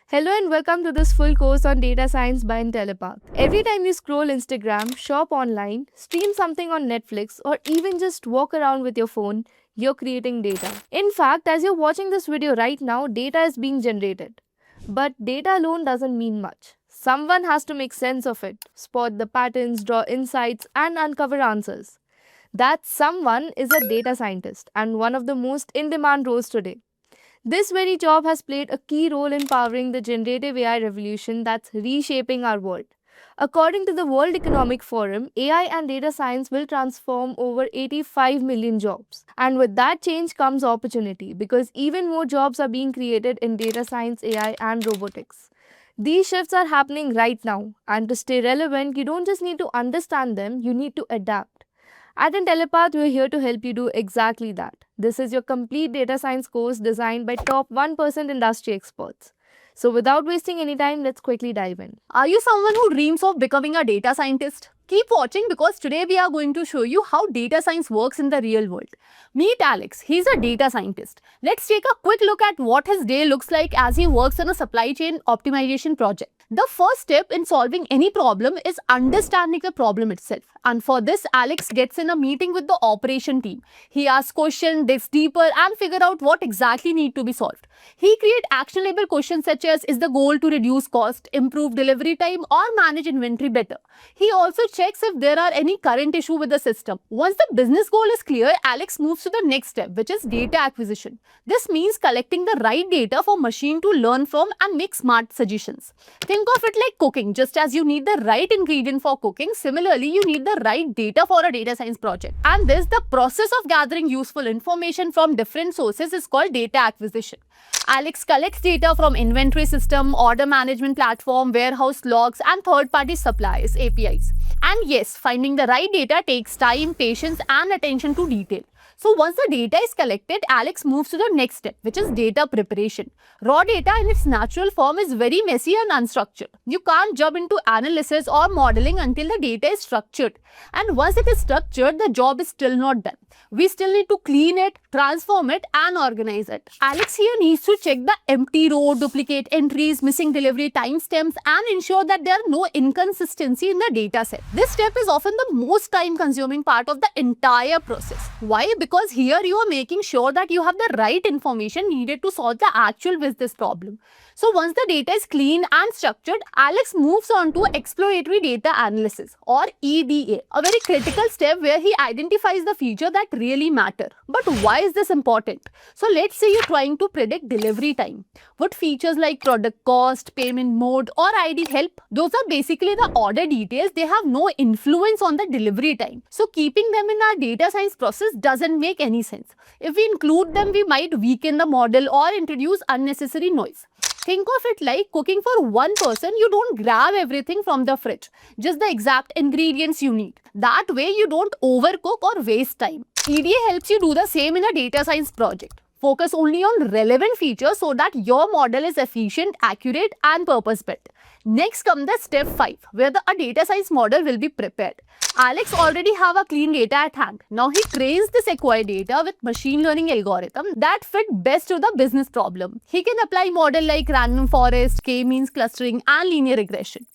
Hello and welcome to this full course on data science by Intellipaat. Every time you scroll Instagram, shop online, stream something on Netflix, or even just walk around with your phone, you're creating data. In fact, as you're watching this video right now, data is being generated. But data alone doesn't mean much. Someone has to make sense of it, spot the patterns, draw insights, and uncover answers. That someone is a data scientist and one of the most in demand roles today. This very job has played a key role in powering the generative AI revolution that's reshaping our world. According to the World Economic Forum, AI and data science will transform over 85 million jobs. And with that change comes opportunity because even more jobs are being created in data science, AI, and robotics. These shifts are happening right now, and to stay relevant, you don't just need to understand them, you need to adapt. At Intellipaat, we're here to help you do exactly that. This is your complete data science course designed by top 1% industry experts. So without wasting any time, let's quickly dive in. Are you someone who dreams of becoming a data scientist? Keep watching because today we are going to show you how data science works in the real world. Meet Alex. He's a data scientist. Let's take a quick look at what his day looks like as he works on a supply chain optimization project. The first step in solving any problem is understanding the problem itself. And for this, Alex gets in a meeting with the operation team. He asks questions, digs deeper, and figure out what exactly need to be solved. He creates actionable questions such as, is the goal to reduce cost, improve delivery time, or manage inventory better? He also checks if there are any current issue with the system. Once the business goal is clear, Alex moves to the next step, which is data acquisition. This means collecting the right data for machine to learn from and make smart suggestions. Think of it like cooking. Just as you need the right ingredient for cooking, similarly, you need the right data for a data science project. And this, the process of gathering useful information from different sources is called data acquisition. Alex collects data from inventory system, order management platform, warehouse logs, and third-party suppliers, APIs. And yes, finding the right data takes time, patience, and attention to detail. So once the data is collected, Alex moves to the next step, which is data preparation. Raw data in its natural form is very messy and unstructured. You can't jump into analysis or modeling until the data is structured. And once it is structured, the job is still not done. We still need to clean it, transform it, and organize it. Alex here needs to check the empty row, duplicate entries, missing delivery timestamps, and ensure that there are no inconsistency in the data set. This step is often the most time-consuming part of the entire process. Why? Because here you are making sure that you have the right information needed to solve the actual business problem. So once the data is clean and structured, Alex moves on to Exploratory Data Analysis or EDA, a very critical step where he identifies the feature that really matter. But why is this important? So let's say you're trying to predict delivery time. Would features like product cost, payment mode, or ID help? Those are basically the order details. They have no influence on the delivery time. So keeping them in our data science process doesn't make any sense. If we include them, we might weaken the model or introduce unnecessary noise. Think of it like cooking for one person. You don't grab everything from the fridge, just the exact ingredients you need. That way you don't overcook or waste time. EDA helps you do the same in a data science project. Focus only on relevant features so that your model is efficient, accurate, and purpose-built. Next comes the step 5, where a data science model will be prepared. Alex already have a clean data at hand. Now he trains this acquired data with machine learning algorithm that fit best to the business problem. He can apply model like random forest, k-means clustering, and linear regression.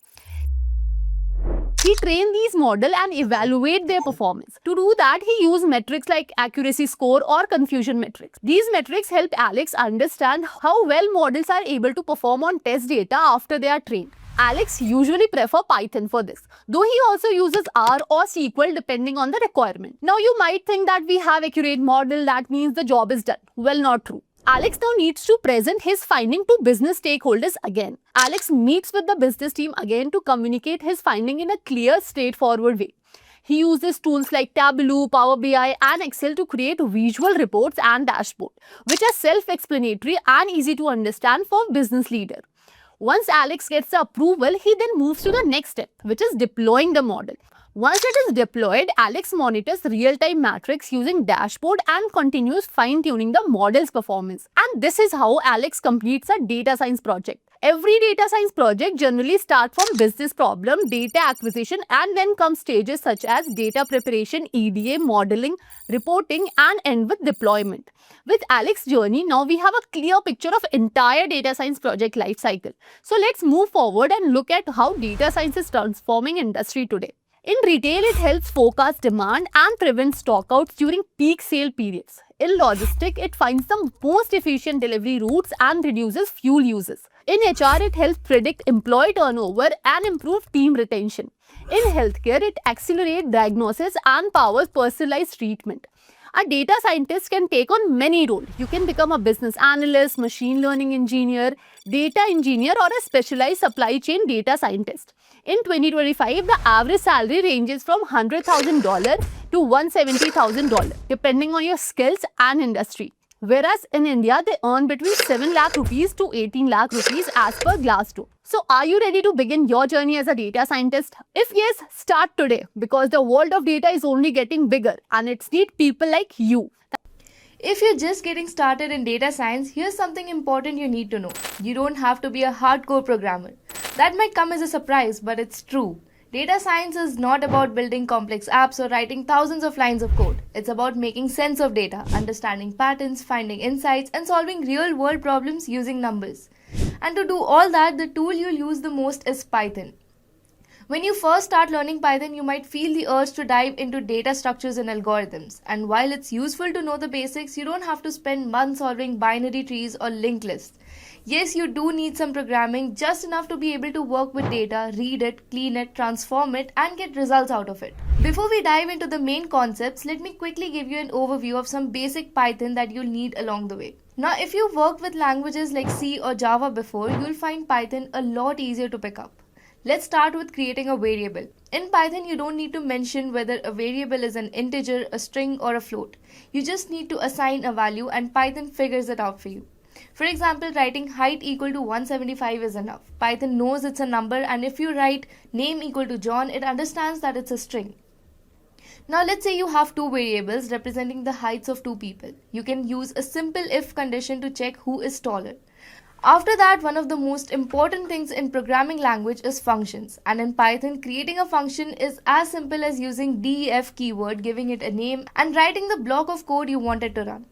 He trained these models and evaluate their performance. To do that, he used metrics like accuracy score or confusion metrics. These metrics help Alex understand how well models are able to perform on test data after they are trained. Alex usually prefers Python for this, though he also uses R or SQL depending on the requirement. Now you might think that we have accurate model, that means the job is done. Well, not true. Alex now needs to present his finding to business stakeholders again. Alex meets with the business team again to communicate his finding in a clear, straightforward way. He uses tools like Tableau, Power BI, and Excel to create visual reports and dashboards, which are self-explanatory and easy to understand for business leader. Once Alex gets the approval, he then moves to the next step, which is deploying the model. Once it is deployed, Alex monitors real-time metrics using dashboard and continues fine-tuning the model's performance. And this is how Alex completes a data science project. Every data science project generally starts from business problem, data acquisition, and then come stages such as data preparation, EDA, modeling, reporting, and end with deployment. With Alex's journey, now we have a clear picture of entire data science project life cycle. So let's move forward and look at how data science is transforming industry today. In retail, it helps forecast demand and prevent stockouts during peak sale periods. In logistics, it finds the most efficient delivery routes and reduces fuel uses. In HR, it helps predict employee turnover and improve team retention. In healthcare, it accelerates diagnosis and powers personalized treatment. A data scientist can take on many roles. You can become a business analyst, machine learning engineer, data engineer, or a specialized supply chain data scientist. In 2025, the average salary ranges from $100,000 to $170,000 depending on your skills and industry. Whereas in India, they earn between 7 lakh rupees to 18 lakh rupees as per Glassdoor. So are you ready to begin your journey as a data scientist? If yes, start today because the world of data is only getting bigger and it's need people like you. If you're just getting started in data science, here's something important you need to know. You don't have to be a hardcore programmer. That might come as a surprise, but it's true. Data science is not about building complex apps or writing thousands of lines of code. It's about making sense of data, understanding patterns, finding insights, and solving real world problems using numbers. And to do all that, the tool you'll use the most is Python. When you first start learning Python, you might feel the urge to dive into data structures and algorithms. And while it's useful to know the basics, you don't have to spend months solving binary trees or linked lists. Yes, you do need some programming, just enough to be able to work with data, read it, clean it, transform it, and get results out of it. Before we dive into the main concepts, let me quickly give you an overview of some basic Python that you'll need along the way. Now, if you've worked with languages like C or Java before, you'll find Python a lot easier to pick up. Let's start with creating a variable. In Python, you don't need to mention whether a variable is an integer, a string, or a float. You just need to assign a value and Python figures it out for you. For example, writing height equal to 175 is enough. Python knows it's a number, and if you write name equal to John, it understands that it's a string. Now let's say you have two variables representing the heights of two people. You can use a simple if condition to check who is taller. After that, one of the most important things in programming language is functions. And in Python, creating a function is as simple as using def keyword, giving it a name, and writing the block of code you want it to run.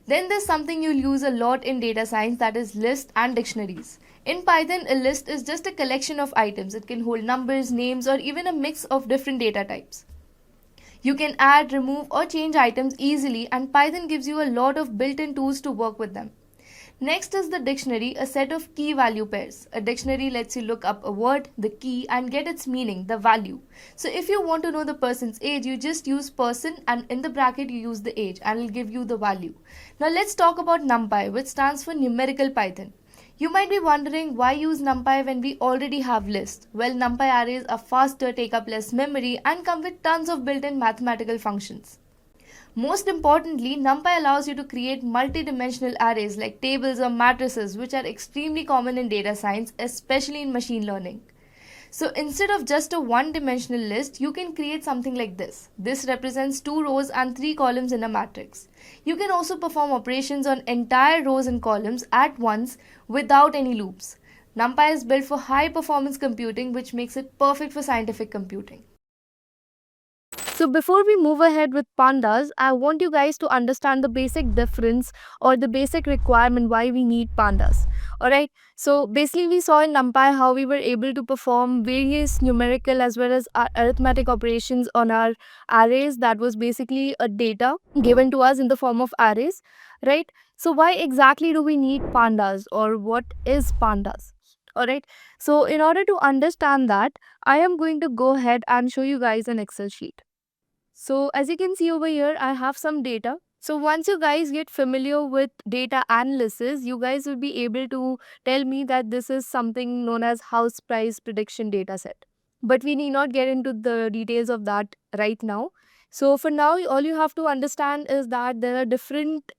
Then there's something you'll use a lot in data science, that is lists and dictionaries. In Python, a list is just a collection of items. It can hold numbers, names, or even a mix of different data types. You can add, remove, or change items easily, and Python gives you a lot of built-in tools to work with them. Next is the dictionary, a set of key value pairs. A dictionary lets you look up a word, the key, and get its meaning, the value. So if you want to know the person's age, you just use person and in the bracket you use the age and it'll give you the value. Now let's talk about NumPy, which stands for numerical Python. You might be wondering why use NumPy when we already have lists. Well, NumPy arrays are faster, take up less memory, and come with tons of built-in mathematical functions. Most importantly, NumPy allows you to create multi-dimensional arrays like tables or matrices, which are extremely common in data science, especially in machine learning. So instead of just a one-dimensional list, you can create something like this. This represents 2 rows and 3 columns in a matrix. You can also perform operations on entire rows and columns at once without any loops. NumPy is built for high-performance computing, which makes it perfect for scientific computing. So before we move ahead with pandas, I want you guys to understand the basic difference or the basic requirement why we need pandas. Alright, so basically we saw in NumPy how we were able to perform various numerical as well as arithmetic operations on our arrays. That was basically a data given to us in the form of arrays, right? So why exactly do we need pandas, or what is pandas? Alright, so in order to understand that, I am going to go ahead and show you guys an Excel sheet. So as you can see over here, I have some data. So once you guys get familiar with data analysis, you guys will be able to tell me that this is something known as house price prediction data set. But we need not get into the details of that right now. So for now, all you have to understand is that there are different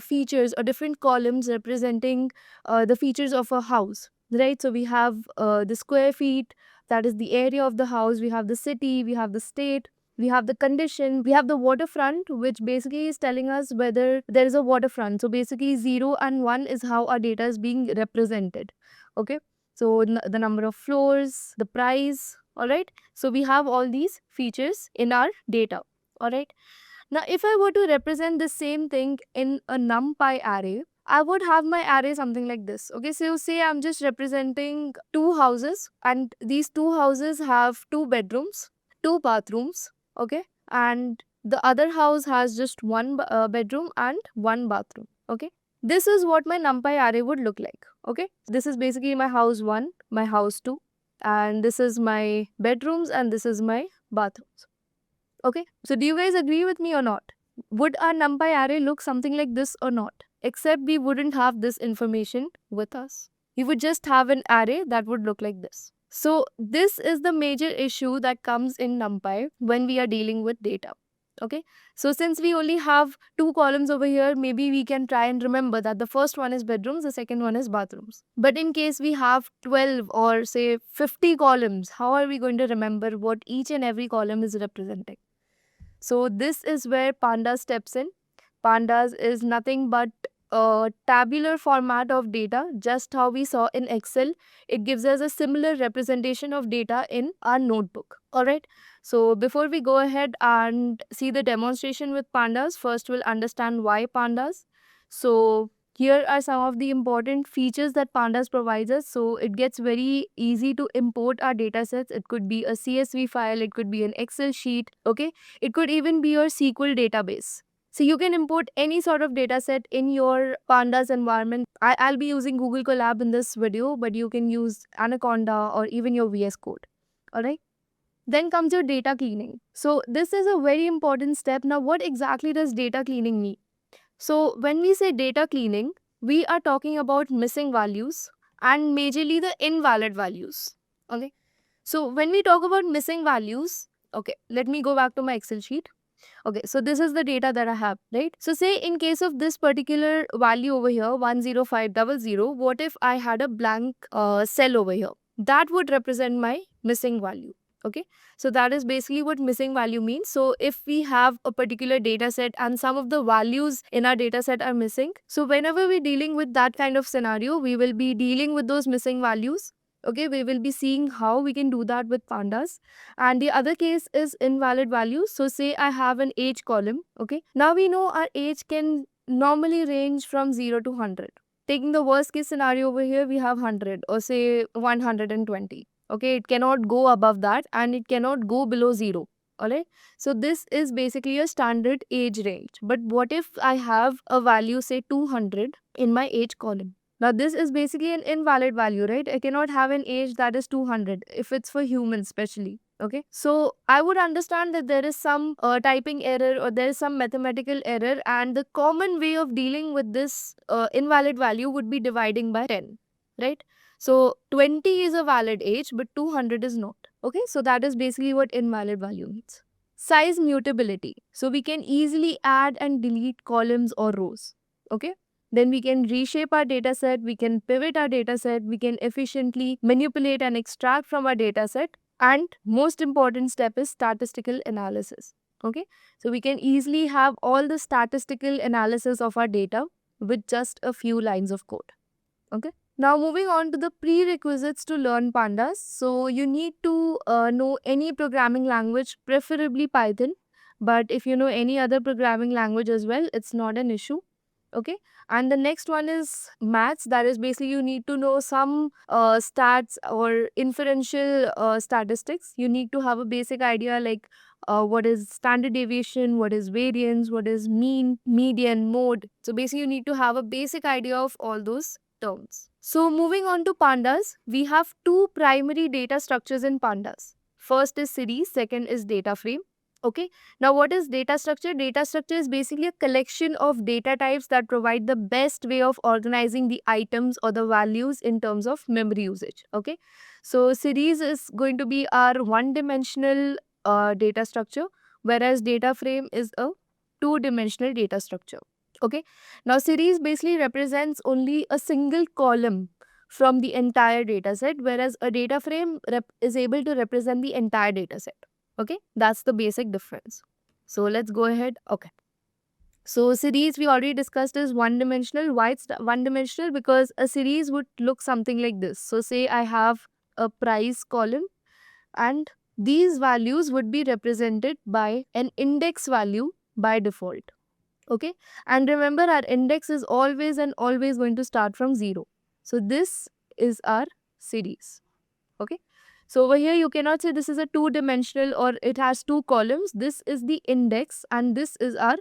features or different columns representing the features of a house, right? So we have the square feet, that is the area of the house. We have the city, we have the state, we have the condition, we have the waterfront, which basically is telling us whether there is a waterfront. So basically 0 and 1 is how our data is being represented. Okay. So the number of floors, the price, all right. So we have all these features in our data, all right. Now, if I were to represent the same thing in a NumPy array, I would have my array something like this. Okay, so say I'm just representing two houses, and these two houses have two bedrooms, two bathrooms, okay, and the other house has just one bedroom and one bathroom, okay. This is what my NumPy array would look like, okay. This is basically my house 1, my house 2, and this is my bedrooms, and this is my bathrooms. Okay, so do you guys agree with me or not? Would our NumPy array look something like this or not? Except we wouldn't have this information with us. We would just have an array that would look like this. So this is the major issue that comes in NumPy when we are dealing with data. Okay, so since we only have two columns over here, maybe we can try and remember that the first one is bedrooms, the second one is bathrooms. But in case we have 12 or say 50 columns, how are we going to remember what each and every column is representing? So this is where Pandas steps in. Pandas is nothing but a tabular format of data, just how we saw in Excel. It gives us a similar representation of data in our notebook. Alright, so before we go ahead and see the demonstration with Pandas, first we'll understand why Pandas. So here are some of the important features that Pandas provides us. So it gets very easy to import our data sets. It could be a CSV file, it could be an Excel sheet, okay? It could even be your SQL database. So you can import any sort of data set in your Pandas environment. I'll be using Google Colab in this video, but you can use Anaconda or even your VS Code. Alright. Then comes your data cleaning. So this is a very important step. Now, what exactly does data cleaning mean? So when we say data cleaning, we are talking about missing values and majorly the invalid values. Okay. So when we talk about missing values, okay, let me go back to my Excel sheet. Okay, so this is the data that I have, right? So say in case of this particular value over here, 10500, what if I had a blank cell over here? That would represent my missing value. Okay, so that is basically what missing value means. So if we have a particular data set and some of the values in our data set are missing, so whenever we're dealing with that kind of scenario, we will be dealing with those missing values. Okay, we will be seeing how we can do that with Pandas. And the other case is invalid values. So say I have an age column. Okay, now we know our age can normally range from 0 to 100. Taking the worst case scenario over here, we have 100 or say 120. Okay, it cannot go above that and it cannot go below 0. Alright, so this is basically a standard age range. But what if I have a value say 200 in my age column? Now this is basically an invalid value, right? I cannot have an age that is 200 if it's for humans especially. Okay, so I would understand that there is some typing error or there is some mathematical error, and the common way of dealing with this invalid value would be dividing by 10, right? So 20 is a valid age, but 200 is not. Okay, so that is basically what invalid value means. Size mutability. So we can easily add and delete columns or rows. Okay, then we can reshape our data set, we can pivot our data set, we can efficiently manipulate and extract from our data set. And most important step is statistical analysis. Okay, so we can easily have all the statistical analysis of our data with just a few lines of code. Okay, now moving on to the prerequisites to learn Pandas. So you need to know any programming language, preferably Python. But if you know any other programming language as well, it's not an issue. Okay, and the next one is maths. That is basically you need to know some stats or inferential statistics. You need to have a basic idea like what is standard deviation, what is variance, what is mean, median, mode. So basically you need to have a basic idea of all those terms. So moving on to Pandas, we have two primary data structures in Pandas. First is series, second is data frame. Okay, now what is data structure? Data structure is basically a collection of data types that provide the best way of organizing the items or the values in terms of memory usage. Okay, so series is going to be our one-dimensional data structure, whereas data frame is a two-dimensional data structure. Okay, now series basically represents only a single column from the entire data set, whereas a data frame is able to represent the entire data set. Okay, that's the basic difference. So let's go ahead. Okay. So series we already discussed is one dimensional. Why it's one dimensional? Because a series would look something like this. So say I have a price column, and these values would be represented by an index value by default. Okay, and remember our index is always and always going to start from 0. So this is our series. Okay, so over here you cannot say this is a two dimensional or it has two columns. This is the index and this is our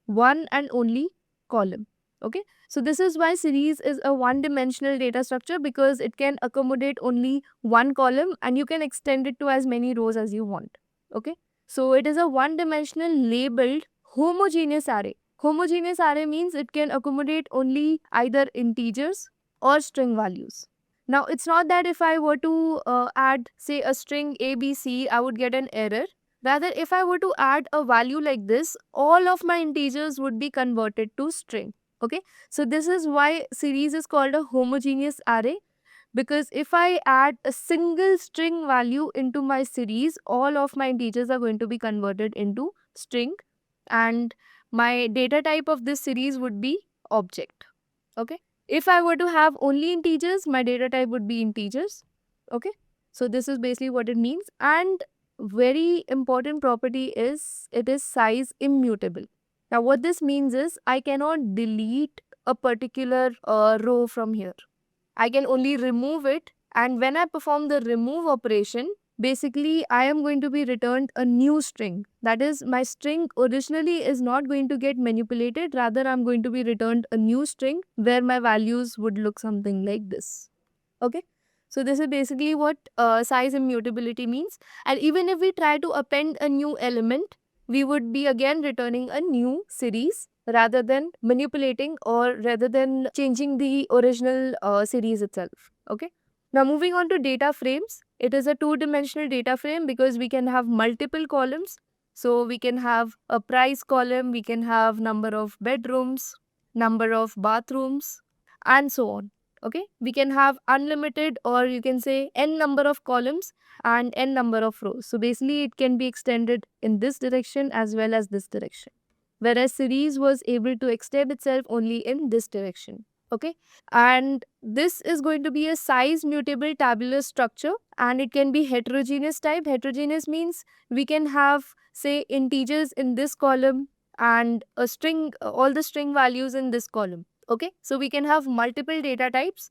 one and only column. Okay, so this is why series is a one dimensional data structure, because it can accommodate only one column and you can extend it to as many rows as you want. Okay, so it is a one dimensional labeled homogeneous array. Homogeneous array means it can accommodate only either integers or string values. Now, it's not that if I were to add, say, a string ABC, I would get an error. Rather, if I were to add a value like this, all of my integers would be converted to string. Okay, so this is why series is called a homogeneous array, because if I add a single string value into my series, all of my integers are going to be converted into string, and my data type of this series would be object. Okay, if I were to have only integers, my data type would be integers. Okay, so this is basically what it means. And very important property is it is size immutable. Now what this means is I cannot delete a particular row from here. I can only remove it, and when I perform the remove operation, basically I am going to be returned a new string. That is, my string originally is not going to get manipulated, rather I'm going to be returned a new string where my values would look something like this. Okay, so this is basically what size immutability means. And even if we try to append a new element, we would be again returning a new series rather than manipulating or rather than changing the original series itself. Okay, now moving on to data frames. It is a two-dimensional data frame because we can have multiple columns. So we can have a price column, we can have number of bedrooms, number of bathrooms, and so on. Okay, we can have unlimited, or you can say n number of columns and n number of rows. So basically it can be extended in this direction as well as this direction, whereas series was able to extend itself only in this direction. Okay, and this is going to be a size mutable tabular structure, and it can be heterogeneous type. Heterogeneous means we can have, say, integers in this column and a string, all the string values in this column. Okay, so we can have multiple data types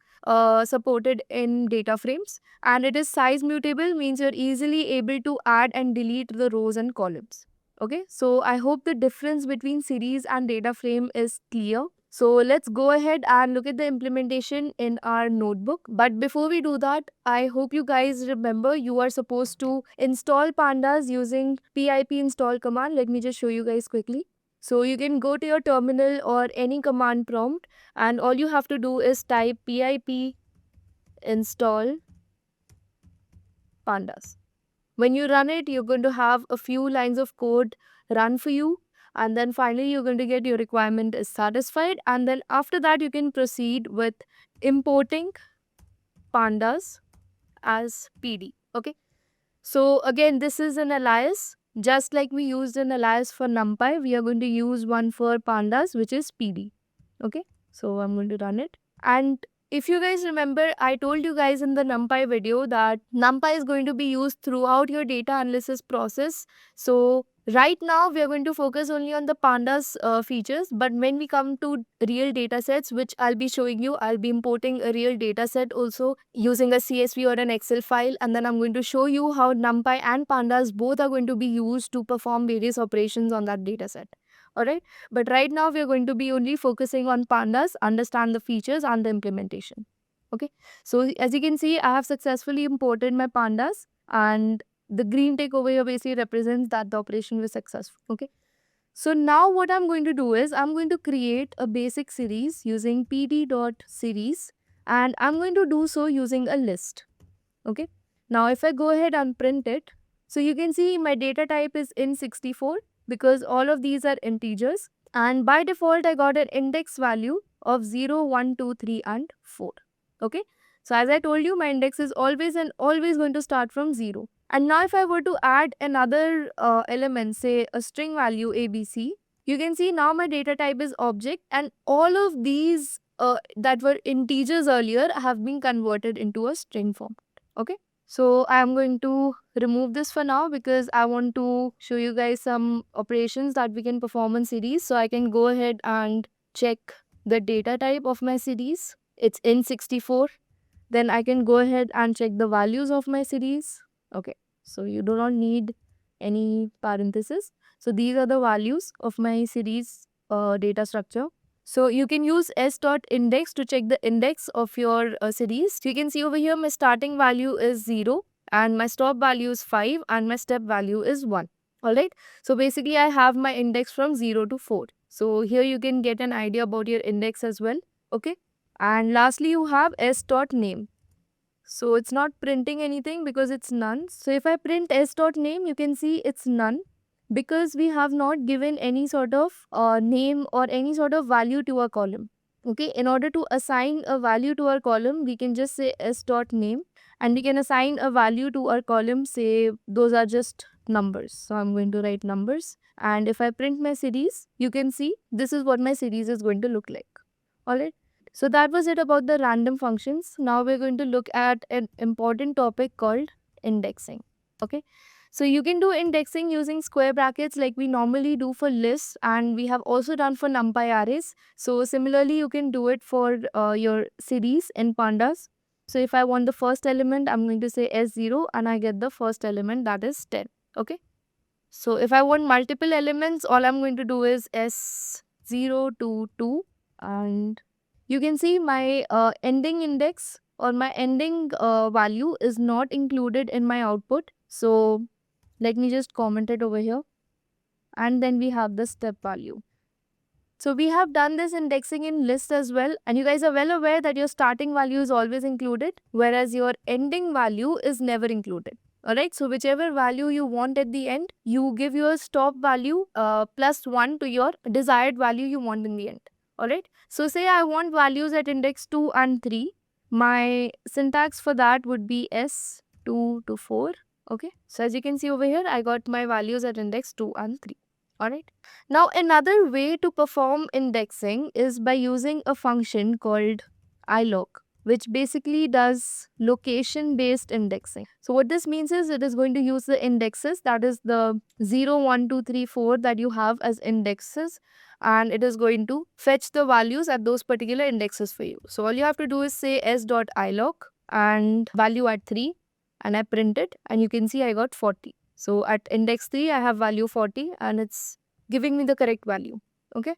supported in data frames, and it is size mutable, means you're easily able to add and delete the rows and columns. Okay, so I hope the difference between series and data frame is clear. So let's go ahead and look at the implementation in our notebook. But before we do that, I hope you guys remember you are supposed to install Pandas using pip install command. Let me just show you guys quickly. So you can go to your terminal or any command prompt, and all you have to do is type pip install Pandas. When you run it, you're going to have a few lines of code run for you, and then finally you're going to get your requirement is satisfied, and then after that you can proceed with importing Pandas as PD. Okay, so again, this is an alias. Just like we used an alias for NumPy, we are going to use one for Pandas, which is PD. Okay, so I'm going to run it. And if you guys remember, I told you guys in the NumPy video that NumPy is going to be used throughout your data analysis process. So right now we are going to focus only on the Pandas features, but when we come to real data sets, which I'll be showing you, I'll be importing a real data set also using a CSV or an Excel file, and then I'm going to show you how NumPy and Pandas both are going to be used to perform various operations on that data set. Alright, but right now we are going to be only focusing on Pandas, understand the features and the implementation. Okay, so as you can see, I have successfully imported my Pandas, and the green tick over here basically represents that the operation was successful. Okay, so now what I'm going to do is I'm going to create a basic series using pd.series, and I'm going to do so using a list. Okay, now if I go ahead and print it, so you can see my data type is int64 because all of these are integers, and by default I got an index value of 0, 1, 2, 3 and 4. Okay, so as I told you, my index is always and always going to start from 0. And now if I were to add another element, say a string value ABC, You can see now my data type is object, and all of these that were integers earlier have been converted into a string form. Okay. So I'm going to remove this for now because I want to show you guys some operations that we can perform on series. So I can go ahead and check the data type of my series. It's in 64. Then I can go ahead and check the values of my series. Okay. So you do not need any parenthesis. So these are the values of my series data structure. So you can use s.index to check the index of your series. So you can see over here my starting value is 0 and my stop value is 5 and my step value is 1. Alright. So basically I have my index from 0 to 4. So here you can get an idea about your index as well. Okay. And lastly you have s.name. So it's not printing anything because it's none. So if I print s.name, you can see it's none because we have not given any sort of name or any sort of value to a column. Okay, in order to assign a value to our column, we can just say s.name and we can assign a value to our column, say those are just numbers. So I'm going to write numbers, and if I print my series, you can see this is what my series is going to look like. Alright. So that was it about the random functions. Now we're going to look at an important topic called indexing. Okay. So you can do indexing using square brackets like we normally do for lists, and we have also done for numpy arrays. So similarly, you can do it for your series in pandas. So if I want the first element, I'm going to say S0 and I get the first element, that is 10. Okay. So if I want multiple elements, all I'm going to do is S0 to 2, and you can see my ending index or my ending value is not included in my output. So let me just comment it over here, and then we have the step value. So we have done this indexing in list as well, and you guys are well aware that your starting value is always included, whereas your ending value is never included. Alright, so whichever value you want at the end, you give your stop value plus 1 to your desired value you want in the end. Alright, so say I want values at index 2 and 3. My syntax for that would be S2 to 4. Okay, so as you can see over here, I got my values at index 2 and 3. Alright. Now another way to perform indexing is by using a function called ilog, which basically does location based indexing. So what this means is it is going to use the indexes, that is the 0, 1, 2, 3, 4 that you have as indexes, and it is going to fetch the values at those particular indexes for you. So all you have to do is say s.ilog and value at 3, and I print it, and you can see I got 40. So at index 3, I have value 40 and it's giving me the correct value. Okay.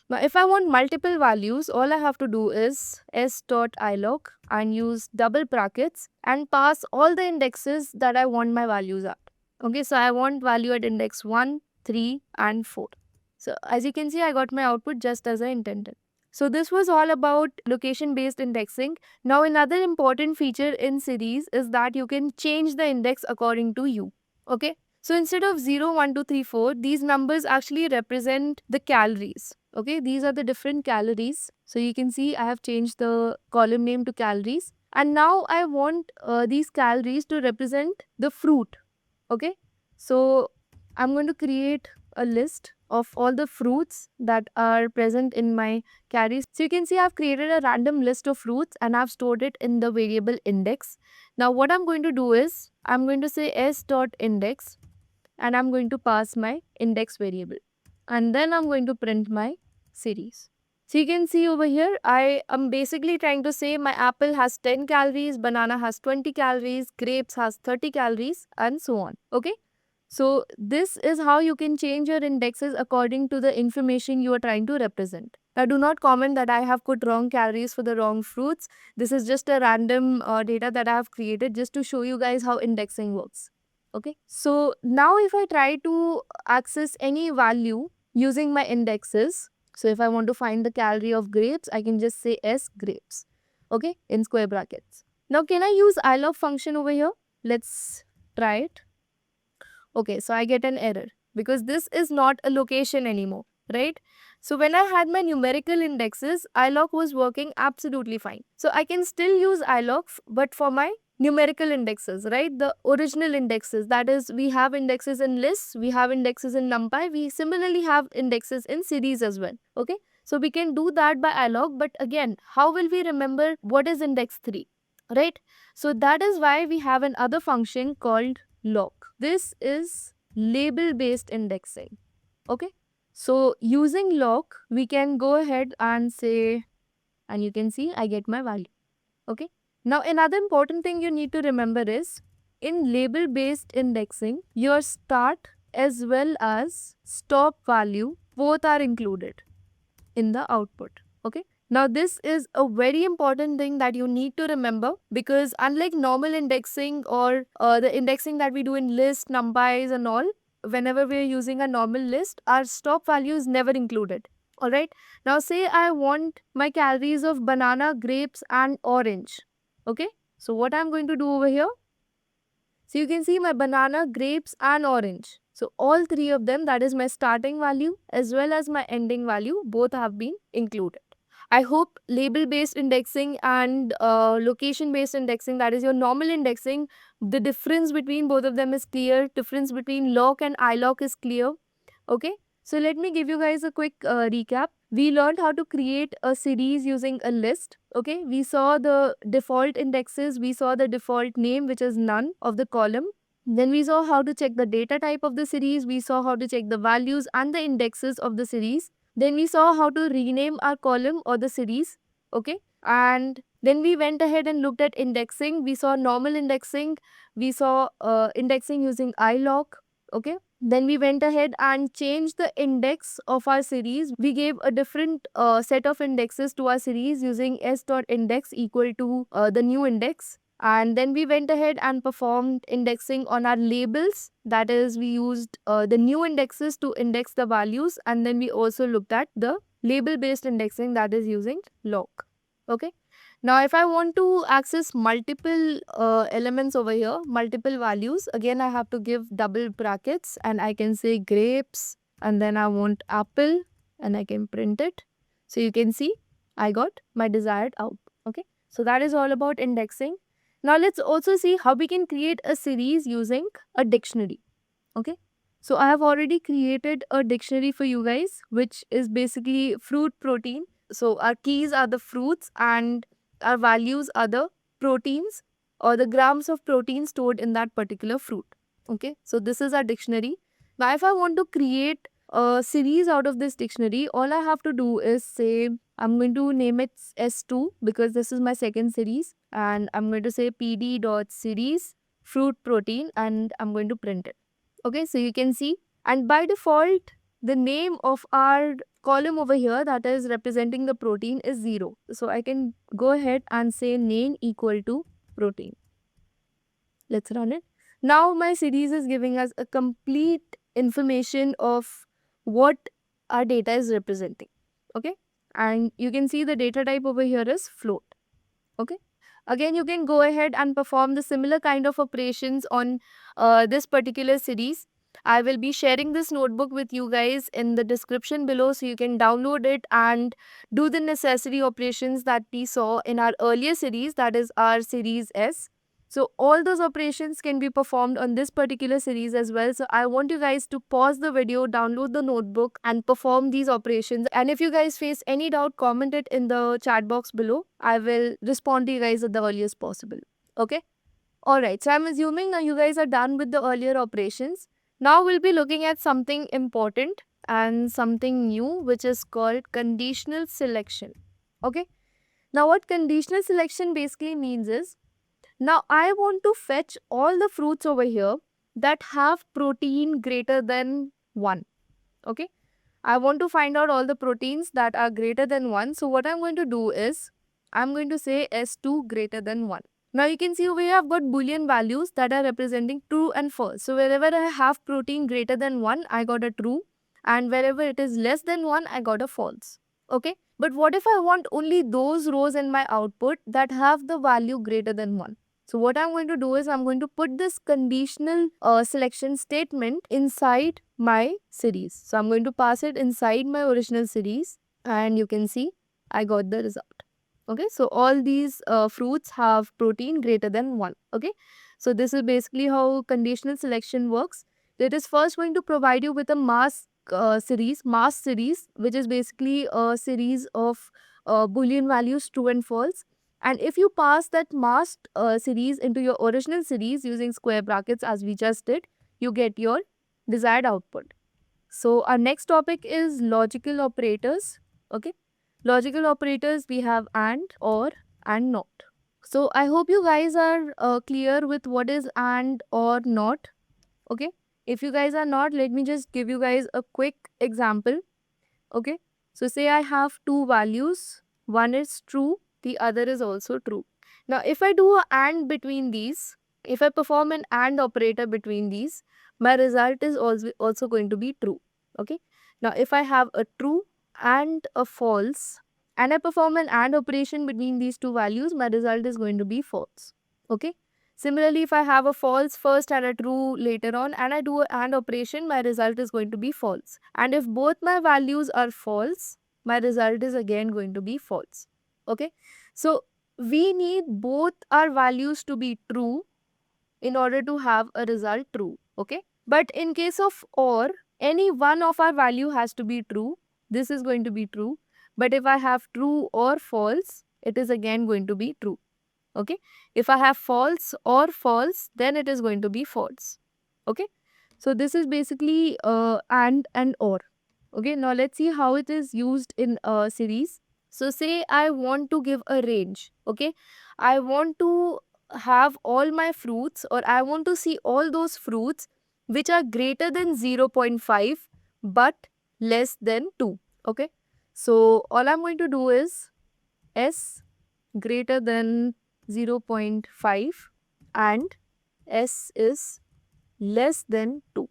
Now if I want multiple values, all I have to do is s.ilog and use double brackets and pass all the indexes that I want my values at. Okay. So I want value at index 1, 3 and 4. So as you can see, I got my output just as I intended. So this was all about location-based indexing. Now another important feature in series is that you can change the index according to you. Okay. So instead of 0, 1, 2, 3, 4, these numbers actually represent the calories. Okay. These are the different calories. So you can see I have changed the column name to calories. And now I want these calories to represent the fruit. Okay. So I'm going to create a list of all the fruits that are present in my carries. So you can see I've created a random list of fruits and I've stored it in the variable index. Now what I'm going to do is I'm going to say s.index and I'm going to pass my index variable, and then I'm going to print my series. So you can see over here, I am basically trying to say my apple has 10 calories, banana has 20 calories, grapes has 30 calories, and so on. Okay. So this is how you can change your indexes according to the information you are trying to represent. Now do not comment that I have put wrong calories for the wrong fruits. This is just a random data that I have created just to show you guys how indexing works. Okay. So now if I try to access any value using my indexes, so if I want to find the calorie of grapes, I can just say S grapes. Okay, in square brackets. Now can I use ilog function over here? Let's try it. Okay, so I get an error because this is not a location anymore, right? So when I had my numerical indexes, ilog was working absolutely fine. So I can still use ilog, but for my numerical indexes, right? The original indexes. That is, we have indexes in lists, we have indexes in NumPy, we similarly have indexes in series as well. Okay, so we can do that by alloc, but again, how will we remember what is index 3, right? So that is why we have another function called loc. This is label based indexing. Okay, so using loc, we can go ahead and say, and you can see I get my value. Okay. Now, another important thing you need to remember is in label based indexing, your start as well as stop value both are included in the output. Okay. Now, this is a very important thing that you need to remember, because unlike normal indexing or the indexing that we do in list, numpys and all, whenever we are using a normal list, our stop value is never included. Alright. Now say I want my calories of banana, grapes and orange. Okay. So what I'm going to do over here? So you can see my banana, grapes and orange. So all three of them, that is my starting value as well as my ending value, both have been included. I hope label based indexing and location based indexing, that is your normal indexing, the difference between both of them is clear. Difference between loc and iloc is clear. Okay. So let me give you guys a quick recap. We learned how to create a series using a list. Okay, we saw the default indexes, we saw the default name, which is none of the column. Then we saw how to check the data type of the series, we saw how to check the values and the indexes of the series. Then we saw how to rename our column or the series. Okay, and then we went ahead and looked at indexing. We saw normal indexing, we saw indexing using iloc. Okay, then we went ahead and changed the index of our series. We gave a different set of indexes to our series using s.index equal to the new index. And then we went ahead and performed indexing on our labels. That is, we used the new indexes to index the values. And then we also looked at the label based indexing, that is using loc. Okay. Now, if I want to access multiple elements over here, multiple values, again, I have to give double brackets and I can say grapes and then I want apple and I can print it. So you can see I got my desired output. Okay. So that is all about indexing. Now, let's also see how we can create a series using a dictionary. Okay. So I have already created a dictionary for you guys, which is basically fruit protein. So our keys are the fruits and our values are the proteins or the grams of protein stored in that particular fruit. Okay, so this is our dictionary. Now, if I want to create a series out of this dictionary, all I have to do is say, I'm going to name it S2 because this is my second series, and I'm going to say pd.series fruit protein and I'm going to print it. Okay, so you can see, and by default, the name of our column over here that is representing the protein is 0. So I can go ahead and say name equal to protein. Let's run it. Now my series is giving us a complete information of what our data is representing. Okay, and you can see the data type over here is float. Okay, again you can go ahead and perform the similar kind of operations on this particular series. I will be sharing this notebook with you guys in the description below, so you can download it and do the necessary operations that we saw in our earlier series, that is our series S. So all those operations can be performed on this particular series as well. So I want you guys to pause the video, download the notebook and perform these operations. And if you guys face any doubt, comment it in the chat box below. I will respond to you guys at the earliest possible. Okay. Alright, so I'm assuming now you guys are done with the earlier operations. Now we'll be looking at something important and something new, which is called conditional selection. Okay. Now what conditional selection basically means is, now I want to fetch all the fruits over here that have protein greater than 1. Okay. I want to find out all the proteins that are greater than 1. So what I'm going to do is, I'm going to say S2 greater than 1. Now you can see over here I've got boolean values that are representing true and false. So wherever I have protein greater than 1, I got a true. And wherever it is less than 1, I got a false. Okay. But what if I want only those rows in my output that have the value greater than 1? So what I'm going to do is I'm going to put this conditional selection statement inside my series. So I'm going to pass it inside my original series and you can see I got the result. Okay, so all these fruits have protein greater than 1. Okay, so this is basically how conditional selection works. It is first going to provide you with a mass series, which is basically a series of boolean values true and false. And if you pass that masked series into your original series using square brackets as we just did, you get your desired output. So our next topic is logical operators. Okay, logical operators, we have and, or, and not. So I hope you guys are clear with what is and or not. Okay, if you guys are not, let me just give you guys a quick example. Okay, so say I have two values, one is true, the other is also true. Now if I do a and between these, if I perform an and operator between these, my result is also going to be true. Okay, now if I have a true and a false and I perform an and operation between these two values, my result is going to be false. Okay, similarly, if I have a false first and a true later on and I do an AND operation, my result is going to be false. And if both my values are false, my result is again going to be false. Okay, so we need both our values to be true in order to have a result true. Okay, but in case of OR, any one of our value has to be true. This is going to be true. But if I have true or false, it is again going to be true. Okay, if I have false or false, then it is going to be false. Okay, so this is basically and or. Okay, now let's see how it is used in a series. So say I want to give a range. Okay, I want to have all my fruits, or I want to see all those fruits which are greater than 0.5 but less than 2. Okay, so all I'm going to do is s greater than 0.5 and s is less than 2.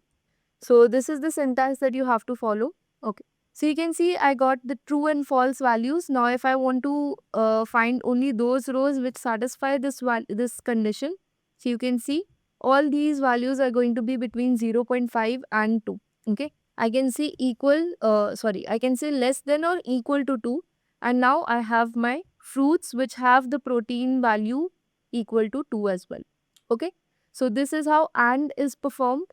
So this is the syntax that you have to follow. Okay. So you can see I got the true and false values. Now if I want to find only those rows which satisfy this condition, so you can see all these values are going to be between 0.5 and 2. Okay. I can see I can say less than or equal to 2. And now I have my fruits which have the protein value equal to 2 as well. Okay. So this is how AND is performed.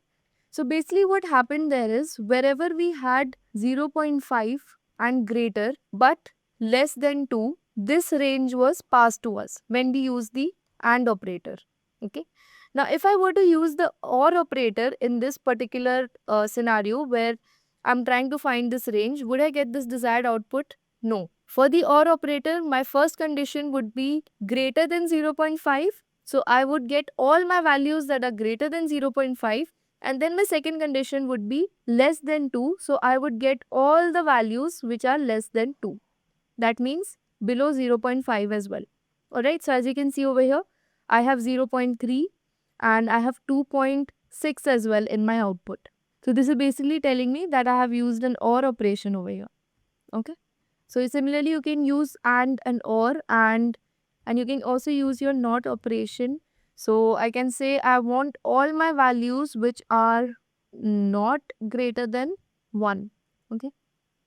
So basically what happened there is wherever we had 0.5 and greater but less than 2, this range was passed to us when we use the AND operator. Okay. Now if I were to use the OR operator in this particular scenario where I'm trying to find this range, would I get this desired output? No. For the OR operator, my first condition would be greater than 0.5. So I would get all my values that are greater than 0.5. And then my second condition would be less than 2. So I would get all the values which are less than 2. That means below 0.5 as well. Alright, so as you can see over here, I have 0.3 and I have 2.6 as well in my output. So this is basically telling me that I have used an OR operation over here. Okay. So similarly, you can use and OR and you can also use your NOT operation. So I can say I want all my values which are not greater than 1. Okay.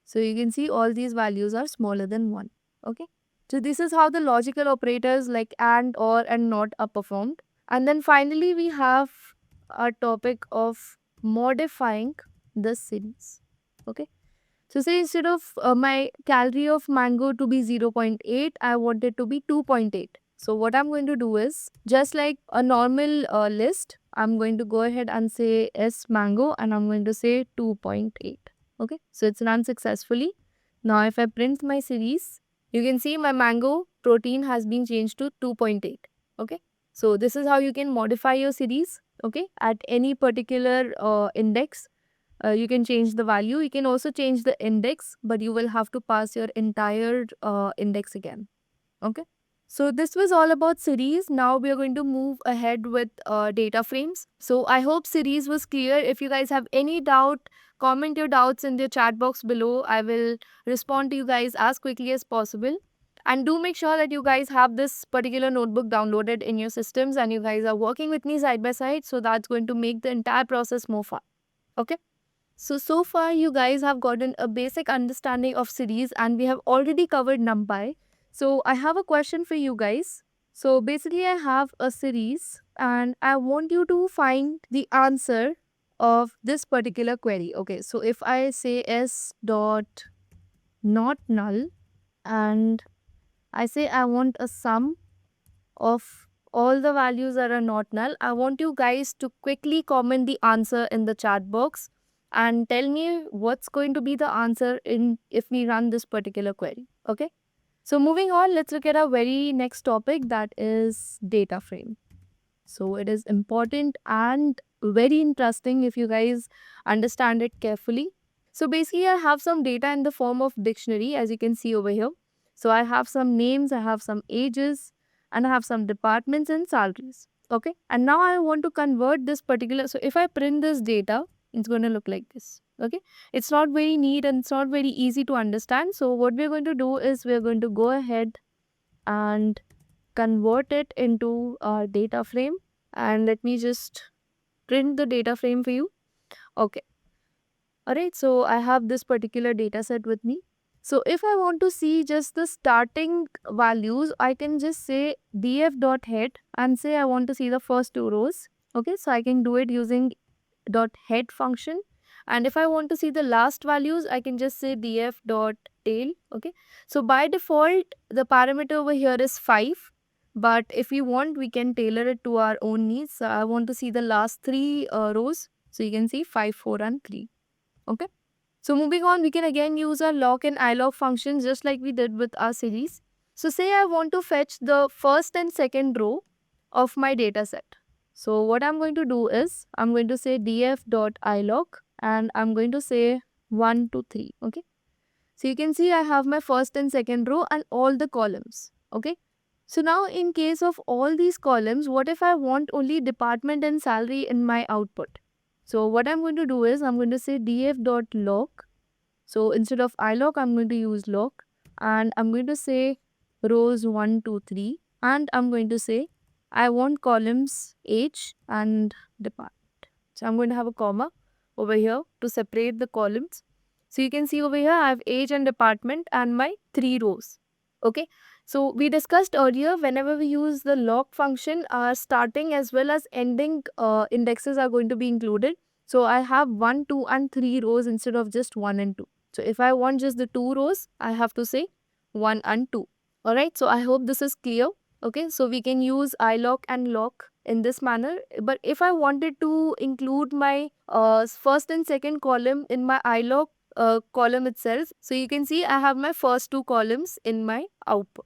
So you can see all these values are smaller than 1. Okay. So this is how the logical operators like and, or, and not are performed. And then finally we have a topic of modifying the series. Okay. So say instead of my calorie of mango to be 0.8, I want it to be 2.8. So what I'm going to do is, just like a normal list, I'm going to go ahead and say S mango and I'm going to say 2.8. Okay, so it's run successfully. Now if I print my series, you can see my mango protein has been changed to 2.8. Okay, so this is how you can modify your series. Okay, at any particular index. You can change the value. You can also change the index, but you will have to pass your entire index again. Okay. So this was all about series. Now we are going to move ahead with data frames. So I hope series was clear. If you guys have any doubt, comment your doubts in the chat box below. I will respond to you guys as quickly as possible. And do make sure that you guys have this particular notebook downloaded in your systems and you guys are working with me side by side. So that's going to make the entire process more fun. Okay. So far you guys have gotten a basic understanding of series and we have already covered NumPy. So I have a question for you guys. So basically I have a series and I want you to find the answer of this particular query. Okay, so if I say s dot not null and I say I want a sum of all the values that are not null, I want you guys to quickly comment the answer in the chat box and tell me what's going to be the answer in if we run this particular query. Okay. So moving on, let's look at our very next topic, that is data frame. So it is important and very interesting if you guys understand it carefully. So basically I have some data in the form of dictionary, as you can see over here. So I have some names, I have some ages, and I have some departments and salaries. Okay. And now I want to convert this particular, so if I print this data, it's going to look like this. Okay. It's not very neat and it's not very easy to understand. So what we're going to do is we're going to go ahead and convert it into a data frame, and let me just print the data frame for you. Okay. Alright, so I have this particular data set with me. So if I want to see just the starting values, I can just say df.head and say I want to see the first two rows. Okay, so I can do it using .head function. And if I want to see the last values, I can just say df.tail. Okay, so by default the parameter over here is 5, but if we want we can tailor it to our own needs. So I want to see the last three rows, so you can see 5, 4 and 3. Okay, so moving on, we can again use our lock and ilog functions just like we did with our series. So say I want to fetch the first and second row of my data set. So what I'm going to do is I'm going to say df.ilog and I'm going to say 1 to 3. Okay, so you can see I have my first and second row and all the columns. Okay, so now in case of all these columns, what if I want only department and salary in my output? So what I'm going to do is I'm going to say df.log. So instead of ilog, I'm going to use log and I'm going to say rows 1, 2, 3 and I'm going to say I want columns age and department. So I'm going to have a comma over here to separate the columns. So you can see over here I have age and department and my 3 rows. Okay. So we discussed earlier, whenever we use the log function, our starting as well as ending indexes are going to be included. So I have 1, 2 and 3 rows instead of just 1 and 2. So if I want just the 2 rows, I have to say 1 and 2. Alright, so I hope this is clear. Okay, so we can use ilog and log in this manner. But if I wanted to include my first and second column in my ilog column itself, so you can see I have my first two columns in my output.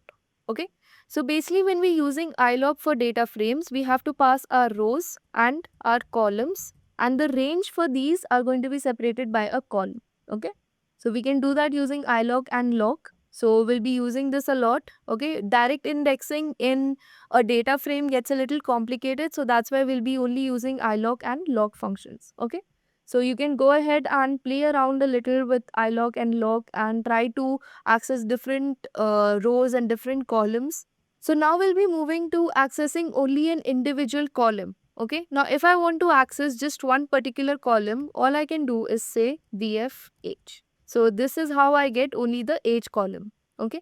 Okay, so basically when we're using ilog for data frames, we have to pass our rows and our columns, and the range for these are going to be separated by a column. Okay, so we can do that using ilog and log. So we'll be using this a lot. Okay, direct indexing in a data frame gets a little complicated, so that's why we'll be only using ilog and log functions. Okay, so you can go ahead and play around a little with ilog and log and try to access different rows and different columns. So now we'll be moving to accessing only an individual column. Okay, now if I want to access just one particular column, all I can do is say df_age. So this is how I get only the age column. Okay,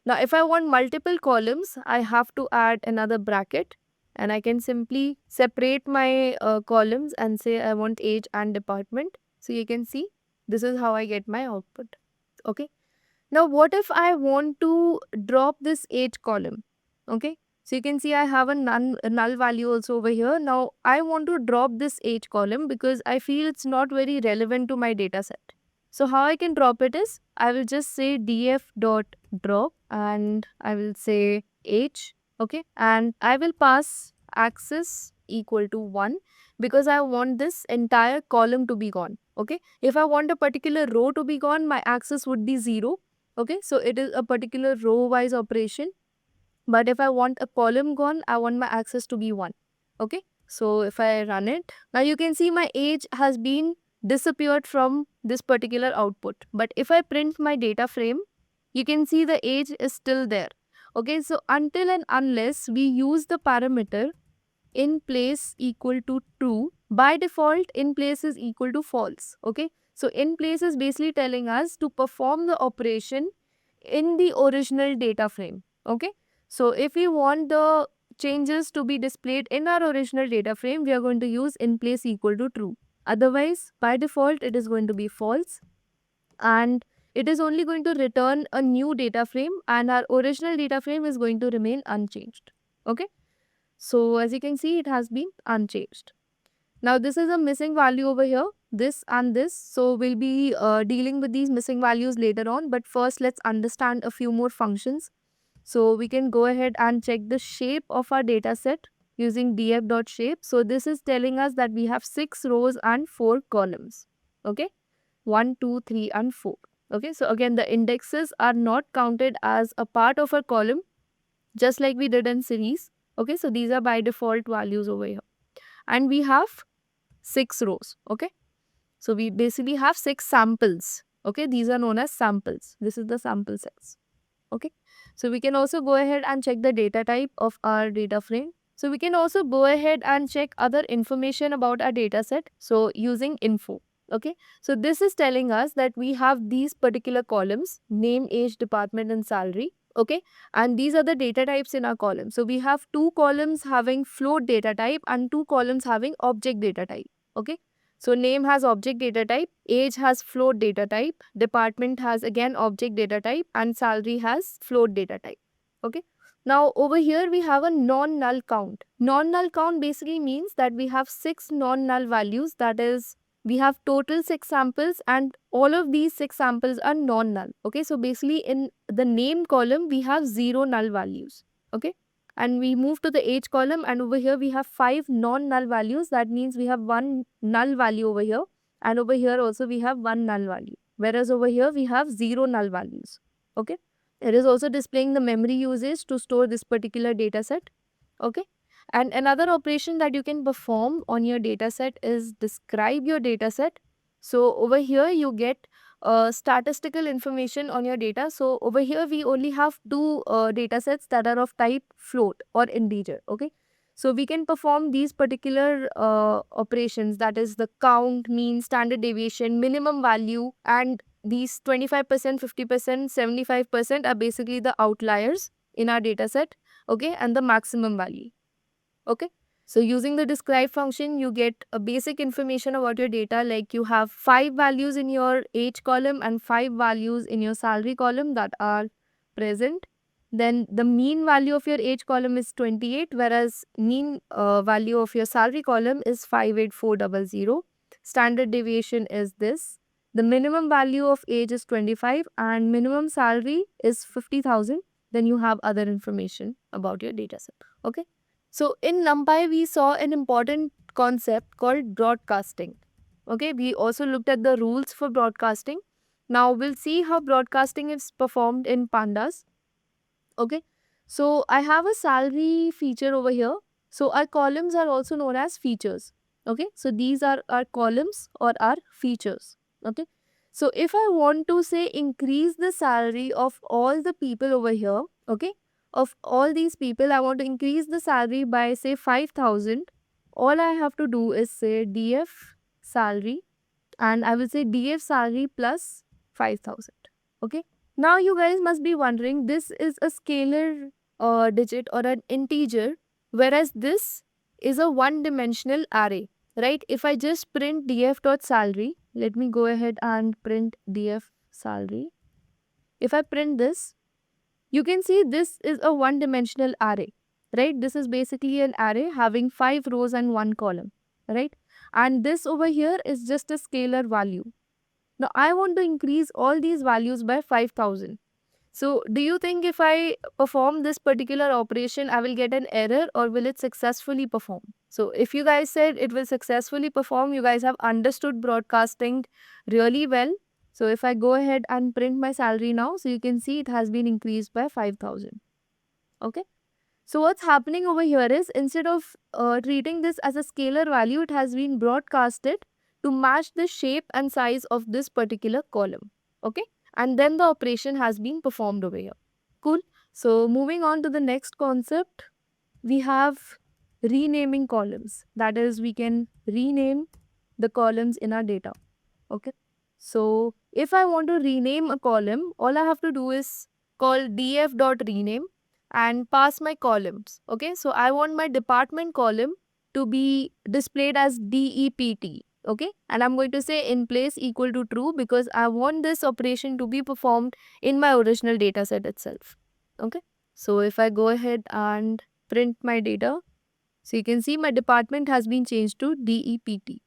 now if I want multiple columns, I have to add another bracket and I can simply separate my columns and say I want age and department. So you can see this is how I get my output. Okay, now what if I want to drop this age column? Okay, so you can see I have a null value also over here. Now I want to drop this age column because I feel it's not very relevant to my data set. So how I can drop it is I will just say df.drop and I will say age. Okay, and I will pass axis equal to 1 because I want this entire column to be gone. Okay, if I want a particular row to be gone, my axis would be 0. Okay, so it is a particular row wise operation. But if I want a column gone, I want my axis to be 1. Okay, so if I run it, now you can see my age has been disappeared from this particular output. But if I print my data frame, you can see the age is still there. Okay, so until and unless we use the parameter in place equal to true, by default in place is equal to false. Okay, so in place is basically telling us to perform the operation in the original data frame. Okay, so if we want the changes to be displayed in our original data frame, we are going to use in place equal to true. Otherwise, by default, it is going to be false, and it is only going to return a new data frame, and our original data frame is going to remain unchanged. Okay, so as you can see, it has been unchanged. Now this is a missing value over here, this and this. So we'll be dealing with these missing values later on, but first let's understand a few more functions. So we can go ahead and check the shape of our data set using df.shape. So this is telling us that we have 6 rows and 4 columns. Okay, 1, 2, 3 and 4. Okay, so again the indexes are not counted as a part of a column, just like we did in series. Okay, so these are by default values over here. And we have 6 rows. Okay, so we basically have 6 samples. Okay, these are known as samples. This is the sample sets. Okay, so we can also go ahead and check the data type of our data frame. So we can also go ahead and check other information about our data set. So using info. Okay, so this is telling us that we have these particular columns: name, age, department and salary. Okay, and these are the data types in our column. So we have 2 columns having float data type and 2 columns having object data type. Okay, so name has object data type, age has float data type, department has again object data type, and salary has float data type. Okay, now over here we have a non-null count. Non-null count basically means that we have 6 non-null values, that is, we have total 6 samples and all of these 6 samples are non-null. Okay, so basically in the name column we have 0 null values. Okay, and we move to the age column, and over here we have 5 non-null values. That means we have 1 null value over here, and over here also we have 1 null value, whereas over here we have 0 null values. Okay, it is also displaying the memory usage to store this particular data set. Okay, and another operation that you can perform on your data set is describe your data set. So over here you get statistical information on your data. So over here we only have 2 data sets that are of type float or integer. Okay, so we can perform these particular operations, that is the count, mean, standard deviation, minimum value, and these 25%, 50%, 75% are basically the outliers in our data set. Okay, and the maximum value. Okay, so using the describe function, you get a basic information about your data, like you have 5 values in your age column and 5 values in your salary column that are present. Then the mean value of your age column is 28, whereas mean value of your salary column is 58400. Standard deviation is this. The minimum value of age is 25 and minimum salary is 50,000. Then you have other information about your data set. Okay. So in NumPy, we saw an important concept called broadcasting. Okay, we also looked at the rules for broadcasting. Now we'll see how broadcasting is performed in Pandas. Okay, so I have a salary feature over here. So our columns are also known as features. Okay, so these are our columns or our features. Okay, so if I want to say increase the salary of all the people over here, okay, of all these people, I want to increase the salary by say 5,000. All I have to do is say df salary, and I will say df salary plus 5,000. Okay. Now you guys must be wondering, this is a scalar digit or an integer, whereas this is a one-dimensional array, right? If I just print df.salary, let me go ahead and print df salary. If I print this, you can see this is a one-dimensional array, right? This is basically an array having 5 rows and 1 column, right? And this over here is just a scalar value. Now I want to increase all these values by 5,000. So do you think if I perform this particular operation, I will get an error, or will it successfully perform? So if you guys said it will successfully perform, you guys have understood broadcasting really well. So if I go ahead and print my salary now, so you can see it has been increased by 5,000. Okay. So what's happening over here is, instead of treating this as a scalar value, it has been broadcasted to match the shape and size of this particular column. Okay. And then the operation has been performed over here. Cool. So moving on to the next concept, we have renaming columns. That is, we can rename the columns in our data. Okay. So if I want to rename a column, all I have to do is called df.rename and pass my columns. Okay, so I want my department column to be displayed as DEPT. Okay, and I'm going to say in place equal to true because I want this operation to be performed in my original data set itself. Okay, so if I go ahead and print my data, so you can see my department has been changed to DEPT.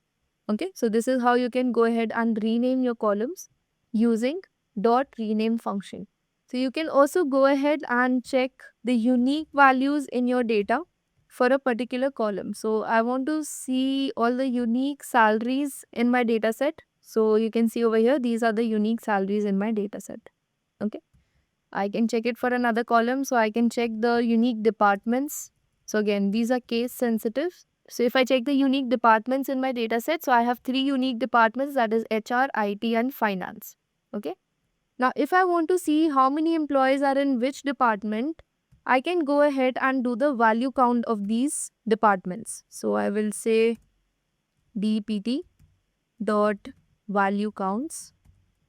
Okay, so this is how you can go ahead and rename your columns using dot rename function. So you can also go ahead and check the unique values in your data for a particular column. So I want to see all the unique salaries in my data set. So you can see over here, these are the unique salaries in my data set. Okay, I can check it for another column. So I can check the unique departments. So again, these are case sensitive. So if I check the unique departments in my data set, so I have 3 unique departments, that is HR, IT and finance. Okay. Now, if I want to see how many employees are in which department, I can go ahead and do the value count of these departments. So I will say DPT dot value counts.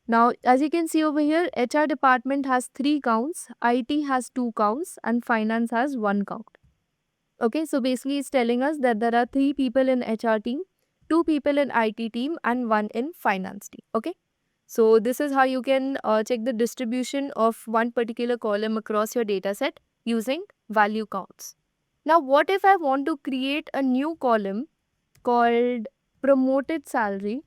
Now, as you can see over here, HR department has 3 counts, IT has 2 counts and finance has 1 count. Okay, so basically it's telling us that there are 3 people in HR team, 2 people in IT team and 1 in finance team. Okay, so this is how you can check the distribution of one particular column across your data set using value counts. Now, what if I want to create a new column called promoted salary?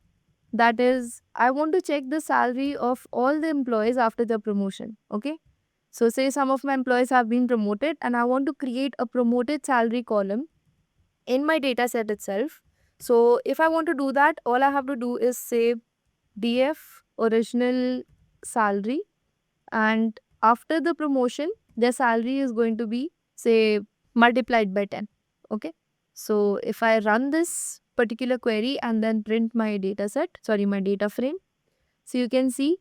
That is, I want to check the salary of all the employees after the promotion. Okay, so say some of my employees have been promoted and I want to create a promoted salary column in my data set itself. So if I want to do that, all I have to do is say df original salary, and after the promotion their salary is going to be say multiplied by 10. Okay, so if I run this particular query and then print my data frame, so you can see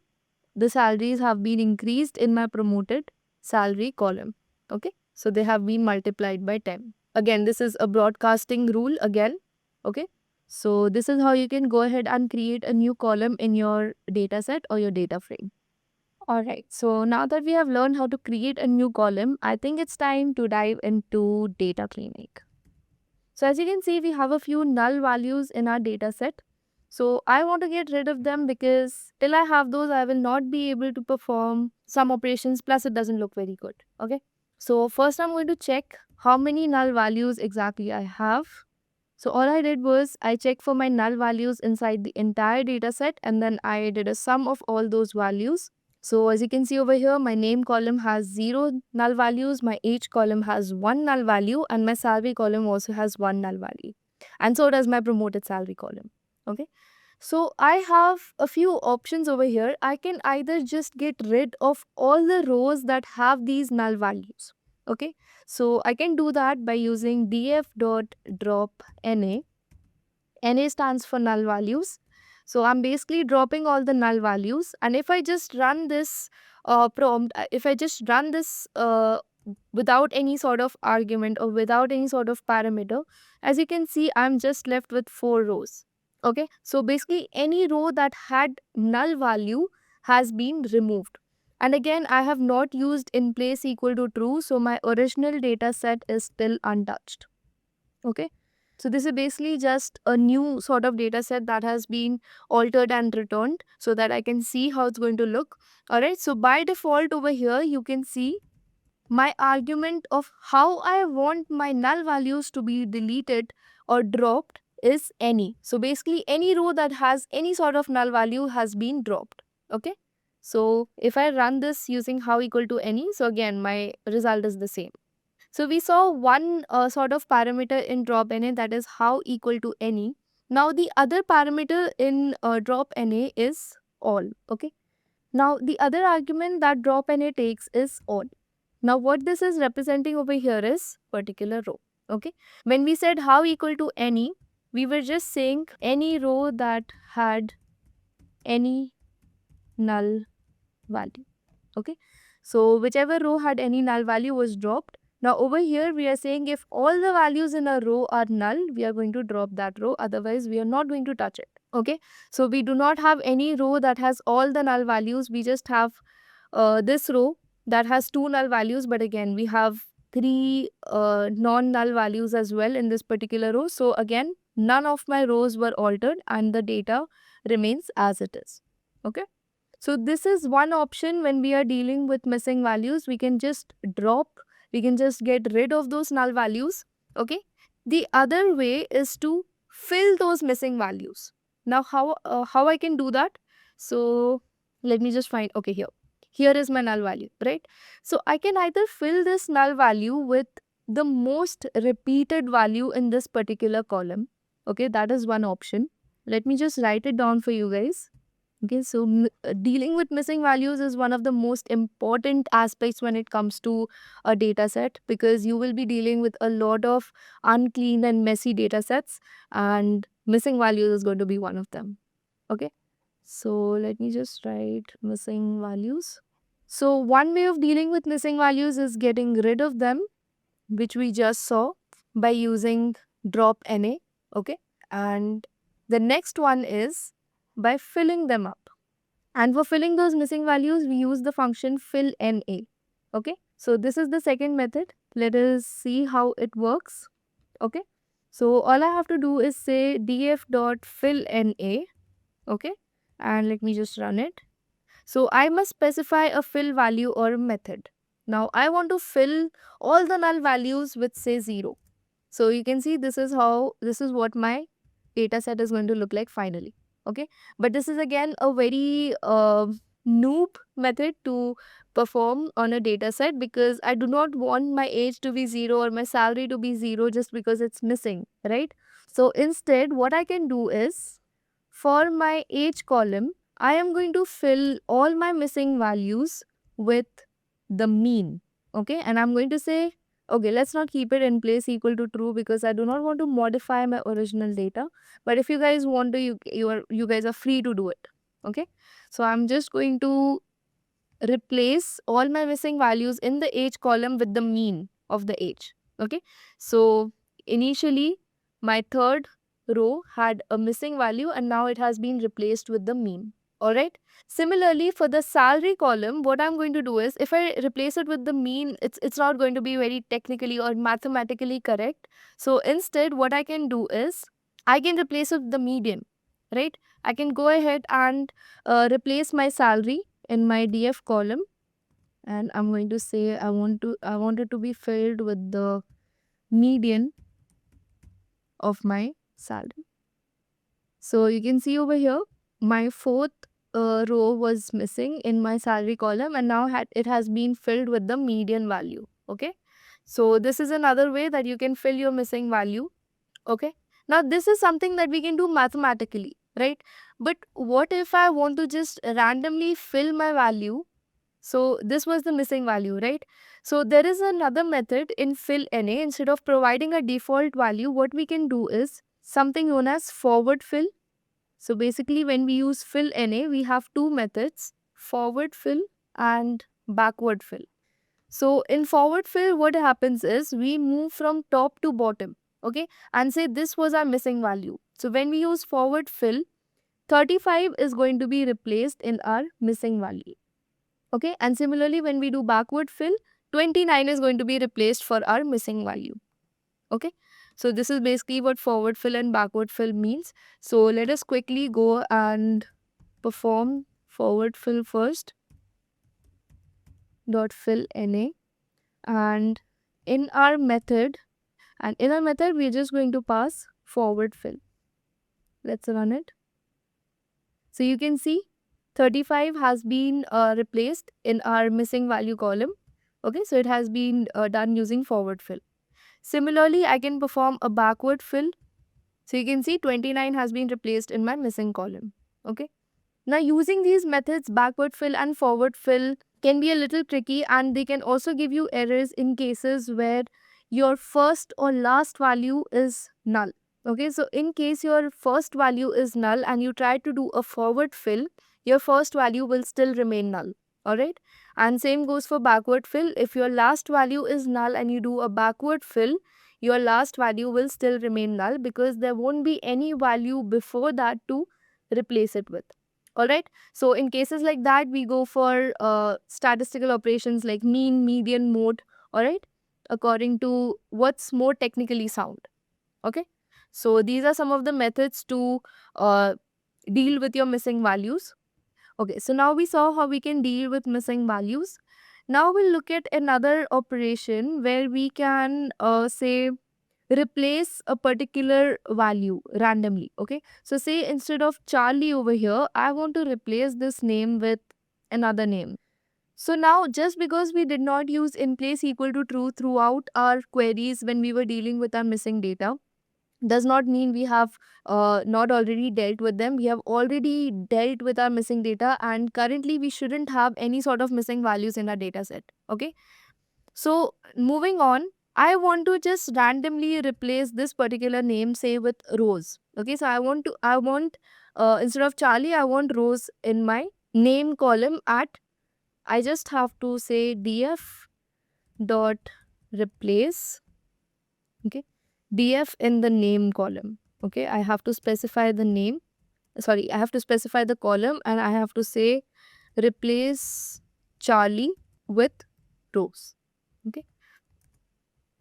the salaries have been increased in my promoted salary column. Okay, so they have been multiplied by 10. Again, this is a broadcasting rule again. Okay, so this is how you can go ahead and create a new column in your data set or your data frame. Alright, so now that we have learned how to create a new column, I think it's time to dive into data cleaning. So as you can see, we have a few null values in our data set. So I want to get rid of them because till I have those, I will not be able to perform some operations, plus it doesn't look very good. Okay, so first I'm going to check how many null values exactly I have. So all I did was I checked for my null values inside the entire data set and then I did a sum of all those values. So as you can see over here, my name column has 0 null values, my age column has 1 null value and my salary column also has 1 null value. And so does my promoted salary column. Okay. So I have a few options over here. I can either just get rid of all the rows that have these null values. Okay. So I can do that by using df.drop na. Na stands for null values. So I'm basically dropping all the null values. And if I just run this prompt, if I just run this without any sort of argument or without any sort of parameter, as you can see, I'm just left with 4 rows. Okay, so basically any row that had null value has been removed. And again, I have not used in place equal to true, so my original data set is still untouched. Okay, so this is basically just a new sort of data set that has been altered and returned so that I can see how it's going to look. Alright, so by default over here, you can see my argument of how I want my null values to be deleted or dropped is any. So basically any row that has any sort of null value has been dropped. Okay, so if I run this using how equal to any, so again my result is the same. So we saw one sort of parameter in drop NA, that is how equal to any. Now the other parameter in drop NA is all. Okay, now the other argument that drop NA takes is all. Now what this is representing over here is particular row. Okay, when we said how equal to any, we were just saying any row that had any null value. Okay, so whichever row had any null value was dropped. Now over here we are saying if all the values in a row are null, we are going to drop that row, otherwise we are not going to touch it. Okay, so we do not have any row that has all the null values, we just have this row that has 2 null values, but again we have 3 non-null values as well in this particular row. So again, none of my rows were altered and the data remains as it is. Okay. So this is one option when we are dealing with missing values. We can just get rid of those null values. Okay. The other way is to fill those missing values. Now how I can do that? So let me just find, okay, here is my null value, right? So I can either fill this null value with the most repeated value in this particular column. Okay, that is one option. Let me just write it down for you guys. Okay, so dealing with missing values is one of the most important aspects when it comes to a data set, because you will be dealing with a lot of unclean and messy data sets, and missing values is going to be one of them. Okay, so let me just write missing values. So one way of dealing with missing values is getting rid of them, which we just saw by using drop NA. Okay, and the next one is by filling them up. And for filling those missing values, we use the function fill NA. Okay, so this is the second method. Let us see how it works. Okay, so all I have to do is say df.fill NA. Okay, and let me just run it. So I must specify a fill value or a method. Now I want to fill all the null values with say 0. So you can see this is what my data set is going to look like finally. Okay, but this is again a very noob method to perform on a data set, because I do not want my age to be 0 or my salary to be 0 just because it's missing, right? So instead what I can do is, for my age column, I am going to fill all my missing values with the mean. Okay, and I'm going to say, okay, let's not keep it in place equal to true, because I do not want to modify my original data. But if you guys want to, you guys are free to do it. Okay, so I'm just going to replace all my missing values in the age column with the mean of the age. Okay, so initially my third row had a missing value and now it has been replaced with the mean. Alright. Similarly, for the salary column, what I'm going to do is, if I replace it with the mean, it's not going to be very technically or mathematically correct. So instead, what I can do is, I can replace it with the median, right? I can go ahead and replace my salary in my DF column, and I'm going to say I want it to be filled with the median of my salary. So you can see over here, my fourth row was missing in my salary column, and now it has been filled with the median value. Okay, so this is another way that you can fill your missing value. Okay, now this is something that we can do mathematically, right? But what if I want to just randomly fill my value? So this was the missing value, right? So there is another method in fill NA. Instead of providing a default value, what we can do is something known as forward fill. So basically, when we use fill NA, we have two methods, forward fill and backward fill. So in forward fill, what happens is we move from top to bottom, okay, and say this was our missing value. So when we use forward fill, 35 is going to be replaced in our missing value. Okay, and similarly, when we do backward fill, 29 is going to be replaced for our missing value. Okay, so this is basically what forward fill and backward fill means. So let us quickly go and perform forward fill first. Dot fill NA, and in our method we're just going to pass forward fill. Let's run it. So you can see 35 has been replaced in our missing value column. Okay, so it has been done using forward fill. Similarly, I can perform a backward fill. So you can see 29 has been replaced in my missing column. Okay, now using these methods, backward fill and forward fill, can be a little tricky, and they can also give you errors in cases where your first or last value is null. Okay, so in case your first value is null and you try to do a forward fill, your first value will still remain null. Alright, and same goes for backward fill. If your last value is null and you do a backward fill, your last value will still remain null, because there won't be any value before that to replace it with. All right. So in cases like that, we go for statistical operations like mean, median, mode. All right. According to what's more technically sound. Okay. So these are some of the methods to uh, deal with your missing values. Okay. So now we saw how we can deal with missing values. Now we'll look at another operation where we can say replace a particular value randomly. Okay, so say instead of Charlie over here, I want to replace this name with another name. So now, just because we did not use in place equal to true throughout our queries when we were dealing with our missing data, does not mean we have not already dealt with them. We have already dealt with our missing data, and currently we shouldn't have any sort of missing values in our data set. Okay, so moving on, I want to just randomly replace this particular name, say with Rose. Okay, so I want instead of Charlie, I want Rose in my name column. I just have to say df dot replace. Okay, df in the name column. Okay, I have to specify the name. Sorry, I have to specify the column, and I have to say replace Charlie with Rose. Okay.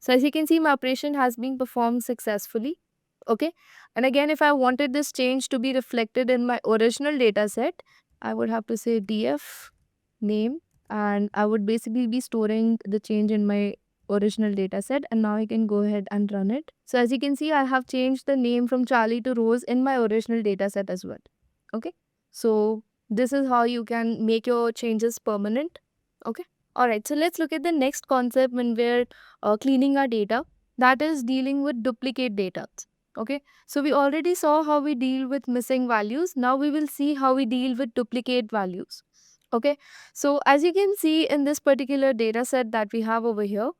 So as you can see, my operation has been performed successfully. Okay. And again, if I wanted this change to be reflected in my original data set, I would have to say df name, and I would basically be storing the change in my original data set. And now I can go ahead and run it. So as you can see, I have changed the name from Charlie to Rose in my original data set as well. Okay. So this is how you can make your changes permanent. Okay. All right, so let's look at the next concept when we're cleaning our data, that is dealing with duplicate data. Okay, so we already saw how we deal with missing values. Now we will see how we deal with duplicate values. Okay, so as you can see in this particular data set that we have over here,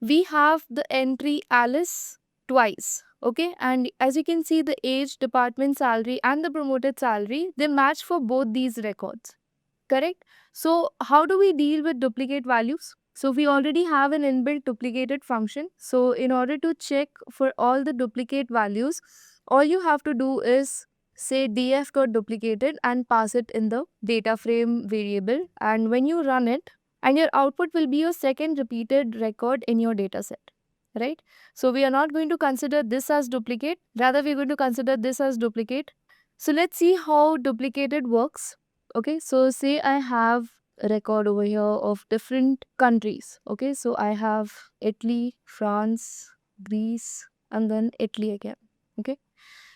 we have the entry Alice twice. Okay, and as you can see, the age, department salary, and the promoted salary, they match for both these records. Correct? So how do we deal with duplicate values? So we already have an inbuilt duplicated function. So in order to check for all the duplicate values, all you have to do is say df.duplicated and pass it in the data frame variable. And when you run it, and your output will be your second repeated record in your data set. Right? So we are not going to consider this as duplicate. Rather, we're going to consider this as duplicate. So let's see how duplicated works. Okay, so say I have a record over here of different countries. Okay, so I have Italy, France, Greece, and then Italy again. Okay,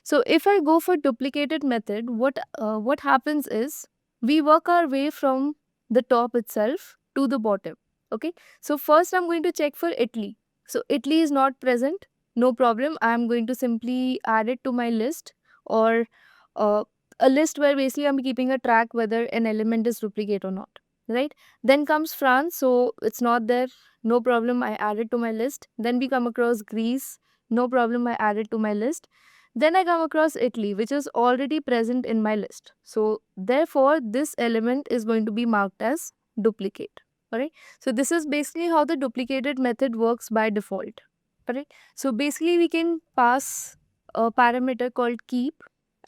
so if I go for duplicated method, what happens is we work our way from the top itself to the bottom. Okay, so first I'm going to check for Italy. So Italy is not present. No problem. I'm going to simply add it to my list, or uh, a list where basically I'm keeping a track whether an element is duplicate or not. Right. Then comes France. So it's not there. No problem. I add it to my list. Then we come across Greece. No problem. I add it to my list. Then I come across Italy, which is already present in my list. So therefore, this element is going to be marked as duplicate. Alright. So this is basically how the duplicated method works by default. Alright. So basically we can pass a parameter called keep,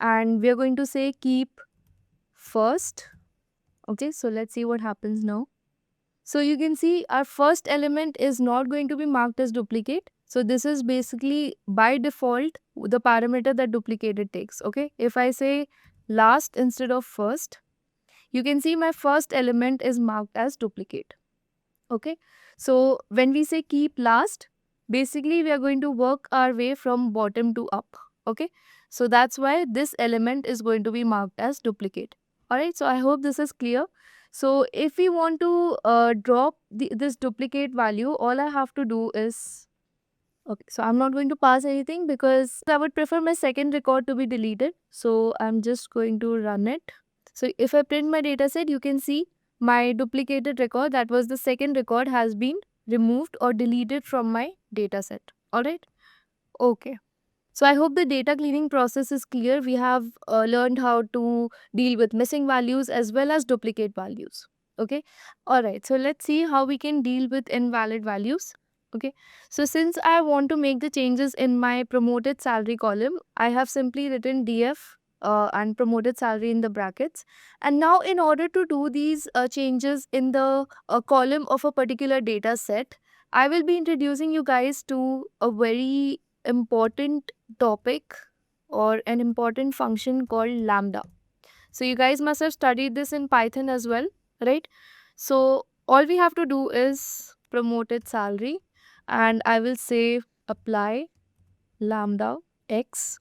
and we are going to say keep first. Okay. So let's see what happens now. So you can see our first element is not going to be marked as duplicate. So this is basically by default the parameter that duplicated takes. Okay. If I say last instead of first, you can see my first element is marked as duplicate. Okay. So when we say keep last, basically we are going to work our way from bottom to up. Okay. So that's why this element is going to be marked as duplicate. Alright. So I hope this is clear. So if we want to drop this duplicate value, all I have to do is, okay, so I'm not going to pass anything because I would prefer my second record to be deleted. So I'm just going to run it. So if I print my data set, you can see my duplicated record, that was the second record, has been removed or deleted from my data set. Alright. Okay. So I hope the data cleaning process is clear. We have learned how to deal with missing values as well as duplicate values. Okay. All right. So let's see how we can deal with invalid values. Okay. So since I want to make the changes in my promoted salary column, I have simply written df and promoted salary in the brackets. And now in order to do these changes in the column of a particular data set, I will be introducing you guys to a very important topic or an important function called lambda. So you guys must have studied this in Python as well, right? So all we have to do is promoted salary, and I will say apply lambda x,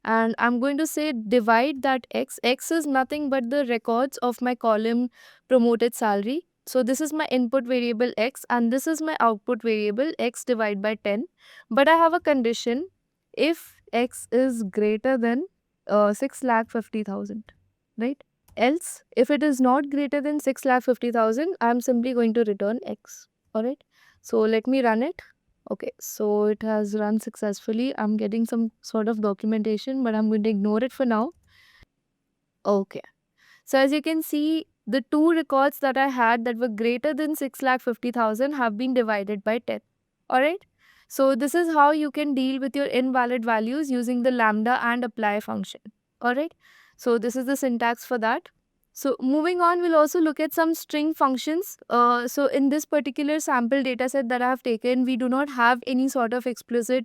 and I'm going to say divide that x. X is nothing but the records of my column promoted salary. So this is my input variable x and this is my output variable x divided by 10. But I have a condition: if x is greater than 6,50,000, right? Else, if it is not greater than 6,50,000, I'm simply going to return x. Alright. So let me run it. Okay, so it has run successfully. I'm getting some sort of documentation, but I'm going to ignore it for now. Okay. So as you can see, the two records that I had that were greater than 6,50,000 have been divided by 10. Alright. So this is how you can deal with your invalid values using the lambda and apply function. Alright. So this is the syntax for that. So moving on, we'll also look at some string functions. So in this particular sample data set that I have taken, we do not have any sort of explicit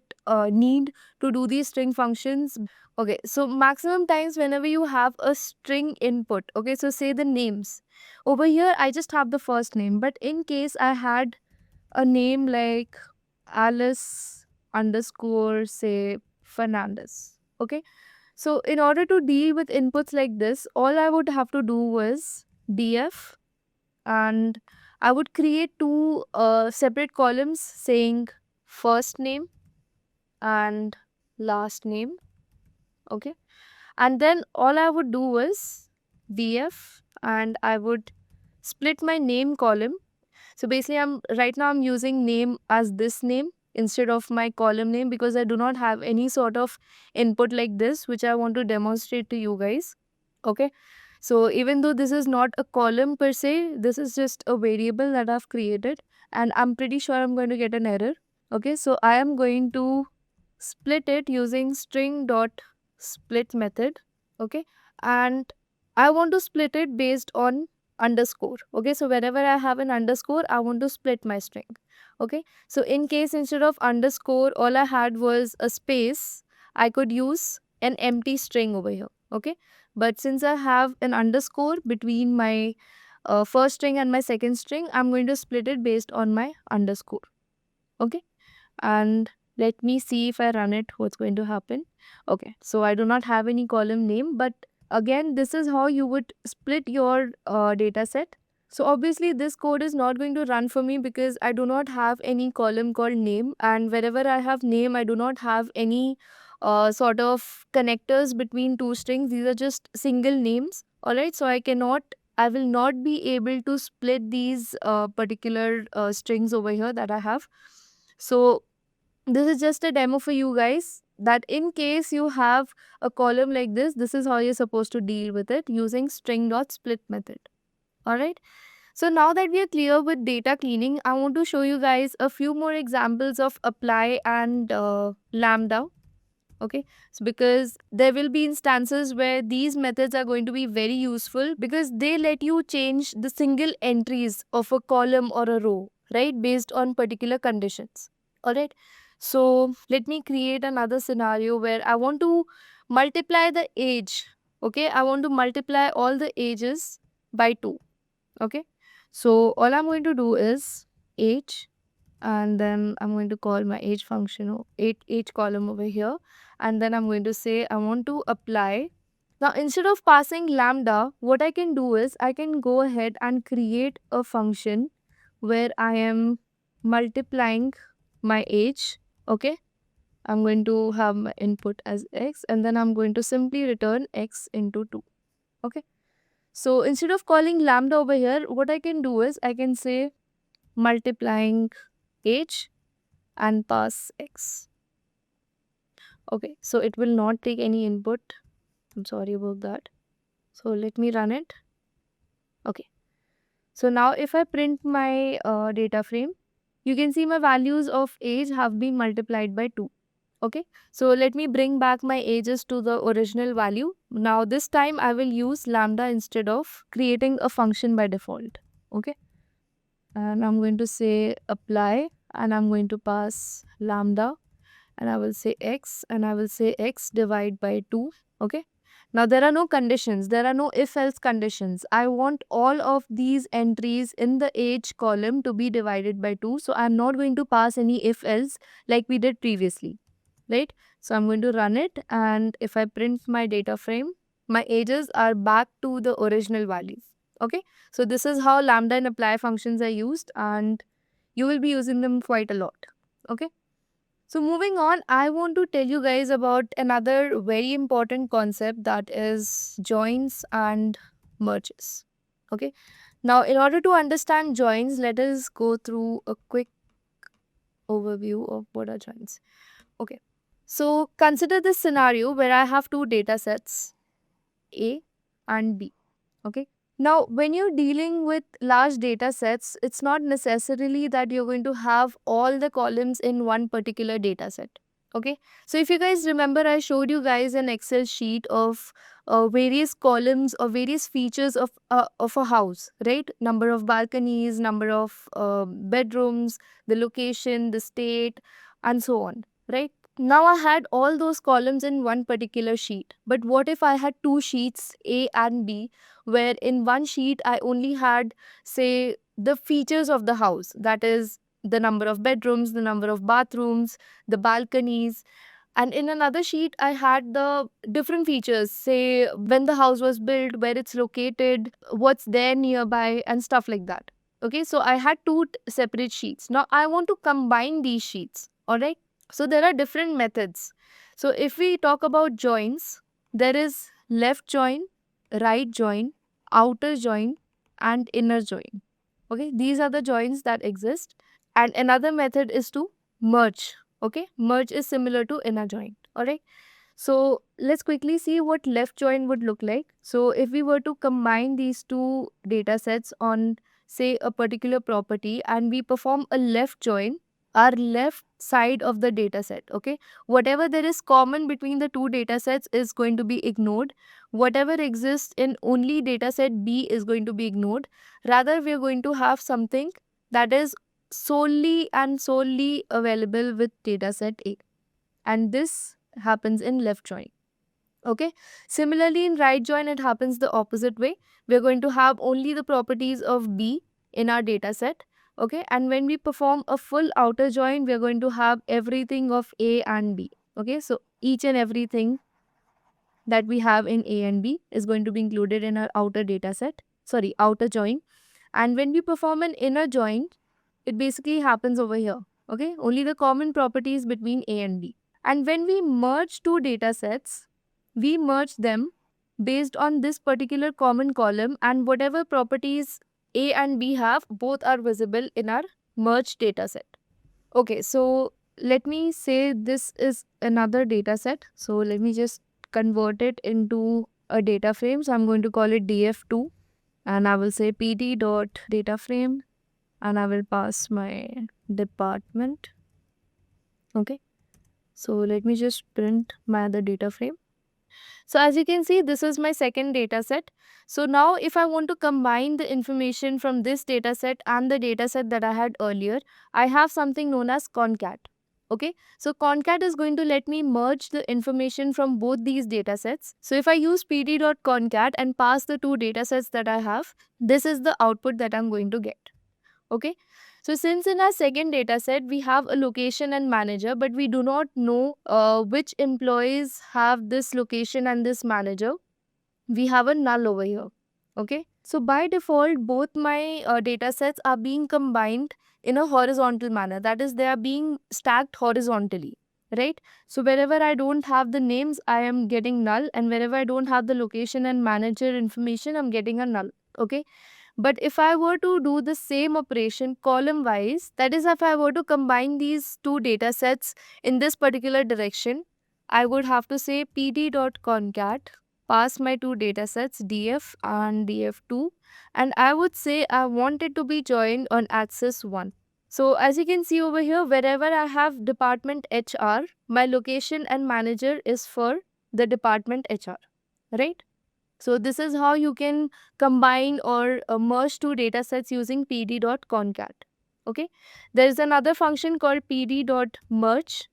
need to do these string functions. Okay, so maximum times whenever you have a string input, okay, so say the names. Over here, I just have the first name, but in case I had a name like Alice underscore, say, Fernandez, okay. So in order to deal with inputs like this, all I would have to do was df, and I would create two separate columns saying first name and last name, okay. And then all I would do was df, and I would split my name column. So basically I'm using name as this name instead of my column name because I do not have any sort of input like this which I want to demonstrate to you guys. Okay. So even though this is not a column per se, this is just a variable that I've created, and I'm pretty sure I'm going to get an error. Okay. So I am going to split it using string dot split method. Okay. And I want to split it based on underscore. Okay, so wherever I have an underscore, I want to split my string. Okay, so in case instead of underscore all I had was a space, I could use an empty string over here. Okay, but since I have an underscore between my first string and my second string, I'm going to split it based on my underscore. Okay, and let me see if I run it, what's going to happen. Okay, so I do not have any column name, but again, this is how you would split your data set. So obviously this code is not going to run for me because I do not have any column called name, and wherever I have name, I do not have any sort of connectors between two strings. These are just single names. Alright, so I will not be able to split these particular strings over here that I have. So this is just a demo for you guys that in case you have a column like this is how you're supposed to deal with it using string.split method. Alright. So now that we are clear with data cleaning, I want to show you guys a few more examples of apply and lambda. Okay, so because there will be instances where these methods are going to be very useful because they let you change the single entries of a column or a row, right, based on particular conditions. All right, so let me create another scenario where I want to multiply the age. Okay, I want to multiply all the ages by 2. Okay, so all I'm going to do is age, and then I'm going to call my age function age column over here, and then I'm going to say I want to apply. Now instead of passing lambda, what I can do is I can go ahead and create a function where I am multiplying my age. Okay, I'm going to have my input as x, and then I'm going to simply return x into 2. Okay, so instead of calling lambda over here, what I can do is I can say multiplying age and pass x. Okay, so it will not take any input. I'm sorry about that. So let me run it. Okay, so now if I print my data frame, you can see my values of age have been multiplied by 2. Okay, so let me bring back my ages to the original value. Now this time I will use lambda instead of creating a function by default. Okay. And I'm going to say apply, and I'm going to pass lambda, and I will say x, and I will say x divide by 2. Okay. Now there are no conditions. There are no if else conditions. I want all of these entries in the age column to be divided by 2. So I'm not going to pass any if else like we did previously. Right. So I'm going to run it, and if I print my data frame, my ages are back to the original values. Okay. So this is how lambda and apply functions are used, and you will be using them quite a lot. Okay. So moving on, I want to tell you guys about another very important concept, that is joins and merges. Okay. Now, in order to understand joins, let us go through a quick overview of what are joins. Okay. So consider this scenario where I have two data sets, A and B. Okay. Now, when you're dealing with large data sets, it's not necessarily that you're going to have all the columns in one particular data set. Okay. So, if you guys remember, I showed you guys an Excel sheet of various columns or various features of a house, right? Number of balconies, number of bedrooms, the location, the state, and so on, right? Now I had all those columns in one particular sheet. But what if I had two sheets, A and B, where in one sheet I only had, say, the features of the house, that is, the number of bedrooms, the number of bathrooms, the balconies, and in another sheet I had the different features, say when the house was built, where it's located, what's there nearby, and stuff like that. Okay, so I had two separate sheets. Now I want to combine these sheets. All right, so there are different methods. So if we talk about joins, there is left join, right join, outer join, and inner join. Okay, these are the joins that exist. And another method is to merge. Okay, merge is similar to inner join. All right. So let's quickly see what left join would look like. So if we were to combine these two data sets on, say, a particular property, and we perform a left join, our left side of the data set, okay, whatever there is common between the two data sets is going to be ignored. Whatever exists in only data set B is going to be ignored. Rather, we are going to have something that is solely available with data set A, and this happens in left join. Okay. Similarly, in right join, it happens the opposite way. We're going to have only the properties of B in our data set. Okay. And when we perform a full outer join, we're going to have everything of A and B. Okay. So each and everything that we have in A and B is going to be included in our outer data set. Sorry, outer join. And when we perform an inner join, it basically happens over here. Okay. Only the common properties between A and B. And when we merge two data sets, we merge them based on this particular common column, and whatever properties A and B have, both are visible in our merged data set. Okay, so let me say this is another data set. So let me just convert it into a data frame. So I'm going to call it df2, and I will say pd dot data frame, and I will pass my department. Okay, so let me just print my other data frame. So as you can see, this is my second data set. So now if I want to combine the information from this data set and the data set that I had earlier, I have something known as concat. Okay, so concat is going to let me merge the information from both these data sets. So if I use pd.concat and pass the two data sets that I have, this is the output that I'm going to get. Okay, so since in our second data set we have a location and manager, but we do not know which employees have this location and this manager, we have a null over here. Okay, so by default both my data sets are being combined in a horizontal manner, that is, they are being stacked horizontally, right? So wherever I don't have the names, I am getting null, and wherever I don't have the location and manager information, I'm getting a null. Okay, but if I were to do the same operation column wise, that is, if I were to combine these two data sets in this particular direction, I would have to say pd.concat, pass my two data sets df and df2, and I would say I want it to be joined on axis 1. So as you can see over here, wherever I have department HR, my location and manager is for the department HR. right? So this is how you can combine or merge two data sets using pd.concat. Okay, there is another function called pd.merge.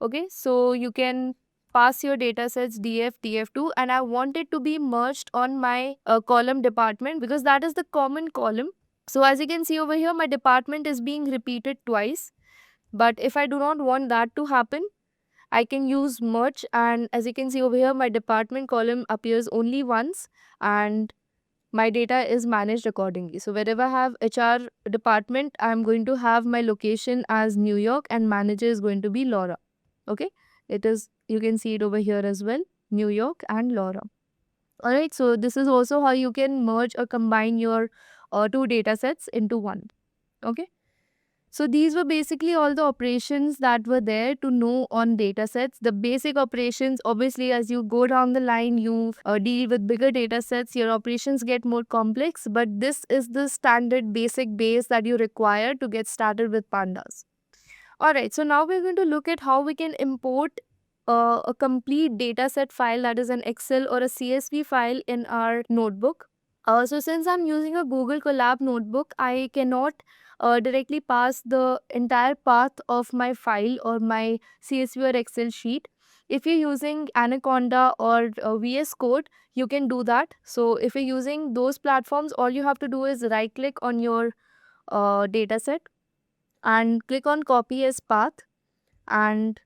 Okay, so you can pass your data sets df2, and I want it to be merged on my column department because that is the common column. So as you can see over here, my department is being repeated twice, but if I do not want that to happen, I can use merge, and as you can see over here, my department column appears only once and my data is managed accordingly. So wherever I have HR department, I'm going to have my location as New York and manager is going to be Laura. Okay, it is, you can see it over here as well, New York and Laura. All right, so this is also how you can merge or combine your two data sets into one. Okay, so these were basically all the operations that were there to know on data sets. The basic operations, obviously, as you go down the line, you deal with bigger data sets, your operations get more complex, but this is the standard basic base that you require to get started with Pandas. Alright, so now we're going to look at how we can import a complete data set file, that is an Excel or a CSV file, in our notebook. So since I'm using a Google Colab notebook, I cannot directly pass the entire path of my file or my CSV or Excel sheet. If you're using Anaconda or VS Code, you can do that. So if you're using those platforms, all you have to do is right click on your data set and click on copy as path and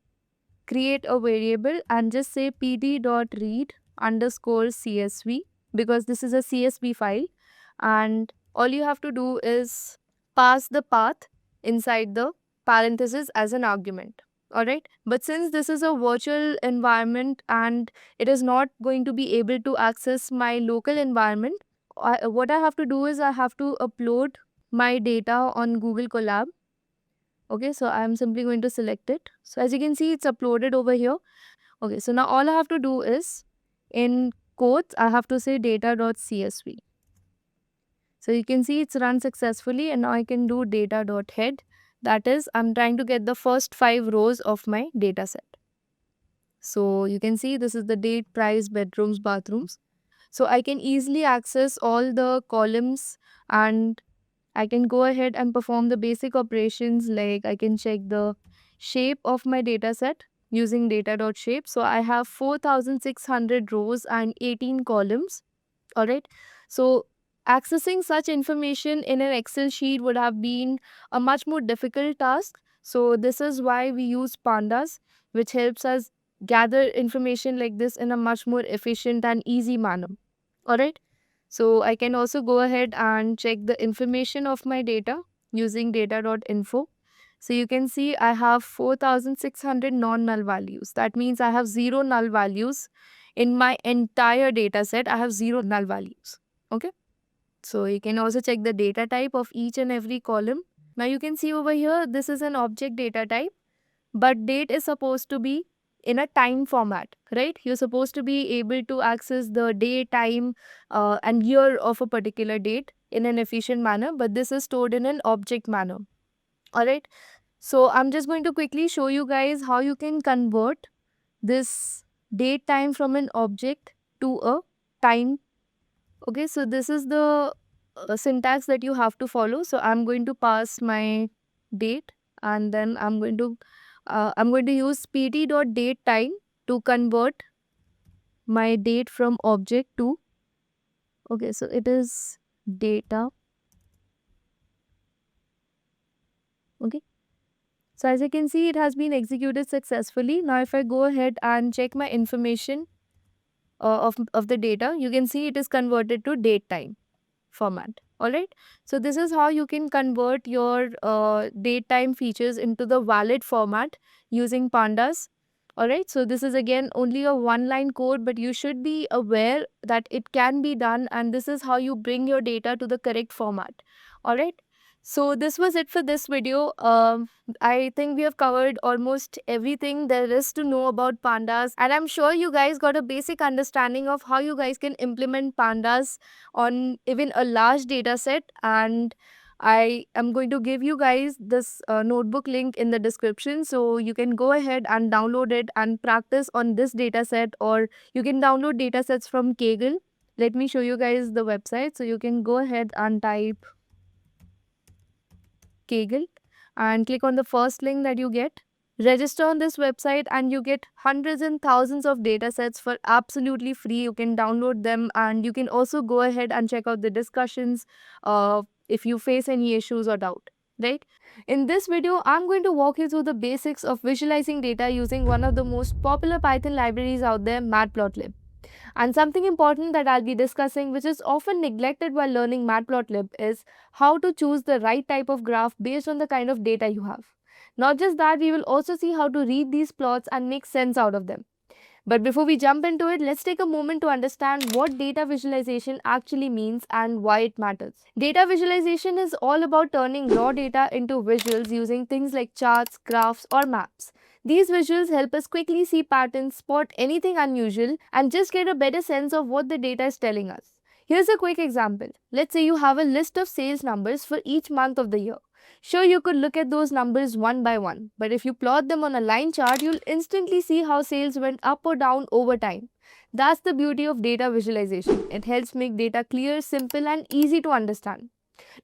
create a variable and just say pd.read underscore CSV, because this is a CSV file, and all you have to do is pass the path inside the parenthesis as an argument. Alright, but since this is a virtual environment and it is not going to be able to access my local environment, what I have to do is I have to upload my data on Google Colab. Okay, so I'm simply going to select it. So as you can see, it's uploaded over here. Okay, so now all I have to do is, in quotes, I have to say data.csv. So you can see it's run successfully, and now I can do data.head. That is, I'm trying to get the first 5 rows of my data set. So you can see this is the date, price, bedrooms, bathrooms. So I can easily access all the columns, and I can go ahead and perform the basic operations, like I can check the shape of my data set using data.shape. So I have 4,600 rows and 18 columns. All right. So accessing such information in an Excel sheet would have been a much more difficult task. So this is why we use Pandas, which helps us gather information like this in a much more efficient and easy manner. All right. So I can also go ahead and check the information of my data using data.info. So you can see I have 4,600 non-null values. That means I have 0 null values in my entire data set. I have 0 null values. Okay. So you can also check the data type of each and every column. Now you can see over here, this is an object data type, but date is supposed to be in a time format, right? You're supposed to be able to access the day, time, and year of a particular date in an efficient manner, but this is stored in an object manner. All right. So I'm just going to quickly show you guys how you can convert this date time from an object to a time. Okay, so this is the syntax that you have to follow. So I'm going to pass my date, and then I'm going to use pt.datetime to convert my date from object to, okay, so it is data. Okay, so as you can see, it has been executed successfully. Now if I go ahead and check my information of the data, you can see it is converted to date time format. All right, so this is how you can convert your date time features into the valid format using Pandas. All right, so this is again only a one line code, but you should be aware that it can be done, and this is how you bring your data to the correct format. All right, so this was it for this video. I think we have covered almost everything there is to know about Pandas, and I'm sure you guys got a basic understanding of how you guys can implement Pandas on even a large data set. And I am going to give you guys this notebook link in the description, so you can go ahead and download it and practice on this dataset, or you can download datasets from Kaggle. Let me show you guys the website. So you can go ahead and type Kaggle and click on the first link that you get. Register on this website and you get hundreds and thousands of data sets for absolutely free. You can download them and you can also go ahead and check out the discussions if you face any issues or doubt, right? In this video, I'm going to walk you through the basics of visualizing data using one of the most popular Python libraries out there, Matplotlib. And something important that I'll be discussing, which is often neglected while learning Matplotlib, is how to choose the right type of graph based on the kind of data you have. Not just that, we will also see how to read these plots and make sense out of them. But before we jump into it, let's take a moment to understand what data visualization actually means and why it matters. Data visualization is all about turning raw data into visuals using things like charts, graphs, or maps. These visuals help us quickly see patterns, spot anything unusual, and just get a better sense of what the data is telling us. Here's a quick example. Let's say you have a list of sales numbers for each month of the year. Sure, you could look at those numbers one by one, but if you plot them on a line chart, you'll instantly see how sales went up or down over time. That's the beauty of data visualization. It helps make data clear, simple, and easy to understand.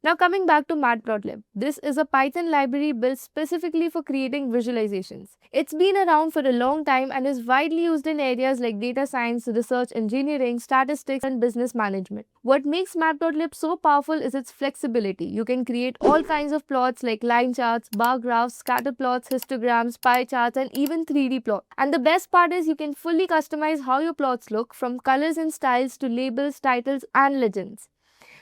Now coming back to Matplotlib, this is a Python library built specifically for creating visualizations. It's been around for a long time and is widely used in areas like data science, research engineering, statistics, and business management. What makes Matplotlib so powerful is its flexibility. You can create all kinds of plots like line charts, bar graphs, scatter plots, histograms, pie charts, and even 3D plots. And the best part is you can fully customize how your plots look, from colors and styles to labels, titles, and legends.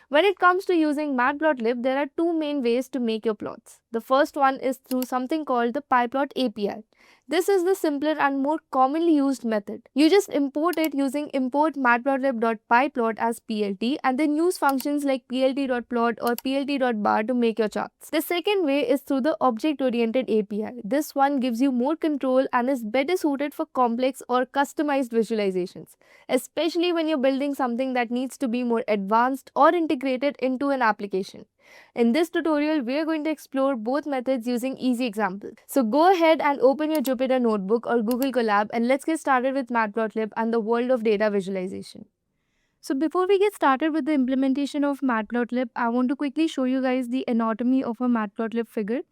When it comes to using Matplotlib, there are two main ways to make your plots. The first one is through something called the PyPlot API. This is the simpler and more commonly used method. You just import it using import matplotlib.pyplot as PLT and then use functions like plt.plot or plt.bar to make your charts. The second way is through the object-oriented API. This one gives you more control and is better suited for complex or customized visualizations, especially when you're building something that needs to be more advanced or integrated into an application. In this tutorial, we are going to explore both methods using easy examples. So go ahead and open your Jupyter Notebook or Google Colab and let's get started with Matplotlib and the world of data visualization. So before we get started with the implementation of Matplotlib, I want to quickly show you guys the anatomy of a Matplotlib figure.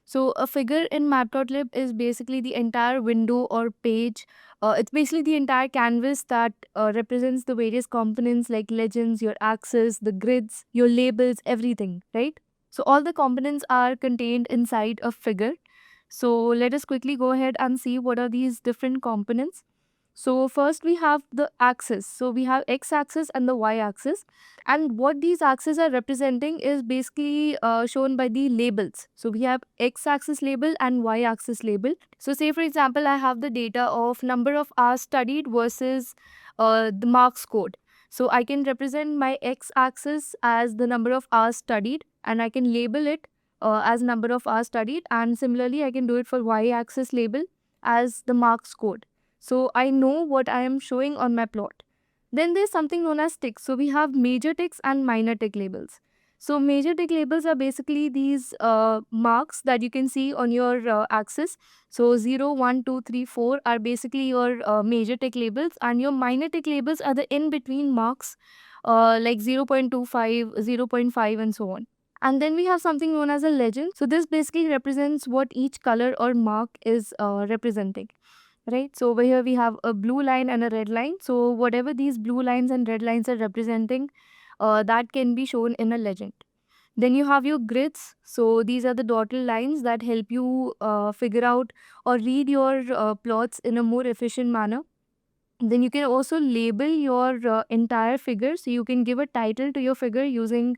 So a figure in Matplotlib is basically the entire window or page. It's basically the entire canvas that represents the various components like legends, your axes, the grids, your labels, everything, right? So all the components are contained inside a figure. So let us quickly go ahead and see what are these different components. So first we have the axis. So we have x-axis and the y-axis, and what these axes are representing is basically shown by the labels. So we have x-axis label and y-axis label. So say for example, I have the data of number of hours studied versus the marks scored. So I can represent my x-axis as the number of hours studied and I can label it as number of hours studied, and similarly I can do it for y-axis label as the marks scored. So I know what I am showing on my plot. Then there's something known as ticks. So we have major ticks and minor tick labels. So major tick labels are basically these marks that you can see on your axis. So 0, 1, 2, 3, 4 are basically your major tick labels, and your minor tick labels are the in-between marks like 0.25, 0.5 and so on. And then we have something known as a legend. So this basically represents what each color or mark is representing. Right, so over here we have a blue line and a red line. So whatever these blue lines and red lines are representing, that can be shown in a legend. Then you have your grids. So these are the dotted lines that help you figure out or read your plots in a more efficient manner. Then you can also label your entire figure. So you can give a title to your figure using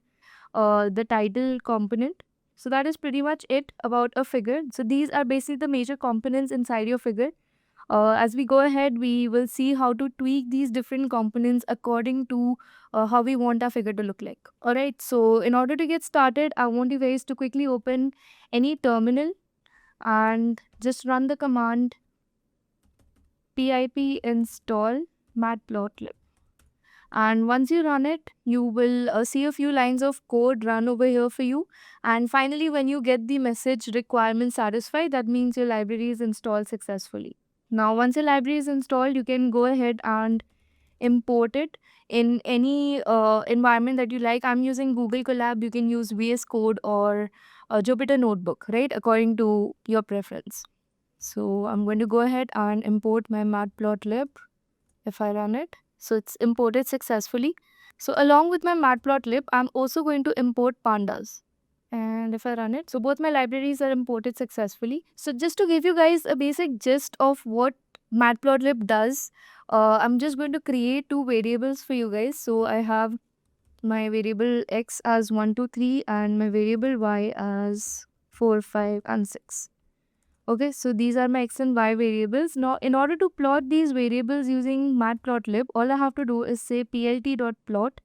the title component. So that is pretty much it about a figure. So these are basically the major components inside your figure. As we go ahead, we will see how to tweak these different components according to how we want our figure to look like. Alright, so in order to get started, I want you guys to quickly open any terminal and just run the command pip install matplotlib. And once you run it, you will see a few lines of code run over here for you. And finally, when you get the message requirement satisfied, that means your library is installed successfully. Now, once your library is installed, you can go ahead and import it in any environment that you like. I'm using Google Colab. You can use VS Code or Jupyter Notebook, right? According to your preference. So I'm going to go ahead and import my Matplotlib if I run it. So it's imported successfully. So along with my Matplotlib, I'm also going to import Pandas. And if I run it, so both my libraries are imported successfully. So just to give you guys a basic gist of what Matplotlib does, I'm just going to create two variables for you guys. So I have my variable x as 1, 2, 3 and my variable y as 4, 5 and 6. Okay, so these are my x and y variables. Now, in order to plot these variables using Matplotlib, all I have to do is say plt.plot,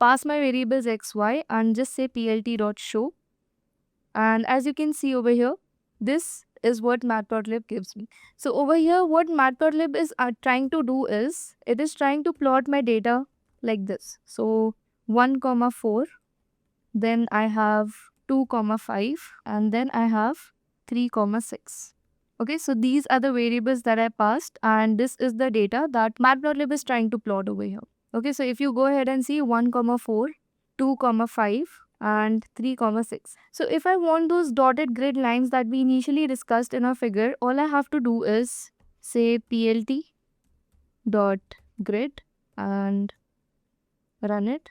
pass my variables x, y, and just say plt.show. And as you can see over here, this is what Matplotlib gives me. So over here, what Matplotlib is trying to do is, it is trying to plot my data like this. So 1, 4, then I have 2, 5, and then I have 3, 6. Okay, so these are the variables that I passed, and this is the data that Matplotlib is trying to plot over here. Okay, so if you go ahead and see 1, 4, 2, 5, and 3, 6. So if I want those dotted grid lines that we initially discussed in our figure, all I have to do is say plt dot grid and run it.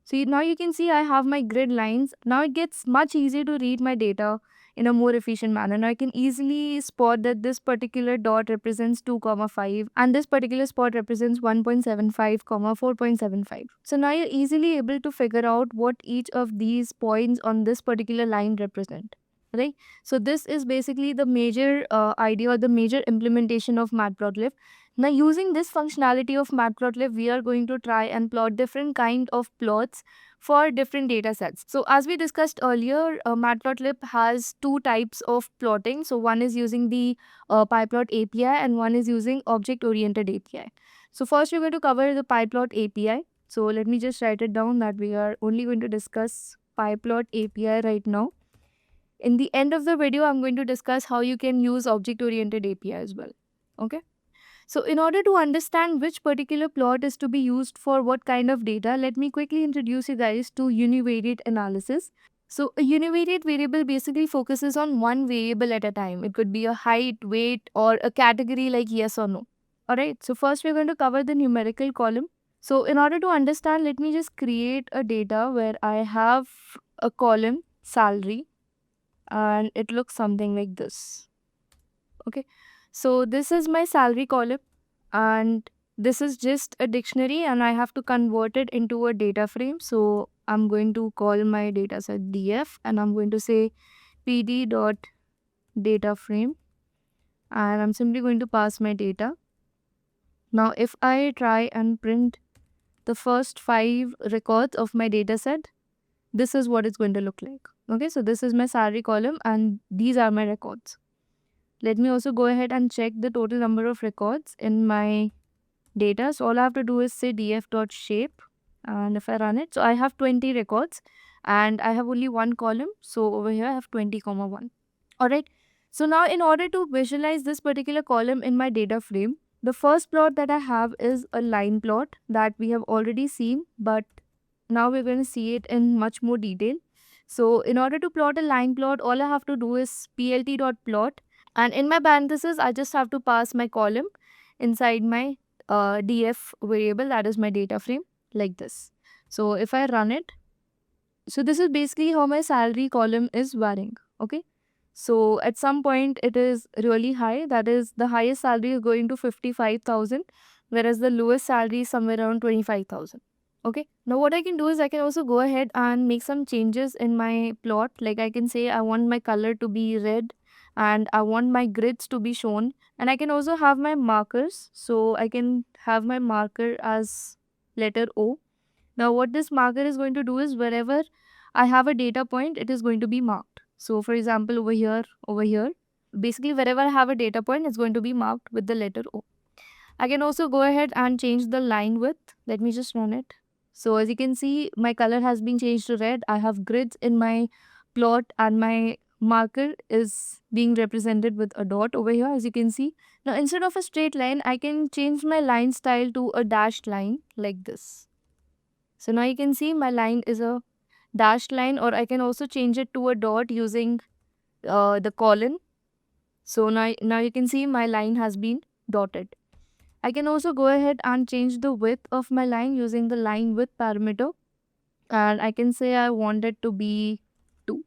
So now you can see I have my grid lines. Now it gets much easier to read my data in a more efficient manner. Now I can easily spot that this particular dot represents 2, 5 and this particular spot represents 1.75, 4.75. So now you're easily able to figure out what each of these points on this particular line represent. Right? So this is basically the major idea or the major implementation of Matplotlib. Now using this functionality of Matplotlib, we are going to try and plot different kind of plots for different data sets. So as we discussed earlier, Matplotlib has two types of plotting. So one is using the PyPlot API and one is using object-oriented API. So first we're going to cover the PyPlot API. So let me just write it down that we are only going to discuss PyPlot API right now. In the end of the video, I'm going to discuss how you can use object-oriented API as well. Okay. So in order to understand which particular plot is to be used for what kind of data, let me quickly introduce you guys to univariate analysis. So a univariate variable basically focuses on one variable at a time. It could be a height, weight, or a category like yes or no. Alright, so first we're going to cover the numerical column. So in order to understand, let me just create a data where I have a column salary and it looks something like this. Okay. So this is my salary column and this is just a dictionary and I have to convert it into a data frame. So I'm going to call my data set df and I'm going to say pd dot data frame and I'm simply going to pass my data. Now if I try and print the first 5 records of my data set, this is what it's going to look like. Okay, so this is my salary column and these are my records. Let me also go ahead and check the total number of records in my data. So all I have to do is say df.shape and if I run it, so I have 20 records and I have only one column. So over here I have 20, 1. Alright. So now in order to visualize this particular column in my data frame, the first plot that I have is a line plot that we have already seen, but now we're going to see it in much more detail. So in order to plot a line plot, all I have to do is plt.plot. And in my parentheses, I just have to pass my column inside my df variable, that is my data frame, like this. So if I run it, so this is basically how my salary column is varying. Okay. So at some point it is really high, that is the highest salary is going to 55,000, whereas the lowest salary is somewhere around 25,000. Okay. Now what I can do is I can also go ahead and make some changes in my plot. Like I can say I want my color to be red and I want my grids to be shown, and I can also have my markers. So I can have my marker as letter O. Now what this marker is going to do is wherever I have a data point, it is going to be marked. So for example, over here, basically wherever I have a data point, it's going to be marked with the letter O. I can also go ahead and change the line width. Let me just run it. So as you can see, my color has been changed to red. I have grids in my plot and my marker is being represented with a dot over here, as you can see. Now instead of a straight line, I can change my line style to a dashed line like this. So now you can see my line is a dashed line, or I can also change it to a dot using the colon. So now you can see my line has been dotted. I can also go ahead and change the width of my line using the line width parameter, and I can say I want it to be 2.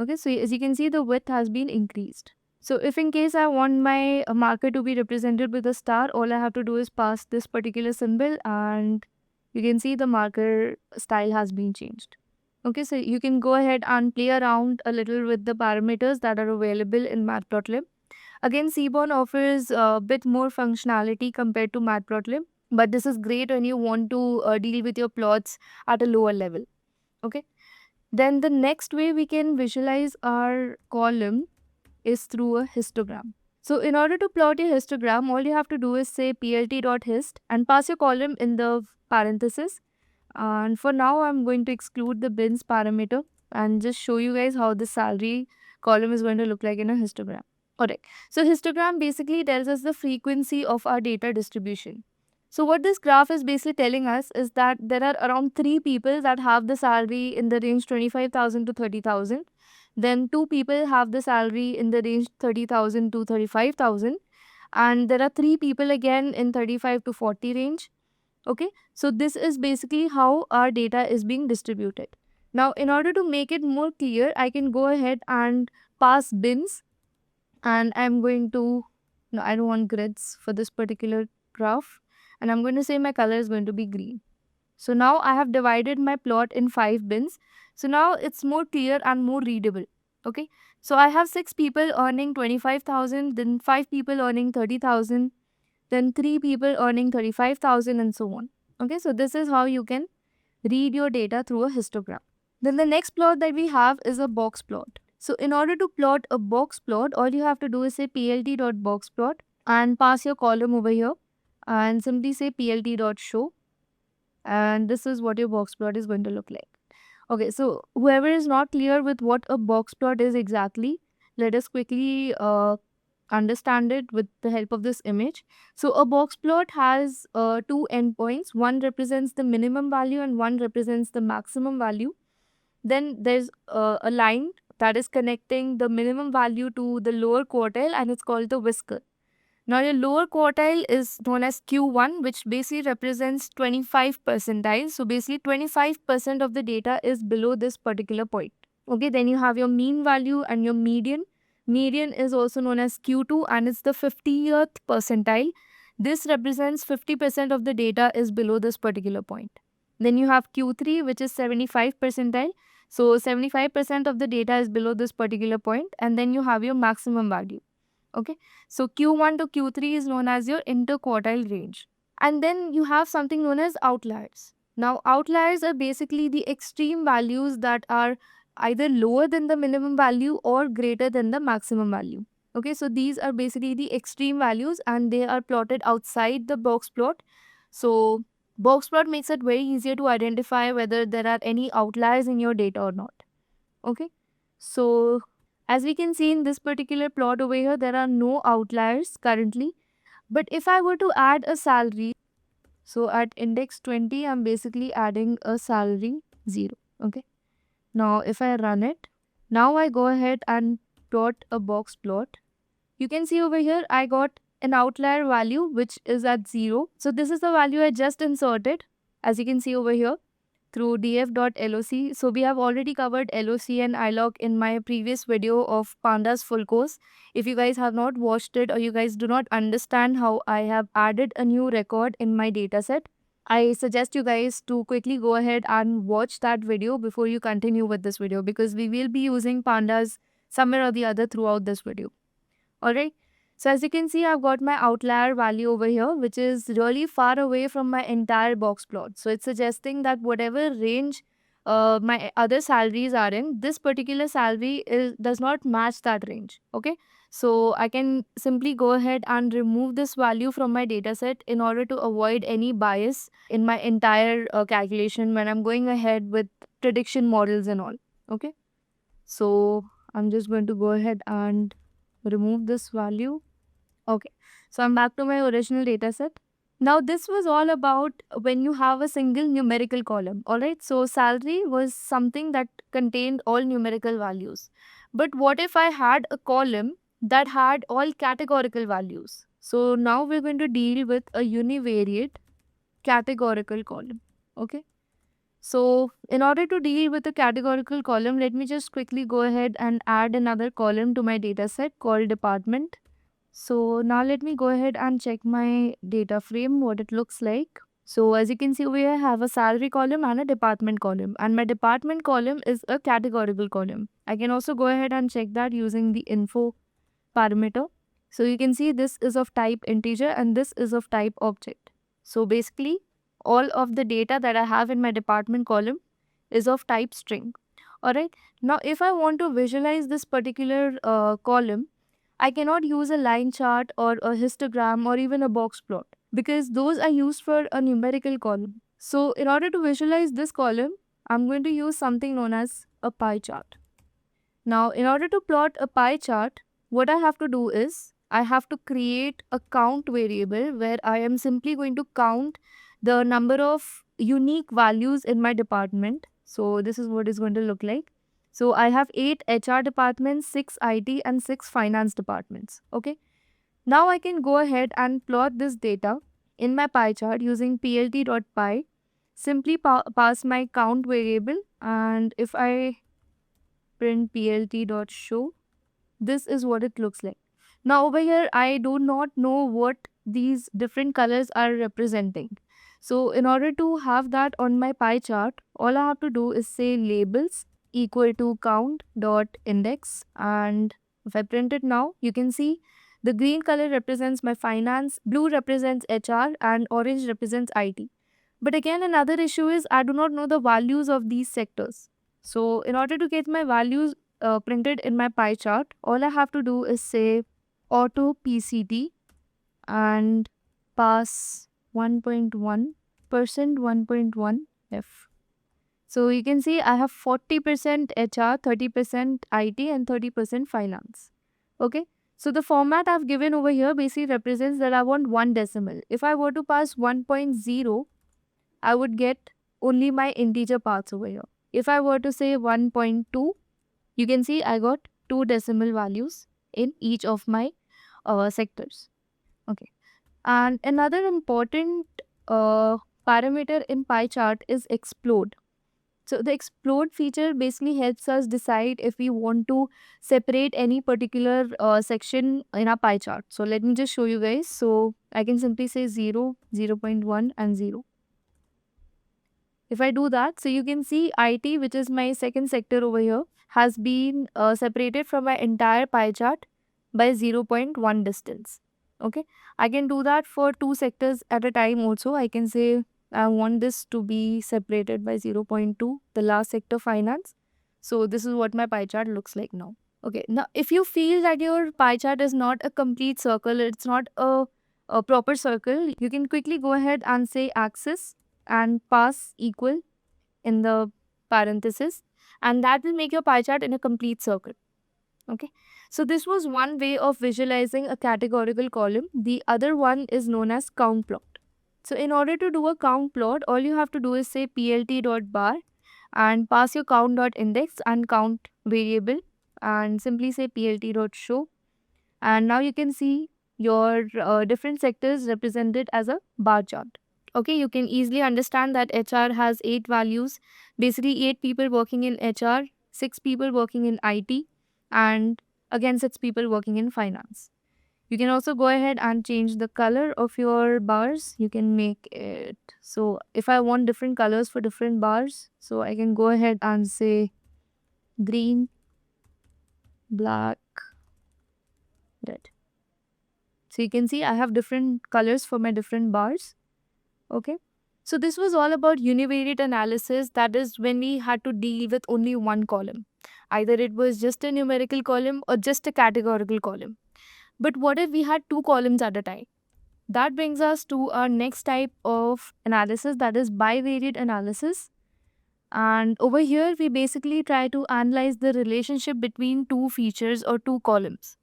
Okay, so as you can see, the width has been increased. So if in case I want my marker to be represented with a star, all I have to do is pass this particular symbol and you can see the marker style has been changed. Okay, so you can go ahead and play around a little with the parameters that are available in Matplotlib. Again, Seaborn offers a bit more functionality compared to Matplotlib, but this is great when you want to deal with your plots at a lower level. Okay. Then the next way we can visualize our column is through a histogram. So in order to plot your histogram, all you have to do is say plt.hist and pass your column in the parenthesis. And for now, I'm going to exclude the bins parameter and just show you guys how the salary column is going to look like in a histogram. Alright, so histogram basically tells us the frequency of our data distribution. So what this graph is basically telling us is that there are around 3 people that have the salary in the range 25,000 to 30,000. Then 2 people have the salary in the range 30,000 to 35,000. And there are 3 people again in 35 to 40 range. Okay, so this is basically how our data is being distributed. Now, in order to make it more clear, I can go ahead and pass bins, and I'm going to, no, I don't want grids for this particular graph, and I'm going to say my color is going to be green. So now I have divided my plot in 5 bins. So now it's more clear and more readable. Okay, so I have 6 people earning 25,000, then 5 people earning 30,000, then 3 people earning 35,000 and so on. Okay, so this is how you can read your data through a histogram. Then the next plot that we have is a box plot. So in order to plot a box plot, all you have to do is say plt.boxplot and pass your column over here and simply say plt.show, and this is what your box plot is going to look like. Okay, so whoever is not clear with what a box plot is exactly, let us quickly understand it with the help of this image. So a box plot has 2 endpoints. One represents the minimum value and one represents the maximum value. Then there's a line that is connecting the minimum value to the lower quartile, and it's called the whisker. Now your lower quartile is known as Q1, which basically represents 25 percentile. So basically 25% of the data is below this particular point. Okay, then you have your mean value and your median. Median is also known as Q2 and it's the 50th percentile. This represents 50% of the data is below this particular point. Then you have Q3, which is 75 percentile. So 75% of the data is below this particular point, and then you have your maximum value. Okay, so Q1 to Q3 is known as your interquartile range. And then you have something known as outliers. Now, outliers are basically the extreme values that are either lower than the minimum value or greater than the maximum value. Okay, so these are basically the extreme values and they are plotted outside the box plot. So box plot makes it very easier to identify whether there are any outliers in your data or not. Okay, so as we can see in this particular plot over here, there are no outliers currently. But if I were to add a salary, so at index 20, I'm basically adding a salary 0. Okay. Now, if I run it, now I go ahead and plot a box plot. You can see over here, I got an outlier value which is at 0. So this is the value I just inserted, as you can see over here, through df.loc. So we have already covered LOC and ilog in my previous video of Pandas full course. If you guys have not watched it or you guys do not understand how I have added a new record in my dataset, I suggest you guys to quickly go ahead and watch that video before you continue with this video, because we will be using Pandas somewhere or the other throughout this video. Alright. So as you can see, I've got my outlier value over here, which is really far away from my entire box plot. So it's suggesting that whatever range my other salaries are in, this particular salary does not match that range. Okay. So I can simply go ahead and remove this value from my dataset in order to avoid any bias in my entire calculation when I'm going ahead with prediction models and all. Okay. So I'm just going to go ahead and remove this value. Okay. So I'm back to my original dataset. Now, this was all about when you have a single numerical column. All right. So, salary was something that contained all numerical values. But what if I had a column that had all categorical values? So, now we're going to deal with a univariate categorical column. Okay. So, in order to deal with a categorical column, let me just quickly go ahead and add another column to my dataset called department. So now let me go ahead and check my data frame, what it looks like. So as you can see over here, I have a salary column and a department column. And my department column is a categorical column. I can also go ahead and check that using the info parameter. So you can see this is of type integer and this is of type object. So basically, all of the data that I have in my department column is of type string. Alright. Now if I want to visualize this particular column, I cannot use a line chart or a histogram or even a box plot because those are used for a numerical column. So in order to visualize this column, I'm going to use something known as a pie chart. Now, in order to plot a pie chart, what I have to do is I have to create a count variable where I am simply going to count the number of unique values in my department. So this is what it's going to look like. So I have 8 HR departments, 6 IT and 6 finance departments. Okay. Now I can go ahead and plot this data in my pie chart using plt.py. Simply pass my count variable, and if I print plt.show, this is what it looks like. Now over here, I do not know what these different colors are representing. So in order to have that on my pie chart, all I have to do is say labels equal to count dot index, and if I print it now, you can see the green color represents my finance, blue represents HR, and orange represents IT. But again, another issue is I do not know the values of these sectors. So in order to get my values printed in my pie chart, all I have to do is say auto PCT and pass 1.1%, 1.1 F. So you can see I have 40% HR, 30% IT and 30% finance. Okay. So the format I've given over here basically represents that I want one decimal. If I were to pass 1.0, I would get only my integer parts over here. If I were to say 1.2, you can see I got 2 decimal values in each of my sectors. Okay. And another important parameter in pie chart is explode. So the explode feature basically helps us decide if we want to separate any particular section in our pie chart. So let me just show you guys. So I can simply say 0, 0.1 and 0. If I do that, so you can see IT, which is my second sector over here, has been separated from my entire pie chart by 0.1 distance. Okay, I can do that for 2 sectors at a time also. I can say I want this to be separated by 0.2, the last sector finance. So this is what my pie chart looks like now. Okay, now if you feel that your pie chart is not a complete circle, it's not a proper circle, you can quickly go ahead and say axis and pass equal in the parenthesis, and that will make your pie chart in a complete circle. Okay, so this was one way of visualizing a categorical column. The other one is known as count plot. So in order to do a count plot, all you have to do is say plt.bar and pass your count.index and count variable and simply say plt.show, and now you can see your different sectors represented as a bar chart. Okay, you can easily understand that HR has 8 values, basically 8 people working in HR, 6 people working in IT, and again 6 people working in finance. You can also go ahead and change the color of your bars. You can make it, so if I want different colors for different bars, so I can go ahead and say green, black, red. So you can see I have different colors for my different bars. Okay. So this was all about univariate analysis. That is when we had to deal with only one column. Either it was just a numerical column or just a categorical column. But what if we had two columns at a time? That brings us to our next type of analysis, that is bivariate analysis. And over here, we basically try to analyze the relationship between two features or two columns.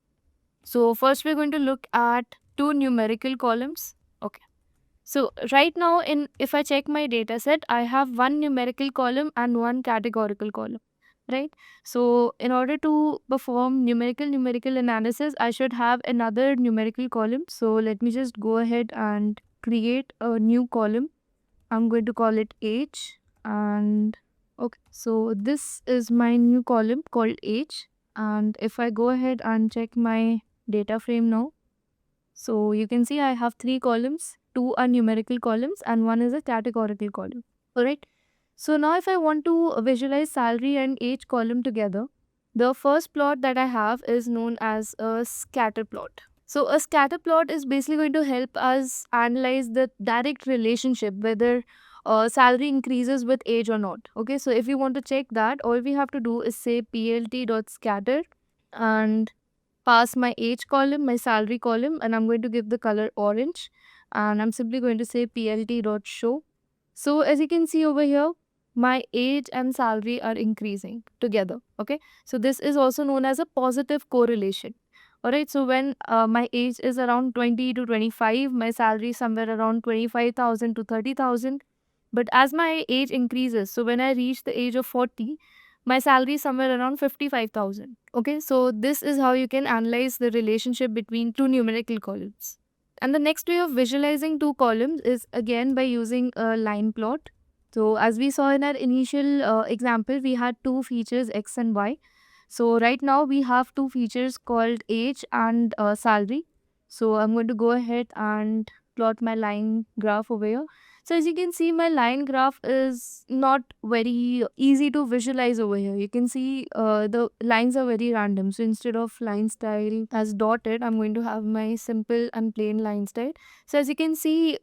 So first we're going to look at two numerical columns. Okay. So right now, if I check my data set, I have one numerical column and one categorical column, right? So in order to perform numerical analysis, I should have another numerical column. So let me just go ahead and create a new column. I'm going to call it age. And okay, so this is my new column called age. And if I go ahead and check my data frame now, so you can see I have three columns. Two are numerical columns and one is a categorical column. Alright. So now if I want to visualize salary and age column together, the first plot that I have is known as a scatter plot. So a scatter plot is basically going to help us analyze the direct relationship whether salary increases with age or not. Okay, so if we want to check that, all we have to do is say plt.scatter and pass my age column, my salary column, and I'm going to give the color orange. And I'm simply going to say plt.show. So as you can see over here, my age and salary are increasing together. Okay. So this is also known as a positive correlation. Alright. So when my age is around 20 to 25, my salary is somewhere around 25,000 to 30,000. But as my age increases, so when I reach the age of 40, my salary is somewhere around 55,000. Okay, so this is how you can analyze the relationship between two numerical columns. And the next way of visualizing two columns is again by using a line plot. So as we saw in our initial example, we had two features X and Y. So right now we have two features called age and salary. So I'm going to go ahead and plot my line graph over here. So as you can see, my line graph is not very easy to visualize over here. You can see the lines are very random. So instead of line style as dotted, I'm going to have my simple and plain line style. So as you can see,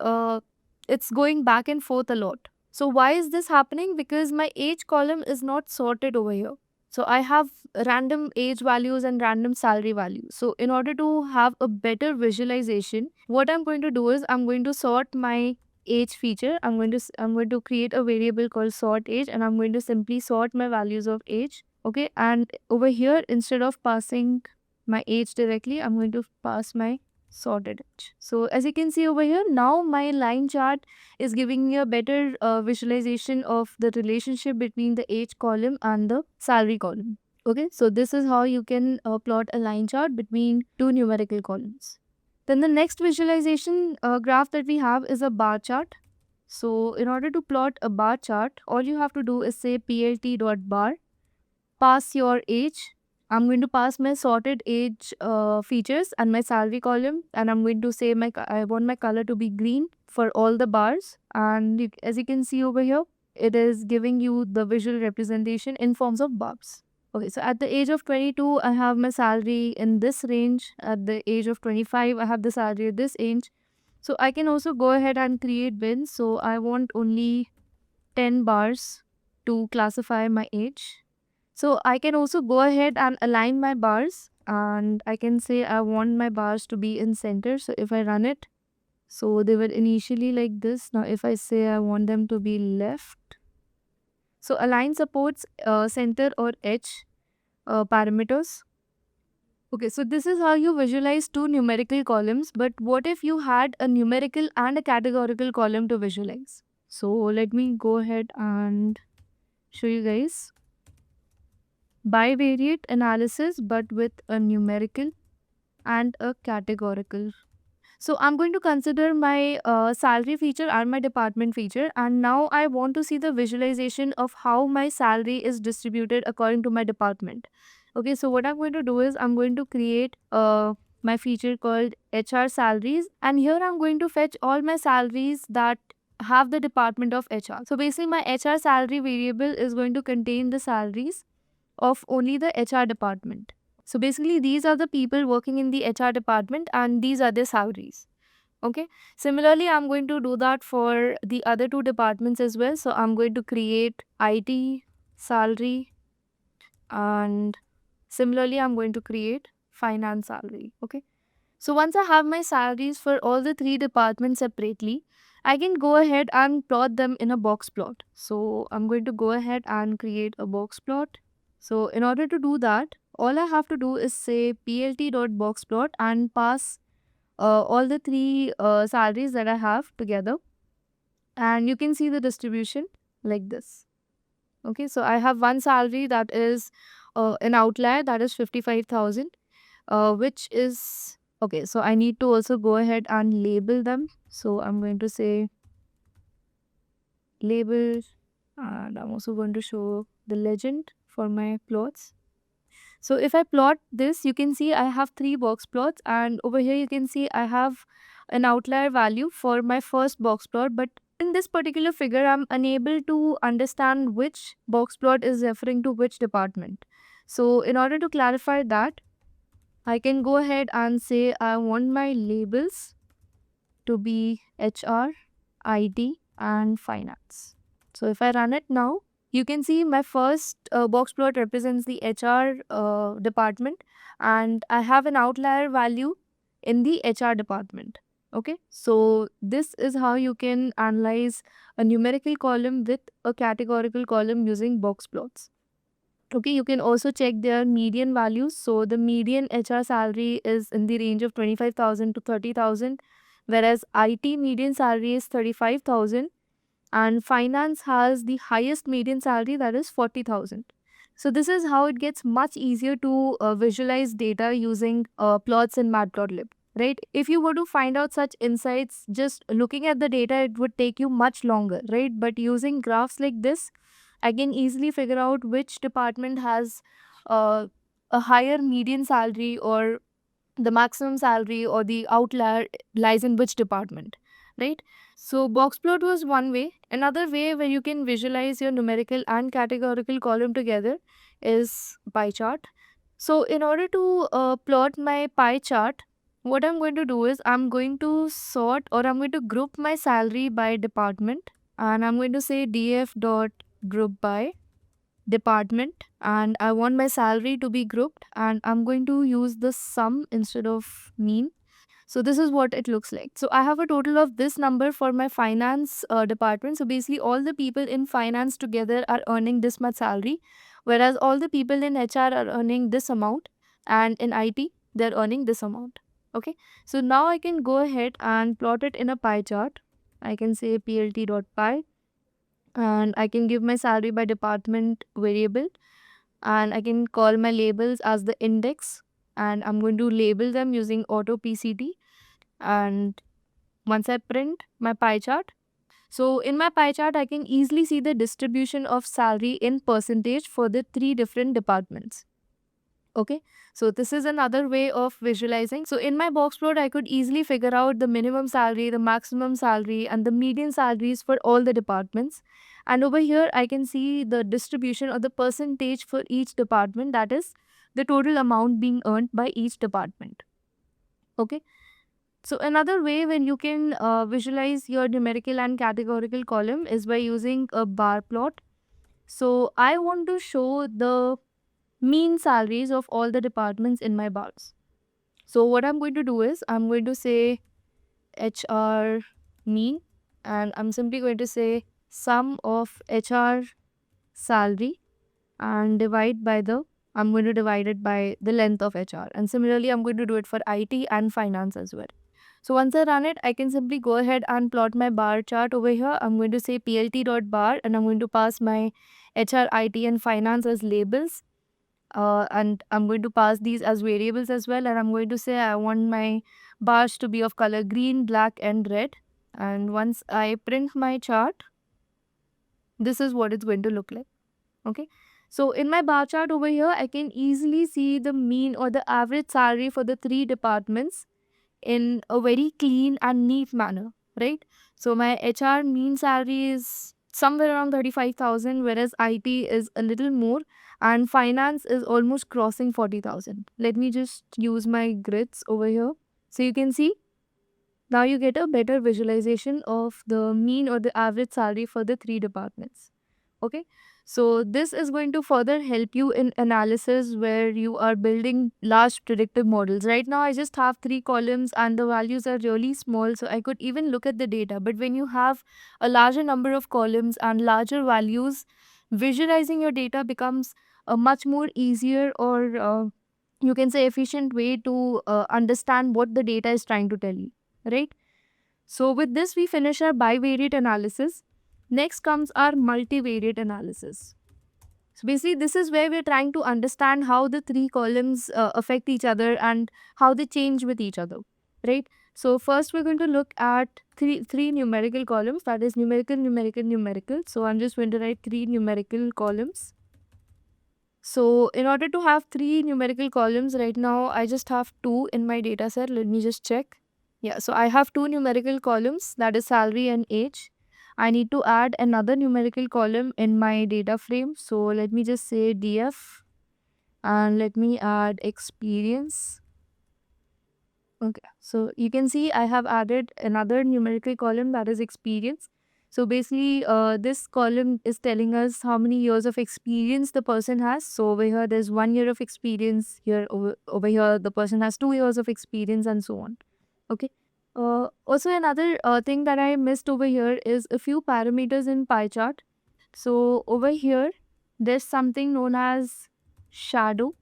it's going back and forth a lot. So why is this happening? Because my age column is not sorted over here. So I have random age values and random salary values. So in order to have a better visualization, what I'm going to do is I'm going to sort my age feature. I'm going to create a variable called sort age, and I'm going to simply sort my values of age. Okay, and over here, instead of passing my age directly, I'm going to pass my sorted age. So as you can see over here, now my line chart is giving me a better visualization of the relationship between the age column and the salary column. Okay, so this is how you can plot a line chart between two numerical columns. Then the next visualization graph that we have is a bar chart. So in order to plot a bar chart, all you have to do is say plt.bar, pass your age. I'm going to pass my sorted age features and my salary column, and I'm going to say I want my color to be green for all the bars. And as you can see over here, it is giving you the visual representation in forms of bars. Okay, so at the age of 22, I have my salary in this range. At the age of 25, I have the salary at this range. So I can also go ahead and create bins. So I want only 10 bars to classify my age. So I can also go ahead and align my bars, and I can say I want my bars to be in center. So if I run it, so they were initially like this. Now if I say I want them to be left, so align supports center or edge parameters. Okay, so this is how you visualize two numerical columns, but what if you had a numerical and a categorical column to visualize? So let me go ahead and show you guys. Bivariate analysis, but with a numerical and a categorical. So I'm going to consider my salary feature and my department feature, and now I want to see the visualization of how my salary is distributed according to my department. Okay, so what I'm going to do is I'm going to create my feature called HR salaries, and here I'm going to fetch all my salaries that have the department of HR. So basically my HR salary variable is going to contain the salaries of only the HR department. So basically these are the people working in the HR department and these are their salaries. Okay. Similarly, I'm going to do that for the other two departments as well. So I'm going to create IT salary, and similarly I'm going to create finance salary. Okay. So once I have my salaries for all the three departments separately, I can go ahead and plot them in a box plot. So I'm going to go ahead and create a box plot. So in order to do that, all I have to do is say plt.boxplot and pass all the three salaries that I have together. And you can see the distribution like this. Okay, so I have one salary that is an outlier, that is 55,000, which is okay. So I need to also go ahead and label them. So I'm going to say label, and I'm also going to show the legend for my plots. So if I plot this, you can see I have three box plots, and over here you can see I have an outlier value for my first box plot, but in this particular figure, I'm unable to understand which box plot is referring to which department. So in order to clarify that, I can go ahead and say I want my labels to be HR, IT, and finance. So if I run it now, you can see my first box plot represents the HR department, and I have an outlier value in the HR department. Okay, so this is how you can analyze a numerical column with a categorical column using box plots. Okay, you can also check their median values. So the median HR salary is in the range of 25,000 to 30,000, whereas IT median salary is 35,000, and finance has the highest median salary, that is 40,000. So this is how it gets much easier to visualize data using plots in Matplotlib, right? If you were to find out such insights just looking at the data, it would take you much longer, right? But using graphs like this, I can easily figure out which department has uh, a higher median salary, or the maximum salary, or the outlier lies in which department, right? So box plot was one way. Another way where you can visualize your numerical and categorical column together is pie chart. So in order to plot my pie chart, what I'm going to do is I'm going to sort, or I'm going to group my salary by department, and I'm going to say df dot group by department, and I want my salary to be grouped, and I'm going to use the sum instead of mean. So this is what it looks like. So I have a total of this number for my finance department. So basically all the people in finance together are earning this much salary, whereas all the people in HR are earning this amount, and in IT they're earning this amount. Okay, so now I can go ahead and plot it in a pie chart. I can say plt.pie, and I can give my salary by department variable, and I can call my labels as the index, and I'm going to label them using auto PCT. And once I print my pie chart, so in my pie chart I can easily see the distribution of salary in percentage for the three different departments. Okay, so this is another way of visualizing. So in my box plot, I could easily figure out the minimum salary, the maximum salary, and the median salaries for all the departments. And over here, I can see the distribution or the percentage for each department, that is the total amount being earned by each department. Okay, so another way when you can visualize your numerical and categorical column is by using a bar plot. So I want to show the mean salaries of all the departments in my bars. So what I'm going to do is I'm going to say HR mean, and I'm simply going to say sum of HR salary and I'm going to divide it by the length of HR. And similarly, I'm going to do it for IT and finance as well. So once I run it, I can simply go ahead and plot my bar chart over here. I'm going to say plt.bar, and I'm going to pass my HR, IT, and finance as labels. And I'm going to pass these as variables as well, and I'm going to say I want my bars to be of color green, black, and red. And once I print my chart, this is what it's going to look like. Okay, so in my bar chart over here, I can easily see the mean or the average salary for the three departments in a very clean and neat manner, right? So my HR mean salary is somewhere around 35,000, whereas IT is a little more, and finance is almost crossing 40,000. Let me just use my grids over here. So you can see, now you get a better visualization of the mean or the average salary for the three departments. Okay, so this is going to further help you in analysis where you are building large predictive models. Right now I just have 3 columns and the values are really small, so I could even look at the data. But when you have a larger number of columns and larger values, visualizing your data becomes a much more easier, or you can say efficient way to understand what the data is trying to tell you, right? So with this we finish our bivariate analysis. Next comes our multivariate analysis. So basically this is where we're trying to understand how the 3 columns affect each other and how they change with each other, right? So first we're going to look at three numerical columns, that is numerical, numerical, numerical. So I'm just going to write 3 numerical columns. So in order to have 3 numerical columns, right now I just have 2 in my data set. Let me just check. Yeah, so I have 2 numerical columns, that is salary and age. I need to add another numerical column in my data frame. So let me just say DF and let me add experience. Okay, so you can see I have added another numerical column, that is experience. So basically, this column is telling us how many years of experience the person has. So over here, there's 1 year of experience. Here, over here, the person has 2 years of experience, and so on. Okay. Also, another thing that I missed over here is a few parameters in pie chart. So over here, there's something known as shadow.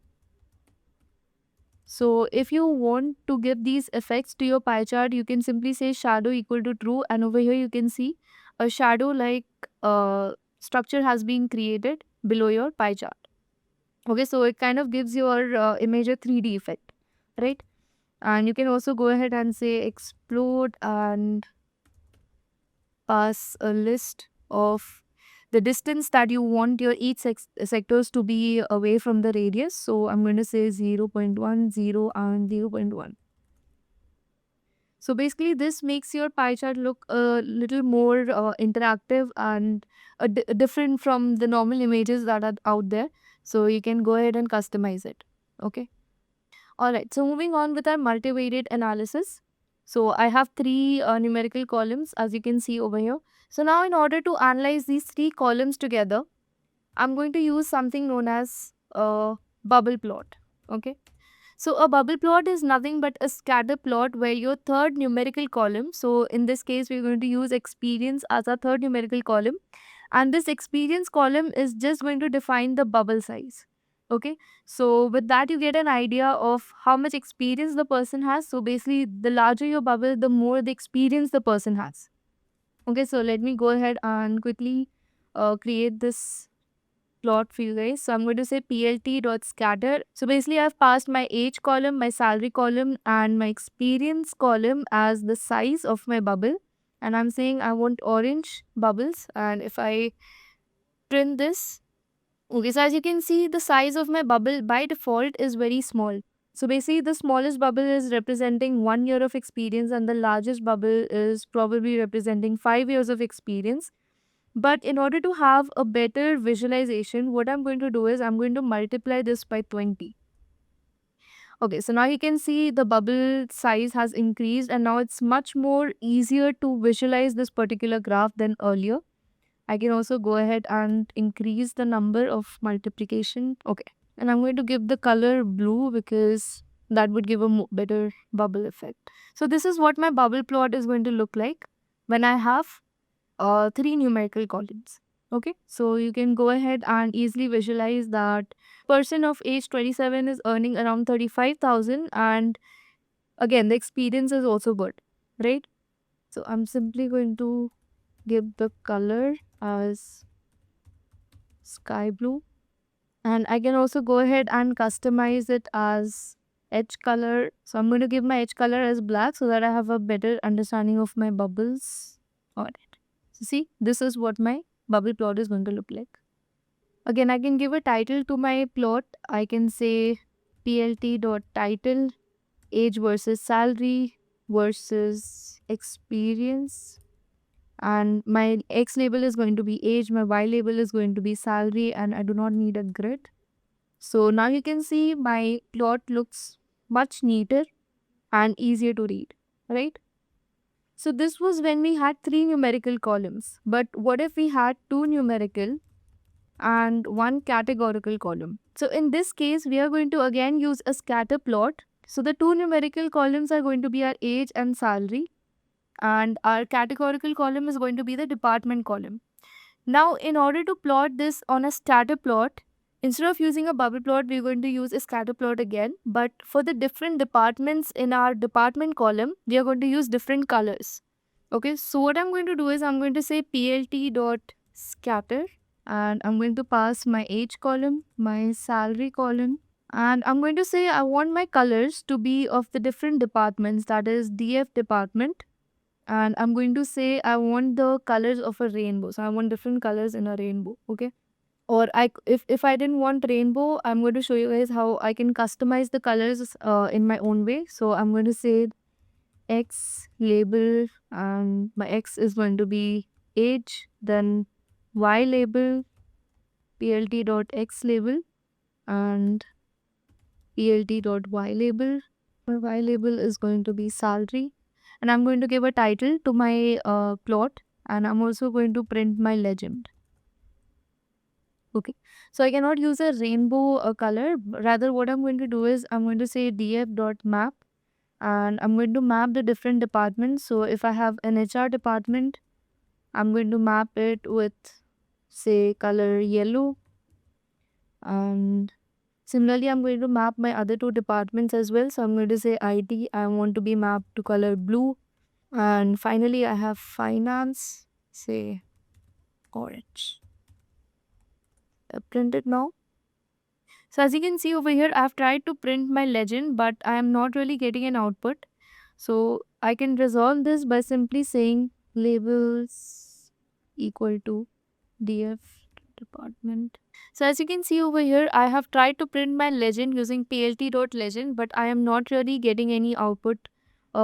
So if you want to give these effects to your pie chart, you can simply say shadow equal to true, and over here you can see a shadow like structure has been created below your pie chart. Okay, so it kind of gives your image a 3D effect, right? And you can also go ahead and say explode and pass a list of the distance that you want your each sectors to be away from the radius. So I'm going to say 0.1, 0 and 0.1. So basically this makes your pie chart look a little more interactive and different from the normal images that are out there. So you can go ahead and customize it. Okay. Alright, so moving on with our multivariate analysis. So I have 3 numerical columns, as you can see over here. So now in order to analyze these 3 columns together, I'm going to use something known as a bubble plot. Okay. So a bubble plot is nothing but a scatter plot where your third numerical column, so in this case we're going to use experience as our third numerical column, and this experience column is just going to define the bubble size. Okay, so with that you get an idea of how much experience the person has. So basically the larger your bubble, the more the experience the person has. Okay, so let me go ahead and quickly create this plot for you guys. So I'm going to say plt.scatter. So basically I've passed my age column, my salary column and my experience column as the size of my bubble. And I'm saying I want orange bubbles. And if I print this, okay, so as you can see, the size of my bubble by default is very small. So basically the smallest bubble is representing 1 year of experience and the largest bubble is probably representing 5 years of experience. But in order to have a better visualization, what I'm going to do is I'm going to multiply this by 20. Okay, so now you can see the bubble size has increased and now it's much more easier to visualize this particular graph than earlier. I can also go ahead and increase the number of multiplication. Okay, and I'm going to give the color blue because that would give a better bubble effect. So this is what my bubble plot is going to look like when I have 3 numerical columns. Okay, so you can go ahead and easily visualize that person of age 27 is earning around 35,000, and again the experience is also good, right? So I'm simply going to give the color as sky blue, and I can also go ahead and customize it as edge color. So I'm going to give my edge color as black so that I have a better understanding of my bubbles on it. So see, this is what my bubble plot is going to look like. Again, I can give a title to my plot. I can say plt.title, age versus salary versus experience. And my X label is going to be age, my Y label is going to be salary, and I do not need a grid. So now you can see my plot looks much neater and easier to read, right? So this was when we had 3 numerical columns. But what if we had 2 numerical and one categorical column. So in this case, we are going to again use a scatter plot. So the two numerical columns are going to be our age and salary, and our categorical column is going to be the department column. Now, in order to plot this on a scatter plot, instead of using a bubble plot, we're going to use a scatter plot again. But for the different departments in our department column, we are going to use different colors. Okay, so what I'm going to do is I'm going to say plt dot scatter, and I'm going to pass my age column, my salary column, and I'm going to say I want my colors to be of the different departments, that is DF department, and I'm going to say I want the colors of a rainbow. So I want different colors in a rainbow, okay? Or if I didn't want rainbow, I'm going to show you guys how I can customize the colors in my own way. So I'm going to say X label, and my X is going to be age, then Y label, plt dot X label, and plt dot Y label. My Y label is going to be salary, and I'm going to give a title to my plot, and I'm also going to print my legend. Okay, so I cannot use a rainbow color. Rather, what I'm going to do is I'm going to say df.map, and I'm going to map the different departments. So if I have an HR department, I'm going to map it with, say, color yellow, and similarly, I'm going to map my other two departments as well. So I'm going to say IT, I want to be mapped to color blue. And finally, I have finance, say orange. Print it now. So as you can see over here, I've tried to print my legend, but I am not really getting an output. So I can resolve this by simply saying labels equal to df department. So as you can see over here, I have tried to print my legend using plt.legend, but I am not really getting any output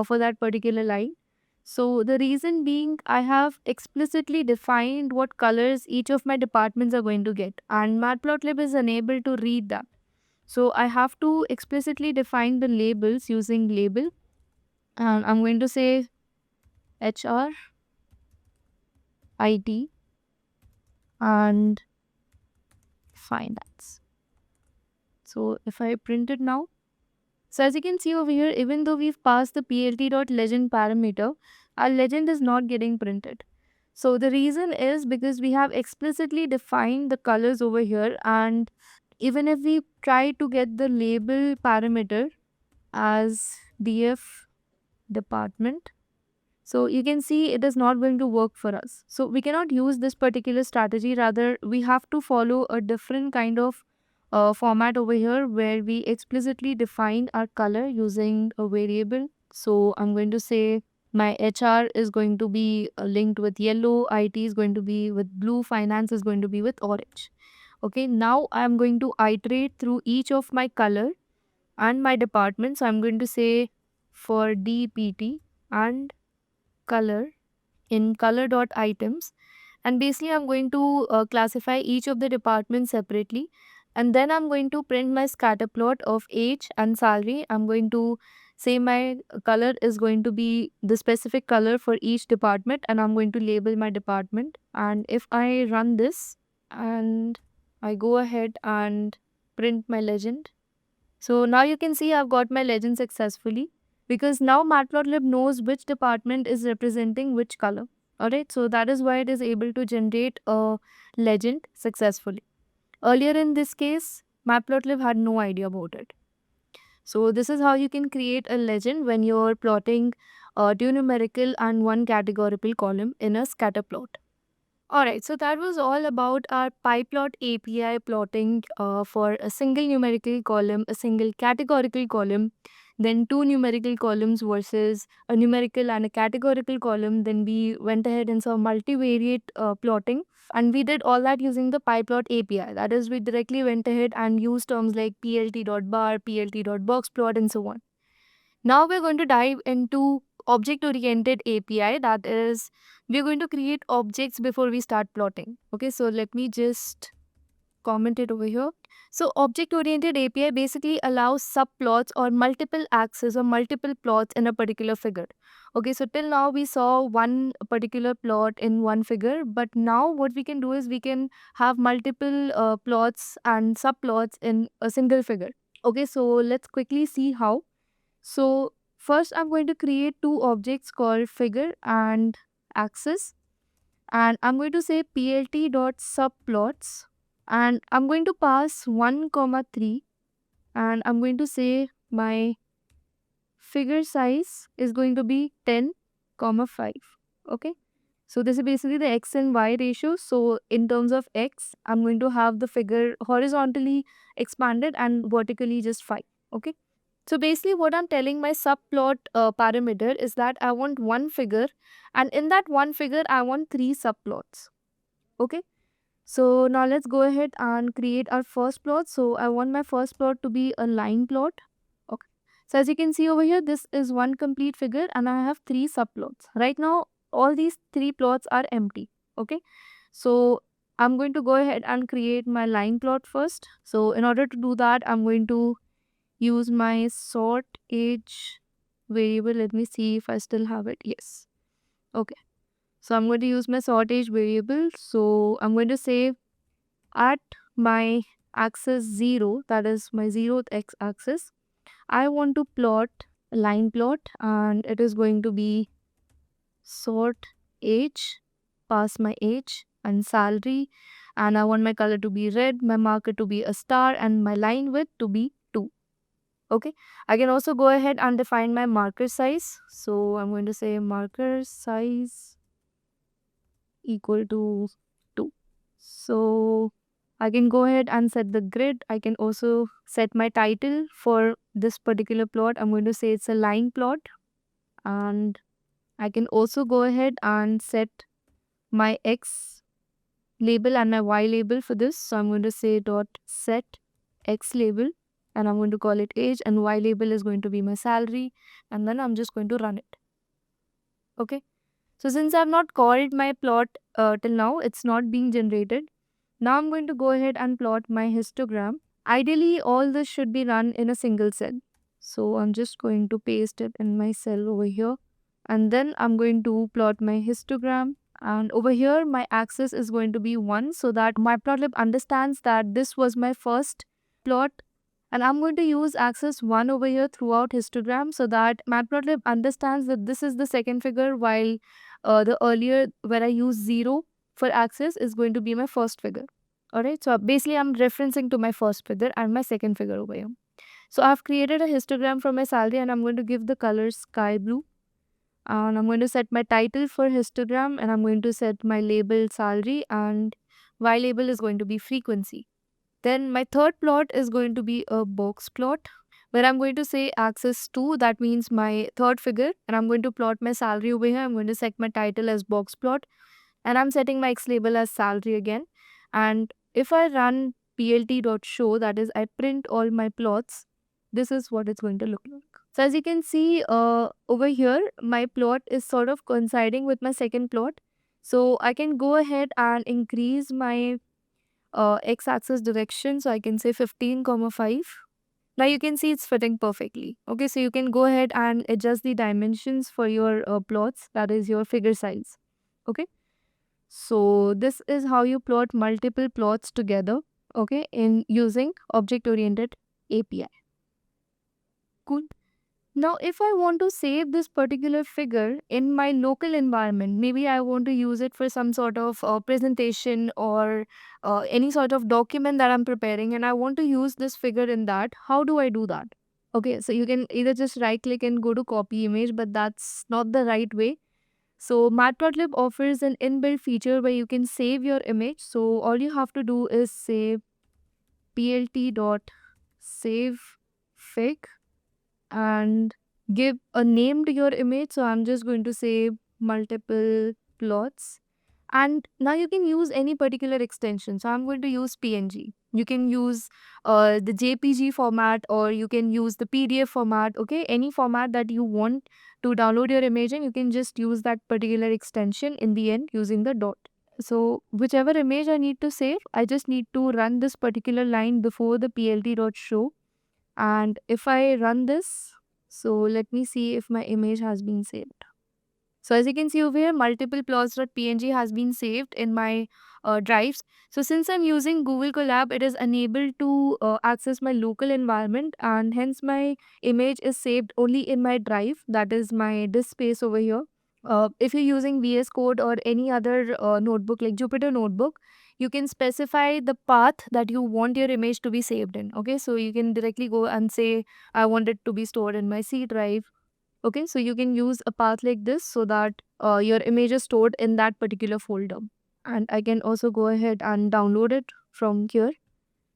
for that particular line. So the reason being, I have explicitly defined what colors each of my departments are going to get, and Matplotlib is unable to read that. So I have to explicitly define the labels using label, and I'm going to say HR, IT, and finance. So if I print it now, so as you can see over here, even though we've passed the plt.legend parameter, our legend is not getting printed. So the reason is because we have explicitly defined the colors over here, and even if we try to get the label parameter as df department, so you can see it is not going to work for us. So we cannot use this particular strategy. Rather, we have to follow a different kind of format over here where we explicitly define our color using a variable. So I'm going to say my HR is going to be linked with yellow, IT is going to be with blue, finance is going to be with orange. Okay, now I'm going to iterate through each of my color and my department. So I'm going to say for DPT and color in color.items, and basically I'm going to classify each of the departments separately, and then I'm going to print my scatter plot of age and salary. I'm going to say my color is going to be the specific color for each department, and I'm going to label my department. And if I run this and I go ahead and print my legend, so now you can see I've got my legend successfully, because now Matplotlib knows which department is representing which color. Alright, so that is why it is able to generate a legend successfully. Earlier in this case, Matplotlib had no idea about it. So this is how you can create a legend when you're plotting two numerical and one categorical column in a scatter plot. Alright, so that was all about our PyPlot API plotting for a single numerical column, a single categorical column, then two numerical columns versus a numerical and a categorical column. Then we went ahead and saw multivariate plotting, and we did all that using the PyPlot API. That is, we directly went ahead and used terms like plt.bar, plt.boxplot, and so on. Now we're going to dive into object-oriented API. That is, we're going to create objects before we start plotting. Okay, so let me just comment it over here. So object-oriented API basically allows subplots or multiple axes or multiple plots in a particular figure. Okay, so till now we saw one particular plot in one figure, but now what we can do is we can have multiple plots and subplots in a single figure. Okay, so let's quickly see how. So first I'm going to create two objects called figure and axis, and I'm going to say plt.subplots, and I'm going to pass 1 comma 3, and I'm going to say my figure size is going to be 10 comma 5. Okay, so this is basically the x and y ratio. So in terms of x, I'm going to have the figure horizontally expanded and vertically just 5. Okay, so basically what I'm telling my subplot parameter is that I want one figure, and in that one figure I want three subplots. Okay, so now let's go ahead and create our first plot. So I want my first plot to be a line plot. Okay, so as you can see over here, this is one complete figure and I have three subplots. Right now all these three plots are empty. Okay, so I'm going to go ahead and create my line plot first. So in order to do that, I'm going to use my sort age variable. Let me see if I still have it. Yes. Okay, so I'm going to use my sort age variable. So I'm going to say at my axis 0, that is my 0th x axis, I want to plot a line plot, and it is going to be sort age, pass my age and salary, and I want my color to be red, my marker to be a star, and my line width to be 2. Okay, I can also go ahead and define my marker size. So I'm going to say marker size equal to 2. So I can go ahead and set the grid. I can also set my title for this particular plot. I'm going to say it's a line plot, and I can also go ahead and set my x label and my y label for this. So I'm going to say dot set x label, and I'm going to call it age, and y label is going to be my salary, and then I'm just going to run it. Okay, so since I've not called my plot till now, it's not being generated. Now I'm going to go ahead and plot my histogram. Ideally, all this should be run in a single cell. So I'm just going to paste it in my cell over here. And then I'm going to plot my histogram. And over here, my axis is going to be 1, so that Matplotlib understands that this was my first plot. And I'm going to use axis 1 over here throughout histogram, so that Matplotlib understands that this is the second figure, while the earlier where I use 0 for axis is going to be my first figure. Alright, so basically I'm referencing to my first figure and my second figure over here. So I've created a histogram for my salary, and I'm going to give the color sky blue. And I'm going to set my title for histogram, and I'm going to set my label salary, and y label is going to be frequency. Then my third plot is going to be a box plot, where I'm going to say axis 2, that means my third figure, and I'm going to plot my salary over here. I'm going to set my title as box plot, and I'm setting my x label as salary again. And if I run plt.show, that is I print all my plots, this is what it's going to look like. So as you can see over here, my plot is sort of coinciding with my second plot. So I can go ahead and increase my x-axis direction. So I can say 15 comma 5. Now you can see it's fitting perfectly. Okay, so you can go ahead and adjust the dimensions for your plots, that is your figure size. Okay, so this is how you plot multiple plots together, okay, in using object-oriented API. Cool. Now, if I want to save this particular figure in my local environment, maybe I want to use it for some sort of presentation or any sort of document that I'm preparing, and I want to use this figure in that, how do I do that? Okay, so you can either just right click and go to copy image, but that's not the right way. So Matplotlib offers an inbuilt feature where you can save your image. So all you have to do is say plt.savefig and give a name to your image. So I'm just going to say multiple plots. And now you can use any particular extension. So I'm going to use PNG. You can use the JPG format, or you can use the PDF format. Okay, any format that you want to download your image in, you can just use that particular extension in the end using the dot. So whichever image I need to save, I just need to run this particular line before the plt.show. And if I run this, so let me see if my image has been saved. So as you can see over here, multiple plots.png has been saved in my drives. So since I'm using Google Colab, it is unable to access my local environment, and hence my image is saved only in my drive, that is my disk space over here. If you're using VS Code or any other notebook like Jupyter Notebook, you can specify the path that you want your image to be saved in. Okay, so you can directly go and say, I want it to be stored in my C drive. Okay, so you can use a path like this so that your image is stored in that particular folder. And I can also go ahead and download it from here.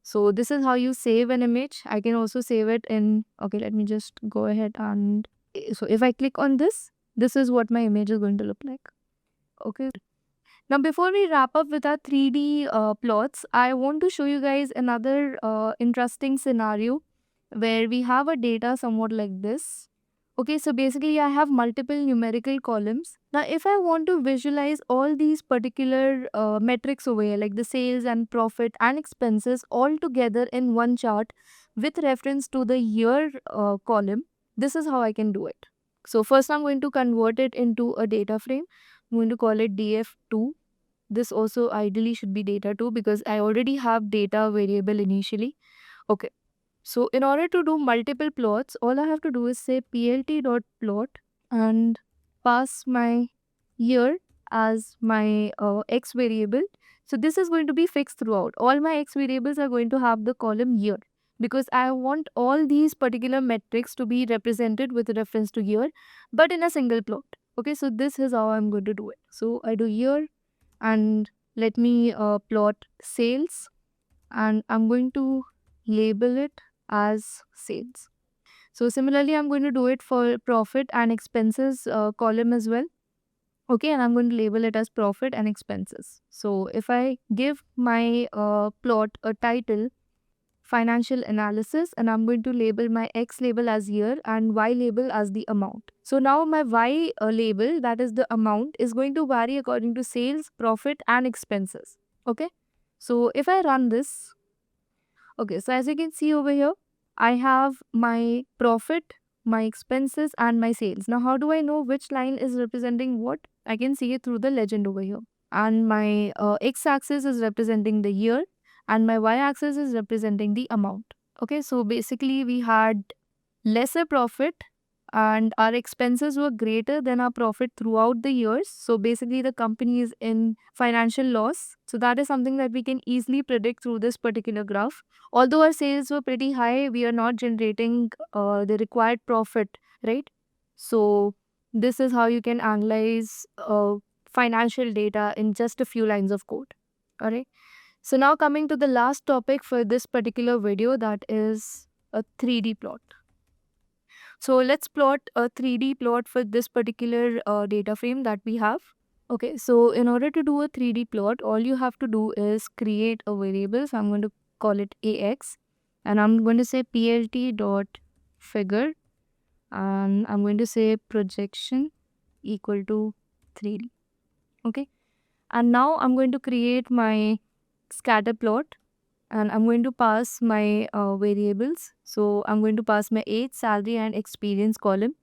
So this is how you save an image. I can also save it in, okay, let me just go ahead and, so if I click on this is what my image is going to look like. Okay. Now, before we wrap up with our 3D plots, I want to show you guys another interesting scenario where we have a data somewhat like this. Okay, so basically I have multiple numerical columns. Now, if I want to visualize all these particular metrics over here, like the sales and profit and expenses all together in one chart with reference to the year column, this is how I can do it. So first I'm going to convert it into a data frame. I'm going to call it df2. This also ideally should be data2 because I already have data variable initially. Okay. So in order to do multiple plots, all I have to do is say plt.plot and pass my year as my x variable. So this is going to be fixed throughout. All my x variables are going to have the column year because I want all these particular metrics to be represented with reference to year, but in a single plot. Okay, so this is how I'm going to do it. So I do year and let me plot sales, and I'm going to label it as sales. So similarly, I'm going to do it for profit and expenses column as well. Okay, and I'm going to label it as profit and expenses. So if I give my plot a title, financial analysis, and I'm going to label my X label as year and Y label as the amount. So now my Y label, that is the amount, is going to vary according to sales, profit and expenses. Okay. So if I run this, okay, so as you can see over here, I have my profit, my expenses and my sales. Now how do I know which line is representing what? I can see it through the legend over here. And my x-axis is representing the year and my y-axis is representing the amount. Okay, so basically we had lesser profit and our expenses were greater than our profit throughout the years. So basically the company is in financial loss. So that is something that we can easily predict through this particular graph. Although our sales were pretty high, we are not generating the required profit, right? So this is how you can analyze financial data in just a few lines of code. All right. So now coming to the last topic for this particular video, that is a 3D plot. So let's plot a 3D plot for this particular data frame that we have. Okay, so in order to do a 3D plot, all you have to do is create a variable. So I'm going to call it AX and I'm going to say plt.figure and I'm going to say projection equal to 3D. Okay, and now I'm going to create my scatter plot and I'm going to pass my variables. So I'm going to pass my age, salary and experience column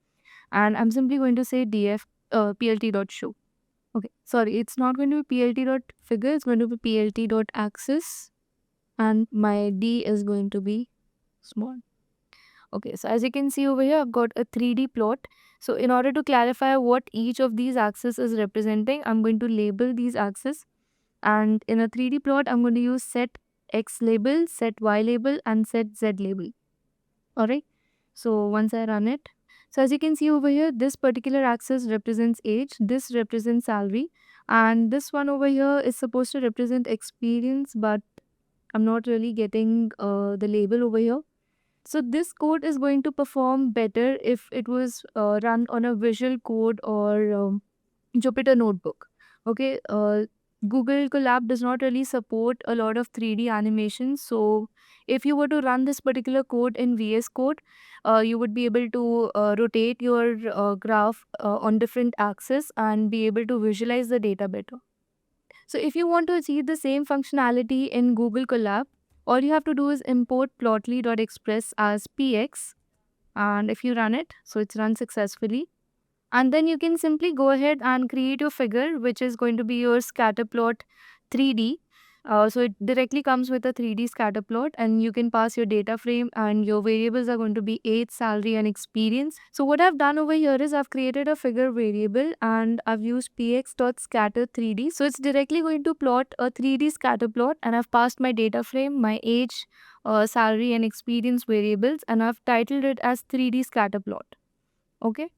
and I'm simply going to say df plt.show. Okay, sorry, it's not going to be plt.figure, it's going to be plt.axis and my d is going to be small. Okay, so as you can see over here, I've got a 3D plot. So in order to clarify what each of these axes is representing, I'm going to label these axes. And in a 3D plot, I'm going to use set X label, set Y label and set Z label. Alright, so once I run it, so as you can see over here, this particular axis represents age, this represents salary, and this one over here is supposed to represent experience, but I'm not really getting the label over here. So this code is going to perform better if it was run on a visual code or Jupyter Notebook. Okay, Google Colab does not really support a lot of 3D animations. So if you were to run this particular code in VS Code, you would be able to rotate your graph on different axes and be able to visualize the data better. So if you want to achieve the same functionality in Google Colab, all you have to do is import plotly.express as px, and if you run it, so it's run successfully. And then you can simply go ahead and create your figure, which is going to be your scatter plot 3D. So it directly comes with a 3D scatter plot, and you can pass your data frame, and your variables are going to be age, salary, and experience. So what I've done over here is I've created a figure variable and I've used px.scatter3d. So it's directly going to plot a 3D scatter plot, and I've passed my data frame, my age, salary, and experience variables, and I've titled it as 3D scatter plot. Okay.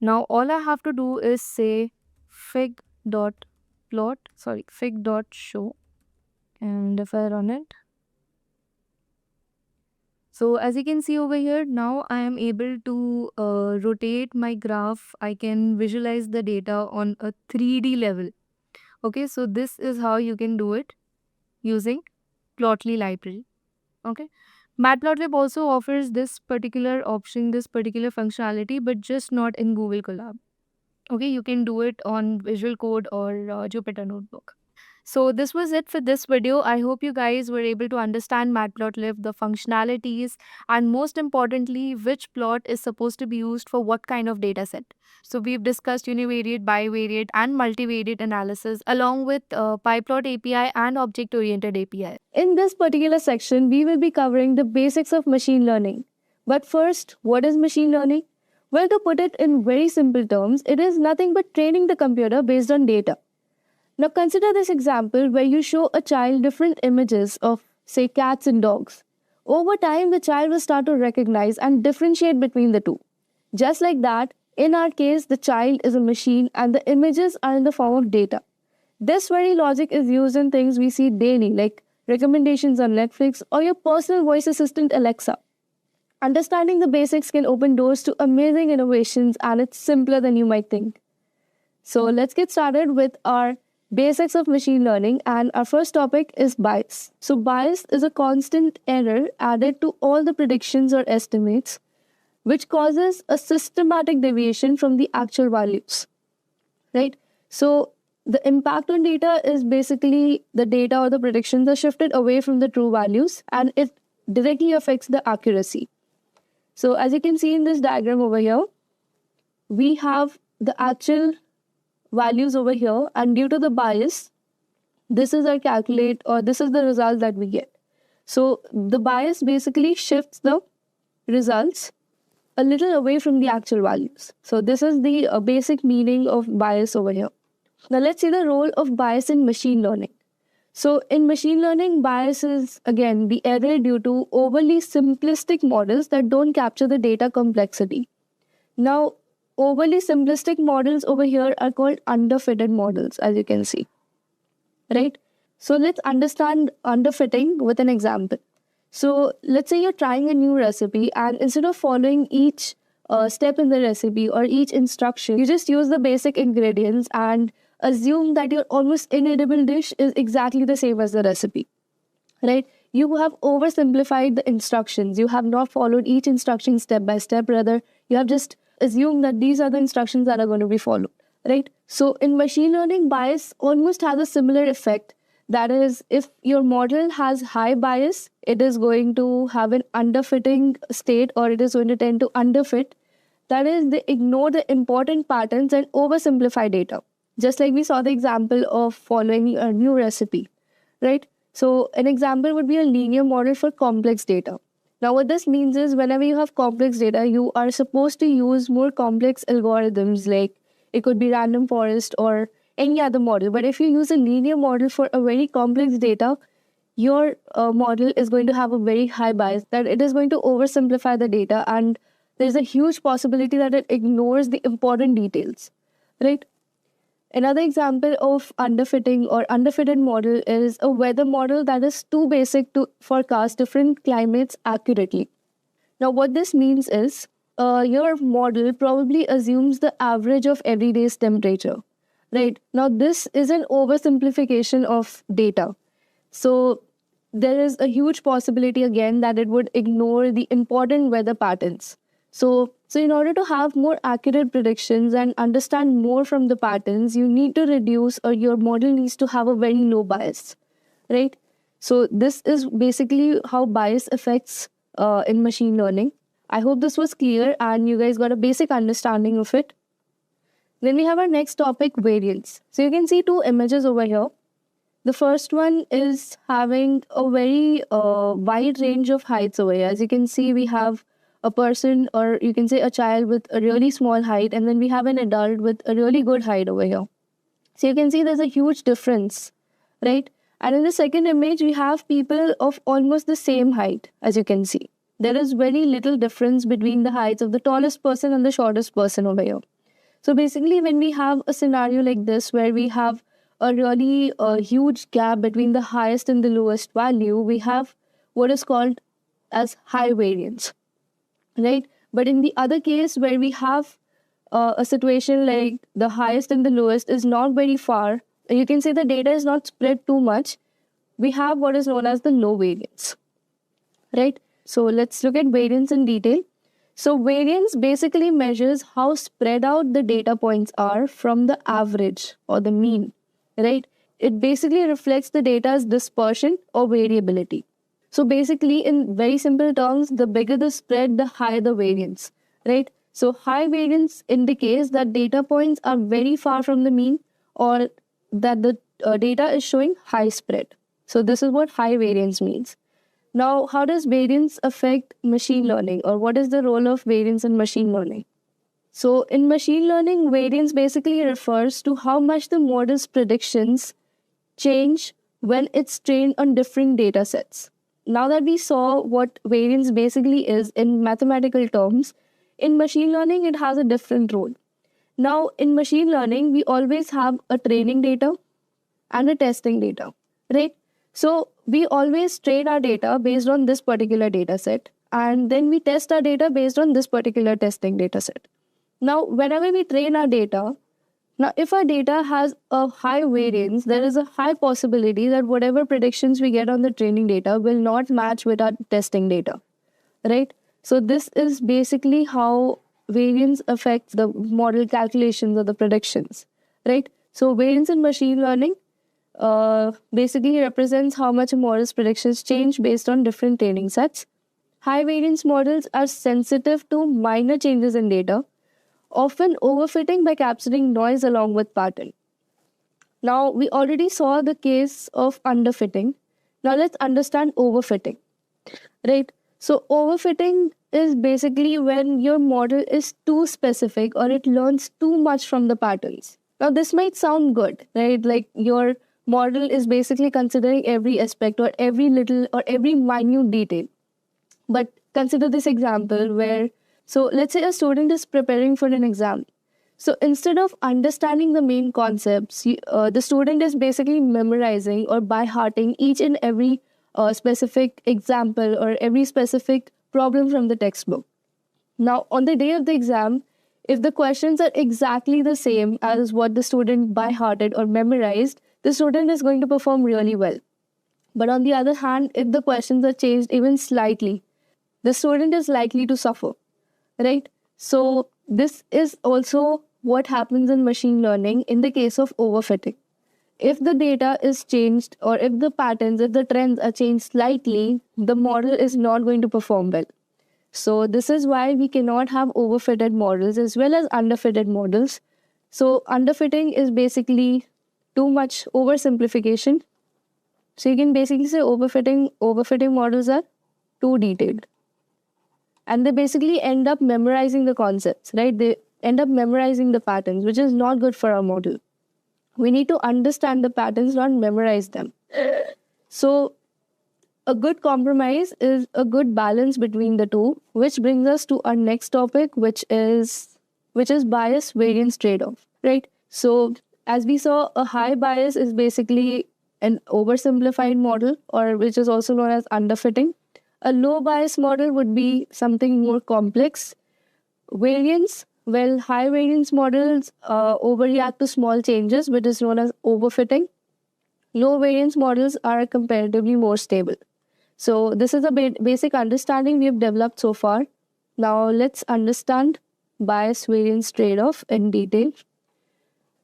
Now all I have to do is say fig.show, and if I run it, so as you can see over here, now I am able to rotate my graph. I can visualize the data on a 3D level. Okay, so this is how you can do it using Plotly library. Okay. Matplotlib also offers this particular option, this particular functionality, but just not in Google Colab. Okay, you can do it on Visual Code or Jupyter Notebook. So this was it for this video. I hope you guys were able to understand Matplotlib, the functionalities, and most importantly, which plot is supposed to be used for what kind of data set. So we've discussed univariate, bivariate, and multivariate analysis along with PyPlot API and object-oriented API. In this particular section, we will be covering the basics of machine learning. But first, what is machine learning? Well, to put it in very simple terms, it is nothing but training the computer based on data. Now consider this example where you show a child different images of, say, cats and dogs. Over time, the child will start to recognize and differentiate between the two. Just like that, in our case, the child is a machine and the images are in the form of data. This very logic is used in things we see daily, like recommendations on Netflix or your personal voice assistant Alexa. Understanding the basics can open doors to amazing innovations, and it's simpler than you might think. So let's get started with our basics of machine learning, and our first topic is bias. So bias is a constant error added to all the predictions or estimates, which causes a systematic deviation from the actual values, right? So the impact on data is basically the data or the predictions are shifted away from the true values, and it directly affects the accuracy. So as you can see in this diagram over here, we have the actual values over here, and due to the bias, this is our calculate, or this is the result that we get. So the bias basically shifts the results a little away from the actual values. So this is the basic meaning of bias over here. Now let's see the role of bias in machine learning. So in machine learning, bias is again the error due to overly simplistic models that don't capture the data complexity. Now, overly simplistic models over here are called underfitted models, as you can see, right? So let's understand underfitting with an example. So let's say you're trying a new recipe, and instead of following each step in the recipe or each instruction, you just use the basic ingredients and assume that your almost inedible dish is exactly the same as the recipe, right? You have oversimplified the instructions. You have not followed each instruction step by step. Rather, you have just assumed that these are the instructions that are going to be followed, right? So in machine learning, bias almost has a similar effect. That is, if your model has high bias, it is going to have an underfitting state, or it is going to tend to underfit. That is, they ignore the important patterns and oversimplify data. Just like we saw the example of following a new recipe, right? So an example would be a linear model for complex data. Now what this means is whenever you have complex data, you are supposed to use more complex algorithms, like it could be random forest or any other model. But if you use a linear model for a very complex data, your model is going to have a very high bias, that it is going to oversimplify the data, and there's a huge possibility that it ignores the important details, right? Another example of underfitting or underfitted model is a weather model that is too basic to forecast different climates accurately. Now, what this means is your model probably assumes the average of every day's temperature, right? Now, this is an oversimplification of data. So there is a huge possibility again that it would ignore the important weather patterns. So in order to have more accurate predictions and understand more from the patterns, you need to reduce, or your model needs to have a very low bias, right? So this is basically how bias affects in machine learning. I hope this was clear and you guys got a basic understanding of it. Then we have our next topic, variance. So you can see two images over here. The first one is having a very wide range of heights over here. As you can see, we have a person, or you can say a child with a really small height, and then we have an adult with a really good height over here. So you can see there's a huge difference, right? And in the second image, we have people of almost the same height, as you can see. There is very little difference between the heights of the tallest person and the shortest person over here. So basically, when we have a scenario like this, where we have a really huge gap between the highest and the lowest value, we have what is called as high variance, right? But in the other case, where we have a situation like the highest and the lowest is not very far, you can say the data is not spread too much, we have what is known as the low variance, right? So let's look at variance in detail. So variance basically measures how spread out the data points are from the average or the mean, right? It basically reflects the data's dispersion or variability. So basically, in very simple terms, the bigger the spread, the higher the variance, right? So high variance indicates that data points are very far from the mean, or that the data is showing high spread. So this is what high variance means. Now, how does variance affect machine learning, or what is the role of variance in machine learning? So in machine learning, variance basically refers to how much the model's predictions change when it's trained on different data sets. Now that we saw what variance basically is in mathematical terms, in machine learning, it has a different role. Now, in machine learning, we always have a training data and a testing data, right? So we always train our data based on this particular data set, and then we test our data based on this particular testing data set. Now, whenever we train our data, now if our data has a high variance, there is a high possibility that whatever predictions we get on the training data will not match with our testing data, right? So this is basically how variance affects the model calculations or the predictions, right? So variance in machine learning basically represents how much a model's predictions change based on different training sets. High variance models are sensitive to minor changes in data, often overfitting by capturing noise along with pattern. Now, we already saw the case of underfitting. Now, let's understand overfitting, right? So, overfitting is basically when your model is too specific, or it learns too much from the patterns. Now, this might sound good, right? Like your model is basically considering every aspect, or every little, or every minute detail. But consider this example where, so let's say a student is preparing for an exam. So instead of understanding the main concepts, the student is basically memorizing or by hearting each and every specific example or every specific problem from the textbook. Now, on the day of the exam, if the questions are exactly the same as what the student by hearted or memorized, the student is going to perform really well. But on the other hand, if the questions are changed even slightly, the student is likely to suffer, right? So this is also what happens in machine learning in the case of overfitting. If the data is changed, or if the patterns, if the trends are changed slightly, the model is not going to perform well. So this is why we cannot have overfitted models as well as underfitted models. So underfitting is basically too much oversimplification. So you can basically say overfitting models are too detailed. And they basically end up memorizing the concepts, right? They end up memorizing the patterns, which is not good for our model. We need to understand the patterns, not memorize them. So a good compromise is a good balance between the two, which brings us to our next topic, which is bias variance trade-off, right? So as we saw, a high bias is basically an oversimplified model, or which is also known as underfitting. A low bias model would be something more complex. Variance, well, high variance models overreact to small changes, which is known as overfitting. Low variance models are comparatively more stable. So this is a basic understanding we have developed so far. Now let's understand bias variance trade-off in detail.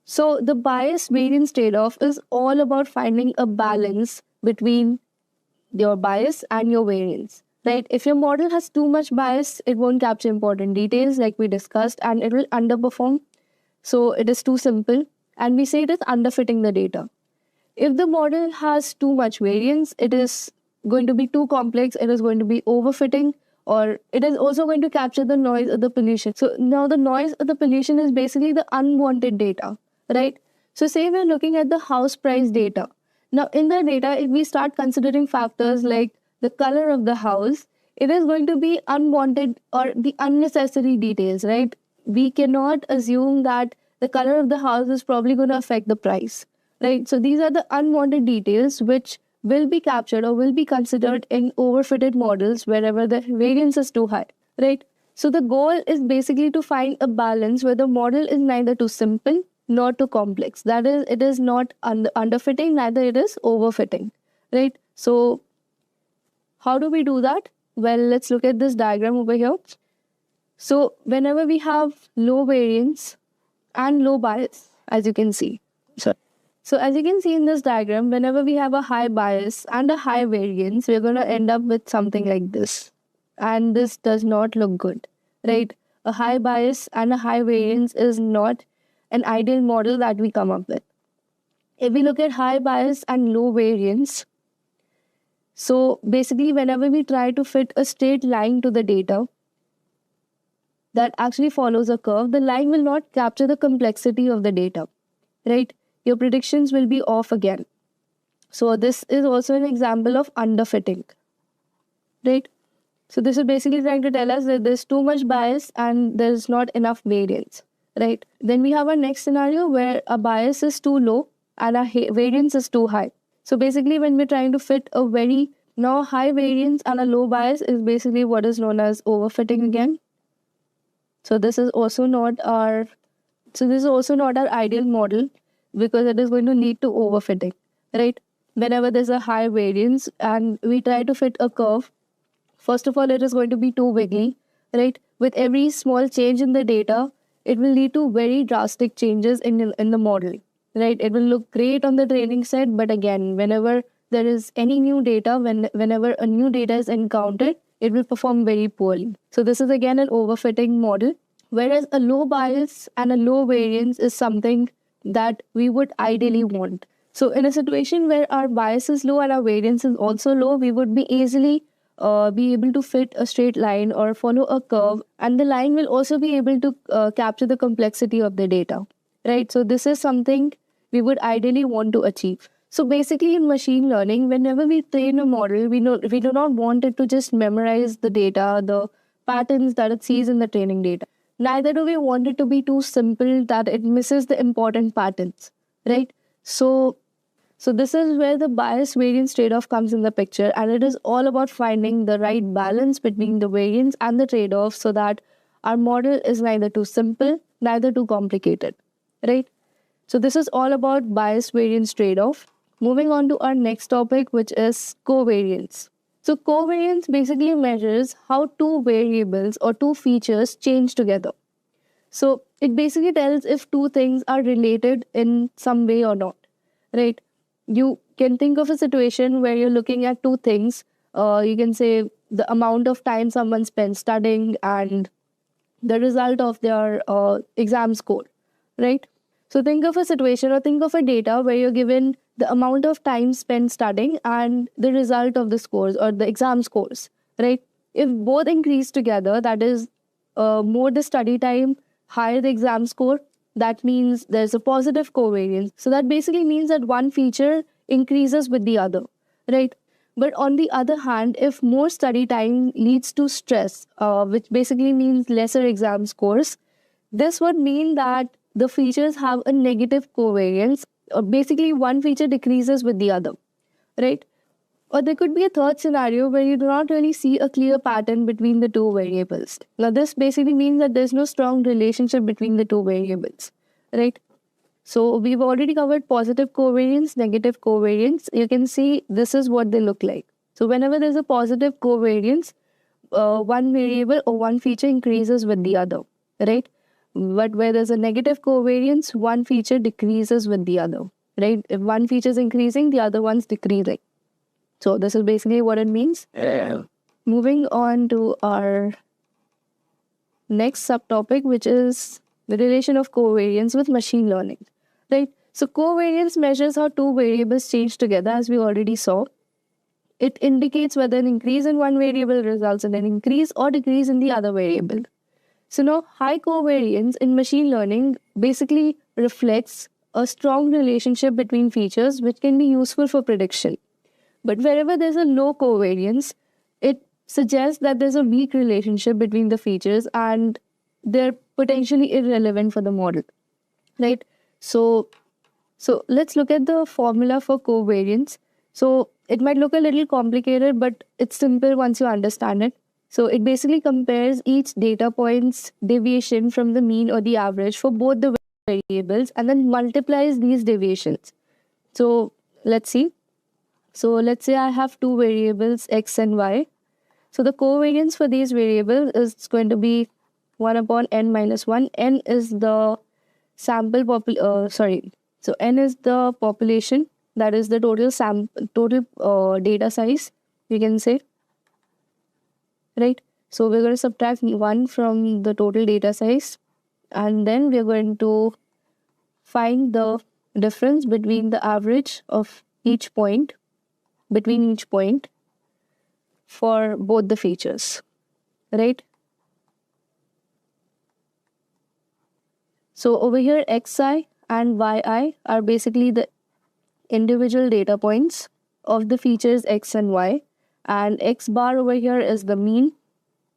So the bias variance trade-off is all about finding a balance between your bias and your variance, right? If your model has too much bias, it won't capture important details like we discussed, and it will underperform. So it is too simple, and we say it is underfitting the data. If the model has too much variance, it is going to be too complex, it is going to be overfitting, or it is also going to capture the noise or the pollution. So now the noise or the pollution is basically the unwanted data, right? So say we're looking at the house price data. Now in the data, if we start considering factors like the color of the house, it is going to be unwanted or the unnecessary details, right? We cannot assume that the color of the house is probably going to affect the price, right? So these are the unwanted details which will be captured or will be considered in overfitted models wherever the variance is too high, right? So the goal is basically to find a balance where the model is neither too simple nor too complex. That is, it is not underfitting, neither it is overfitting, right? So how do we do that? Well, let's look at this diagram over here. So whenever we have low variance and low bias, as you can see. So as you can see in this diagram, whenever we have a high bias and a high variance, we're going to end up with something like this. And this does not look good, right? A high bias and a high variance is not an ideal model that we come up with. If we look at high bias and low variance, so basically whenever we try to fit a straight line to the data that actually follows a curve, the line will not capture the complexity of the data, right? Your predictions will be off again. So this is also an example of underfitting, right? So this is basically trying to tell us that there's too much bias and there's not enough variance, right? Then we have our next scenario where a bias is too low and a variance is too high. So basically when we're trying to fit a very now high variance and a low bias is basically what is known as overfitting again. So this is also not our ideal model, because it is going to lead to overfitting, right? Whenever there's a high variance and we try to fit a curve, first of all, it is going to be too wiggly, right? With every small change in the data, it will lead to very drastic changes in the model, right? It will look great on the training set, but again, whenever there is any new data, whenever a new data is encountered, it will perform very poorly. So this is again an overfitting model, whereas a low bias and a low variance is something that we would ideally want. So in a situation where our bias is low and our variance is also low, we would be easily be able to fit a straight line or follow a curve, and the line will also be able to capture the complexity of the data, right? So this is something we would ideally want to achieve. So basically in machine learning, whenever we train a model, we do not want it to just memorize the data, the patterns that it sees in the training data. Neither do we want it to be too simple that it misses the important patterns, right? So this is where the bias variance trade-off comes in the picture, and it is all about finding the right balance between the variance and the trade-off so that our model is neither too simple, neither too complicated, right? So this is all about bias variance trade-off. Moving on to our next topic, which is covariance. So covariance basically measures how two variables or two features change together. So it basically tells if two things are related in some way or not, right? You can think of a situation where you're looking at two things. You can say the amount of time someone spends studying and the result of their exam score, right? So think of a situation or think of a data where you're given the amount of time spent studying and the result of the scores or the exam scores, right? If both increase together, that is more the study time, higher the exam score, that means there's a positive covariance. So that basically means that one feature increases with the other, right? But on the other hand, if more study time leads to stress, which basically means lesser exam scores, this would mean that the features have a negative covariance, or basically one feature decreases with the other, right? Or there could be a third scenario where you do not really see a clear pattern between the two variables. Now, this basically means that there's no strong relationship between the two variables, right? So we've already covered positive covariance, negative covariance. You can see this is what they look like. So whenever there's a positive covariance, one variable or one feature increases with the other, right? But where there's a negative covariance, one feature decreases with the other, right? If one feature is increasing, the other one's decreasing. So this is basically what it means. Moving on to our next subtopic, which is the relation of covariance with machine learning, right? So covariance measures how two variables change together, as we already saw. It indicates whether an increase in one variable results in an increase or decrease in the other variable. So now high covariance in machine learning basically reflects a strong relationship between features which can be useful for prediction. But wherever there's a low covariance, it suggests that there's a weak relationship between the features and they're potentially irrelevant for the model, right? So let's look at the formula for covariance. So it might look a little complicated, but it's simple once you understand it. So it basically compares each data point's deviation from the mean or the average for both the variables and then multiplies these deviations. So let's see. So let's say I have two variables, x and y. So the covariance for these variables is going to be 1 upon n minus 1. N is the So n is the population, that is the total data size, you can say, right? So we're going to subtract 1 from the total data size, and then we're going to find the difference between the average of each point, for both the features, right? So over here, xi and yi are basically the individual data points of the features x and y, and x bar over here is the mean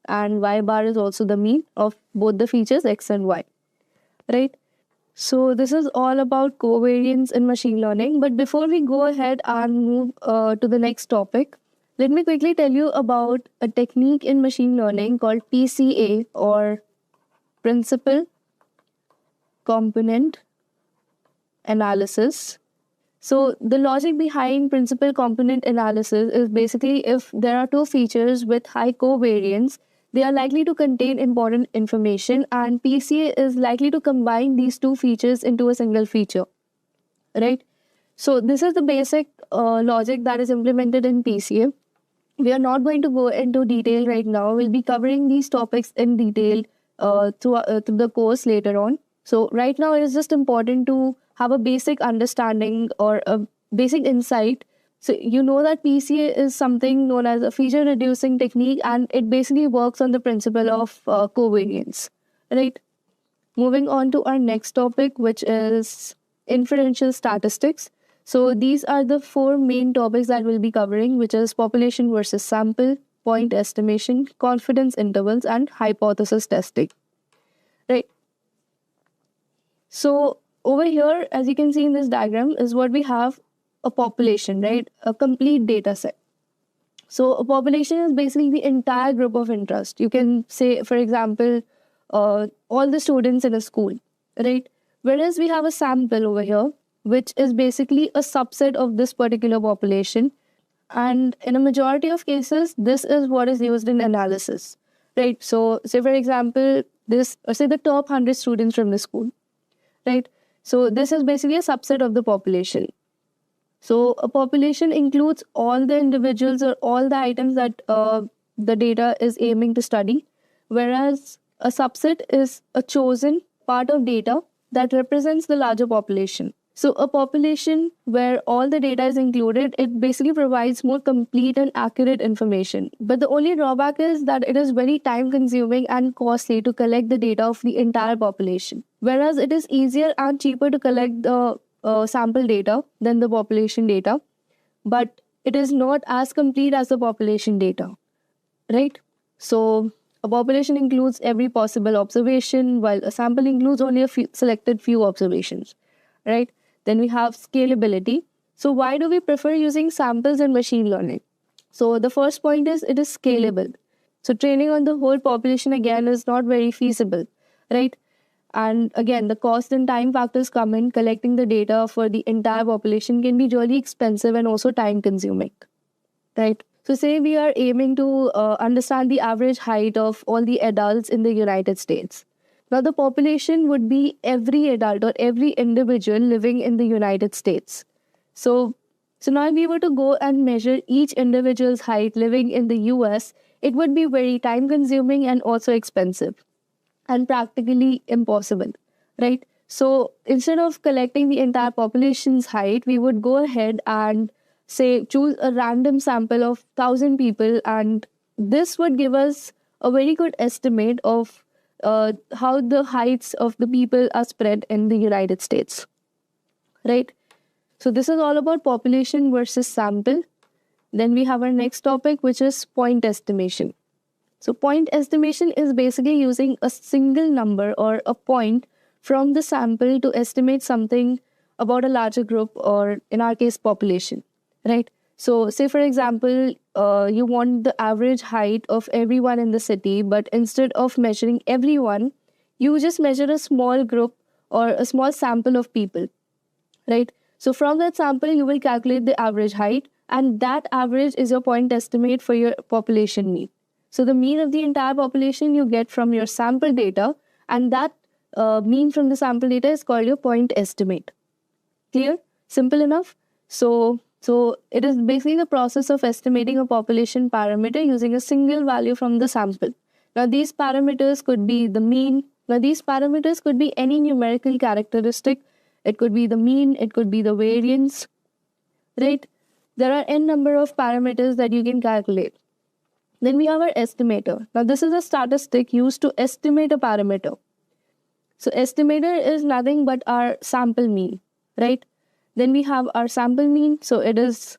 and y bar is also the mean of both the features x and y, right? So this is all about covariance in machine learning. But before we go ahead and move to the next topic, let me quickly tell you about a technique in machine learning called PCA, or Principal Component Analysis. So the logic behind principal component analysis is basically if there are two features with high covariance, they are likely to contain important information, and PCA is likely to combine these two features into a single feature, right? So this is the basic logic that is implemented in PCA. We are not going to go into detail right now. We'll be covering these topics in detail through the course later on. So right now it is just important to have a basic understanding or a basic insight. So you know that PCA is something known as a feature reducing technique, and it basically works on the principle of covariance, right? Moving on to our next topic, which is inferential statistics. So these are the four main topics that we'll be covering, which is population versus sample, point estimation, confidence intervals, and hypothesis testing, right? So over here, as you can see in this diagram, is what we have: a population, right? A complete data set. So a population is basically the entire group of interest. You can say, for example, all the students in a school, right? Whereas we have a sample over here, which is basically a subset of this particular population. And in a majority of cases, this is what is used in analysis, right? So say, for example, say the top 100 students from the school, right? So this is basically a subset of the population. So a population includes all the individuals or all the items that the data is aiming to study, whereas a subset is a chosen part of data that represents the larger population. So a population where all the data is included, it basically provides more complete and accurate information. But the only drawback is that it is very time consuming and costly to collect the data of the entire population. Whereas it is easier and cheaper to collect the sample data than the population data, but it is not as complete as the population data, right? So a population includes every possible observation, while a sample includes only a selected few observations, right? Then we have scalability. So why do we prefer using samples in machine learning? So the first point is it is scalable. So training on the whole population again is not very feasible, right? And again, the cost and time factors come in. Collecting the data for the entire population can be really expensive and also time consuming, right? So say we are aiming to understand the average height of all the adults in the United States. Now the population would be every adult or every individual living in the United States. So now if we were to go and measure each individual's height living in the US, it would be very time consuming and also expensive and practically impossible, right? So instead of collecting the entire population's height, we would go ahead and say choose a random sample of 1,000 people, and this would give us a very good estimate of how the heights of the people are spread in the United States, right? So this is all about population versus sample. Then we have our next topic, which is point estimation. So point estimation is basically using a single number or a point from the sample to estimate something about a larger group, or in our case, population, right? So say for example, you want the average height of everyone in the city, but instead of measuring everyone, you just measure a small group or a small sample of people, right? So from that sample, you will calculate the average height, and that average is your point estimate for your population mean. So the mean of the entire population you get from your sample data, and that mean from the sample data is called your point estimate. Clear? Simple enough? So it is basically the process of estimating a population parameter using a single value from the sample. Now these parameters could be the mean. Now these parameters could be any numerical characteristic. It could be the mean, it could be the variance, right? There are n number of parameters that you can calculate. Then we have our estimator. Now this is a statistic used to estimate a parameter. So estimator is nothing but our sample mean, right? Then we have our sample mean. So it is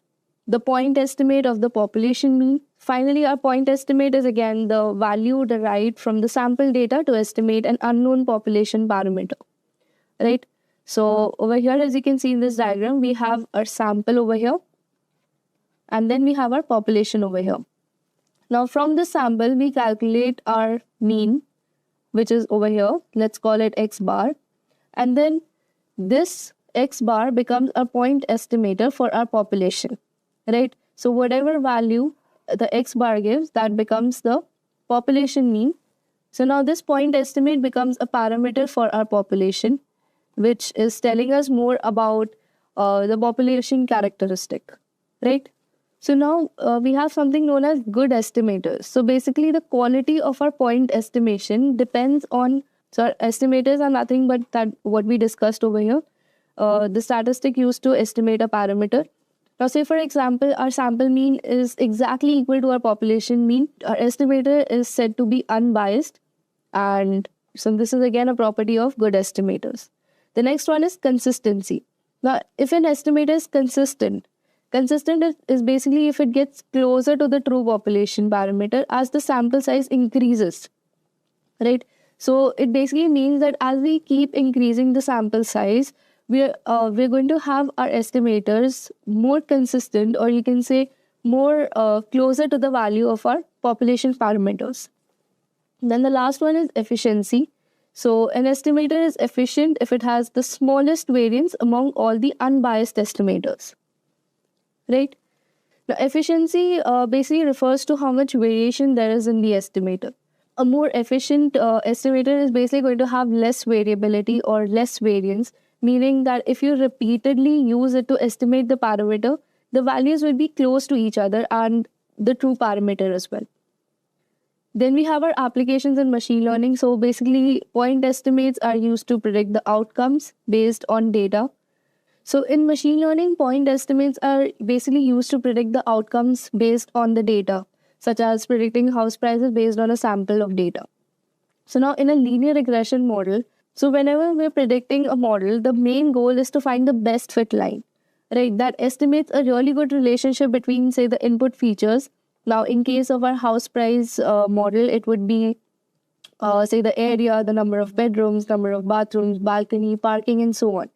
the point estimate of the population mean. Finally, our point estimate is again the value derived from the sample data to estimate an unknown population parameter, right? So over here, as you can see in this diagram, we have our sample over here, and then we have our population over here. Now from the sample, we calculate our mean, which is over here. Let's call it X bar. And then this X bar becomes a point estimator for our population, right? So whatever value the X bar gives, that becomes the population mean. So now this point estimate becomes a parameter for our population, which is telling us more about the population characteristic, right? So now we have something known as good estimators. So basically the quality of our point estimation depends on, so our estimators are nothing but that what we discussed over here, the statistic used to estimate a parameter. Now say for example, our sample mean is exactly equal to our population mean. Our estimator is said to be unbiased, and so this is again a property of good estimators. The next one is consistency. Now, if an estimator is consistent is basically if it gets closer to the true population parameter as the sample size increases, right? So it basically means that as we keep increasing the sample size, we're going to have our estimators more consistent, or you can say more closer to the value of our population parameters. Then the last one is efficiency. So an estimator is efficient if it has the smallest variance among all the unbiased estimators, right? Now efficiency basically refers to how much variation there is in the estimator. A more efficient estimator is basically going to have less variability or less variance, meaning that if you repeatedly use it to estimate the parameter, the values will be close to each other and the true parameter as well. Then we have our applications in machine learning. So basically, point estimates are used to predict the outcomes based on data. So in machine learning, point estimates are basically used to predict the outcomes based on the data, such as predicting house prices based on a sample of data. So now in a linear regression model, so whenever we're predicting a model, the main goal is to find the best fit line, right? That estimates a really good relationship between, say, the input features. Now, in case of our house price model, it would be, say, the area, the number of bedrooms, number of bathrooms, balcony, parking, and so on.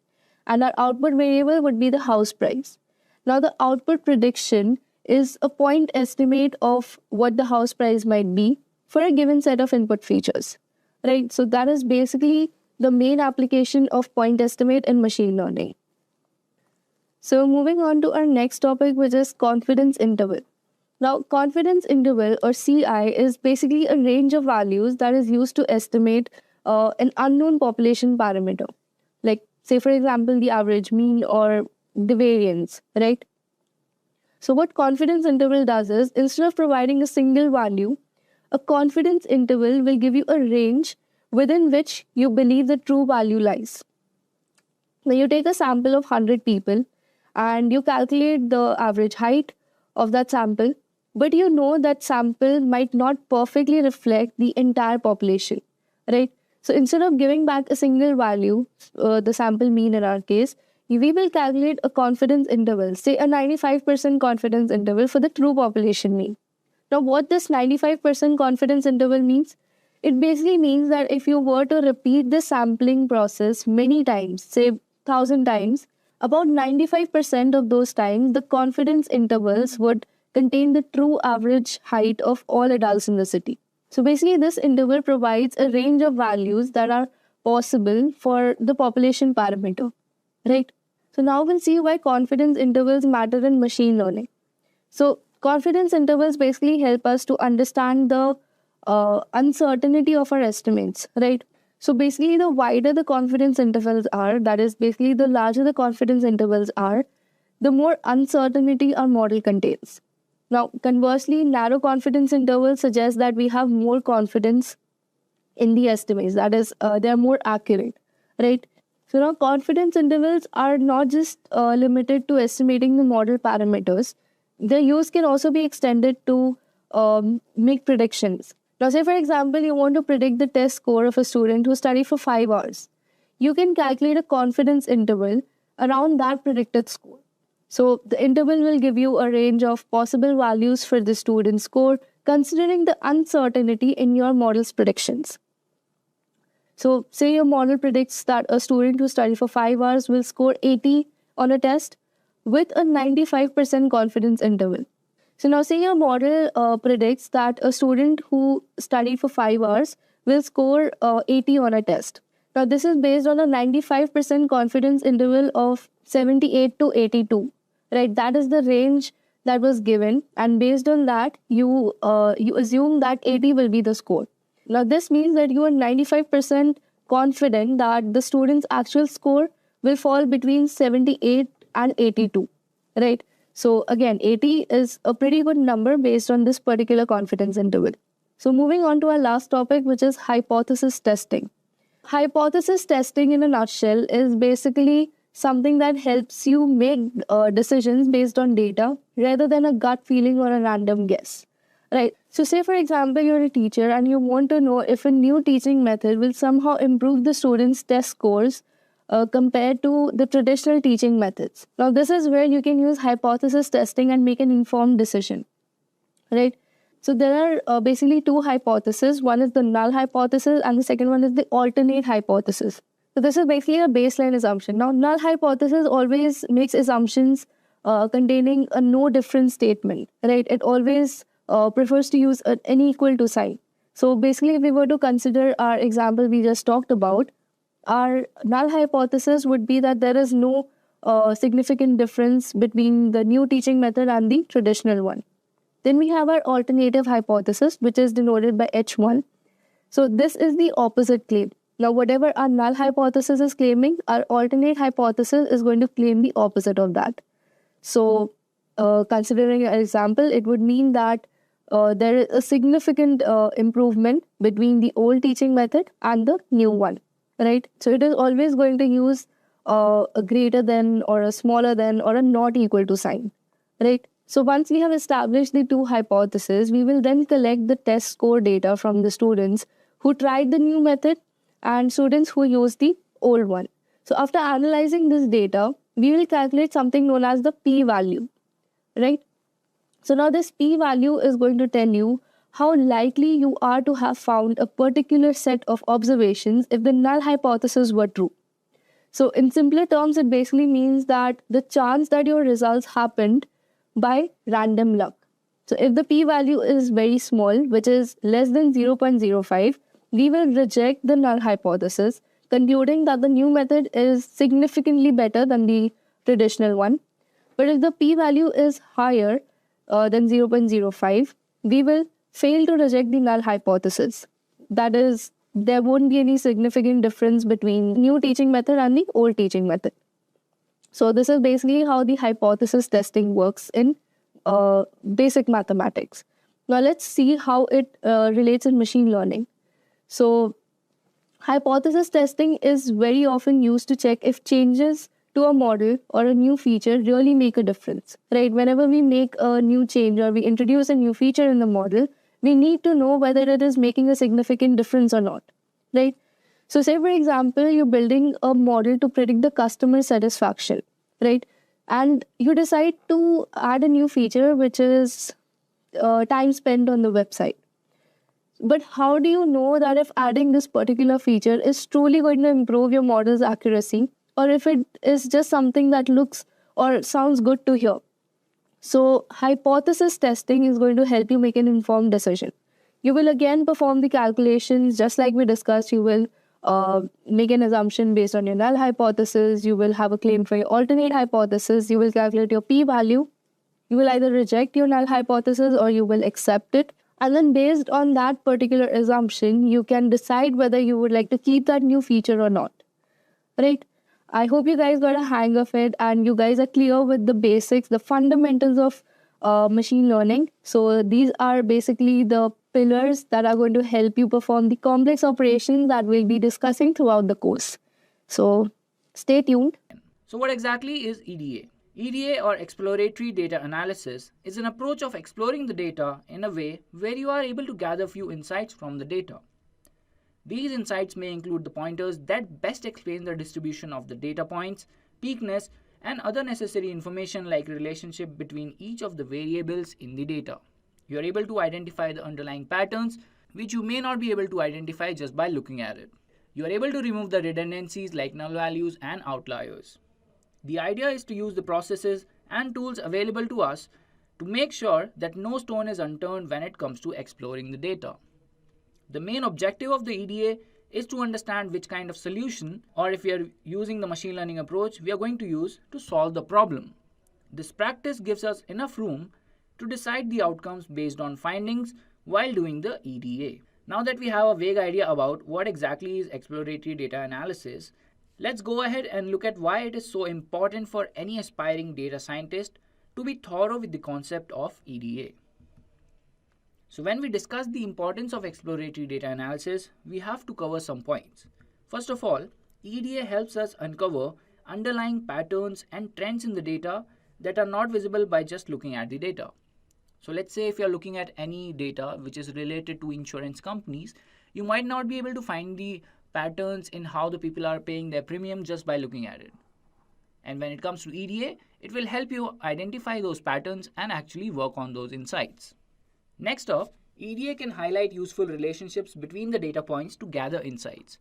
And our output variable would be the house price. Now, the output prediction is a point estimate of what the house price might be for a given set of input features, right? So that is basically the main application of point estimate in machine learning. So moving on to our next topic, which is confidence interval. Now, confidence interval or CI is basically a range of values that is used to estimate an unknown population parameter. Like, say, for example, the average, mean, or the variance, right? So, what confidence interval does is instead of providing a single value, a confidence interval will give you a range within which you believe the true value lies. Now, you take a sample of 100 people and you calculate the average height of that sample, but you know that sample might not perfectly reflect the entire population, right? So, instead of giving back a single value, the sample mean in our case, we will calculate a confidence interval, say a 95% confidence interval for the true population mean. Now, what this 95% confidence interval means? It basically means that if you were to repeat the sampling process many times, say 1,000 times, about 95% of those times, the confidence intervals would contain the true average height of all adults in the city. So basically, this interval provides a range of values that are possible for the population parameter, right? So now we'll see why confidence intervals matter in machine learning. So confidence intervals basically help us to understand the uncertainty of our estimates, right? So basically, the wider the confidence intervals are, that is basically the larger the confidence intervals are, the more uncertainty our model contains. Now, conversely, narrow confidence intervals suggest that we have more confidence in the estimates. That is, they are more accurate, right? So now confidence intervals are not just limited to estimating the model parameters. Their use can also be extended to make predictions. Now, say for example, you want to predict the test score of a student who studied for 5 hours. You can calculate a confidence interval around that predicted score. So the interval will give you a range of possible values for the student score, considering the uncertainty in your model's predictions. So say your model predicts that a student who studied for 5 hours will score 80 on a test with a 95% confidence interval. So now say your model predicts that a student who studied for 5 hours will score 80 on a test. Now this is based on a 95% confidence interval of 78 to 82, right? That is the range that was given, and based on that, you assume that 80 will be the score. Now this means that you are 95% confident that the student's actual score will fall between 78 and 82, right? So again, 80 is a pretty good number based on this particular confidence interval. So moving on to our last topic, which is hypothesis testing. Hypothesis testing in a nutshell is basically something that helps you make decisions based on data rather than a gut feeling or a random guess, right? So say for example, you're a teacher and you want to know if a new teaching method will somehow improve the students' test scores compared to the traditional teaching methods. Now, this is where you can use hypothesis testing and make an informed decision, right? So there are basically two hypotheses. One is the null hypothesis and the second one is the alternate hypothesis. So this is basically a baseline assumption. Now, null hypothesis always makes assumptions containing a no difference statement, right? It always prefers to use an equal to sign. So basically, if we were to consider our example we just talked about, our null hypothesis would be that there is no significant difference between the new teaching method and the traditional one. Then we have our alternative hypothesis, which is denoted by H1. So this is the opposite claim. Now, whatever our null hypothesis is claiming, our alternate hypothesis is going to claim the opposite of that. So considering an example, it would mean that there is a significant improvement between the old teaching method and the new one, right? So it is always going to use a greater than or a smaller than or a not equal to sign, right? So once we have established the two hypotheses, we will then collect the test score data from the students who tried the new method and students who used the old one. So after analyzing this data, we will calculate something known as the p-value, right? So now this p-value is going to tell you how likely you are to have found a particular set of observations if the null hypothesis were true. So in simpler terms, it basically means that the chance that your results happened by random luck. So if the p-value is very small, which is less than 0.05, we will reject the null hypothesis, concluding that the new method is significantly better than the traditional one. But if the p-value is higher, than 0.05, we will fail to reject the null hypothesis. That is, there won't be any significant difference between new teaching method and the old teaching method. So this is basically how the hypothesis testing works in basic mathematics. Now let's see how it relates in machine learning. So hypothesis testing is very often used to check if changes to a model or a new feature really make a difference, right? Whenever we make a new change or we introduce a new feature in the model, we need to know whether it is making a significant difference or not, right? So say, for example, you're building a model to predict the customer satisfaction, right? And you decide to add a new feature, which is time spent on the website. But how do you know that if adding this particular feature is truly going to improve your model's accuracy, or if it is just something that looks or sounds good to hear? So hypothesis testing is going to help you make an informed decision. You will again perform the calculations just like we discussed. You will make an assumption based on your null hypothesis. You will have a claim for your alternate hypothesis. You will calculate your p-value. You will either reject your null hypothesis or you will accept it. And then based on that particular assumption, you can decide whether you would like to keep that new feature or not, right? I hope you guys got a hang of it and you guys are clear with the basics, the fundamentals of machine learning. So these are basically the pillars that are going to help you perform the complex operations that we'll be discussing throughout the course. So stay tuned. So what exactly is EDA? EDA, or Exploratory Data Analysis, is an approach of exploring the data in a way where you are able to gather few insights from the data. These insights may include the pointers that best explain the distribution of the data points, peakness, and other necessary information like relationship between each of the variables in the data. You are able to identify the underlying patterns, which you may not be able to identify just by looking at it. You are able to remove the redundancies like null values and outliers. The idea is to use the processes and tools available to us to make sure that no stone is unturned when it comes to exploring the data. The main objective of the EDA is to understand which kind of solution, or if we are using the machine learning approach, we are going to use to solve the problem. This practice gives us enough room to decide the outcomes based on findings while doing the EDA. Now that we have a vague idea about what exactly is exploratory data analysis, let's go ahead and look at why it is so important for any aspiring data scientist to be thorough with the concept of EDA. So when we discuss the importance of exploratory data analysis, we have to cover some points. First of all, EDA helps us uncover underlying patterns and trends in the data that are not visible by just looking at the data. So let's say if you're looking at any data which is related to insurance companies, you might not be able to find the patterns in how the people are paying their premium just by looking at it. And when it comes to EDA, it will help you identify those patterns and actually work on those insights. Next up, EDA can highlight useful relationships between the data points to gather insights.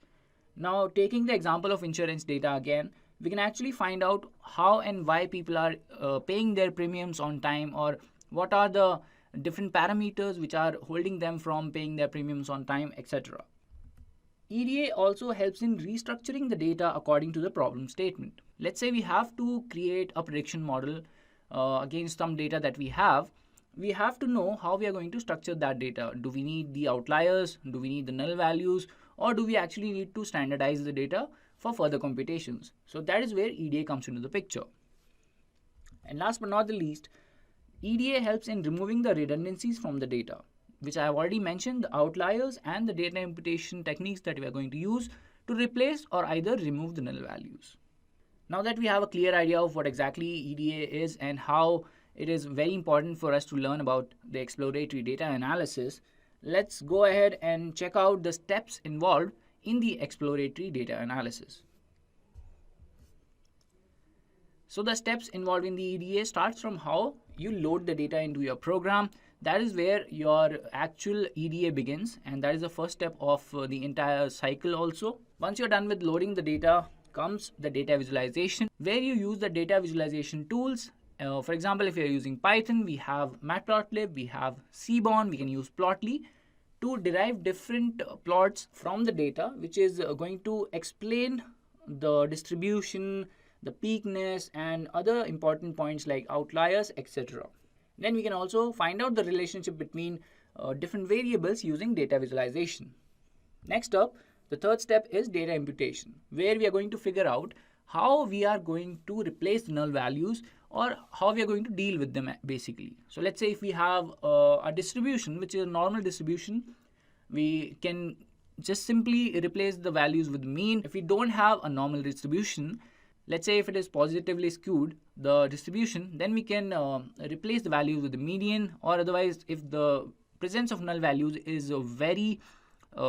Now, taking the example of insurance data again, we can actually find out how and why people are paying their premiums on time, or what are the different parameters which are holding them from paying their premiums on time, etc. EDA also helps in restructuring the data according to the problem statement. Let's say we have to create a prediction model against some data that we have. We have to know how we are going to structure that data. Do we need the outliers? Do we need the null values? Or do we actually need to standardize the data for further computations? So that is where EDA comes into the picture. And last but not the least, EDA helps in removing the redundancies from the data, which I have already mentioned, the outliers and the data imputation techniques that we are going to use to replace or either remove the null values. Now that we have a clear idea of what exactly EDA is and how it is very important for us to learn about the exploratory data analysis, let's go ahead and check out the steps involved in the exploratory data analysis. So the steps involved in the EDA starts from how you load the data into your program. That is where your actual EDA begins, and that is the first step of the entire cycle also. Once you're done with loading the data, comes the data visualization, where you use the data visualization tools. For example, if you're using Python, we have Matplotlib, we have Seaborn, we can use Plotly to derive different plots from the data, which is going to explain the distribution, the peakness, and other important points like outliers, etc. Then we can also find out the relationship between different variables using data visualization. Next up, the third step is data imputation, where we are going to figure out how we are going to replace the null values or how we are going to deal with them basically. So let's say if we have a distribution which is a normal distribution, we can just simply replace the values with mean. If we don't have a normal distribution, let's say if it is positively skewed, the distribution, then we can replace the values with the median, or otherwise if the presence of null values is a very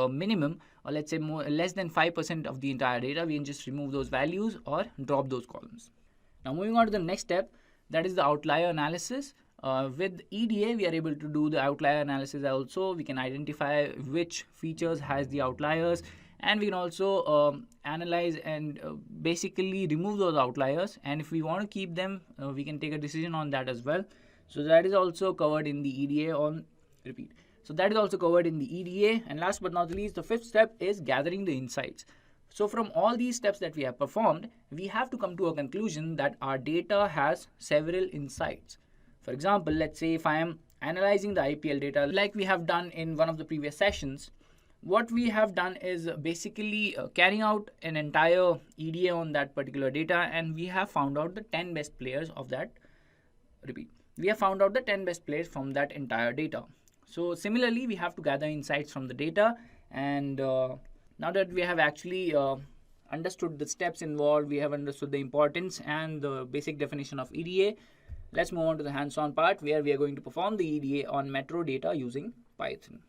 minimum, or let's say less than 5% of the entire data, we can just remove those values or drop those columns. Now moving on to the next step, that is the outlier analysis. With EDA, we are able to do the outlier analysis also. We can identify which features has the outliers, and we can also analyze and basically remove those outliers. And if we want to keep them, we can take a decision on that as well. So that is also covered in the EDA on repeat. So that is also covered in the EDA. And last but not least, the fifth step is gathering the insights. So from all these steps that we have performed, we have to come to a conclusion that our data has several insights. For example, let's say if I am analyzing the IPL data like we have done in one of the previous sessions, what we have done is basically carrying out an entire EDA on that particular data, and we have found out the 10 best players of that. Repeat. We have found out the 10 best players from that entire data. So similarly, we have to gather insights from the data, and now that we have actually understood the steps involved, we have understood the importance and the basic definition of EDA. Let's move on to the hands-on part where we are going to perform the EDA on metro data using Python.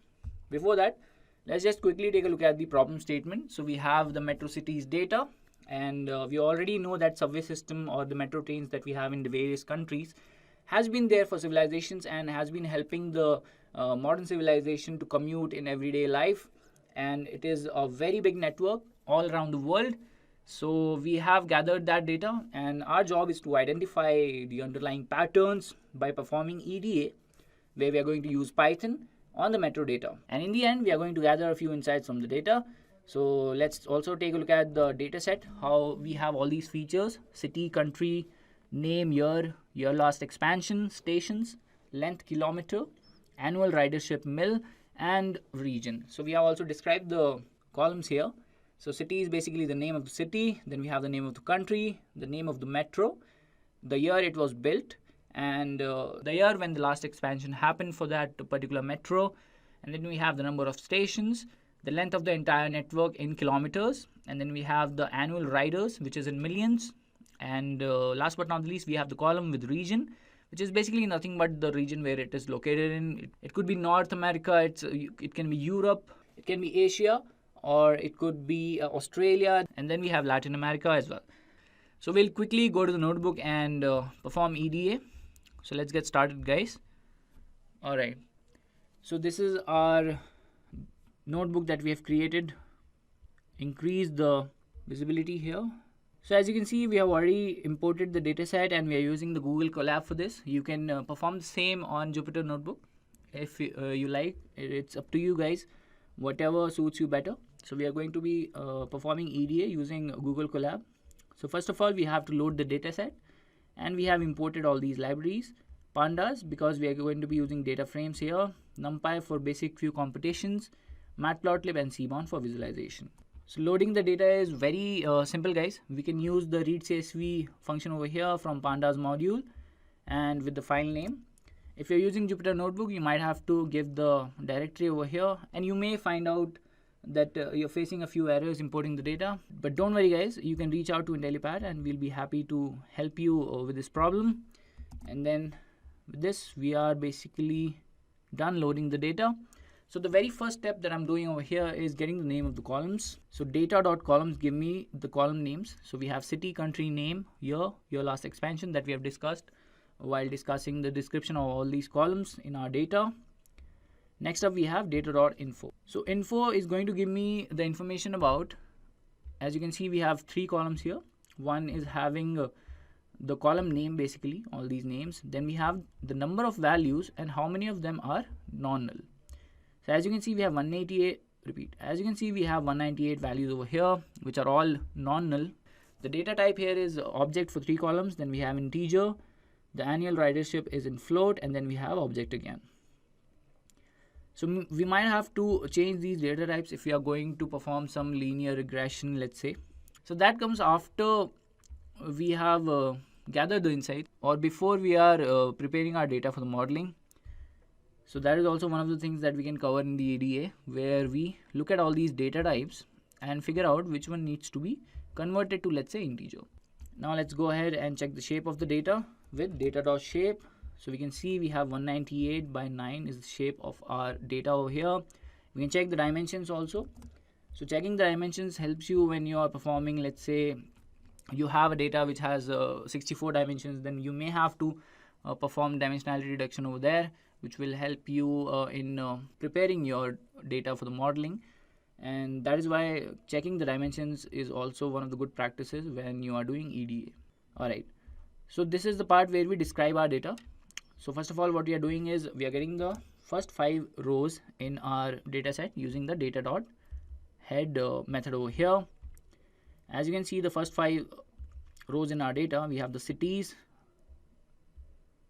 Before that, let's just quickly take a look at the problem statement. So we have the metro cities data, and we already know that subway system or the metro trains that we have in the various countries has been there for civilizations and has been helping the modern civilization to commute in everyday life. And it is a very big network all around the world. So we have gathered that data, and our job is to identify the underlying patterns by performing EDA, where we are going to use Python on the metro data. And in the end, we are going to gather a few insights from the data. So let's also take a look at the data set, how we have all these features: city, country, name, year last expansion, stations, length, kilometer, annual ridership, mil, and region. So we have also described the columns here. So city is basically the name of the city, then we have the name of the country, the name of the metro, the year it was built, and the year when the last expansion happened for that particular metro, and then we have the number of stations, the length of the entire network in kilometers, and then we have the annual riders, which is in millions, and last but not least, we have the column with region, which is basically nothing but the region where it is located in. It could be North America, it can be Europe, it can be Asia, or it could be Australia, and then we have Latin America as well. So we'll quickly go to the notebook and perform EDA. So let's get started, guys. Alright, so this is our notebook that we have created. Increase the visibility here. So as you can see, we have already imported the dataset and we are using the Google Colab for this. You can perform the same on Jupyter Notebook if you like. It's up to you guys, whatever suits you better. So we are going to be performing EDA using Google Colab. So first of all, we have to load the dataset, and we have imported all these libraries. Pandas, because we are going to be using data frames here. NumPy for basic few computations. Matplotlib and Seaborn for visualization. So loading the data is very simple, guys. We can use the read CSV function over here from Pandas module and with the file name. If you're using Jupyter Notebook, you might have to give the directory over here, and you may find out that you're facing a few errors importing the data. But don't worry, guys, you can reach out to Intellipaat and we'll be happy to help you with this problem. And then with this, we are basically done loading the data. So the very first step that I'm doing over here is getting the name of the columns. So data.columns give me the column names. So we have city, country, name, year last expansion that we have discussed while discussing the description of all these columns in our data. Next up, we have data.info. So info is going to give me the information about, as you can see, we have 3 columns here. One is having the column name, basically all these names. Then we have the number of values and how many of them are non-null. So as you can see, we have 188, repeat, as you can see, we have 198 values over here, which are all non-null. The data type here is object for 3 columns. Then we have integer, The annual ridership is in float, and then we have object again. So we might have to change these data types if we are going to perform some linear regression, let's say. So that comes after we have gathered the insight, or before we are preparing our data for the modeling. So that is also one of the things that we can cover in the EDA, where we look at all these data types and figure out which one needs to be converted to, let's say, integer. Now let's go ahead and check the shape of the data with data.shape. So we can see we have 198 by 9 is the shape of our data over here. We can check the dimensions also. So checking the dimensions helps you when you are performing, let's say you have a data which has 64 dimensions, then you may have to perform dimensionality reduction over there, which will help you in preparing your data for the modeling. And that is why checking the dimensions is also one of the good practices when you are doing EDA. Alright, so this is the part where we describe our data. So first of all, what we are doing is we are getting the first 5 rows in our data set using the data.head method over here. As you can see, the first 5 rows in our data, we have the cities,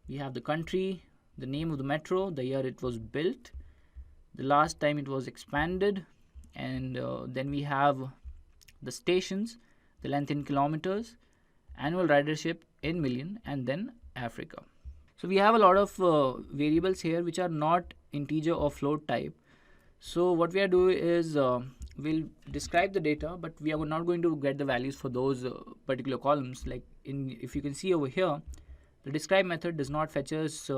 we have the country, the name of the metro, the year it was built, the last time it was expanded, and then we have the stations, the length in kilometers, annual ridership in million, and then Africa. So we have a lot of variables here which are not integer or float type. So what we are doing is we'll describe the data, but we are not going to get the values for those particular columns. Like if you can see over here, the describe method does not fetch us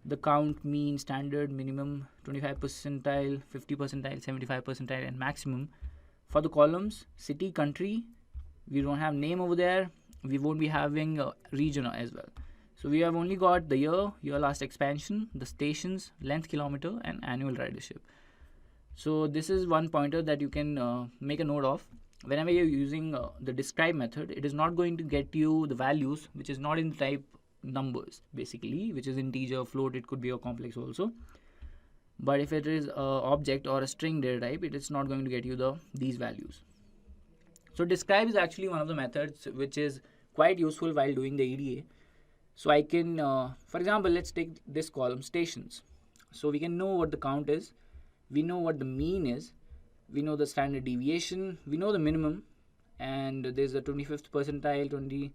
the count, mean, standard, minimum, 25 percentile, 50 percentile, 75 percentile, and maximum. For the columns, city, country, we don't have name over there. We won't be having region as well. So we have only got the year last expansion, the stations, length kilometer, and annual ridership. So this is one pointer that you can make a note of. Whenever you're using the describe method, it is not going to get you the values which is not in the type numbers, basically, which is integer, float, it could be a complex also. But if it is a object or a string data type, it is not going to get you these values. So describe is actually one of the methods which is quite useful while doing the EDA. So I can, for example, let's take this column, stations. So we can know what the count is, we know what the mean is, we know the standard deviation, we know the minimum, and there's a 25th percentile,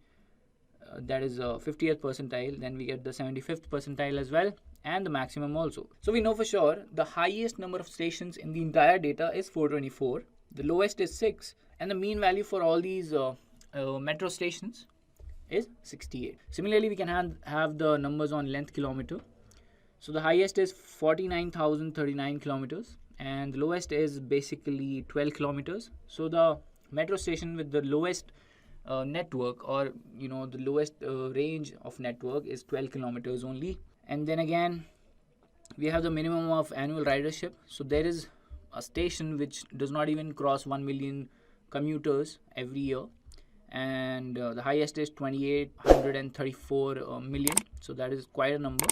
that is a 50th percentile, then we get the 75th percentile as well, and the maximum also. So we know for sure the highest number of stations in the entire data is 424, the lowest is 6, and the mean value for all these metro stations is 68. Similarly, we can have the numbers on length kilometer. So the highest is 49,039 kilometers, and the lowest is basically 12 kilometers. So the metro station with the lowest network, or the lowest range of network, is 12 kilometers only. And then again, we have the minimum of annual ridership. So there is a station which does not even cross 1 million commuters every year, and the highest is 2834 million. So that is quite a number.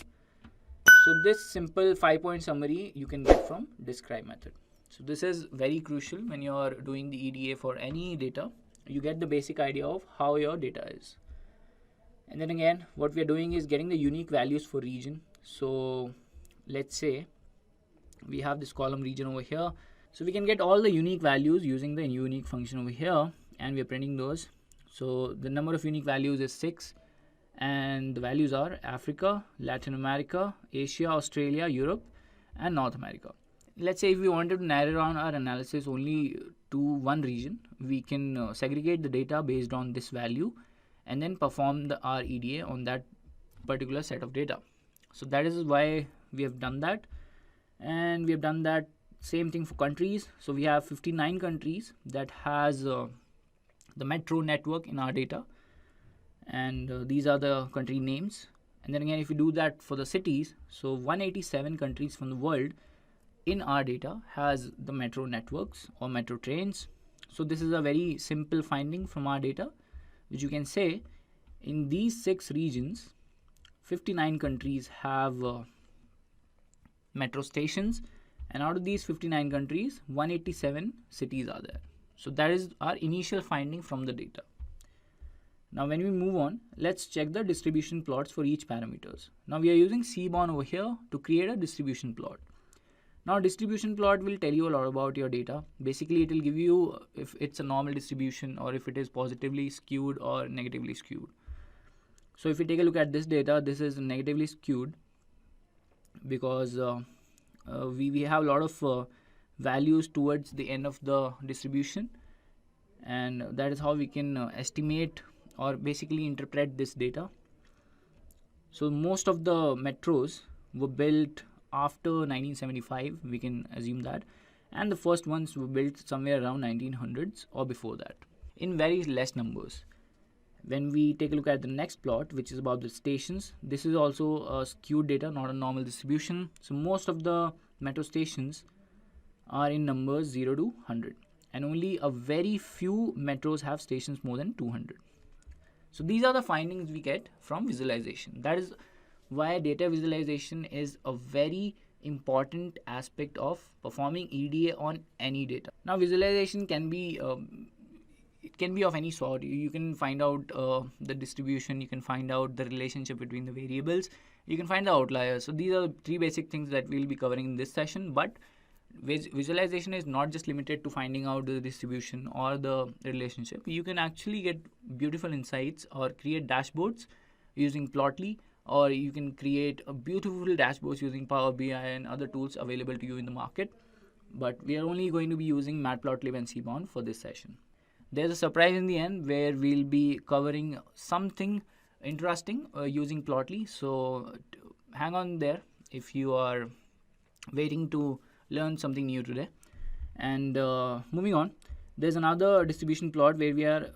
So this simple 5-point summary you can get from describe method. So this is very crucial when you are doing the EDA for any data. You get the basic idea of how your data is. And then again, what we are doing is getting the unique values for region. So let's say we have this column region over here. So we can get all the unique values using the unique function over here, and we are printing those. So the number of unique values is 6, and the values are Africa, Latin America, Asia, Australia, Europe, and North America. Let's say if we wanted to narrow down our analysis only to one region, we can segregate the data based on this value and then perform our EDA on that particular set of data. So that is why we have done that, and we have done that same thing for countries. So we have 59 countries that has the metro network in our data, and these are the country names. And then again, if we do that for the cities, so 187 countries from the world in our data has the metro networks or metro trains. So this is a very simple finding from our data, which you can say in these 6 regions, 59 countries have metro stations, and out of these 59 countries, 187 cities are there. So that is our initial finding from the data. Now when we move on, let's check the distribution plots for each parameters. Now we are using seaborn over here to create a distribution plot. Now distribution plot will tell you a lot about your data. Basically it will give you if it's a normal distribution or if it is positively skewed or negatively skewed. So if you take a look at this data, this is negatively skewed because we have a lot of values towards the end of the distribution, and that is how we can estimate or basically interpret this data. So most of the metros were built after 1975, we can assume that, and the first ones were built somewhere around 1900s or before that in very less numbers. When we take a look at the next plot, which is about the stations, this is also a skewed data, not a normal distribution. So most of the metro stations are in numbers 0 to 100, and only a very few metros have stations more than 200. So these are the findings we get from visualization. That is why data visualization is a very important aspect of performing EDA on any data. Now visualization can be it can be of any sort. You can find out the distribution, you can find out the relationship between the variables, you can find the outliers. So these are three basic things that we'll be covering in this session. But visualization is not just limited to finding out the distribution or the relationship. You can actually get beautiful insights or create dashboards using Plotly, or you can create a beautiful dashboards using Power BI and other tools available to you in the market. But we are only going to be using Matplotlib and Seaborn for this session. There's a surprise in the end where we'll be covering something interesting using Plotly. So hang on there if you are waiting to learn something new today. And moving on, there's another distribution plot where we are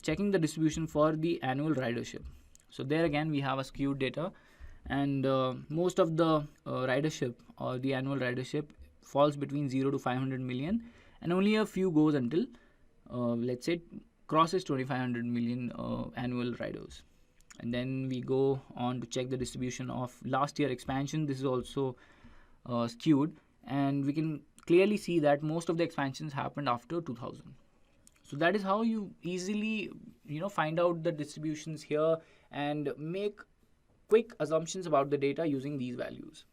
checking the distribution for the annual ridership. So there again we have a skewed data, and most of the ridership or the annual ridership falls between 0 to 500 million, and only a few goes until let's say crosses 2500 million annual riders. And then we go on to check the distribution of last year expansion. This is also skewed, and we can clearly see that most of the expansions happened after 2000. So that is how you easily find out the distributions here and make quick assumptions about the data using these values.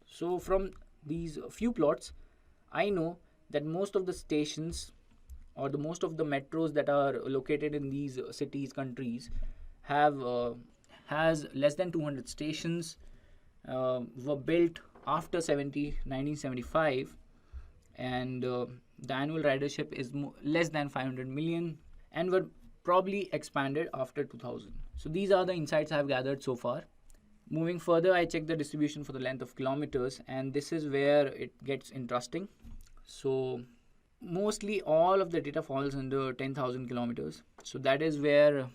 So from these few plots, I know that most of the stations or the most of the metros that are located in these cities, countries have has less than 200 stations, were built after 1975, and the annual ridership is less than 500 million, and were probably expanded after 2000. So these are the insights I have gathered so far. Moving further, I check the distribution for the length of kilometers, and this is where it gets interesting. So mostly all of the data falls under 10,000 kilometers. So that is where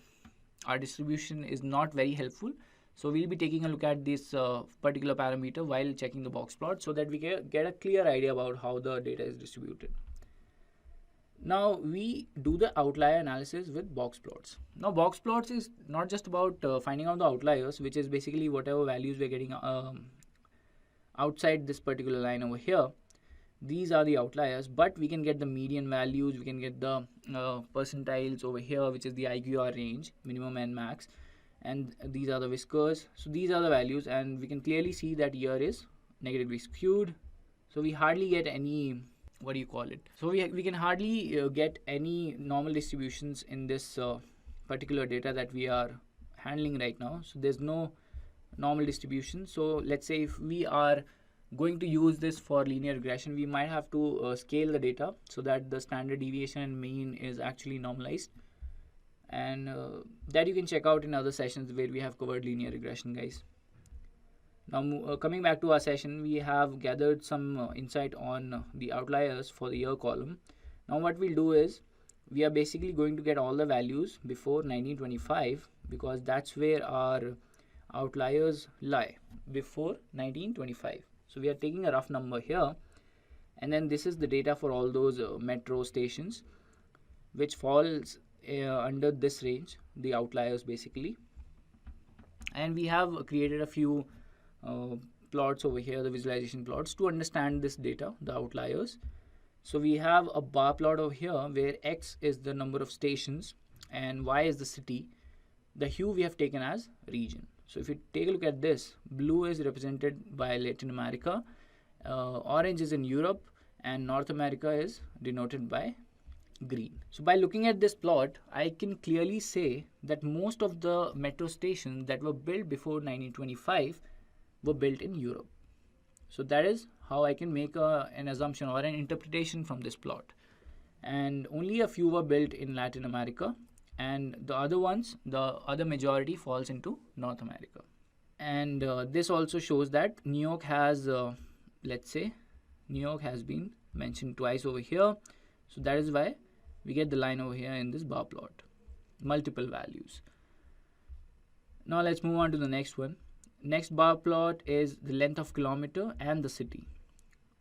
our distribution is not very helpful. So we'll be taking a look at this particular parameter while checking the box plot, so that we get a clear idea about how the data is distributed. Now we do the outlier analysis with box plots. Now box plots is not just about finding out the outliers, which is basically whatever values we're getting outside this particular line over here. These are the outliers, but we can get the median values, we can get the percentiles over here, which is the IQR range, minimum and max, and these are the whiskers. So these are the values, and we can clearly see that year is negatively skewed. So we hardly get any, what do you call it? So we can hardly get any normal distributions in this particular data that we are handling right now. So there's no normal distribution. So let's say if we are going to use this for linear regression, we might have to scale the data so that the standard deviation and mean is actually normalized, and that you can check out in other sessions where we have covered linear regression, guys. Now coming back to our session, we have gathered some insight on the outliers for the year column. Now what we'll do is we are basically going to get all the values before 1925, because that's where our outliers lie, before 1925. So we are taking a rough number here, and then this is the data for all those metro stations which falls under this range, the outliers basically. And we have created a few plots over here, the visualization plots, to understand this data, the outliers. So we have a bar plot over here where X is the number of stations and Y is the city. The hue we have taken as region. So if you take a look at this, blue is represented by Latin America, orange is in Europe, and North America is denoted by green. So by looking at this plot, I can clearly say that most of the metro stations that were built before 1925 were built in Europe. So that is how I can make an assumption or an interpretation from this plot. And only a few were built in Latin America, and the other ones, the other majority falls into North America. And this also shows that New York has, let's say, New York has been mentioned twice over here. So that is why we get the line over here in this bar plot, multiple values. Now let's move on to the next one. Next bar plot is the length of kilometer and the city.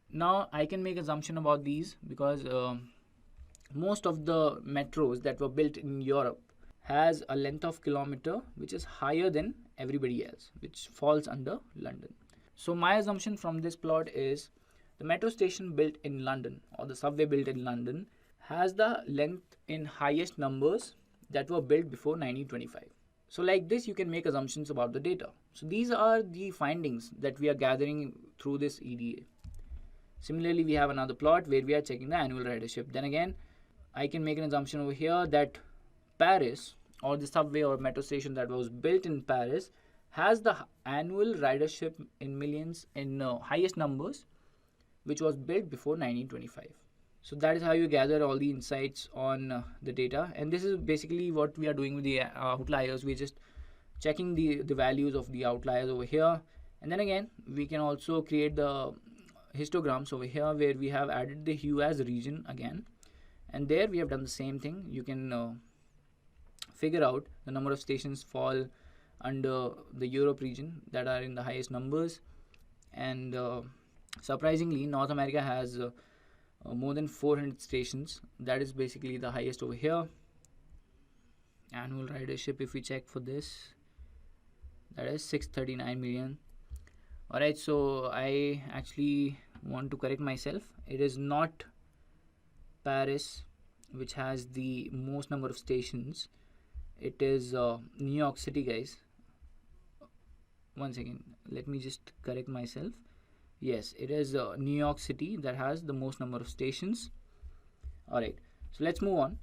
Now I can make assumption about these because most of the metros that were built in Europe has a length of kilometer which is higher than everybody else, which falls under London. So my assumption from this plot is the metro station built in London or the subway built in London has the length in highest numbers that were built before 1925. So like this, you can make assumptions about the data. So these are the findings that we are gathering through this EDA. Similarly, we have another plot where we are checking the annual ridership. Then again, I can make an assumption over here that Paris or the subway or metro station that was built in Paris has the annual ridership in millions in highest numbers, which was built before 1925. So that is how you gather all the insights on the data. And this is basically what we are doing with the outliers. We're just checking the values of the outliers over here. And then again, we can also create the histograms over here where we have added the hue as region again. And there we have done the same thing. You can figure out the number of stations fall under the Europe region that are in the highest numbers. And surprisingly, North America has more than 400 stations. That is basically the highest over here. Annual ridership, if we check for this, that is 639 million. Alright, so I actually want to correct myself. It is not Paris which has the most number of stations. It is New York City, guys. One second, let me just correct myself. Yes, it is New York City that has the most number of stations. Alright, so let's move on.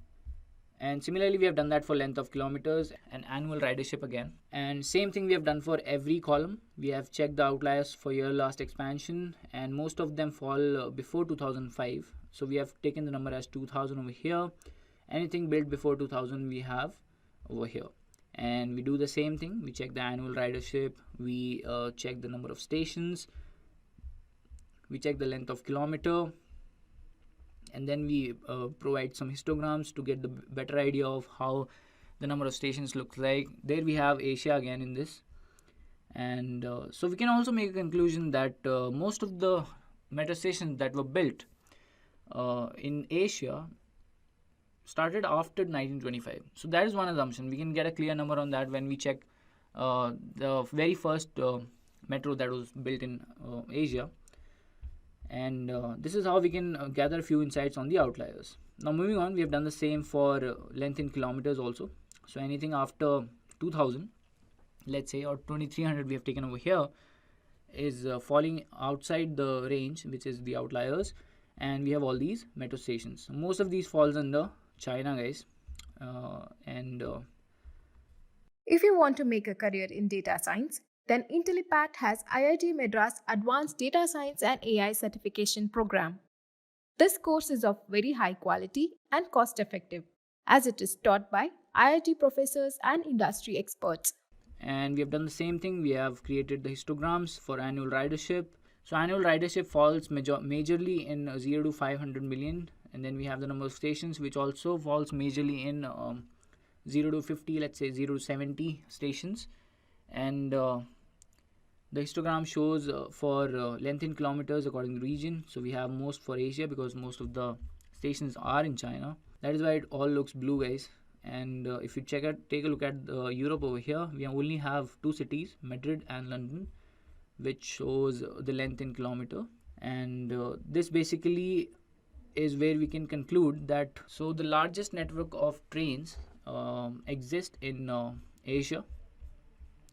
And similarly, we have done that for length of kilometers and annual ridership again. And same thing we have done for every column. We have checked the outliers for year last expansion, and most of them fall before 2005. So we have taken the number as 2000 over here. Anything built before 2000 we have over here. And we do the same thing. We check the annual ridership. We check the number of stations. We check the length of kilometer. And then we provide some histograms to get the better idea of how the number of stations looks like. There we have Asia again in this. And so we can also make a conclusion that most of the metro stations that were built in Asia started after 1925. So that is one assumption. We can get a clear number on that when we check the very first metro that was built in Asia. And this is how we can gather a few insights on the outliers. Now moving on, we have done the same for length in kilometers also. So anything after 2000, let's say, or 2300 we have taken over here, is falling outside the range, which is the outliers. And we have all these metro stations. Most of these falls under China, guys. If you want to make a career in data science, then Intellipaat has IIT Madras Advanced Data Science and AI Certification Program. This course is of very high quality and cost effective, as it is taught by IIT professors and industry experts. And we have done the same thing. We have created the histograms for annual ridership. So annual ridership falls majorly in 0 to 500 million. And then we have the number of stations, which also falls majorly in 0 to 50, let's say 0 to 70 stations. And the histogram shows for length in kilometers according to region. So we have most for Asia because most of the stations are in China. That is why it all looks blue, guys. And if you take a look at Europe over here, we only have two cities, Madrid and London, which shows the length in kilometer. And this basically is where we can conclude that so the largest network of trains exist in Asia.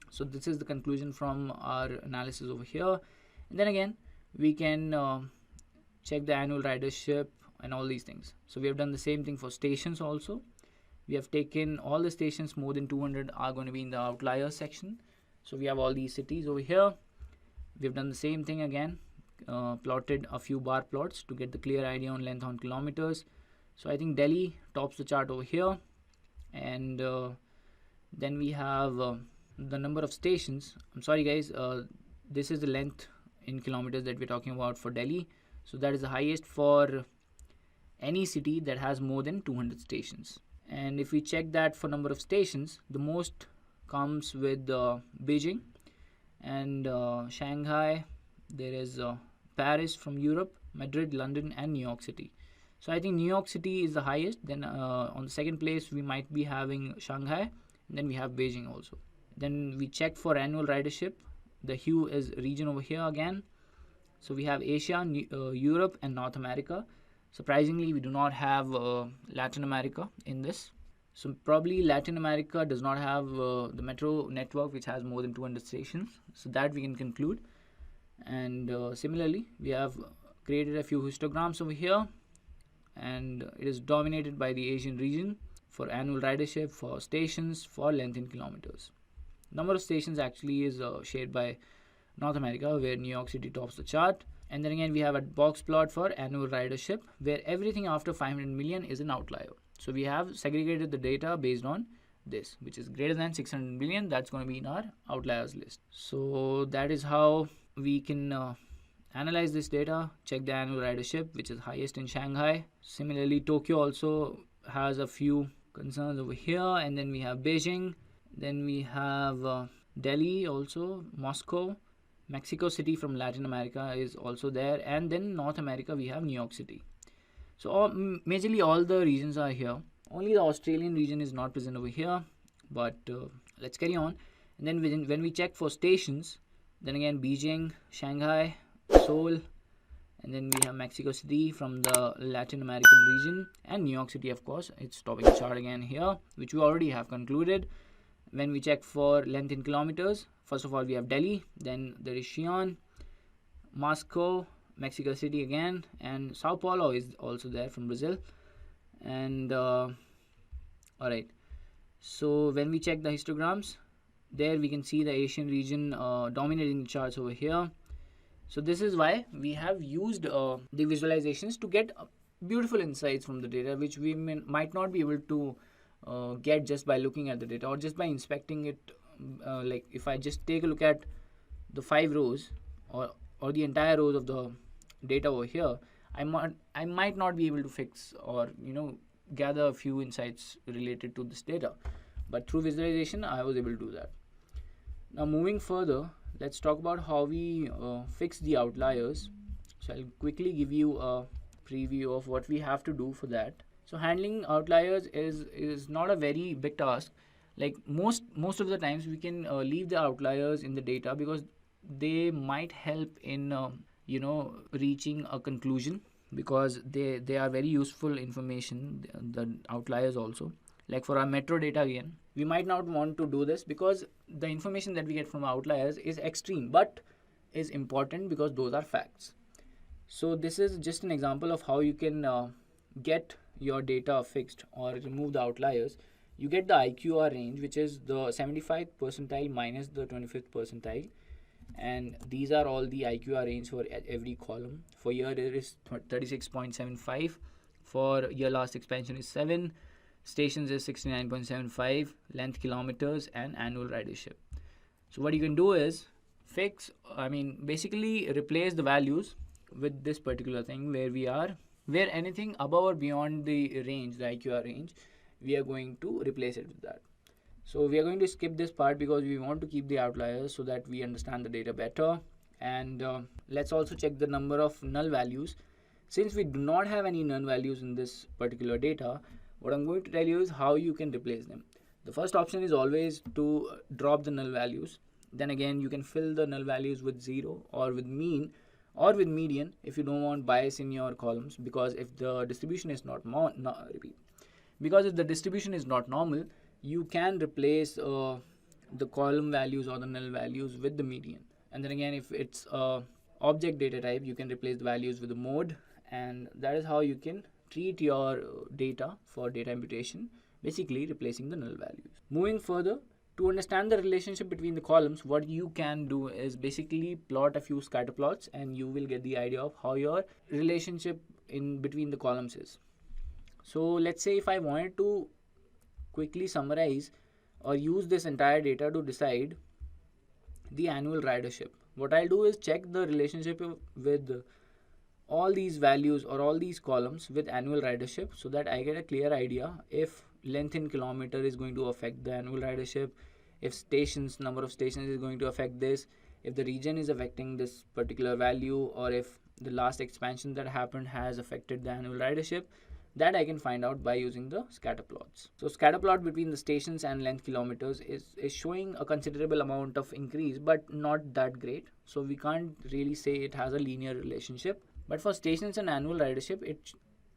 So this is the conclusion from our analysis over here. And then again, we can check the annual ridership and all these things. So we have done the same thing for stations also. We have taken all the stations more than 200 are going to be in the outlier section. So we have all these cities over here. We have done the same thing again, plotted a few bar plots to get the clear idea on length on kilometers. So I think Delhi tops the chart over here, and then we have the number of stations. I'm sorry guys, this is the length in kilometers that we're talking about for Delhi. So that is the highest for any city that has more than 200 stations. And if we check that for number of stations, the most comes with Beijing and Shanghai. There is Paris from Europe, Madrid, London, and New York City. So I think New York City is the highest. Then on the second place we might be having Shanghai, and then we have Beijing also. Then we check for annual ridership. The hue is region over here again. So we have Asia, Europe, and North America. Surprisingly, we do not have Latin America in this. So probably Latin America does not have the metro network which has more than 200 stations. So that we can conclude. And similarly, we have created a few histograms over here, and it is dominated by the Asian region for annual ridership, for stations, for length in kilometers. Number of stations actually is shared by North America, where New York City tops the chart. And then again, we have a box plot for annual ridership, where everything after 500 million is an outlier. So we have segregated the data based on this, which is greater than 600 million. That's going to be in our outliers list. So that is how we can analyze this data, check the annual ridership, which is highest in Shanghai. Similarly, Tokyo also has a few concerns over here. And then we have Beijing. Then we have Delhi also, Moscow. Mexico City from Latin America is also there, and then North America we have New York City. So majorly all the regions are here. Only the Australian region is not present over here, but let's carry on. And then when we check for stations, then again Beijing, Shanghai, Seoul, and then we have Mexico City from the Latin American region, and New York City, of course, it's topping the chart again here, which we already have concluded. When we check for length in kilometers, first of all we have Delhi, then there is Xi'an, Moscow, Mexico City again, and Sao Paulo is also there from Brazil. And alright, so when we check the histograms, there we can see the Asian region dominating the charts over here. So this is why we have used the visualizations to get beautiful insights from the data, which we might not be able to get just by looking at the data or just by inspecting it. Like if I just take a look at the 5 rows or the entire rows of the data over here, I might not be able to fix or gather a few insights related to this data, but through visualization I was able to do that. Now moving further, let's talk about how we fix the outliers. So I'll quickly give you a preview of what we have to do for that. So handling outliers is not a very big task. Like most of the times we can leave the outliers in the data because they might help in reaching a conclusion, because they are very useful information, the outliers also. Like for our metro data again, we might not want to do this because the information that we get from outliers is extreme but is important because those are facts. So this is just an example of how you can get your data fixed or remove the outliers. You get the IQR range, which is the 75th percentile minus the 25th percentile, and these are all the IQR range for every column. For year it is 36.75, for year last expansion is 7, stations is 69.75, length kilometers, and annual ridership. So what you can do is basically replace the values with this particular thing where anything above or beyond the range, the IQR range, we are going to replace it with that. So we are going to skip this part because we want to keep the outliers so that we understand the data better. And let's also check the number of null values. Since we do not have any null values in this particular data, what I'm going to tell you is how you can replace them. The first option is always to drop the null values. Then again, you can fill the null values with 0 or with mean or with median if you don't want bias in your columns, because if the distribution is not because if the distribution is not normal, you can replace the column values or the null values with the median. And then again, if it's object data type, you can replace the values with the mode, and that is how you can treat your data for data imputation, basically replacing the null values. Moving further, to understand the relationship between the columns, what you can do is basically plot a few scatter plots, and you will get the idea of how your relationship in between the columns is. So let's say if I wanted to quickly summarize or use this entire data to decide the annual ridership, what I'll do is check the relationship with all these values or all these columns with annual ridership, so that I get a clear idea if length in kilometer is going to affect the annual ridership, if stations, number of stations is going to affect this, if the region is affecting this particular value, or if the last expansion that happened has affected the annual ridership. That I can find out by using the scatter plots. So scatter plot between the stations and length kilometers is showing a considerable amount of increase, but not that great. So we can't really say it has a linear relationship. But for stations and annual ridership,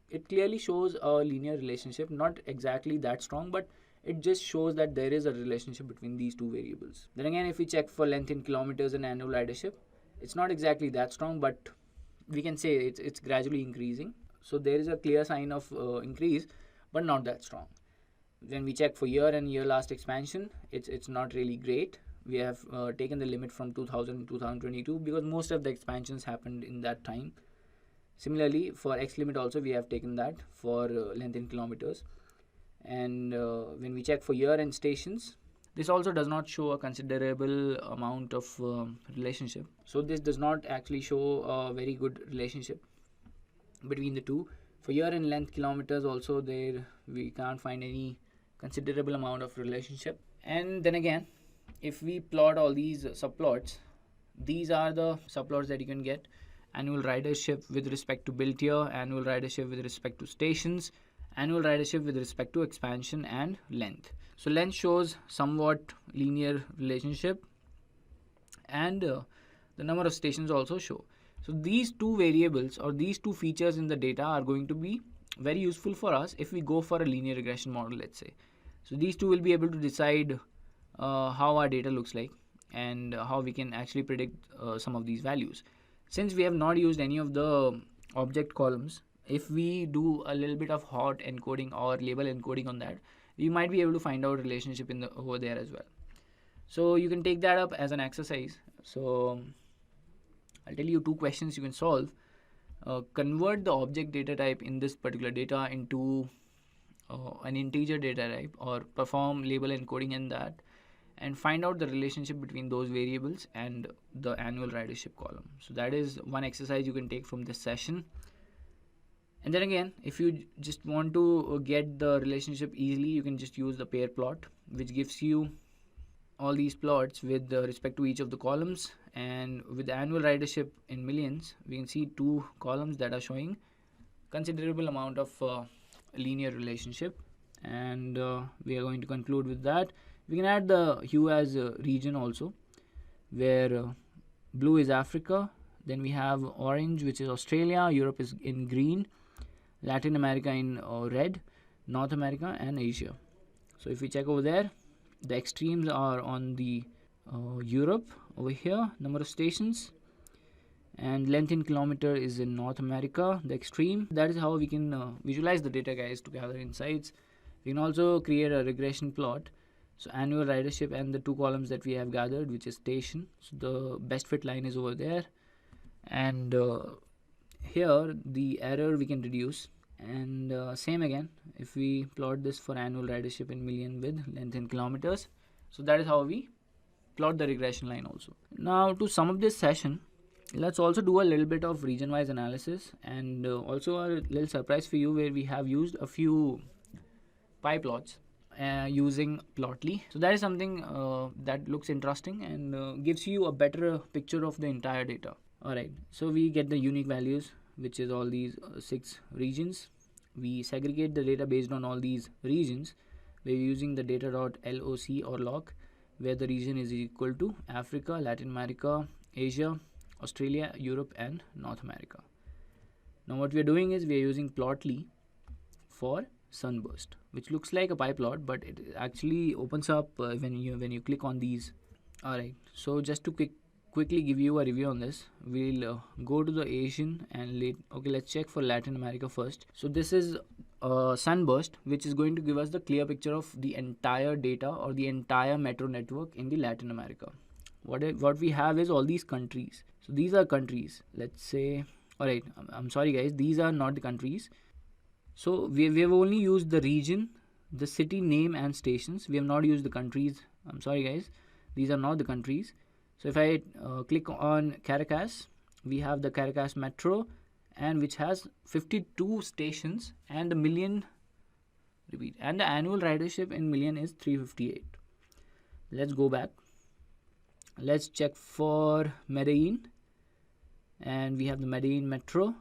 it clearly shows a linear relationship, not exactly that strong, but it just shows that there is a relationship between these two variables. Then again, if we check for length in kilometers and annual ridership, it's not exactly that strong, but we can say it's gradually increasing. So there is a clear sign of increase, but not that strong. When we check for year and year last expansion, it's not really great. We have taken the limit from 2000 to 2022 because most of the expansions happened in that time. Similarly, for X limit also we have taken that for length in kilometers. And when we check for year and stations, this also does not show a considerable amount of relationship. So this does not actually show a very good relationship between the two. For year and length kilometers also, there we can't find any considerable amount of relationship. And then again, if we plot all these subplots, these are the subplots that you can get: annual ridership with respect to built year, annual ridership with respect to stations, annual ridership with respect to expansion, and length. So length shows somewhat linear relationship, and the number of stations also show. So these two variables or these two features in the data are going to be very useful for us if we go for a linear regression model, let's say. So these two will be able to decide how our data looks like and how we can actually predict some of these values. Since we have not used any of the object columns, if we do a little bit of hot encoding or label encoding on that, we might be able to find out relationship over there as well. So you can take that up as an exercise. So I'll tell you two questions you can solve. Convert the object data type in this particular data into an integer data type, or perform label encoding in that, and find out the relationship between those variables and the annual ridership column. So that is one exercise you can take from this session. And then again, if you just want to get the relationship easily, you can just use the pair plot, which gives you all these plots with respect to each of the columns. And with the annual ridership in millions, we can see two columns that are showing considerable amount of linear relationship. And we are going to conclude with that. We can add the hue as a region also, where blue is Africa, then we have orange, which is Australia, Europe is in green, Latin America in red, North America and Asia. So if we check over there, the extremes are on the Europe over here, number of stations, and length in kilometer is in North America, the extreme. That is how we can visualize the data, guys, to gather insights. We can also create a regression plot. So annual ridership and the two columns that we have gathered, which is station. So the best fit line is over there, and here the error we can reduce. And same again, if we plot this for annual ridership in million with length in kilometers. So that is how we plot the regression line also. Now to sum up this session, let's also do a little bit of region wise analysis, and also a little surprise for you where we have used a few pie plots using Plotly. So that is something that looks interesting and gives you a better picture of the entire data. Alright, so we get the unique values, which is all these 6 regions. We segregate the data based on all these regions. We're using the data.loc or loc, where the region is equal to Africa, Latin America, Asia, Australia, Europe and North America. Now what we are doing is we are using Plotly for sunburst, which looks like a pie plot, but it actually opens up when you click on these. Alright, so just to quickly give you a review on this, we'll go to the Asian and let's check for Latin America first. So this is sunburst, which is going to give us the clear picture of the entire data or the entire metro network in the Latin America. What we have is all these countries. So these are countries. Let's say, alright, I'm sorry guys, these are not the countries. So we have only used the region, the city name and stations. We have not used the countries. I'm sorry guys, these are not the countries. So if I click on Caracas, we have the Caracas Metro, and which has 52 stations and and the annual ridership in million is 358. Let's go back. Let's check for Medellin, and we have the Medellin Metro,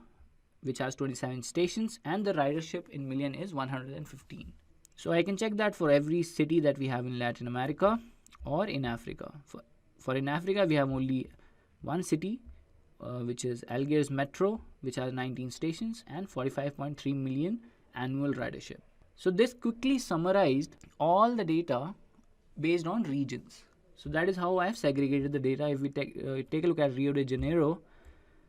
which has 27 stations, and the ridership in million is 115. So I can check that for every city that we have in Latin America or in Africa. For in Africa, we have only one city, which is Algiers Metro, which has 19 stations and 45.3 million annual ridership. So this quickly summarized all the data based on regions. So that is how I have segregated the data. If we take a look at Rio de Janeiro,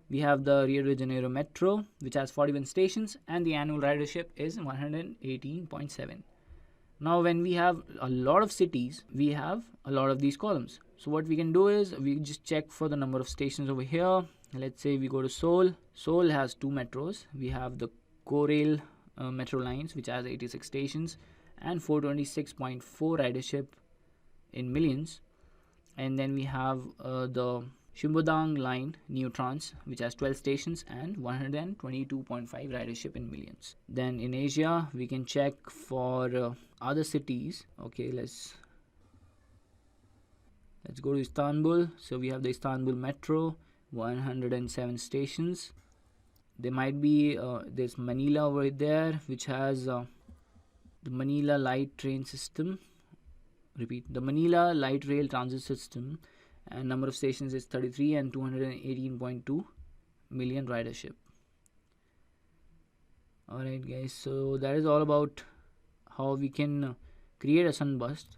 we have the Rio de Janeiro Metro, which has 41 stations, and the annual ridership is 118.7. Now when we have a lot of cities, we have a lot of these columns. So what we can do is we just check for the number of stations over here. Let's say we go to Seoul. Seoul has 2 metros. We have the Korail metro lines, which has 86 stations and 426.4 ridership in millions. And then we have the Shimbodang line New Trans, which has 12 stations and 122.5 ridership in millions. Then in Asia, we can check for other cities. Okay, let's go to Istanbul. So we have the Istanbul Metro, 107 stations. There might be there's Manila over there, which has the Manila Light Train System. The Manila Light Rail Transit System, and number of stations is 33 and 218.2 million ridership. Alright guys, so that is all about how we can create a sunburst.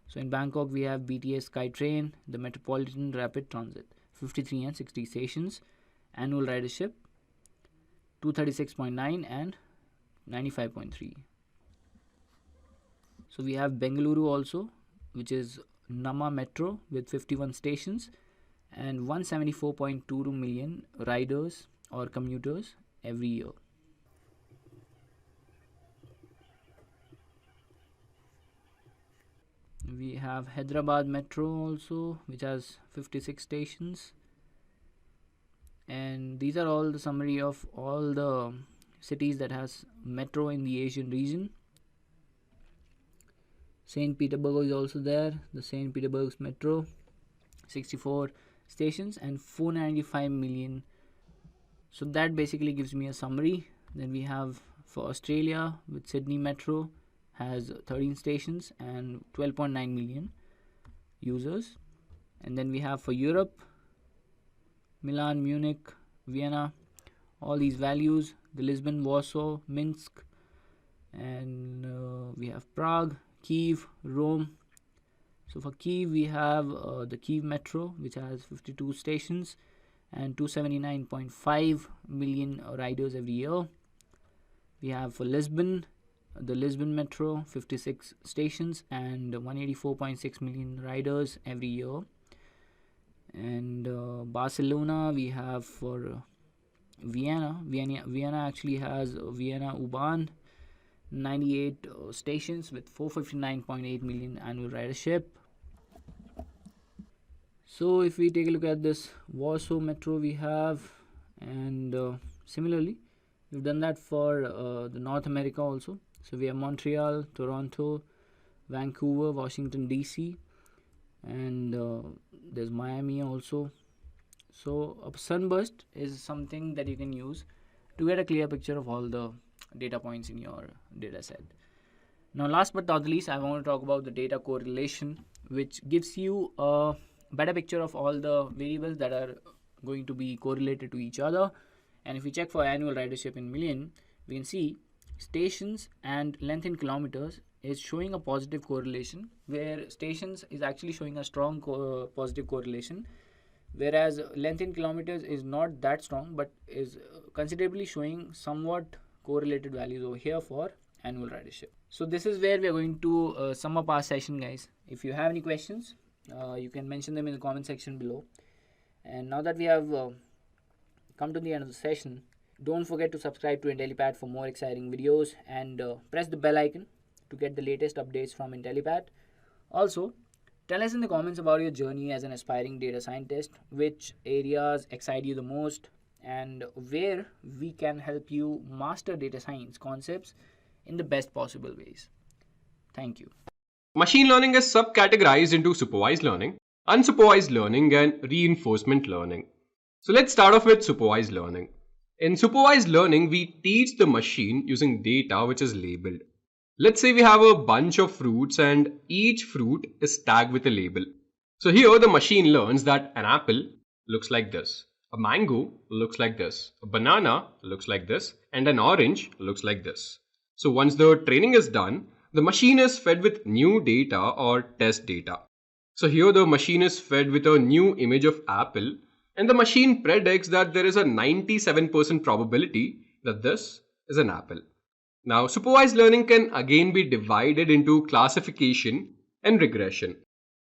So in Bangkok, we have BTS SkyTrain, the Metropolitan Rapid Transit, 53 and 60 stations, annual ridership 236.9 and 95.3. So we have Bengaluru also, which is Nama Metro with 51 stations and 174.22 million riders or commuters every year. We have Hyderabad Metro also, which has 56 stations, and these are all the summary of all the cities that has metro in the Asian region. St. Petersburg is also there, the St. Petersburg's Metro, 64 stations and 495 million. So that basically gives me a summary. Then we have for Australia with Sydney Metro, has 13 stations and 12.9 million users. And then we have for Europe, Milan, Munich, Vienna, all these values, the Lisbon, Warsaw, Minsk, and we have Prague, Kiev, Rome. So for Kiev, we have the Kiev Metro, which has 52 stations and 279.5 million riders every year. We have for Lisbon, the Lisbon Metro, 56 stations and 184.6 million riders every year. And Barcelona, we have for Vienna actually has Vienna U-Bahn, 98 stations with 459.8 million annual ridership. So if we take a look at this Warsaw Metro we have, and similarly we've done that for the North America also. So we have Montreal, Toronto, Vancouver, Washington DC, and there's Miami also. So a sunburst is something that you can use to get a clear picture of all the data points in your data set. Now last but not the least, I want to talk about the data correlation, which gives you a better picture of all the variables that are going to be correlated to each other. And if we check for annual ridership in million, we can see stations and length in kilometers is showing a positive correlation, where stations is actually showing a strong positive correlation, whereas length in kilometers is not that strong but is considerably showing somewhat correlated values over here for annual ridership. So this is where we are going to sum up our session, guys. If you have any questions, you can mention them in the comment section below. And now that we have come to the end of the session, don't forget to subscribe to Intellipaat for more exciting videos, and press the bell icon to get the latest updates from Intellipaat. Also, tell us in the comments about your journey as an aspiring data scientist, which areas excite you the most, and where we can help you master data science concepts in the best possible ways. Thank you. Machine learning is subcategorized into supervised learning, unsupervised learning, and reinforcement learning. So let's start off with supervised learning. In supervised learning, we teach the machine using data which is labeled. Let's say we have a bunch of fruits and each fruit is tagged with a label. So here the machine learns that an apple looks like this, a mango looks like this, a banana looks like this, and an orange looks like this. So once the training is done, the machine is fed with new data or test data. So here the machine is fed with a new image of apple, and the machine predicts that there is a 97% probability that this is an apple. Now, supervised learning can again be divided into classification and regression.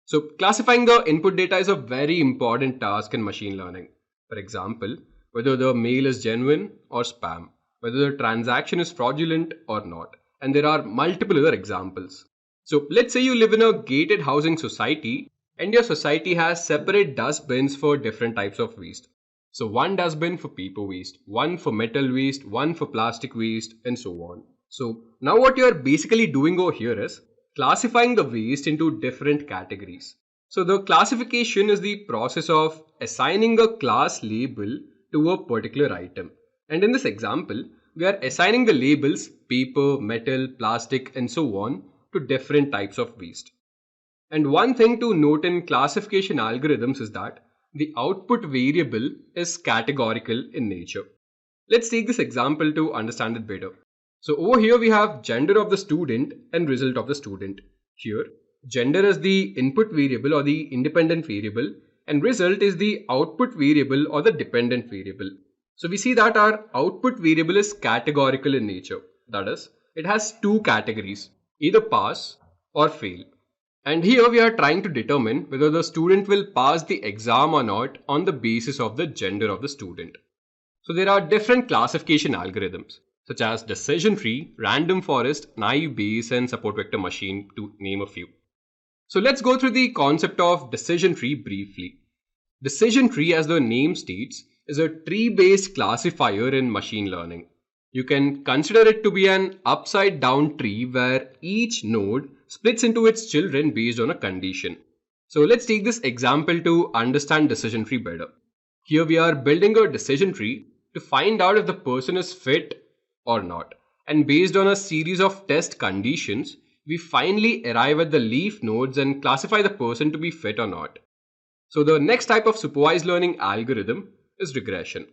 So classifying the input data is a very important task in machine learning. For example, whether the mail is genuine or spam, whether the transaction is fraudulent or not. And there are multiple other examples. So let's say you live in a gated housing society, and your society has separate dustbins for different types of waste. So one dustbin for paper waste, one for metal waste, one for plastic waste, and so on. So now what you are basically doing over here is classifying the waste into different categories. So the classification is the process of assigning a class label to a particular item. And in this example, we are assigning the labels paper, metal, plastic, and so on to different types of waste. And one thing to note in classification algorithms is that the output variable is categorical in nature. Let's take this example to understand it better. So over here we have gender of the student and result of the student. Here, gender is the input variable or the independent variable, and result is the output variable or the dependent variable. So we see that our output variable is categorical in nature. That is, it has two categories, either pass or fail. And here we are trying to determine whether the student will pass the exam or not on the basis of the gender of the student. So there are different classification algorithms such as decision tree, random forest, naive Bayes, and support vector machine, to name a few. So let's go through the concept of decision tree briefly. Decision tree, as the name states, is a tree-based classifier in machine learning. You can consider it to be an upside down tree where each node splits into its children based on a condition. So let's take this example to understand decision tree better. Here we are building a decision tree to find out if the person is fit or not. And based on a series of test conditions, we finally arrive at the leaf nodes and classify the person to be fit or not. So the next type of supervised learning algorithm is regression.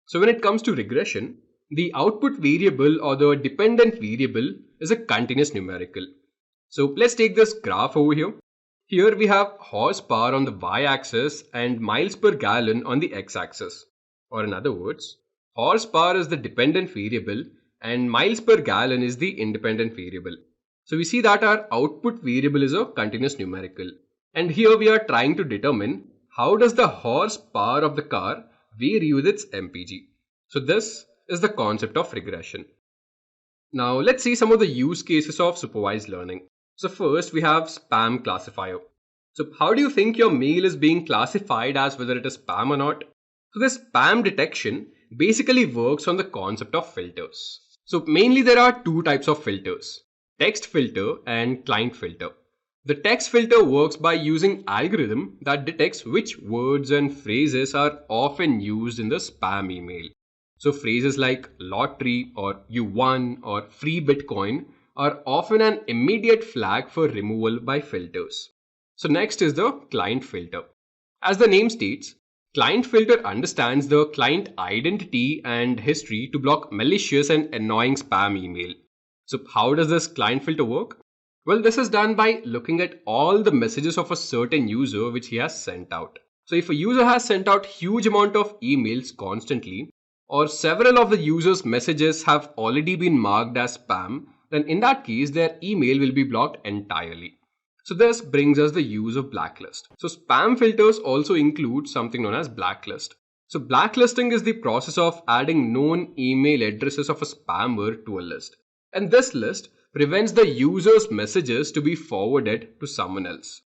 So when it comes to regression, the output variable or the dependent variable is a continuous numerical. So let's take this graph over here. Here we have horsepower on the y-axis and miles per gallon on the x-axis. Or in other words, horsepower is the dependent variable and miles per gallon is the independent variable. So we see that our output variable is a continuous numerical. And here we are trying to determine how does the horsepower of the car vary with its MPG. So this is the concept of regression. Now let's see some of the use cases of supervised learning. So first we have spam classifier. So how do you think your mail is being classified as whether it is spam or not? So this spam detection basically works on the concept of filters. So mainly there are two types of filters, text filter and client filter. The text filter works by using algorithm that detects which words and phrases are often used in the spam email. So phrases like lottery or you won or free Bitcoin are often an immediate flag for removal by filters. So next is the client filter. As the name states, client filter understands the client identity and history to block malicious and annoying spam email. So how does this client filter work? Well, this is done by looking at all the messages of a certain user which he has sent out. So if a user has sent out huge amount of emails constantly, or several of the user's messages have already been marked as spam, then in that case their email will be blocked entirely. So this brings us the use of blacklist. So spam filters also include something known as blacklist. So blacklisting is the process of adding known email addresses of a spammer to a list. And this list prevents the user's messages to be forwarded to someone else.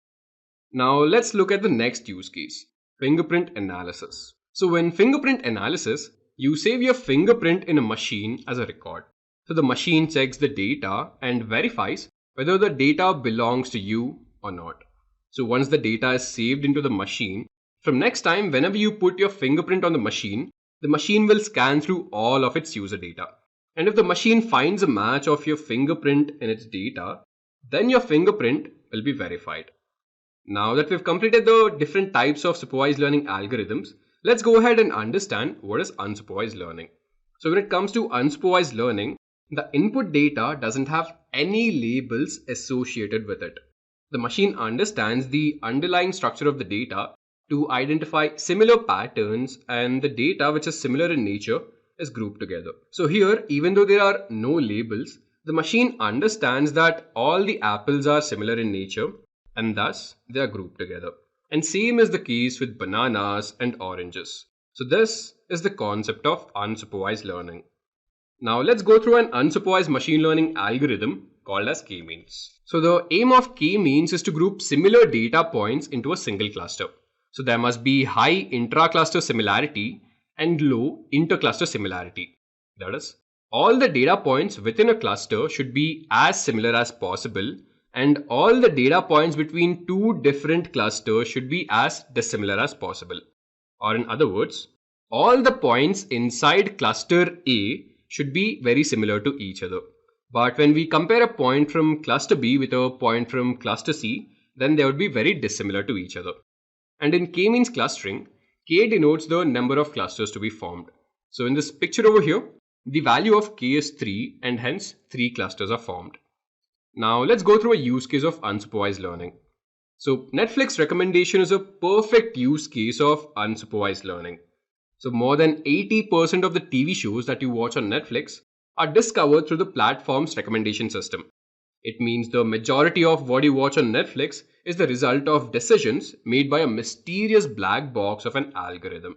Now let's look at the next use case, fingerprint analysis. So in fingerprint analysis, you save your fingerprint in a machine as a record. So the machine checks the data and verifies whether the data belongs to you or not. So once the data is saved into the machine, from next time whenever you put your fingerprint on the machine will scan through all of its user data. And if the machine finds a match of your fingerprint in its data, then your fingerprint will be verified. Now that we've completed the different types of supervised learning algorithms, let's go ahead and understand what is unsupervised learning. So when it comes to unsupervised learning, the input data doesn't have any labels associated with it. The machine understands the underlying structure of the data to identify similar patterns, and the data which is similar in nature is grouped together. So here, even though there are no labels, the machine understands that all the apples are similar in nature and thus they are grouped together. And same is the case with bananas and oranges. So this is the concept of unsupervised learning. Now let's go through an unsupervised machine learning algorithm called as k-means. So the aim of k-means is to group similar data points into a single cluster. So there must be high intra-cluster similarity and low inter-cluster similarity. That is, all the data points within a cluster should be as similar as possible, and all the data points between two different clusters should be as dissimilar as possible. Or in other words, all the points inside cluster A should be very similar to each other. But when we compare a point from cluster B with a point from cluster C, then they would be very dissimilar to each other. And in k-means clustering, k denotes the number of clusters to be formed. So in this picture over here, the value of k is 3 and hence 3 clusters are formed. Now let's go through a use case of unsupervised learning. So Netflix recommendation is a perfect use case of unsupervised learning. So more than 80% of the TV shows that you watch on Netflix are discovered through the platform's recommendation system. It means the majority of what you watch on Netflix is the result of decisions made by a mysterious black box of an algorithm.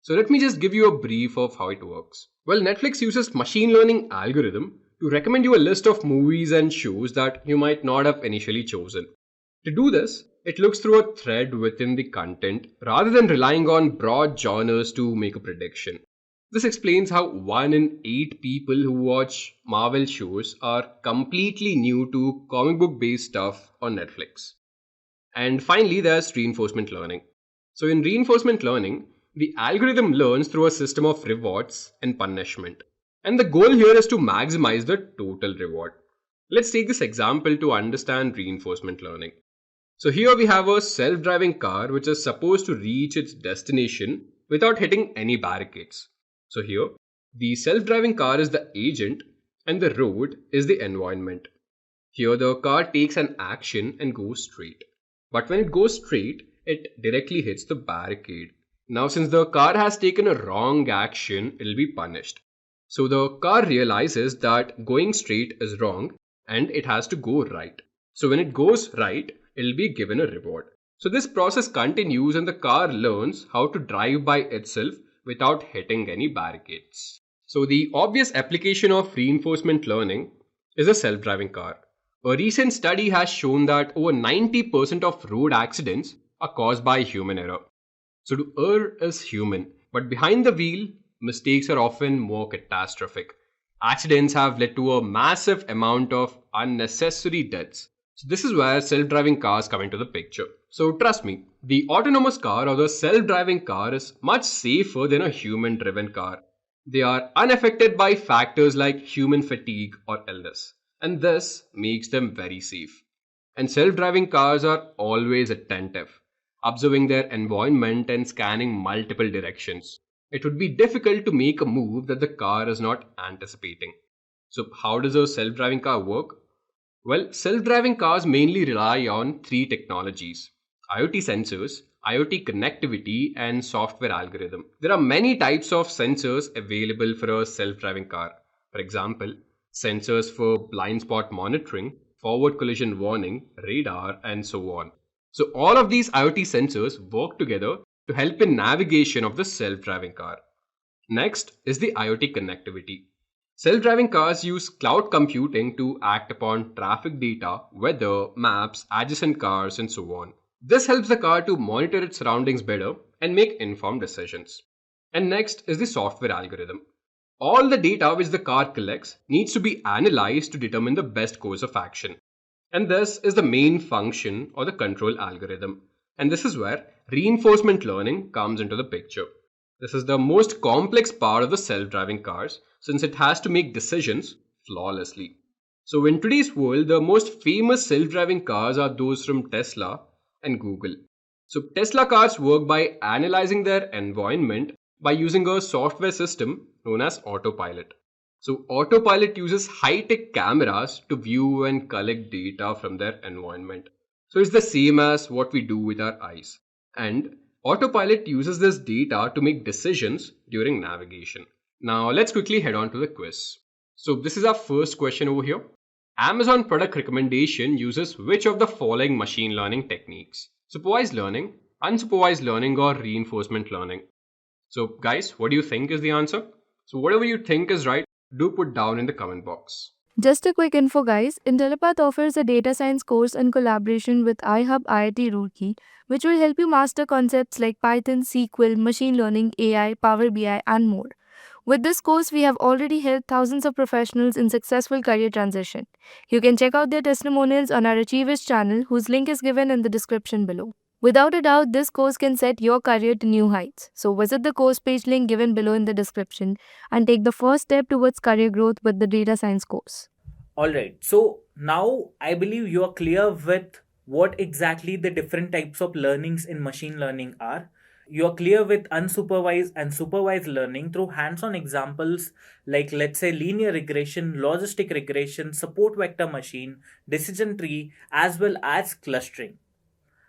So let me just give you a brief of how it works. Well, Netflix uses machine learning algorithm to recommend you a list of movies and shows that you might not have initially chosen. To do this, it looks through a thread within the content rather than relying on broad genres to make a prediction. This explains how 1 in 8 people who watch Marvel shows are completely new to comic book based stuff on Netflix. And finally, there's reinforcement learning. So in reinforcement learning, the algorithm learns through a system of rewards and punishment. And the goal here is to maximize the total reward. Let's take this example to understand reinforcement learning. So here we have a self-driving car which is supposed to reach its destination without hitting any barricades. So here, the self-driving car is the agent and the road is the environment. Here the car takes an action and goes straight. But when it goes straight, it directly hits the barricade. Now since the car has taken a wrong action, it will be punished. So the car realizes that going straight is wrong and it has to go right. So when it goes right, it will be given a reward. So this process continues and the car learns how to drive by itself without hitting any barricades. So the obvious application of reinforcement learning is a self-driving car. A recent study has shown that over 90% of road accidents are caused by human error. So to err is human, but behind the wheel, mistakes are often more catastrophic. Accidents have led to a massive amount of unnecessary deaths. So this is where self-driving cars come into the picture. So trust me, the autonomous car or the self-driving car is much safer than a human-driven car. They are unaffected by factors like human fatigue or illness, and this makes them very safe. And self-driving cars are always attentive, observing their environment and scanning multiple directions. It would be difficult to make a move that the car is not anticipating. So how does a self-driving car work? Well, self-driving cars mainly rely on three technologies: IoT sensors, IoT connectivity, and software algorithm. There are many types of sensors available for a self-driving car. For example, sensors for blind spot monitoring, forward collision warning, radar, and so on. So all of these IoT sensors work together to help in navigation of the self-driving car. Next is the IoT connectivity. Self-driving cars use cloud computing to act upon traffic data, weather, maps, adjacent cars, and so on. This helps the car to monitor its surroundings better and make informed decisions. And next is the software algorithm. All the data which the car collects needs to be analyzed to determine the best course of action. And this is the main function or the control algorithm. And this is where reinforcement learning comes into the picture. This is the most complex part of the self-driving cars since it has to make decisions flawlessly. So in today's world, the most famous self-driving cars are those from Tesla and Google. So Tesla cars work by analyzing their environment by using a software system known as autopilot. So autopilot uses high-tech cameras to view and collect data from their environment. So it's the same as what we do with our eyes. And autopilot uses this data to make decisions during navigation. Now let's quickly head on to the quiz. So this is our first question over here. Amazon product recommendation uses which of the following machine learning techniques? Supervised learning, unsupervised learning, or reinforcement learning? So guys, what do you think is the answer? So whatever you think is right, do put down in the comment box. Just a quick info guys, Intellipaat offers a data science course in collaboration with iHub IIT Roorkee, which will help you master concepts like Python, SQL, machine learning, AI, Power BI, and more. With this course, we have already helped thousands of professionals in successful career transition. You can check out their testimonials on our Achievers channel, whose link is given in the description below. Without a doubt, this course can set your career to new heights. So visit the course page link given below in the description and take the first step towards career growth with the data science course. Alright, so now I believe you are clear with what exactly the different types of learnings in machine learning are. You are clear with unsupervised and supervised learning through hands-on examples like, let's say, linear regression, logistic regression, support vector machine, decision tree, as well as clustering.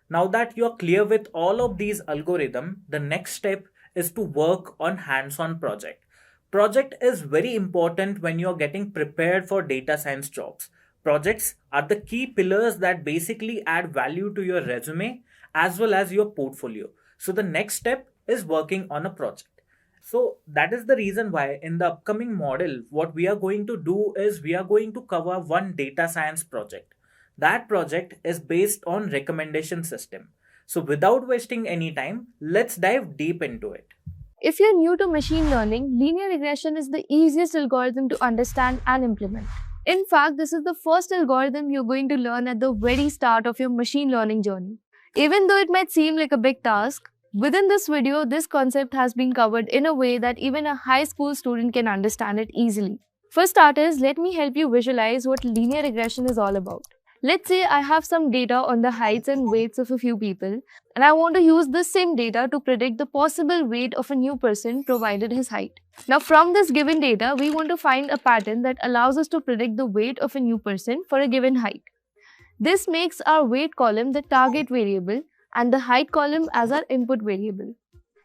Now that you are clear with all of these algorithms, the next step is to work on hands-on project. Project is very important when you're getting prepared for data science jobs. Projects are the key pillars that basically add value to your resume as well as your portfolio. So the next step is working on a project. So that is the reason why in the upcoming model, what we are going to do is we are going to cover one data science project. That project is based on recommendation system. So without wasting any time, let's dive deep into it. If you're new to machine learning, linear regression is the easiest algorithm to understand and implement. In fact, this is the first algorithm you're going to learn at the very start of your machine learning journey. Even though it might seem like a big task, within this video, this concept has been covered in a way that even a high school student can understand it easily. For starters, let me help you visualize what linear regression is all about. Let's say I have some data on the heights and weights of a few people, and I want to use this same data to predict the possible weight of a new person provided his height. Now from this given data, we want to find a pattern that allows us to predict the weight of a new person for a given height. This makes our weight column the target variable and the height column as our input variable.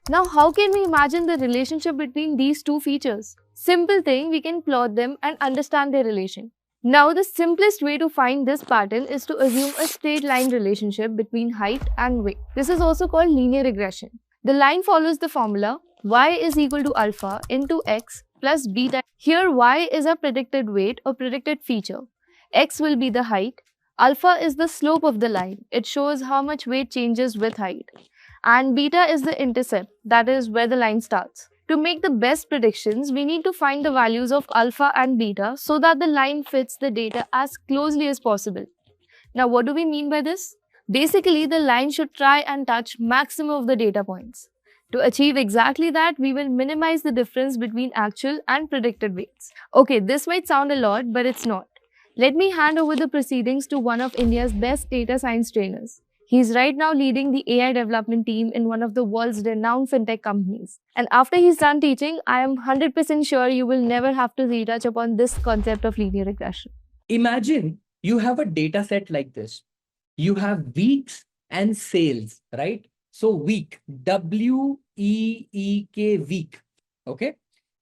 Now how can we imagine the relationship between these two features? Simple thing, we can plot them and understand their relation. Now the simplest way to find this pattern is to assume a straight line relationship between height and weight. This is also called linear regression. The line follows the formula y is equal to alpha into x plus beta. Here y is a predicted weight or predicted feature. X will be the height. Alpha is the slope of the line. It shows how much weight changes with height. And beta is the intercept, that is where the line starts. To make the best predictions, we need to find the values of alpha and beta so that the line fits the data as closely as possible. Now what do we mean by this? Basically, the line should try and touch maximum of the data points. To achieve exactly that, we will minimize the difference between actual and predicted weights. Okay, this might sound a lot, but it's not. Let me hand over the proceedings to one of India's best data science trainers. He's right now leading the AI development team in one of the world's renowned fintech companies. And after he's done teaching, I am 100% sure you will never have to retouch upon this concept of linear regression. Imagine you have a data set like this. You have weeks and sales, right? So week, W-E-E-K, week. Okay.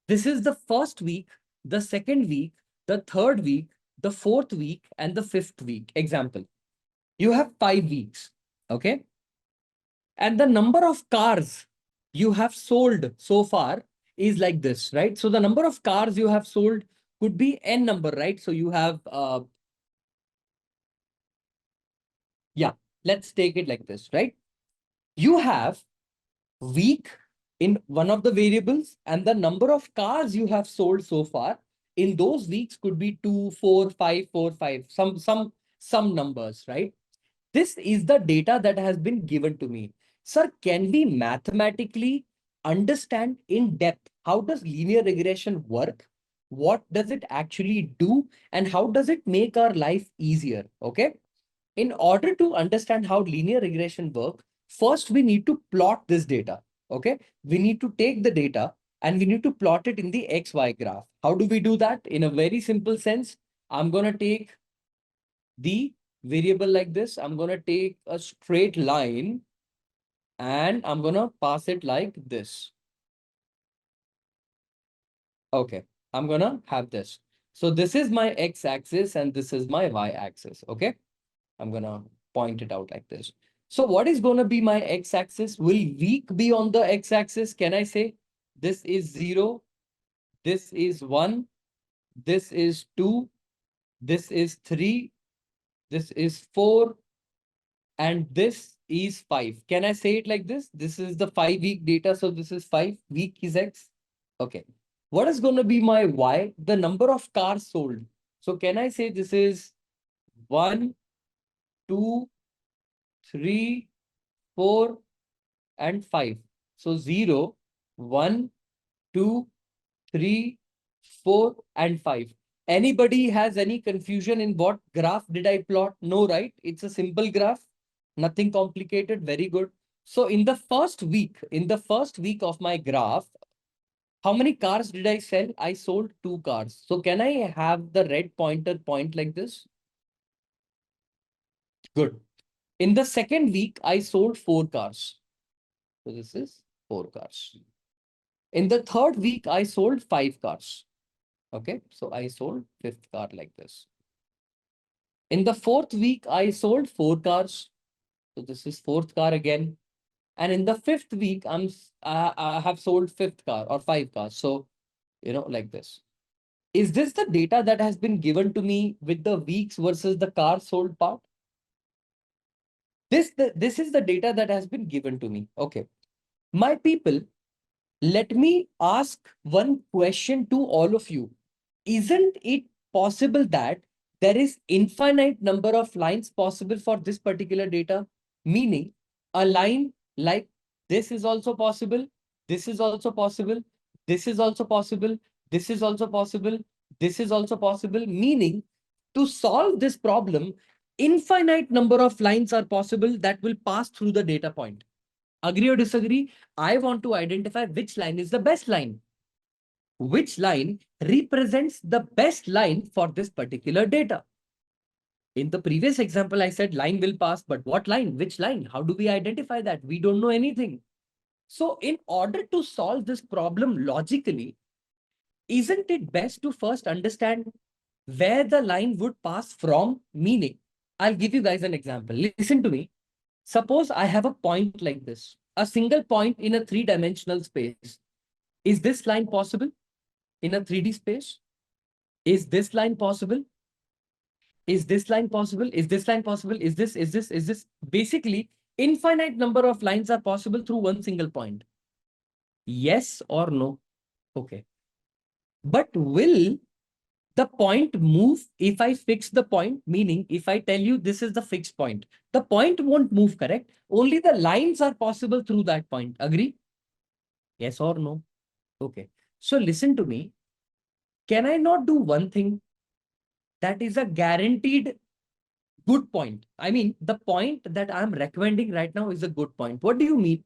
This is the first week, the second week, the third week, the fourth week, and the fifth week. Example. You have 5 weeks. Okay. And the number of cars you have sold so far is like this, right? So the number of cars you have sold could be n number, right? So you have, let's take it like this, right? You have week in one of the variables, and the number of cars you have sold so far in those weeks could be 2, 4, 5, 4, 5, some numbers, right? This is the data that has been given to me. Sir, can we mathematically understand in depth how does linear regression work? What does it actually do? And how does it make our life easier? Okay. In order to understand how linear regression works, first we need to plot this data. Okay. We need to take the data and we need to plot it in the XY graph. How do we do that? In a very simple sense, I'm going to take the variable like this. I'm going to take a straight line and I'm going to pass it like this. Okay, I'm going to have this. So this is my x-axis and this is my y-axis. Okay, I'm going to point it out like this. So what is going to be my x-axis? Will week be on the x-axis? Can I say this is 0, this is 1, this is 2, this is 3, this is 4, and this is 5. Can I say it like this? This is the 5-week data. So this is 5, week is X. Okay. What is going to be my Y? The number of cars sold. So can I say this is 1, 2, 3, 4, and 5. So 0, 1, 2, 3, 4, and 5. Anybody has any confusion in what graph did I plot? No, right? It's a simple graph. Nothing complicated. Very good. So in the first week of my graph, how many cars did I sell? I sold 2 cars. So can I have the red pointer point like this? Good. In the second week, I sold 4 cars. So this is 4 cars. In the third week, I sold 5 cars. Okay, so I sold 5th car like this. In the fourth week, I sold 4 cars. So this is 4th car again. And in the 5th week, I have sold 5th car or 5 cars. So, like this. Is this the data that has been given to me with the weeks versus the car sold part? This is the data that has been given to me. Okay. My people, let me ask one question to all of you. Isn't it possible that there is infinite number of lines possible for this particular data? Meaning a line like this is also possible, this is also possible, this is also possible, this is also possible, this is also possible, meaning to solve this problem, infinite number of lines are possible that will pass through the data point. Agree or disagree? I want to identify which line is the best line. Which line represents the best line for this particular data. In the previous example, I said line will pass, but what line? Which line? How do we identify that? We don't know anything. So in order to solve this problem logically, isn't it best to first understand where the line would pass from? Meaning, I'll give you guys an example. Listen to me. Suppose I have a point like this, a single point in a 3-dimensional space. Is this line possible in a 3D space? Is this line possible? Is this line possible? Is this line possible? Is this? Basically, infinite number of lines are possible through one single point. Yes or no? Okay. But will the point move if I fix the point? Meaning, if I tell you this is the fixed point, the point won't move, correct? Only the lines are possible through that point. Agree? Yes or no? Okay. So listen to me. Can I not do one thing that is a guaranteed good point. I mean, the point that I'm recommending right now is a good point. What do you mean?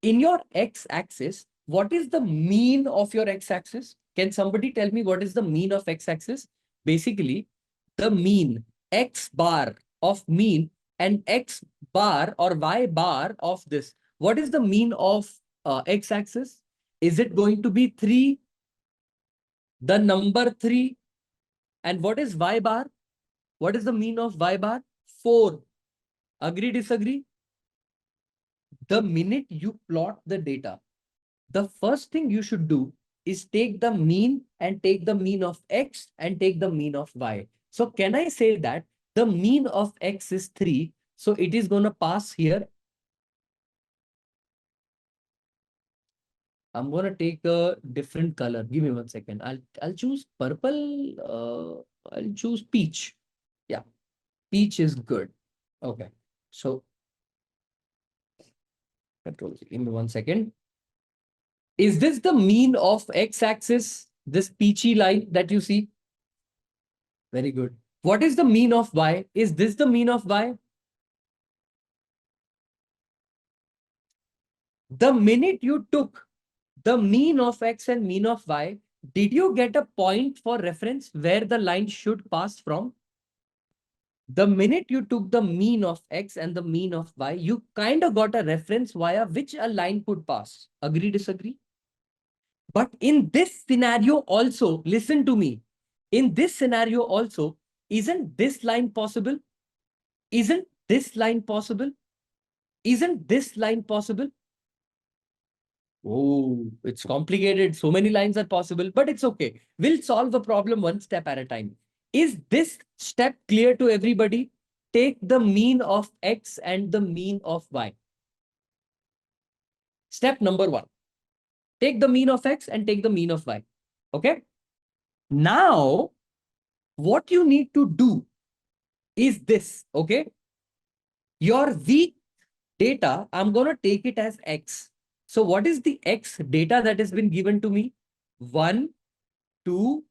In your x-axis, what is the mean of your x-axis? Can somebody tell me what is the mean of x-axis? Basically, the mean x bar of mean and x bar or y bar of this. What is the mean of x-axis? Is it going to be 3, the number 3? And what is y bar? What is the mean of y bar? 4. Agree, disagree? The minute you plot the data, the first thing you should do is take the mean and take the mean of x and take the mean of y. So can I say that the mean of x is 3? So it is going to pass here. I'm going to take a different color. Give me 1 second. I'll choose purple. I'll choose peach. Yeah, peach is good. Okay. So control. Give me 1 second. Is this the mean of x-axis? This peachy line that you see? Very good. What is the mean of y? Is this the mean of y? The minute you took the mean of x and mean of y, did you get a point for reference where the line should pass from? The minute you took the mean of x and the mean of y, you kind of got a reference via which a line could pass. Agree, disagree? But in this scenario also, listen to me. In this scenario also, isn't this line possible? Isn't this line possible? Isn't this line possible? Oh, it's complicated. So many lines are possible, but it's okay. We'll solve the problem one step at a time. Is this step clear to everybody? Take the mean of x and the mean of y. Step number 1. Take the mean of x and take the mean of y. Okay. Now, what you need to do is this. Okay. Your weak data, I'm going to take it as x. So what is the x data that has been given to me? 1, 2,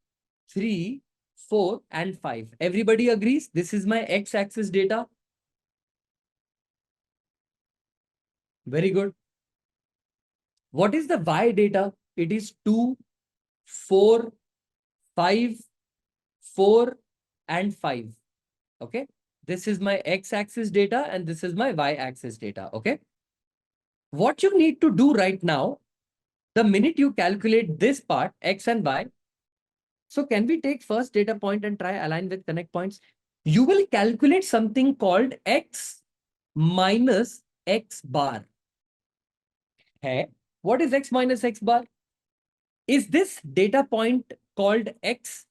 3, 4, and 5. Everybody agrees? This is my x-axis data. Very good. What is the y data? It is 2, 4, 5, 4, and 5. Okay. This is my x-axis data and this is my y-axis data. Okay. What you need to do right now, the minute you calculate this part, x and y. So can we take first data point and try align with connect points? You will calculate something called x minus x bar. Hey, what is x minus x bar? Is this data point called x?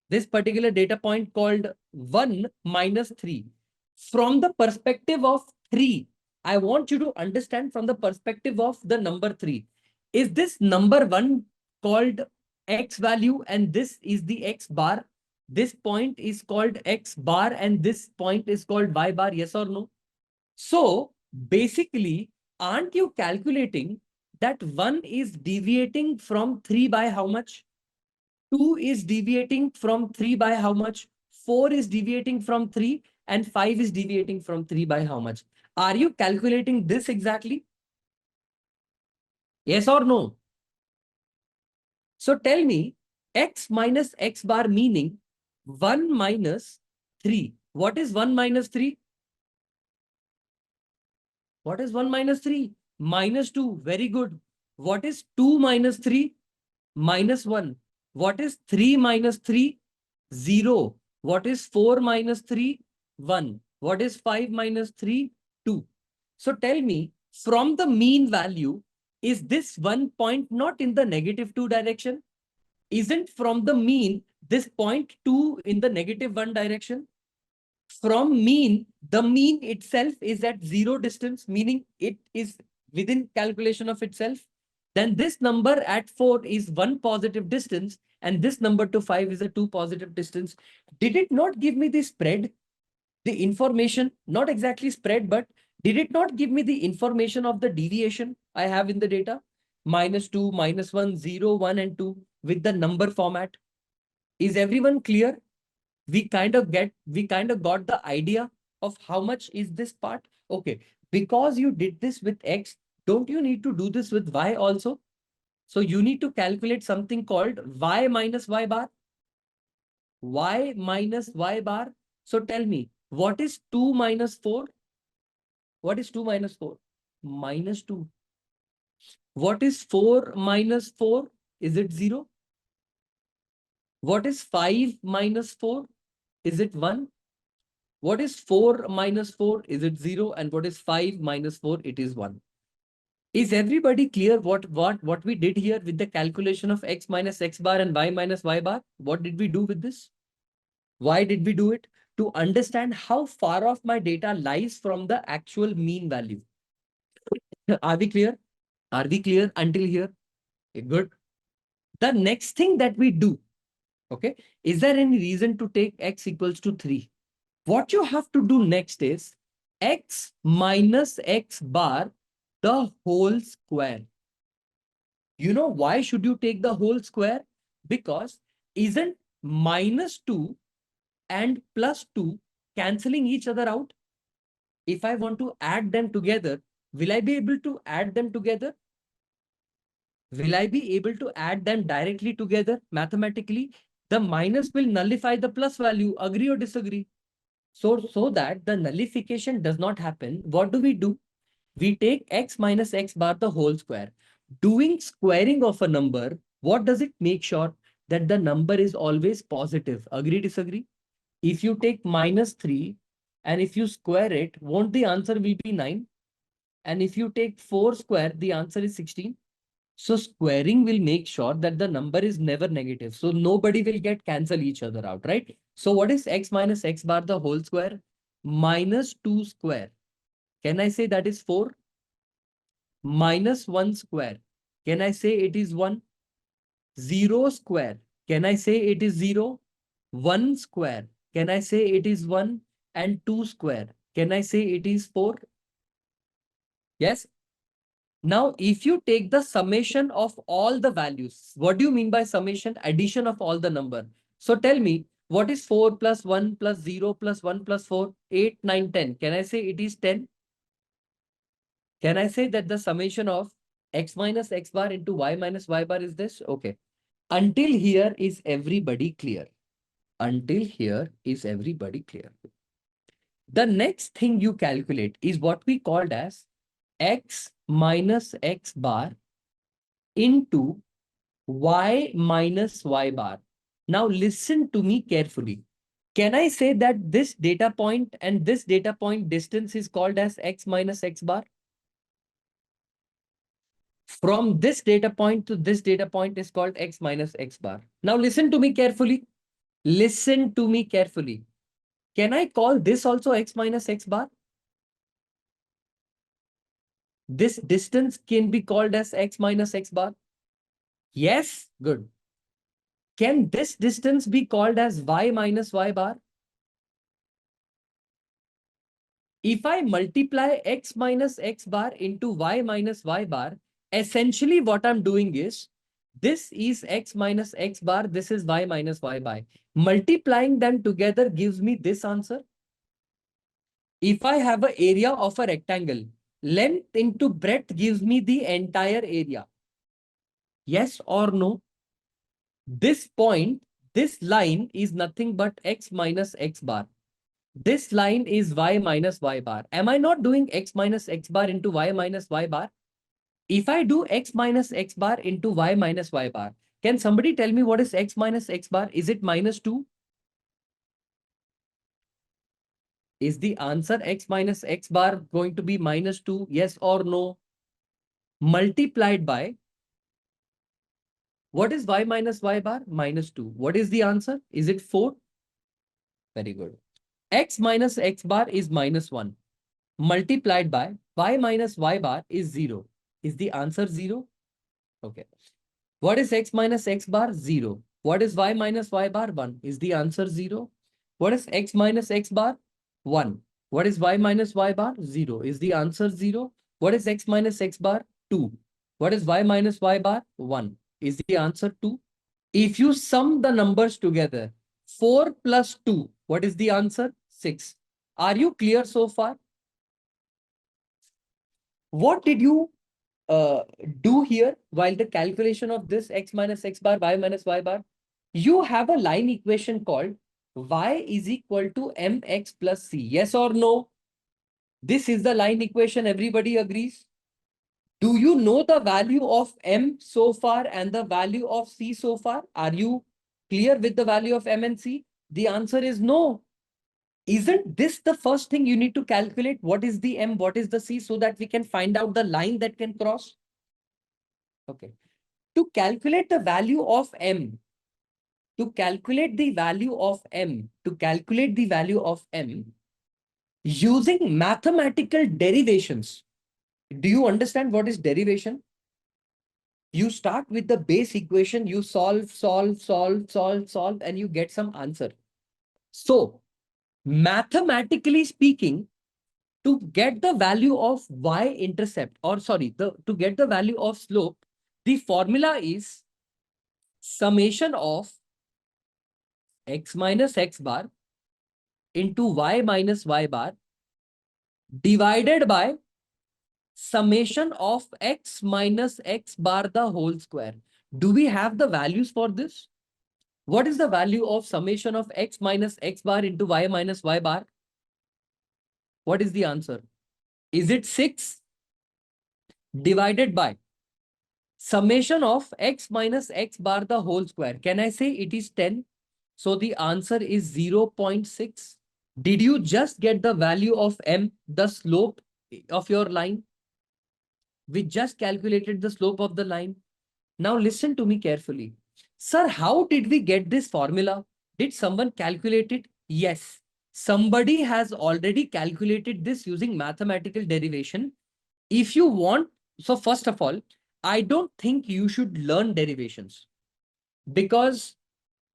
This particular data point called 1 minus 3. From the perspective of 3, I want you to understand from the perspective of the number 3. Is this number 1 called x value and this is the x bar? This point is called x bar and this point is called y bar, yes or no? So basically, aren't you calculating that 1 is deviating from 3 by how much? 2 is deviating from 3 by how much? 4 is deviating from 3 and 5 is deviating from 3 by how much? Are you calculating this exactly? Yes or no? So tell me, x minus x bar meaning 1 minus 3. What is 1 minus 3? What is 1 minus 3? Minus 2. Very good. What is 2 minus 3? Minus 1. What is 3 minus 3? 0. What is 4 minus 3? 1. What is 5 minus 3? 2. So tell me, from the mean value, is this 1 point not in the negative 2 direction? Isn't from the mean this point 2 in the negative 1 direction? From mean, the mean itself is at 0 distance, meaning it is within calculation of itself. Then this number at 4 is 1 positive distance and this number to 5 is a 2 positive distance. Did it not give me the spread? The information, not exactly spread, but did it not give me the information of the deviation I have in the data? Minus 2, minus 1, 0, 1, and 2 with the number format. Is everyone clear? We kind of got the idea. of how much is this part? Okay, because you did this with X, don't you need to do this with Y also? So you need to calculate something called Y minus Y bar. Y minus Y bar. So tell me, what is 2 minus 4? What is 2 minus 4? Minus 2. What is 4 minus 4? Is it 0? What is 5 minus 4? Is it 1? What is 4 minus 4? Is it 0? And what is 5 minus 4? It is 1. Is everybody clear what we did here with the calculation of X minus X bar and Y minus Y bar? What did we do with this? Why did we do it? To understand how far off my data lies from the actual mean value. Are we clear? Are we clear until here? Okay, good. The next thing that we do, okay, is there any reason to take X equals to 3? What you have to do next is X minus X bar, the whole square. You know why should you take the whole square? Because isn't minus 2 and plus 2 cancelling each other out? If I want to add them together, will I be able to add them together? Will I be able to add them directly together mathematically? The minus will nullify the plus value. Agree or disagree? So that the nullification does not happen, what do? We take X minus X bar the whole square. Doing squaring of a number, what does it make sure? That the number is always positive. Agree, disagree? If you take minus 3 and if you square it, won't the answer will be 9? And if you take 4 square, the answer is 16. So squaring will make sure that the number is never negative. So nobody will get cancel each other out, right? So what is X minus X bar the whole square? Minus 2 square. Can I say that is 4? Minus 1 square. Can I say it is 1? 0 square. Can I say it is 0? 1 square. Can I say it is 1? And 2 square. Can I say it is 4? Yes. Now, if you take the summation of all the values, what do you mean by summation? Addition of all the number. So tell me, what is 4 plus 1 plus 0 plus 1 plus 4? 8, 9, 10. Can I say it is 10? Can I say that the summation of X minus X bar into Y minus Y bar is this? Okay. Until here is everybody clear. Until here is everybody clear. The next thing you calculate is what we called as X minus X bar into Y minus Y bar. Now listen to me carefully. Can I say that this data point and this data point distance is called as X minus X bar? From this data point to this data point is called X minus X bar. Now listen to me carefully. Listen to me carefully. Can I call this also X minus X bar? This distance can be called as X minus X bar. Yes, good. Can this distance be called as Y minus Y bar? If I multiply X minus X bar into Y minus Y bar, essentially what I'm doing is, this is X minus X bar, this is Y minus Y bar. Multiplying them together gives me this answer. If I have an area of a rectangle, length into breadth gives me the entire area. Yes or no? This point, this line is nothing but X minus X bar. This line is Y minus Y bar. Am I not doing X minus X bar into Y minus Y bar? If I do X minus X bar into Y minus Y bar, can somebody tell me what is X minus X bar? Is it minus 2? Is the answer X minus X bar going to be minus 2? Yes or no? Multiplied by, what is Y minus Y bar? Minus 2. What is the answer? Is it 4? Very good. X minus X bar is minus 1. Multiplied by Y minus Y bar is 0. Is the answer 0? Okay. What is X minus X bar? 0. What is Y minus Y bar? 1. Is the answer 0? What is X minus X bar? 1. What is Y minus Y bar? 0. Is the answer 0? What is X minus X bar? 2. What is Y minus Y bar? 1. Is the answer 2? If you sum the numbers together, 4 plus 2, what is the answer? 6. Are you clear so far? What did you do here while the calculation of this x minus x bar, y minus y bar? You have a line equation called y is equal to mx plus c. Yes or no? This is the line equation. Everybody agrees? Do you know the value of m so far and the value of c so far? Are you clear with the value of m and c? The answer is no. Isn't this the first thing you need to calculate? What is the m, what is the c, so that we can find out the line that can cross? Okay. To calculate the value of m, to calculate the value of m, to calculate the value of m, using mathematical derivations. Do you understand what is derivation? You start with the base equation, you solve, and you get some answer. So, mathematically speaking, to get the value of y-intercept, or sorry, to get the value of slope, the formula is summation of x minus x bar into y minus y bar divided by summation of x minus x bar the whole square. Do we have the values for this? What is the value of summation of x minus x bar into y minus y bar? What is the answer? Is it 6 divided by summation of x minus x bar the whole square? Can I say it is 10? So the answer is 0.6. Did you just get the value of m, the slope of your line? We just calculated the slope of the line. Now listen to me carefully. Sir, how did we get this formula? Did someone calculate it? Yes. Somebody has already calculated this using mathematical derivation. If you want, so first of all, I don't think you should learn derivations, because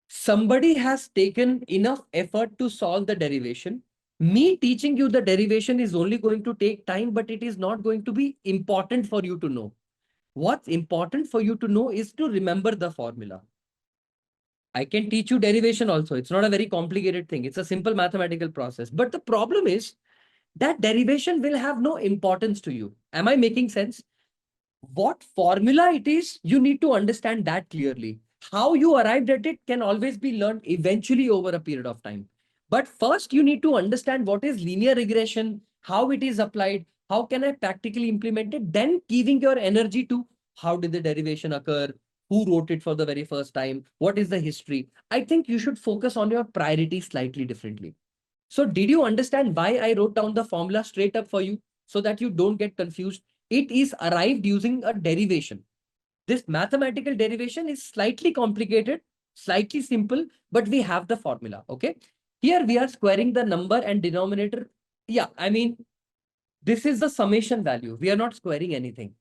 somebody has taken enough effort to solve the derivation. Me teaching you the derivation is only going to take time, but it is not going to be important for you to know. What's important for you to know is to remember the formula. I can teach you derivation also. It's not a very complicated thing. It's a simple mathematical process. But the problem is that derivation will have no importance to you. Am I making sense? What formula it is, you need to understand that clearly. How you arrived at it can always be learned eventually over a period of time. But first, you need to understand what is linear regression, how it is applied, how can I practically implement it, then giving your energy to how did the derivation occur, who wrote it for the very first time, what is the history. I think you should focus on your priorities slightly differently. So did you understand why I wrote down the formula straight up for you so that you don't get confused? It is arrived using a derivation. This mathematical derivation is slightly complicated, slightly simple, but we have the formula. Okay. Here we are squaring the number and denominator. Yeah, I mean, this is the summation value. We are not squaring anything.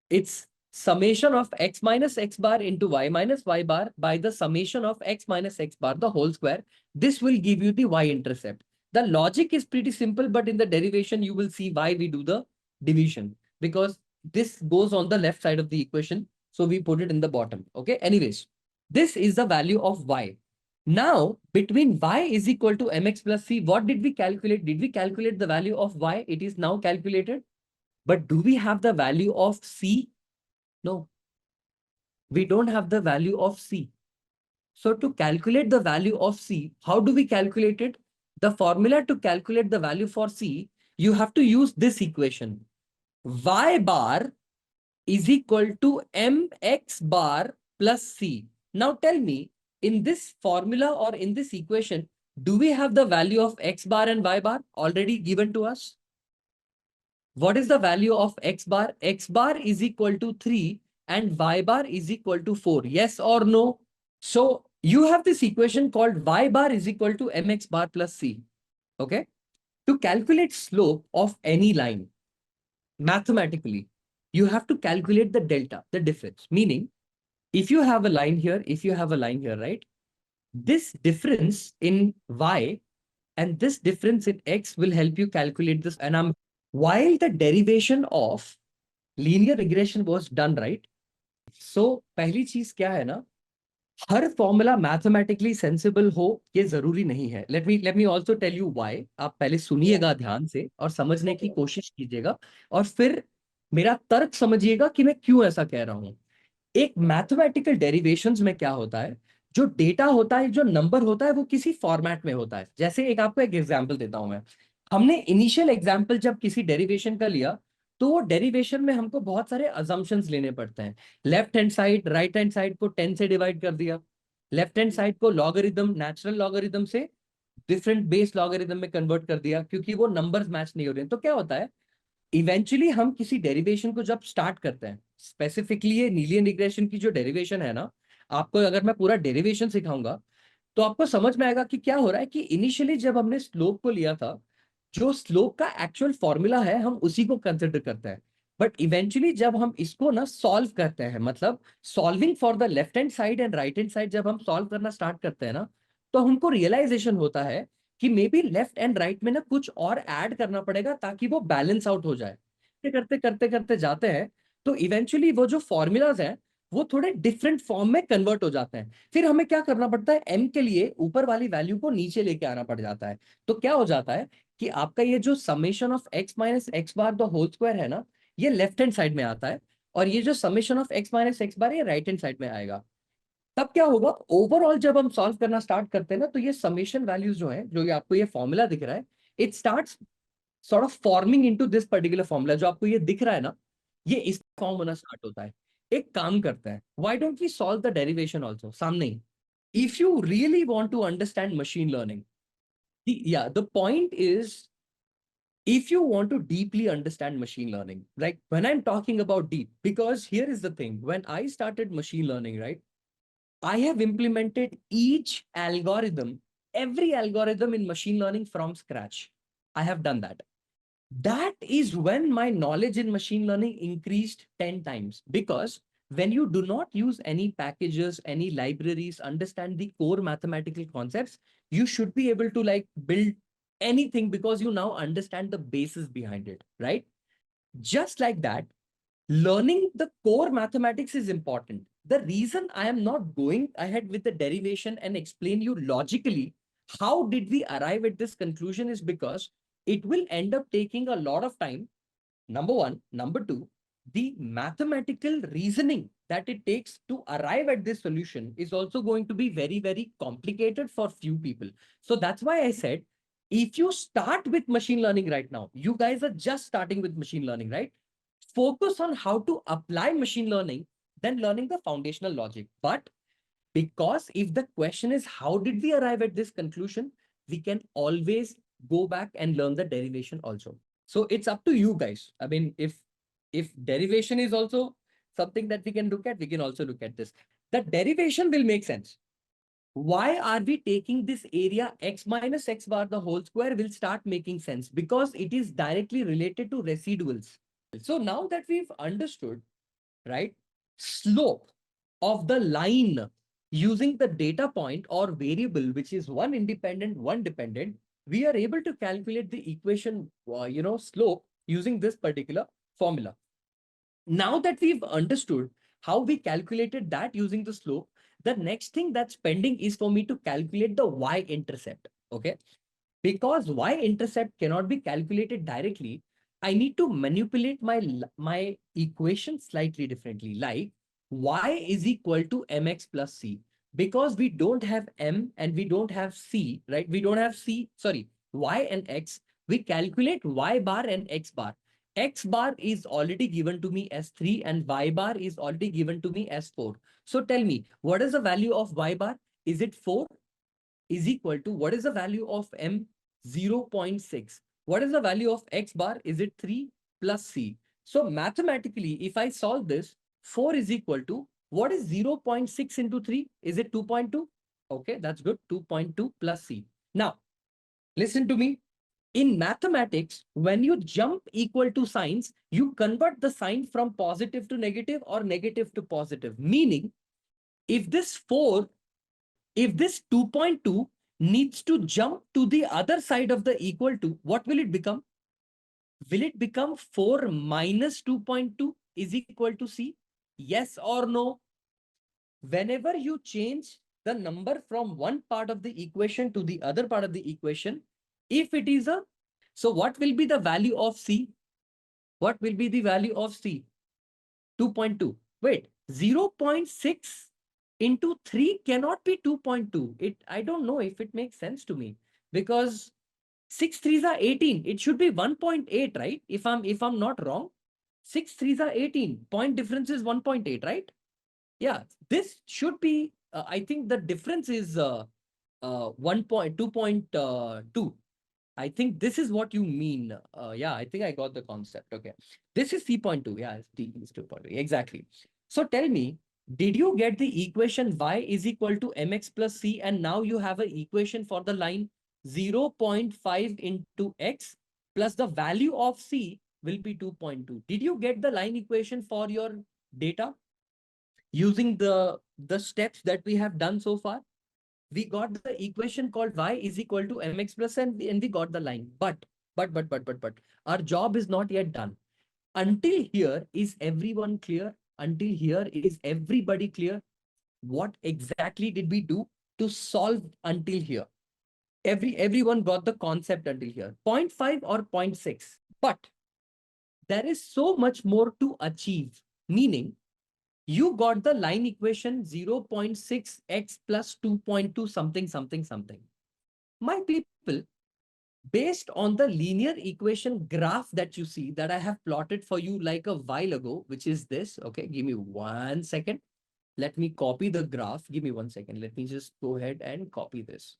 It's summation of x minus x bar into y minus y bar by the summation of x minus x bar, the whole square. This will give you the y-intercept. The logic is pretty simple, but in the derivation, you will see why we do the division, because this goes on the left side of the equation. So we put it in the bottom. Okay. Anyways, this is the value of y. Now, between y is equal to mx plus c, what did we calculate? Did we calculate the value of y? It is now calculated. But do we have the value of c? No. We don't have the value of c. So to calculate the value of c, how do we calculate it? The formula to calculate the value for c, you have to use this equation. Y bar is equal to mx bar plus c. Now tell me, in this formula or in this equation, do we have the value of x bar and y bar already given to us? What is the value of x bar? X bar is equal to 3 and y bar is equal to 4. Yes or no? So you have this equation called y bar is equal to mx bar plus c. Okay. To calculate slope of any line, mathematically, you have to calculate the delta, the difference. Meaning, if you have a line here, if you have a line here, right? This difference in y and this difference in x will help you calculate this. And while the derivation of linear regression was done, right? So, पहली चीज क्या है ना? हर formula mathematically sensible हो ये जरूरी नहीं है. Let me also tell you why. आप पहले सुनिएगा ध्यान से और समझने की कोशिश कीजिएगा और फिर मेरा तर्क समझिएगा कि मैं क्यों ऐसा कह रहा हूं. एक मैथमेटिकल डेरिवेशंस में क्या होता है, जो डेटा होता है, जो नंबर होता है, वो किसी फॉर्मेट में होता है. जैसे एक आपको एक एग्जांपल देता हूं मैं. हमने इनिशियल एग्जांपल जब किसी डेरिवेशन का लिया तो वो डेरिवेशन में हमको बहुत सारे अजम्पशंस लेने पड़ते हैं. Left hand side right hand side को 10 से डिवाइड कर दिया, लेफ्ट हैंड साइड को लॉगरिदम नेचुरल लॉगरिदम से डिफरेंट बेस लॉगरिदम में कन्वर्ट कर दिया क्योंकि वो नंबर्स मैच नहीं हो रहे हैं. तो क्या होता है, इवेंचुअली हम किसी डेरिवेशन को जब स्टार्ट करते हैं, स्पेसिफिकली ये लीनियर रिग्रेशन की जो डेरिवेशन है ना, आपको अगर मैं पूरा डेरिवेशन सिखाऊंगा तो आपको समझ में आएगा कि क्या हो रहा है. कि इनिशियली जब हमने स्लोप को लिया था, जो स्लोप का एक्चुअल फॉर्मूला है हम उसी को कंसिडर करते हैं. बट इवेंचुअली जब हम इसको ना सॉल्व करते हैं, मतलब solving for the left hand side and right hand side, जब हम सॉल्व करना स्टार्ट करते हैं ना, तो हमको रियलाइजेशन होता है कि may be left and right में ना कुछ और ऐड करना पड़ेगा ताकि वो बैलेंस आउट हो जाए. करते करते करते करते जाते हैं तो इवेंचुअली वो जो फॉर्मूलाज हैं वो थोड़े डिफरेंट फॉर्म में कन्वर्ट हो जाते हैं. फिर हमें क्या करना पड़ता है, m के लिए ऊपर वाली वैल्यू को नीचे लेके आना पड़ जाता है. तो क्या हो जाता है कि आपका ये जो summation of x minus x bar the whole square है ना, ये लेफ्ट हैंड साइड में आता है और ये जो summation of x minus x bar ये राइट हैंड साइड में आएगा. तब क्या होगा, ओवरऑल जब हम सॉल्व करना स्टार्ट करते हैं ना, तो ये समेशन वैल्यूज जो है, जो ये आपको ये फॉर्मूला दिख रहा है, it starts sort of forming into this particular formula. जो आपको ये दिख रहा है ना, ये इस फॉर्म होना स्टार्ट होता है. एक काम करते हैं, why don't we solve the derivation also सामने ही. If you really want to understand machine learning, yeah, the point is, if you want to deeply understand machine learning, like when I'm talking about deep, because here is the thing, when I started machine learning, right, I have implemented each algorithm, every algorithm in machine learning from scratch. I have done that. That is when my knowledge in machine learning increased 10 times. Because when you do not use any packages, any libraries, understand the core mathematical concepts, you should be able to like build anything because you now understand the basis behind it, right? Just like that, learning the core mathematics is important. The reason I am not going ahead with the derivation and explain you logically how did we arrive at this conclusion is because it will end up taking a lot of time. Number one. Number two, the mathematical reasoning that it takes to arrive at this solution is also going to be very, very complicated for few people. So that's why I said, if you start with machine learning right now, you guys are just starting with machine learning, right? Focus on how to apply machine learning, then learning the foundational logic. But because if the question is, how did we arrive at this conclusion? We can always go back and learn the derivation also. So it's up to you guys. I mean, if derivation is also something that we can look at, we can also look at this. The derivation will make sense. Why are we taking this area x minus x bar the whole square will start making sense because it is directly related to residuals. So now that we've understood, right, slope of the line using the data point or variable, which is one independent, one dependent, we are able to calculate the equation, slope using this particular formula. Now that we've understood how we calculated that using the slope, the next thing that's pending is for me to calculate the y-intercept, okay? Because y-intercept cannot be calculated directly, I need to manipulate my equation slightly differently, like y is equal to mx plus c. Because we don't have m and we don't have c, right? We don't have y and x. We calculate y bar and x bar. X bar is already given to me as 3 and y bar is already given to me as 4. So tell me, what is the value of y bar? Is it 4? Is equal to, what is the value of m? 0.6. What is the value of x bar? Is it 3 plus c? So mathematically, if I solve this, 4 is equal to, what is 0.6 into 3? Is it 2.2? Okay, that's good. 2.2 plus c. Now, listen to me. In mathematics, when you jump equal to signs, you convert the sign from positive to negative or negative to positive. Meaning, if this 2.2 needs to jump to the other side of the equal to, what will it become? Will it become 4 minus 2.2 is equal to C? Yes or no? whenever you change the number from one part of the equation to the other part of the equation, if it is a, so what will be the value of C? What will be the value of C? 2.2. Wait, 0.6 into 3 cannot be 2.2. I don't know if it makes sense to me, because 6 threes are 18. It should be 1.8, right? If I'm not wrong, 6 threes are 18. Point difference is 1.8, right? Yeah, this should be, I think the difference is 2.2. I think this is what you mean. Yeah, I think I got the concept. Okay. This is C.2. Yeah, it's D is 2.2. Exactly. So tell me, did you get the equation y is equal to mx plus c, and now you have an equation for the line 0.5 into x plus the value of c will be 2.2. Did you get the line equation for your data using the steps that we have done so far? We got the equation called y is equal to mx plus n, and we got the line. But our job is not yet done. Until here, is everyone clear? Until here, is everybody clear? What exactly did we do to solve until here? Everyone got the concept until here. 0.5 or 0.6. But there is so much more to achieve, meaning you got the line equation 0.6x plus 2.2 something something something. My people, based on the linear equation graph that you see that I have plotted for you like a while ago, which is this. Okay, give me 1 second. Let me copy the graph. Give me 1 second. Let me just go ahead and copy this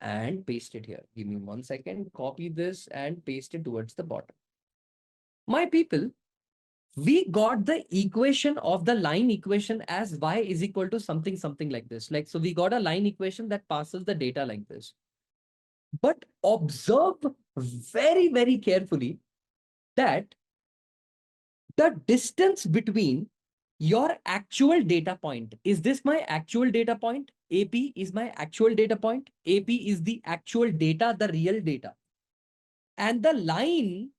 and paste it here. Give me 1 second. Copy this and paste it towards the bottom. My people, we got the equation of the line equation as y is equal to something something like this. Like, so we got a line equation that passes the data like this. But observe very, very carefully that the distance between your actual data point, is this my actual data point? AP is my actual data point. AP is the actual data, the real data. And the line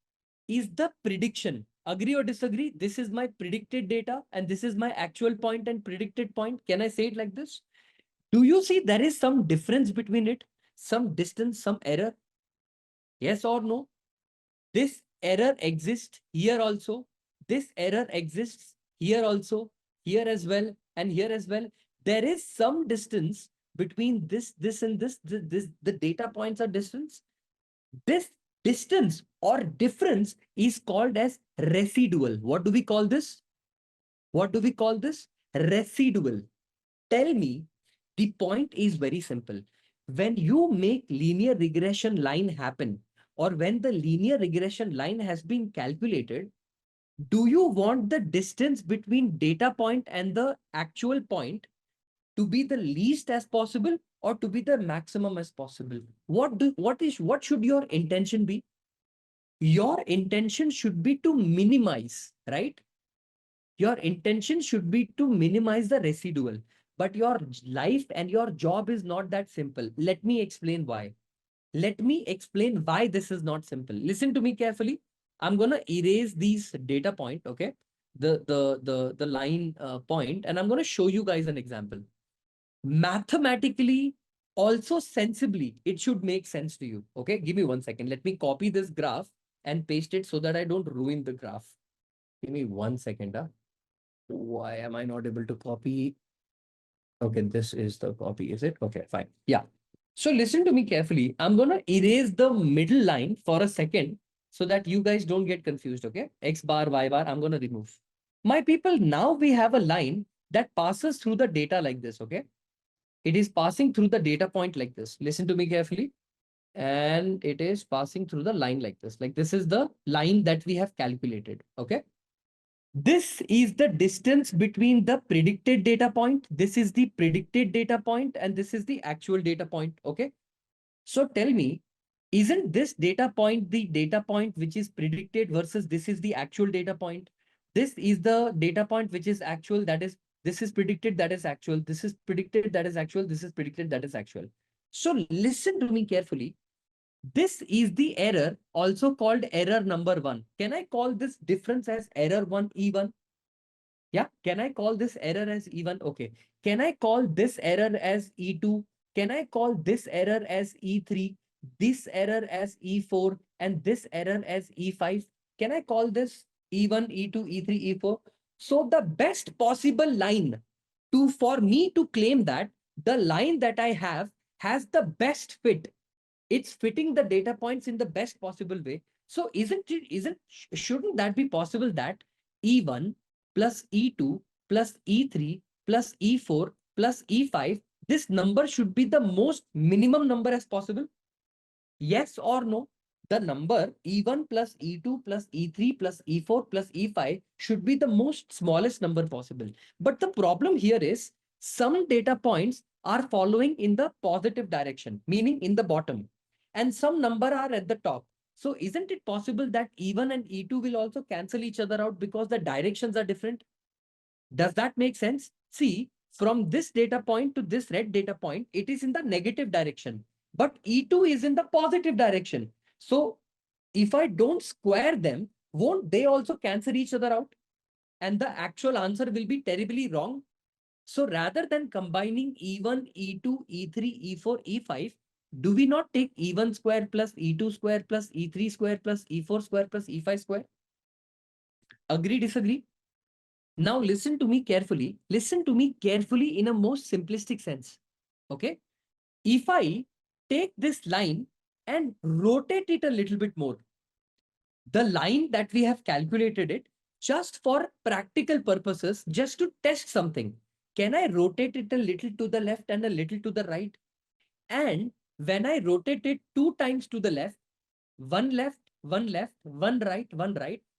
is the prediction. Agree or disagree? This is my predicted data and this is my actual point and predicted point. Can I say it like this? Do you see there is some difference between it? Some distance, some error? Yes or no? This error exists here also. This error exists here also, here as well, and here as well. There is some distance between this, and this, the data points are distance. This distance or difference is called as residual. What do we call this? What do we call this? Residual. Tell me, the point is very simple. When you make linear regression line happen, or when the linear regression line has been calculated, do you want the distance between data point and the actual point to be the least as possible or to be the maximum as possible? What should your intention be? Your intention should be to minimize, right? Your intention should be to minimize the residual, but your life and your job is not that simple. Let me explain why. Let me explain why this is not simple. Listen to me carefully. I'm going to erase these data point, okay? The line point, and I'm going to show you guys an example. Mathematically, also sensibly, it should make sense to you. Okay, give me 1 second. Let me copy this graph and paste it so that I don't ruin the graph. Give me 1 second. Why am I not able to copy? Okay, this is the copy, is it? Okay, fine. Yeah. So listen to me carefully. I'm going to erase the middle line for a second so that you guys don't get confused. Okay, X bar, Y bar, I'm going to remove. My people, now we have a line that passes through the data like this. Okay. It is passing through the data point like this. Listen to me carefully. And it is passing through the line like this. Like this is the line that we have calculated. Okay. This is the distance between the predicted data point. This is the predicted data point, and this is the actual data point. Okay. So tell me, isn't this data point the data point which is predicted versus this is the actual data point? This is the data point which is actual, that is, this is predicted, that is actual, this is predicted, that is actual, this is predicted, that is actual. So listen to me carefully. This is the error, also called error number 1. Can I call this difference as error 1 E1? Yeah, can I call this error as E1? Okay. Can I call this error as E2? Can I call this error as E3, this error as E4, and this error as E5? Can I call this E1, E2, E3, E4? So the best possible line for me to claim that the line that I have has the best fit. It's fitting the data points in the best possible way. So shouldn't that be possible that E1 plus E2 plus E3 plus E4 plus E5, this number should be the most minimum number as possible? Yes or no? The number E1 plus E2 plus E3 plus E4 plus E5 should be the most smallest number possible. But the problem here is some data points are following in the positive direction, meaning in the bottom, and some number are at the top. So isn't it possible that E1 and E2 will also cancel each other out because the directions are different? Does that make sense? See, from this data point to this red data point, it is in the negative direction, but E2 is in the positive direction. So if I don't square them, won't they also cancel each other out? And the actual answer will be terribly wrong. So rather than combining E1, E2, E3, E4, E5, do we not take E1 square plus E2 square plus E3 square plus E4 square plus E5 square? Agree, disagree? Now listen to me carefully. Listen to me carefully in a most simplistic sense. Okay. If I take this line and rotate it a little bit more, the line that we have calculated it just for practical purposes, just to test something. Can I rotate it a little to the left and a little to the right? And when I rotate it 2 times to the left, one right,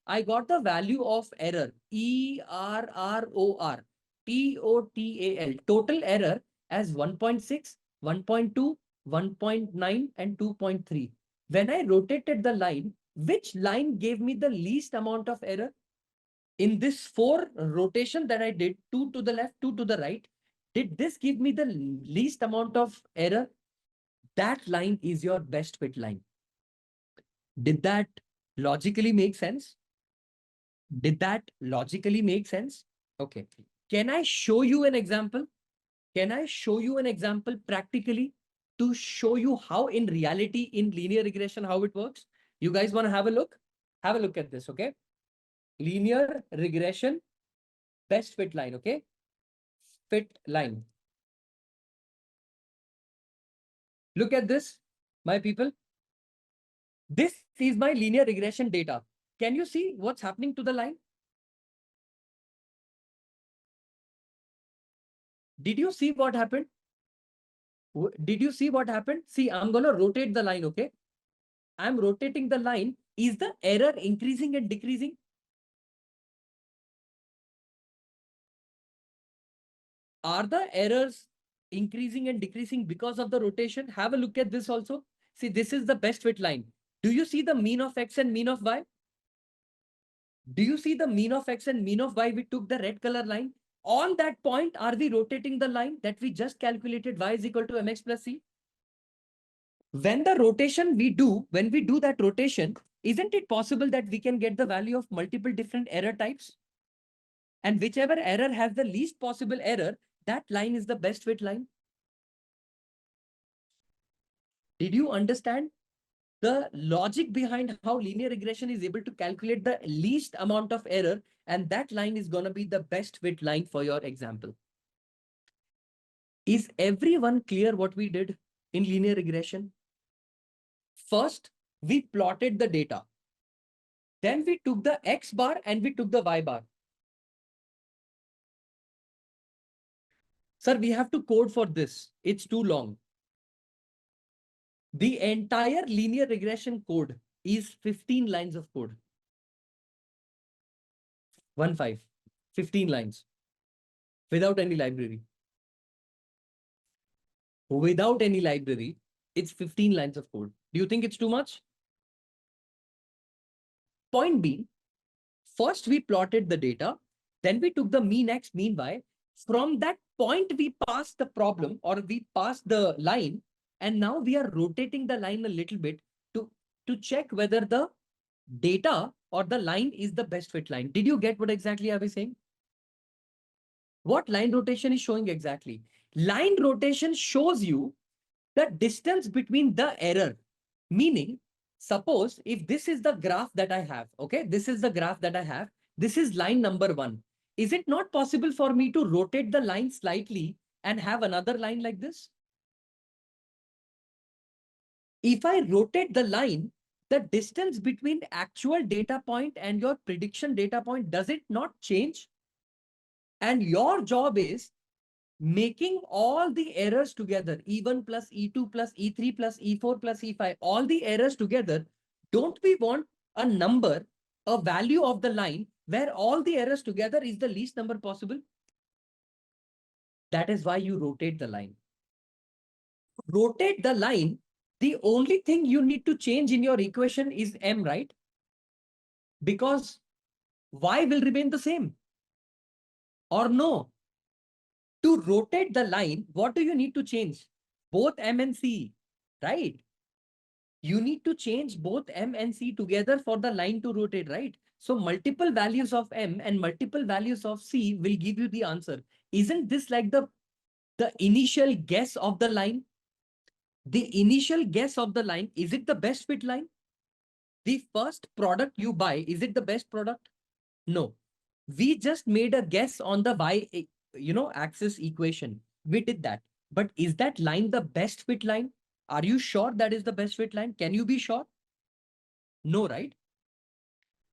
I got the value of error, ERROR, TOTAL, total error as 1.6, 1.2, 1.9, and 2.3. When I rotated the line, which line gave me the least amount of error? In this 4 rotation that I did, 2 to the left, 2 to the right, did this give me the least amount of error? That line is your best fit line. Did that logically make sense? Did that logically make sense? Okay. Can I show you an example? Can I show you an example practically to show you how in reality in linear regression, how it works? You guys want to have a look? Have a look at this, okay? Linear regression, best fit line, okay? Fit line. Look at this, my people. This is my linear regression data. Can you see what's happening to the line? Did you see what happened? Did you see what happened? See, I'm going to rotate the line, okay? I'm rotating the line. Is the error increasing and decreasing? Are the errors increasing and decreasing because of the rotation? Have a look at this also. See, this is the best fit line. Do you see the mean of X and mean of Y? Do you see the mean of X and mean of Y? We took the red color line. On that point, are we rotating the line that we just calculated Y is equal to mx plus c? When the rotation when we do that rotation, isn't it possible that we can get the value of multiple different error types? And whichever error has the least possible error, that line is the best fit line. Did you understand the logic behind how linear regression is able to calculate the least amount of error? And that line is going to be the best fit line for your example. Is everyone clear what we did in linear regression? First, we plotted the data. Then we took the X bar and we took the Y bar. Sir, we have to code for this. It's too long. The entire linear regression code is 15 lines of code. 15 lines. Without any library. Without any library, it's 15 lines of code. Do you think it's too much? Point B, first we plotted the data, then we took the mean X, mean Y. From that point, we passed the problem or we passed the line, and now we are rotating the line a little bit to check whether the data or the line is the best fit line. Did you get what exactly I was saying? What line rotation is showing exactly? Line rotation shows you the distance between the error. Meaning, suppose if this is the graph that I have, okay, this is the graph that I have, this is line number 1. Is it not possible for me to rotate the line slightly and have another line like this? If I rotate the line, the distance between actual data point and your prediction data point, does it not change? And your job is making all the errors together, E1 plus E2 plus E3 plus E4 plus E5, all the errors together. Don't we want a number, a value of the line where all the errors together is the least number possible? That is why you rotate the line. Rotate the line. The only thing you need to change in your equation is M, right? Because Y will remain the same. Or no? To rotate the line, what do you need to change? Both M and C, right? You need to change both M and C together for the line to rotate, right? So multiple values of M and multiple values of C will give you the answer. Isn't this like the initial guess of the line? The initial guess of the line, is it the best fit line? The first product you buy, is it the best product? No. We just made a guess on the Y, axis equation. We did that. But is that line the best fit line? Are you sure that is the best fit line? Can you be sure? No, right?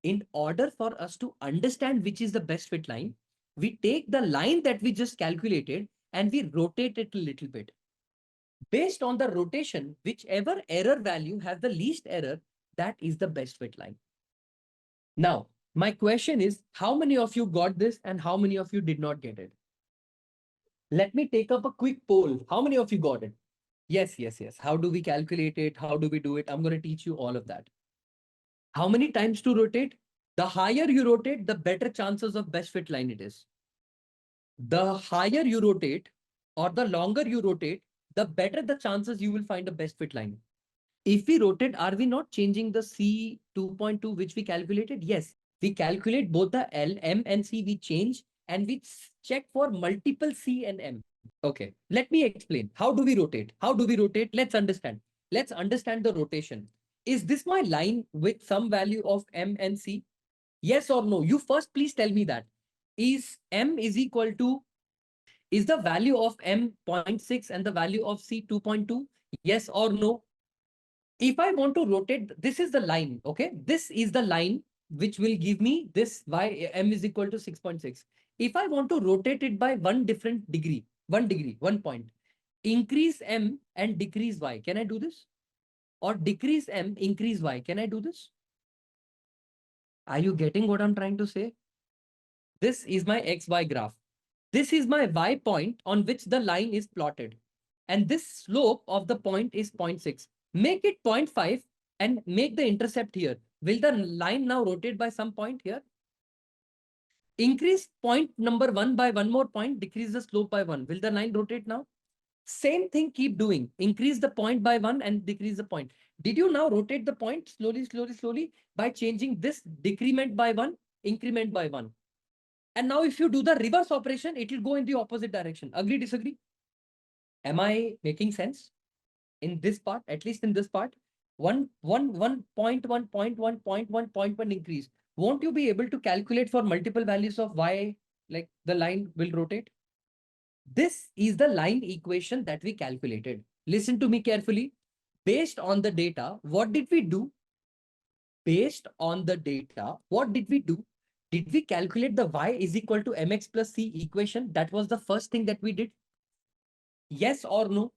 In order for us to understand which is the best fit line, we take the line that we just calculated and we rotate it a little bit. Based on the rotation, whichever error value has the least error, that is the best fit line. Now, my question is, how many of you got this and how many of you did not get it? Let me take up a quick poll. How many of you got it? Yes, yes, yes. How do we calculate it? How do we do it? I'm going to teach you all of that. How many times to rotate? The higher you rotate, the better chances of best fit line it is. The higher you rotate or the longer you rotate, the better the chances you will find a best fit line. If we rotate, are we not changing the C 2.2 which we calculated? Yes, we calculate both the L, M and C, we change and we check for multiple C and M. Okay, let me explain. How do we rotate? How do we rotate? Let's understand. Let's understand the rotation. Is this my line with some value of M and C? Yes or no? You first please tell me that. Is M is equal to, is the value of M 0.6 and the value of C 2.2? Yes or no? If I want to rotate, this is the line, okay? This is the line which will give me this y M is equal to 6.6. If I want to rotate it by one degree, 1 point, increase M and decrease Y, can I do this? Or decrease M, increase Y, can I do this? Are you getting what I'm trying to say? This is my XY graph. This is my Y point on which the line is plotted. And this slope of the point is 0.6. Make it 0.5 and make the intercept here. Will the line now rotate by some point here? Increase point number 1 by one more point, decrease the slope by 1. Will the line rotate now? Same thing, keep doing. Increase the point by 1 and decrease the point. Did you now rotate the point slowly, slowly, slowly by changing this decrement by 1, increment by 1? And now if you do the reverse operation, it will go in the opposite direction. Agree, disagree? Am I making sense? In this part, at least in this part, 1.1 increase. Won't you be able to calculate for multiple values of y, like the line will rotate? This is the line equation that we calculated. Listen to me carefully. Based on the data, what did we do? Based on the data, what did we do? Did we calculate the y is equal to mx plus c equation? That was the first thing that we did. Yes or no?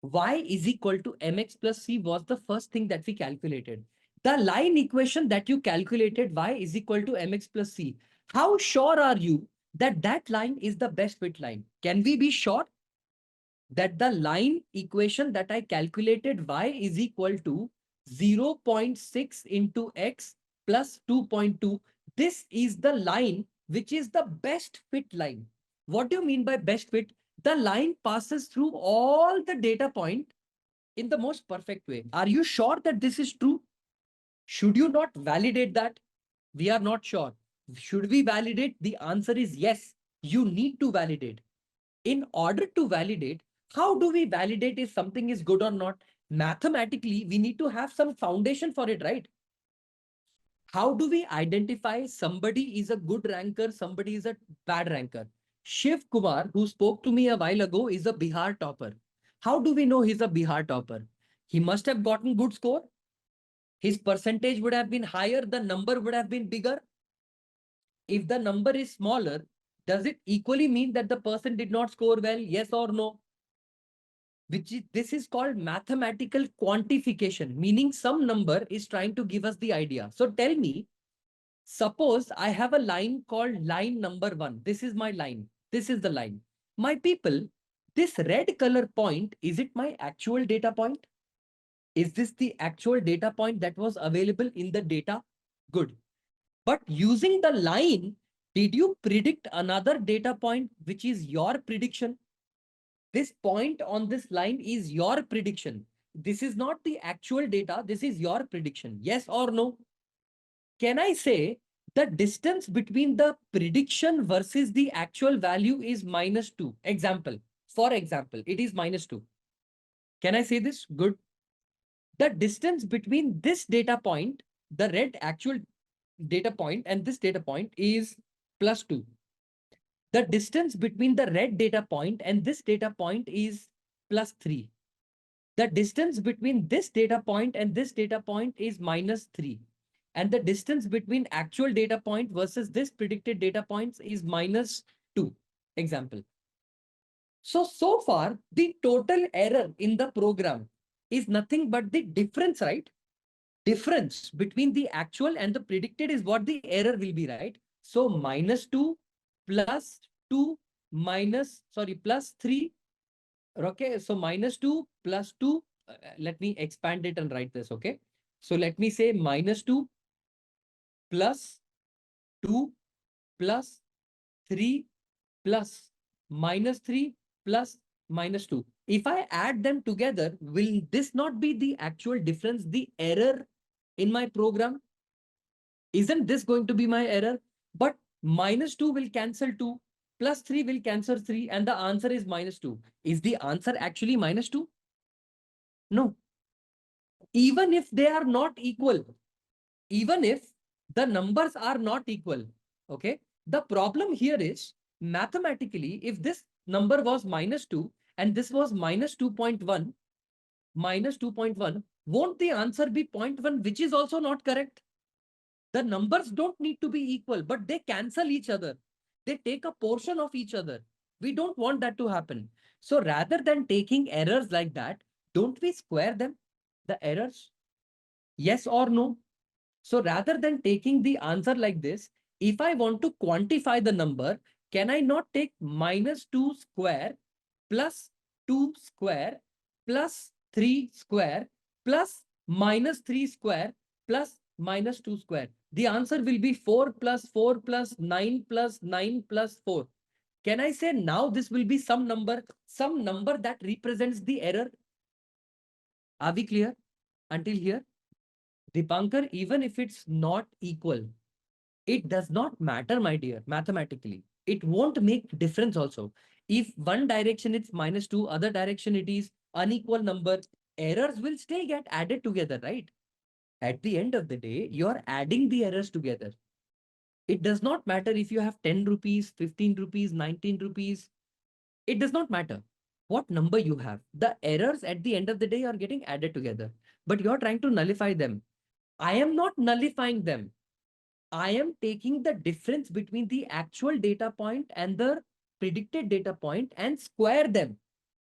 Y is equal to mx plus c was the first thing that we calculated. The line equation that you calculated, y is equal to mx plus c. How sure are you that that line is the best fit line? Can we be sure that the line equation that I calculated, y is equal to 0.6 into x plus 2.2, this is the line which is the best fit line? What do you mean by best fit? The line passes through all the data point in the most perfect way. Are you sure that this is true? Should you not validate that? We are not sure. Should we validate? The answer is yes. You need to validate. In order to validate, how do we validate if something is good or not? Mathematically, we need to have some foundation for it, right? How do we identify somebody is a good ranker, somebody is a bad ranker? Shiv Kumar, who spoke to me a while ago, is a Bihar topper. How do we know he's a Bihar topper? He must have gotten good score. His percentage would have been higher. The number would have been bigger. If the number is smaller, does it equally mean that the person did not score well? Yes or no? This is called mathematical quantification, meaning some number is trying to give us the idea. So tell me, suppose I have a line called line number 1. This is my line. This is the line. My people, this red color point, is it my actual data point? Is this the actual data point that was available in the data? Good. But using the line, did you predict another data point, which is your prediction? This point on this line is your prediction. This is not the actual data. This is your prediction. Yes or no? Can I say the distance between the prediction versus the actual value is -2? Example. For example, it is -2. Can I say this? Good. The distance between this data point, the red actual data point, and this data point is +2. The distance between the red data point and this data point is +3. The distance between this data point and this data point is -3. And the distance between actual data point versus this predicted data points is -2. Example. So far, the total error in the program is nothing but the difference, right? Difference between the actual and the predicted is what the error will be, right? So -2 plus 2 plus 3. Okay, so -2 plus 2. Let me expand it and write this, okay? So let me say -2 plus 2 plus 3 plus -3 plus -2. If I add them together, will this not be the actual difference, the error in my program? Isn't this going to be my error? But -2 will cancel 2, plus 3 will cancel 3, and the answer is -2. Is the answer actually -2? No. Even if they are not equal, even if the numbers are not equal, okay? The problem here is mathematically, if this number was -2 and this was -2.1, won't the answer be 0.1, which is also not correct? The numbers don't need to be equal, but they cancel each other. They take a portion of each other. We don't want that to happen. So rather than taking errors like that, don't we square them, the errors? Yes or no? So rather than taking the answer like this, if I want to quantify the number, can I not take -2 square plus 2 square plus 3 square plus -3 square plus -2 square? The answer will be 4 plus 4 plus 9 plus 9 plus 4. Can I say now this will be some number that represents the error? Are we clear until here? Dipankar, even if it's not equal, it does not matter, my dear, mathematically. It won't make difference also. If one direction it's -2, other direction it is unequal number, errors will still get added together, right? At the end of the day, you're adding the errors together. It does not matter if you have 10 rupees, 15 rupees, 19 rupees. It does not matter what number you have. The errors at the end of the day are getting added together, but you're trying to nullify them. I am not nullifying them. I am taking the difference between the actual data point and the predicted data point and square them.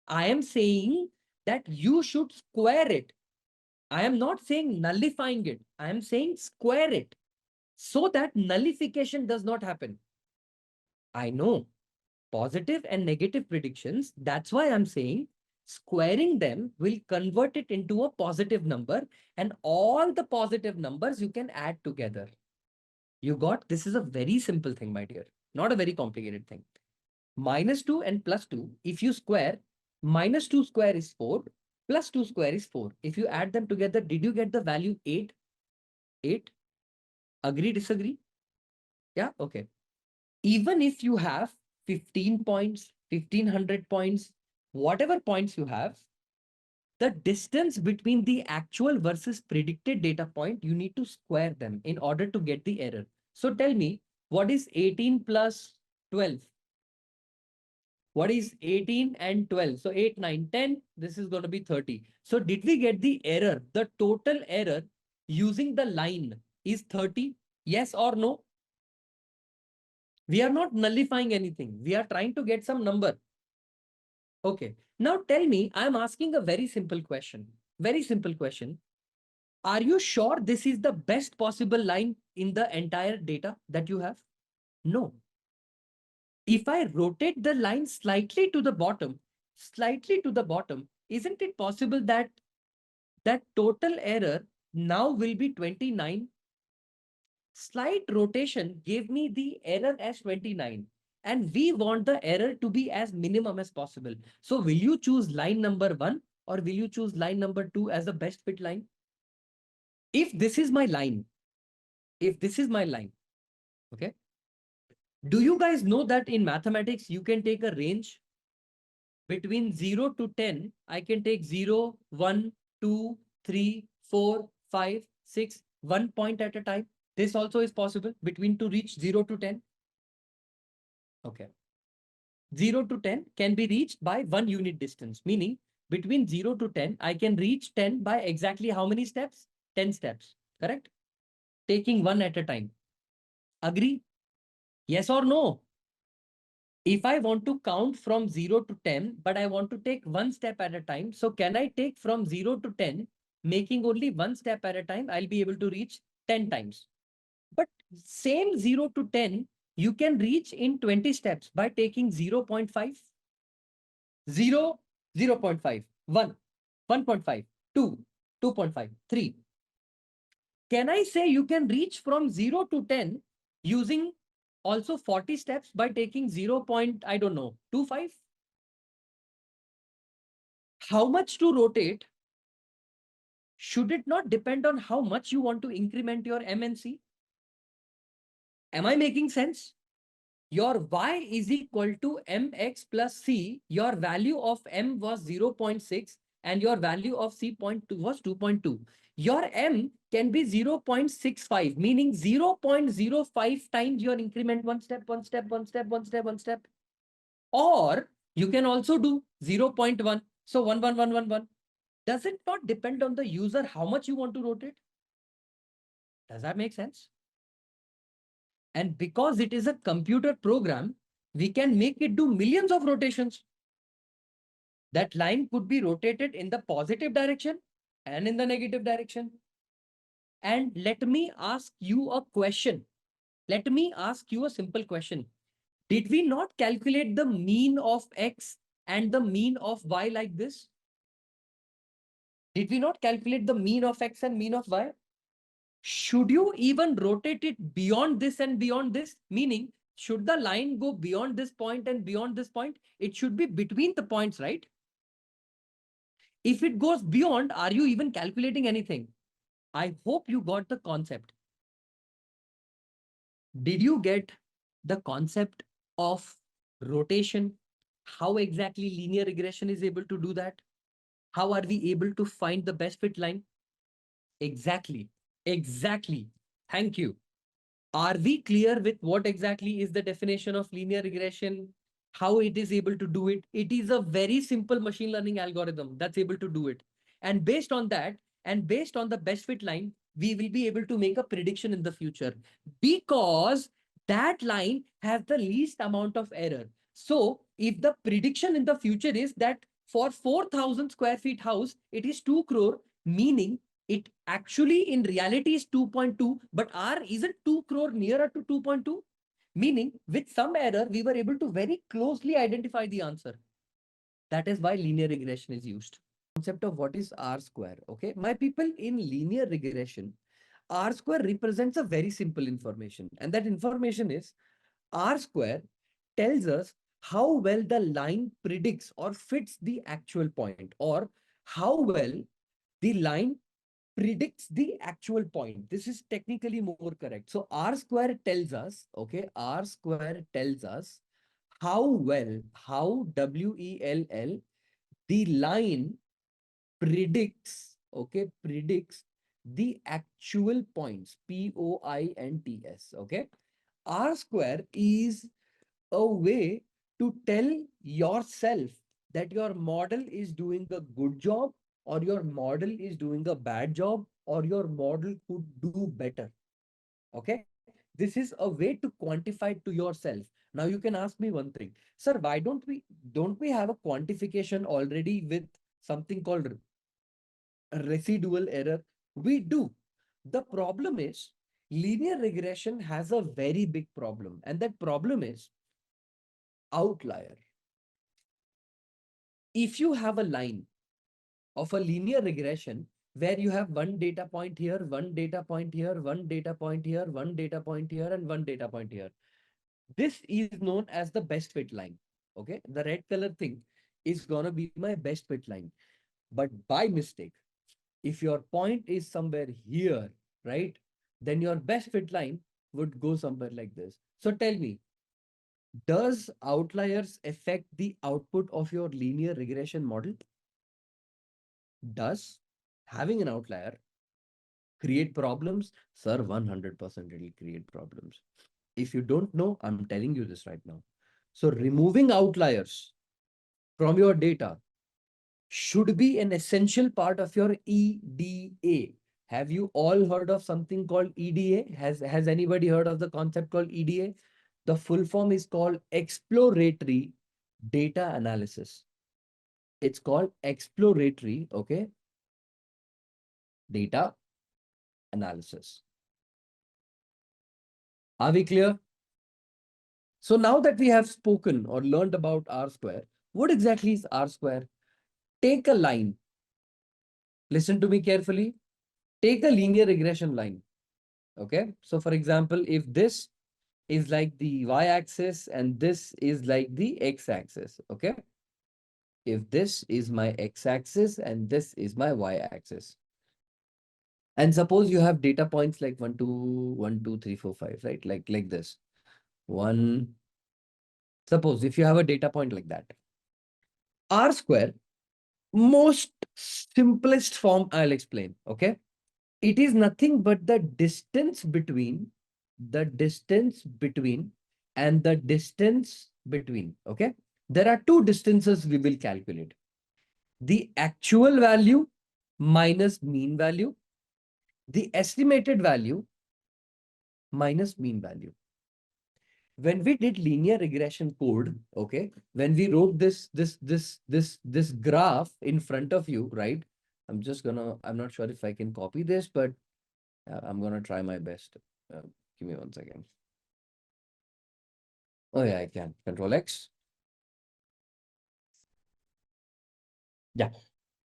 I am saying that you should square it. I am not saying nullifying it. I am saying square it so that nullification does not happen. I know positive and negative predictions. That's why I'm saying squaring them will convert it into a positive number, and all the positive numbers you can add together. You got, this is a very simple thing, my dear, not a very complicated thing. -2 and +2, if you square, -2 square is 4, +2 square is 4. If you add them together, did you get the value 8? 8? Agree, disagree? Yeah, okay. Even if you have 15 points, 1500 points, whatever points you have, the distance between the actual versus predicted data point, you need to square them in order to get the error. So tell me, what is 18 plus 12? What is 18 and 12? So 8, 9, 10. This is going to be 30. So did we get the error? The total error using the line is 30. Yes or no? We are not nullifying anything. We are trying to get some number. Okay. Now tell me, I'm asking a very simple question. Very simple question. Are you sure this is the best possible line in the entire data that you have? No. If I rotate the line slightly to the bottom, isn't it possible that that total error now will be 29? Slight rotation gave me the error as 29. And we want the error to be as minimum as possible. So will you choose line number 1 or will you choose line number 2 as the best fit line? If this is my line, okay. Do you guys know that in mathematics, you can take a range between 0 to 10? I can take 0, 1, 2, 3, 4, 5, 6, 1 point at a time. This also is possible between to reach 0 to 10. Okay. 0 to 10 can be reached by 1 unit distance, meaning between 0 to 10, I can reach 10 by exactly how many steps? 10 steps, correct? Taking 1 at a time. Agree? Yes or no? If I want to count from 0 to 10, but I want to take 1 step at a time, so can I take from 0 to 10, making only 1 step at a time? I'll be able to reach 10 times. But same 0 to 10, you can reach in 20 steps by taking 0 0.5, 0, 0 0.5, 1, 1.5, 2, 2.5, 3. Can I say you can reach from 0 to 10 using also 40 steps by taking 0. I don't know, 25? How much to rotate? Should it not depend on how much you want to increment your MNC? Am I making sense? Your y is equal to mx plus c. Your value of m was 0.6 and your value of c point 2 was 2.2. Your m can be 0.65, meaning 0.05 times your increment one step, one step, one step, one step, one step. Or you can also do 0.1. So 1, 1, 1, 1, 1. Does it not depend on the user how much you want to rotate? Does that make sense? And because it is a computer program, we can make it do millions of rotations. That line could be rotated in the positive direction and in the negative direction. And let me ask you a question. Let me ask you a simple question. Did we not calculate the mean of x and the mean of y like this? Did we not calculate the mean of x and mean of y? Should you even rotate it beyond this and beyond this? Meaning, should the line go beyond this point and beyond this point? It should be between the points, right? If it goes beyond, are you even calculating anything? I hope you got the concept. Did you get the concept of rotation? How exactly linear regression is able to do that? How are we able to find the best fit line? Exactly. Exactly. Thank you. Are we clear with what exactly is the definition of linear regression? How it is able to do it? It is a very simple machine learning algorithm that's able to do it. And based on that, and based on the best fit line, we will be able to make a prediction in the future because that line has the least amount of error. So if the prediction in the future is that for 4,000 square feet house, it is 2 crore, meaning it actually in reality is 2.2, but R isn't 2 crore nearer to 2.2, meaning with some error, we were able to very closely identify the answer. That is why linear regression is used. Concept of what is R square. Okay, my people, in linear regression, R square represents a very simple information, and that information is R square tells us how well the line predicts or fits the actual point, or how well the line predicts the actual point. This is technically more correct. So R square tells us, okay, R square tells us how well, how WELL, the line predicts, okay, predicts the actual points, POINTS, okay. R square is a way to tell yourself that your model is doing a good job, or your model is doing a bad job, or your model could do better. Okay. This is a way to quantify it to yourself. Now you can ask me one thing, sir, why don't we have a quantification already with something called residual error? We do. The problem is linear regression has a very big problem, and that problem is outlier. If you have a line of a linear regression where you have one data point here, one data point here, one data point here, one data point here, and one data point here, this is known as the best fit line. Okay, the red color thing is gonna be my best fit line. But by mistake, if your point is somewhere here, right, then your best fit line would go somewhere like this. So tell me, does outliers affect the output of your linear regression model? Does having an outlier create problems? Sir, 100% it will create problems. If you don't know, I'm telling you this right now. So removing outliers from your data should be an essential part of your EDA. Have you all heard of something called EDA? Has anybody heard of the concept called EDA? The full form is called Exploratory Data Analysis. It's called Exploratory, okay, Data Analysis. Are we clear? So now that we have spoken or learned about R square, what exactly is R square? Take a line. Listen to me carefully. Take a linear regression line. Okay. So for example, if this is like the y-axis and this is like the x-axis. Okay. If this is my x-axis and this is my y-axis. And suppose you have data points like 1, 2, 1, 2, 3, 4, 5, right? Like this. One. Suppose if you have a data point like that. R square, most simplest form I'll explain. Okay. It is nothing but the distance between and the distance between. Okay. There are two distances we will calculate. The actual value minus mean value, the estimated value minus mean value. When we did linear regression code, okay, when we wrote this graph in front of you, right? I'm not sure if I can copy this, but I'm gonna try my best. Give me 1 second. Oh yeah, I can. Control X. Yeah.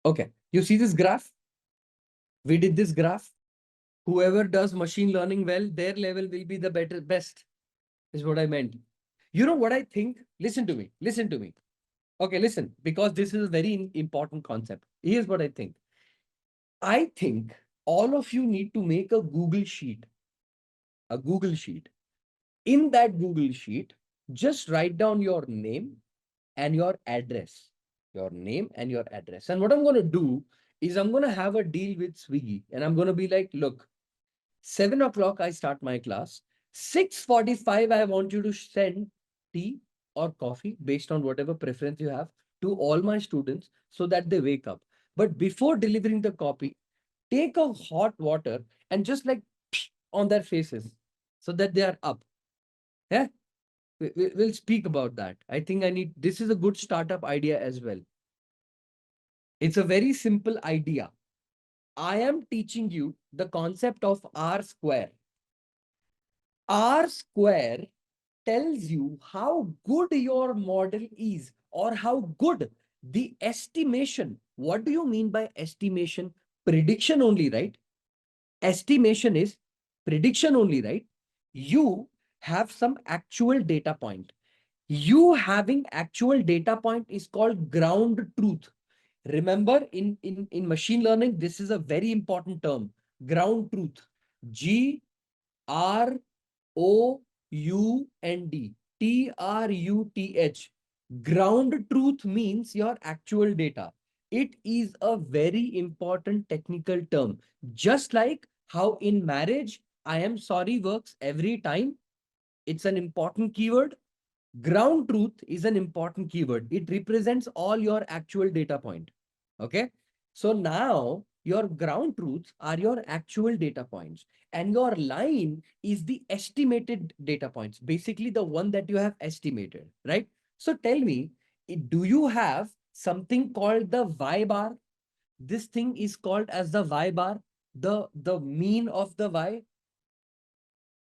Okay. You see this graph? We did this graph. Whoever does machine learning well, their level will be the best, is what I meant. You know what I think? Listen to me. Listen to me. Okay, listen, because this is a very important concept. Here's what I think. I think all of you need to make a Google sheet. A Google sheet. In that Google sheet, just write down your name and your address. Your name and your address. And what I'm going to do is I'm going to have a deal with Swiggy. And I'm going to be like, look, 7 o'clock I start my class. 6:45 I want you to send tea or coffee based on whatever preference you have to all my students so that they wake up. But before delivering the copy, take a hot water and just like on their faces so that they are up. Yeah. We'll speak about that. I think this is a good startup idea as well. It's a very simple idea. I am teaching you the concept of R square. R square tells you how good your model is or how good the estimation. What do you mean by estimation? Prediction only, right? Estimation is prediction only, right? You have some actual data point. You having actual data point is called ground truth. Remember, in machine learning, this is a very important term. Ground truth. GROUND. TRUTH. Ground truth means your actual data. It is a very important technical term. Just like how in marriage, I am sorry works every time. It's an important keyword. Ground truth is an important keyword. It represents all your actual data point. Okay. So now your ground truths are your actual data points, and your line is the estimated data points, basically the one that you have estimated, right? So tell me, do you have something called the Y bar? This thing is called as the Y bar, the mean of the Y,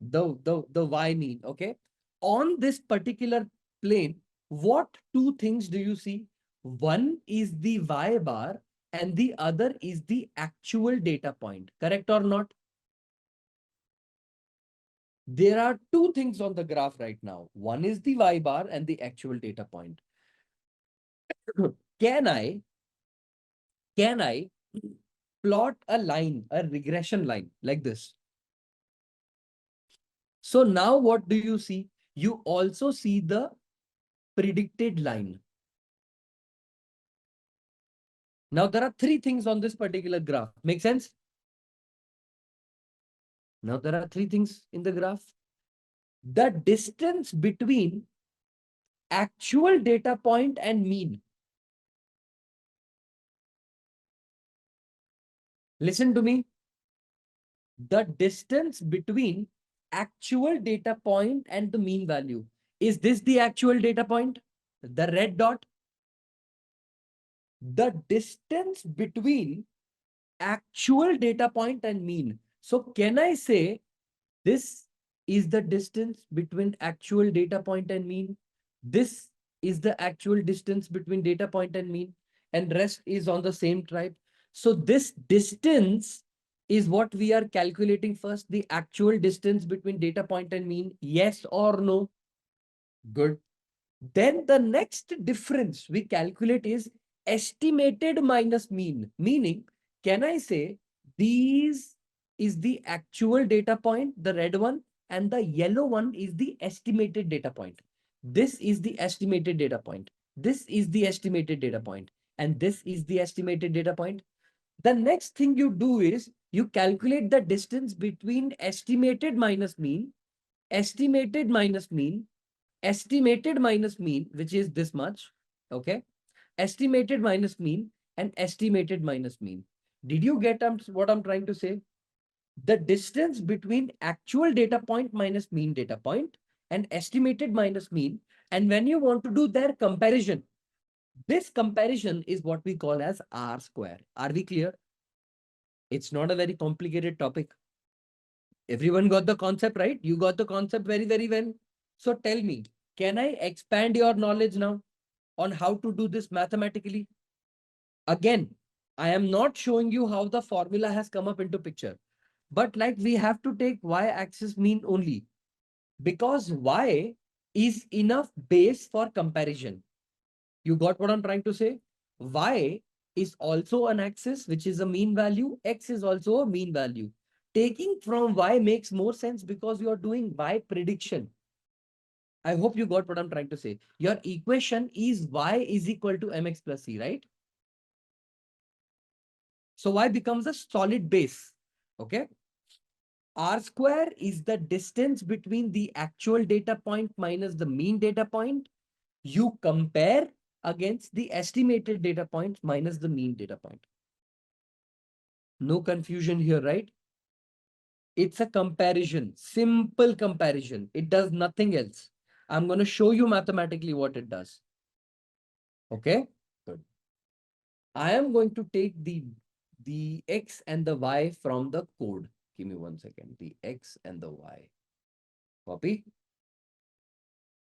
the Y mean. Okay. On this particular plane, what two things do you see? One is the Y bar and the other is the actual data point. Correct or not? There are two things on the graph right now. One is the Y bar and the actual data point. Can I plot a line, a regression line like this? So now what do you see? You also see the predicted line. Now there are three things on this particular graph. Make sense? Now there are three things in the graph. The distance between actual data point and mean. Listen to me. The distance between actual data point and the mean value. Is this the actual data point? The red dot? The distance between actual data point and mean. So can I say this is the distance between actual data point and mean? This is the actual distance between data point and mean, and rest is on the same tribe. So this distance is what we are calculating first, the actual distance between data point and mean. Yes or no? Good. Then the next difference we calculate is estimated minus mean. Meaning, can I say these is the actual data point, the red one, and the yellow one is the estimated data point. This is the estimated data point. This is the estimated data point. And this is the estimated data point. The next thing you do is you calculate the distance between estimated minus mean, estimated minus mean, estimated minus mean, which is this much. Okay. Estimated minus mean and estimated minus mean. Did you get what I'm trying to say? The distance between actual data point minus mean data point and estimated minus mean. And when you want to do their comparison, this comparison is what we call as R square. Are we clear? It's not a very complicated topic. Everyone got the concept, right? You got the concept very, very well. So tell me, can I expand your knowledge now on how to do this mathematically? Again, I am not showing you how the formula has come up into picture, but like we have to take y-axis mean only, because y is enough base for comparison. You got what I'm trying to say? Y is also an axis, which is a mean value. X is also a mean value. Taking from y makes more sense because you are doing y prediction. I hope you got what I'm trying to say. Your equation is y is equal to mx plus c, right? So y becomes a solid base. Okay. R square is the distance between the actual data point minus the mean data point. You compare against the estimated data point minus the mean data point. No confusion here, right? It's a comparison, simple comparison. It does nothing else. I'm going to show you mathematically what it does. Okay, good. I am going to take the X and the Y from the code. Give me 1 second. The X and the Y. Copy.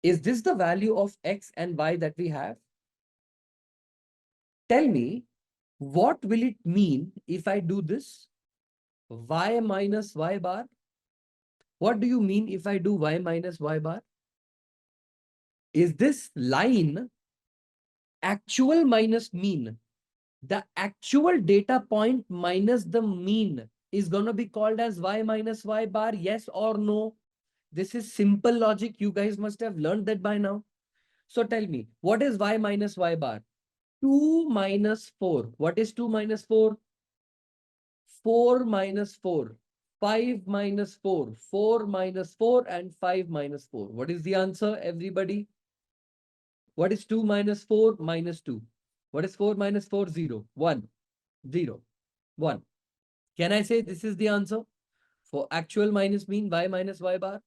Is this the value of X and Y that we have? Tell me, what will it mean if I do this? Y minus Y bar. What do you mean if I do Y minus Y bar? Is this line actual minus mean? The actual data point minus the mean is going to be called as Y minus Y bar, yes or no? This is simple logic. You guys must have learned that by now. So tell me, what is y minus y bar? 2 minus 4. What is 2 minus 4? 4 minus 4. 5 minus 4. 4 minus 4 and 5 minus 4. What is the answer, everybody? What is 2 minus 4 minus 2? What is 4 minus 4? 0. 1. 0. 1. Can I say this is the answer? For actual minus mean, y minus y bar?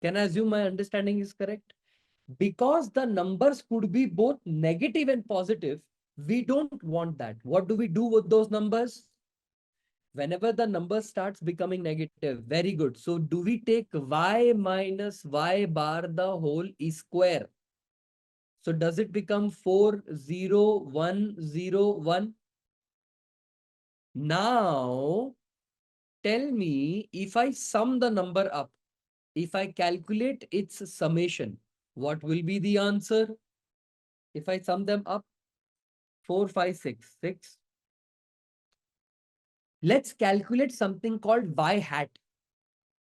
Can I assume my understanding is correct? Because the numbers could be both negative and positive, we don't want that. What do we do with those numbers? Whenever the number starts becoming negative, very good. So do we take y minus y bar the whole square? So does it become 4, 0, 1, 0, 1? Now, tell me, if I sum the number up, if I calculate its summation, what will be the answer? If I sum them up, 4, 5, 6, 6. Let's calculate something called y hat.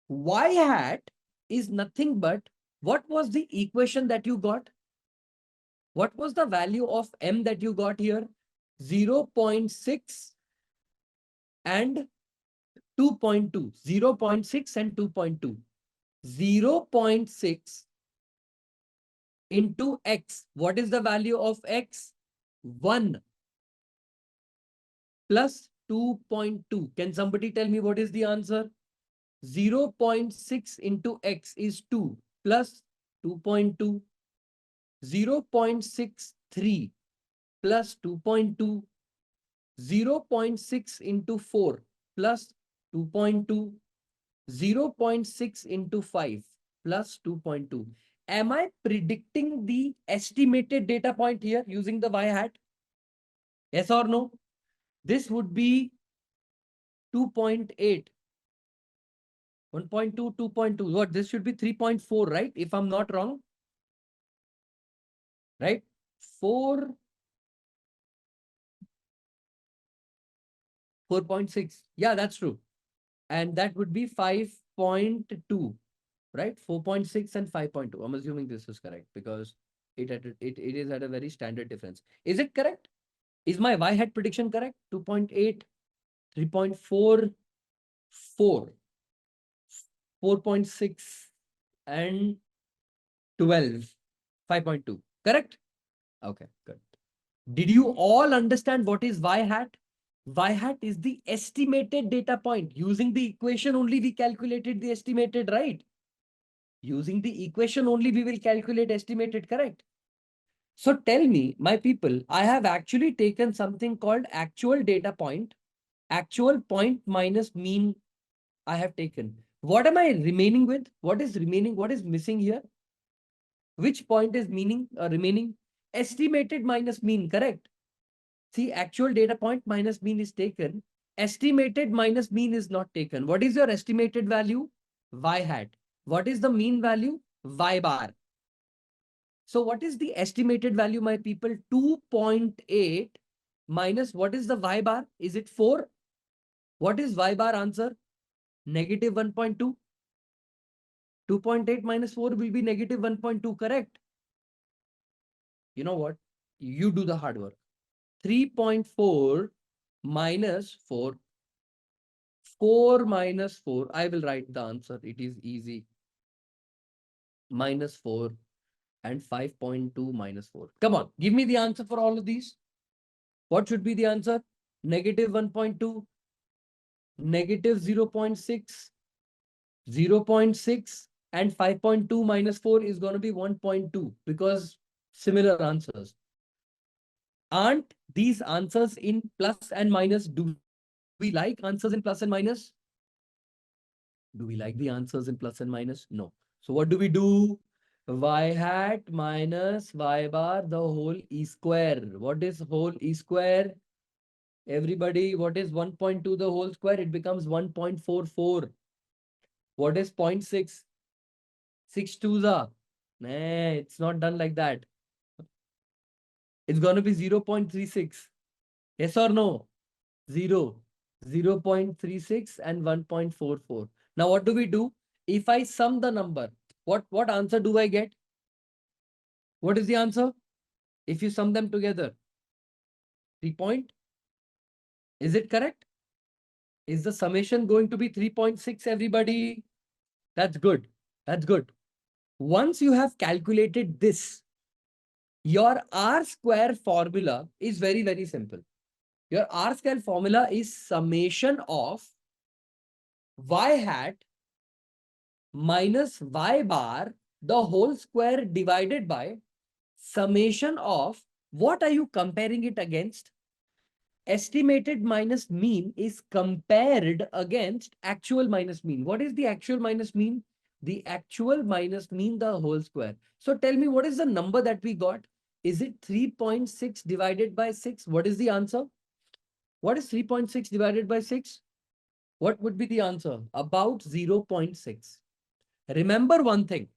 Y hat is nothing but, what was the equation that you got? What was the value of m that you got here? 0.6 and 2.2. 0.6 and 2.2. 0.6 into x. What is the value of x? 1 plus 2.2. Can somebody tell me what is the answer? 0.6 into x is 2 plus 2.2. 0.63 plus 2.2. 0.6 into 4 plus 2.2. 0.6 into 5 plus 2.2. Am I predicting the estimated data point here using the y hat? Yes or no? This would be 2.8. 1.2, 2.2. What? This should be 3.4, right? If I'm not wrong. Right? 4. 4.6. Yeah, that's true. And that would be 5.2, right? 4.6 and 5.2. I'm assuming this is correct because it is at a very standard difference. Is it correct? Is my y hat prediction correct? 2.8, 3.4, 4, 4.6 and 12, 5.2. Correct? Okay, good. Did you all understand what is y hat? Y hat is the estimated data point. Using the equation only we calculated the estimated, right? Using the equation only we will calculate estimated, correct? So tell me, my people, I have actually taken something called actual data point, actual point minus mean I have taken. What am I remaining with? What is remaining? What is missing here? Which point is remaining? Estimated minus mean, correct? See, actual data point minus mean is taken. Estimated minus mean is not taken. What is your estimated value? Y hat. What is the mean value? Y bar. So what is the estimated value, my people? 2.8 minus what is the y bar? Is it 4? What is y bar answer? Negative 1.2. 2.8 minus 4 will be negative 1.2, correct? You know what? You do the hard work. 3.4 minus 4. 4 minus 4. I will write the answer. It is easy. Minus 4 and 5.2 minus 4. Come on, give me the answer for all of these. What should be the answer? Negative 1.2, negative 0.6, 0.6, and 5.2 minus 4 is going to be 1.2 because similar answers. Aren't these answers in plus and minus? Do we like answers in plus and minus? Do we like the answers in plus and minus? No. So what do we do? Y hat minus y bar the whole e square. What is whole e square? Everybody, what is 1.2 the whole square? It becomes 1.44. What is 0.6? 6 twos are. Nah, it's not done like that. It's going to be 0.36. Yes or no? 0. 0.36 and 1.44. Now what do we do? If I sum the number, what answer do I get? What is the answer? If you sum them together, 3 point. Is it correct? Is the summation going to be 3.6, everybody? That's good. That's good. Once you have calculated this, your R square formula is very, very simple. Your R square formula is summation of y hat minus y bar, the whole square divided by summation of, what are you comparing it against? Estimated minus mean is compared against actual minus mean. What is the actual minus mean? The actual minus mean, the whole square. So tell me, what is the number that we got? Is it 3.6 divided by 6? What is the answer? What is 3.6 divided by 6? What would be the answer? About 0.6. Remember one thing.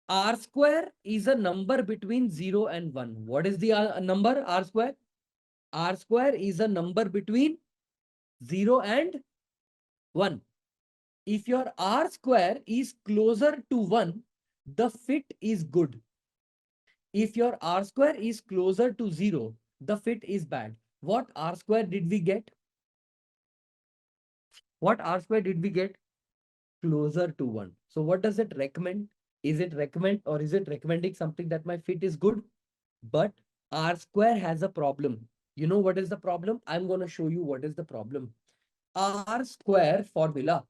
R square is a number between 0 and 1. What is the number R square? R square is a number between 0 and 1. If your R square is closer to 1, the fit is good. If your R square is closer to 0, the fit is bad. What R square did we get? What R square did we get? Closer to 1. So what does it recommend? Is it recommend, or is it recommending something that my fit is good? But R square has a problem. You know what is the problem? I'm going to show you what is the problem. R square formula.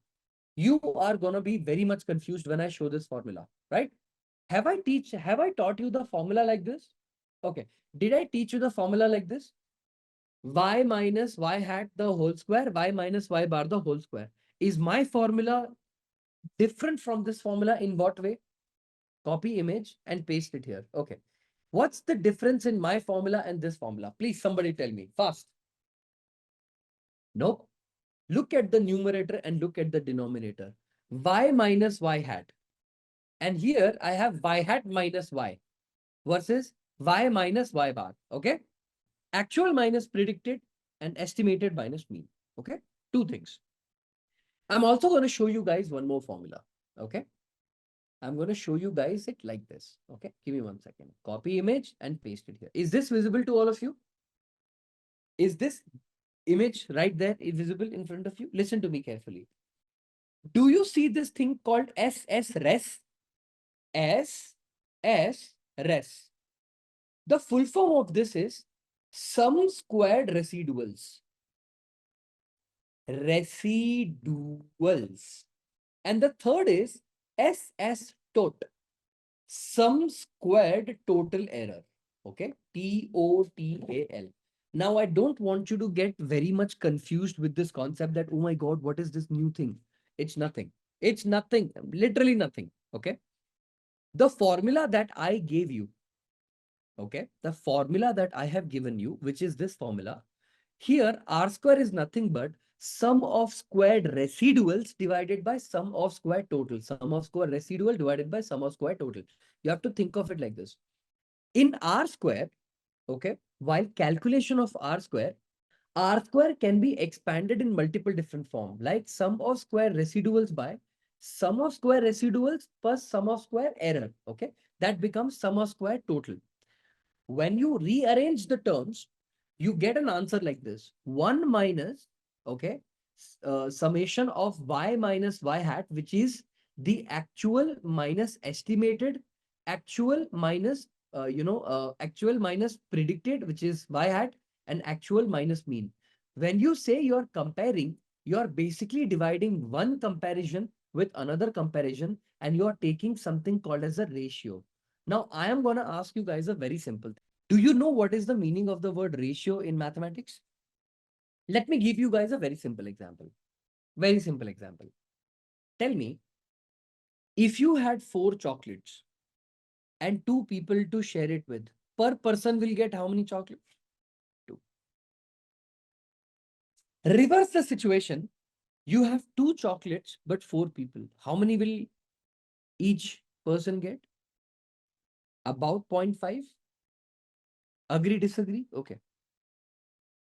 You are going to be very much confused when I show this formula, right? Have I taught you the formula like this? Okay. Did I teach you the formula like this? Y minus y hat the whole square, y minus y bar the whole square. Is my formula different from this formula in what way? Copy image and paste it here. Okay. What's the difference in my formula and this formula? Please, somebody tell me fast. Nope. Look at the numerator and look at the denominator. Y minus y hat. And here I have y hat minus y versus y minus y bar. Okay. Actual minus predicted and estimated minus mean. Okay. Two things. I'm also going to show you guys one more formula. Okay. I'm going to show you guys it like this. Okay. Give me 1 second. Copy image and paste it here. Is this visible to all of you? Is this image right there visible in front of you? Listen to me carefully. Do you see this thing called SSRES? SSRES. The full form of this is sum squared residuals. Residuals. And the third is SS tot. Sum squared total error. Okay. TOTAL. Now, I don't want you to get very much confused with this concept that, oh my God, what is this new thing? It's nothing. It's nothing. Literally nothing. Okay. The formula that I gave you, okay, the formula that I have given you, which is this formula, here R square is nothing but sum of squared residuals divided by sum of squared total. Sum of square residual divided by sum of square total. You have to think of it like this. In R square, okay, while calculation of R square can be expanded in multiple different forms, like sum of square residuals by sum of square residuals plus sum of square error. Okay, that becomes sum of square total. When you rearrange the terms, you get an answer like this: 1 minus, okay, summation of y minus y hat, which is the actual minus estimated, actual minus actual minus predicted, which is y hat, and actual minus mean. When you say you're comparing, you're basically dividing one comparison with another comparison, and you're taking something called as a ratio. Now, I am going to ask you guys a very simple thing. Do you know what is the meaning of the word ratio in mathematics? Let me give you guys a very simple example. Very simple example. Tell me, if you had 4 chocolates and 2 people to share it with, per person will get how many chocolates? 2. Reverse the situation. You have 2 chocolates, but 4 people. How many will each person get? About 0.5. Agree, disagree? Okay.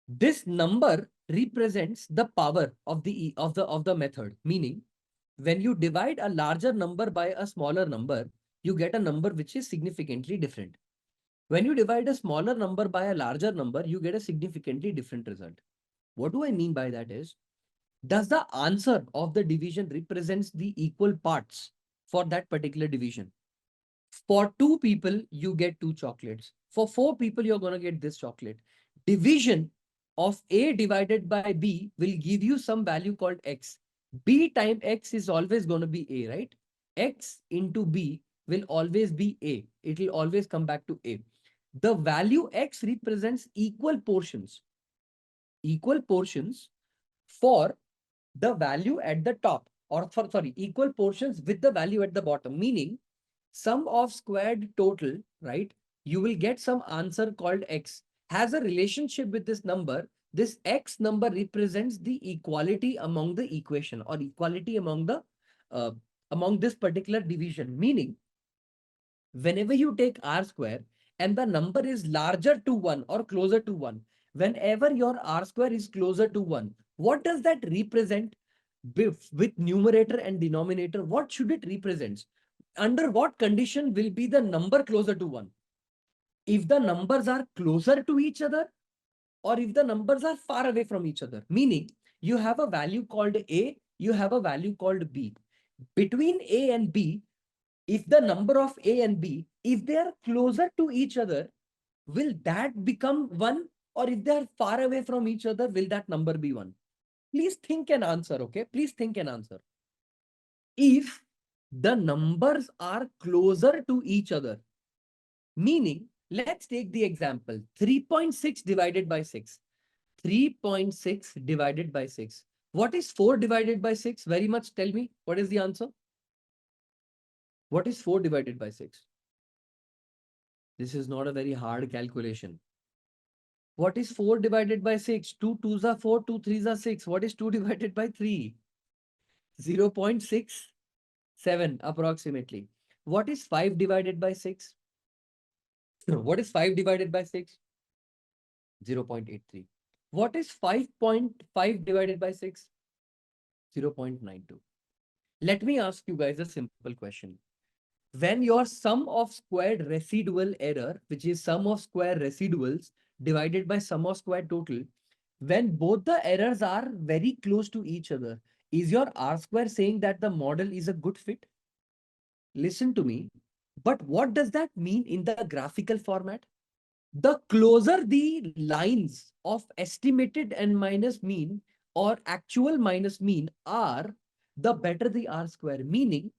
This number represents the power of the method, meaning When you divide a larger number by a smaller number, you get a number which is significantly different. When you divide a smaller number by a larger number, you get a significantly different result. What do I mean by that is, does the answer of the division represents the equal parts for that particular division? For 2 people, you get 2 chocolates. For 4 people, you're going to get this chocolate. Division of A divided by B will give you some value called X. B times X is always going to be A, right? X into B will always be A. It will always come back to A. The value X represents equal portions. Equal portions for the value at the top, or sorry, equal portions with the value at the bottom, meaning sum of squared total, right? You will get some answer called X. Has a relationship with this number. This X number represents the equality among the equation, or equality among the among this particular division. Meaning, whenever you take R square and the number is larger to 1 or closer to 1, whenever your R square is closer to 1, what does that represent with numerator and denominator? What should it represent? Under what condition will be the number closer to 1? If the numbers are closer to each other, or if the numbers are far away from each other, meaning you have a value called A, you have a value called B. Between A and B, if the number of A and B, if they are closer to each other, will that become 1? Or if they are far away from each other, will that number be 1? Please think and answer, okay? Please think and answer. If the numbers are closer to each other, meaning, let's take the example 3.6 divided by 6. 3.6 divided by 6. What is 4 divided by 6? Very much tell me, what is the answer? What is 4 divided by 6? This is not a very hard calculation. What is 4 divided by 6? 2 2s are 4, 2 3s are 6. What is 2 divided by 3? 0.67 approximately. What is 5 divided by 6? What is 5 divided by 6? 0.83. What is 5.5 divided by 6? 0.92. Let me ask you guys a simple question. When your sum of squared residual error, which is sum of square residuals divided by sum of square total, when both the errors are very close to each other, is your R square saying that the model is a good fit? Listen to me. But what does that mean in the graphical format? The closer the lines of estimated and minus mean or actual minus mean are, the better the R square. Meaning,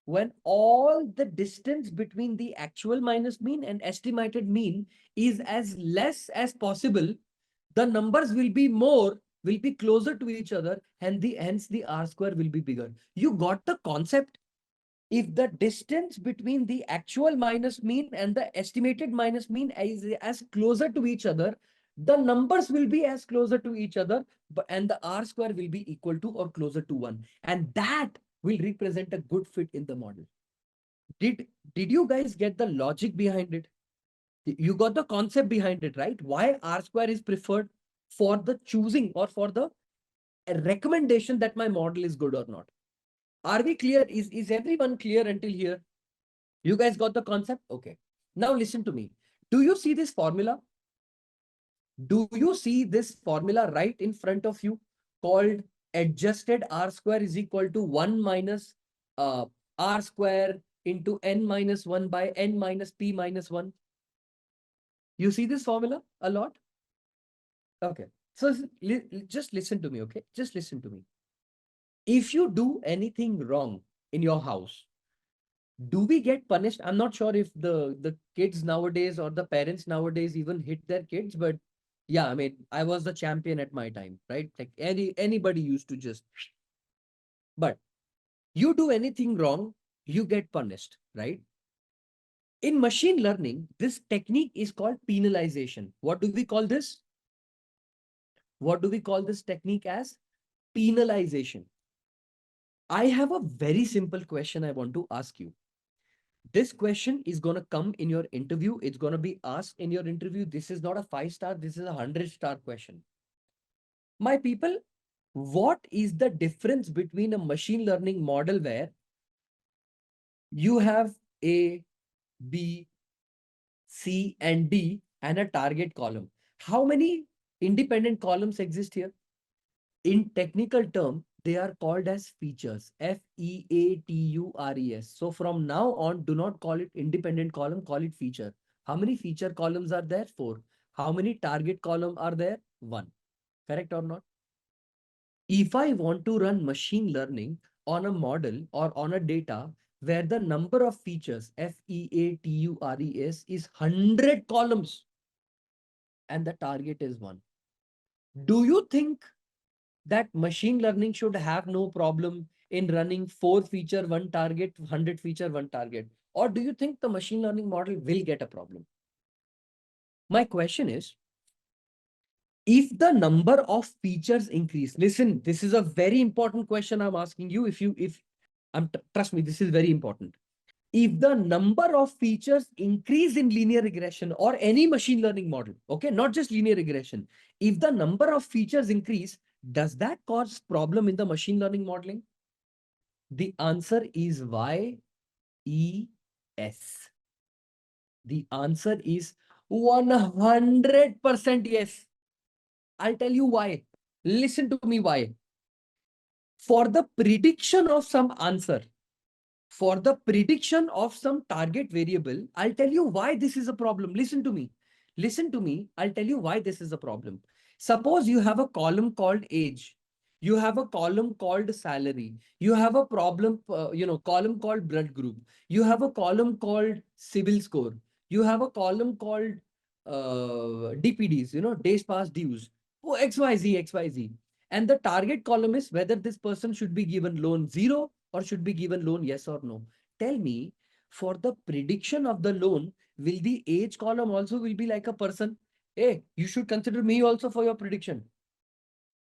when all the distance between the actual minus mean and estimated mean is as less as possible, the numbers will be more, will be closer to each other, and hence the R square will be bigger. You got the concept? If the distance between the actual minus mean and the estimated minus mean is as closer to each other, the numbers will be as closer to each other, and the R square will be equal to or closer to 1. And that will represent a good fit in the model. Did you guys get the logic behind it? You got the concept behind it, right? Why R square is preferred for the choosing or for the recommendation that my model is good or not. Are we clear? Is everyone clear until here? You guys got the concept? Okay. Now listen to me. Do you see this formula? Do you see this formula right in front of you called adjusted R square is equal to 1 minus R square into N minus 1 by N minus P minus 1? You see this formula a lot? Okay. So just listen to me, okay? Just listen to me. If you do anything wrong in your house, do we get punished? I'm not sure if the kids nowadays or the parents nowadays even hit their kids, but yeah, I mean, I was the champion at my time, right? Like anybody used to just, but you do anything wrong, you get punished, right? In machine learning, this technique is called penalization. What do we call this? What do we call this technique as? Penalization. I have a very simple question I want to ask you. This question is going to come in your interview. It's going to be asked in your interview. This is not a 5-star. This is a 100-star question. My people, what is the difference between a machine learning model where you have A, B, C, and D and a target column? How many independent columns exist here? In technical term, they are called as features. Features. So from now on, do not call it independent column, call it feature. How many feature columns are there? 4. How many target column are there? 1. Correct or not? If I want to run machine learning on a model or on a data where the number of features, features, is 100 columns and the target is 1. Do you think that machine learning should have no problem in running 4 feature, 1 target, 100 feature, 1 target? Or do you think the machine learning model will get a problem? My question is, if the number of features increase, listen, this is a very important question I'm asking you. Trust me, this is very important. If the number of features increase in linear regression or any machine learning model, okay, not just linear regression, if the number of features increase, does that cause problem in the machine learning modeling? The answer is yes. The answer is 100% yes. I'll tell you why. Listen to me why. For the prediction of some answer, for the prediction of some target variable, I'll tell you why this is a problem. Listen to me. Listen to me. I'll tell you why this is a problem. Suppose you have a column called age. You have a column called salary. You have a column called blood group. You have a column called CIBIL score. You have a column called DPDs, days past dues. Oh, XYZ, XYZ. And the target column is whether this person should be given loan 0 or should be given loan yes or no. Tell me, for the prediction of the loan, will the age column also will be like a person? Hey, you should consider me also for your prediction.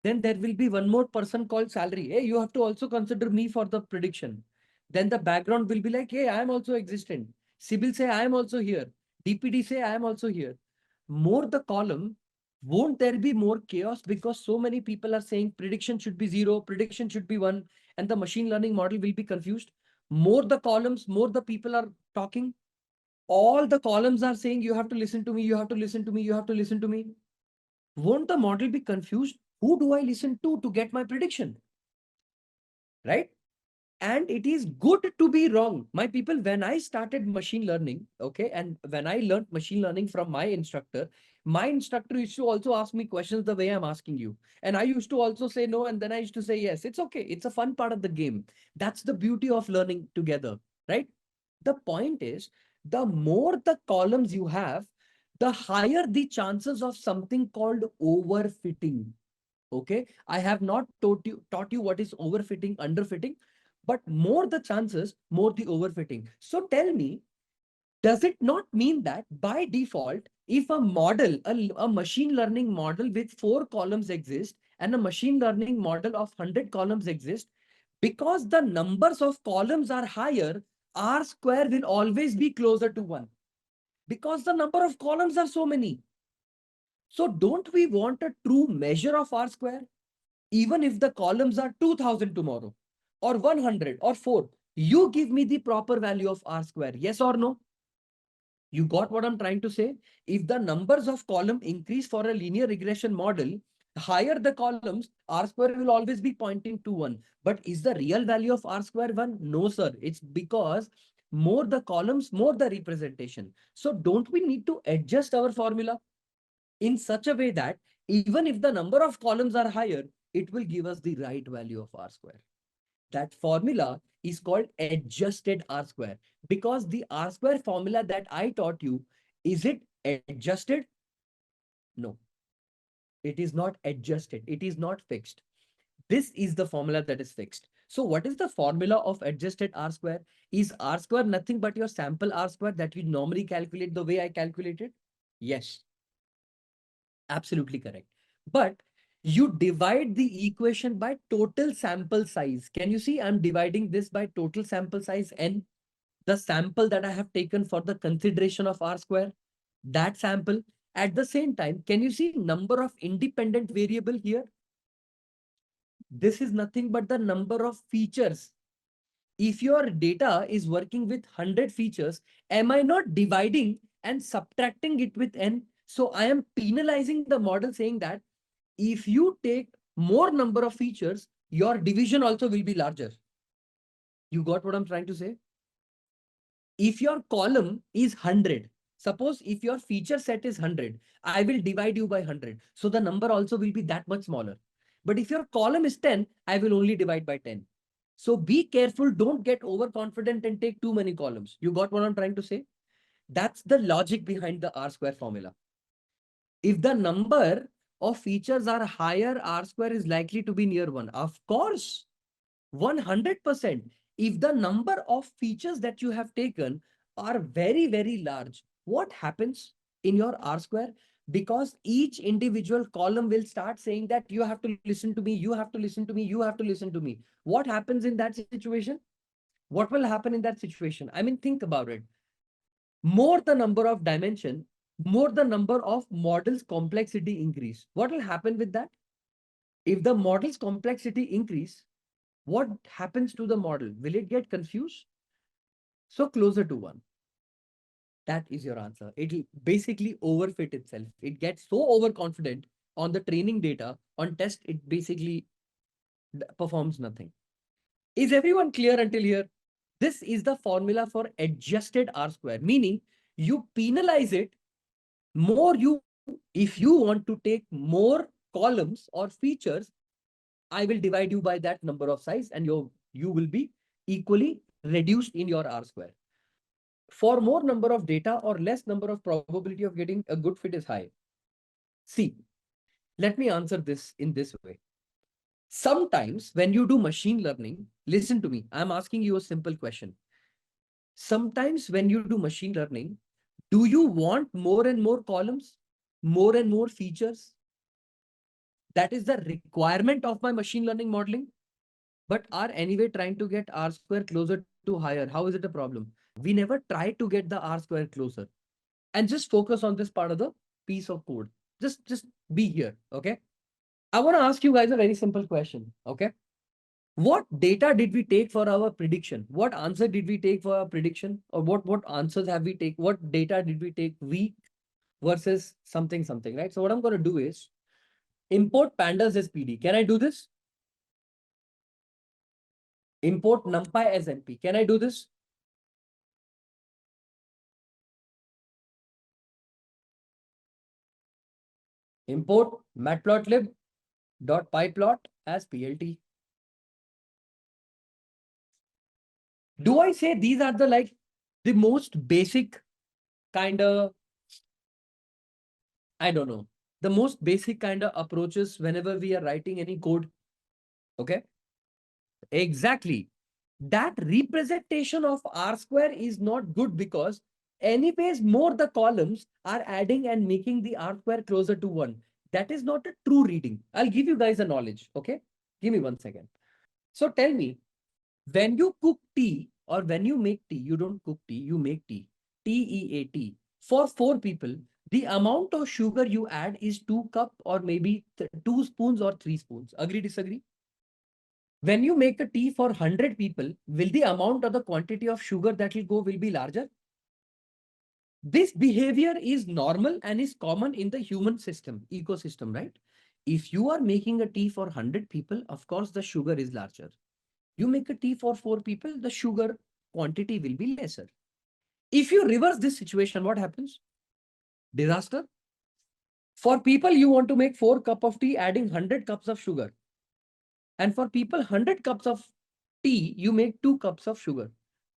Then there will be one more person called salary. Hey, you have to also consider me for the prediction. Then the background will be like, hey, I am also existent. CIBIL say I am also here. DPD say I am also here. More the column, won't there be more chaos because so many people are saying prediction should be 0, prediction should be 1, and the machine learning model will be confused. More the columns, more the people are talking. All the columns are saying you have to listen to me, you have to listen to me, you have to listen to me. Won't the model be confused? Who do I listen to get my prediction? Right? And it is good to be wrong. My people, when I started machine learning, okay, and when I learned machine learning from my instructor used to also ask me questions the way I'm asking you. And I used to also say no, and then I used to say yes. It's okay. It's a fun part of the game. That's the beauty of learning together, right? The point is, the more the columns you have, the higher the chances of something called overfitting. Okay, I have not taught you what is overfitting, underfitting, but more the chances, more the overfitting. So tell me, does it not mean that by default, if a model, a machine learning model with 4 columns exists and a machine learning model of 100 columns exists, because the numbers of columns are higher, R square will always be closer to 1 because the number of columns are so many. So don't we want a true measure of R square? Even if the columns are 2000 tomorrow or 100 or 4, you give me the proper value of R square. Yes or no? You got what I'm trying to say? If the numbers of column increase for a linear regression model, higher the columns, R square will always be pointing to 1. But is the real value of R square 1? No, sir. It's because more the columns, more the representation. So don't we need to adjust our formula in such a way that even if the number of columns are higher, it will give us the right value of R square. That formula is called adjusted R square because the R square formula that I taught you, is it adjusted? No, it is not adjusted. It is not fixed. This is the formula that is fixed. So what is the formula of adjusted R square? Is R square nothing but your sample R square that you normally calculate the way I calculated? Yes, absolutely correct. But you divide the equation by total sample size. Can you see I'm dividing this by total sample size n? The sample that I have taken for the consideration of R square, that sample. At the same time, can you see number of independent variable here? This is nothing but the number of features. If your data is working with 100 features, am I not dividing and subtracting it with n? So I am penalizing the model, saying that if you take more number of features, your division also will be larger. You got what I'm trying to say? If your column is 100, suppose if your feature set is 100, I will divide you by 100. So the number also will be that much smaller. But if your column is 10, I will only divide by 10. So be careful. Don't get overconfident and take too many columns. You got what I'm trying to say? That's the logic behind the R square formula. If the number of features are higher, R square is likely to be near 1. Of course, 100%. If the number of features that you have taken are very, very large, what happens in your R square? Because each individual column will start saying that you have to listen to me, you have to listen to me, you have to listen to me. What happens in that situation? What will happen in that situation? I mean, think about it. More the number of dimension, more the number of models complexity increase. What will happen with that? If the model's complexity increase, what happens to the model? Will it get confused? So closer to 1. That is your answer. It will basically overfit itself. It gets so overconfident on the training data. On test, it basically performs nothing. Is everyone clear until here? This is the formula for adjusted R square, meaning you penalize it more. If you want to take more columns or features, I will divide you by that number of size, and you will be equally reduced in your R square. For more number of data or less number of probability of getting a good fit is high. See, let me answer this in this way. Sometimes when you do machine learning, listen to me, I'm asking you a simple question. Sometimes when you do machine learning, do you want more and more columns, more and more features? That is the requirement of my machine learning modeling, but are anyway trying to get R square closer to higher. How is it a problem? We never try to get the R square closer. And just focus on this part of the piece of code. Just be here, okay? I want to ask you guys a very simple question, okay? What data did we take for our prediction? What answer did we take for our prediction? Or what answers have we taken? What data did we take week versus something, right? So what I'm going to do is import pandas as PD. Can I do this? Import numpy as NP. Can I do this? Import matplotlib.pyplot as PLT. Do I say these are the most basic kind of, I don't know, the most basic kind of approaches whenever we are writing any code? Okay. Exactly. That representation of R square is not good because anyways, more the columns are adding and making the R square closer to 1. That is not a true reading. I'll give you guys a knowledge. Okay. Give me 1 second. So tell me, when you cook tea or when you make tea, you don't cook tea, you make tea. TEAT. For 4 people, the amount of sugar you add is 2 cup or maybe 2 spoons or 3 spoons. Agree, disagree? When you make a tea for 100 people, will the amount or the quantity of sugar that will go will be larger? This behavior is normal and is common in the human system, ecosystem, right? If you are making a tea for 100 people, of course, the sugar is larger. You make a tea for 4 people, the sugar quantity will be lesser. If you reverse this situation, what happens? Disaster. For people, you want to make 4 cups of tea, adding 100 cups of sugar. And for people, 100 cups of tea, you make 2 cups of sugar.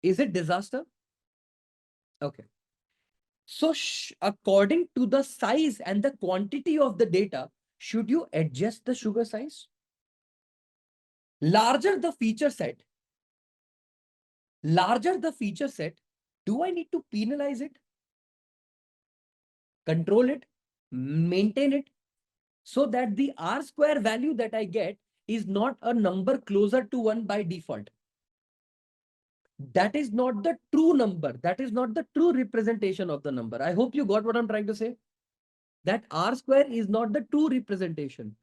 Is it disaster? Okay. So according to the size and the quantity of the data, should you adjust the sugar size? Larger the feature set, do I need to penalize it, control it, maintain it, so that the R square value that I get is not a number closer to 1 by default? That is not the true number. That is not the true representation of the number. I hope you got what I'm trying to say. That R square is not the true representation.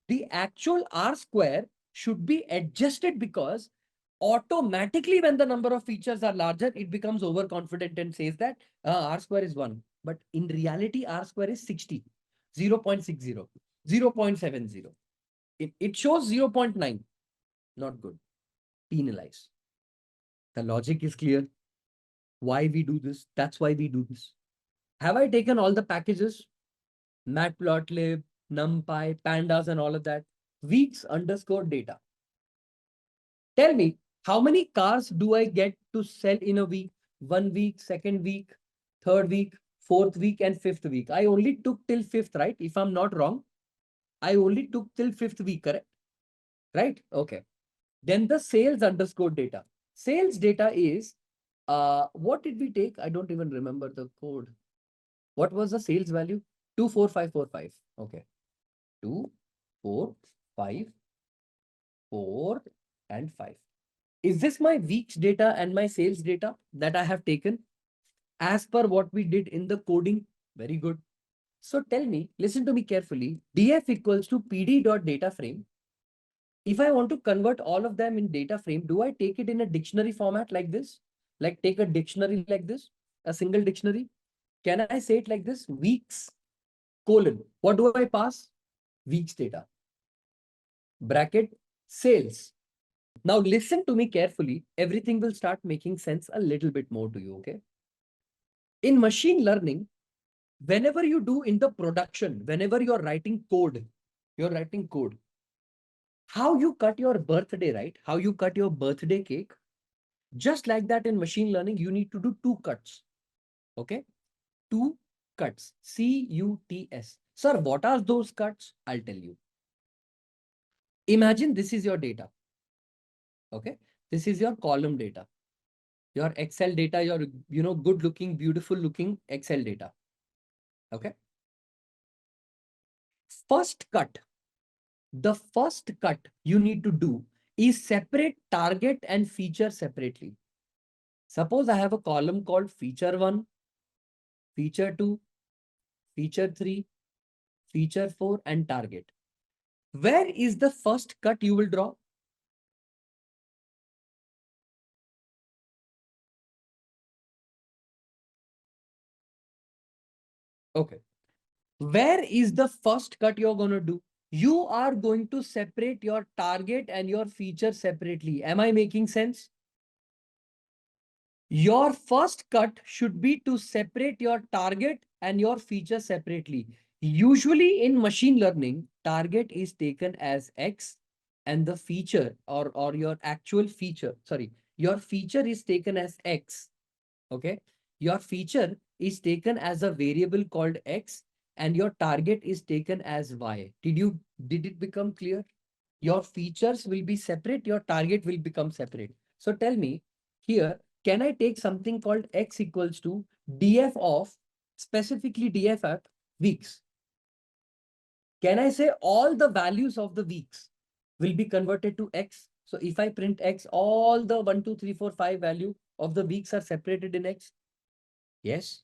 The actual R square should be adjusted, because automatically when the number of features are larger, it becomes overconfident and says that R square is 1. But in reality, R square is 60, 0 0.60, 0 0.70. It shows 0.9. Not good. Penalize. The logic is clear. Why we do this? That's why we do this. Have I taken all the packages? Matplotlib, NumPy, Pandas, and all of that. Weeks underscore data. Tell me, how many cars do I get to sell in a week? 1 week, second week, third week, fourth week, and fifth week. I only took till fifth, right? If I'm not wrong, I only took till fifth week, correct? Right? Okay. Then the sales underscore data. Sales data is, what did we take? I don't even remember the code. What was the sales value? 24545. Okay. 2, 4, 5, 4, and 5. Is this my weeks data and my sales data that I have taken as per what we did in the coding? Very good. So tell me, listen to me carefully. df equals to pd.data frame. If I want to convert all of them in data frame, do I take it in a dictionary format like this? Like take a dictionary like this, a single dictionary? Can I say it like this? Weeks, colon. What do I pass? Weeks data. Bracket, sales. Now listen to me carefully. Everything will start making sense a little bit more to you, okay? In machine learning, whenever you do in the production, whenever you're writing code, how you cut your birthday, right? How you cut your birthday cake. Just like that in machine learning, you need to do 2 cuts, okay? 2 cuts, C-U-T-S. Sir, what are those cuts? I'll tell you. Imagine this is your data, okay? This is your column data, your Excel data, your, good looking, beautiful looking Excel data, okay? The first cut you need to do is separate target and feature separately. Suppose I have a column called feature 1, feature 2, feature 3, feature 4, and target. Where is the first cut you will draw? Okay. Where is the first cut you're going to do? You are going to separate your target and your feature separately. Am I making sense? Your first cut should be to separate your target and your feature separately. Usually in machine learning, target is taken as X and the feature or your actual feature, your feature is taken as X. Okay. Your feature is taken as a variable called X and your target is taken as Y. Did it become clear? Your features will be separate, your target will become separate. So tell me here, can I take something called X equals to df of, specifically df at weeks? Can I say all the values of the weeks will be converted to X? So if I print X, all the 1, 2, 3, 4, 5 value of the weeks are separated in X. Yes.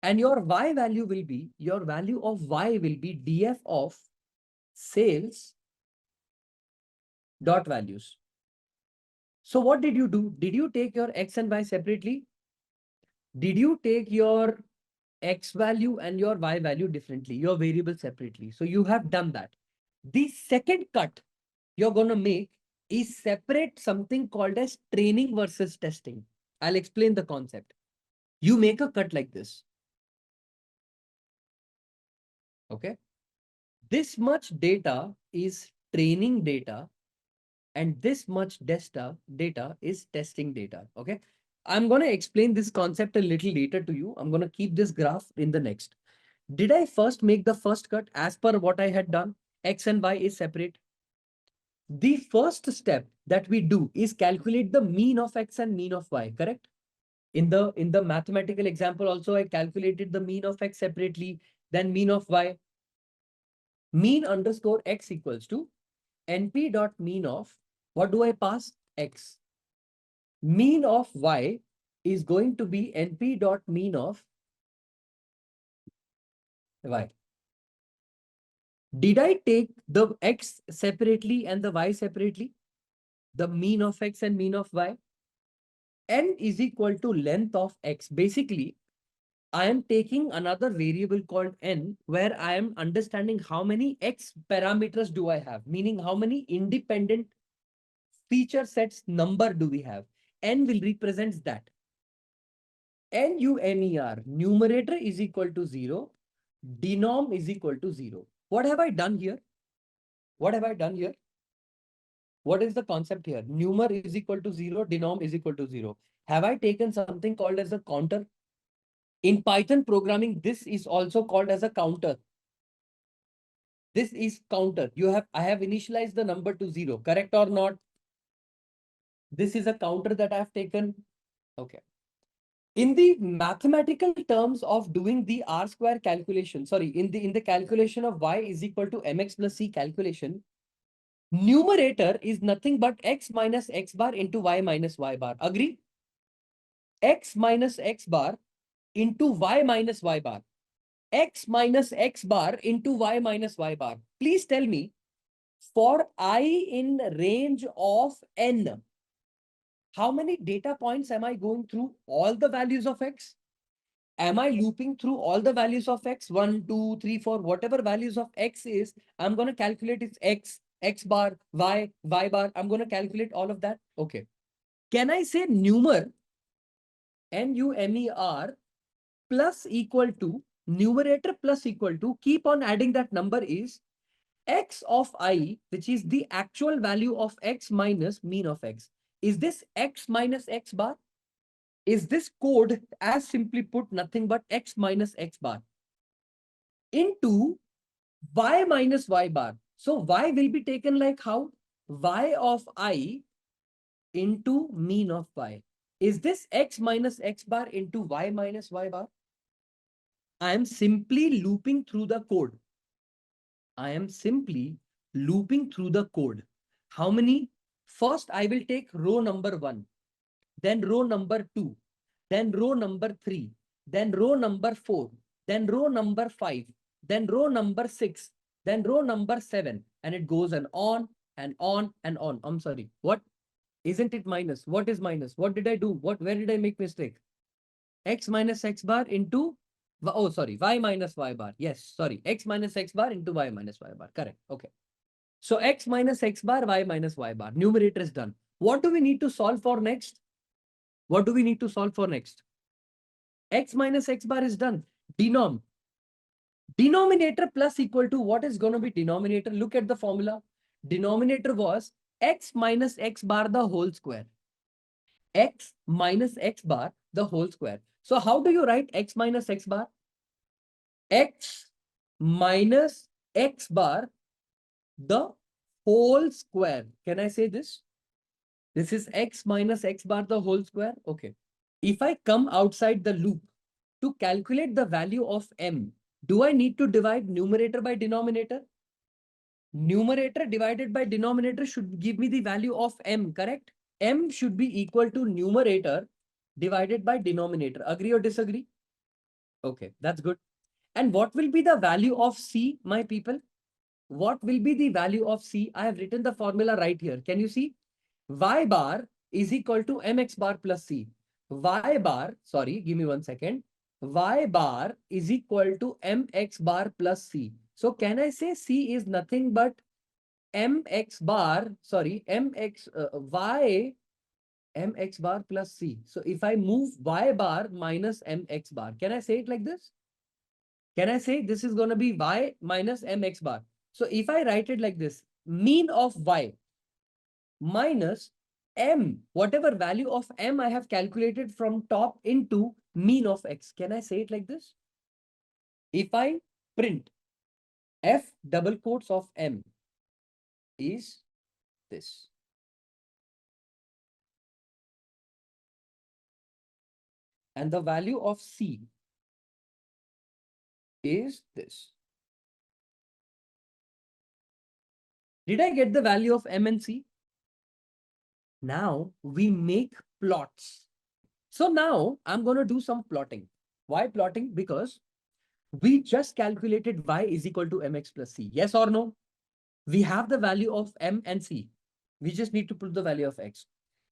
And your Y value will be, your value of Y will be df of sales dot values. So what did you do? Did you take your X and Y separately? Did you take your X value and your Y value differently, your variable separately? So you have done that. The second cut you're going to make is separate something called as training versus testing. I'll explain the concept. You make a cut like this. Okay. This much data is training data and this much data is testing data. Okay. I'm going to explain this concept a little later to you. I'm going to keep this graph in the next. Did I first make the first cut as per what I had done? X and Y is separate. The first step that we do is calculate the mean of X and mean of Y, correct? In the mathematical example also, I calculated the mean of X separately, then mean of Y. Mean underscore X equals to NP dot mean of, what do I pass? X. Mean of Y is going to be NP dot mean of Y. Did I take the x separately and the y separately? The mean of x and mean of y? N is equal to length of x. Basically, I am taking another variable called n, where I am understanding how many x parameters do I have, meaning how many independent feature sets number do we have. N will represent that. NUMER, numerator is equal to 0, denom is equal to 0. What have I done here? What have I done here? What is the concept here? Numer is equal to 0, denom is equal to 0. Have I taken something called as a counter? In Python programming, this is also called as a counter. This is counter. I have initialized the number to 0, correct or not? This is a counter that I have taken. Okay. In the mathematical terms of doing the R square calculation, in the calculation of y is equal to mx plus c calculation, numerator is nothing but x minus x bar into y minus y bar. Agree? X minus x bar into y minus y bar. X minus x bar into y minus y bar. Please tell me, for I in range of n, how many data points am I going through? All the values of x? Am I looping through all the values of x? 1, 2, 3, 4, whatever values of x is, I'm going to calculate its x, x bar, y, y bar. I'm going to calculate all of that. Okay. Can I say numer, NUMER, plus equal to, numerator plus equal to, keep on adding that number is x of I, which is the actual value of x minus mean of x. Is this x minus x bar? Is this code, as simply put, nothing but x minus x bar into y minus y bar? So y will be taken like how? Y of I into mean of y. Is this x minus x bar into y minus y bar? I am simply looping through the code. I am simply looping through the code. How many? First, I will take row number 1, then row number 2, then row number 3, then row number 4, then row number 5, then row number 6, then row number 7, and it goes on and on and on. I'm sorry. What? Isn't it minus? What is minus? What did I do? Where did I make mistake? X minus x bar into, oh, sorry, y minus y bar. Yes, sorry. X minus x bar into y minus y bar. Correct. Okay. So x minus x bar, y minus y bar. Numerator is done. What do we need to solve for next? What do we need to solve for next? X minus x bar is done. Denom. Denominator plus equal to, what is going to be denominator? Look at the formula. Denominator was x minus x bar the whole square. X minus x bar the whole square. So how do you write x minus x bar? X minus x bar the whole square. Can I say this? This is x minus x bar the whole square. Okay. If I come outside the loop to calculate the value of m, do I need to divide numerator by denominator? Numerator divided by denominator should give me the value of m, correct? M should be equal to numerator divided by denominator. Agree or disagree? Okay, that's good. And what will be the value of C, my people? What will be the value of C? I have written the formula right here. Can you see? Y bar is equal to mx bar plus C. Y bar, sorry, give me 1 second. Y bar is equal to mx bar plus C. So can I say C is nothing but mx bar, sorry, mx bar plus C. So if I move y bar minus mx bar, can I say it like this? Can I say this is going to be y minus mx bar? So if I write it like this, mean of y minus m, whatever value of m I have calculated from top into mean of x. Can I say it like this? If I print f double quotes of m is this. And the value of C is this. Did I get the value of M and C? Now we make plots. So now I'm going to do some plotting. Why plotting? Because We just calculated y is equal to mx plus c. Yes or no? We have the value of m and c. We just need to put the value of x.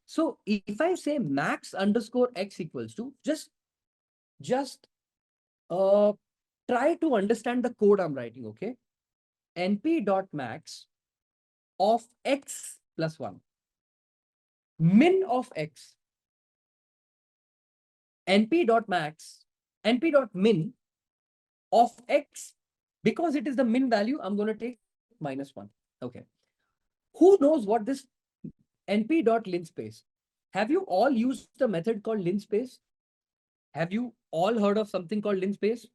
So if I say max underscore x equals to, just try to understand the code I'm writing, okay? np dot max of x plus 1. Min of x. np dot max, np dot min of x. Because it is the min value, I'm going to take -1. Okay. Who knows what this np dot linspace? Have you all used the method called linspace? Have you all heard of something called linspace?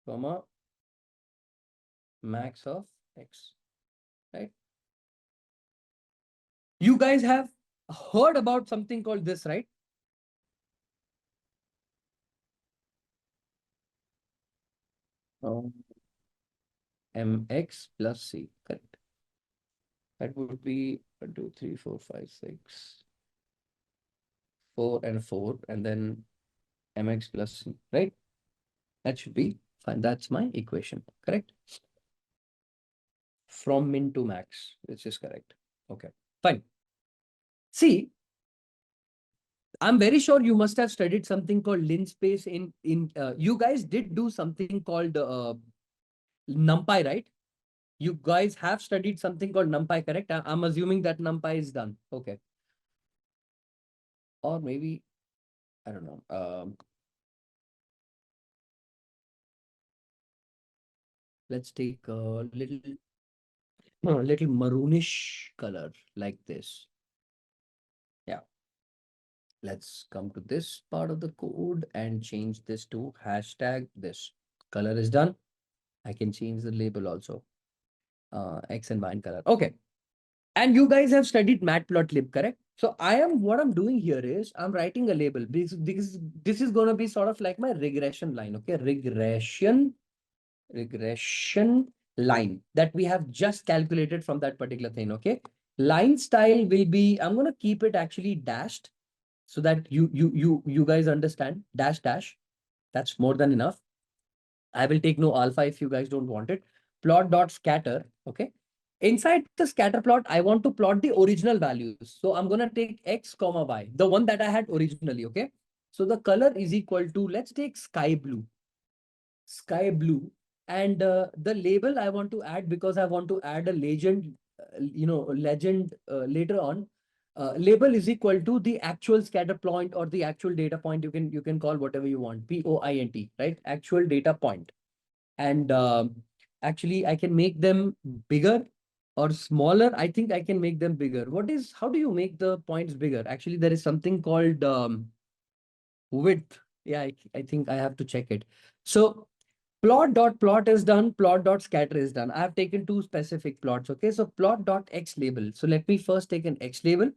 Comma max of x, right? You guys have heard about something called this, right? Mx plus c, correct. That would be 1, 2, 3, 4, 5, 6, 4 and 4, and then mx plus c, right? That should be fine. That's my equation, correct? From min to max, which is correct. Okay, fine. See, I'm very sure you must have studied something called linspace you guys did do something called NumPy, right? You guys have studied something called NumPy, correct? I'm assuming that NumPy is done. Okay. Or maybe, I don't know. Let's take a little maroonish color like this. Yeah. Let's come to this part of the code and change this to hashtag this. Color is done. I can change the label also. X and Y in color. Okay. And you guys have studied Matplotlib, correct? So what I'm doing here is I'm writing a label because this is going to be sort of like my regression line. Okay. Regression line that we have just calculated from that particular thing. Okay. Line style will be, I'm going to keep it actually dashed so that you guys understand dash. That's more than enough. I will take no alpha if you guys don't want it. Plot dot scatter. Okay. Inside the scatter plot, I want to plot the original values. So I'm going to take x comma y, the one that I had originally. Okay. So the color is equal to, let's take sky blue. And the label I want to add, because I want to add a legend, legend later on. Label is equal to the actual scatter point or the actual data point. You can call whatever you want. POINT, right? Actual data point. And actually, I can make them bigger or smaller. I think I can make them bigger. How do you make the points bigger? Actually, there is something called width. Yeah, I think I have to check it. So plot dot plot is done. Plot dot scatter is done. I have taken two specific plots. Okay, so plot dot x label. So let me first take an x label.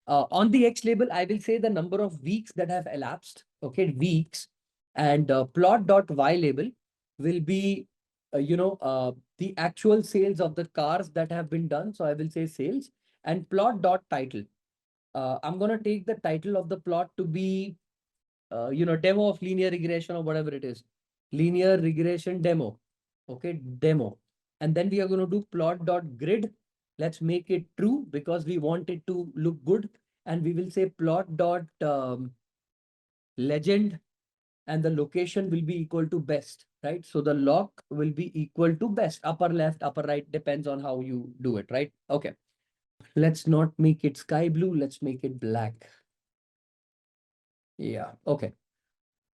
On the x label, I will say the number of weeks that have elapsed. Okay, weeks. And plot dot y label will be, the actual sales of the cars that have been done. So I will say sales. And plot dot title. I'm going to take the title of the plot to be, demo of linear regression or whatever it is. Linear regression demo. Okay, demo. And then we are going to do plot dot grid. Let's make it true because we want it to look good. And we will say plot dot legend, and the location will be equal to best, right? So the lock will be equal to best. Upper left, upper right, depends on how you do it, right? Okay. Let's not make it sky blue. Let's make it black. Yeah. Okay.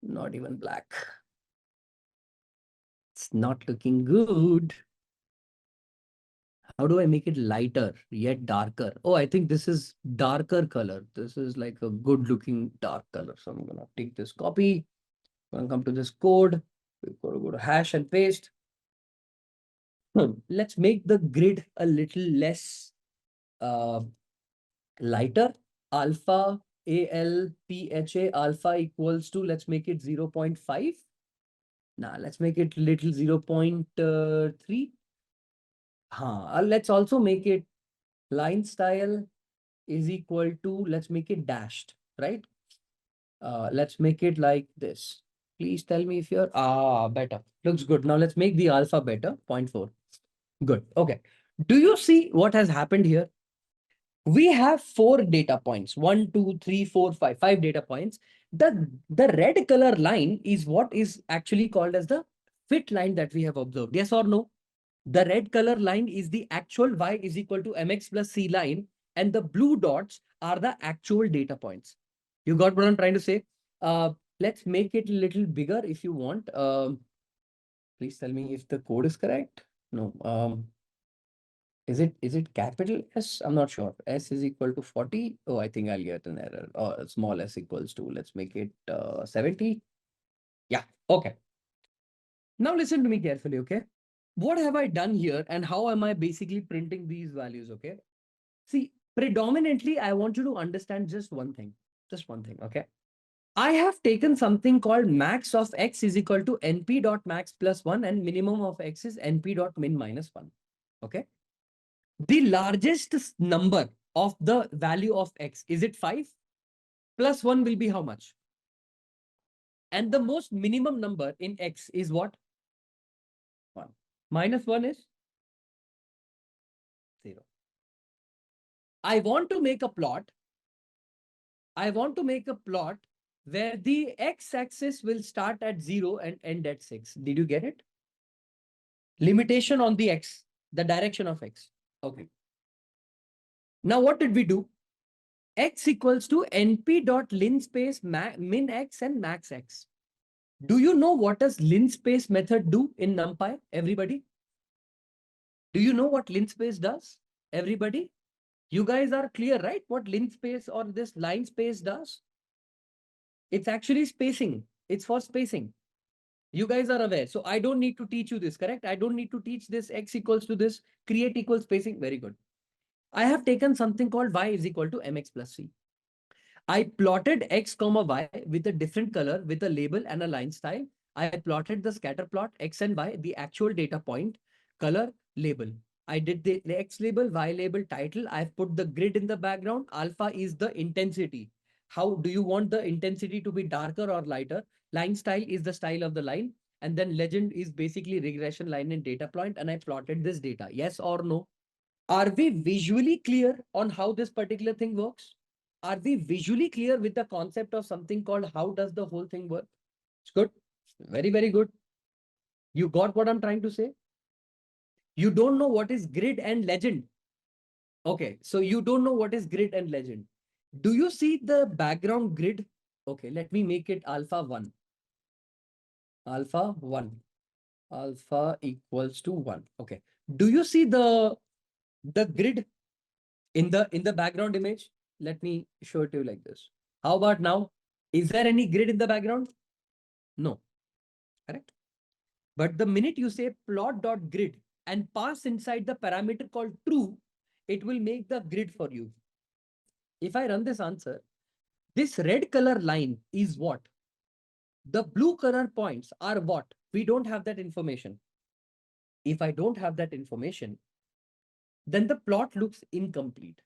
Not even black. It's not looking good. How do I make it lighter yet darker? Oh, I think this is darker color. This is like a good looking dark color. So I'm going to take this copy. I'm going to come to this code. We've got to go to hash and paste. Let's make the grid a little less lighter. Alpha, ALPHA, alpha equals to, let's make it 0.5. Now let's make it little 0.3. Let's also make it line style is equal to, let's make it dashed, right? Let's make it like this. Please tell me if you're better. Looks good. Now let's make the alpha better. 0.4. Good. Okay. Do you see what has happened here? We have 4 data points. 1, 2, 3, 4, 5. 5 data points. The red color line is what is actually called as the fit line that we have observed. Yes or no? The red color line is the actual y is equal to mx plus c line, and the blue dots are the actual data points. You got what I'm trying to say? Let's make it a little bigger if you want. Please tell me if the code is correct. No. Is it capital S? I'm not sure. S is equal to 40. Oh, I think I'll get an error. Or small s equals to, let's make it 70. Yeah, okay. Now listen to me carefully, okay? What have I done here and how am I basically printing these values, okay? See, predominantly, I want you to understand just one thing, okay? I have taken something called max of x is equal to np dot max plus 1 and minimum of x is np dot min minus 1, okay? The largest number of the value of x, is it 5? Plus 1 will be how much? And the most minimum number in x is what? 1. Minus 1 is 0. I want to make a plot. Where the x-axis will start at 0 and end at 6. Did you get it? Limitation on the x, the direction of x. Okay. Now what did we do? X equals to np dot linspace min x and max x. Do you know what does linspace method do in NumPy? Everybody? Do you know what linspace does? Everybody? You guys are clear, right? What linspace or this line space does? It's actually spacing. It's for spacing. You guys are aware. So I don't need to teach you this, correct? I don't need to teach this x equals to this, create equal spacing. Very good. I have taken something called y is equal to mx plus c. I plotted x comma y with a different color with a label and a line style. I plotted the scatter plot x and y, the actual data point, color, label. I did the x label, y label, title. I've put the grid in the background. Alpha is the intensity. How do you want the intensity to be darker or lighter? Line style is the style of the line. And then legend is basically regression line and data point. And I plotted this data. Yes or no? Are we visually clear on how this particular thing works? Are we visually clear with the concept of something called how does the whole thing work? It's good. Very, very good. You got what I'm trying to say? You don't know what is grid and legend. Okay, so you don't know what is grid and legend. Do you see the background grid? Okay, let me make it alpha 1. Alpha 1. Alpha equals to 1. Okay. Do you see the grid in the background image? Let me show it to you like this. How about now? Is there any grid in the background? No. Correct. But the minute you say plot.grid and pass inside the parameter called true, it will make the grid for you. If I run this answer, this red color line is what? The blue color points are what? We don't have that information. If I don't have that information, then the plot looks incomplete,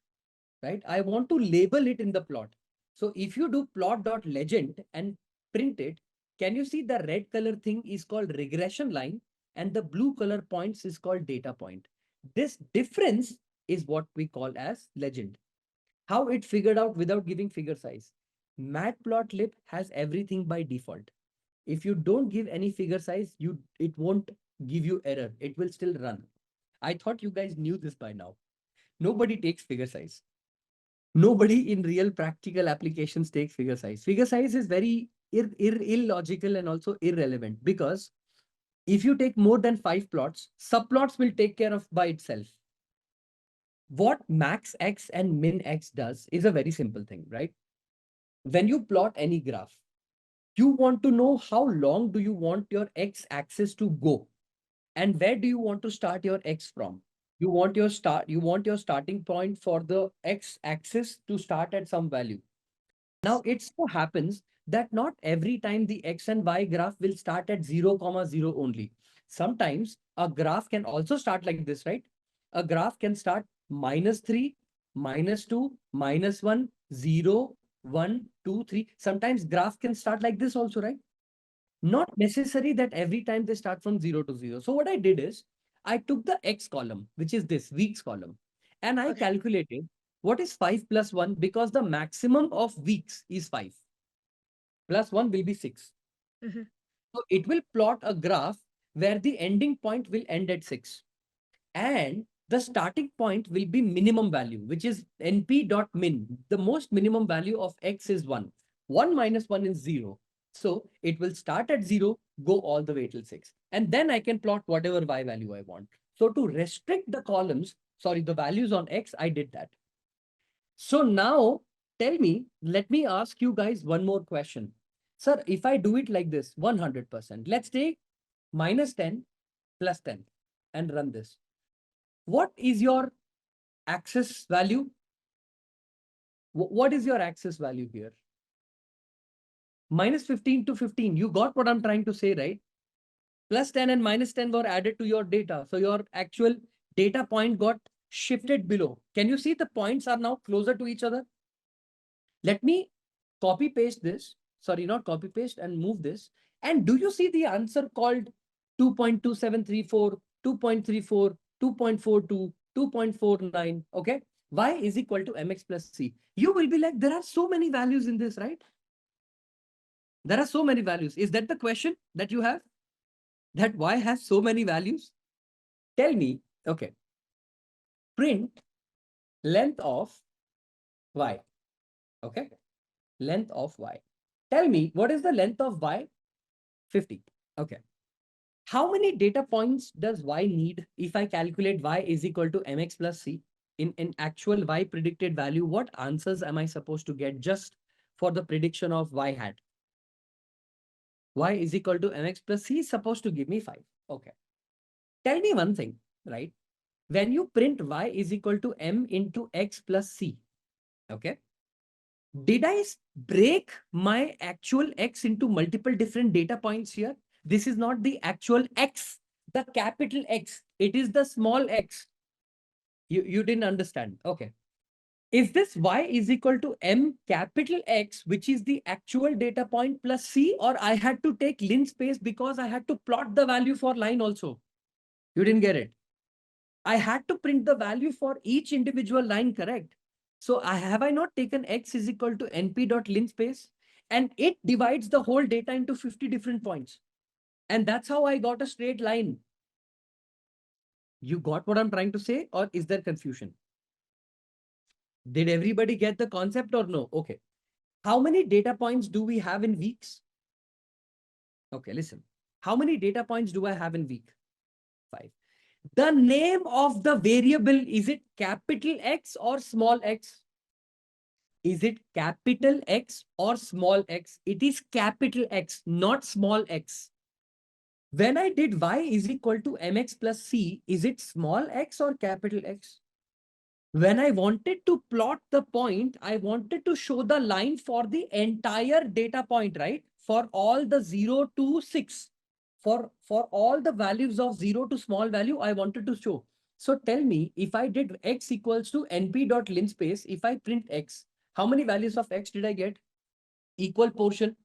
right? I want to label it in the plot. So if you do plot.legend and print it, can you see the red color thing is called regression line and the blue color points is called data point. This difference is what we call as legend. How it figured out without giving figure size. Matplotlib has everything by default. If you don't give any figure size, it won't give you error. It will still run. I thought you guys knew this by now. Nobody takes figure size. Nobody in real practical applications takes figure size. Figure size is very illogical and also irrelevant because if you take more than 5 plots, subplots will take care of by itself. What max x and min x does is a very simple thing, right? When you plot any graph, you want to know how long do you want your x axis to go and where do you want to start your x from. You want your starting point for the x axis to start at some value. Now it so happens that not every time the x and y graph will start at 0, 0 only. Sometimes a graph can also start like this, right? A graph can start -3, -2, -1, 0, 1, 2, 3. Sometimes graph can start like this also, right? Not necessary that every time they start from 0 to 0. So what I did is I took the X column, which is this weeks column, and I calculated what is 5 plus 1 because the maximum of weeks is 5. Plus 1 will be 6. So it will plot a graph where the ending point will end at 6. And the starting point will be minimum value, which is np.min. The most minimum value of X is 1. 1 minus 1 is 0. So it will start at 0, go all the way till 6. And then I can plot whatever Y value I want. So to restrict the columns, sorry, the values on X, I did that. So now tell me, let me ask you guys one more question. Sir, if I do it like this, 100%, let's take minus 10 plus 10 and run this. What is your access value? What is your access value here? Minus 15 to 15. You got what I'm trying to say, right? Plus 10 and minus 10 were added to your data. So your actual data point got shifted below. Can you see the points are now closer to each other? Let me copy paste this. Sorry, not copy paste, and move this. And do you see the answer called 2.2734, 2.34, 2.42, 2.49? Okay. Y is equal to mx plus c. You will be like, there are so many values in this, right? There are so many values. Is that the question that you have? That Y has so many values? Tell me, okay. Print length of Y. Okay. Length of Y. Tell me, what is the length of Y? 50. Okay. How many data points does Y need if I calculate Y is equal to mx plus c? In actual Y predicted value, what answers am I supposed to get just for the prediction of Y hat? Y is equal to mx plus c is supposed to give me 5. Okay. Tell me one thing, right? When you print Y is equal to m into x plus c, okay? Did I break my actual X into multiple different data points here? This is not the actual X, the capital X. It is the small x. You didn't understand. Okay. Is this Y is equal to M capital X, which is the actual data point plus C, or I had to take linspace because I had to plot the value for line also? You didn't get it. I had to print the value for each individual line, correct? So have I not taken X is equal to np.linspace, and it divides the whole data into 50 different points. And that's how I got a straight line. You got what I'm trying to say, or is there confusion? Did everybody get the concept or no? Okay. How many data points do we have in weeks? Okay, listen. How many data points do I have in week? 5. The name of the variable, is it capital X or small x? Is it capital X or small x? It is capital X, not small x. When I did Y is equal to mx plus c, is it small x or capital X? When I wanted to plot the point, I wanted to show the line for the entire data point, right? For all the 0 to 6. For all the values of 0 to small value, I wanted to show. So tell me, if I did x equals to np.linspace, if I print x, how many values of x did I get? Equal portion.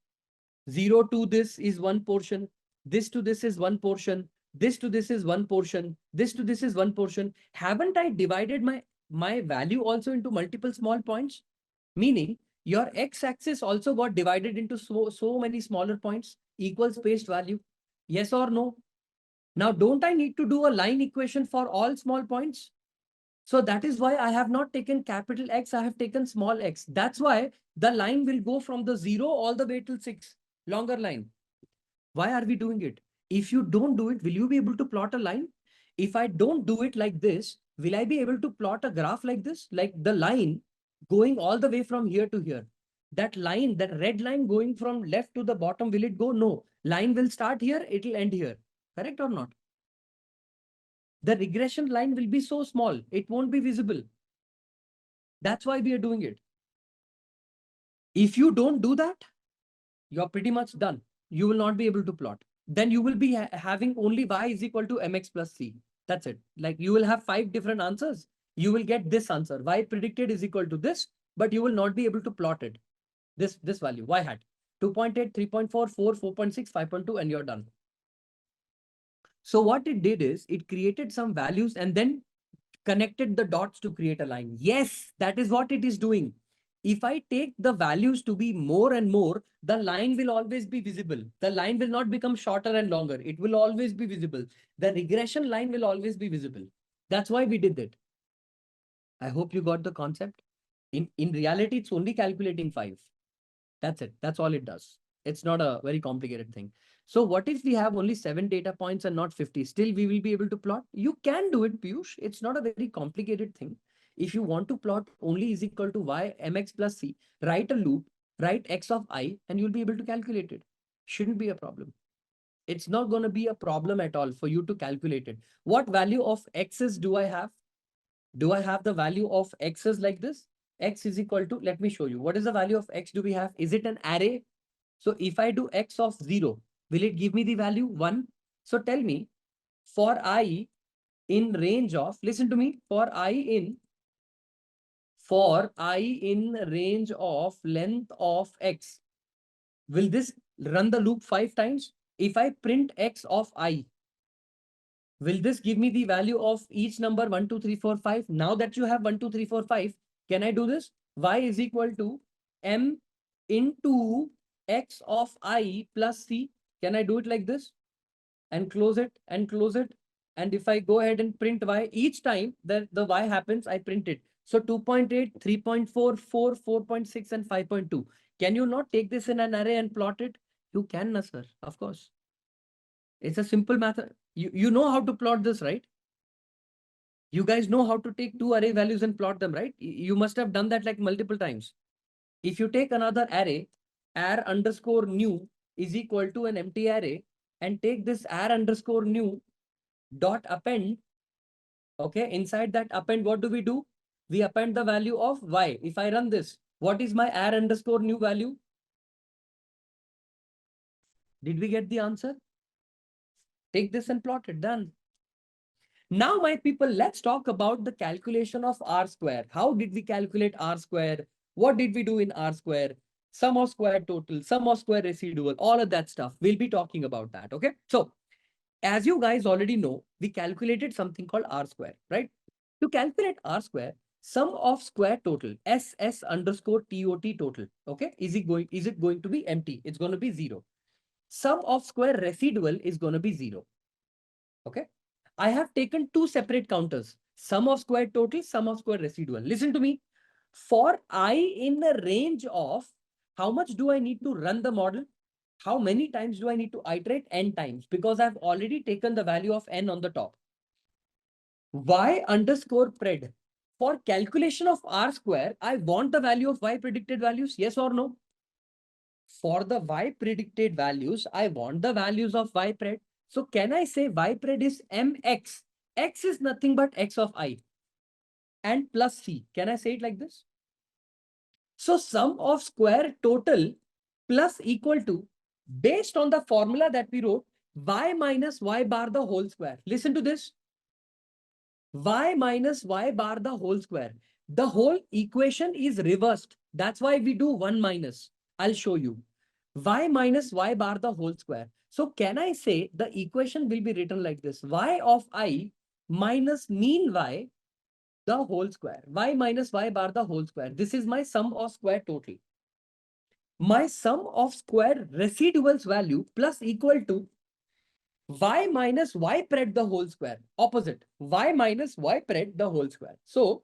0 to this is one portion. This to this is one portion. This to this is one portion. This to this is one portion. Haven't I divided my value also into multiple small points? Meaning your x-axis also got divided into so many smaller points, equal spaced value. Yes or no? Now, don't I need to do a line equation for all small points? So that is why I have not taken capital X, I have taken small x. That's why the line will go from the 0 all the way till 6. Longer line. Why are we doing it? If you don't do it, will you be able to plot a line? If I don't do it like this, will I be able to plot a graph like this? Like the line going all the way from here to here. That line, that red line going from left to the bottom, will it go? No. Line will start here, it will end here. Correct or not? The regression line will be so small, it won't be visible. That's why we are doing it. If you don't do that, you're pretty much done. You will not be able to plot. Then you will be having only Y is equal to mx plus c. That's it. Like you will have 5 different answers. You will get this answer. Y predicted is equal to this, but you will not be able to plot it. This value, Y hat. 2.8, 3.4, 4, 4.6, 5.2, and you're done. So what it did is it created some values and then connected the dots to create a line. Yes, that is what it is doing. If I take the values to be more and more, the line will always be visible. The line will not become shorter and longer. It will always be visible. The regression line will always be visible. That's why we did it. I hope you got the concept. In reality, it's only calculating 5. That's it. That's all it does. It's not a very complicated thing. So what if we have only 7 data points and not 50? Still, we will be able to plot. You can do it, Piyush. It's not a very complicated thing. If you want to plot only is equal to y mx plus c, write a loop, write x of I, and you'll be able to calculate it. Shouldn't be a problem. It's not going to be a problem at all for you to calculate it. What value of x's do I have? Do I have the value of x's like this? X is equal to, let me show you. What is the value of x do we have? Is it an array? So if I do x of 0, will it give me the value 1? So tell me, for I in range of, listen to me, for I in range of length of x, will this run the loop 5 times? If I print x of I, will this give me the value of each number 1, 2, 3, 4, 5? Now that you have 1, 2, 3, 4, 5, can I do this? Y is equal to m into x of I plus c. Can I do it like this? And close it and close it. And if I go ahead and print y, each time that the y happens, I print it. So 2.8, 3.4, 4, 4.6, and 5.2. Can you not take this in an array and plot it? You can, sir, of course. It's a simple method. You know how to plot this, right? You guys know how to take 2 array values and plot them, right? You must have done that like multiple times. If you take another array, ar underscore new is equal to an empty array, and take this ar underscore new dot append, okay, inside that append, what do? We append the value of y. If I run this, what is my ar underscore new value? Did we get the answer? Take this and plot it, done. Now, my people, let's talk about the calculation of R square. How did we calculate R square? What did we do in R square? Sum of square total, sum of square residual, all of that stuff. We'll be talking about that, okay? So, as you guys already know, we calculated something called R square, right? To calculate R square, sum of square total, SS underscore TOT total, okay? Is it going to be empty? It's going to be 0. Sum of square residual is going to be 0, okay? I have taken 2 separate counters, sum of square total, sum of square residual. Listen to me. For I in a range of, how much do I need to run the model? How many times do I need to iterate? N times, because I've already taken the value of n on the top. Y underscore pred. For calculation of R square, I want the value of Y predicted values, yes or no? For the Y predicted values, I want the values of Y pred. So can I say Y pred is mx? X is nothing but x of I and plus c. Can I say it like this? So sum of square total plus equal to, based on the formula that we wrote, y minus y bar the whole square. Listen to this. Y minus y bar the whole square. The whole equation is reversed. That's why we do 1 minus. I'll show you. Y minus y bar the whole square. So can I say the equation will be written like this? Y of I minus mean y the whole square. Y minus y bar the whole square. This is my sum of square total. My sum of square residuals value plus equal to y minus y pred the whole square. Opposite. Y minus y pred the whole square. So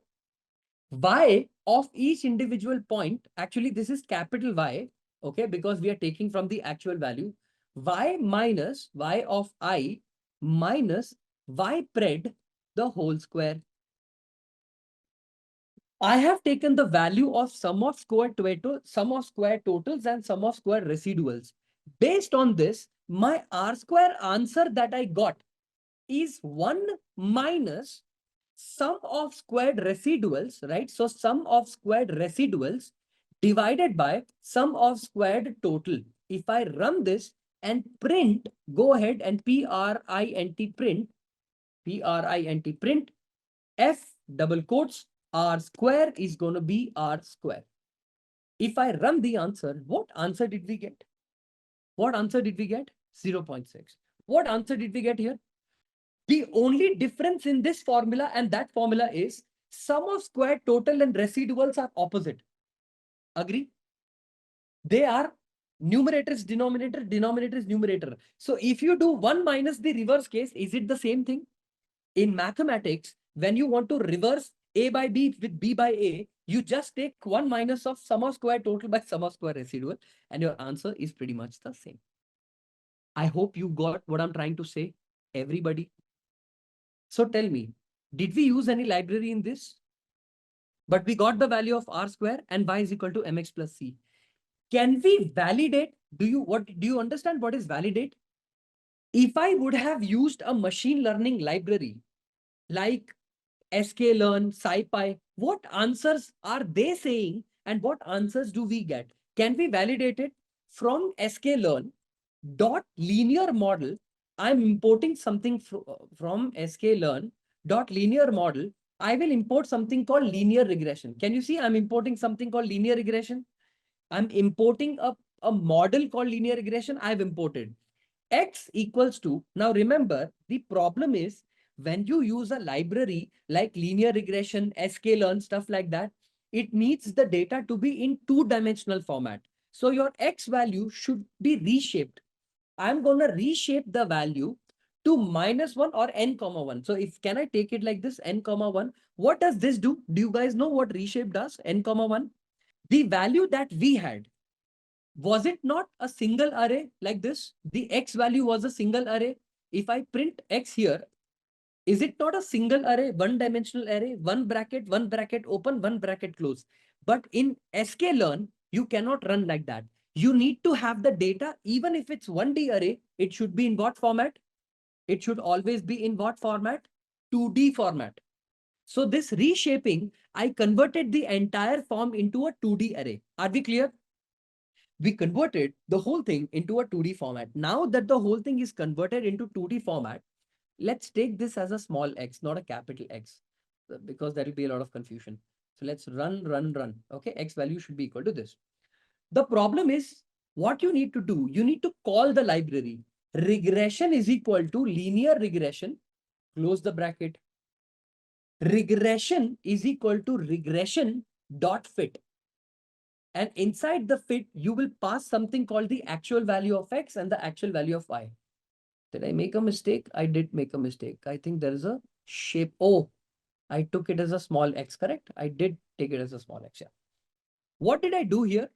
y of each individual point, actually this is capital Y, okay, because we are taking from the actual value. Y minus y of I minus y pred the whole square. I have taken the value of sum of square totals and sum of square residuals. Based on this, my R square answer that I got is 1 minus sum of squared residuals, right? So sum of squared residuals divided by sum of squared total. If I run this and print, go ahead and print, F double quotes, R square is going to be R square. If I run the answer, what answer did we get? What answer did we get? 0.6. What answer did we get here? The only difference in this formula and that formula is sum of squared, total and residuals are opposite. Agree? They are numerator is denominator, denominator is numerator. So if you do 1 minus the reverse case, is it the same thing? In mathematics, when you want to reverse A by B with B by A, you just take 1 minus of sum of square total by sum of square residual, and your answer is pretty much the same. I hope you got what I'm trying to say, everybody. So tell me, did we use any library in this? But we got the value of R square and Y is equal to MX plus C. Can we validate? Do you understand what is validate? If I would have used a machine learning library like sklearn, scipy, what answers are they saying and what answers do we get? Can we validate it? From sklearn dot linear model, I'm importing something from sklearn dot linear model. I will import something called linear regression. Can you see I'm importing something called linear regression? I'm importing a model called linear regression. I've imported x equals to, now remember, the problem is when you use a library like linear regression, sklearn, stuff like that, it needs the data to be in two-dimensional format. So your x value should be reshaped. I'm going to reshape the value to -1 or n,1. So if can I take it like this, n,1? What does this do? Do you guys know what reshape does? N,1. The value that we had, was it not a single array like this? The x value was a single array. If I print x here, is it not a single array, one-dimensional array, one bracket open, one bracket close? But in sklearn, you cannot run like that. You need to have the data, even if it's 1D array, it should be in what format? It should always be in what format? 2D format. So this reshaping, I converted the entire form into a 2D array. Are we clear? We converted the whole thing into a 2D format. Now that the whole thing is converted into 2D format, let's take this as a small x, not a capital X, because there will be a lot of confusion. So let's run. Okay, x value should be equal to this. The problem is what you need to do. You need to call the library. Regression is equal to linear regression. Close the bracket. Regression is equal to regression dot fit. And inside the fit, you will pass something called the actual value of x and the actual value of y. Did I make a mistake? I did make a mistake. I think there is a shape. Oh, I took it as a small x, correct? I did take it as a small x. Yeah. What did I do here?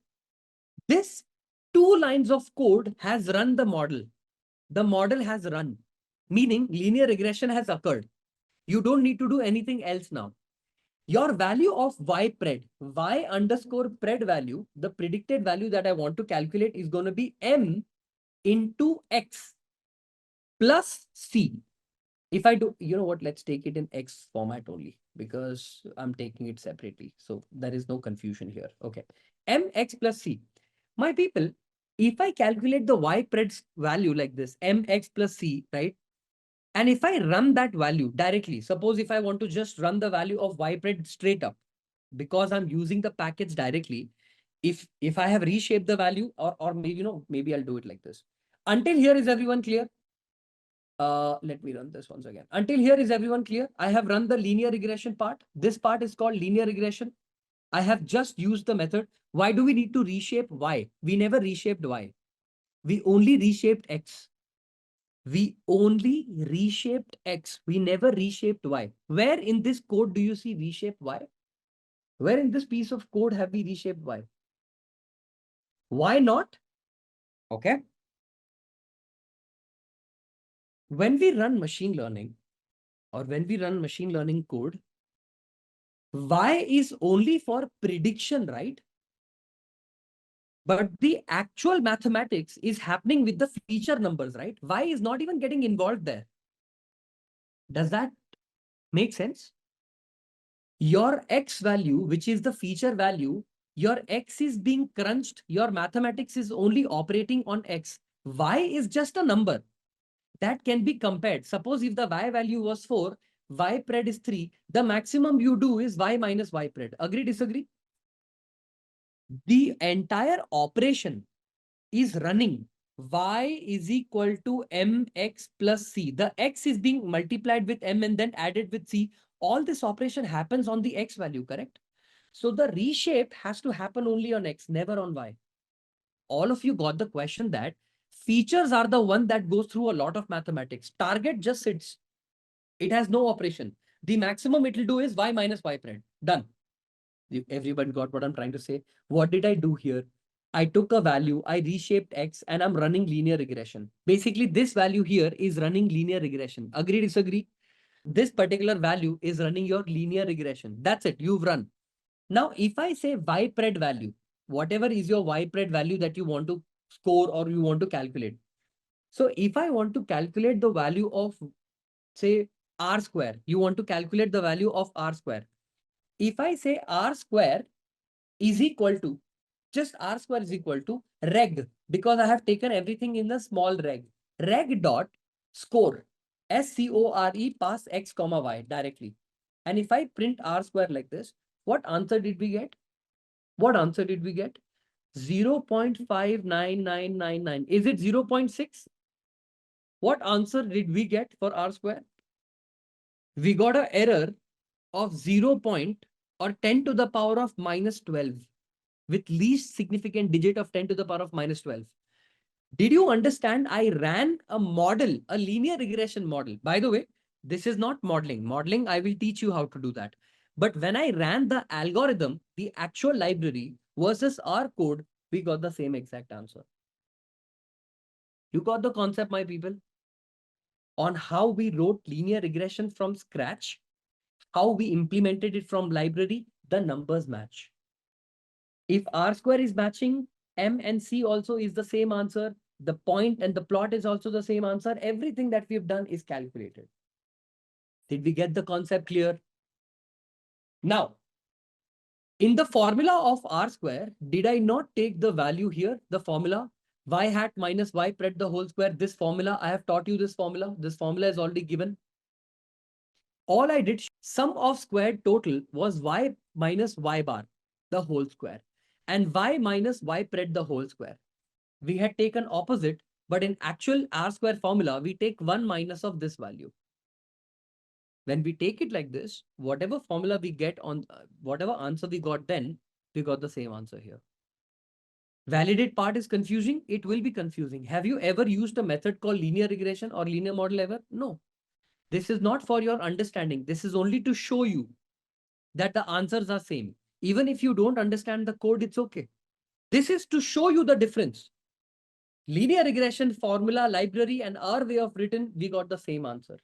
This 2 lines of code has run the model. The model has run, meaning linear regression has occurred. You don't need to do anything else now. Your value of y_pred, y_pred value, the predicted value that I want to calculate is going to be m into x plus c. If I do, you know what, let's take it in x format only because I'm taking it separately. So there is no confusion here. Okay. Mx plus c. My people, if I calculate the y_pred value like this, mx plus c, right? And if I run that value directly, suppose if I want to just run the value of y_pred straight up, because I'm using the package directly, if I have reshaped the value or maybe, maybe I'll do it like this. Until here, is everyone clear? Let me run this once again. Until here, is everyone clear? I have run the linear regression part. This part is called linear regression. I have just used the method. Why do we need to reshape y? We never reshaped y. We only reshaped x. We only reshaped x. We never reshaped y. Where in this code do you see reshape y? Where in this piece of code have we reshaped y? Why not? Okay. When we run machine learning or when we run machine learning code, y is only for prediction, right? But the actual mathematics is happening with the feature numbers, right? Y is not even getting involved there. Does that make sense? Your x value, which is the feature value, your x is being crunched. Your mathematics is only operating on x. Y is just a number that can be compared. Suppose if the y value was 4, y_pred is 3, the maximum you do is y minus y_pred. Agree, disagree? the entire operation is running y is equal to mx plus c. The x is being multiplied with m and then added with c. All this operation happens on the x value, correct? So the reshape has to happen only on x, never on y. All of you got the question that features are the one that goes through a lot of mathematics. Target just sits. It has no operation. The maximum it will do is y minus y prime. Done. Everybody got what I'm trying to say? What did I do here? I took a value, I reshaped x, and I'm running linear regression. Basically, this value here is running linear regression. Agree, disagree? This particular value is running your linear regression. That's it. You've run. Now, if I say y pred value, whatever is your y pred value that you want to score or you want to calculate. So if I want to calculate the value of, say, r square, you want to calculate the value of r square. If I say r square is equal to, just r square is equal to reg, because I have taken everything in the small reg dot score, score, pass x comma y directly. And if I print r square like this, what answer did we get? What answer did we get? 0.59999. Is it 0.6? What answer did we get for r square? We got an error of 0 point or 10 to the power of minus 12 with least significant digit of 10 to the power of minus 12. Did you understand? I ran a model, a linear regression model. By the way, this is not modeling. Modeling, I will teach you how to do that. But when I ran the algorithm, the actual library versus our code, we got the same exact answer. You got the concept, my people, on how we wrote linear regression from scratch, how we implemented it from library, the numbers match. If r square is matching, m and c also is the same answer. The point and the plot is also the same answer. Everything that we've done is calculated. Did we get the concept clear? Now, in the formula of r square, did I not take the value here, the formula? Y hat minus y pred the whole square. This formula, I have taught you this formula. This formula is already given. All I did, sum of squared total was y minus y bar, the whole square, and y minus y pred the whole square. We had taken opposite, but in actual r square formula, we take 1 minus of this value. When we take it like this, whatever formula we get on, whatever answer we got then, we got the same answer here. Validate part is confusing. It will be confusing. Have you ever used a method called linear regression or linear model ever? No. This is not for your understanding. This is only to show you that the answers are same. Even if you don't understand the code, it's okay. This is to show you the difference. Linear regression formula, library, and our way of written, we got the same answer.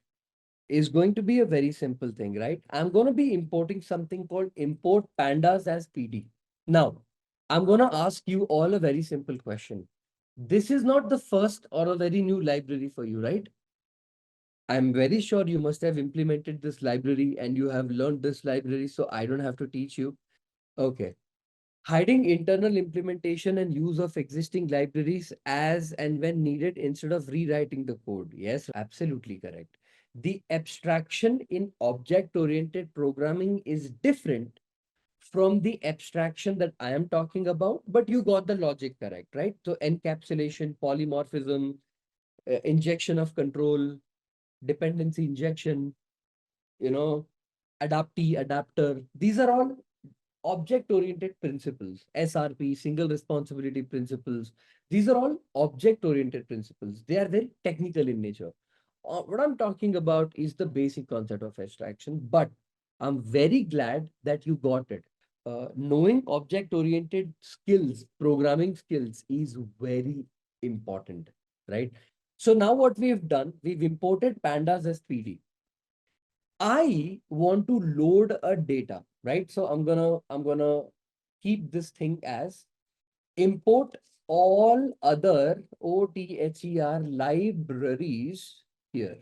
Is going to be a very simple thing, right? I'm going to be importing something called import pandas as PD. Now, I'm going to ask you all a very simple question. This is not the first or a very new library for you, right? I'm very sure you must have implemented this library and you have learned this library, so I don't have to teach you. Okay. Hiding internal implementation and use of existing libraries as and when needed instead of rewriting the code. Yes, absolutely correct. The abstraction in object-oriented programming is different from the abstraction that I am talking about, but you got the logic correct, right? So encapsulation, polymorphism, injection of control, dependency injection, adaptee, adapter. These are all object-oriented principles. SRP, single responsibility principles. These are all object-oriented principles. They are very technical in nature. What I'm talking about is the basic concept of abstraction, but I'm very glad that you got it. Knowing object-oriented skills, programming skills is very important, right? So now what we've done, we've imported pandas as PD. I want to load a data, right? So I'm gonna keep this thing as import all other OTHER libraries here.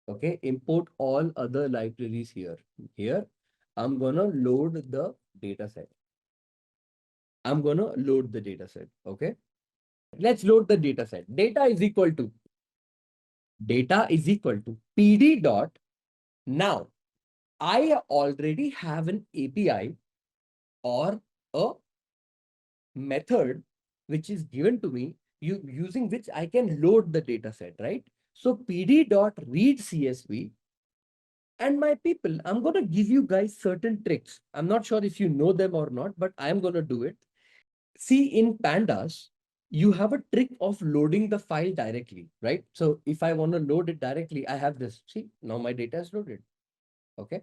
Okay, import all other libraries here. Here, I'm gonna load the data set. I'm gonna load the data set. Okay, let's load the data set. Data is equal to PD dot. Now, I already have an API or a method which is given to me, using which I can load the data set, right? So pd.read CSV. And my people, I'm going to give you guys certain tricks. I'm not sure if you know them or not, but I'm going to do it. See, in Pandas, you have a trick of loading the file directly, right? So if I want to load it directly, I have this. See, now my data is loaded. Okay.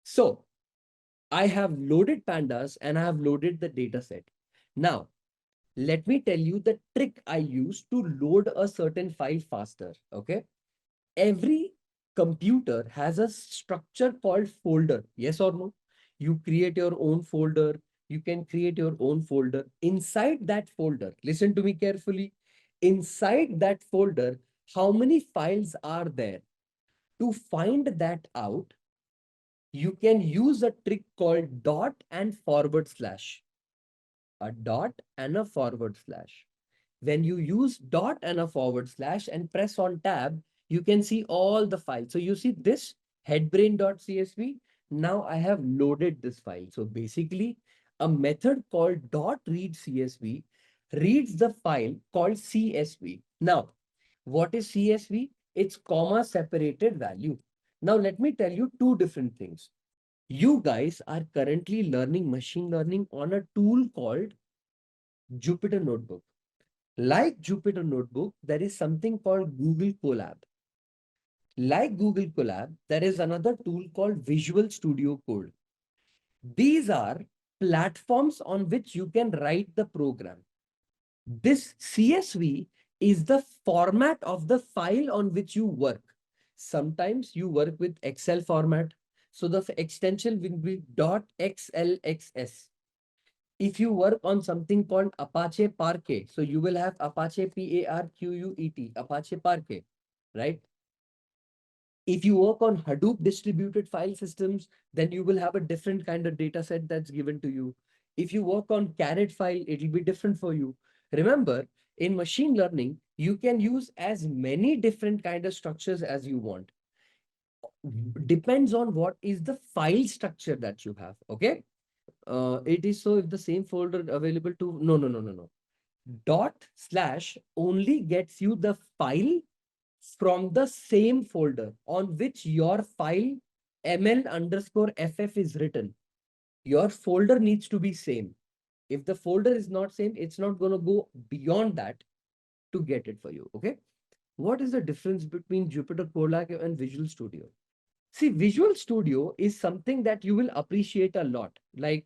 So I have loaded Pandas and I have loaded the data set. Now, let me tell you the trick I use to load a certain file faster. Okay. Every computer has a structure called folder. Yes or no? You create your own folder. You can create your own folder. Inside that folder, listen to me carefully. Inside that folder, how many files are there? To find that out, you can use a trick called dot and forward slash. A dot and a forward slash. When you use dot and a forward slash and press on tab, you can see all the files. So you see this headbrain.csv. Now I have loaded this file. So basically a method called dot read CSV reads the file called CSV. Now, what is CSV? It's comma separated value. Now let me tell you two different things. You guys are currently learning machine learning on a tool called Jupyter Notebook. Like Jupyter Notebook, there is something called Google Colab. Like Google Colab, there is another tool called Visual Studio Code. These are platforms on which you can write the program. This CSV is the format of the file on which you work. Sometimes you work with Excel format. So the extension will be .xlxs. If you work on something called Apache Parquet, so you will have Apache Parquet, Apache Parquet, right? If you work on Hadoop distributed file systems, then you will have a different kind of data set that's given to you. If you work on Carrot file, it'll be different for you. Remember, in machine learning, you can use as many different kind of structures as you want. Depends on what is the file structure that you have, okay? It is so if the same folder available to, no. Dot slash only gets you the file from the same folder on which your file ml_ff is written. Your folder needs to be same. If the folder is not same, it's not going to go beyond that to get it for you. Okay. What is the difference between Jupyter Colab and Visual Studio? See, Visual Studio is something that you will appreciate a lot. Like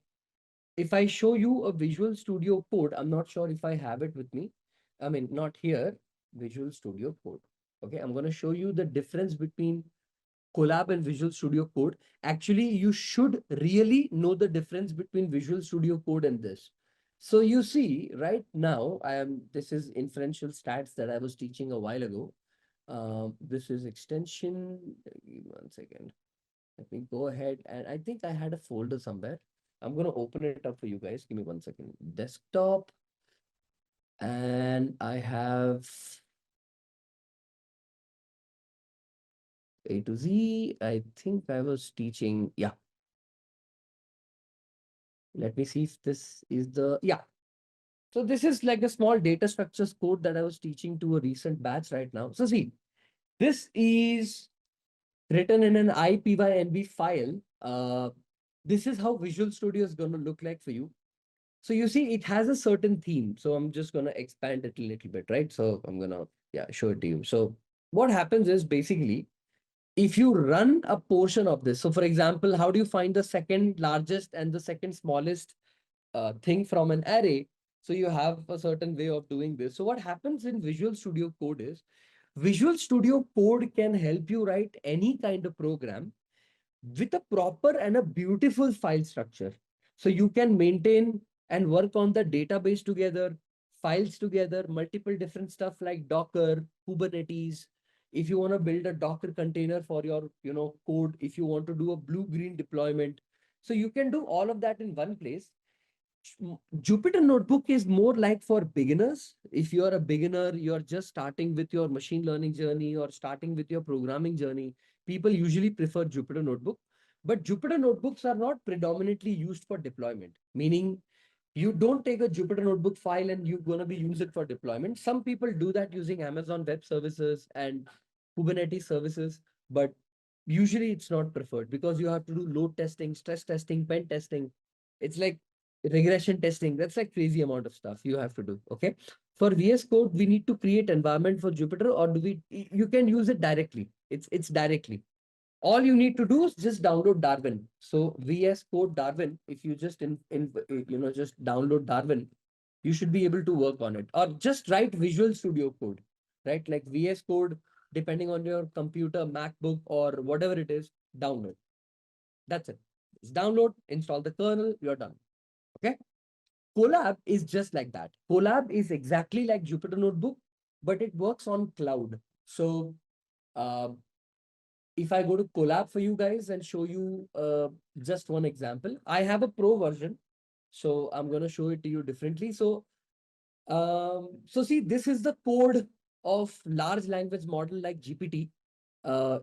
if I show you a Visual Studio code, I'm not sure if I have it with me. I mean, not here, Visual Studio code. Okay, I'm going to show you the difference between Colab and Visual Studio Code. Actually, you should really know the difference between Visual Studio Code and this. So you see, right now, this is inferential stats that I was teaching a while ago. This is extension. Give me 1 second. Let me go ahead, and I think I had a folder somewhere. I'm going to open it up for you guys. Give me 1 second. Desktop. And I have A to Z. I think I was teaching. Yeah. Let me see if this is the, yeah. So this is like a small data structures code that I was teaching to a recent batch right now. So see, this is written in an IPYNB file. This is how Visual Studio is going to look like for you. So you see, it has a certain theme. So I'm just going to expand it a little bit, right? So I'm going to, show it to you. So what happens is basically, if you run a portion of this, so for example, how do you find the second largest and the second smallest thing from an array? So you have a certain way of doing this. So what happens in Visual Studio Code is, Visual Studio Code can help you write any kind of program with a proper and a beautiful file structure. So you can maintain and work on the database together, files together, multiple different stuff like Docker, Kubernetes. If you want to build a Docker container for your, code, if you want to do a blue-green deployment. So you can do all of that in one place. Jupyter Notebook is more like for beginners. If you're a beginner, you're just starting with your machine learning journey or starting with your programming journey, people usually prefer Jupyter Notebook. But Jupyter Notebooks are not predominantly used for deployment, meaning You don't take a Jupyter Notebook file and you're going to be use it for deployment. Some people do that using Amazon Web Services and Kubernetes services, but usually it's not preferred because you have to do load testing, stress testing, pen testing. It's like regression testing. That's like crazy amount of stuff you have to do. Okay. For VS Code, we need to create environment for Jupyter, or do we? You can use it directly. It's directly. All you need to do is just download Darwin. So VS Code Darwin, if you just just download Darwin, you should be able to work on it. Or just write Visual Studio Code, right? Like VS Code, depending on your computer, MacBook, or whatever it is, download. That's it. Just download, install the kernel, you're done. Okay. Colab is just like that. Colab is exactly like Jupyter Notebook, but it works on cloud. So uh, if I go to Colab for you guys and show you just one example, I have a pro version. So I'm going to show it to you differently. So see, this is the code of large language model like GPT.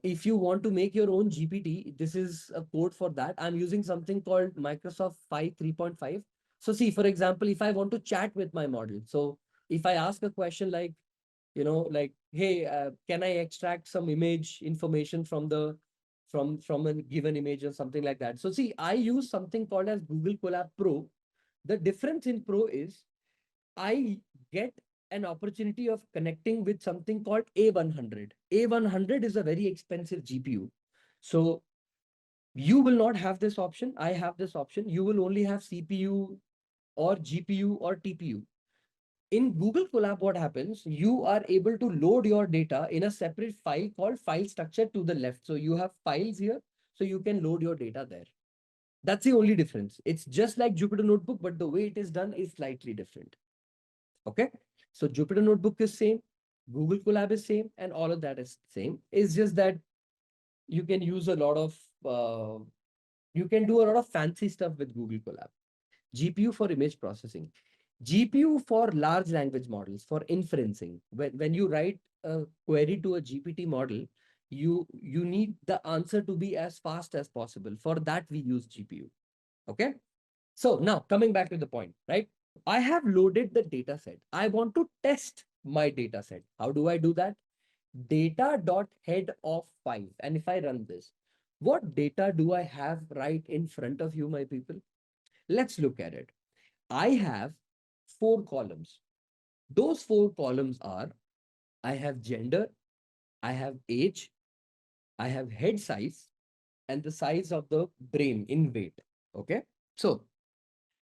If you want to make your own GPT, this is a code for that. I'm using something called Microsoft 5 3.5. So see, for example, if I want to chat with my model, so if I ask a question like, like, hey, can I extract some image information from the from a given image or something like that? So see, I use something called as Google Colab Pro. The difference in Pro is I get an opportunity of connecting with something called A100. A100 is a very expensive GPU. So you will not have this option. I have this option. You will only have CPU or GPU or TPU. In Google Colab, what happens? You are able to load your data in a separate file called file structure to the left. So you have files here, so you can load your data there. That's the only difference. It's just like Jupyter Notebook, but the way it is done is slightly different. Okay. So Jupyter Notebook is same, Google Colab is same, and all of that is same. It's just that you can use a lot of, you can do a lot of fancy stuff with Google Colab. GPU for image processing. GPU for large language models, for inferencing. When you write a query to a GPT model, you need the answer to be as fast as possible. For that, we use GPU. Okay. So now coming back to the point, right? I have loaded the data set. I want to test my data set. How do I do that? Data.head of 5. And if I run this, what data do I have right in front of you, my people? Let's look at it. I have 4 columns. Those 4 columns are, I have gender, I have age, I have head size, and the size of the brain in weight. Okay. So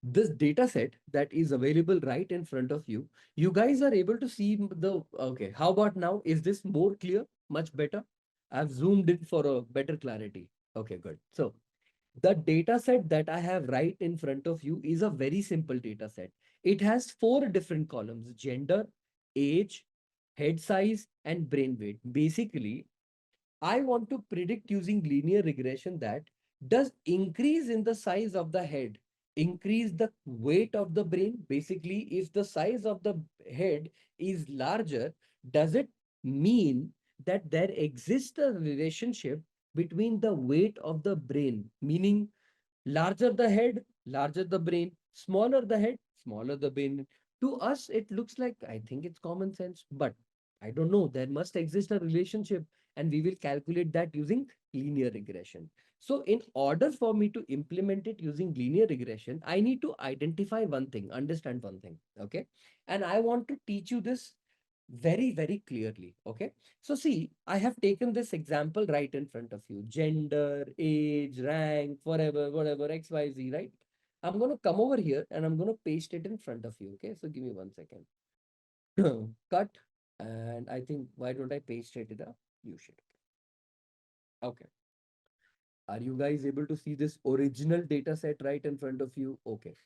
this data set that is available right in front of you, you guys are able to see the, okay, how about now? Is this more clear? Much better? I've zoomed in for a better clarity. Okay, good. So the data set that I have right in front of you is a very simple data set. It has 4 different columns: gender, age, head size, and brain weight. Basically, I want to predict using linear regression that does increase in the size of the head increase the weight of the brain? Basically, if the size of the head is larger, does it mean that there exists a relationship between the weight of the brain? Meaning, larger the head, larger the brain, smaller the head, smaller the brain. To us, it looks like, I think it's common sense, but I don't know. There must exist a relationship, and we will calculate that using linear regression. So in order for me to implement it using linear regression, I need to identify one thing, understand one thing. Okay. And I want to teach you this very, very clearly. Okay. So see, I have taken this example right in front of you: gender, age, rank, whatever, XYZ, right? I'm going to come over here and I'm going to paste it in front of you. Okay. So give me 1 second. Cut. And I think, why don't I paste it in the view sheet? Okay. Are you guys able to see this original data set right in front of you? Okay.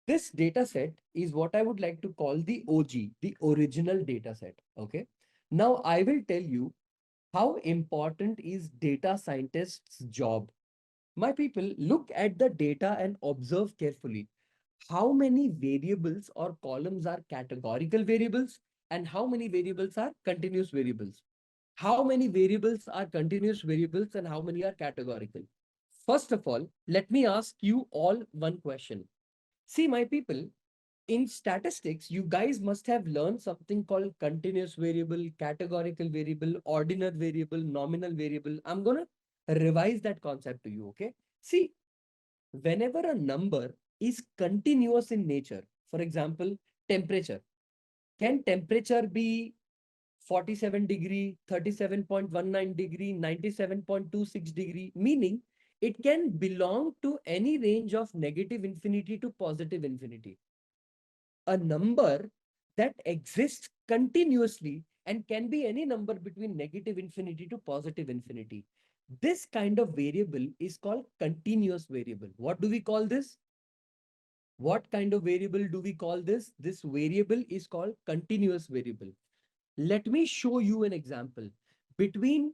This data set is what I would like to call the OG, the original data set. Okay. Now I will tell you how important is data scientist's job. My people, look at the data and observe carefully. How many variables or columns are categorical variables and how many variables are continuous variables? How many variables are continuous variables and how many are categorical? First of all, let me ask you all one question. See, my people, in statistics, you guys must have learned something called continuous variable, categorical variable, ordinal variable, nominal variable. I'm going to revise that concept to you. Okay. See, whenever a number is continuous in nature, for example, temperature, can temperature be 47 degree, 37.19 degree, 97.26 degree, meaning it can belong to any range of negative infinity to positive infinity. A number that exists continuously and can be any number between negative infinity to positive infinity. This kind of variable is called continuous variable. What do we call this? What kind of variable do we call this? This variable is called continuous variable. Let me show you an example. Between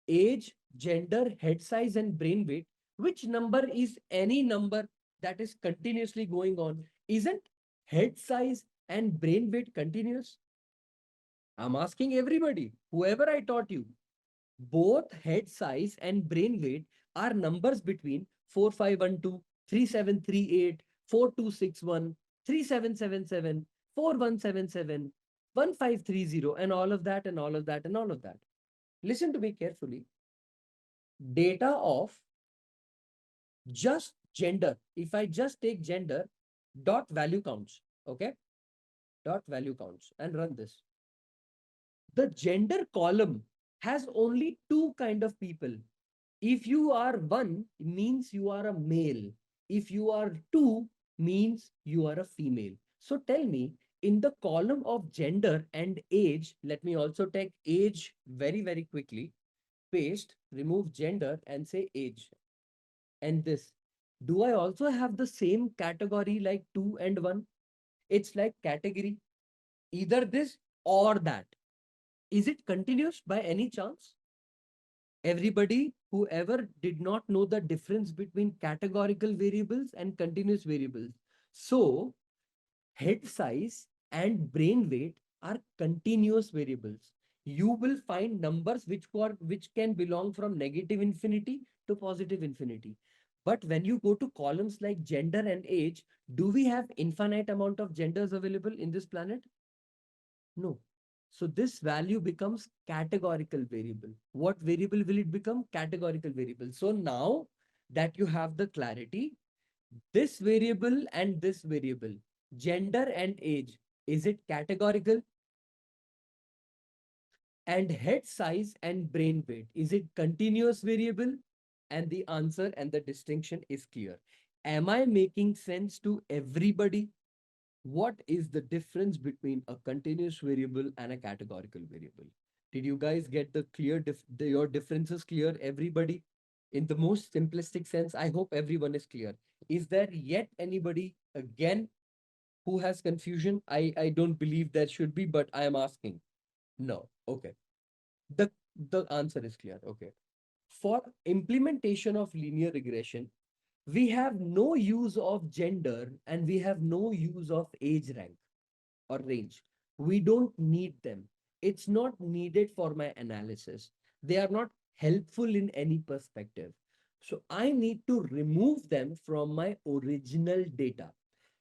age, gender, head size, and brain weight, which number is any number that is continuously going on? Isn't head size and brain weight continuous? I'm asking everybody, whoever I taught you, both head size and brain weight are numbers between 4512, 3738, 4261, 3777, 4177, 1530, and all of that, and all of that, and all of that. Listen to me carefully. Data of just gender. If I just take gender, dot value counts. Okay. Dot value counts and run this. The gender column has only two kind of people. If you are one, it means you are a male. If you are two, means you are a female. So tell me, in the column of gender and age, let me also take age very, very quickly. Paste, remove gender and say age. And this. Do I also have the same category like 2 and 1? It's like category. Either this or that. Is it continuous by any chance? Everybody, whoever did not know the difference between categorical variables and continuous variables. So, head size and brain weight are continuous variables. You will find numbers which can belong from negative infinity to positive infinity. But when you go to columns like gender and age, do we have infinite amount of genders available in this planet? No. So this value becomes categorical variable. What variable will it become? Categorical variable. So now that you have the clarity, this variable and this variable, gender and age, is it categorical? And head size and brain weight, is it continuous variable? And the answer and the distinction is clear. Am I making sense to everybody? What is the difference between a continuous variable and a categorical variable? Did you guys get the clear your differences clear, everybody? In the most simplistic sense, I hope everyone is clear. Is there yet anybody again who has confusion? I don't believe there should be, but I am asking. No. Okay. The answer is clear. Okay. For implementation of linear regression, we have no use of gender and we have no use of age rank or range. We don't need them. It's not needed for my analysis. They are not helpful in any perspective. So I need to remove them from my original data.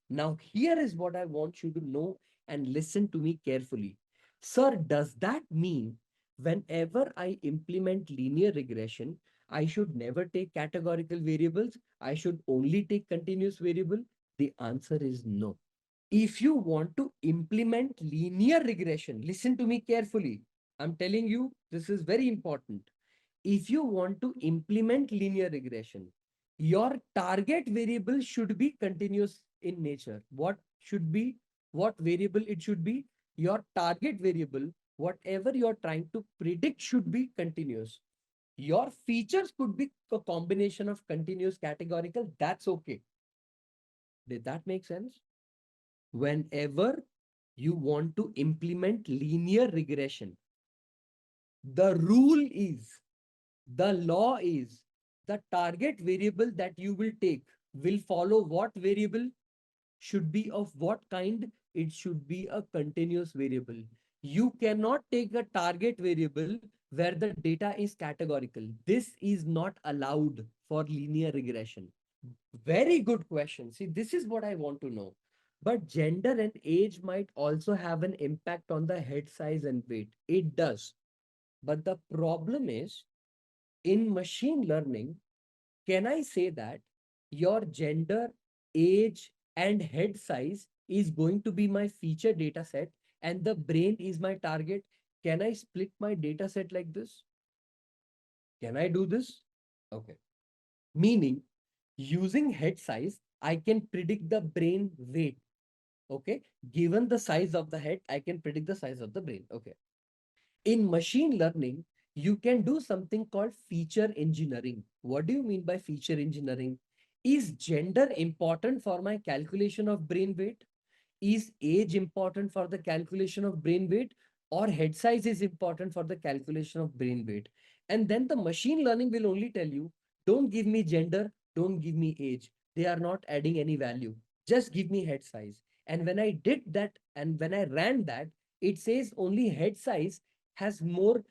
Now, here is what I want you to know and listen to me carefully. Sir, does that mean whenever I implement linear regression, I should never take categorical variables? I should only take continuous variable? The answer is no. If you want to implement linear regression, listen to me carefully. I'm telling you, this is very important. If you want to implement linear regression, your target variable should be continuous in nature. What variable it should be? Your target variable, whatever you're trying to predict should be continuous. Your features could be a combination of continuous, categorical. That's okay. Did that make sense? Whenever you want to implement linear regression, the rule is, the law is, the target variable that you will take will follow what variable? Should be of what kind? It should be a continuous variable. You cannot take a target variable where the data is categorical. This is not allowed for linear regression. Very good question. See, this is what I want to know. But gender and age might also have an impact on the head size and weight. It does. But the problem is, in machine learning, can I say that your gender, age, and head size is going to be my feature data set and the brain is my target? Can I split my data set like this? Can I do this? Okay. Meaning, using head size, I can predict the brain weight. Okay. Given the size of the head, I can predict the size of the brain. Okay. In machine learning, you can do something called feature engineering. What do you mean by feature engineering? Is gender important for my calculation of brain weight? Is age important for the calculation of brain weight, or head size is important for the calculation of brain weight? And then the machine learning will only tell you, don't give me gender, don't give me age. They are not adding any value. Just give me head size. And when I did that and when I ran that, it says only head size has more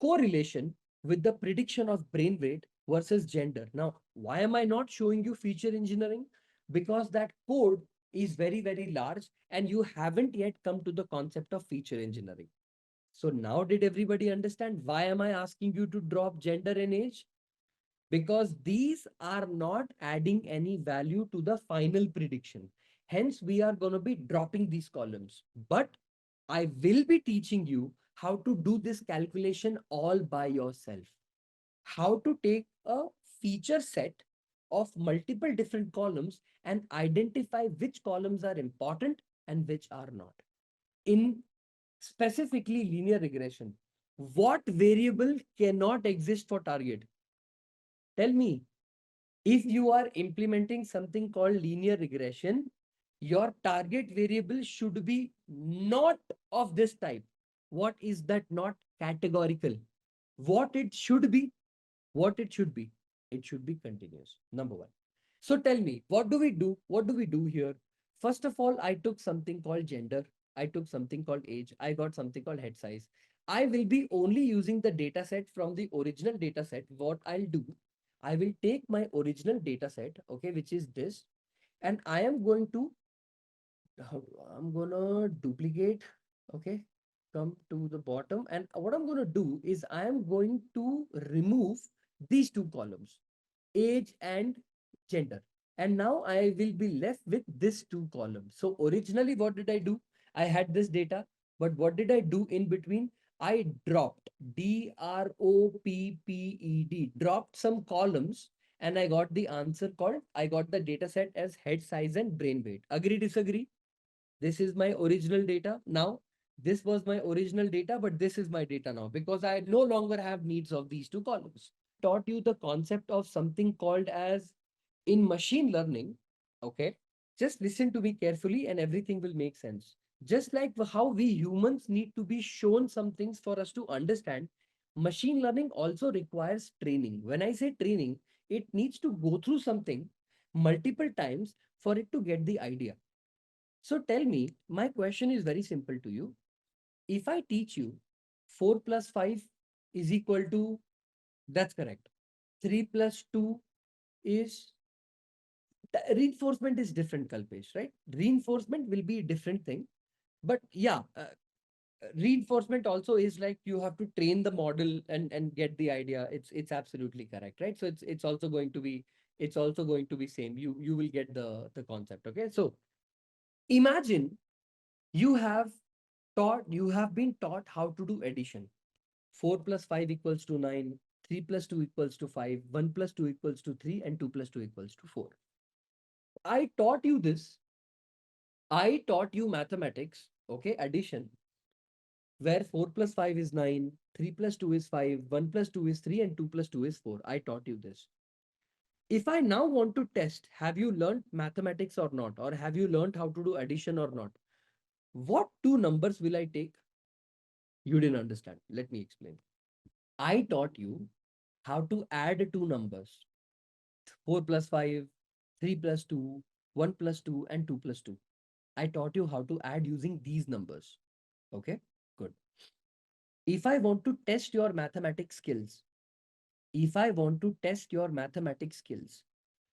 correlation with the prediction of brain weight versus gender. Now, why am I not showing you feature engineering? Because that code is very, very large and you haven't yet come to the concept of feature engineering. So now did everybody understand why am I asking you to drop gender and age? Because these are not adding any value to the final prediction. Hence, we are going to be dropping these columns. But I will be teaching you how to do this calculation all by yourself. How to take a feature set of multiple different columns and identify which columns are important and which are not. In specifically linear regression, what variable cannot exist for target? Tell me, if you are implementing something called linear regression, your target variable should be not of this type. What is that not? Categorical. What it should be? What it should be? It should be continuous. Number one. So tell me, what do we do? What do we do here? First of all, I took something called gender. I took something called age. I got something called head size. I will be only using the data set from the original data set. What I'll do, I will take my original data set, okay, which is this, and I am going to, I'm gonna duplicate, okay, come to the bottom. And what I'm gonna do is I am going to remove these two columns, age and gender. And now I will be left with this two columns. So originally, what did I do? I had this data, but what did I do in between? I dropped dropped some columns, and I got the answer called, I got the data set as head size and brain weight. Agree, disagree? This is my original data. Now, this was my original data, but this is my data now because I no longer have needs of these two columns. Taught you the concept of something called as in machine learning. Okay. Just listen to me carefully and everything will make sense. Just like how we humans need to be shown some things for us to understand, machine learning also requires training. When I say training, it needs to go through something multiple times for it to get the idea. So tell me, my question is very simple to you. If I teach you 4 plus 5 is equal to, that's correct. 3 plus 2 is, reinforcement is different, Kalpesh, right? Reinforcement will be a different thing. But yeah, reinforcement also is like you have to train the model and get the idea. It's absolutely correct, right? So it's also going to be, it's also going to be same. You will get the concept. Okay. So imagine you have you have been taught how to do addition. 4 plus 5 equals to 9, 3 plus 2 equals to 5, 1 plus 2 equals to 3, and 2 plus 2 equals to 4. I taught you this. I taught you mathematics, okay, addition, where 4 plus 5 is 9, 3 plus 2 is 5, 1 plus 2 is 3, and 2 plus 2 is 4. I taught you this. If I now want to test, have you learned mathematics or not? Or have you learned how to do addition or not? What two numbers will I take? You didn't understand. Let me explain. I taught you how to add two numbers, 4 plus 5, 3 plus 2, 1 plus 2, and 2 plus 2. I taught you how to add using these numbers. Okay, good. If I want to test your mathematics skills,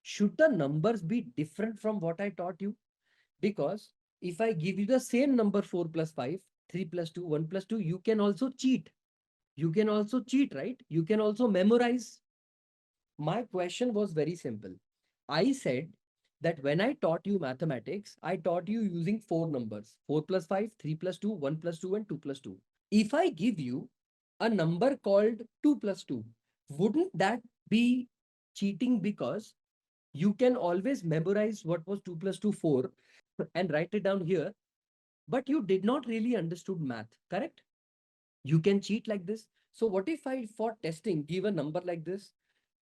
should the numbers be different from what I taught you? Because if I give you the same number 4 plus 5, 3 plus 2, 1 plus 2, you can also cheat. You can also cheat, right? You can also memorize. My question was very simple. I said that when I taught you mathematics, I taught you using 4 numbers: 4 plus 5, 3 plus 2, 1 plus 2, and 2 plus 2. If I give you a number called 2 plus 2, wouldn't that be cheating? Because you can always memorize what was 2 plus 2, 4, and write it down here, but you did not really understood math, correct? You can cheat like this. So what if I, for testing, give a number like this: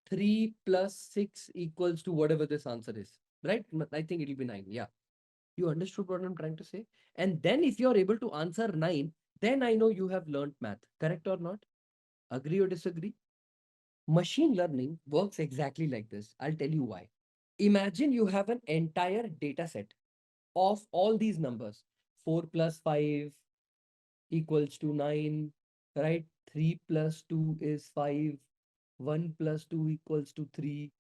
3 plus 6 equals to whatever this answer is, right? I think it'll be 9. Yeah. You understood what I'm trying to say? And then if you're able to answer 9, then I know you have learned math, correct or not? Agree or disagree? Machine learning works exactly like this. I'll tell you why. Imagine you have an entire data set of all these numbers. 4 plus 5 equals to 9, right? 3 plus 2 is 5. 1 plus 2 equals to 3.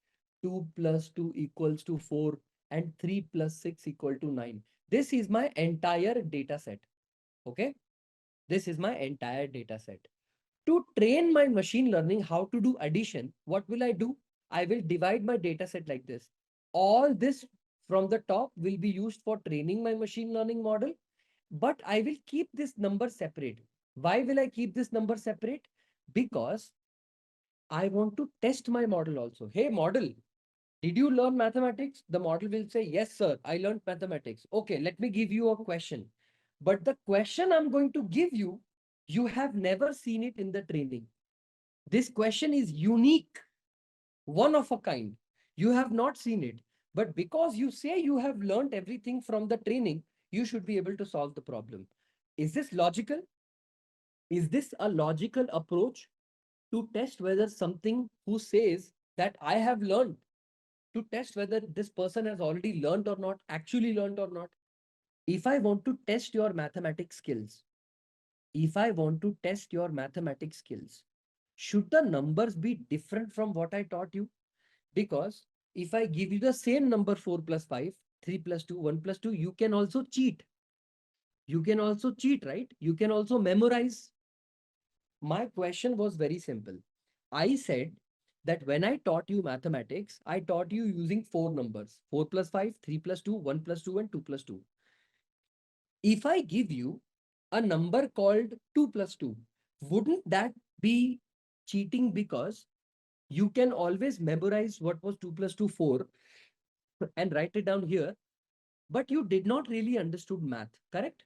2 plus 2 equals to 4. And 3 plus 6 equal to 9. This is my entire data set. Okay? This is my entire data set. To train my machine learning how to do addition, what will I do? I will divide my data set like this. All this from the top will be used for training my machine learning model, but I will keep this number separate. Why will I keep this number separate? Because I want to test my model also. Hey, model, did you learn mathematics? The model will say, yes, sir, I learned mathematics. Okay, let me give you a question. But the question I'm going to give you, you have never seen it in the training. This question is unique, one of a kind. You have not seen it. But because you say you have learned everything from the training, you should be able to solve the problem. Is this logical? Is this a logical approach to test whether something who says that I have learned, to test whether this person has already learned or not, actually learned or not? If I want to test your mathematics skills, if I want to test your mathematics skills, should the numbers be different from what I taught you? Because if I give you the same number 4 plus 5, 3 plus 2, 1 plus 2, you can also cheat. You can also cheat, right? You can also memorize. My question was very simple. I said that when I taught you mathematics, I taught you using 4 numbers: 4 plus 5, 3 plus 2, 1 plus 2, and 2 plus 2. If I give you a number called 2 plus 2, wouldn't that be cheating? Because you can always memorize what was 2 plus 2, 4, and write it down here, but you did not really understood math, correct?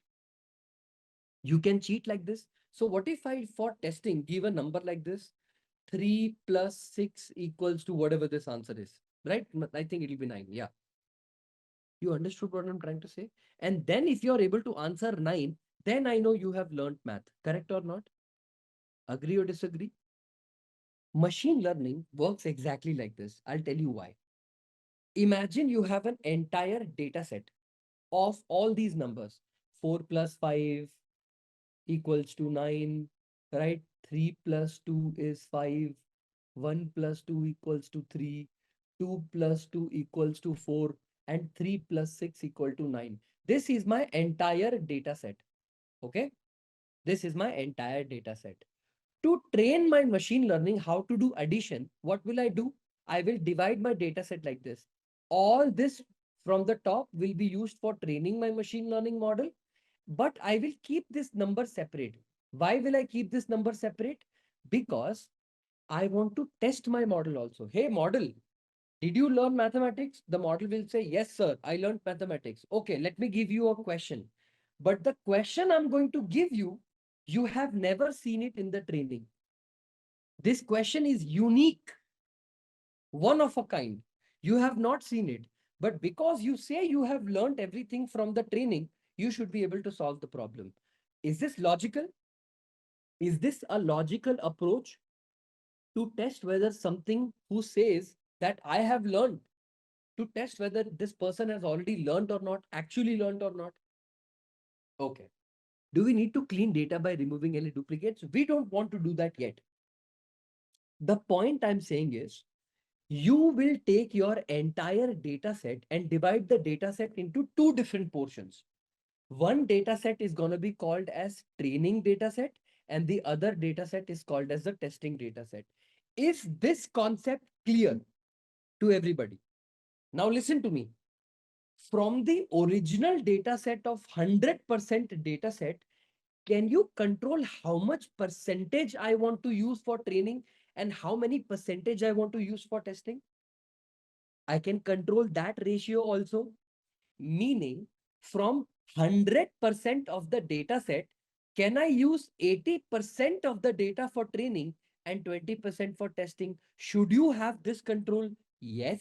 You can cheat like this. So what if I, for testing, give a number like this: 3 plus 6 equals to whatever this answer is, right? I think it'll be 9. Yeah. You understood what I'm trying to say? And then if you're able to answer 9, then I know you have learned math, correct or not? Agree or disagree? Machine learning works exactly like this. I'll tell you why. Imagine you have an entire data set of all these numbers. 4 plus 5 equals to 9, right? 3 plus 2 is 5. 1 plus 2 equals to 3. 2 plus 2 equals to 4. And 3 plus 6 equal to 9. This is my entire data set. Okay? This is my entire data set. To train my machine learning how to do addition, what will I do? I will divide my data set like this. All this from the top will be used for training my machine learning model, but I will keep this number separate. Why will I keep this number separate? Because I want to test my model also. Hey, model, did you learn mathematics? The model will say, yes, sir, I learned mathematics. Okay, let me give you a question. But the question I'm going to give you, you have never seen it in the training. This question is unique, one of a kind. You have not seen it. But because you say you have learned everything from the training, you should be able to solve the problem. Is this logical? Is this a logical approach to test whether something who says that I have learned, to test whether this person has already learned or not, actually learned or not? Okay. Do we need to clean data by removing any duplicates? We don't want to do that yet. The point I'm saying is, You will take your entire data set and divide the data set into two different portions. One data set is going to be called as training data set, and the other data set is called as the testing data set. Is this concept clear to everybody? Now listen to me. From the original data set of 100% data set, can you control how much percentage I want to use for training and how many percentage I want to use for testing? I can control that ratio also, meaning from 100% of the data set, can I use 80% of the data for training and 20% for testing? Should you have this control? Yes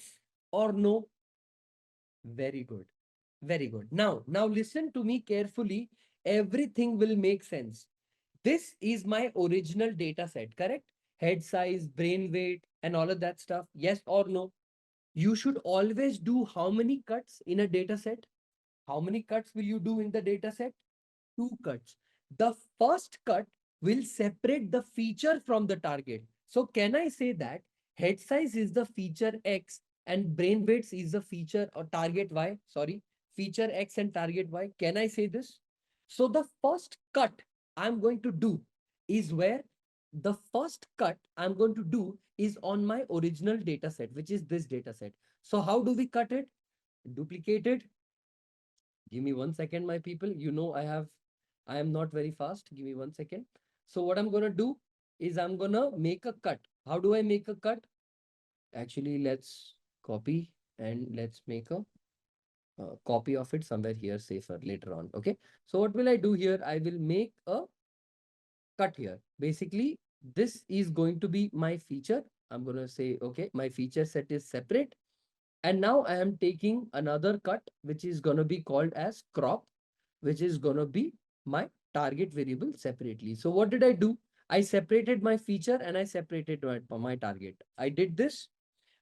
or no? Very good. Very good. Now listen to me carefully. Everything will make sense. This is my original data set, correct? Head size, brain weight, and all of that stuff. Yes or no? You should always do how many cuts in a data set? How many cuts will you do in the data set? Two cuts. The first cut will separate the feature from the target. So can I say that head size is the feature X and brain weights is the feature or target Y? Sorry, feature X and target Y. Can I say this? So the first cut I'm going to do is where the first cut I'm going to do is on my original data set, which is this data set. So how do we cut it? Duplicate it. Give me 1 second, my people. You know, I am not very fast. Give me 1 second. So what I'm going to do is I'm going to make a cut. How do I make a cut? Actually, let's copy and let's make a copy of it somewhere here safer later on. Okay. So what will I do here? I will make a cut here. Basically, this is going to be my feature. I'm going to say, okay, my feature set is separate. And now I am taking another cut, which is going to be called as crop, which is going to be my target variable separately. So what did I do? I separated my feature and I separated my target. I did this.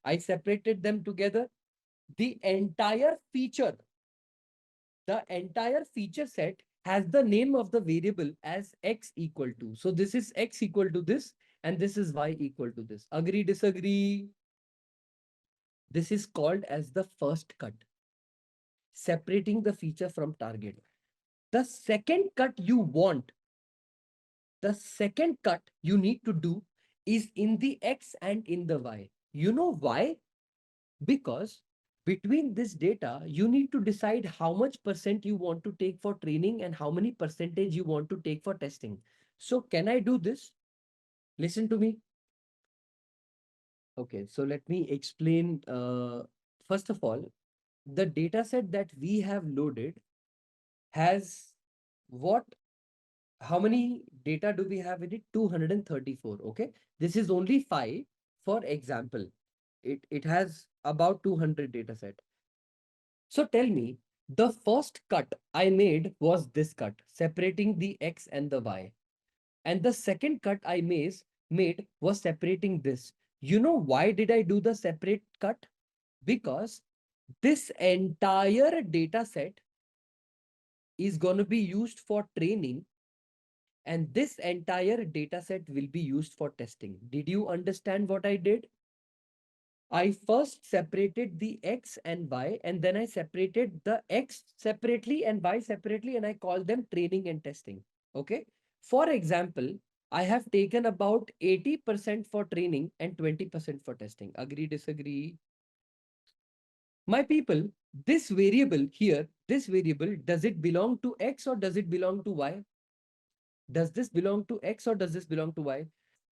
I separated them together. The entire feature set has the name of the variable as x equal to. So this is x equal to this, and this is y equal to this. Agree, disagree? This is called as the first cut, separating the feature from target. The second cut you need to do is in the X and in the Y. You know why? Because between this data, you need to decide how much percent you want to take for training and how many percentage you want to take for testing. So can I do this? Listen to me. Okay, so let me explain. First of all, the data set that we have loaded has what? How many data do we have in it? 234. Okay, this is only 5. For example, it has about 200 data set. So tell me, the first cut I made was this cut, separating the X and the Y. And the second cut I made was separating this. You know why did I do the separate cut? Because this entire data set is going to be used for training, and this entire data set will be used for testing. Did you understand what I did? I first separated the X and Y, and then I separated the X separately and Y separately, and I called them training and testing. Okay. For example, I have taken about 80% for training and 20% for testing. Agree, disagree? My people, this variable here, this variable, does it belong to X or does it belong to Y? Does this belong to X or does this belong to Y?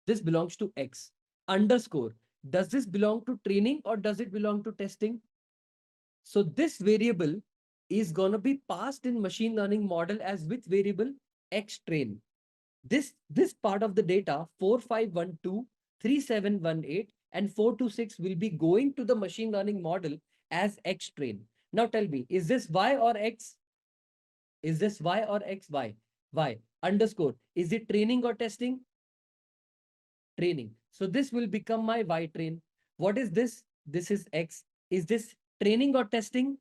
This belongs to X. Underscore. Does this belong to training or does it belong to testing? So this variable is going to be passed in machine learning model as which variable? X train. This part of the data 4512, 3718 and 426 will be going to the machine learning model as X train. Now tell me, is this Y or X? Is this Y or X? Y. Y. Underscore. Is it training or testing? Training. So this will become my Y train. What is this? This is X. Is this training or testing?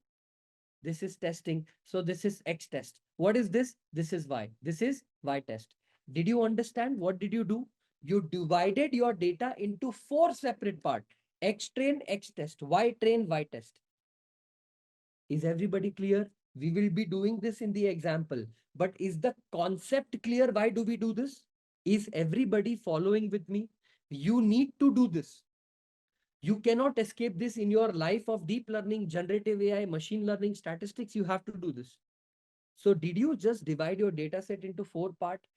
This is testing. So this is X test. What is this? This is Y. This is Y test. Did you understand? What did you do? You divided your data into 4 separate parts. X train, X test, Y train, Y test. Is everybody clear? We will be doing this in the example, but is the concept clear? Why do we do this? Is everybody following with me? You need to do this. You cannot escape this in your life of deep learning, generative AI, machine learning, statistics. You have to do this. So did you just divide your data set into 4 parts?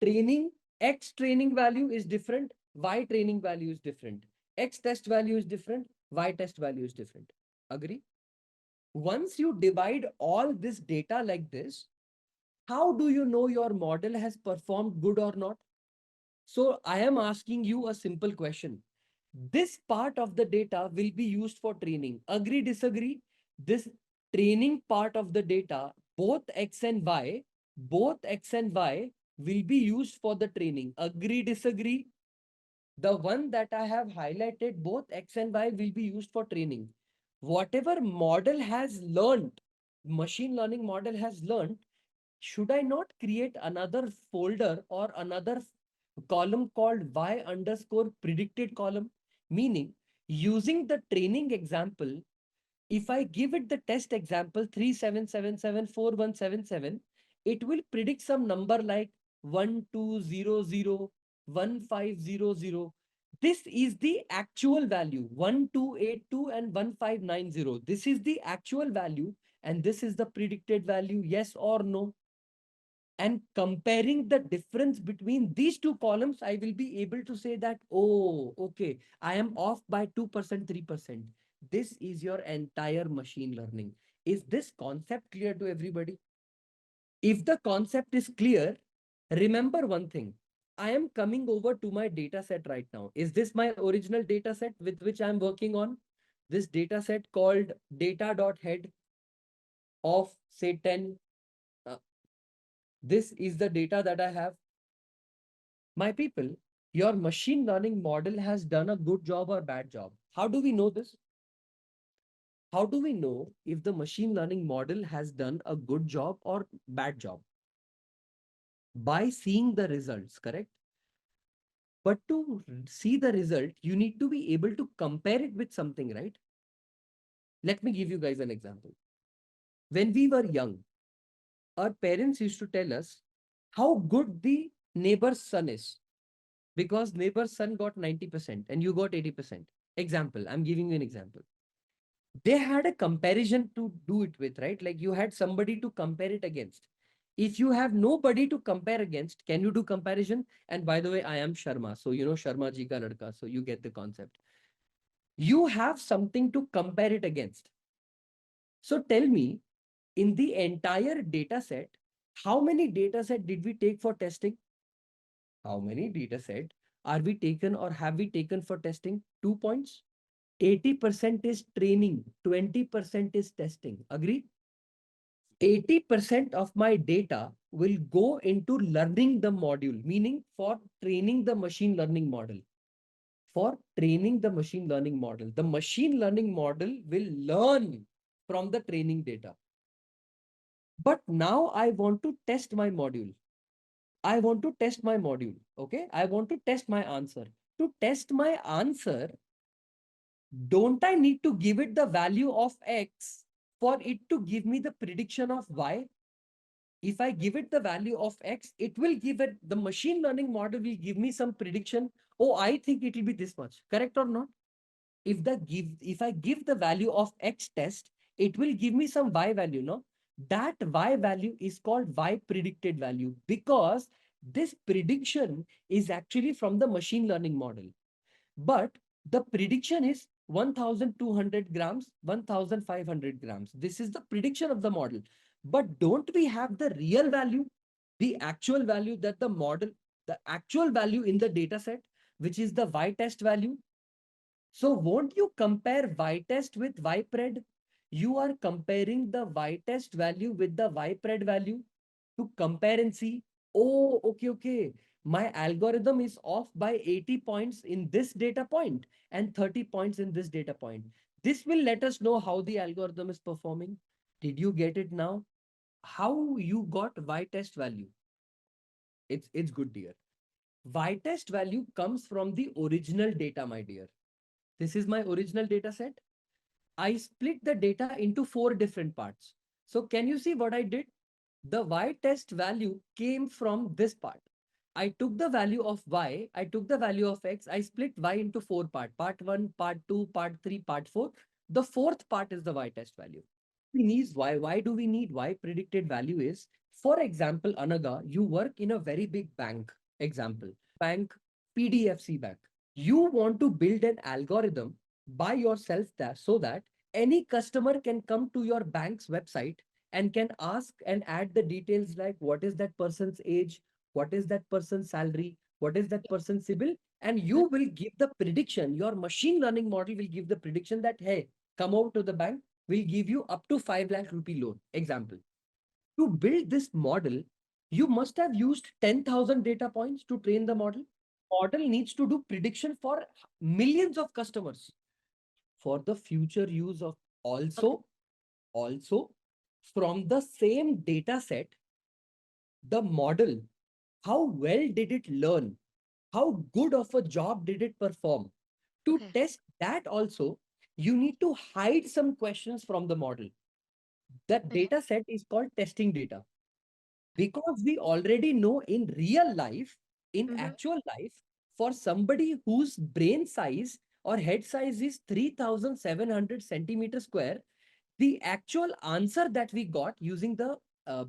Training, X training value is different, Y training value is different. X test value is different, Y test value is different. Agree? Once you divide all this data like this, how do you know your model has performed good or not? So I am asking you a simple question. This part of the data will be used for training. Agree, disagree? This training part of the data, both X and Y will be used for the training. Agree, disagree? The one that I have highlighted, both X and Y will be used for training. Whatever model has learned, machine learning model has learned, should I not create another folder or another column called Y underscore predicted column? Meaning, using the training example, if I give it the test example 37774177, it will predict some number like 12001500. This is the actual value 1282 and 1590. This is the actual value and this is the predicted value, yes or no. And comparing the difference between these two columns, I will be able to say that, oh, okay, I am off by 2%, 3%. This is your entire machine learning. Is this concept clear to everybody? If the concept is clear, remember one thing. I am coming over to my data set right now. Is this my original data set with which I'm working on? This data set called data.head of say 10. This is the data that I have. My people, your machine learning model has done a good job or bad job. How do we know this? How do we know if the machine learning model has done a good job or bad job? By seeing the results, correct? But to see the result, you need to be able to compare it with something, right? Let me give you guys an example. When we were young, our parents used to tell us how good the neighbor's son is, because neighbor's son got 90% and you got 80%. Example, I'm giving you an example. They had a comparison to do it with, right? Like you had somebody to compare it against. If you have nobody to compare against, can you do comparison? And by the way, I am Sharma. So, you know, Sharma ji ka ladka. So you get the concept. You have something to compare it against. So tell me, in the entire data set, how many data set did we take for testing? How many data set are we taken or have we taken for testing? 2 points. 80% is training, 20% is testing. Agree? 80% of my data will go into learning the module, meaning for training the machine learning model. For training the machine learning model. The machine learning model will learn from the training data. But now I want to test my module. I want to test my module. Okay. I want to test my answer. To test my answer, don't I need to give it the value of X for it to give me the prediction of Y? If I give it the value of X, it will give it, the machine learning model will give me some prediction. Oh, I think it will be this much. Correct or not? If I give the value of X test, it will give me some Y value, no? That Y value is called Y predicted value because this prediction is actually from the machine learning model. But the prediction is 1200 grams, 1500 grams. This is the prediction of the model. But don't we have the real value, the actual value that the model, the actual value in the data set, which is the Y test value? So won't you compare Y test with Y pred? You are comparing the Y test value with the Y pred value to compare and see, oh, okay. My algorithm is off by 80 points in this data point and 30 points in this data point. This will let us know how the algorithm is performing. Did you get it now? How you got Y test value? It's good, dear. Y test value comes from the original data, my dear. This is my original data set. I split the data into 4 different parts. So can you see what I did? The y test value came from this part. I took the value of y, I took the value of x, I split y into 4 parts. Part 1, part 2, part 3, part 4. The fourth part is the y test value. We need y. Why do we need y predicted value is, for example, Anaga, you work in a very big bank, example, bank, PDFC bank. You want to build an algorithm by yourself there so that any customer can come to your bank's website and can ask and add the details like what is that person's age, what is that person's salary, what is that person's CIBIL, and you will give the prediction. Your machine learning model will give the prediction that, hey, come over to the bank, will give you up to 5 lakh rupee loan. Example. To build this model, you must have used 10,000 data points to train the model. Model needs to do prediction for millions of customers for the future use of also from the same data set, the model, how well did it learn? How good of a job did it perform? To test that also, you need to hide some questions from the model. That data set is called testing data. Because we already know in real life, in actual life, for somebody whose brain size or head size is 3,700 centimeters square, the actual answer that we got using the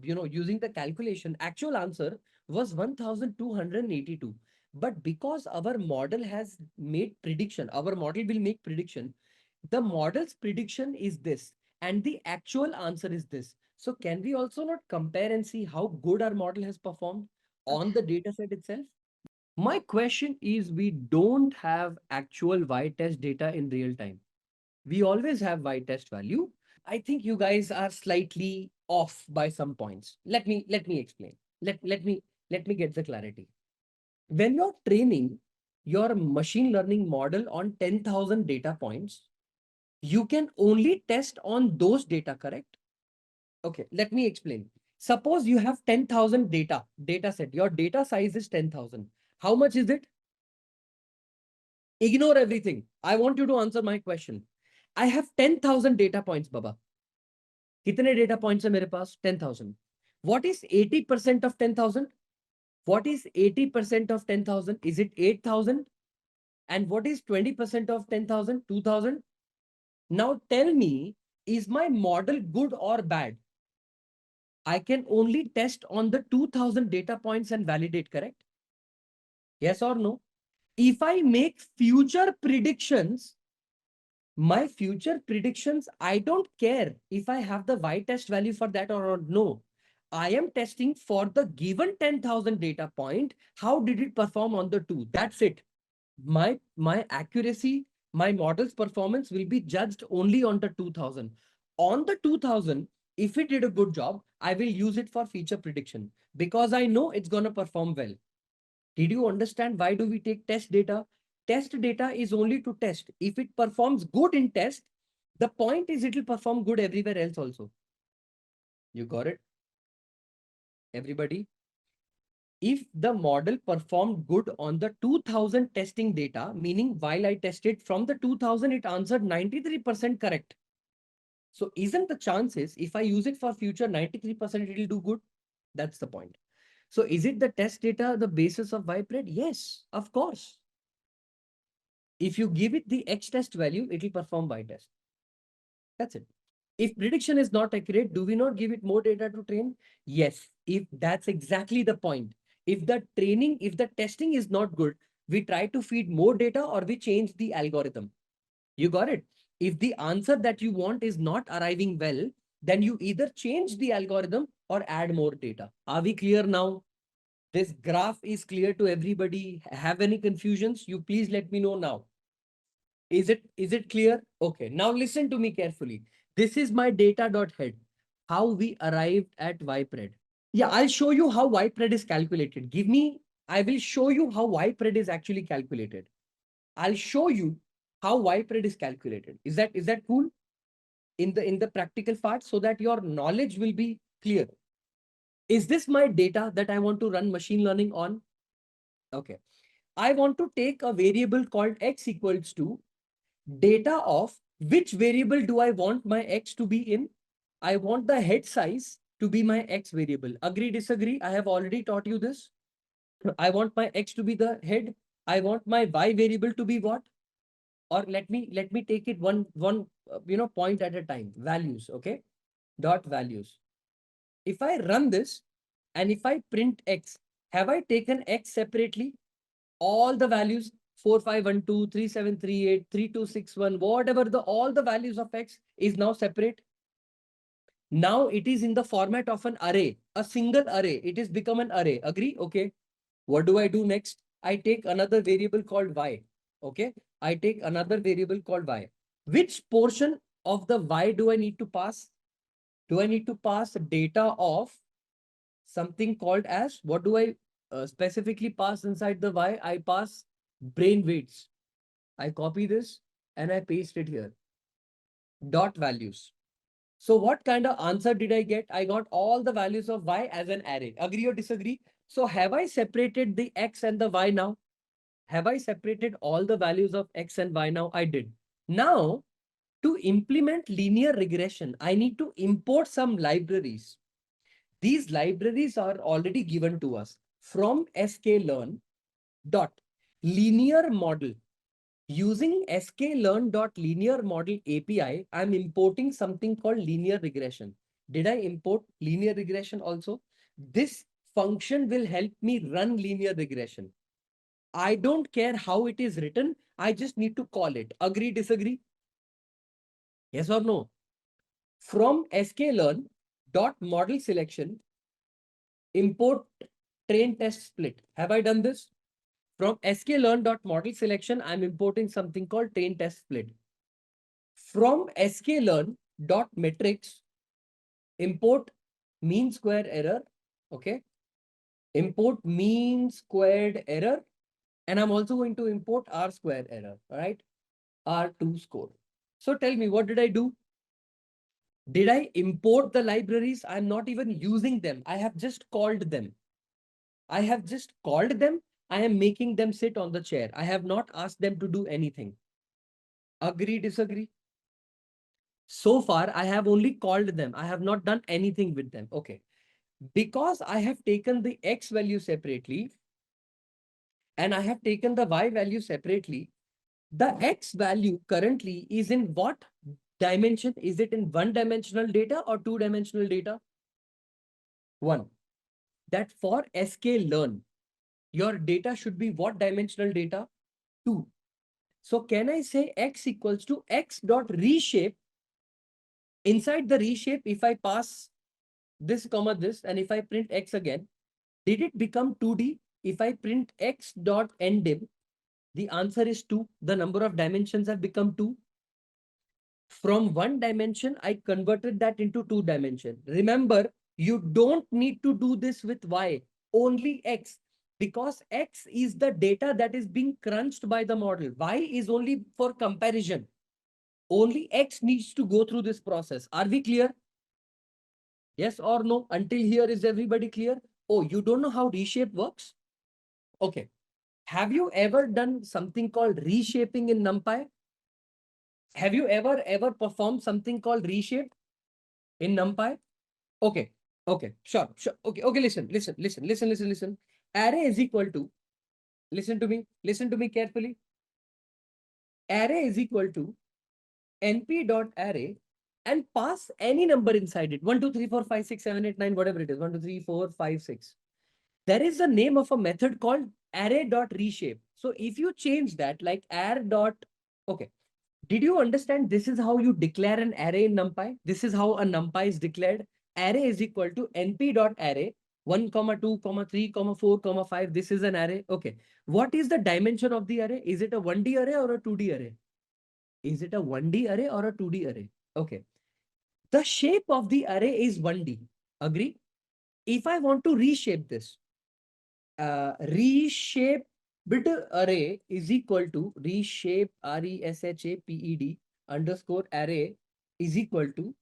using the calculation, actual answer was 1,282. But because our model has made prediction, our model will make prediction, the model's prediction is this and the actual answer is this. So can we also not compare and see how good our model has performed on the data set itself? My question is, we don't have actual y-test data in real time. We always have y-test value. I think you guys are slightly off by some points. Let me explain. Let me get the clarity. When you're training your machine learning model on 10,000 data points, you can only test on those data, correct? Okay, let me explain. Suppose you have 10,000 data set. Your data size is 10,000. How much is it? Ignore everything. I want you to answer my question. I have 10,000 data points, Baba. कितने data points है मेरे पास? 10,000. What is 80% of 10,000? What is 80% of 10,000? Is it 8,000? And what is 20% of 10,000? 2,000? Now tell me, is my model good or bad? I can only test on the 2,000 data points and validate, correct? Yes or no? If I make future predictions, my future predictions, I don't care if I have the y-test value for that or no. I am testing for the given 10,000 data point. How did it perform on the two? That's it. My accuracy, my model's performance will be judged only on the 2,000. On the 2,000, if it did a good job, I will use it for feature prediction because I know it's going to perform well. Did you understand why do we take test data? Test data is only to test. If it performs good in test, the point is it will perform good everywhere else also. You got it? Everybody? If the model performed good on the 2000 testing data, meaning while I tested from the 2000, it answered 93% correct. So isn't the chances if I use it for future 93% it will do good? That's the point. So is it the test data the basis of y-pred? Yes, of course. If you give it the X test value, it will perform Y test. That's it. If prediction is not accurate, do we not give it more data to train? Yes, if that's exactly the point. If the testing is not good, we try to feed more data or we change the algorithm. You got it? If the answer that you want is not arriving well, then you either change the algorithm or add more data. Are we clear now? This graph is clear to everybody. Have any confusions? You please let me know now. Is it clear? Okay, now listen to me carefully. This is my data.head, how we arrived at ypred. Yeah, I'll show you how ypred is calculated. I will show you how ypred is actually calculated. I'll show you how ypred is calculated. Is that cool? In the practical part so that your knowledge will be clear. Is this my data that I want to run machine learning on? Okay. I want to take a variable called x equals to data of which variable do I want my x to be in. I want the head size to be my x variable. Agree, disagree? I have already taught you this. I want my x to be the head. I want my y variable to be what? Or let me take it one point at a time. Values, okay? Dot values. If I run this and if I print x, have I taken x separately? All the values 4512, 3738, 3261, whatever all the values of x is now separate. Now it is in the format of an array, a single array. It is become an array. Agree? Okay. What do I do next? I take another variable called y. Okay. I take another variable called y. Which portion of the y do I need to pass? Do I need to pass data of something called as, what do I specifically pass inside the y? I pass brain weights. I copy this and I paste it here. Dot values. So what kind of answer did I get? I got all the values of y as an array. Agree or disagree? So have I separated the x and the y now? Have I separated all the values of x and y now? I did. Now, to implement linear regression, I need to import some libraries. These libraries are already given to us from sklearn dot linear model. Using sklearn.linear model API, I'm importing something called linear regression. Did I import linear regression also? This function will help me run linear regression. I don't care how it is written. I just need to call it. Agree, disagree? Yes or no? From sklearn.model selection, import train test split. Have I done this? From sklearn.model selection, I'm importing something called train test split. From sklearn.metrics, import mean square error. Okay. Import mean squared error. And I'm also going to import R square error. All right. R2 score. So tell me, what did I do? Did I import the libraries? I'm not even using them. I have just called them. I have just called them. I am making them sit on the chair. I have not asked them to do anything. Agree, disagree? So far, I have only called them. I have not done anything with them. Okay. Because I have taken the x value separately and I have taken the y value separately, the x value currently is in what dimension? Is it in one-dimensional data or two-dimensional data? One. That for sklearn, your data should be what dimensional data? Two. So can I say x equals to x dot reshape? Inside the reshape, if I pass this comma this, and if I print x again, did it become 2D? If I print x dot ndim, the answer is 2. The number of dimensions have become 2. From one dimension, I converted that into 2 dimension. Remember, you don't need to do this with y, only x, because x is the data that is being crunched by the model. Y is only for comparison. Only x needs to go through this process. Are we clear? Yes or no? Until here, is everybody clear? Oh, you don't know how reshape works? Okay. Have you ever done something called reshaping in NumPy? Have you ever performed something called reshape in NumPy? Okay. Okay. Sure. Okay. Listen. Array is equal to, listen to me carefully. Array is equal to np.array and pass any number inside it. 1, 2, 3, 4, 5, 6, 7, 8, 9, whatever it is. 1, 2, 3, 4, 5, 6. There is a name of a method called array.reshape. So if you change that like okay. Did you understand this is how you declare an array in NumPy? This is how a NumPy is declared. Array is equal to np.array 1, 2, 3, 4, 5. This is an array. Okay. What is the dimension of the array? Is it a 1D array or a 2D array? Is it a 1D array or a 2D array? Okay. The shape of the array is 1D. Agree? If I want to reshape this, reshape bit array is equal to reshape RESHAPED underscore array is equal to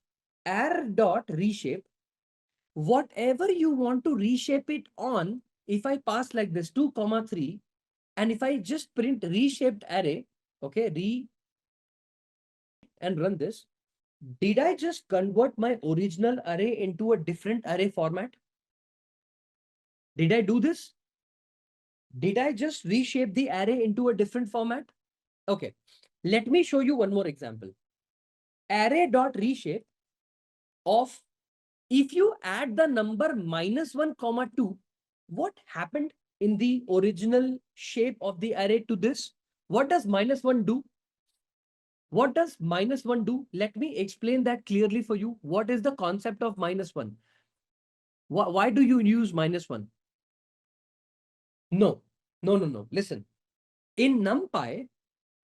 arr dot reshape. Whatever you want to reshape it on, if I pass like this 2, 3, and if I just print reshaped array, okay, and run this, did I just convert my original array into a different array format? Did I do this? Did I just reshape the array into a different format? Okay, let me show you one more example. Array.reshape of, if you add the number -1, 2, what happened in the original shape of the array to this? What does -1 do? What does -1 do? Let me explain that clearly for you. What is the concept of -1? Why do you use -1? No, no. Listen, in NumPy,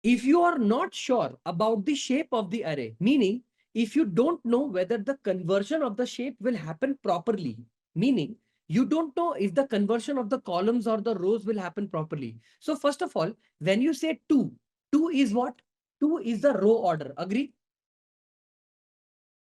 if you are not sure about the shape of the array, meaning if you don't know whether the conversion of the shape will happen properly, meaning you don't know if the conversion of the columns or the rows will happen properly. So first of all, when you say 2, 2 is what? 2 is the row order. Agree?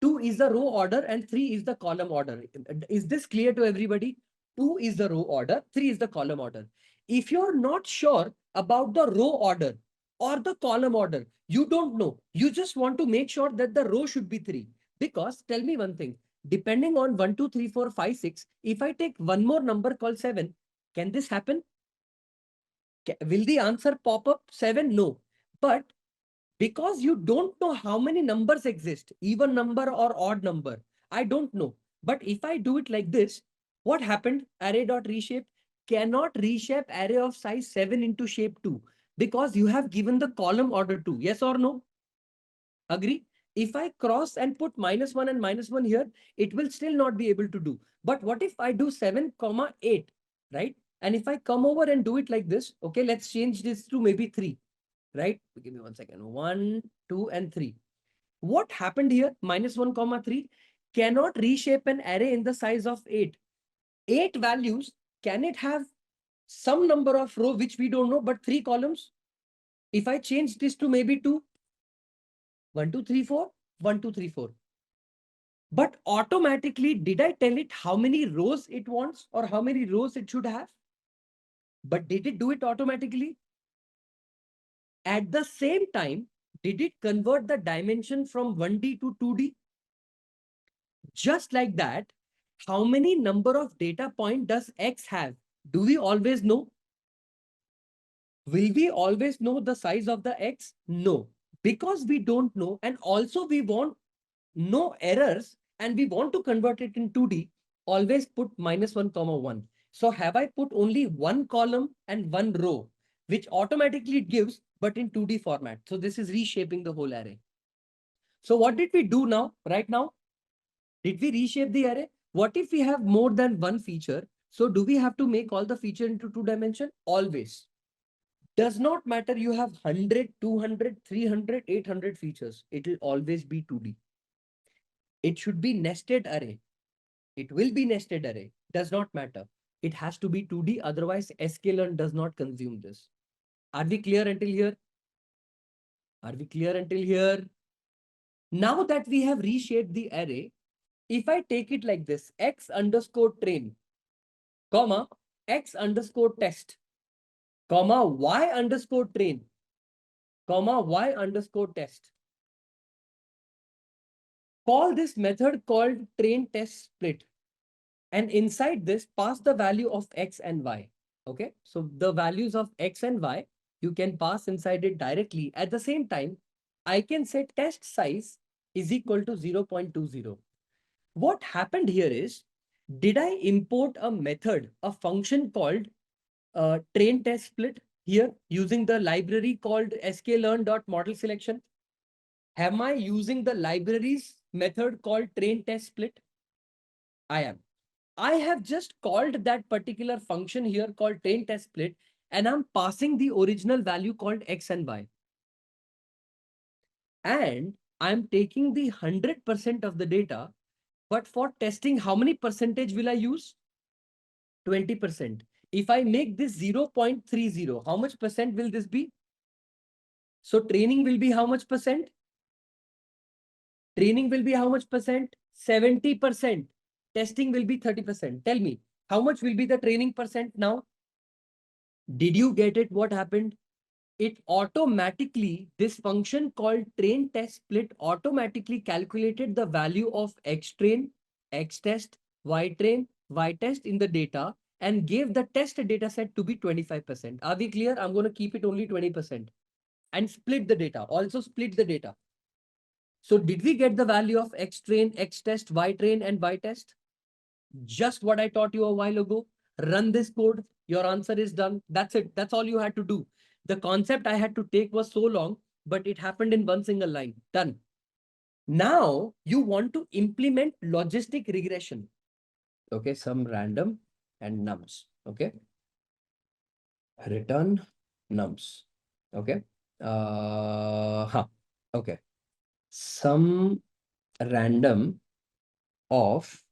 2 is the row order and 3 is the column order. Is this clear to everybody? 2 is the row order, 3 is the column order. If you're not sure about the row order or the column order, you don't know. You just want to make sure that the row should be 3. Because tell me one thing, depending on 1, 2, 3, 4, 5, 6, if I take one more number called 7, can this happen? Will the answer pop up 7? No. But because you don't know how many numbers exist, even number or odd number, I don't know. But if I do it like this, what happened? Array.reshape cannot reshape array of size 7 into shape 2 because you have given the column order 2. Yes or no? Agree? If I cross and put -1 and -1 here, it will still not be able to do. But what if I do 7, 8, right? And if I come over and do it like this, okay, let's change this to maybe 3. Right? Give me 1 second. 1, 2, and 3. What happened here? -1, 3 cannot reshape an array in the size of 8. 8 values, can it have some number of row which we don't know, but 3 columns? If I change this to maybe 2, 1, 2, 3, 4, 1, 2, 3, 4. But automatically, did I tell it how many rows it wants or how many rows it should have? But did it do it automatically? At the same time, did it convert the dimension from 1D to 2D? Just like that, how many number of data point does X have? Do we always know? Will we always know the size of the X? No, because we don't know. And also we want no errors and we want to convert it in 2D, always put -1, 1. So have I put only one column and one row, which automatically it gives, but in 2D format. So this is reshaping the whole array. So what did we do now, right now? Did we reshape the array? What if we have more than one feature? So do we have to make all the feature into 2 dimension? Always. Does not matter you have 100, 200, 300, 800 features. It will always be 2D. It should be nested array. It will be nested array. Does not matter. It has to be 2D. Otherwise, sklearn does not consume this. Are we clear until here? Are we clear until here? Now that we have reshaped the array, if I take it like this, x underscore train, comma, x underscore test, comma, y underscore train, comma, y underscore test. Call this method called train test split. And inside this, pass the value of x and y. Okay, so the values of x and y, you can pass inside it directly. At the same time, I can set test size is equal to 0.20. What happened here is, did I import a method, a function called train test split here using the library called sklearn.model_selection? Am I using the library's method called train test split? I am. I have just called that particular function here called train test split, and I'm passing the original value called x and y. And I'm taking the 100% of the data, but for testing, how many percentage will I use? 20%. If I make this 0.30, how much percent will this be? So training will be how much percent? Training will be how much percent? 70%. Testing will be 30%. Tell me, how much will be the training percent now? Did you get it? What happened? it automatically, this function called train test split automatically calculated the value of x train, x test, y train, y test in the data and gave the test data set to be 25%. Are we clear? I'm going to keep it only 20% and split the data. Also split the data. So did we get the value of x train, x test, y train and y test? Just what I taught you a while ago. Run this code. Your answer is done. That's it. That's all you had to do. The concept I had to take was so long, but it happened in one single line. Done. Now you want to implement logistic regression. Okay, some random and nums. Okay. Return nums. Okay. Okay. Some random of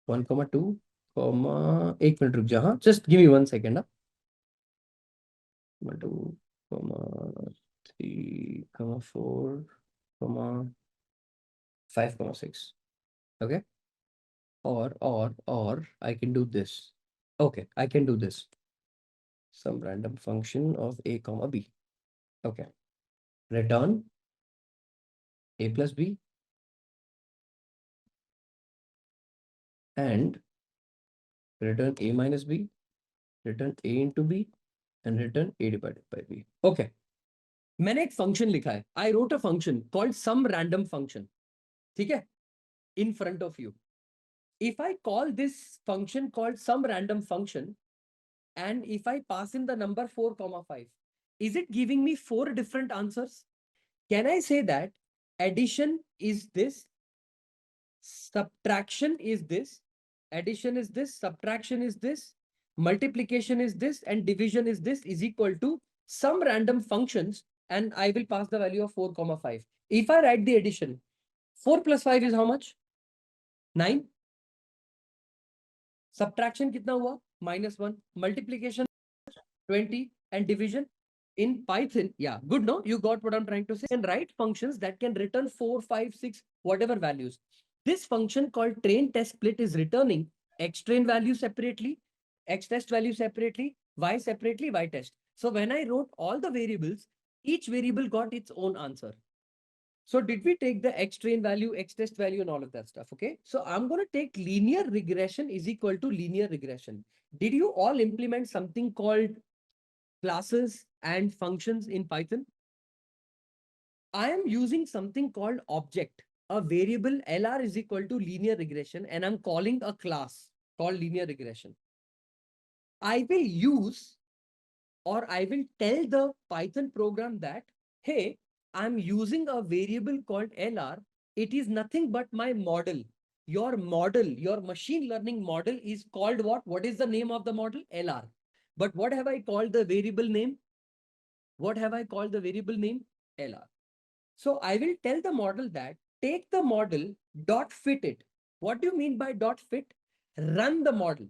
1, 2, 1 minute रुक जा हाँ just give me 1 second 1, 2, 3, 4, 5, 6. Okay. Or I can do this. Okay, I can do this. Some random function of a comma b. Okay. Return a plus b and return a minus b, return a into b and return a divided by b. Okay. मैंने एक function लिखा है. I wrote a function called some random function. ठीक है? In front of you. If I call this function called some random function and if I pass in the number 4, 5, is it giving me 4 different answers? Can I say that addition is this, subtraction is this, addition is this, subtraction is this, multiplication is this, and division is this is equal to some random functions, and I will pass the value of 4, 5. If I write the addition, 4 plus 5 is how much? 9. Subtraction kitna hua? -1. Multiplication 20 and division in Python. Yeah, good. No, you got what I'm trying to say. And write functions that can return 4, 5, 6, whatever values. This function called train test split is returning x train value separately, x test value separately, y separately, y test. So when I wrote all the variables, each variable got its own answer. So did we take the x train value, x test value and all of that stuff? Okay. So I'm going to take linear regression is equal to linear regression. Did you all implement something called classes and functions in Python? I am using something called object. A variable LR is equal to linear regression and I'm calling a class called linear regression. I will use or I will tell the Python program that, hey, I'm using a variable called LR. It is nothing but my model. Your model, your machine learning model is called what? What is the name of the model? LR. But what have I called the variable name? What have I called the variable name? LR. So I will tell the model that take the model, dot fit it. What do you mean by dot fit? Run the model.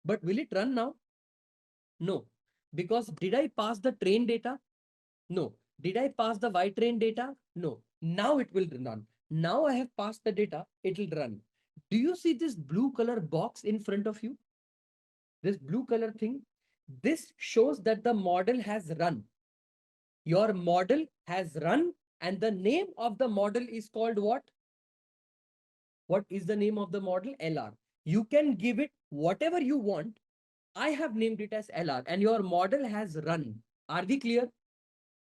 But will it run now? No. Because did I pass the train data? No. Did I pass the Y train data? No. Now it will run. Now I have passed the data, it will run. Do you see this blue color box in front of you? This blue color thing? This shows that the model has run. Your model has run and the name of the model is called what? What is the name of the model? LR. You can give it whatever you want. I have named it as LR and your model has run. Are we clear?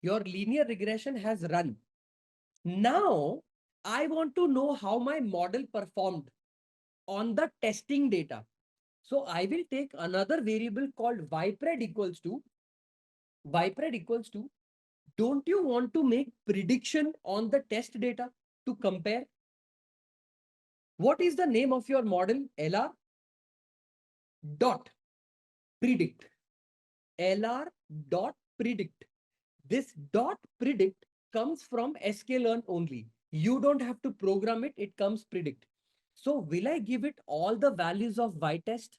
Your linear regression has run. Now, I want to know how my model performed on the testing data. So I will take another variable called ypred equals to, don't you want to make prediction on the test data to compare? What is the name of your model? LR dot predict. LR dot predict. This dot predict comes from sklearn only. You don't have to program it. It comes predict. So will I give it all the values of y test?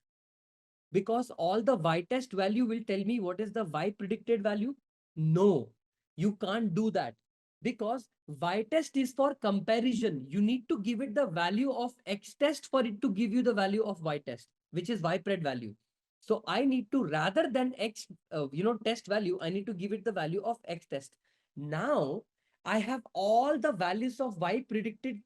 Because all the y test value will tell me what is the y predicted value. No, you can't do that because y test is for comparison. You need to give it the value of x test for it to give you the value of y test, which is y pred value. So I need to, rather than X, test value, I need to give it the value of X test. Now I have all the values of Y predicted,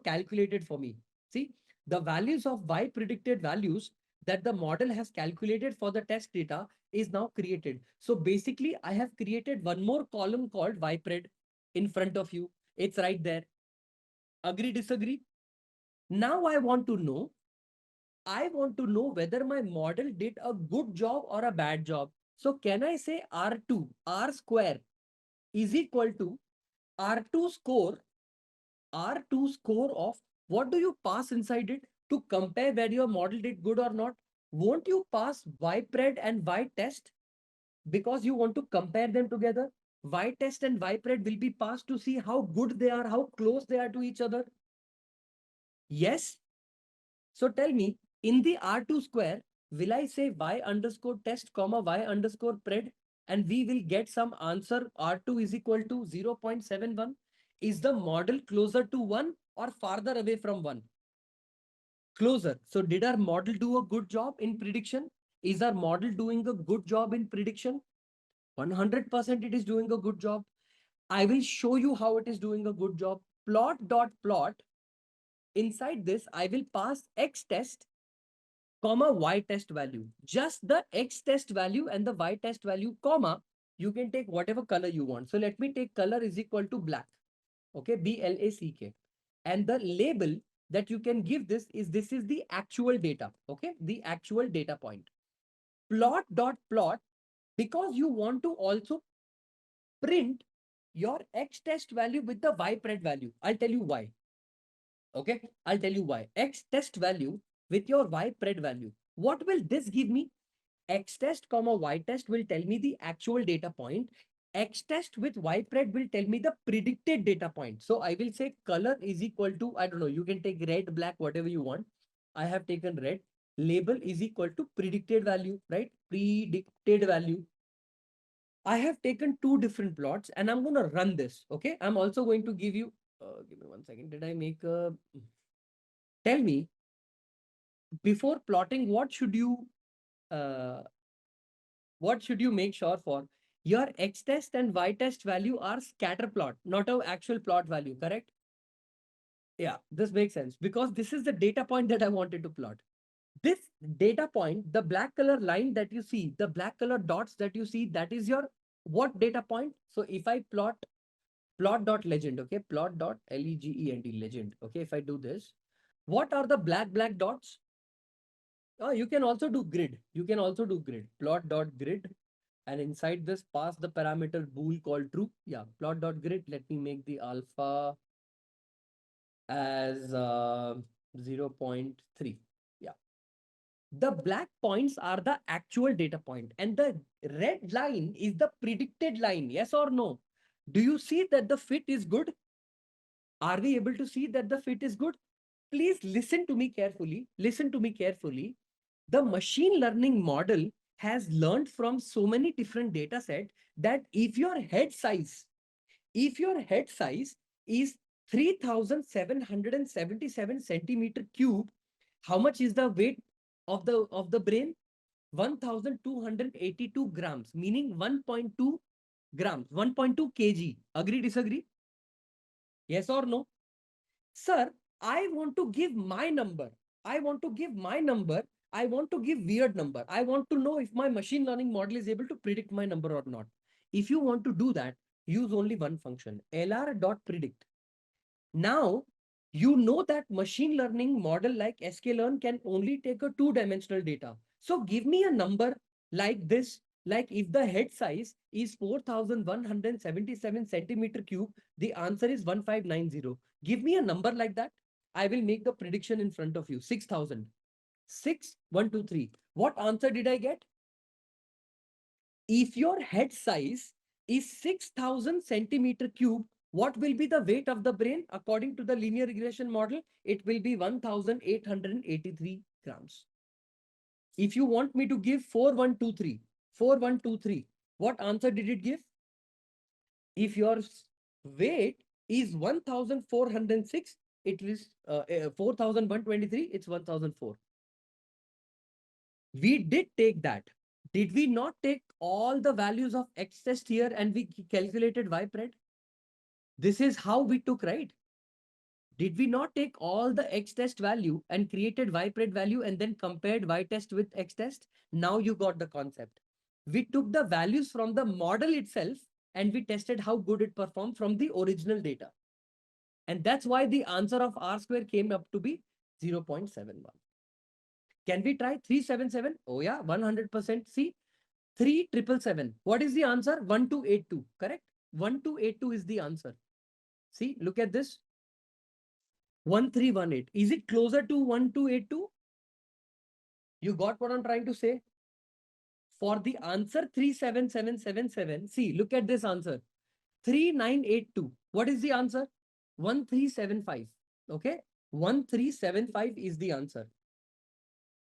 calculated for me. See, the values of Y predicted values that the model has calculated for the test data is now created. So basically I have created one more column called YPred in front of you. It's right there. Agree, disagree? Now I want to know whether my model did a good job or a bad job. So can I say R2, R square is equal to R2 score, R2 score of what do you pass inside it to compare whether your model did good or not? Won't you pass YPred and Y test because you want to compare them together? Y test and YPred will be passed to see how good they are, how close they are to each other. Yes. So tell me, in the R2 square, will I say Y underscore test comma Y underscore pred and we will get some answer R2 is equal to 0.71? Is the model closer to 1 or farther away from 1? Closer. So did our model do a good job in prediction? Is our model doing a good job in prediction? 100% it is doing a good job. I will show you how it is doing a good job. Plot dot plot. Inside this, I will pass X test comma Y test value. Just the X test value and the Y test value, comma, you can take whatever color you want. So let me take color is equal to black. Okay, BLACK. And the label that you can give this is the actual data. Okay, the actual data point. Plot dot plot, because you want to also print your X test value with the Y pred value. I'll tell you why. Okay, I'll tell you why. X test value with your Y pred value. What will this give me? X test comma Y test will tell me the actual data point. X test with Y pred will tell me the predicted data point. So I will say color is equal to, I don't know, you can take red, black, whatever you want. I have taken red. Label is equal to predicted value, right? Predicted value. I have taken two different plots and I'm going to run this. Okay. I'm also going to give you, give me 1 second. Did I make a, tell me before plotting, uh, what should you make sure for? Your X test and Y test value are scatter plot, not an actual plot value, correct? Yeah, this makes sense because this is the data point that I wanted to plot. This data point, the black color line that you see, the black color dots that you see, that is your what data point? So if I plot dot legend, okay, plot dot legend, legend. Okay, if I do this, what are the black dots? Oh, you can also do grid. You can also do grid. Plot dot grid. And inside this, pass the parameter bool called true. Yeah, plot dot grid. Let me make the alpha as 0.3. Yeah. The black points are the actual data point and the red line is the predicted line. Yes or no? Do you see that the fit is good? Are we able to see that the fit is good? Please listen to me carefully. Listen to me carefully. The machine learning model has learned from so many different data sets that if your head size is 3,777 centimeter cube, how much is the weight of the brain? 1,282 grams, meaning 1.2 grams, 1.2 kg. Agree, disagree? Yes or no? Sir, I want to give my number. I want to give my number. I want to give weird number. I want to know if my machine learning model is able to predict my number or not. If you want to do that, use only one function, lr.predict. Now, you know that machine learning model like sklearn can only take a two-dimensional data. So give me a number like this, like if the head size is 4,177 centimeter cube, the answer is 1590. Give me a number like that. I will make the prediction in front of you. 6,000. 6, 1, 2, 3. What answer did I get? If your head size is 6,000 centimeter cube, what will be the weight of the brain? According to the linear regression model, it will be 1,883 grams. If you want me to give 4123, what answer did it give? If your weight is 1,406, it is 4,123, it's 1,004. We did take that. Did we not take all the values of X test here and we calculated Y pred? This is how we took, right? Did we not take all the X test value and created Y pred value and then compared Y test with X test? Now you got the concept. We took the values from the model itself and we tested how good it performed from the original data. And that's why the answer of R square came up to be 0.71. Can we try 377? Oh yeah, 100%. See, 3777. What is the answer? 1282, correct? 1282 is the answer. See, look at this. 1318. Is it closer to 1282? You got what I'm trying to say? For the answer 37777, see, look at this answer. 3982. What is the answer? 1375. Okay. 1375 is the answer.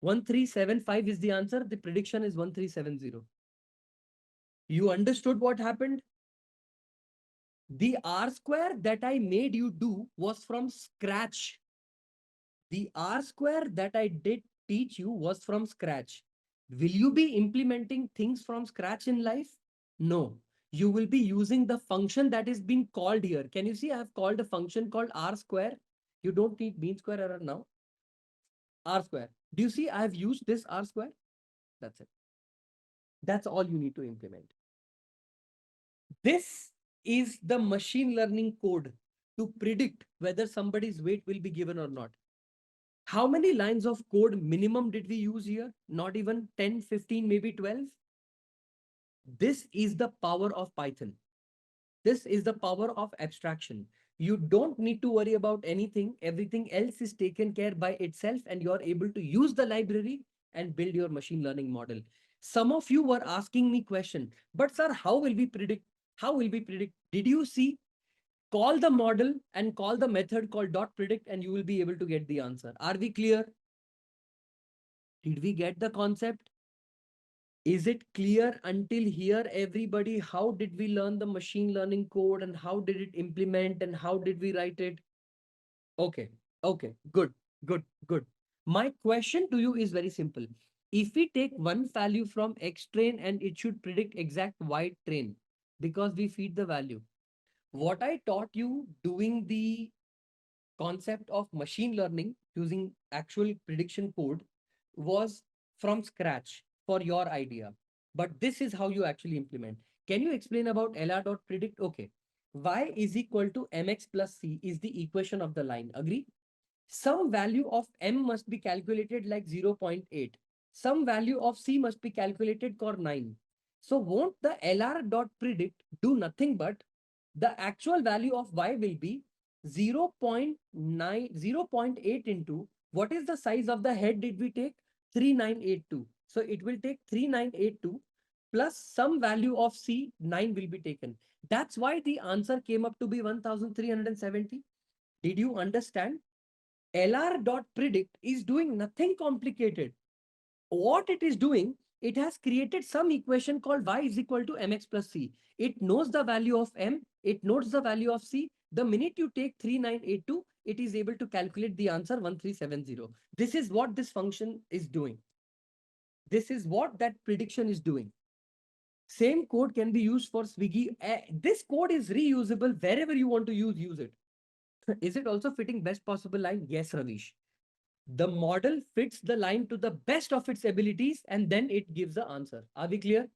1375 is the answer. The prediction is 1370. You understood what happened? The R square that I made you do was from scratch. The R square that I did teach you was from scratch. Will you be implementing things from scratch in life? No. You will be using the function that is being called here. Can you see I have called a function called R square? You don't need mean square error now. R square. Do you see I have used this R square? That's it. That's all you need to implement. This is the machine learning code to predict whether somebody's weight will be given or not. How many lines of code minimum did we use here? Not even 10, 15, maybe 12. This is the power of Python. This is the power of abstraction. You don't need to worry about anything. Everything else is taken care by itself and you're able to use the library and build your machine learning model. Some of you were asking me question, but sir, how will we predict? How will we predict? Did you see? Call the model and call the method called .predict and you will be able to get the answer. Are we clear? Did we get the concept? Is it clear until here, everybody? How did we learn the machine learning code and how did it implement and how did we write it? Okay, okay, good, good, good. My question to you is very simple. If we take one value from X train and it should predict exact Y train because we feed the value. What I taught you doing the concept of machine learning using actual prediction code was from scratch for your idea. But this is how you actually implement. Can you explain about lr.predict? Okay. Y is equal to mx plus c is the equation of the line. Agree? Some value of m must be calculated like 0.8. Some value of c must be calculated for 9. So won't the lr.predict do nothing but the actual value of y will be 0.8 into what is the size of the head did we take? 3982. So it will take 3982 plus some value of C, 9 will be taken. That's why the answer came up to be 1370. Did you understand? lr.predict is doing nothing complicated. What it is doing, it has created some equation called y is equal to mx plus c. It knows the value of m, it knows the value of c. The minute you take 3982, it is able to calculate the answer 1370. This is what this function is doing. This is what that prediction is doing. Same code can be used for Swiggy. This code is reusable wherever you want to use it. Is it also fitting best possible line? Yes, Ravish. The model fits the line to the best of its abilities and then it gives the answer. Are we clear?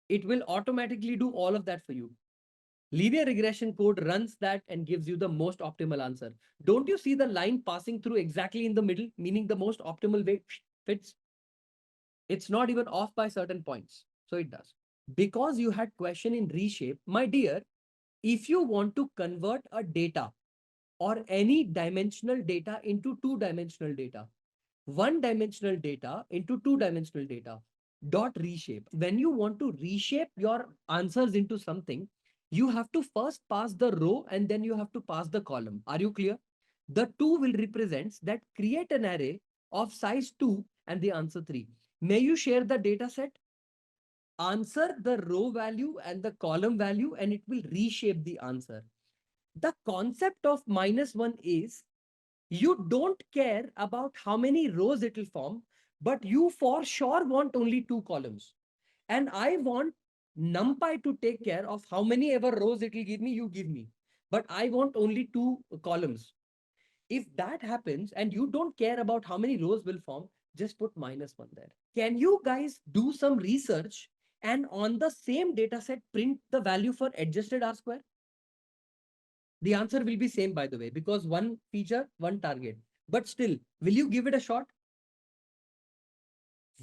It will automatically do all of that for you. Linear regression code runs that and gives you the most optimal answer. Don't you see the line passing through exactly in the middle, meaning the most optimal way fits? It's not even off by certain points. So it does. Because you had question in reshape, my dear, if you want to convert a data or any dimensional data into two-dimensional data, one-dimensional data into two-dimensional data, dot reshape. When you want to reshape your answers into something, you have to first pass the row and then you have to pass the column. Are you clear? The two will represent that create an array of size 2 and the answer 3. May you share the data set? Answer the row value and the column value and it will reshape the answer. The concept of -1 is you don't care about how many rows it will form, but you for sure want only 2 columns. And I want NumPy to take care of how many ever rows it will give me, you give me. But I want only 2 columns. If that happens and you don't care about how many rows will form, just put -1 there. Can you guys do some research and on the same data set print the value for adjusted R square? The answer will be same, by the way, because one feature, one target. But still, will you give it a shot?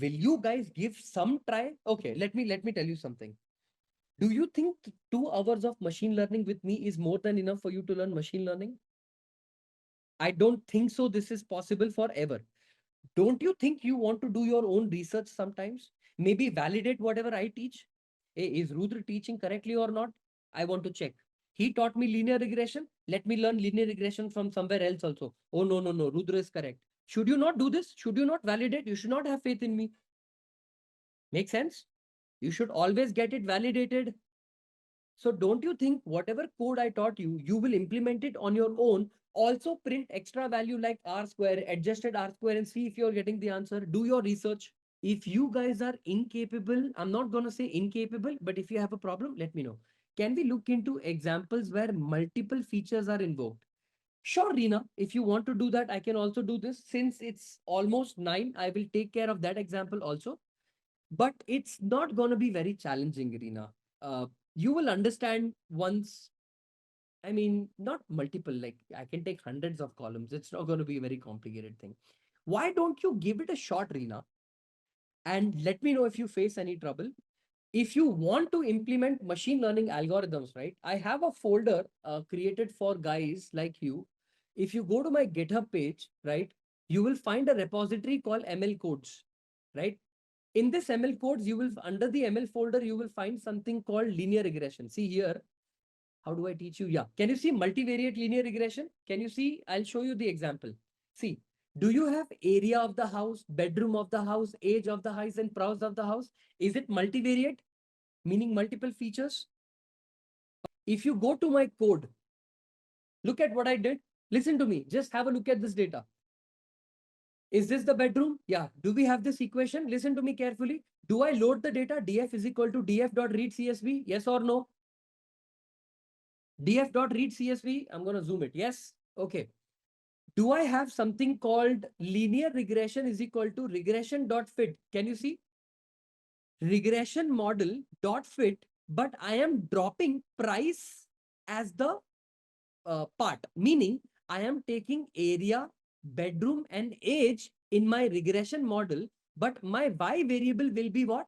Will you guys give some try? Okay, let me tell you something. Do you think 2 hours of machine learning with me is more than enough for you to learn machine learning? I don't think so. This is possible forever. Don't you think you want to do your own research sometimes? Maybe validate whatever I teach. Hey, is Rudra teaching correctly or not? I want to check. He taught me linear regression. Let me learn linear regression from somewhere else also. Oh, no, no, no. Rudra is correct. Should you not do this? Should you not validate? You should not have faith in me. Make sense? You should always get it validated. So don't you think whatever code I taught you, you will implement it on your own? Also print extra value like R square, adjusted R square, and see if you're getting the answer. Do your research. If you guys are incapable, I'm not going to say incapable, but if you have a problem, let me know. Can we look into examples where multiple features are invoked? Sure, Reena, if you want to do that, I can also do this. Since it's almost 9, I will take care of that example also. But it's not going to be very challenging, Reena. You will understand once. I mean, not multiple, like I can take hundreds of columns. It's not going to be a very complicated thing. Why don't you give it a shot, Reena? And let me know if you face any trouble. If you want to implement machine learning algorithms, right? I have a folder created for guys like you. If you go to my GitHub page, right, you will find a repository called ML codes, right? In this ML codes, you will, under the ML folder, you will find something called linear regression. See here, how do I teach you? Yeah. Can you see multivariate linear regression? Can you see? I'll show you the example. See, do you have area of the house, bedroom of the house, age of the house, and price of the house? Is it multivariate, meaning multiple features? If you go to my code, look at what I did. Listen to me. Just have a look at this data. Is this the bedroom? Yeah. Do we have this equation? Listen to me carefully. Do I load the data? df is equal to df.read CSV? Yes or no? df.read CSV. I'm going to zoom it. Yes. Okay. Do I have something called linear regression is equal to regression.fit? Can you see? Regression model dot fit, but I am dropping price as the part, meaning I am taking area, bedroom, and age in my regression model, but my y variable will be what?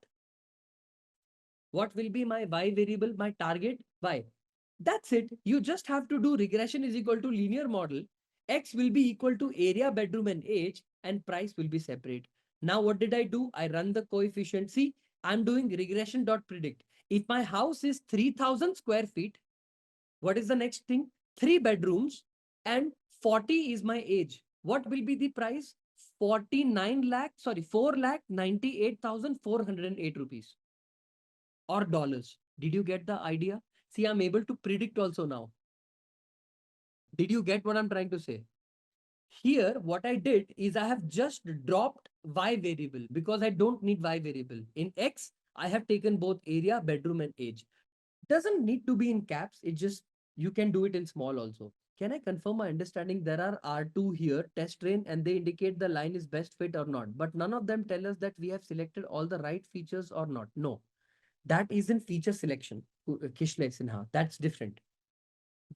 What will be my y variable? My target y. That's it. You just have to do regression is equal to linear model. X will be equal to area, bedroom, and age, and price will be separate. Now, what did I do? I run the coefficient. See, I'm doing regression.predict. If my house is 3000 square feet, what is the next thing? 3 bedrooms and 40 is my age. What will be the price? 49 lakh, sorry, 4,98,408 rupees or dollars. Did you get the idea? See, I'm able to predict also now. Did you get what I'm trying to say? Here, what I did is I have just dropped y variable because I don't need y variable. In X, I have taken both area, bedroom, and age. Doesn't need to be in caps. It just, you can do it in small also. Can I confirm my understanding? There are R2 here, test train, and they indicate the line is best fit or not. But none of them tell us that we have selected all the right features or not. No, that isn't feature selection. Kishle Sinha, that's different.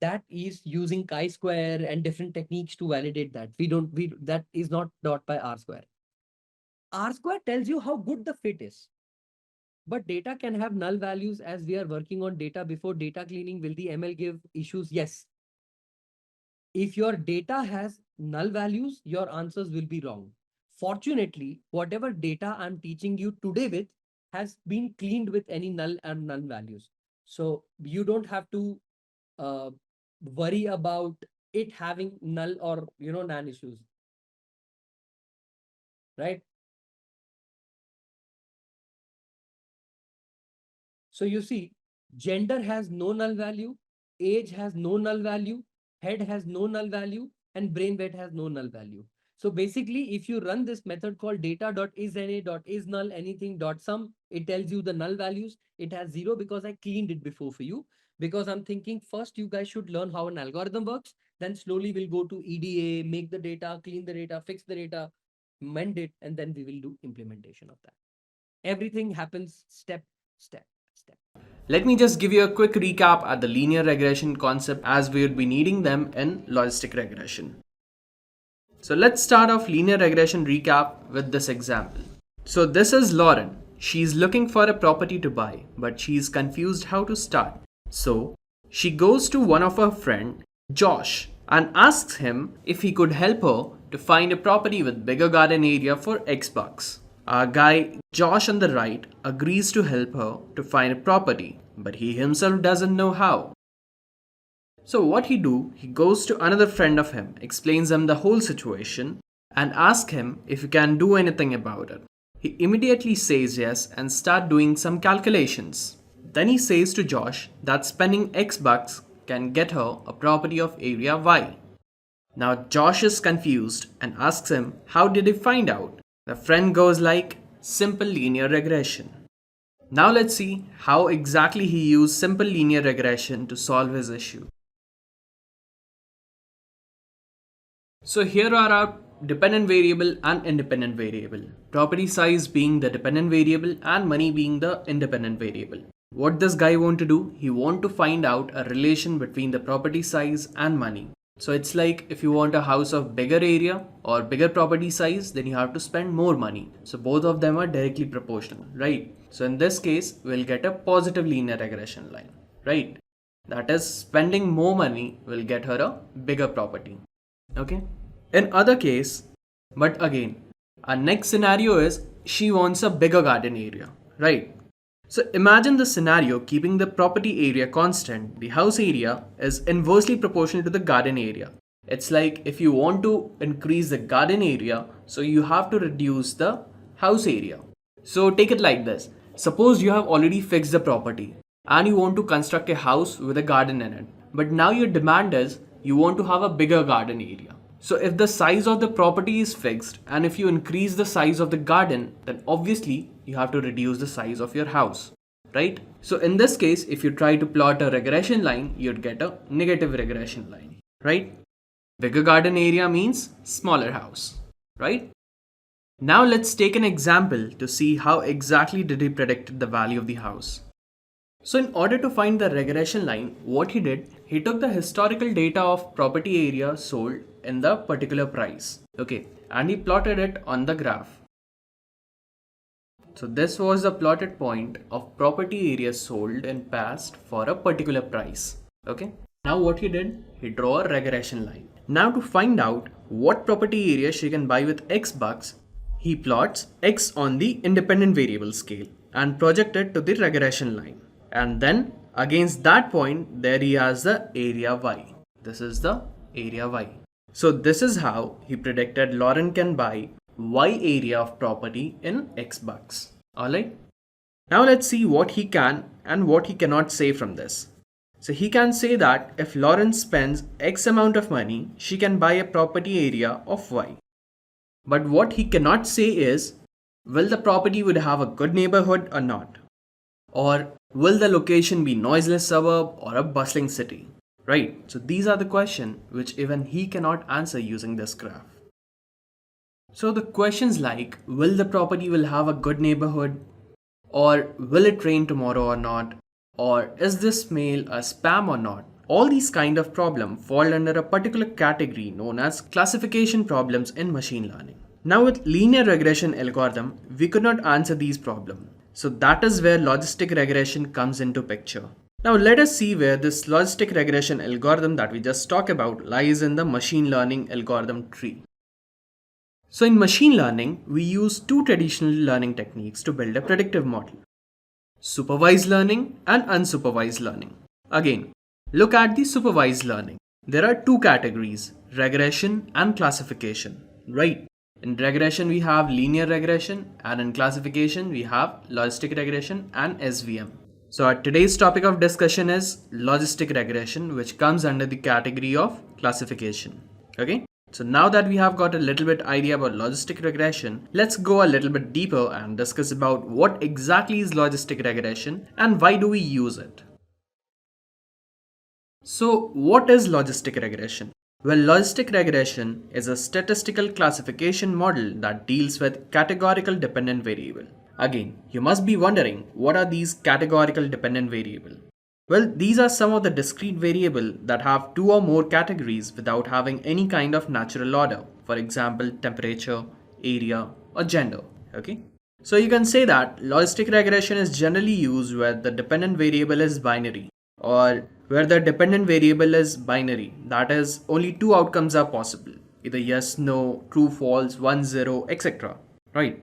That is using chi-square and different techniques to validate that. That is not dot by R square. R square tells you how good the fit is. But data can have null values as we are working on data before data cleaning. Will the ML give issues? Yes. If your data has null values, your answers will be wrong. Fortunately, whatever data I'm teaching you today with has been cleaned with any null and none values. So you don't have to worry about it having null or non issues, right? So you see, gender has no null value, age has no null value, head has no null value, and brain weight has no null value. So basically, if you run this method called data.isArray.isNull anything.sum, it tells you the null values. It has 0 because I cleaned it before for you. Because I'm thinking first you guys should learn how an algorithm works. Then slowly we'll go to EDA, make the data, clean the data, fix the data, mend it, and then we will do implementation of that. Everything happens step. Let me just give you a quick recap at the linear regression concept as we would be needing them in logistic regression. So let's start off linear regression recap with this example. So this is Lauren. She's looking for a property to buy, but she's confused how to start. So she goes to one of her friend, Josh, and asks him if he could help her to find a property with bigger garden area for X bucks. Our guy, Josh on the right, agrees to help her to find a property, but he himself doesn't know how. So what he goes to another friend of him, explains him the whole situation, and asks him if he can do anything about it. He immediately says yes and start doing some calculations. Then he says to Josh that spending X bucks can get her a property of area Y. Now Josh is confused and asks him how did he find out. The friend goes like, simple linear regression. Now let's see how exactly he used simple linear regression to solve his issue. So here are our dependent variable and independent variable. Property size being the dependent variable and money being the independent variable. What this guy want to do? He want to find out a relation between the property size and money. So it's like if you want a house of bigger area or bigger property size, then you have to spend more money. So both of them are directly proportional, right? So in this case, we'll get a positive linear regression line, right? That is, spending more money will get her a bigger property. Okay. In other case, but again, our next scenario is she wants a bigger garden area, right? So imagine the scenario keeping the property area constant. The house area is inversely proportional to the garden area. It's like if you want to increase the garden area, so you have to reduce the house area. So take it like this. Suppose you have already fixed the property and you want to construct a house with a garden in it. But now your demand is you want to have a bigger garden area. So if the size of the property is fixed and if you increase the size of the garden, then obviously you have to reduce the size of your house, right? So in this case, if you try to plot a regression line, you'd get a negative regression line, right? Bigger garden area means smaller house, right? Now let's take an example to see how exactly did he predict the value of the house. So in order to find the regression line, what he did, he took the historical data of property area sold in the particular price, okay, and he plotted it on the graph. So this was the plotted point of property area sold in past for a particular price, okay. Now what he did, he drew a regression line. Now to find out what property area she can buy with X bucks, he plots X on the independent variable scale and project it to the regression line. And then against that point, there he has the area Y. This is the area Y. So this is how he predicted Lauren can buy Y area of property in X bucks. Alright. Now let's see what he can and what he cannot say from this. So he can say that if Lauren spends X amount of money, she can buy a property area of Y. But what he cannot say is, will the property would have a good neighborhood or not? Or will the location be noiseless suburb or a bustling city? Right, so these are the questions which even he cannot answer using this graph. So the questions like, will the property will have a good neighborhood? Or will it rain tomorrow or not? Or is this mail a spam or not? All these kind of problems fall under a particular category known as classification problems in machine learning. Now with linear regression algorithm, we could not answer these problems. So that is where logistic regression comes into picture. Now let us see where this logistic regression algorithm that we just talked about lies in the machine learning algorithm tree. So in machine learning, we use two traditional learning techniques to build a predictive model: supervised learning and unsupervised learning. Again, look at the supervised learning. There are two categories, regression and classification, right? In regression, we have linear regression, and in classification, we have logistic regression and SVM. So our today's topic of discussion is logistic regression, which comes under the category of classification. Okay. So now that we have got a little bit idea about logistic regression, let's go a little bit deeper and discuss about what exactly is logistic regression and why do we use it. So what is logistic regression? Well, logistic regression is a statistical classification model that deals with categorical dependent variable. Again, you must be wondering, what are these categorical dependent variable? Well, these are some of the discrete variable that have two or more categories without having any kind of natural order. For example, temperature, area, or gender. Okay. So you can say that logistic regression is generally used where the dependent variable is binary, or where the dependent variable is binary. That is, only two outcomes are possible, either yes, no, true, false, 1, 0, etc. Right?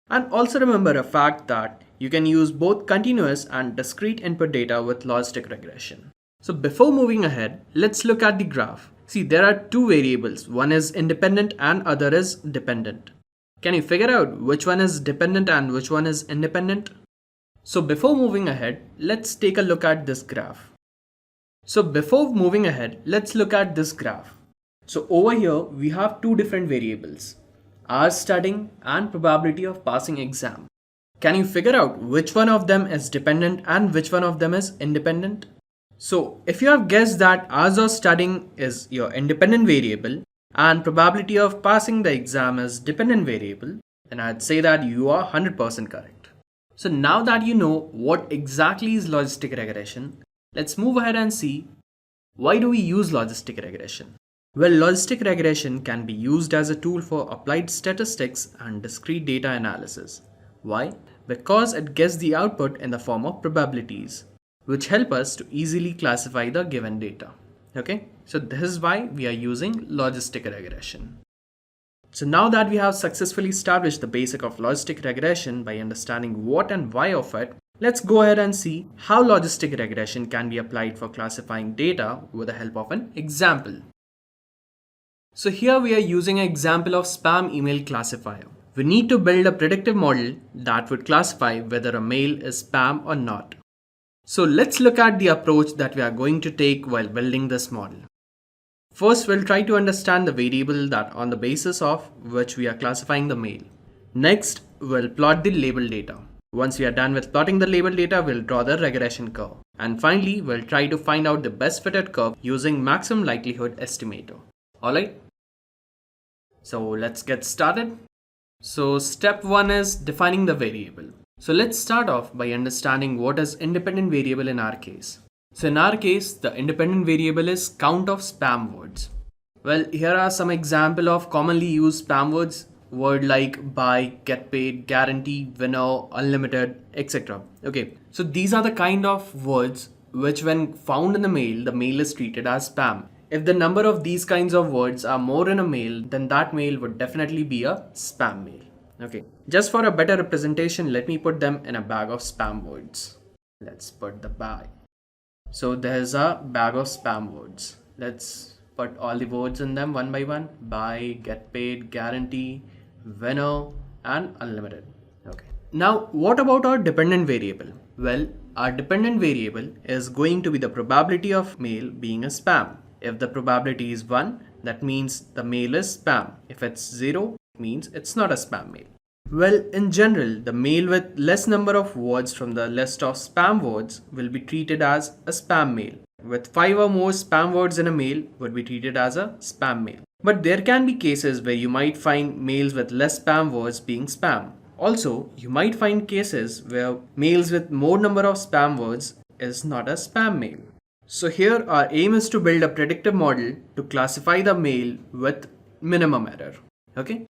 And also remember a fact that you can use both continuous and discrete input data with logistic regression. So before moving ahead, let's look at the graph. See, there are two variables. One is independent and other is dependent. Can you figure out which one is dependent and which one is independent? So before moving ahead, let's take a look at this graph. So over here, we have two different variables, hours studying and probability of passing exam. Can you figure out which one of them is dependent and which one of them is independent? So if you have guessed that hours of studying is your independent variable and probability of passing the exam is dependent variable, then I'd say that you are 100% correct. So now that you know what exactly is logistic regression, let's move ahead and see why do we use logistic regression. Well, logistic regression can be used as a tool for applied statistics and discrete data analysis. Why? Because it gets the output in the form of probabilities, which help us to easily classify the given data. Okay, so this is why we are using logistic regression. So now that we have successfully established the basic of logistic regression by understanding what and why of it, let's go ahead and see how logistic regression can be applied for classifying data with the help of an example. So here we are using an example of spam email classifier. We need to build a predictive model that would classify whether a mail is spam or not. So let's look at the approach that we are going to take while building this model. First, we'll try to understand the variable that on the basis of which we are classifying the mail. Next, we'll plot the label data. Once we are done with plotting the label data, we'll draw the regression curve. And finally, we'll try to find out the best fitted curve using maximum likelihood estimator. Alright? So let's get started. So step 1 is defining the variable. So let's start off by understanding what is independent variable in our case. So in our case, the independent variable is count of spam words. Well, here are some example of commonly used spam words. Word like buy, get paid, guarantee, winner, unlimited, etc. Okay, so these are the kind of words which when found in the mail is treated as spam. If the number of these kinds of words are more in a mail, then that mail would definitely be a spam mail. Okay, just for a better representation, let me put them in a bag of spam words. Let's put the bag. So there's a bag of spam words. Let's put all the words in them one by one. Buy, get paid, guarantee, winner, and unlimited. Okay. Now, what about our dependent variable? Well, our dependent variable is going to be the probability of mail being a spam. If the probability is 1, that means the mail is spam. If it's 0, it means it's not a spam mail. Well, in general, the mail with less number of words from the list of spam words will be treated as a spam mail. With 5 or more spam words in a mail would be treated as a spam mail. But there can be cases where you might find mails with less spam words being spam. Also, you might find cases where mails with more number of spam words is not a spam mail. So here our aim is to build a predictive model to classify the mail with minimum error. Okay,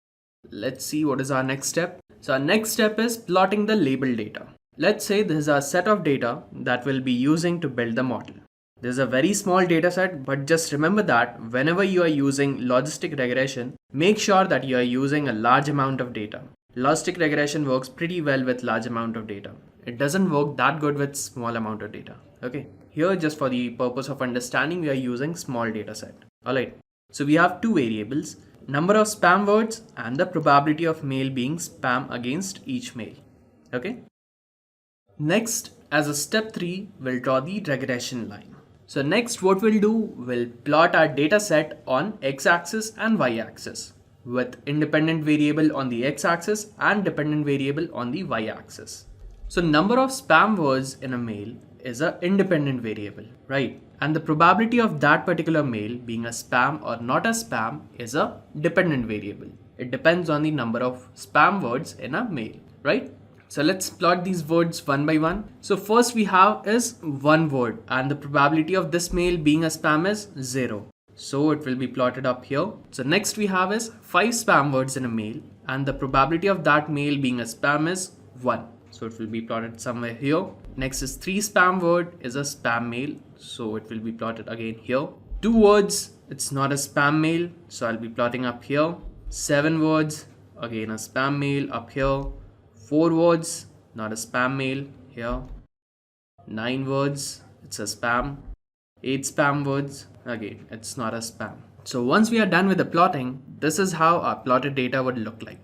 let's see what is our next step. So our next step is plotting the label data. Let's say this is a set of data that we'll be using to build the model. This is a very small data set, but just remember that whenever you are using logistic regression, make sure that you are using a large amount of data. Logistic regression works pretty well with large amount of data. It doesn't work that good with small amount of data. Okay, here just for the purpose of understanding, we are using small data set. Alright, so we have two variables, number of spam words and the probability of mail being spam against each mail. Okay. Next, as a step 3, we'll draw the regression line. So next what we'll do, we'll plot our data set on x-axis and y-axis with independent variable on the x-axis and dependent variable on the y-axis. So number of spam words in a mail is an independent variable, right? And the probability of that particular mail being a spam or not a spam is a dependent variable. It depends on the number of spam words in a mail, right? So let's plot these words one by one. So first we have is one word and the probability of this mail being a spam is 0. So it will be plotted up here. So next we have is 5 spam words in a mail and the probability of that mail being a spam is 1. So it will be plotted somewhere here. Next is 3 spam word is a spam mail. So it will be plotted again here. 2 words, it's not a spam mail. So I'll be plotting up here. 7 words, again a spam mail up here. 4 words, not a spam mail here. 9 words, it's a spam. 8 spam words, again, it's not a spam. So once we are done with the plotting, this is how our plotted data would look like.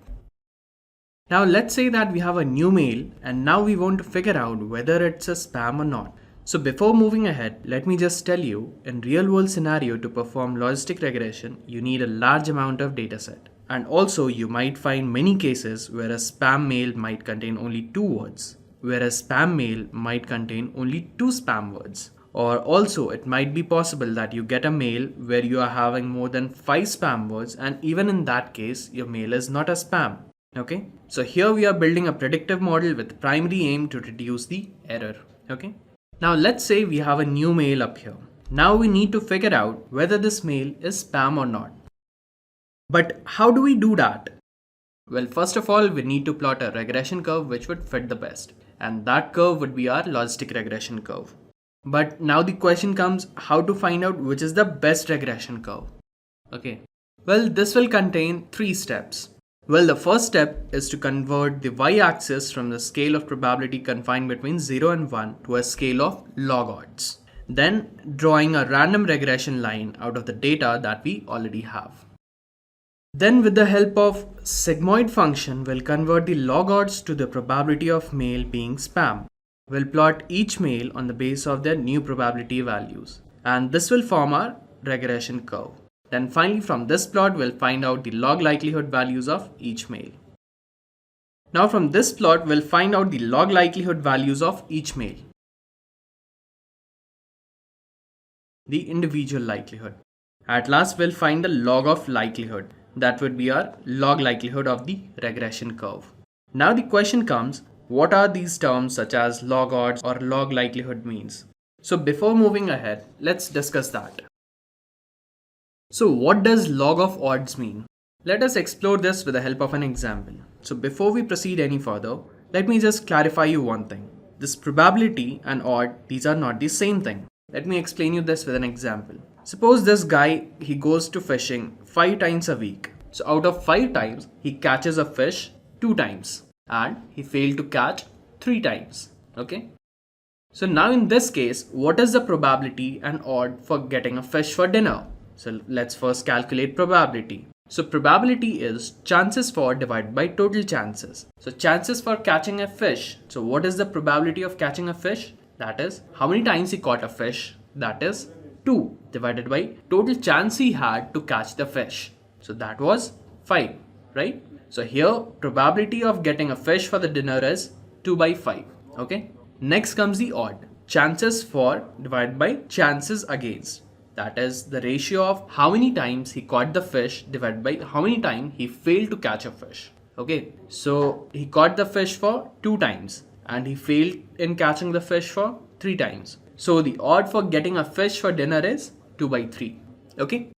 Now let's say that we have a new mail and now we want to figure out whether it's a spam or not. So before moving ahead, let me just tell you, in real world scenario to perform logistic regression, you need a large amount of data set. And also you might find many cases where a spam mail might contain only 2 words, where a spam mail might contain only 2 spam words. Or also it might be possible that you get a mail where you are having more than 5 spam words, and even in that case your mail is not a spam. Okay, so here we are building a predictive model with primary aim to reduce the error. Okay, now let's say we have a new mail up here. Now we need to figure out whether this mail is spam or not. But how do we do that? Well, first of all, we need to plot a regression curve which would fit the best. And that curve would be our logistic regression curve. But now the question comes, how to find out which is the best regression curve? Okay, well, this will contain 3 steps. Well, the first step is to convert the y-axis from the scale of probability confined between 0 and 1 to a scale of log odds. Then drawing a random regression line out of the data that we already have. Then with the help of sigmoid function, we'll convert the log odds to the probability of mail being spam. We'll plot each mail on the base of their new probability values. And this will form our regression curve. Then finally from this plot, we'll find out the log likelihood values of each mail. Now from this plot, we'll find out the log likelihood values of each mail. The individual likelihood. At last, we'll find the log of likelihood. That would be our log likelihood of the regression curve. Now the question comes, what are these terms such as log odds or log likelihood means? So before moving ahead, let's discuss that. So what does log of odds mean? Let us explore this with the help of an example. So before we proceed any further, let me just clarify you one thing. This probability and odd, these are not the same thing. Let me explain you this with an example. Suppose this guy, he goes to fishing 5 times a week. So out of 5 times, he catches a fish 2 times and he failed to catch 3 times. Okay. So now in this case, what is the probability and odd for getting a fish for dinner? So let's first calculate probability. So probability is chances for divided by total chances. So chances for catching a fish. So what is the probability of catching a fish? That is how many times he caught a fish. That is 2 divided by total chance he had to catch the fish. So that was 5, right? So here probability of getting a fish for the dinner is 2 by 5. Okay. Next comes the odd. Chances for divided by chances against. That is the ratio of how many times he caught the fish divided by how many times he failed to catch a fish. Okay. So he caught the fish for 2 times and he failed in catching the fish for 3 times. So the odd for getting a fish for dinner is 2 by 3. Okay.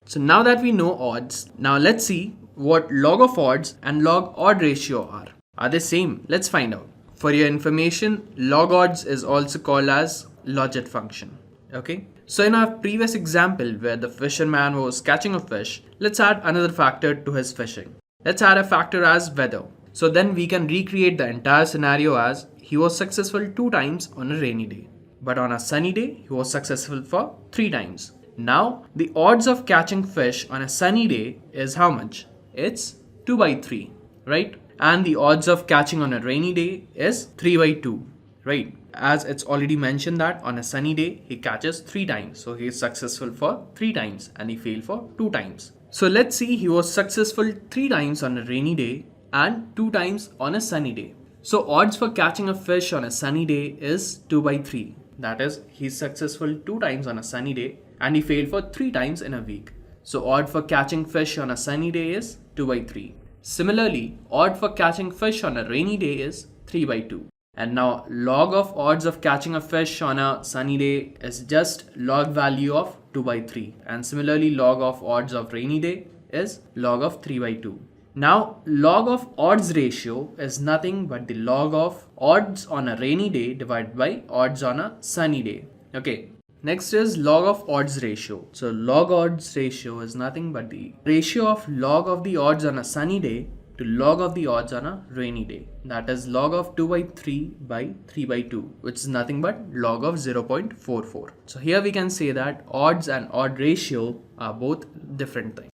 So now that we know odds, now let's see what log of odds and log odd ratio are. Are they same? Let's find out. For your information, log odds is also called as logit function. Okay. So in our previous example where the fisherman was catching a fish, let's add another factor to his fishing. Let's add a factor as weather. So then we can recreate the entire scenario as he was successful 2 times on a rainy day. But on a sunny day, he was successful for 3 times. Now, the odds of catching fish on a sunny day is how much? It's 2 by 3, right? And the odds of catching on a rainy day is 3 by 2. right? As it's already mentioned that on a sunny day, he catches 3 times. So he is successful for 3 times and he failed for 2 times. So let's see, he was successful 3 times on a rainy day and 2 times on a sunny day. So odds for catching a fish on a sunny day is 2 by 3. That is, he's successful 2 times on a sunny day and he failed for 3 times in a week. So odd for catching fish on a sunny day is 2 by 3. Similarly, odd for catching fish on a rainy day is 3 by 2. And now log of odds of catching a fish on a sunny day is just log value of 2 by 3. And similarly, log of odds of rainy day is log of 3 by 2. Now log of odds ratio is nothing but the log of odds on a rainy day divided by odds on a sunny day. Okay. Next is log of odds ratio. So log odds ratio is nothing but the ratio of log of the odds on a sunny day to log of the odds on a rainy day. That is log of 2 by 3 by 3 by 2, which is nothing but log of 0.44. So here we can say that odds and odd ratio are both different things.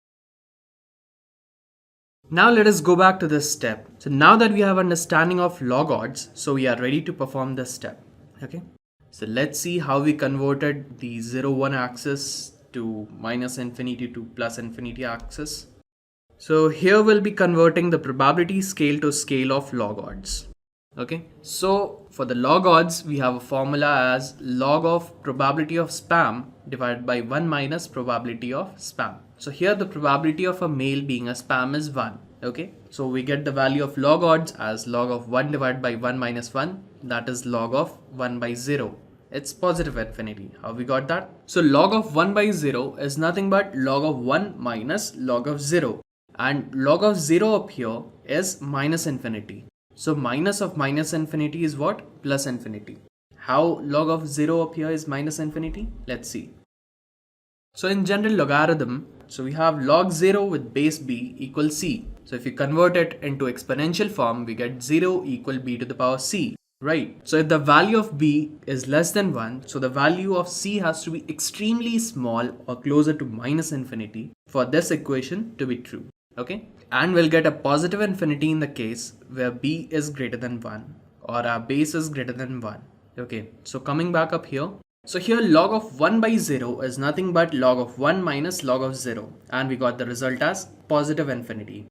Now let us go back to this step. So now that we have understanding of log odds, so we are ready to perform this step. Okay. So let's see how we converted the 0, 1 axis to minus infinity to plus infinity axis. So here we'll be converting the probability scale to scale of log odds. Okay. So for the log odds, we have a formula as log of probability of spam divided by 1 minus probability of spam. So here the probability of a mail being a spam is 1. Okay. So we get the value of log odds as log of 1 divided by 1 minus 1. That is log of 1 by 0. It's positive infinity. How we got that? So log of 1 by 0 is nothing but log of 1 minus log of 0. And log of 0 up here is minus infinity. So minus of minus infinity is what? Plus infinity. How log of 0 up here is minus infinity? Let's see. So in general logarithm, so we have log 0 with base b equals c. So if you convert it into exponential form, we get 0 equal b to the power c. Right. So if the value of b is less than 1, so the value of c has to be extremely small or closer to minus infinity for this equation to be true. Okay. And we'll get a positive infinity in the case where b is greater than 1 or our base is greater than 1. Okay. So coming back up here. So here log of 1 by 0 is nothing but log of 1 minus log of 0. And we got the result as positive infinity.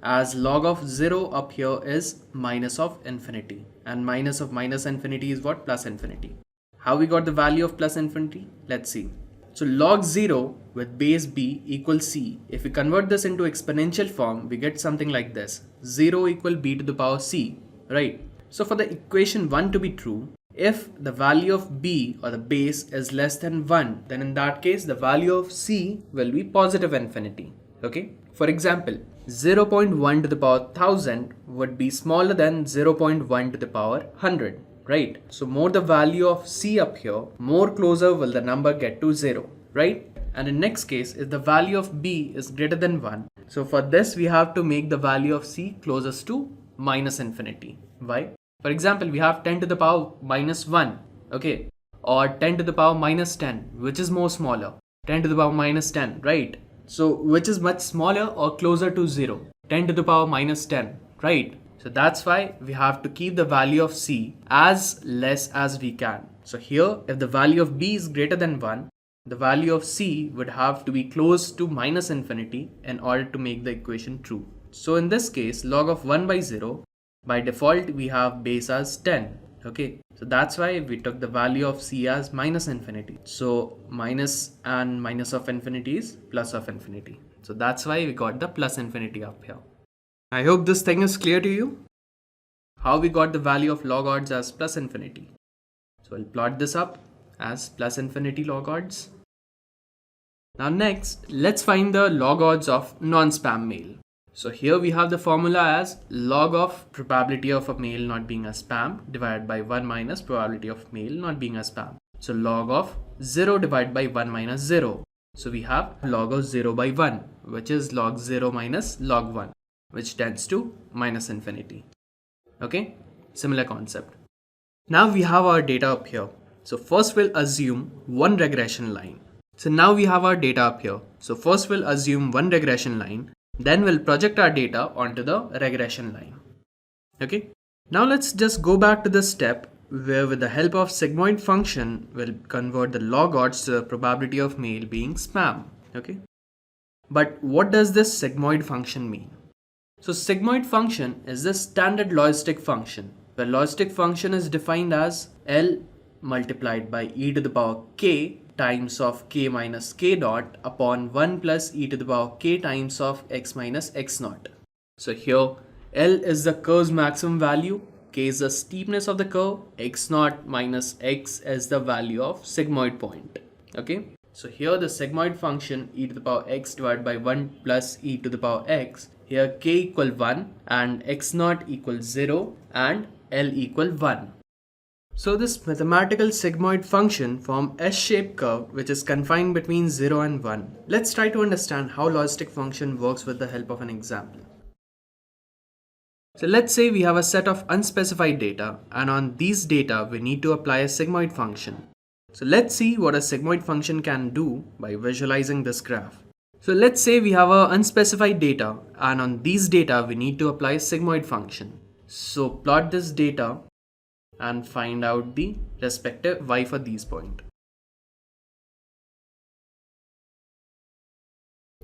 As log of 0 up here is minus of infinity. And minus of minus infinity is what? Plus infinity. How we got the value of plus infinity? Let's see. So log 0 with base b equals c. If we convert this into exponential form, we get something like this. 0 equal b to the power c. Right. So for the equation 1 to be true, if the value of b or the base is less than 1, then in that case the value of c will be positive infinity. Okay. For example, 0.1 to the power 1000 would be smaller than 0.1 to the power 100, right? So more the value of c up here, more closer will the number get to 0, right? And in next case, if the value of b is greater than 1, so for this we have to make the value of c closest to minus infinity. Why? For example, we have 10 to the power minus 1, okay? Or 10 to the power minus 10, which is more smaller. 10 to the power minus 10, right? So which is much smaller or closer to 0? 10 to the power minus 10, right? So that's why we have to keep the value of c as less as we can. So here, if the value of b is greater than 1, the value of c would have to be close to minus infinity in order to make the equation true. So in this case, log of 1 by 0, by default we have base as 10. Okay, so that's why we took the value of c as minus infinity. So minus and minus of infinity is plus of infinity. So that's why we got the plus infinity up here. I hope this thing is clear to you. How we got the value of log odds as plus infinity. So we'll plot this up as plus infinity log odds. Now next, let's find the log odds of non-spam mail. So here we have the formula as log of probability of a mail not being a spam divided by 1 minus probability of mail not being a spam. So log of 0 divided by 1 minus 0. So we have log of 0 by 1, which is log 0 minus log 1, which tends to minus infinity. Okay, similar concept. Now we have our data up here. So first we'll assume one regression line. So now we have our data up here. So first we'll assume one regression line. Then we'll project our data onto the regression line. Okay. Now let's just go back to the step where with the help of sigmoid function, we'll convert the log odds to the probability of mail being spam. Okay. But what does this sigmoid function mean? So sigmoid function is the standard logistic function. The logistic function is defined as L multiplied by e to the power k times of k minus k dot upon 1 plus e to the power k times of x minus x naught. So here L is the curve's maximum value, k is the steepness of the curve, x naught minus x is the value of sigmoid point. Okay. So here the sigmoid function e to the power x divided by 1 plus e to the power x, here k equal 1 and x naught equals 0 and L equal 1. So this mathematical sigmoid function form S-shaped curve which is confined between 0 and 1. Let's try to understand how logistic function works with the help of an example. So let's say we have a set of unspecified data and on these data we need to apply a sigmoid function. So let's see what a sigmoid function can do by visualizing this graph. So let's say we have a unspecified data and on these data we need to apply a sigmoid function. So plot this data and find out the respective y for these points.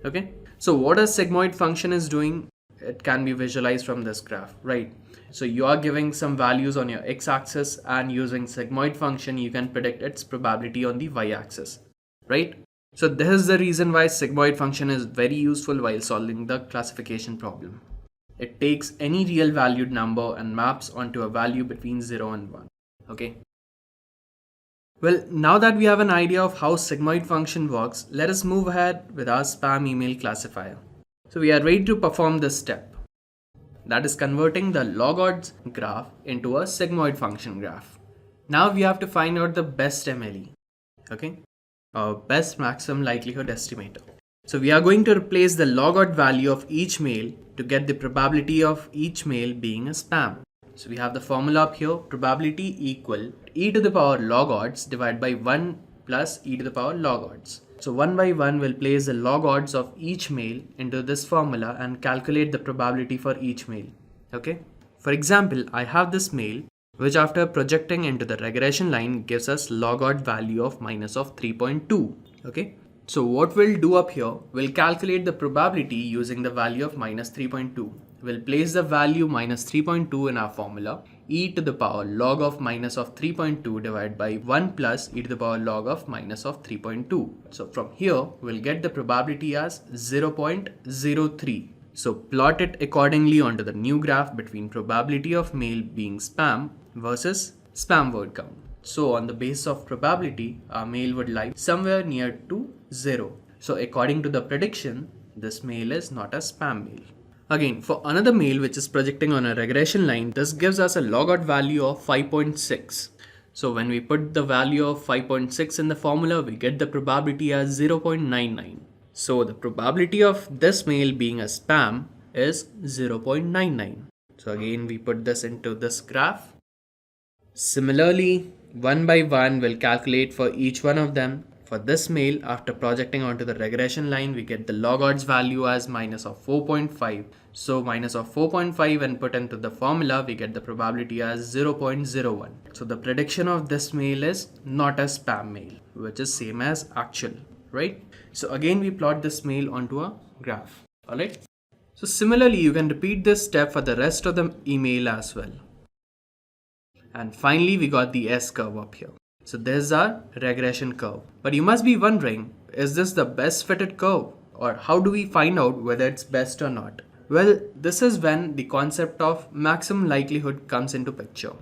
Okay, so what a sigmoid function is doing, it can be visualized from this graph, right? So you are giving some values on your x-axis and using sigmoid function you can predict its probability on the y-axis, right? So this is the reason why sigmoid function is very useful while solving the classification problem. It takes any real valued number and maps onto a value between 0 and 1. Okay. Well, now that we have an idea of how sigmoid function works, let us move ahead with our spam email classifier. So we are ready to perform this step. That is converting the log odds graph into a sigmoid function graph. Now we have to find out the best MLE. Okay. Our best maximum likelihood estimator. So we are going to replace the log odd value of each mail to get the probability of each mail being a spam. So we have the formula up here, probability equal e to the power log odds divided by 1 plus e to the power log odds. So one by one we'll place the log odds of each mail into this formula and calculate the probability for each mail. Okay. For example, I have this mail which after projecting into the regression line gives us log odd value of minus of 3.2. Okay. So what we'll do up here, we'll calculate the probability using the value of minus 3.2. We'll place the value minus 3.2 in our formula, e to the power log of minus of 3.2 divided by 1 plus e to the power log of minus of 3.2. So from here, we'll get the probability as 0.03. So plot it accordingly onto the new graph between probability of mail being spam versus spam word count. So on the basis of probability, our mail would lie somewhere near to 0. So according to the prediction, this mail is not a spam mail. Again, for another mail which is projecting on a regression line, this gives us a log odd value of 5.6. So when we put the value of 5.6 in the formula, we get the probability as 0.99. So the probability of this mail being a spam is 0.99. So again, we put this into this graph. Similarly, one by one, we'll calculate for each one of them. For this mail, after projecting onto the regression line, we get the log odds value as minus of 4.5. So minus of 4.5 and put into the formula, we get the probability as 0.01. So the prediction of this mail is not a spam mail, which is same as actual, right? So again, we plot this mail onto a graph, alright? So similarly, you can repeat this step for the rest of the email as well. And finally, we got the S curve up here. So this is our regression curve. But you must be wondering, is this the best fitted curve? Or how do we find out whether it's best or not? Well, this is when the concept of maximum likelihood comes into picture.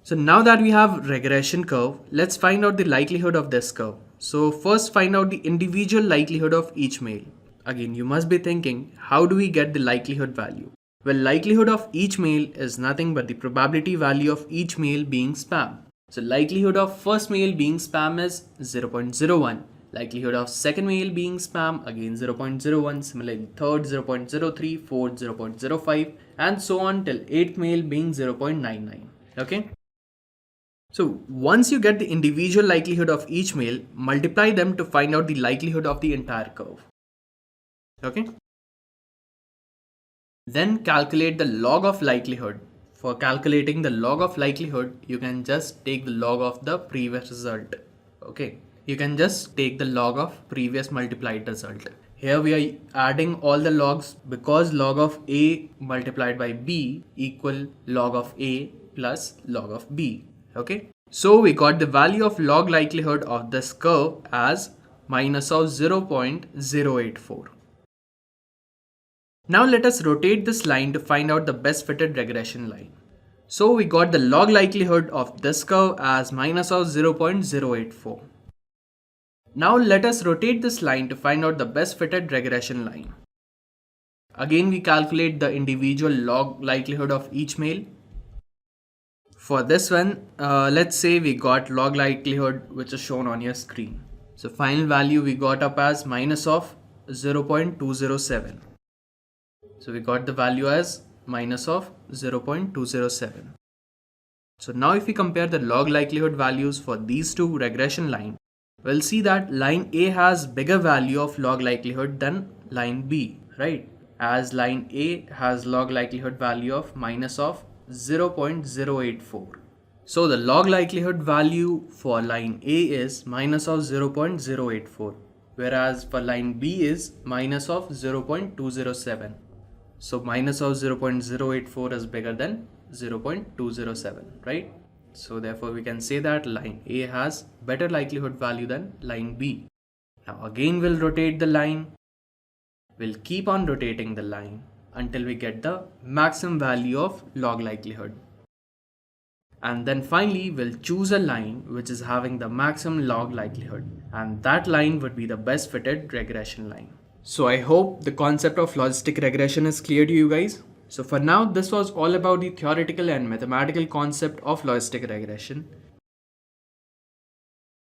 So now that we have regression curve, let's find out the likelihood of this curve. So first find out the individual likelihood of each mail. Again, you must be thinking, how do we get the likelihood value? Well, likelihood of each mail is nothing but the probability value of each mail being spam. So likelihood of first mail being spam is 0.01. Likelihood of second mail being spam, again 0.01. Similarly, third 0.03, fourth 0.05, and so on till 8th mail being 0.99. Okay. So once you get the individual likelihood of each mail, multiply them to find out the likelihood of the entire curve. Okay. Then calculate the log of likelihood for calculating the log of likelihood, you can just take the log of the previous result. Okay, you can just take the log of previous multiplied result. Here we are adding all the logs because log of A multiplied by B equal log of A plus log of B. Okay, so we got the value of log likelihood of this curve as minus of 0.084. Now let us rotate this line to find out the best fitted regression line. So we got the log likelihood of this curve as minus of 0.084. Now let us rotate this line to find out the best fitted regression line. Again we calculate the individual log likelihood of each male. For this one, let's say we got log likelihood which is shown on your screen. So final value we got up as minus of 0.207. So we got the value as minus of 0.207. So now if we compare the log likelihood values for these two regression lines, we'll see that line A has bigger value of log likelihood than line B, right? As line A has log likelihood value of minus of 0.084. So the log likelihood value for line A is minus of 0.084, whereas for line B is minus of 0.207. So minus of 0.084 is bigger than 0.207, right? So therefore we can say that line A has better likelihood value than line B. Now again we'll rotate the line. We'll keep on rotating the line until we get the maximum value of log likelihood. And then finally we'll choose a line which is having the maximum log likelihood, and that line would be the best fitted regression line. So I hope the concept of logistic regression is clear to you guys. So for now, this was all about the theoretical and mathematical concept of logistic regression.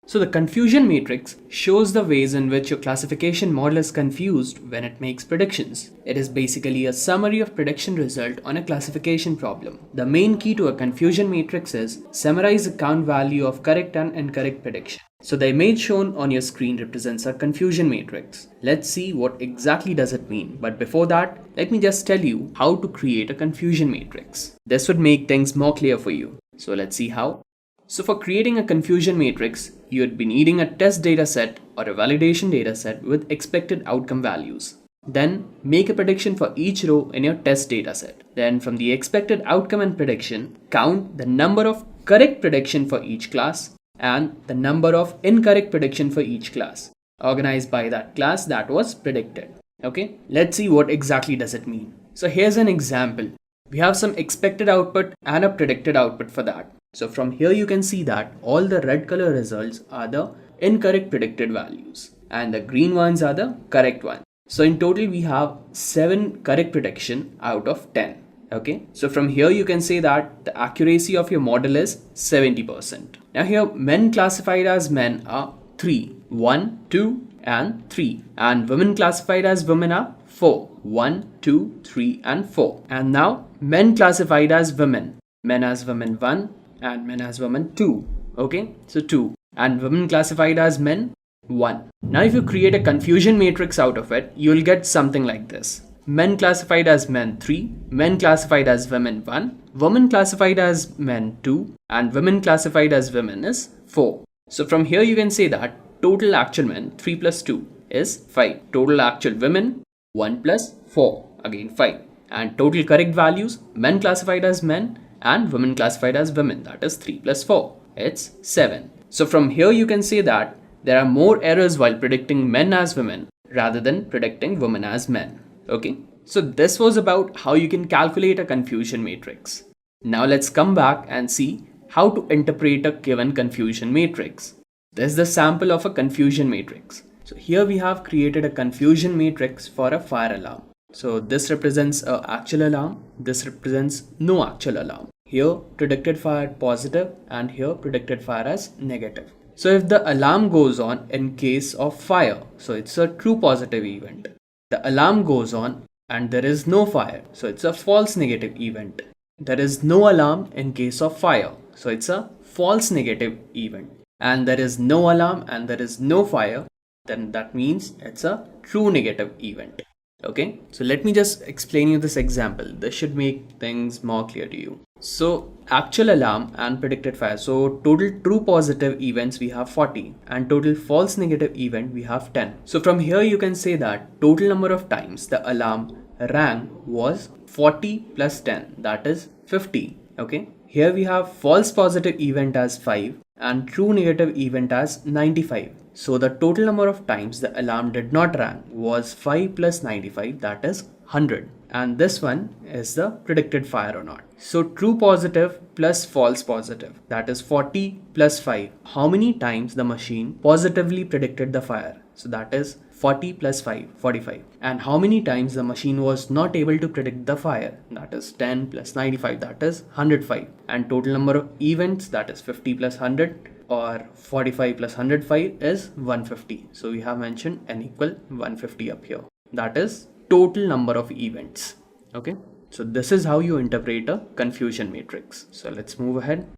So the confusion matrix shows the ways in which your classification model is confused when it makes predictions. It is basically a summary of prediction result on a classification problem. The main key to a confusion matrix is summarize the count value of correct and incorrect prediction. So the image shown on your screen represents a confusion matrix. Let's see what exactly does it mean. But before that, let me just tell you how to create a confusion matrix. This would make things more clear for you. So let's see how. So for creating a confusion matrix, you would be needing a test dataset or a validation dataset with expected outcome values. Then make a prediction for each row in your test dataset. Then from the expected outcome and prediction, count the number of correct prediction for each class and the number of incorrect prediction for each class, organized by that class that was predicted. Okay, let's see what exactly does it mean. So here's an example. We have some expected output and a predicted output for that. So from here you can see that all the red color results are the incorrect predicted values and the green ones are the correct ones. So in total we have 7 correct prediction out of 10. Okay, so from here you can say that the accuracy of your model is 70%. Now here men classified as men are 3, 1, 2 and 3, and women classified as women are 4, 1, 2, 3 and 4. And now men classified as women, men as women 1 and men as women 2. Okay, so 2, and women classified as men 1. Now if you create a confusion matrix out of it, you will get something like this. Men classified as men 3, men classified as women 1, women classified as men 2 and women classified as women is 4. So from here you can say that total actual men 3 plus 2 is 5. Total actual women 1 plus 4, again 5. And total correct values, men classified as men and women classified as women, that is 3 plus 4, it's 7. So from here you can say that there are more errors while predicting men as women rather than predicting women as men. Okay, so this was about how you can calculate a confusion matrix. Now let's come back and see how to interpret a given confusion matrix. This is the sample of a confusion matrix. So here we have created a confusion matrix for a fire alarm. So this represents an actual alarm, this represents no actual alarm. Here predicted fire positive and here predicted fire as negative. So if the alarm goes on in case of fire, so it's a true positive event. The alarm goes on and there is no fire, so it's a false negative event. There is no alarm in case of fire, so it's a false negative event. And there is no alarm and there is no fire, then that means it's a true negative event. Okay, so let me just explain you this example. This should make things more clear to you. So actual alarm and predicted fire. So total true positive events we have 40 and total false negative event we have 10. So from here you can say that total number of times the alarm rang was 40 plus 10, that is 50. Okay. Here we have false positive event as 5 and true negative event as 95. So the total number of times the alarm did not rang was 5 plus 95, that is 100. And this one is the predicted fire or not. So true positive plus false positive, that is 40 plus 5. How many times the machine positively predicted the fire? So that is 40 plus 5, 45. And how many times the machine was not able to predict the fire? That is 10 plus 95, that is 105. And total number of events, that is 50 plus 100 or 45 plus 105 is 150. So we have mentioned n equal 150 up here. That is total number of events. Okay. So this is how you interpret a confusion matrix. So let's move ahead.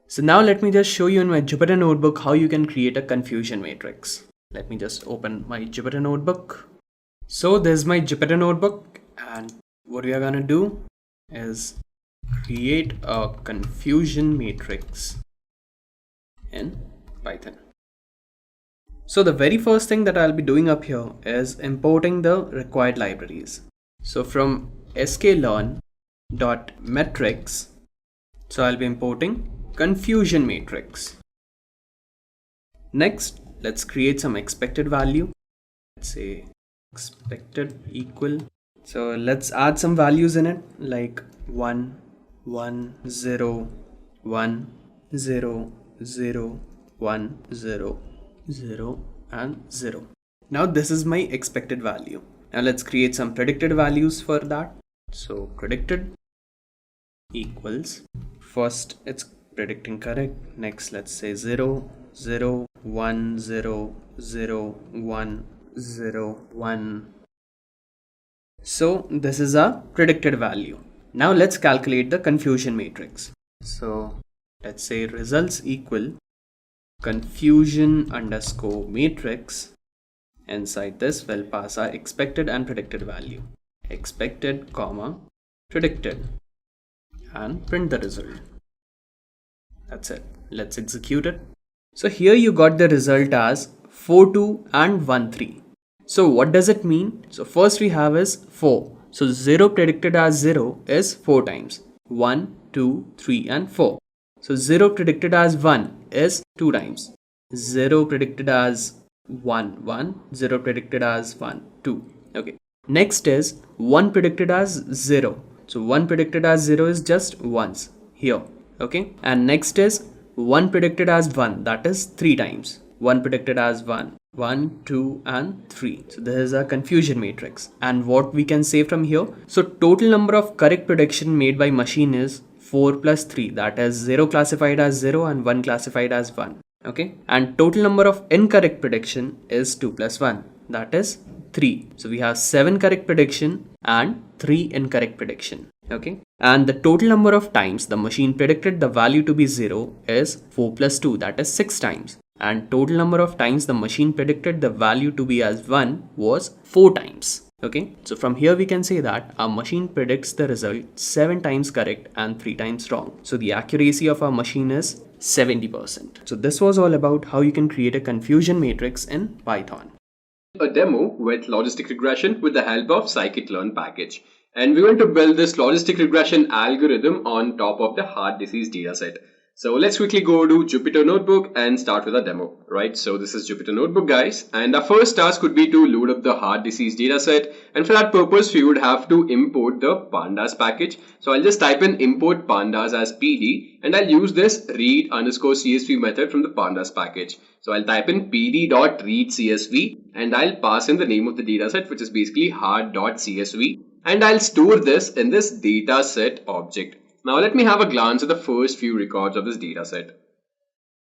So now let me just show you in my Jupyter notebook how you can create a confusion matrix. Let me just open my Jupyter notebook. So this is my Jupyter notebook, and what we are gonna do is create a confusion matrix in Python. So the very first thing that I'll be doing up here is importing the required libraries. So from sklearn.metrics, so I'll be importing confusion matrix. Next, let's create some expected value. Let's say expected equal. So let's add some values in it like 1, 1, 0, 1, 0, 0, 1, 0, 0 and 0. Now this is my expected value. Now let's create some predicted values for that. So predicted equals, first it's predicting correct. Next let's say 0, 0, 1, 0, 0, 1, 0, 1. So this is a predicted value. Now let's calculate the confusion matrix. So let's say results equal confusion underscore matrix. Inside this we'll pass our expected and predicted value. Expected comma predicted and print the result. That's it. Let's execute it. So here you got the result as 42 and 13. So what does it mean? So first we have is 4. So 0 predicted as 0 is 4 times. 1, 2, 3 and 4. So 0 predicted as 1 is 2 times. 0 predicted as 1, 1. 0 predicted as 1, 2. Okay. Next is 1 predicted as 0. So 1 predicted as 0 is just once here. Okay. And next is 1 predicted as 1, that is 3 times. 1 predicted as 1, 1, 2 and 3. So this is a confusion matrix. And what we can say from here, so total number of correct prediction made by machine is 4 plus 3, that is 0 classified as 0 and 1 classified as 1. Okay. And total number of incorrect prediction is 2 plus 1, that is 3. So we have 7 correct prediction and 3 incorrect prediction. Okay. And the total number of times the machine predicted the value to be 0 is 4 plus 2, that is 6 times. And total number of times the machine predicted the value to be as 1 was 4 times. Okay. So from here we can say that our machine predicts the result 7 times correct and 3 times wrong. So the accuracy of our machine is 70%. So this was all about how you can create a confusion matrix in Python. A demo with logistic regression with the help of scikit-learn package. And we're going to build this logistic regression algorithm on top of the heart disease dataset. So let's quickly go to Jupyter Notebook and start with a demo, right? So this is Jupyter Notebook, guys. And our first task would be to load up the heart disease dataset. And for that purpose, we would have to import the Pandas package. So I'll just type in import Pandas as PD, and I'll use this read_CSV method from the Pandas package. So I'll type in pd.readCSV and I'll pass in the name of the dataset, which is basically heart.csv. And I'll store this in this dataset object. Now let me have a glance at the first few records of this dataset.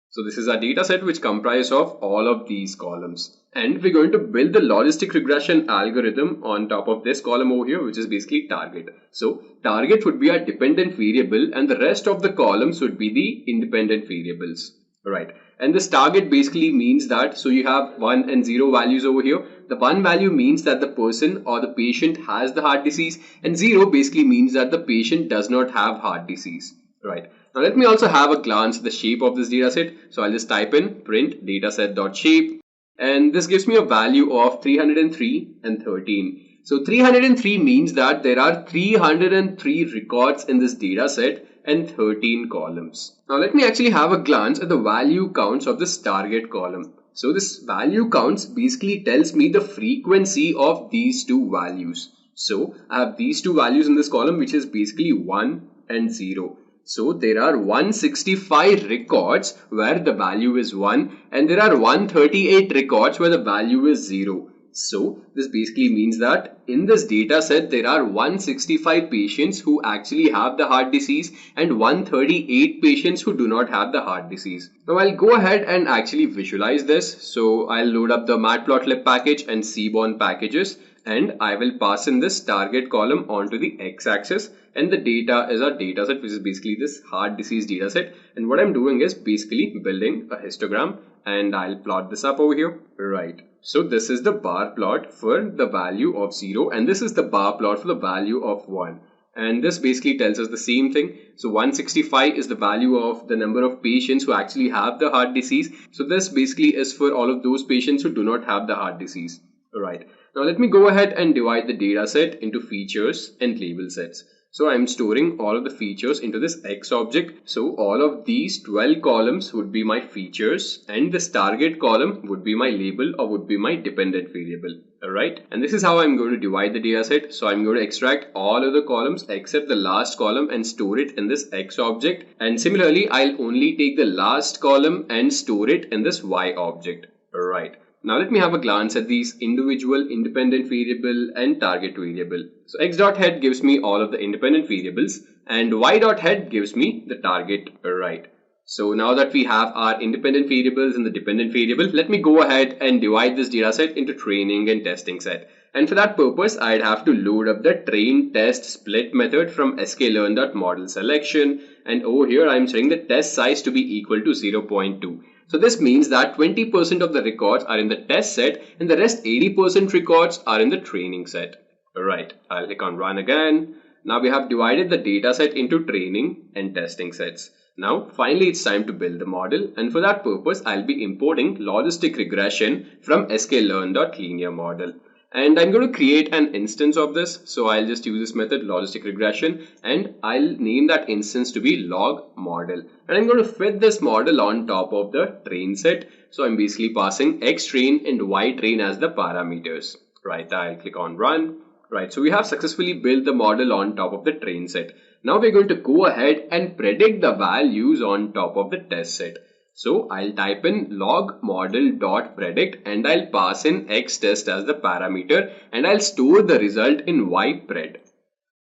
So this is our dataset which comprises of all of these columns. And we're going to build the logistic regression algorithm on top of this column over here, which is basically target. So target would be our dependent variable and the rest of the columns would be the independent variables. Alright. And this target basically means that, so you have 1 and 0 values over here. The 1 value means that the person or the patient has the heart disease, and 0 basically means that the patient does not have heart disease, right? Now let me also have a glance at the shape of this dataset. So I'll just type in print dataset.shape, and this gives me a value of 303 and 13. So 303 means that there are 303 records in this dataset and 13 columns. Now let me actually have a glance at the value counts of this target column. So this value counts basically tells me the frequency of these two values. So I have these two values in this column, which is basically 1 and 0. So there are 165 records where the value is 1, and there are 138 records where the value is 0. So this basically means that in this data set there are 165 patients who actually have the heart disease and 138 patients who do not have the heart disease. Now I'll go ahead and actually visualize this. So I'll load up the Matplotlib package and Seaborn packages, and I will pass in this target column onto the x-axis, and the data is our dataset, which is basically this heart disease dataset. And what I'm doing is basically building a histogram, and I'll plot this up over here. Right. So this is the bar plot for the value of 0, and this is the bar plot for the value of 1. And this basically tells us the same thing. So 165 is the value of the number of patients who actually have the heart disease. So this basically is for all of those patients who do not have the heart disease. Right. Now let me go ahead and divide the data set into features and label sets. So I'm storing all of the features into this X object. So all of these 12 columns would be my features, and this target column would be my label or would be my dependent variable. Alright, and this is how I'm going to divide the data set. So I'm going to extract all of the columns except the last column and store it in this X object. And similarly, I'll only take the last column and store it in this Y object. Alright. Now let me have a glance at these individual independent variable and target variable. So x.head gives me all of the independent variables, and y.head gives me the target. Right. So now that we have our independent variables and the dependent variable, let me go ahead and divide this dataset into training and testing set. And for that purpose, I'd have to load up the train test split method from sklearn.model selection, and over here I'm setting the test size to be equal to 0.2. So this means that 20% of the records are in the test set and the rest 80% records are in the training set. Alright, I'll click on run again. Now we have divided the data set into training and testing sets. Now finally it's time to build the model, and for that purpose I'll be importing Logistic Regression from sklearn.linear model. And I'm going to create an instance of this. So I'll just use this method Logistic Regression, and I'll name that instance to be log model. And I'm going to fit this model on top of the train set. So I'm basically passing x train and y train as the parameters. Right, I'll click on run. Right, so we have successfully built the model on top of the train set. Now we're going to go ahead and predict the values on top of the test set. So I'll type in log model.predict and I'll pass in x_test as the parameter, and I'll store the result in y_pred.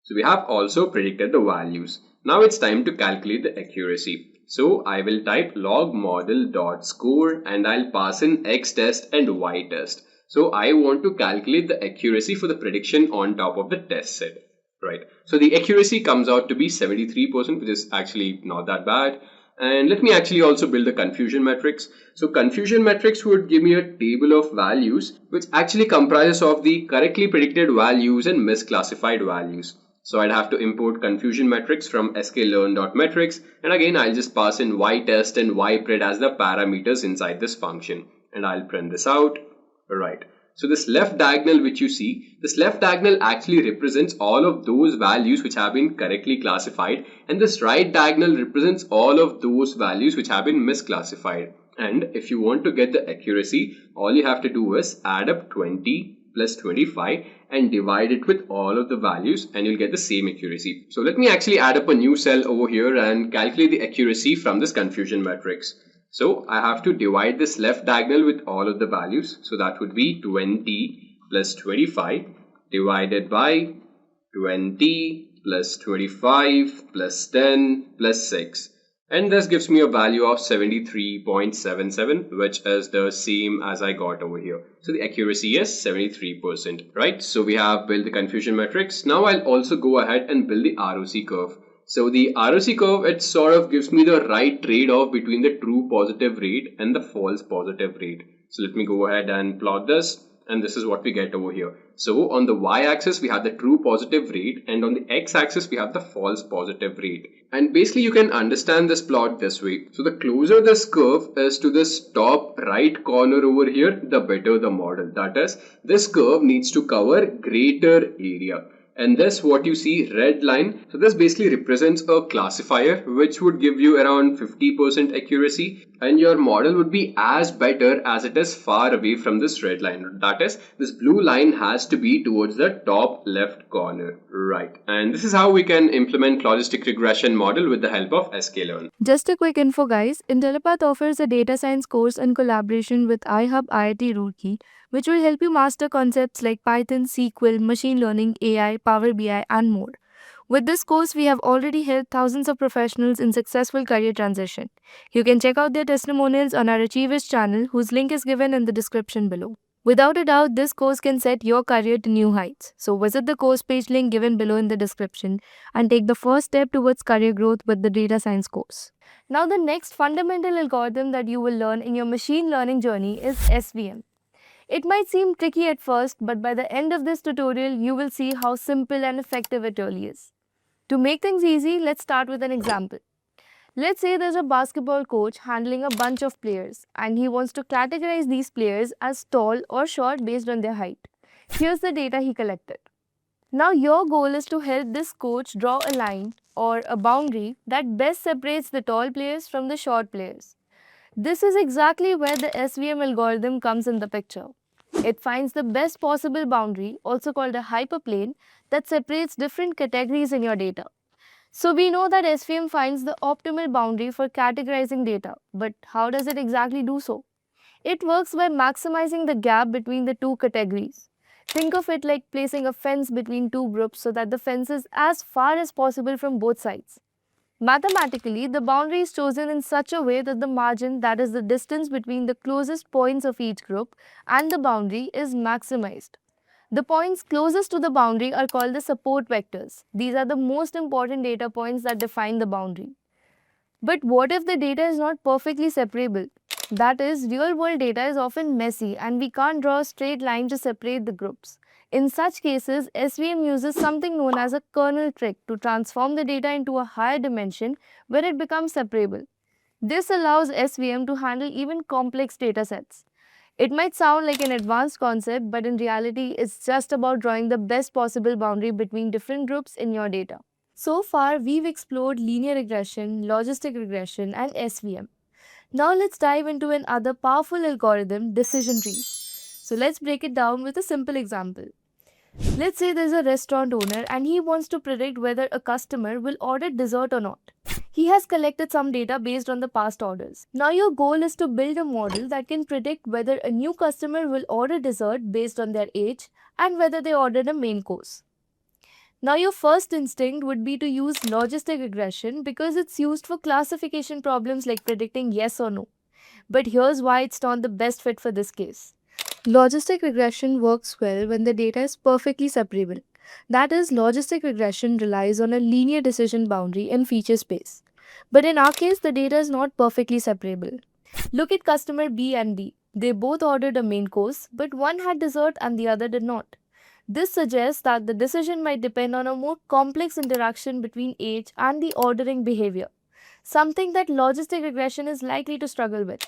So we have also predicted the values. Now it's time to calculate the accuracy. So I will type log model.score and I'll pass in x_test and y_test. So I want to calculate the accuracy for the prediction on top of the test set. Right. So the accuracy comes out to be 73%, which is actually not that bad. And let me actually also build the confusion matrix. So confusion matrix would give me a table of values which actually comprises of the correctly predicted values and misclassified values. So I'd have to import confusion matrix from sklearn.metrics, and again I'll just pass in y_test and y_pred as the parameters inside this function, and I'll print this out. Right. So this left diagonal which you see, this left diagonal actually represents all of those values which have been correctly classified, and this right diagonal represents all of those values which have been misclassified. And if you want to get the accuracy, all you have to do is add up 20 plus 25 and divide it with all of the values, and you'll get the same accuracy. So let me actually add up a new cell over here and calculate the accuracy from this confusion matrix. So I have to divide this left diagonal with all of the values. So that would be 20 plus 25 divided by 20 plus 25 plus 10 plus 6. And this gives me a value of 73.77, which is the same as I got over here. So the accuracy is 73%, right? So we have built the confusion matrix. Now I'll also go ahead and build the ROC curve. So the ROC curve, it sort of gives me the right trade-off between the true positive rate and the false positive rate. So let me go ahead and plot this, and this is what we get over here. So on the y-axis we have the true positive rate, and on the x-axis we have the false positive rate. And basically you can understand this plot this way. So the closer this curve is to this top right corner over here, the better the model. That is, this curve needs to cover greater area. And this, what you see, red line, so this basically represents a classifier which would give you around 50% accuracy, and your model would be as better as it is far away from this red line. That is, this blue line has to be towards the top left corner, right? And this is how we can implement logistic regression model with the help of sklearn. Just a quick info, guys. Intellipaat offers a data science course in collaboration with iHub IIT Roorkee, which will help you master concepts like Python, SQL, machine learning, AI, Power BI, and more. With this course, we have already helped thousands of professionals in successful career transition. You can check out their testimonials on our Achievers channel, whose link is given in the description below. Without a doubt, this course can set your career to new heights. So visit the course page link given below in the description and take the first step towards career growth with the data science course. Now, the next fundamental algorithm that you will learn in your machine learning journey is SVM. It might seem tricky at first, but by the end of this tutorial, you will see how simple and effective it really is. To make things easy, let's start with an example. Let's say there's a basketball coach handling a bunch of players, and he wants to categorize these players as tall or short based on their height. Here's the data he collected. Now your goal is to help this coach draw a line or a boundary that best separates the tall players from the short players. This is exactly where the SVM algorithm comes in the picture. It finds the best possible boundary, also called a hyperplane, that separates different categories in your data. So we know that SVM finds the optimal boundary for categorizing data, but how does it exactly do so? It works by maximizing the gap between the two categories. Think of it like placing a fence between two groups so that the fence is as far as possible from both sides. Mathematically, the boundary is chosen in such a way that the margin, that is the distance between the closest points of each group, and the boundary is maximized. The points closest to the boundary are called the support vectors. These are the most important data points that define the boundary. But what if the data is not perfectly separable? That is, real-world data is often messy and we can't draw a straight line to separate the groups. In such cases, SVM uses something known as a kernel trick to transform the data into a higher dimension where it becomes separable. This allows SVM to handle even complex data sets. It might sound like an advanced concept, but in reality, it's just about drawing the best possible boundary between different groups in your data. So far, we've explored linear regression, logistic regression, and SVM. Now let's dive into another powerful algorithm, decision trees. So let's break it down with a simple example. Let's say there's a restaurant owner and he wants to predict whether a customer will order dessert or not. He has collected some data based on the past orders. Now your goal is to build a model that can predict whether a new customer will order dessert based on their age and whether they ordered a main course. Now your first instinct would be to use logistic regression because it's used for classification problems like predicting yes or no. But here's why it's not the best fit for this case. Logistic regression works well when the data is perfectly separable. That is, logistic regression relies on a linear decision boundary and feature space. But in our case, the data is not perfectly separable. Look at customer B and D. They both ordered a main course, but one had dessert and the other did not. This suggests that the decision might depend on a more complex interaction between age and the ordering behavior, something that logistic regression is likely to struggle with.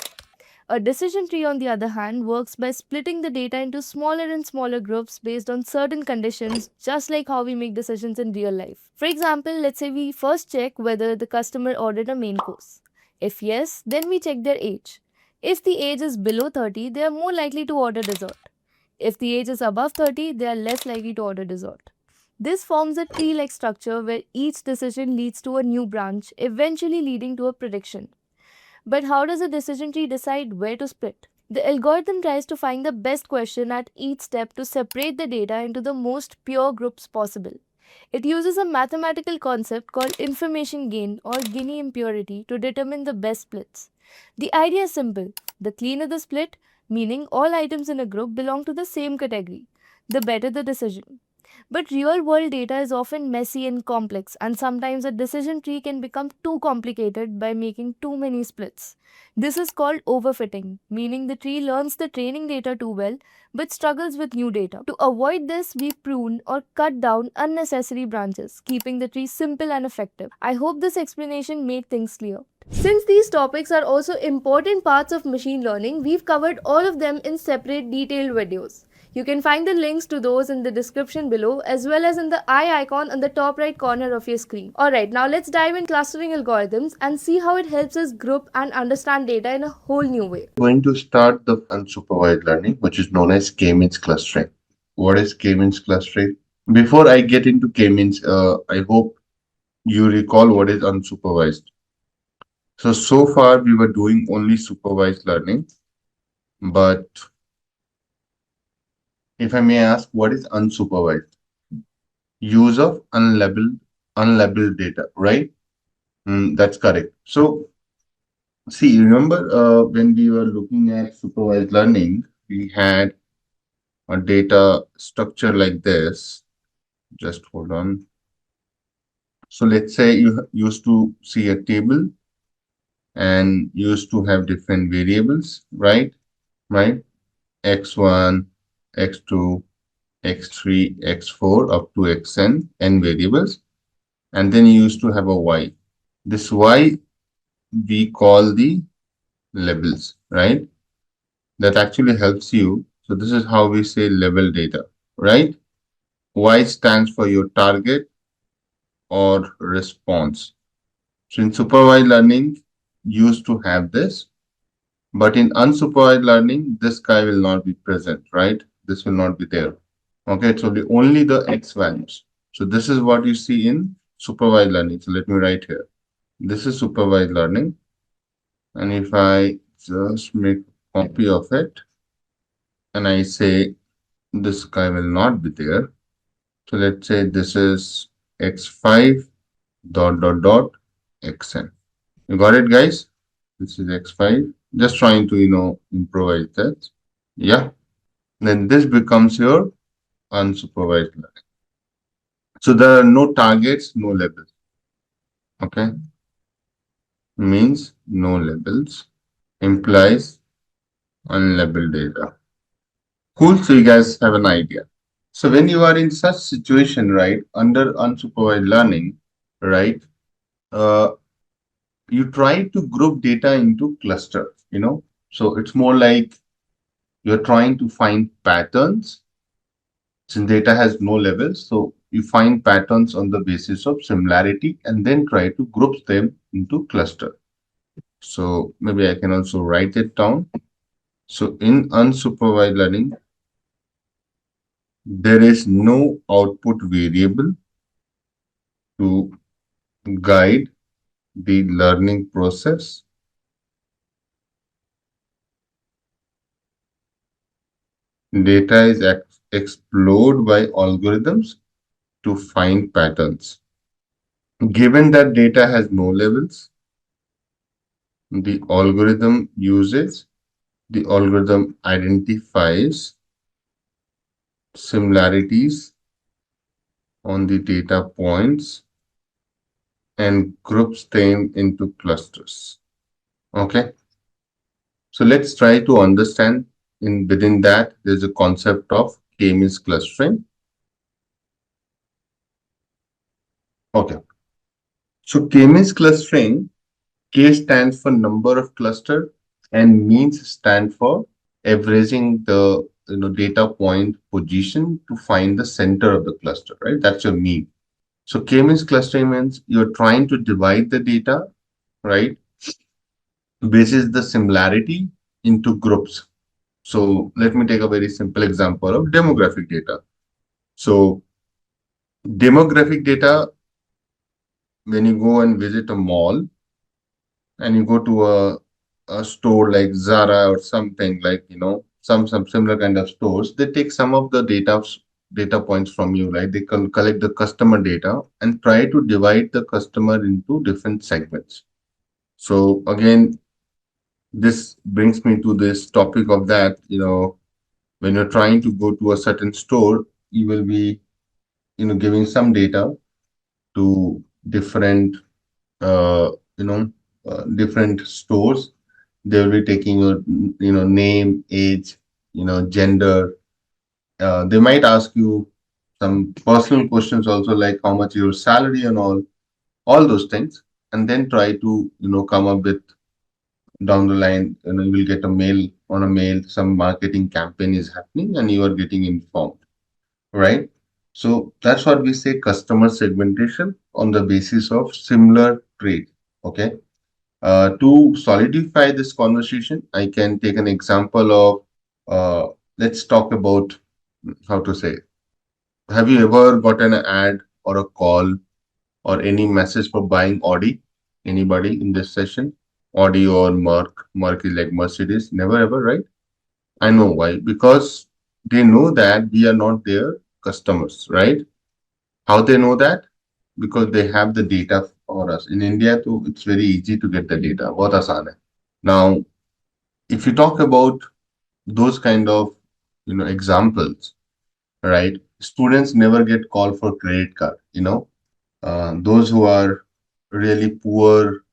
A decision tree, on the other hand, works by splitting the data into smaller and smaller groups based on certain conditions, just like how we make decisions in real life. For example, let's say we first check whether the customer ordered a main course. If yes, then we check their age. If the age is below 30, they are more likely to order dessert. If the age is above 30, they are less likely to order dessert. This forms a tree-like structure where each decision leads to a new branch, eventually leading to a prediction. But how does a decision tree decide where to split? The algorithm tries to find the best question at each step to separate the data into the most pure groups possible. It uses a mathematical concept called information gain or Gini impurity to determine the best splits. The idea is simple. The cleaner the split, meaning all items in a group belong to the same category, the better the decision. But real world data is often messy and complex, and sometimes a decision tree can become too complicated by making too many splits. This is called overfitting, meaning the tree learns the training data too well but struggles with new data. To avoid this, we prune or cut down unnecessary branches, keeping the tree simple and effective. I hope this explanation made things clear. Since these topics are also important parts of machine learning, we've covered all of them in separate detailed videos. You can find the links to those in the description below as well as in the eye icon on the top right corner of your screen. Alright, now let's dive in clustering algorithms and see how it helps us group and understand data in a whole new way. Going to start the unsupervised learning, which is known as k-means clustering. What is k-means clustering? Before I get into k-means, I hope you recall what is unsupervised. So far we were doing only supervised learning, but if I may ask, what is unsupervised? Use of unlabeled data, right? That's correct. So see, remember when we were looking at supervised learning, we had a data structure like this. Just hold on. So let's say you used to see a table and used to have different variables, right? Right? X1, X2, X3, X4 up to Xn, n variables. And then you used to have a Y. This Y we call the labels, right? That actually helps you. So this is how we say label data, right? Y stands for your target or response. So in supervised learning, used to have this, but in unsupervised learning, this guy will not be present, right? This will not be there. Okay, so only the X values. So this is what you see in supervised learning. So let me write here. This is supervised learning. And if I just make a copy of it and I say this guy will not be there. So let's say this is X5 dot dot dot Xn. You got it, guys? This is X5. Just trying to, improvise that. Yeah. Then this becomes your unsupervised learning. So there are no targets, no labels. Okay. Means no labels. Implies unlabeled data. Cool. So you guys have an idea. So when you are in such situation, right, under unsupervised learning, right, you try to group data into clusters. So it's more like you're trying to find patterns. Since data has no levels, so you find patterns on the basis of similarity and then try to group them into cluster. So maybe I can also write it down. So in unsupervised learning, there is no output variable to guide the learning process. Data is explored by algorithms to find patterns. Given that data has no levels, the algorithm identifies similarities on the data points and groups them into clusters. Okay. So let's try to understand within that there's a concept of k-means clustering. Okay. So k-means clustering, K stands for number of cluster and means stand for averaging the data point position to find the center of the cluster, right? That's your mean. So k-means clustering means you're trying to divide the data, right? Basis the similarity into groups. So let me take a very simple example of demographic data. So demographic data, when you go and visit a mall and you go to a store like Zara or something like, some similar kind of stores, they take some of the data points from you, right? They can collect the customer data and try to divide the customer into different segments. So again, this brings me to this topic of that, when you're trying to go to a certain store, you will be giving some data to different uh, you know different stores. They will be taking your name, age, gender. They might ask you some personal questions also, like how much your salary and all those things, and then try to come up with, down the line, you will get a mail, on a mail some marketing campaign is happening and you are getting informed, right? So that's what we say, customer segmentation on the basis of similar trade. Okay. To solidify this conversation, I can take an example of, let's talk about, how to say, have you ever gotten an ad or a call or any message for buying Audi? Anybody in this session? Audi or Merc? Merc is like Mercedes. Never ever, right? I know why. Because they know that we are not their customers, right? How they know that? Because they have the data for us. In India, too, it's very easy to get the data. बहुत आसान है. Now, if you talk about those kind of examples, right? Students never get called for credit card. Those who are really poor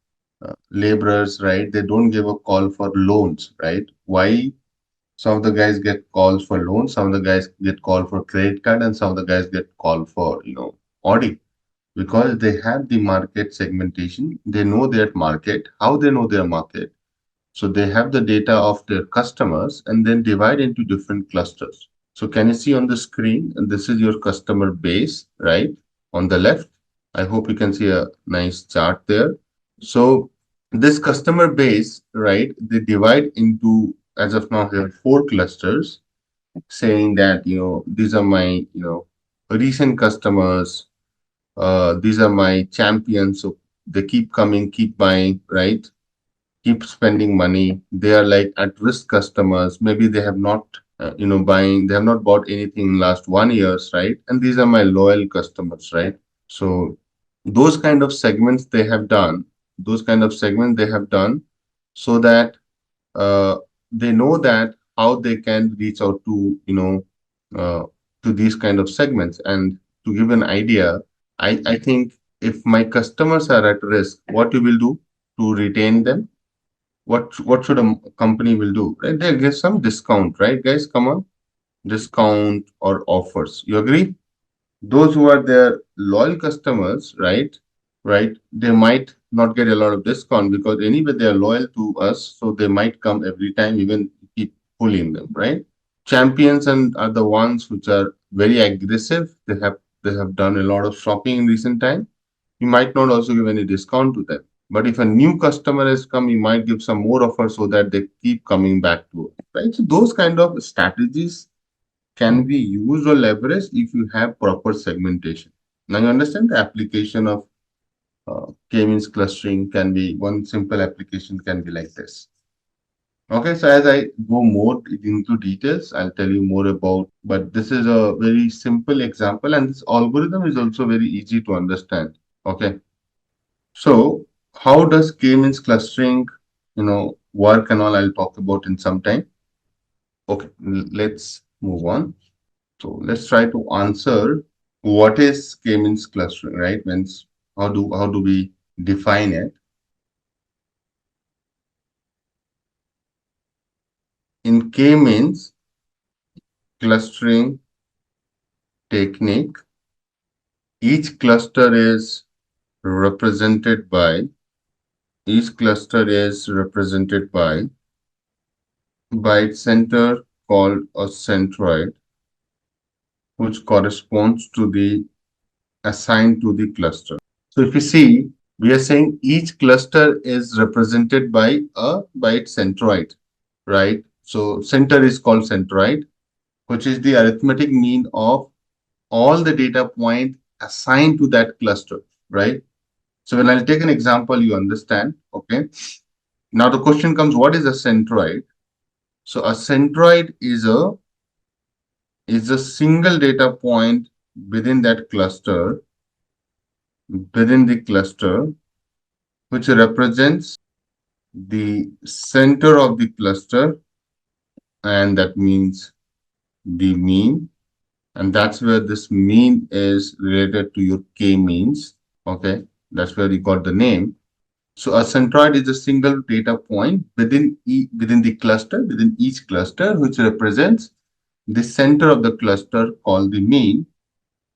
laborers, right? They don't give a call for loans, right? Why? Some of the guys get calls for loans, some of the guys get called for credit card, and some of the guys get called for audit, because they have the market segmentation. They know their market. How they know their market? So they have the data of their customers and then divide into different clusters. So can you see on the screen? And this is your customer base, right? On the left. I hope you can see a nice chart there. So this customer base, right? They divide into, as of now, here 4 clusters, saying that these are my recent customers. These are my champions. So they keep coming, keep buying, right? Keep spending money. They are like at risk customers. Maybe they have not, they have not bought anything in last 1 years, right? And these are my loyal customers, right? So those kind of segments they have done, so that they know that how they can reach out to, to these kind of segments. And to give an idea, I think if my customers are at risk, what you will do to retain them? What should a company will do, right? They'll give some discount, right, guys? Come on, discount or offers. You agree? Those who are their loyal customers, right, they might not get a lot of discount, because anyway they are loyal to us, so they might come every time, even keep pulling them, right? Champions and are the ones which are very aggressive. They have done a lot of shopping in recent time. You might not also give any discount to them. But if a new customer has come, you might give some more offer so that they keep coming back to us, right? So those kind of strategies can be used or leveraged if you have proper segmentation. Now you understand the application of K-means clustering. Can be one simple application can be like this. Okay, so as I go more into details, I'll tell you more about, but this is a very simple example, and this algorithm is also very easy to understand. Okay, so how does K-means clustering, work and all, I'll talk about in some time. Okay, let's move on. So let's try to answer what is K-means clustering, right? Means how do we define it? In K-means clustering technique, each cluster is represented by its center called a centroid, which corresponds to the assigned to the cluster. So if you see, we are saying each cluster is represented by its centroid, right? So center is called centroid, which is the arithmetic mean of all the data point assigned to that cluster, right? So when I'll take an example, you understand, okay? Now the question comes, what is a centroid? So a centroid is a single data point within that cluster, which represents the center of the cluster, and that means the mean, And that's where this mean is related to your k-means. Okay, that's where you got the name. So a centroid is a single data point within the cluster, within each cluster, which represents the center of the cluster called the mean,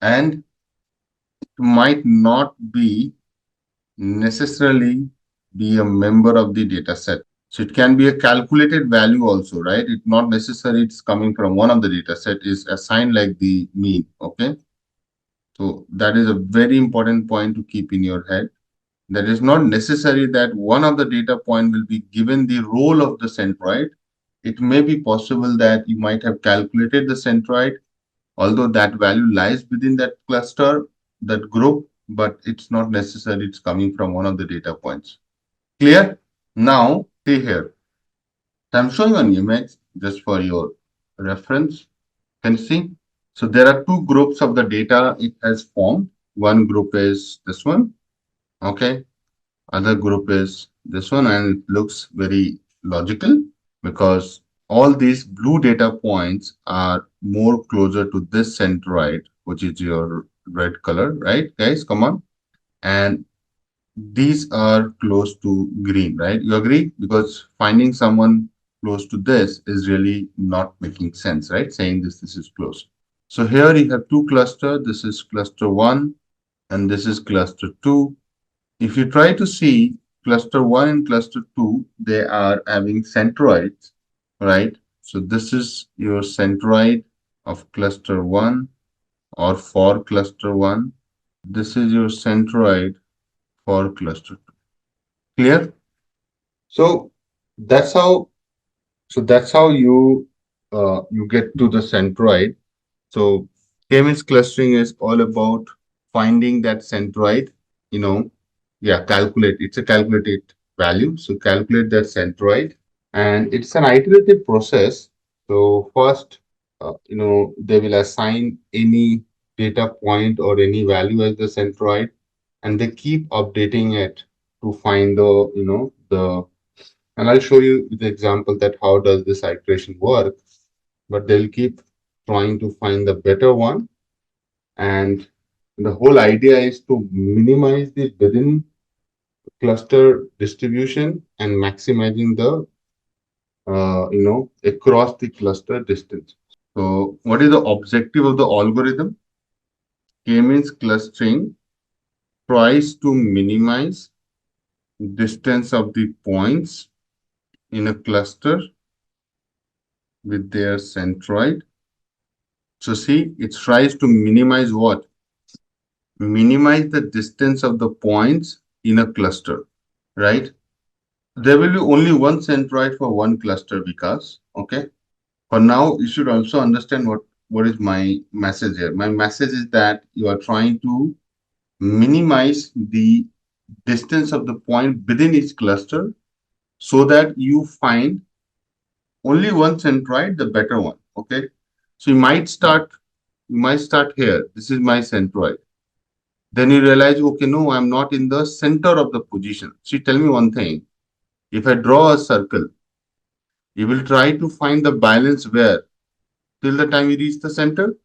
and it might not be necessarily be a member of the data set. So it can be a calculated value also, right? It's not necessary it's coming from one of the data set, is assigned like the mean. Okay. So that is a very important point to keep in your head. That is not necessary that one of the data point will be given the role of the centroid. It may be possible that you might have calculated the centroid, although that value lies within that cluster, that group, but it's not necessary it's coming from one of the data points. Clear? Now, see here. I'm showing an image just for your reference. Can you see? So there are two groups of the data it has formed. One group is this one. Okay. Other group is this one, and it looks very logical because all these blue data points are more closer to this centroid, which is your red color, right, guys? Come on. And these are close to green, right? You agree? Because finding someone close to this is really not making sense, right? Saying this is close. So here you have two clusters. This is cluster 1 and this is cluster 2. If you try to see cluster 1 and cluster 2, they are having centroids, right? So this is your centroid of cluster 1 or for cluster 1. This is your centroid for cluster 2. Clear? So that's how you get to the centroid. So k-means clustering is all about finding that centroid, calculate. It's a calculated value. So calculate that centroid, and it's an iterative process. So first, they will assign any data point or any value as the centroid, and they keep updating it to find and I'll show you the example that how does this iteration work, but they'll keep trying to find the better one. And the whole idea is to minimize the within cluster distribution and maximizing the across the cluster distance. So what is the objective of the algorithm? K-means clustering tries to minimize distance of the points in a cluster with their centroid. So see, it tries to minimize what? Minimize the distance of the points in a cluster, right? There will be only one centroid for one cluster, because okay. For now, you should also understand what is my message here. My message is that you are trying to minimize the distance of the point within each cluster so that you find only one centroid, the better one. Okay. So you might start here. This is my centroid. Then you realize, okay, no, I'm not in the center of the position. So tell me one thing. If I draw a circle, you will try to find the balance where till the time you reach the center.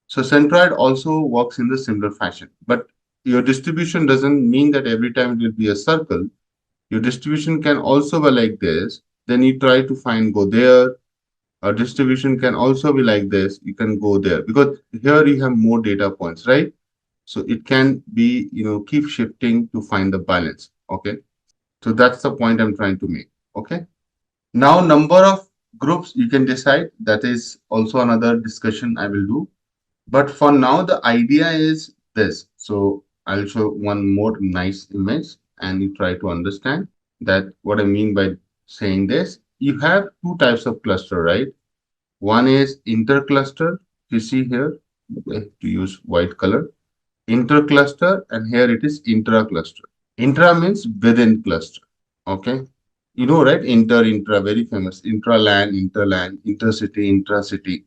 So centroid also works in the similar fashion, but your distribution doesn't mean that every time it will be a circle. Your distribution can also be like this. Then you try to find go there. Our distribution can also be like this. You can go there because here you have more data points, right? So it can be, keep shifting to find the balance. Okay. So that's the point I'm trying to make. Okay. Now, number of groups you can decide. That is also another discussion I will do. But for now, the idea is this. So I'll show one more nice image and you try to understand that what I mean by saying this. You have two types of cluster, right? One is intercluster. You see here, to use white color, intercluster, and here it is intra-cluster. Intra means within cluster. Okay. You know, right? Intra, very famous. Intra-LAN, interland, intercity, intracity.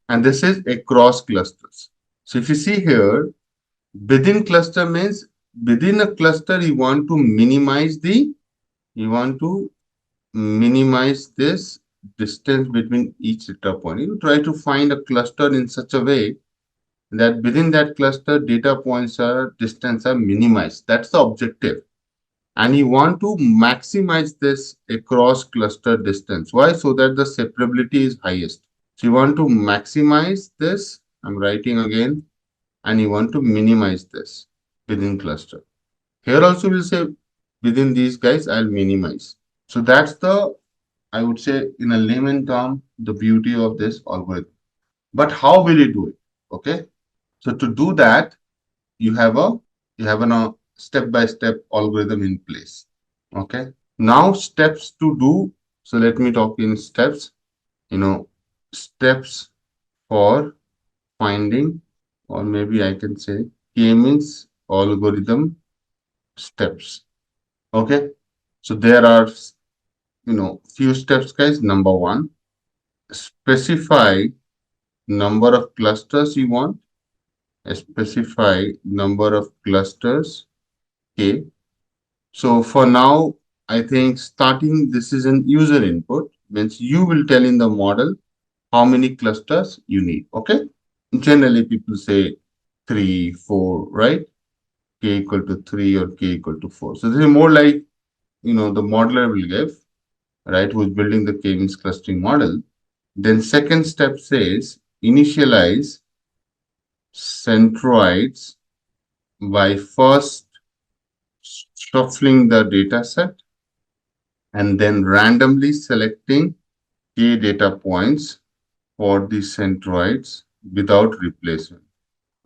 And this is across clusters. So if you see here, within cluster means within a cluster, you want to minimize this distance between each data point. You try to find a cluster in such a way that within that cluster, data points are distance are minimized. That's the objective. And you want to maximize this across cluster distance. Why? So that the separability is highest. So you want to maximize this. I'm writing again, and you want to minimize this within cluster. Here also we'll say within these guys, I'll minimize. So that's the, I would say in a layman term, the beauty of this algorithm. But how will you do it? Okay. So to do that, you have a step-by-step algorithm in place. Okay. Now steps to do. So let me talk in steps. Steps for finding, or maybe I can say k-means algorithm steps. Okay. So there are few steps, guys. Number one, specify number of clusters you want. Specify number of clusters. Okay. So for now, I think starting this is an user input, means you will tell in the model how many clusters you need. Okay. Generally, people say 3, 4, right? K equal to 3 or k equal to 4. So this is more like, the modeler will give, right? Who's building the k-means clustering model. Then second step says initialize centroids by first shuffling the data set and then randomly selecting k data points for the centroids without replacement.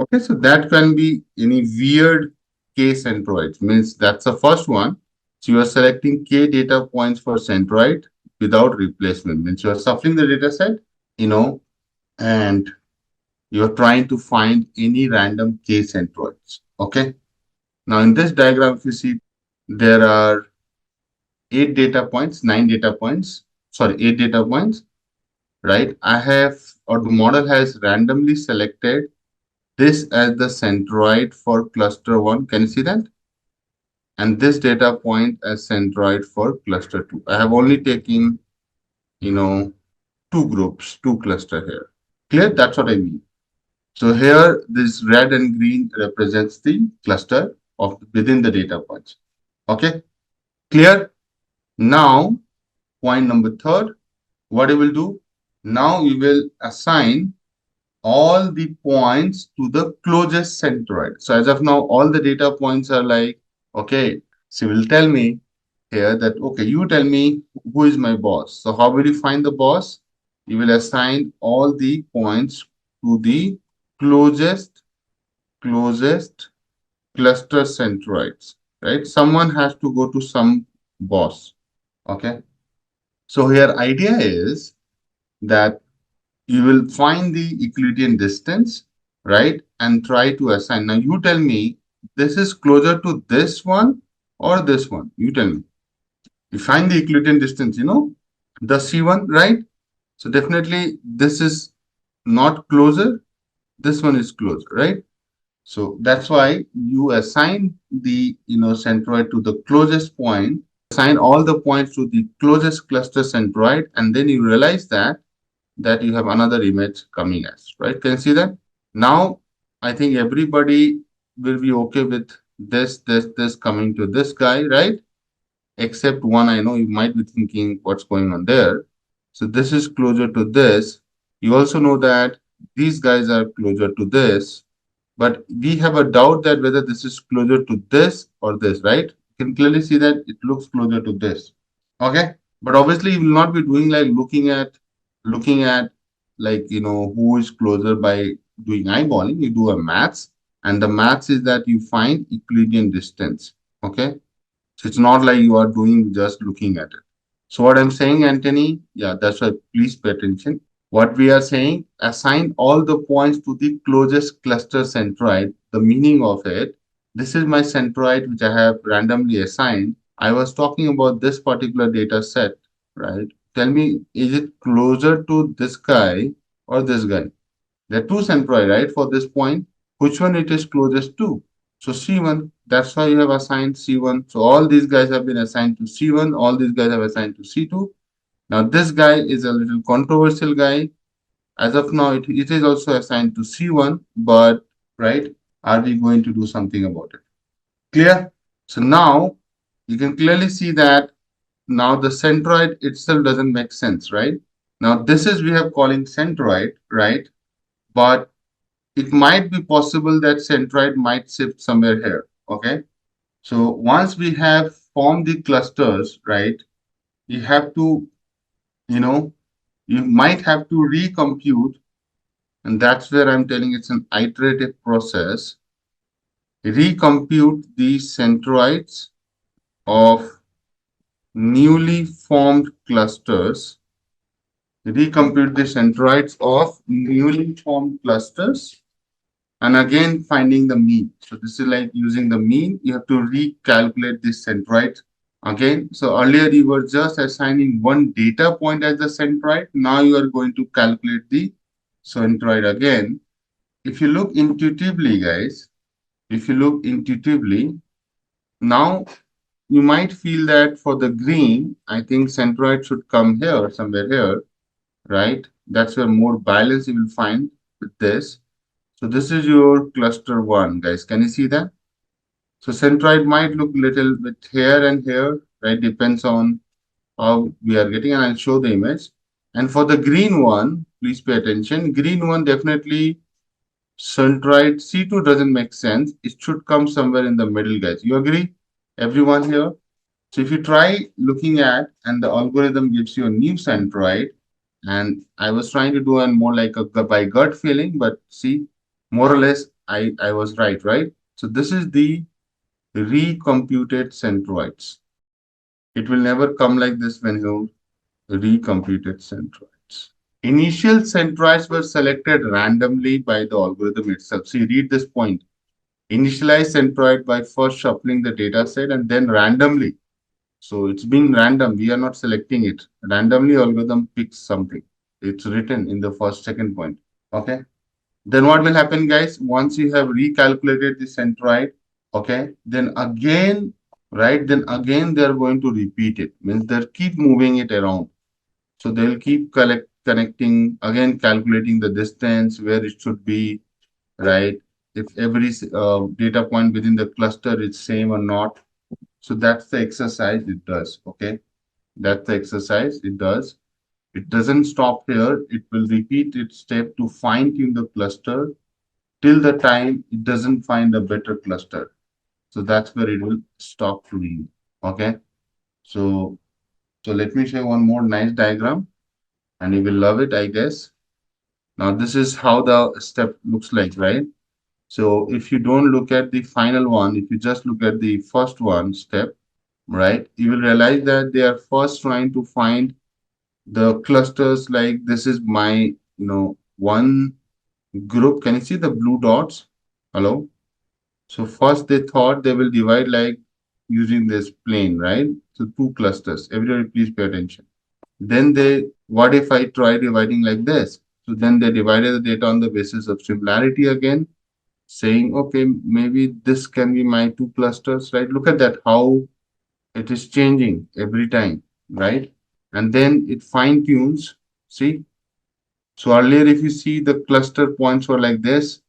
Okay, so that can be any weird k centroids, means that's the first one. So you are selecting k data points for centroid without replacement, means you are shuffling the data set, and you're trying to find any random k centroids. Okay. Now in this diagram, if you see, there are 8 data points, 9 data points, sorry, 8 data points, right? The model has randomly selected this as the centroid for cluster 1. Can you see that? And this data point as centroid for cluster 2. I have only taken, two groups, two cluster here. Clear? That's what I mean. So here, this red and green represents the cluster of within the data points. Okay, clear? Now, point number third, what you will do? Now you will assign all the points to the closest centroid. So as of now, all the data points are like, okay, so you will tell me here that, okay, you tell me who is my boss. So how will you find the boss? You will assign all the points to the closest cluster centroids, right? Someone has to go to some boss. Okay. So here idea is that you will find the Euclidean distance, right? And try to assign. Now you tell me this is closer to this one or this one. You tell me. You find the Euclidean distance, the C1, right? So definitely this is not closer. This one is closer, right? So that's why you assign the centroid to the closest point, assign all the points to the closest cluster centroid, and then you realize that you have another image coming as, right? Can you see that? Now I think everybody will be okay with this coming to this guy, right? Except one, I know you might be thinking what's going on there. So this is closer to this. You also know that these guys are closer to this. But we have a doubt that whether this is closer to this or this, right? You can clearly see that it looks closer to this. Okay. But obviously you will not be doing like looking at like, who is closer by doing eyeballing. You do a maths, and the maths is that you find Euclidean distance. Okay. So it's not like you are doing just looking at it. So what I'm saying, Anthony, yeah, that's why please pay attention. What we are saying, assign all the points to the closest cluster centroid. The meaning of it, this is my centroid which I have randomly assigned. I was talking about this particular data set, right? Tell me, is it closer to this guy or this guy? There are two centroid, right, for this point. Which one it is closest to? So C1, that's why you have assigned C1. So all these guys have been assigned to C1. All these guys have assigned to C2. Now this guy is a little controversial guy. As of now, it is also assigned to C1, but right, are we going to do something about it? Clear? So now you can clearly see that now the centroid itself doesn't make sense, right? Now this is we have calling centroid, right? But it might be possible that centroid might shift somewhere here. Okay. So once we have formed the clusters, right, you have to, you know, you might have to recompute, and that's where I'm telling it's an iterative process. Recompute the centroids of newly formed clusters. Recompute the centroids of newly formed clusters, and again finding the mean. So this is like using the mean. You have to recalculate this centroid again. So earlier you were just assigning one data point as the centroid. Now you are going to calculate the centroid again. If you look intuitively, guys, if you look intuitively, now you might feel that for the green, I think centroid should come here, somewhere here, right? That's where more balance you will find with this. So this is your cluster one, guys. Can you see that? So centroid might look little bit here and here, right? Depends on how we are getting, and I'll show the image. And for the green one, please pay attention. Green one definitely centroid C2 doesn't make sense. It should come somewhere in the middle, guys. You agree? Everyone here? So if you try looking at, and the algorithm gives you a new centroid, and I was trying to do a more like a by gut feeling, but see, more or less, I was right? So this is the recomputed centroids. It will never come like this when you recomputed centroids. Initial centroids were selected randomly by the algorithm itself. So you read this point. Initialize centroid by first shuffling the data set and then randomly. So it's been random. We are not selecting it. Randomly algorithm picks something. It's written in the first second point. Okay. Then what will happen, guys? Once you have recalculated the centroid, okay, then again, right, then again they are going to repeat it. Means they'll keep moving it around. So they'll keep connecting, again calculating the distance, where it should be, right? If every data point within the cluster is same or not. So that's the exercise it does, okay? That's the exercise it does. It doesn't stop here. It will repeat its step to fine tune the cluster till the time it doesn't find a better cluster. So that's where it will stop doing. Okay. So let me show you one more nice diagram and you will love it, I guess. Now this is how the step looks like, right? So if you don't look at the final one, if you just look at the first one step, right, you will realize that they are first trying to find the clusters. Like this is my, one group. Can you see the blue dots? Hello? So first they thought they will divide like using this plane, right? So two clusters. Everybody please pay attention. Then what if I try dividing like this? So then they divided the data on the basis of similarity again, saying, okay, maybe this can be my two clusters, right? Look at that, how it is changing every time, right? And then it fine tunes, see? So earlier, if you see the cluster points were like this,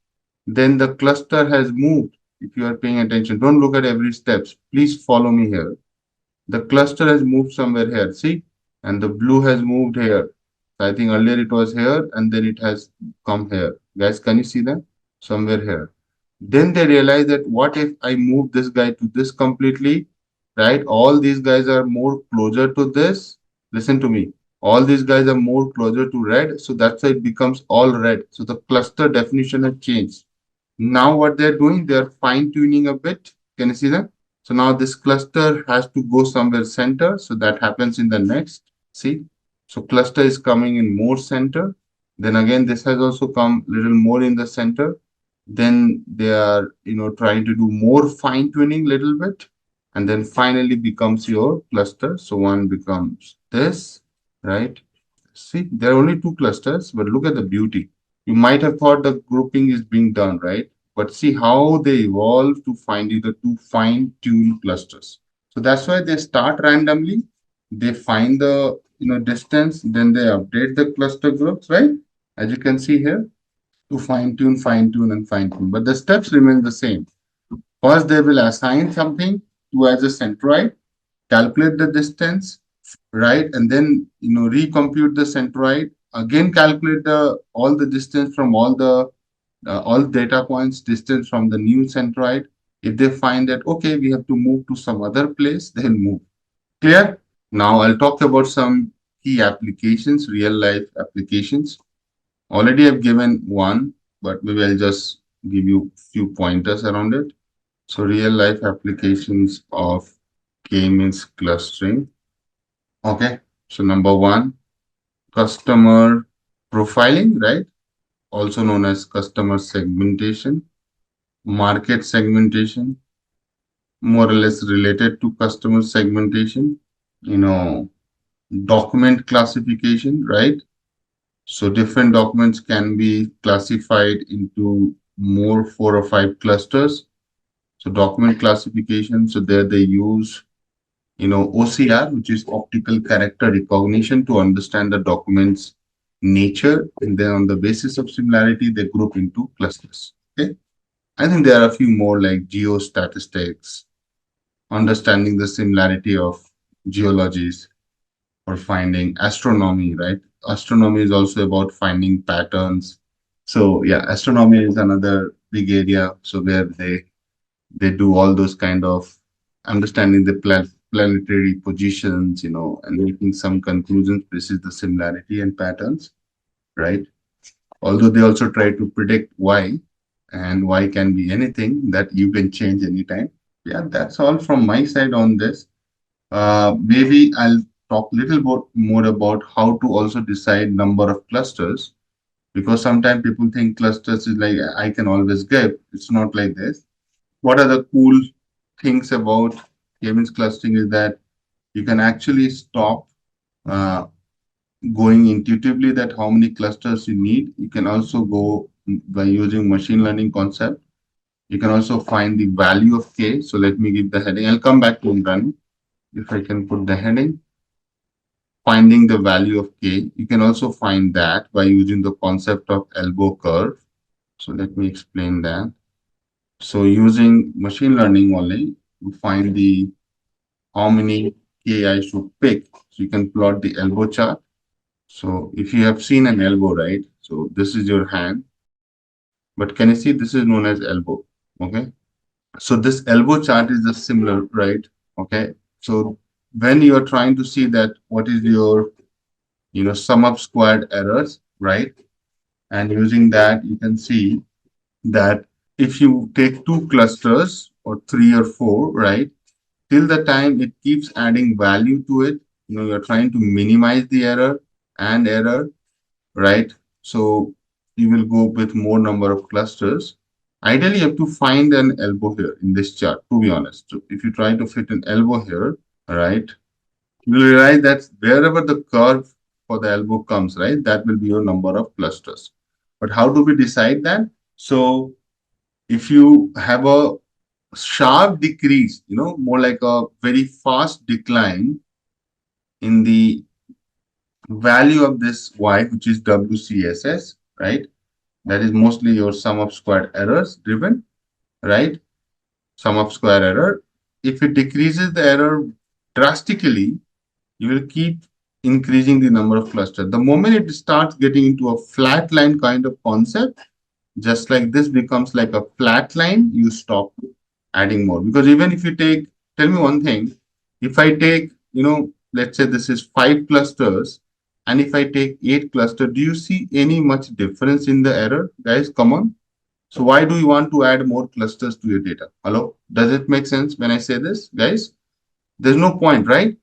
then the cluster has moved. If you are paying attention, don't look at every steps. Please follow me here. The cluster has moved somewhere here, see? And the blue has moved here. So I think earlier it was here and then it has come here. Guys, can you see that? Somewhere here. Then they realize that what if I move this guy to this completely, right? All these guys are more closer to this. Listen to me. All these guys are more closer to red. So that's why it becomes all red. So the cluster definition has changed. Now what they're doing, they're fine tuning a bit. Can you see that? So now this cluster has to go somewhere center. So that happens in the next. See? So cluster is coming in more center. Then again, this has also come little more in the center. Then they are, trying to do more fine tuning little bit. And then finally becomes your cluster. So one becomes this, right? See, there are only two clusters, but look at the beauty. You might have thought the grouping is being done, right? But see how they evolve to find you the two fine-tuned clusters. So that's why they start randomly. They find the, distance, then they update the cluster groups, right? As you can see here, to fine tune, and fine tune. But the steps remain the same. First, they will assign something to as a centroid, calculate the distance, right? And then, recompute the centroid, again calculate the all the distance from all data points, distance from the new centroid. If they find that, okay, we have to move to some other place, they'll move. Clear? Now I'll talk about some key applications, real life applications. Already I've given one, but maybe I'll just give you few pointers around it. So real life applications of K-means clustering. Okay. So number one, customer profiling, right? Also known as customer segmentation, market segmentation, more or less related to customer segmentation, document classification, right? So different documents can be classified into more 4 or 5 clusters. So document classification, so there they use, OCR, which is optical character recognition, to understand the document's nature. And then on the basis of similarity, they group into clusters. Okay. I think there are a few more like geostatistics, understanding the similarity of geologies, or finding astronomy, right? Astronomy is also about finding patterns. So yeah, astronomy is another big area. So where they do all those kind of understanding the planetary positions, and making some conclusions based on the similarity and patterns, right? Although they also try to predict why, and why can be anything that you can change anytime. Yeah, that's all from my side on this. Maybe I'll talk a little bit more about how to also decide number of clusters, because sometimes people think clusters is like I can always get. It's not like this. What are the cool things about K-means clustering is that you can actually stop uh, going intuitively that how many clusters you need. You can also go by using machine learning concept. You can also find the value of K. So let me give the heading. I'll come back to Imran. If I can put the heading, finding the value of K. You can also find that by using the concept of elbow curve. So let me explain that. So using machine learning only, you find the how many K I should pick. So you can plot the elbow chart. So if you have seen an elbow, right? So this is your hand, but can you see this is known as elbow? Okay. So this elbow chart is just similar, right? Okay. So when you are trying to see that what is your, sum of squared errors, right? And using that, you can see that if you take 2 clusters or 3 or 4, right? Till the time it keeps adding value to it, you're trying to minimize the error, right? So you will go with more number of clusters. Ideally, you have to find an elbow here in this chart, to be honest. So if you try to fit an elbow here, right, you will realize that wherever the curve for the elbow comes, right, that will be your number of clusters. But how do we decide that? So if you have a sharp decrease, more like a very fast decline in the value of this y, which is WCSS, right? That is mostly your sum of squared errors driven, right? Sum of square error. If it decreases the error drastically, you will keep increasing the number of clusters. The moment it starts getting into a flat line kind of concept, just like this becomes like a flat line, you stop adding more. Because even if you take, tell me one thing, if I take, let's say this is 5 clusters, and if I take 8 clusters, do you see any much difference in the error? Guys, come on. So why do you want to add more clusters to your data? Hello? Does it make sense when I say this, guys? There's no point, right?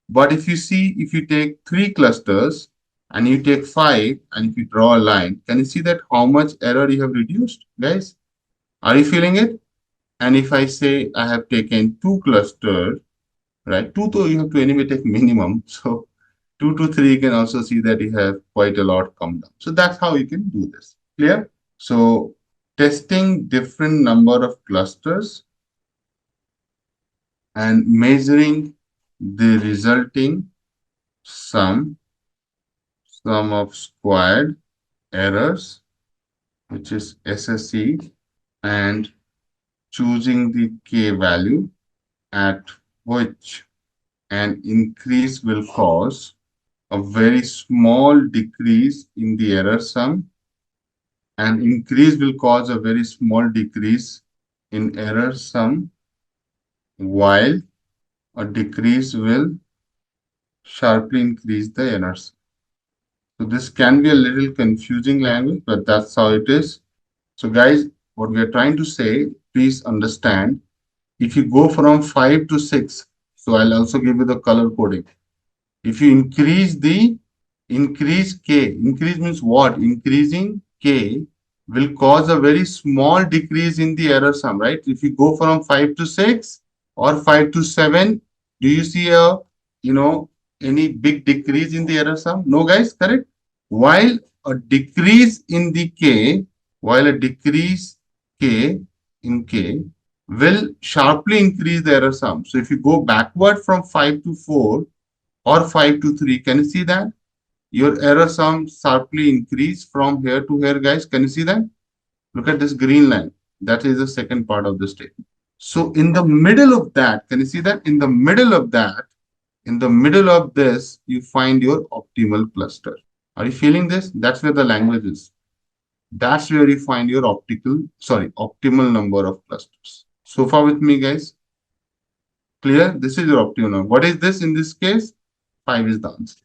But if you see, if you take 3 clusters and you take 5 and if you draw a line, can you see that how much error you have reduced, guys? Are you feeling it? And if I say I have taken 2 clusters, right? 2 to you have to anyway take minimum. So 2 to 3, you can also see that you have quite a lot come down. So that's how you can do this. Clear? So testing different number of clusters and measuring the resulting sum of squared errors, which is SSE, and choosing the K value at which an increase will cause a very small decrease in the error sum. An increase will cause a very small decrease in error sum, while a decrease will sharply increase the error sum. So this can be a little confusing language, but that's how it is. So guys, what we are trying to say, please understand, if you go from 5 to 6, so I'll also give you the color coding. If you increase K, increase means what? Increasing K will cause a very small decrease in the error sum, right? If you go from 5 to 6 or 5 to 7, do you see any big decrease in the error sum? No, guys, correct? While a decrease in the K, while a decrease K in K will sharply increase the error sum. So if you go backward from 5 to 4 or 5 to 3, can you see that? Your error sum sharply increase from here to here, guys. Can you see that? Look at this green line. That is the second part of the statement. So in the middle of that, can you see that? In the middle of that, in the middle of this, you find your optimal cluster. Are you feeling this? That's where the language is. That's where you find your optimal number of clusters. So far with me, guys? Clear? This is your optimal number. What is this in this case? 5 is the answer.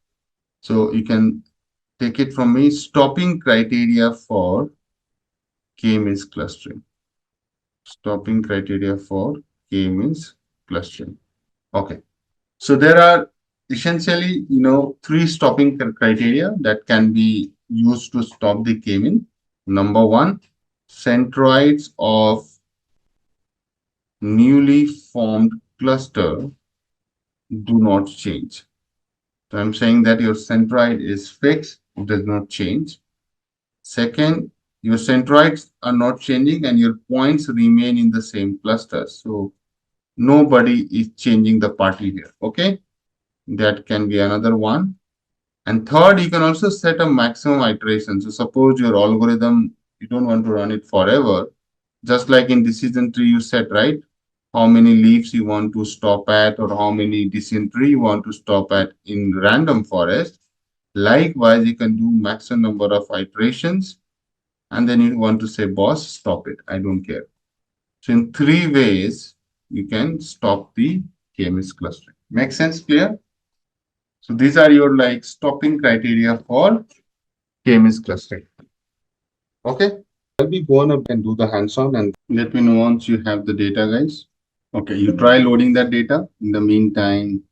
So you can take it from me. Stopping criteria for K-means clustering. Stopping criteria for K-means clustering. Okay. So there are essentially, 3 stopping criteria that can be used to stop the K-mean. Number 1, centroids of newly formed cluster do not change. So I'm saying that your centroid is fixed, it does not change. Second, your centroids are not changing and your points remain in the same cluster. So nobody is changing the party here. Okay, that can be another one. And third, you can also set a maximum iteration. So suppose your algorithm, you don't want to run it forever. Just like in decision tree, you set, right? How many leaves you want to stop at or how many decision tree you want to stop at in random forest. Likewise, you can do maximum number of iterations and then you want to say, boss, stop it. I don't care. So in 3 ways, you can stop the K-means clustering. Make sense? Clear? So these are your stopping criteria for K-means clustering. Okay. I'll be going up and do the hands-on and let me know once you have the data, guys. Okay, you try loading that data. In the meantime,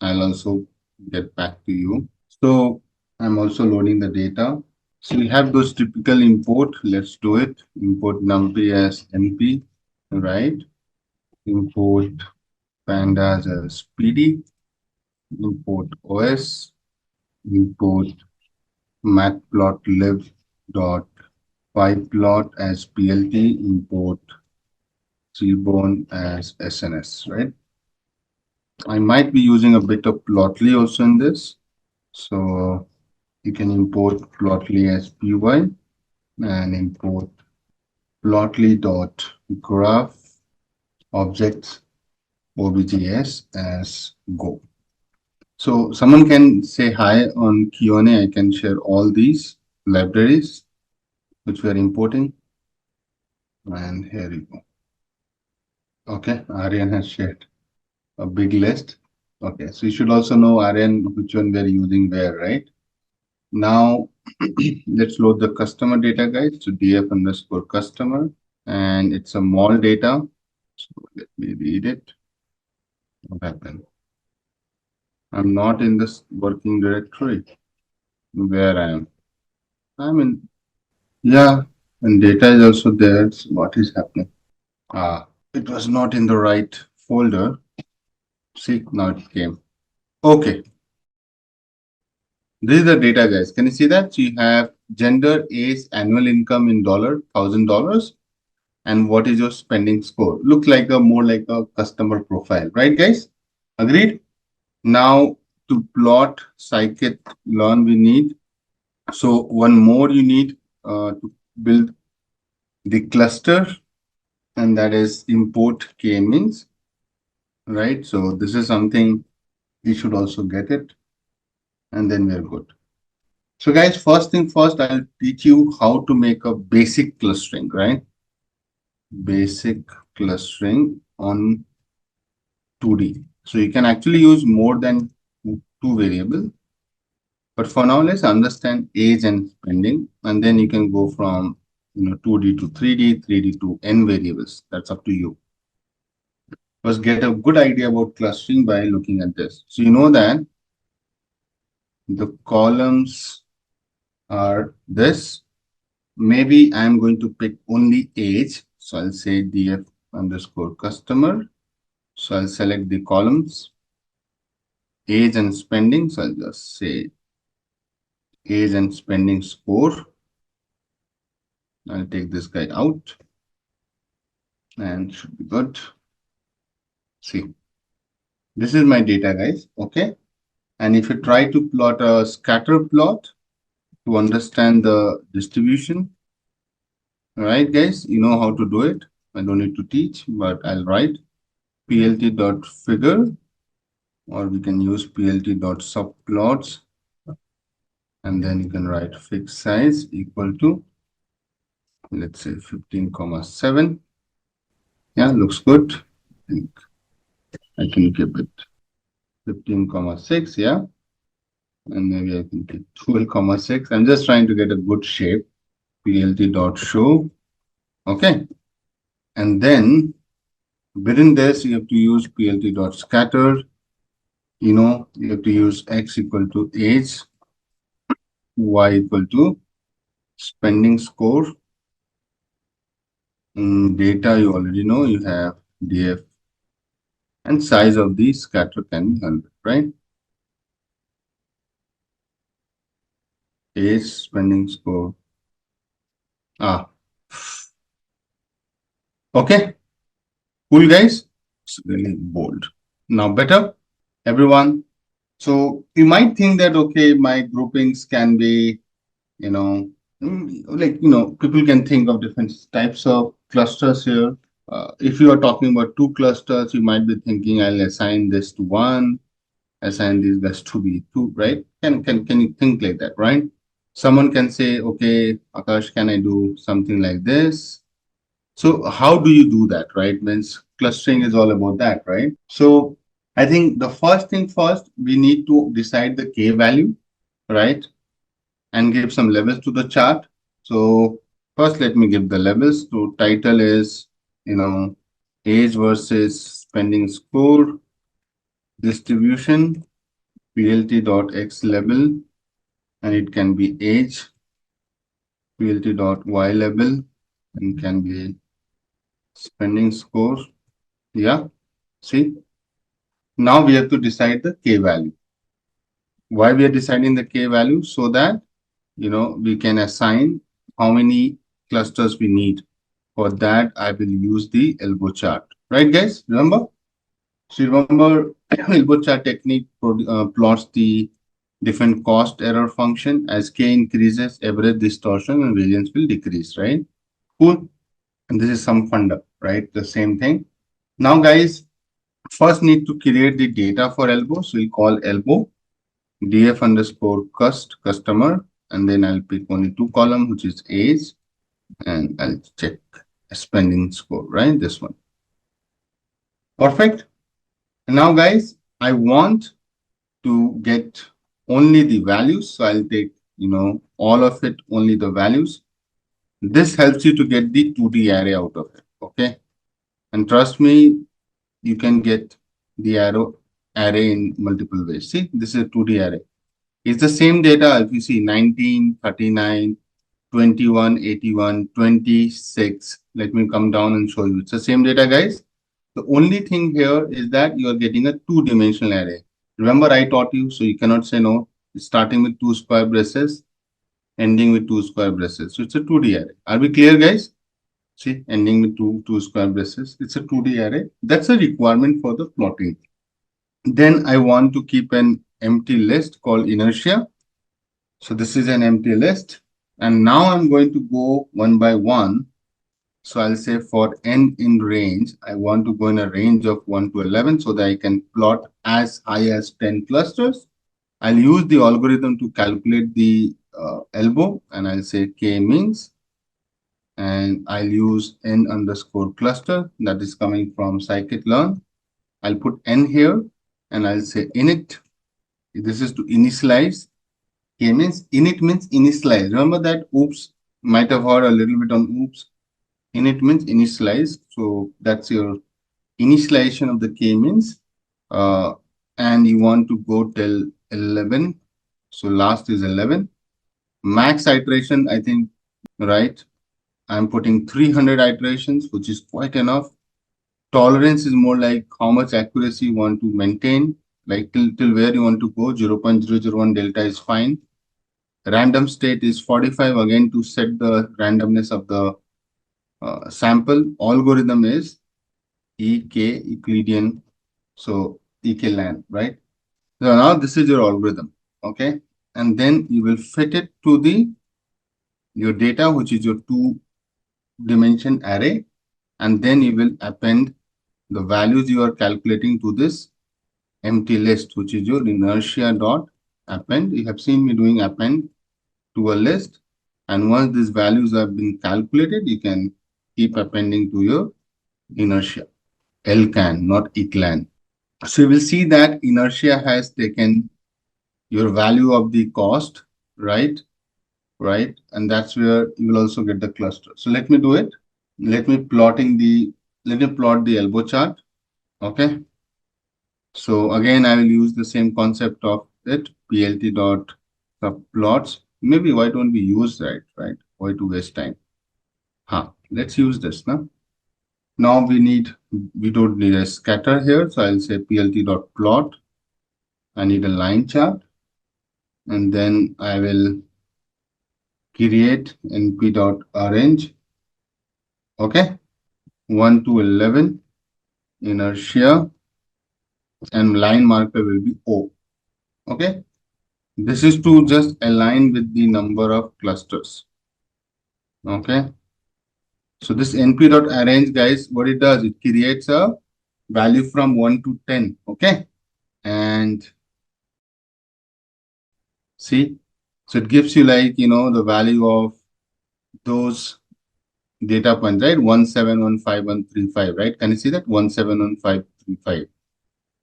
I'll also get back to you. So I'm also loading the data. So we have those typical import. Let's do it. Import numpy as np, right? Import pandas as pd. Import os. Import matplotlib dot pyplot as plt. Import seaborn as sns, right? I might be using a bit of plotly also in this. So you can import plotly as py and import plotly.graph objects objs as go. So someone can say hi on Q&A. I can share all these libraries which we are importing. And here you go. Okay, Aryan has shared a big list. Okay, so you should also know, Aryan, which one we are using where, right? Now, let's load the customer data, guys. So df underscore customer, and it's a mol data. So let me read it. What happened? I'm not in this working directory where I am. I'm in, yeah, and data is also there. So what is happening? It was not in the right folder. See, now it came. Okay. This is the data, guys. Can you see that? So you have gender, age, annual income in $1,000, and what is your spending score? Look like more like a customer profile, right, guys? Agreed? Now to plot scikit-learn we need. So one more you need to build the cluster, and that is import k-means, right? So this is something we should also get it, and then we're good. So guys, first thing first, I'll teach you how to make a basic clustering, right? Basic clustering on 2D. So you can actually use more than two variables. But for now, let's understand age and spending, and then you can go from 2D to 3D, 3D to n variables. That's up to you. First, get a good idea about clustering by looking at this. So you know that the columns are this. Maybe I'm going to pick only age. So I'll say df underscore customer. So I'll select the columns, age and spending. So I'll just say age and spending score. I'll take this guy out and should be good. See, this is my data, guys. Okay. And if you try to plot a scatter plot to understand the distribution, all right, guys, you know how to do it. I don't need to teach, but I'll write plt.figure, or we can use plt.subplots, and then you can write fixed size equal to, let's say 15,7. Yeah, looks good. I can give it 15,6, yeah. And maybe I can take 12,6. I'm just trying to get a good shape. plt.show. Okay. And then within this, you have to use plt.scatter. You have to use x equal to age, y equal to spending score. Data, you already know, you have df, and size of the scatter can be 100, right? Age, spending score. Okay, cool, guys. It's really bold. Now better, everyone. So you might think that, okay, my groupings can be, people can think of different types of clusters here. If you are talking about two clusters, you might be thinking, I'll assign this to one, assign these guys to be two, right? Can you think like that, right? Someone can say, okay, Akash, can I do something like this? So how do you do that, right? Means clustering is all about that, right? So I think the first thing first, we need to decide the k value, right? And give some levels to the chart. So first, let me give the levels. So title is, age versus spending score, distribution, plt.x level, and it can be age, plt.y level, and can be spending score. Yeah, see. Now we have to decide the k value. Why we are deciding the k value? So that, we can assign how many clusters we need. For that, I will use the elbow chart. Right, guys? Remember? So remember, elbow chart technique plots the different cost error function. As k increases, average distortion and variance will decrease, right? Cool. And this is some funda, right? The same thing. Now, guys, first need to create the data for elbow. So we'll call elbow df underscore customer, and then I'll pick only two column, which is age, and I'll check spending score, right? This one. Perfect. And now, guys, I want to get only the values. So I'll take, all of it, only the values. This helps you to get the 2D array out of it. Okay. And trust me, you can get the array in multiple ways. See, this is a 2D array. It's the same data. If you see 19, 39, 21, 81, 26. Let me come down and show you. It's the same data, guys. The only thing here is that you are getting a two-dimensional array. Remember, I taught you, so you cannot say no. It's starting with two square braces, ending with two square braces. So it's a 2D array. Are we clear, guys? See, ending with two square braces. It's a 2D array. That's a requirement for the plotting. Then I want to keep an empty list called inertia. So this is an empty list. And now I'm going to go one by one. So I'll say for n in range, I want to go in a range of 1 to 11 so that I can plot as high as 10 clusters. I'll use the algorithm to calculate the elbow, and I'll say k-means, and I'll use n underscore cluster that is coming from scikit-learn. I'll put n here and I'll say init. This is to initialize. K-means init means initialize. Remember that oops, might have heard a little bit on oops. Init means initialize. So that's your initialization of the k-means. And you want to go till 11. So last is 11. Max iteration, I think, right? I'm putting 300 iterations, which is quite enough. Tolerance is more like how much accuracy you want to maintain, like till where you want to go. 0.001 delta is fine. Random state is 45, again, to set the randomness of the sample. Algorithm is EK, Euclidean, so EK-LAN, right? So now this is your algorithm, okay? And then you will fit it to your data, which is your 2-dimension array, and then you will append the values you are calculating to this empty list, which is your inertia dot append. You have seen me doing append to a list, and once these values have been calculated, you can keep appending to your inertia. LCAN, not ECLAN. So you will see that inertia has taken your value of the cost, right? Right, and that's where you will also get the cluster. So let me do it. Let me plot the elbow chart. Okay. So again, I will use the same concept of it, plt dot subplots. Maybe why don't we use that, right? Why to waste time? Let's use this now. Now we don't need a scatter here. So I'll say plt dot plot. I need a line chart. And then I will create np dot arrange. Okay. 1 to 11 inertia, and line marker will be O. Okay. This is to just align with the number of clusters. Okay. So this np.arrange, guys, what it does, it creates a value from 1 to 10. Okay. And see, so it gives you like, the value of those data points, right? 1715135, right? Can you see that? 1715135.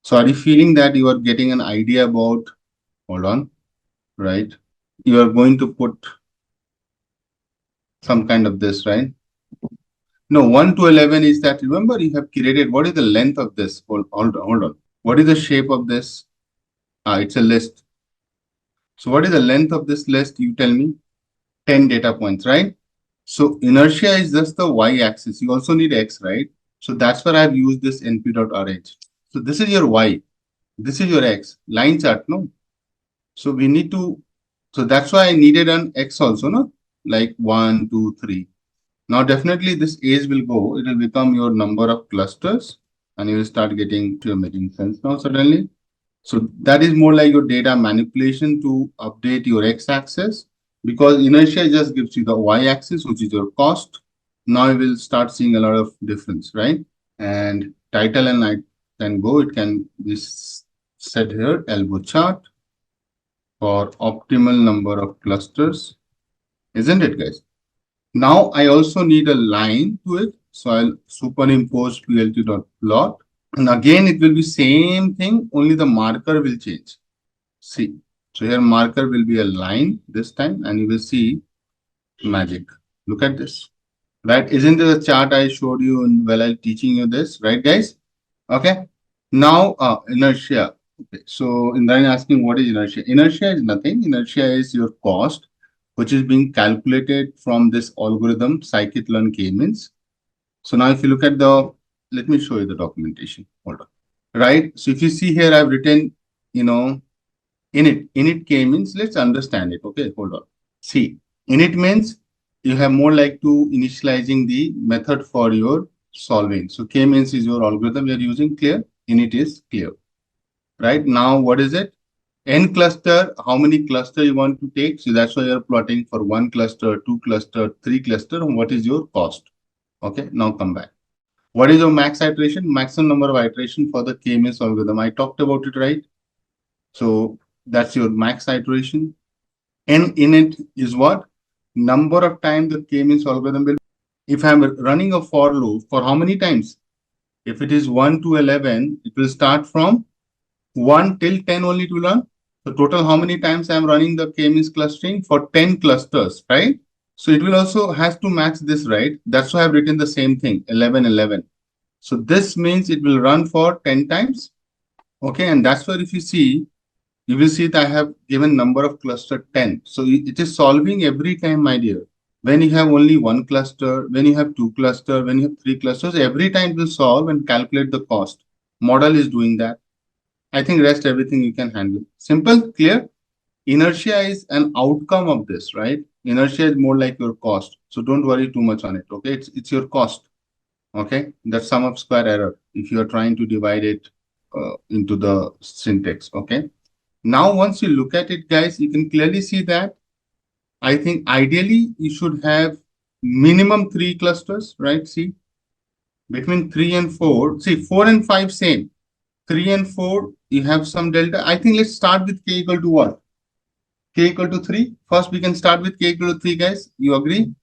So are you feeling that you are getting an idea about, hold on, right? You are going to put some kind of this, right? No, 1 to 11 is that, remember, you have created, what is the length of this? Hold on. What is the shape of this? It's a list. So what is the length of this list? You tell me. 10 data points, right? So inertia is just the y-axis. You also need x, right? So that's where I've used this np.rh. So this is your y. This is your x. Line chart, no? So we need to, so that's why I needed an x also, no? Like 1, 2, 3. Now definitely this age will go. It will become your number of clusters, and you will start getting to making sense now suddenly. So that is more like your data manipulation to update your x-axis, because inertia just gives you the y-axis, which is your cost. Now you will start seeing a lot of difference, right? And title and I can go. It can be set here, elbow chart for optimal number of clusters, isn't it, guys? Now I also need a line to it. So I'll superimpose plt.plot. And again, it will be same thing, only the marker will change. See, so here marker will be a line this time, and you will see magic. Look at this, right? Isn't it the chart I showed you while I'm teaching you this, right, guys? Okay. Now, inertia. Okay. So Indrani asking, what is inertia? Inertia is nothing. Inertia is your cost, which is being calculated from this algorithm, scikit-learn k-means. So now if you look at let me show you the documentation. Hold on. Right. So if you see here, I've written, init k-means, let's understand it. Okay, hold on. See, init means you have more like to initializing the method for your solving. So k-means is your algorithm you're using, clear? Init is clear. Right now, what is it? N cluster, how many cluster you want to take? So that's why you're plotting for 1 cluster, 2 cluster, 3 cluster, and what is your cost? Okay, now come back. What is your max iteration? Maximum number of iteration for the k-means algorithm. I talked about it, right? So that's your max iteration. N in it is what? Number of times the k-means algorithm will. If I'm running a for loop, for how many times? If it is 1 to 11, it will start from 1 till 10 only to run. So total how many times I'm running the k-means clustering? For 10 clusters, right? So it will also has to match this, right? That's why I've written the same thing, 11, 11. So this means it will run for 10 times. Okay, and that's where if you see, you will see that I have given number of cluster 10. So it is solving every time, my dear. When you have only one cluster, when you have two cluster, when you have three clusters, every time it will solve and calculate the cost. Model is doing that. I think rest everything you can handle. Simple, clear? Inertia is an outcome of this, right? Inertia is more like your cost. So don't worry too much on it, okay? It's your cost, okay? That's sum of square error if you are trying to divide it into the syntax, okay? Now, once you look at it, guys, you can clearly see that I think ideally you should have minimum 3 clusters, right? See, between 3 and 4, see 4 and 5 same. 3 and 4, you have some delta. I think let's start with k equal to what? K equal to 3. First, we can start with k equal to 3, guys. You agree?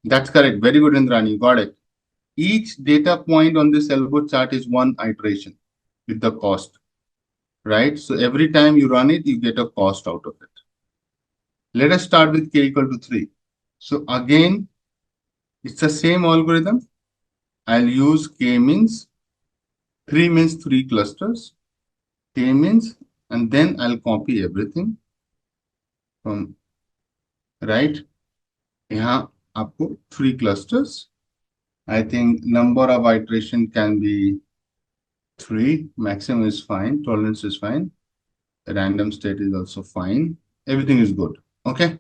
That's correct. Very good, Indrani. You got it. Each data point on this elbow chart is one iteration with the cost, right? So every time you run it, you get a cost out of it. Let us start with k equal to 3. So again, it's the same algorithm. I'll use k means. 3 means 3 clusters. K means, and then I'll copy everything from right. यहाँ आपको 3 clusters. I think number of iteration can be 3. Maximum is fine. Tolerance is fine. Random state is also fine. Everything is good. Okay.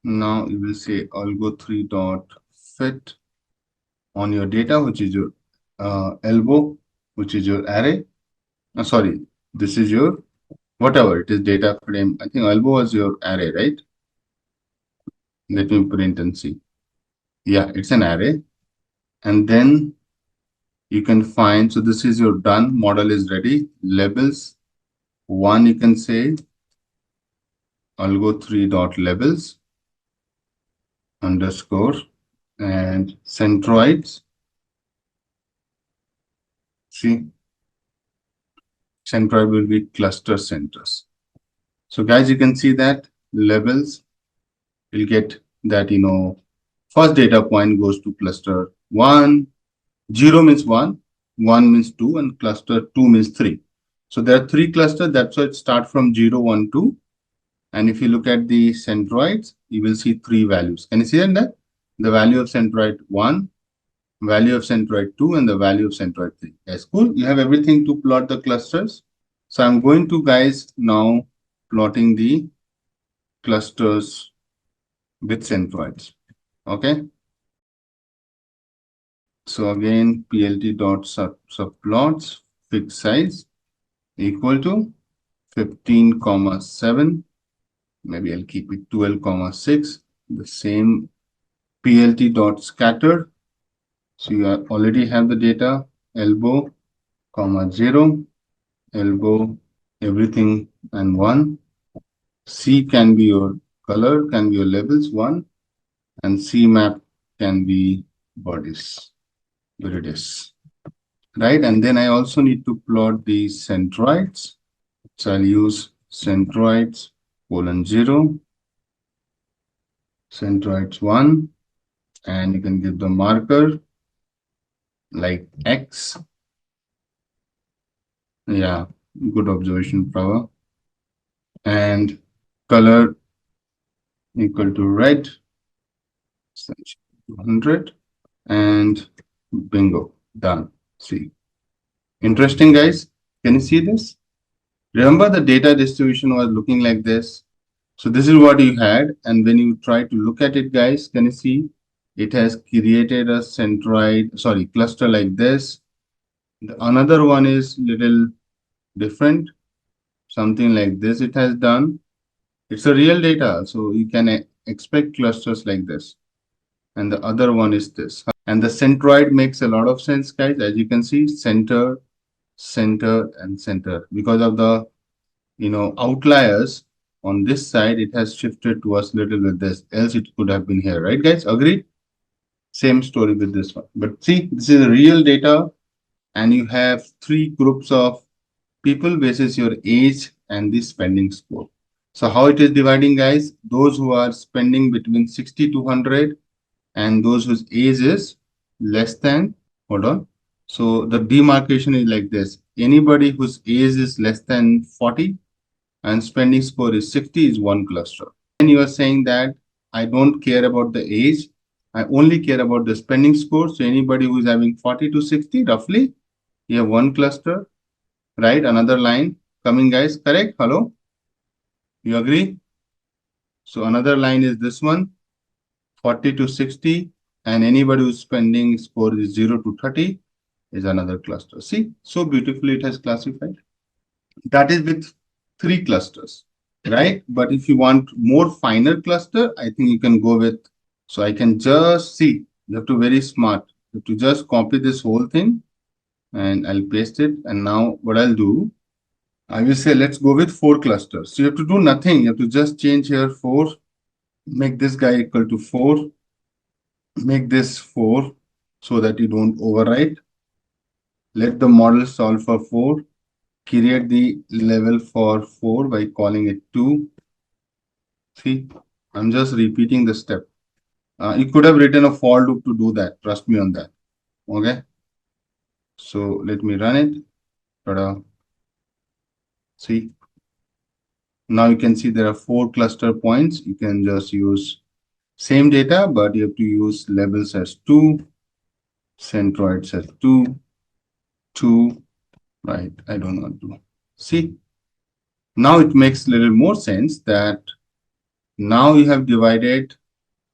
Now you will say algo3 dot fit on your data, which is your elbow, which is your array. Sorry, this is your whatever it is data frame. I think elbow was your array, right? Let me print and see. Yeah, it's an array. And then you can find, so this is your done, model is ready. Labels, one you can say algo3 dot labels underscore and centroids. See, centroid will be cluster centers. So guys, you can see that labels will get that, first data point goes to cluster 1, 0 means 1, 1 means 2, and cluster 2 means 3. So there are 3 clusters, that's why it starts from 0, 1, 2. And if you look at the centroids, you will see 3 values. Can you see that? The value of centroid 1, value of centroid 2, and the value of centroid 3. Yes, cool. You have everything to plot the clusters. So I'm going to, guys, now plotting the clusters with centroids. Okay. So again, plt dot subplots fixed size equal to 15,7. Maybe I'll keep it 12,6. The same plt dot scatter. So you already have the data elbow, 0, elbow, everything, and 1. C can be your color, can be your labels 1, and C map can be bodies. Where it is, right? And then I also need to plot the centroids. So I'll use centroids :0, centroids 1, and you can give the marker like X. Yeah, good observation, Prava. And color equal to red, 100, and bingo, done. See, interesting, guys. Can you see this? Remember the data distribution was looking like this. So this is what you had. And when you try to look at it, guys, can you see it has created a cluster like this. Another one is little different. something like this it has done. It's a real data, so you can expect clusters like this. And the other one is this. And the centroid makes a lot of sense, guys. As you can see, center, center, and center. Because of the outliers on this side, it has shifted to us little with this. Else it could have been here, right, guys? Agreed? Same story with this one. But see, this is real data, and you have three groups of people basis your age and the spending score. So how it is dividing, guys? Those who are spending between 60 to 100 and those whose age is less than, hold on. So the demarcation is like this. Anybody whose age is less than 40 and spending score is 60 is one cluster. And you are saying that I don't care about the age. I only care about the spending score. So anybody who is having 40 to 60, roughly, you have one cluster, right? Another line coming, guys, correct? Hello? You agree? So another line is this one, 40 to 60, and anybody who's spending score is 0 to 30 is another cluster. See, so beautifully it has classified. That is with three clusters, right? But if you want more finer cluster, I think you can go with, so I can just see, you have to be very smart. You have to just copy this whole thing and I'll paste it. And now what I'll do, I will say, let's go with 4 clusters. So you have to do nothing. You have to just change here 4, make this guy equal to 4, make this 4 so that you don't overwrite. Let the model solve for 4. Create the level for 4 by calling it 2. See, I'm just repeating the step. You could have written a for loop to do that. Trust me on that. Okay. So let me run it. Ta-da. See. Now you can see there are 4 cluster points. You can just use same data, but you have to use levels as 2, centroids as 2, 2, right? I don't want to. See. Now it makes a little more sense that now you have divided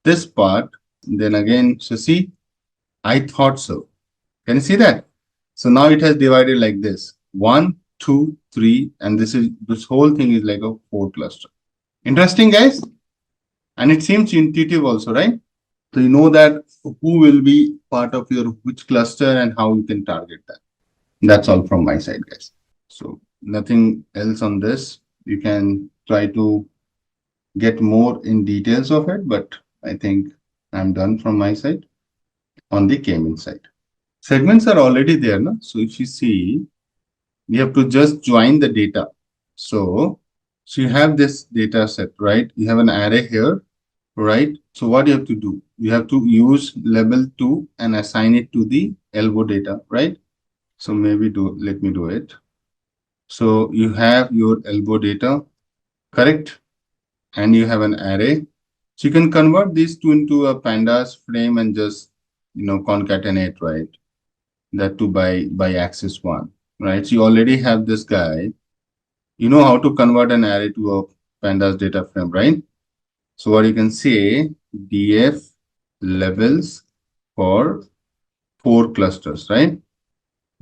this part. Then again, so see, I thought so. Can you see that? So now it has divided like this. 1, 2, 3, and this whole thing is like a 4 cluster. Interesting, guys? And it seems intuitive also, right? So you know that who will be part of your which cluster and how you can target that. That's all from my side, guys. So nothing else on this. You can try to get more in details of it, but I think I'm done from my side on the K-means side. Segments are already there, no? So if you see, you have to just join the data. So you have this data set, right? You have an array here, right? So what you have to do? You have to use label 2 and assign it to the elbow data, right? So maybe let me do it. So you have your elbow data, correct? And you have an array. So you can convert these two into a pandas frame and just, concatenate, right? That too by axis 1, right? So you already have this guy. You know how to convert an array to a pandas data frame, right? So what you can say, df levels for 4 clusters, right?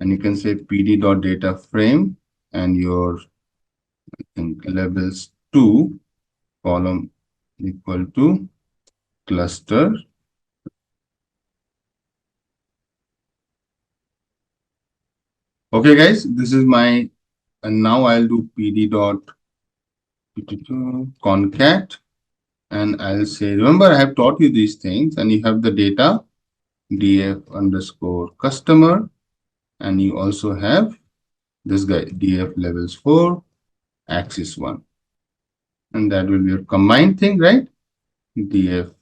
And you can say pd.data frame and your, I think, levels 2 column equal to cluster. Okay, guys, this is my, and now I'll do pd.concat, and I'll say, remember, I have taught you these things, and you have the data df underscore customer, and you also have this guy df levels 4 axis 1, and that will be your combined thing, right? df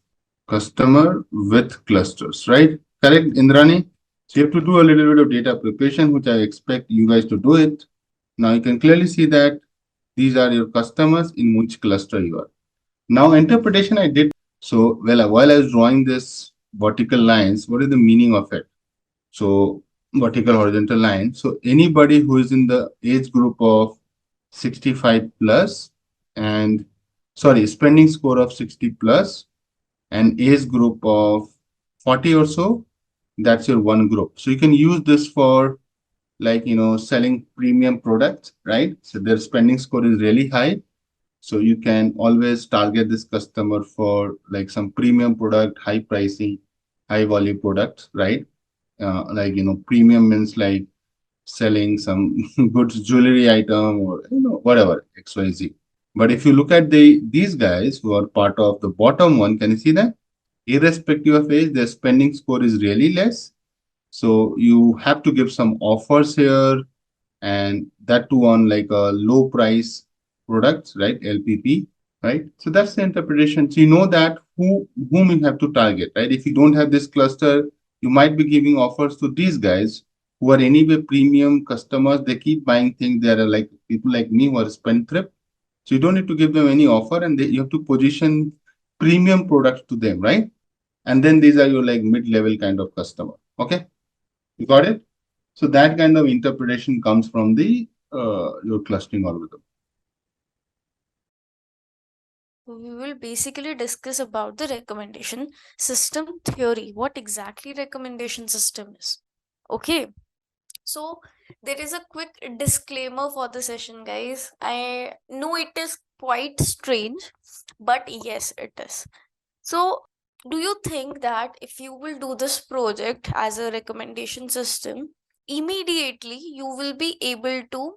customer with clusters, right? Correct, Indrani? So you have to do a little bit of data preparation, which I expect you guys to do it. Now you can clearly see that these are your customers in which cluster you are. Now interpretation I did. So while I was drawing this vertical lines, what is the meaning of it? So vertical horizontal line. So anybody who is in the age group of 65 plus and spending score of 60 plus and age group of 40 or so, that's your one group. So you can use this for like selling premium products, right? So their spending score is really high. So you can always target this customer for like some premium product, high pricing, high volume products, right? Like premium means like selling some goods, jewelry item, or whatever XYZ. But if you look at these guys who are part of the bottom one, can you see that? Irrespective of age, their spending score is really less. So you have to give some offers here, and that too on like a low price products, right? LPP, right? So that's the interpretation. So you know that whom you have to target, right? If you don't have this cluster, you might be giving offers to these guys who are anyway premium customers. They keep buying things. They are like people like me who are spendthrift. So you don't need to give them any offer, and you have to position premium products to them, right? And then these are your like mid-level kind of customer. Okay, you got it? So that kind of interpretation comes from the your clustering algorithm. We will basically discuss about the recommendation system theory. What exactly recommendation system is? Okay. So there is a quick disclaimer for the session, guys. I know it is quite strange, but yes, it is. So, do you think that if you will do this project as a recommendation system, immediately you will be able to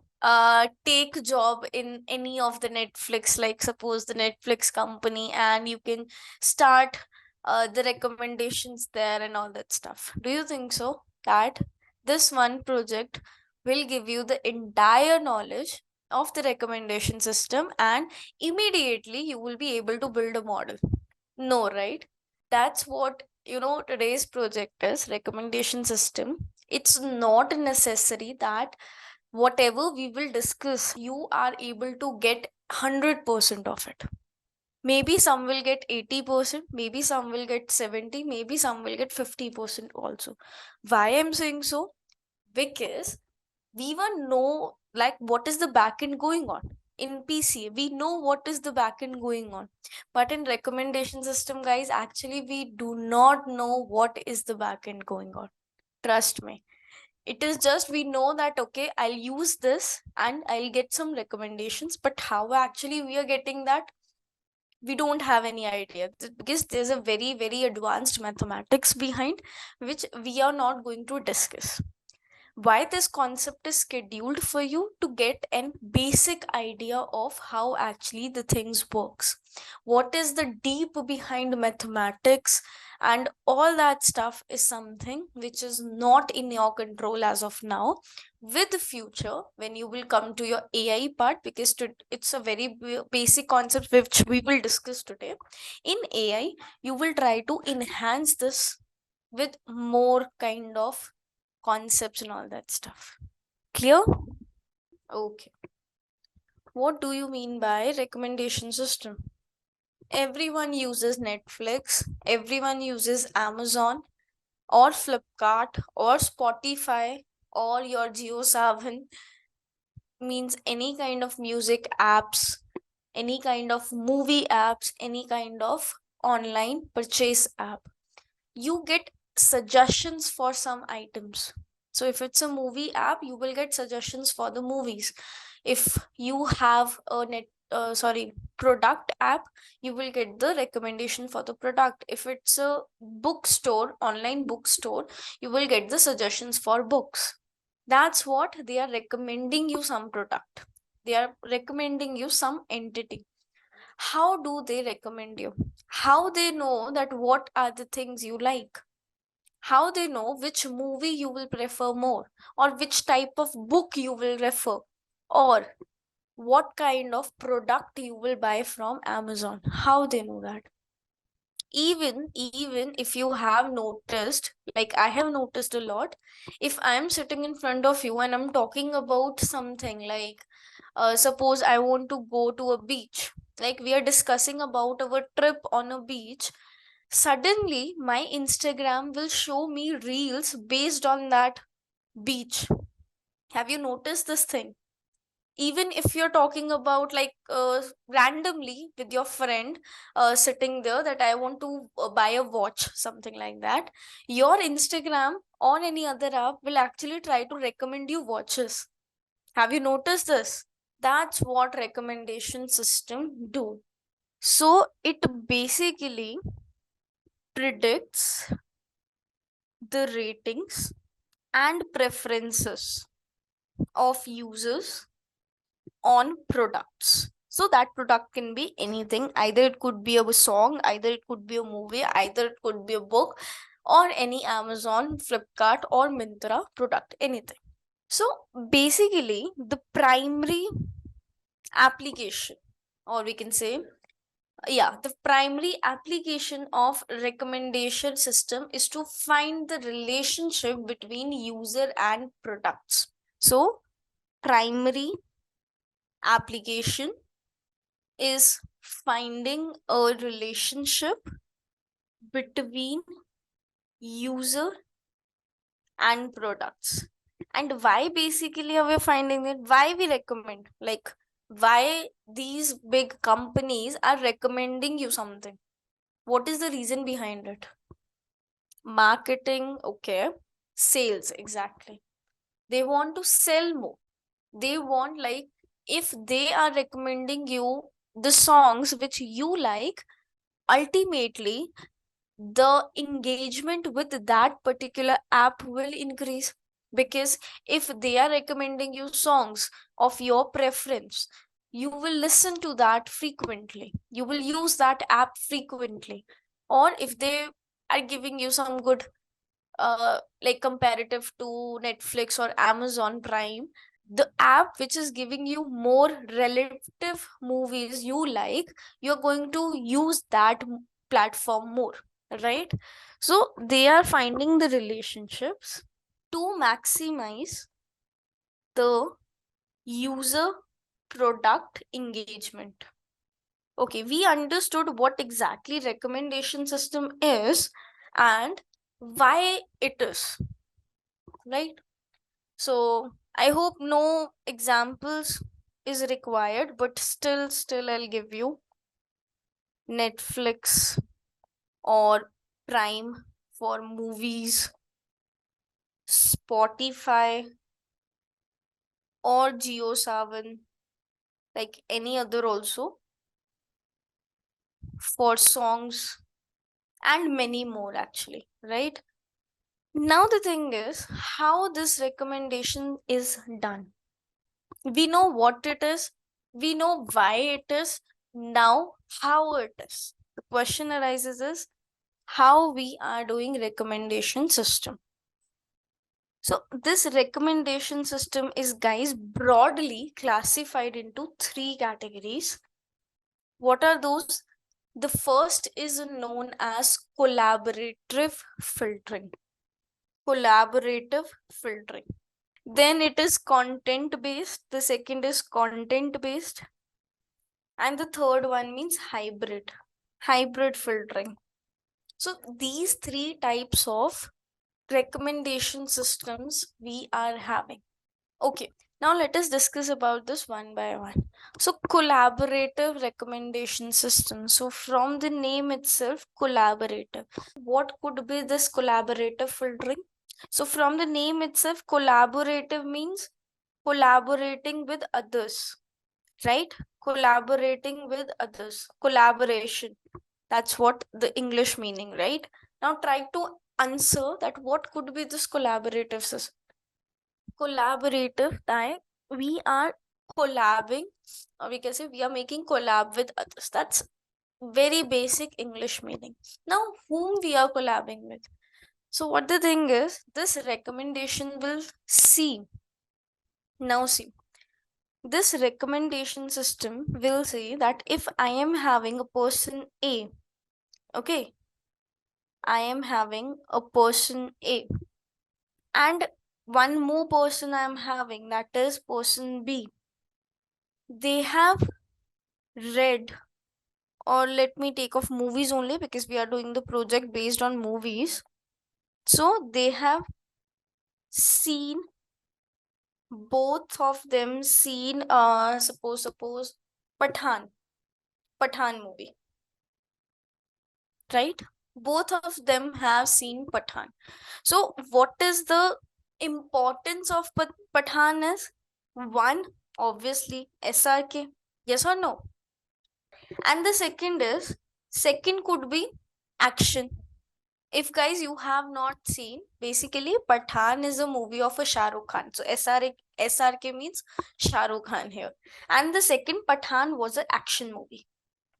take job in any of the Netflix, like suppose the Netflix company, and you can start the recommendations there and all that stuff? Do you think so? That this one project will give you the entire knowledge of the recommendation system, and immediately you will be able to build a model? No, right? That's what, today's project is recommendation system. It's not necessary that whatever we will discuss, you are able to get 100% of it. Maybe some will get 80%, maybe some will get 70, maybe some will get 50% also. Why I'm saying so? Because we even know like what is the backend going on in PC. We know what is the backend going on, but in recommendation system, guys, actually we do not know what is the backend going on. Trust me, it is just we know that okay, I'll use this and I'll get some recommendations, but how actually we are getting that, we don't have any idea. Because there's a very very advanced mathematics behind, which we are not going to discuss. Why this concept is scheduled for you to get an basic idea of how actually the things works, what is the deep behind mathematics, and all that stuff is something which is not in your control as of now. With the future, when you will come to your AI part, because it's a very basic concept which we will discuss today. In AI, you will try to enhance this with more kind of concepts and all that stuff. Clear? Okay. What do you mean by recommendation system? Everyone uses Netflix, everyone uses Amazon or Flipkart or Spotify or your Jio 7, means any kind of music apps, any kind of movie apps, any kind of online purchase app. You get suggestions for some items. So if it's a movie app, you will get suggestions for the movies. If you have a product app, you will get the recommendation for the product. If it's a bookstore, online bookstore, you will get the suggestions for books. That's what they are recommending you, some product. They are recommending you some entity. How do they recommend you? How they know that what are the things you like? How they know which movie you will prefer more, or which type of book you will refer, or what kind of product you will buy from Amazon? How they know that? Even if you have noticed, like I have noticed a lot, if I'm sitting in front of you and I'm talking about something like suppose I want to go to a beach, like we are discussing about our trip on a beach, suddenly my Instagram will show me reels based on that beach. Have you noticed this thing? Even if you're talking about like randomly with your friend sitting there that I want to buy a watch, something like that, your Instagram or any other app will actually try to recommend you watches. Have you noticed this? That's what recommendation system do. So it basically predicts the ratings and preferences of users on products. So that product can be anything. Either it could be a song, either it could be a movie, either it could be a book, or any Amazon, Flipkart, or Myntra product, anything. So basically, the primary application, or we can say, yeah, the primary application of recommendation system is to find the relationship between user and products. So primary application is finding a relationship between user and products. And why basically are we finding it? Why we recommend? Like, why these big companies are recommending you something? What is the reason behind it? Marketing, okay. Sales, exactly. They want to sell more. They want, like, if they are recommending you the songs which you like, ultimately the engagement with that particular app will increase. Because if they are recommending you songs of your preference, you will listen to that frequently, you will use that app frequently. Or if they are giving you some good like comparative to Netflix or Amazon Prime, the app which is giving you more relative movies you like, you're going to use that platform more, right? So they are finding the relationships to maximize the user product engagement. Okay, we understood what exactly recommendation system is and why it is, right? So I hope no examples is required, but still I'll give you Netflix or Prime for movies, Spotify or JioSaavn, like any other also for songs, and many more actually, right? Now the thing is how this recommendation is done. We know what it is, we know why it is, now how it is. The question arises is how we are doing recommendation system. So this recommendation system is, guys, broadly classified into three categories. What are those? The first is known as collaborative filtering. Collaborative filtering. Then it is content based. The second is content based. And the third one means hybrid. Hybrid filtering. So these three types of recommendation systems we are having. Okay, now let us discuss about this one by one. So collaborative recommendation system. So from the name itself, collaborative. What could be this collaborative filtering? So from the name itself, collaborative means collaborating with others, right? Collaborating with others. Collaboration. That's what the English meaning, right? Now try to answer that what could be this collaborative system. Collaborative type, we are collabing, or we can say we are making collab with others. That's very basic English meaning. Now whom we are collabing with? So what the thing is, this recommendation will see. Now see, this recommendation system will say that if I am having a person A, okay, I am having a person A, and one more person I am having, that is person B. They have read, or let me take off movies only because we are doing the project based on movies. So they have seen both of them seen suppose Pathan movie, right? Both of them have seen Pathan. So what is the importance of Pathan is? One, obviously SRK, yes or no? And the second could be action. If guys you have not seen, basically Pathan is a movie of a Shah Rukh Khan. So SRK means Shah Rukh Khan here. And the second Pathan was an action movie,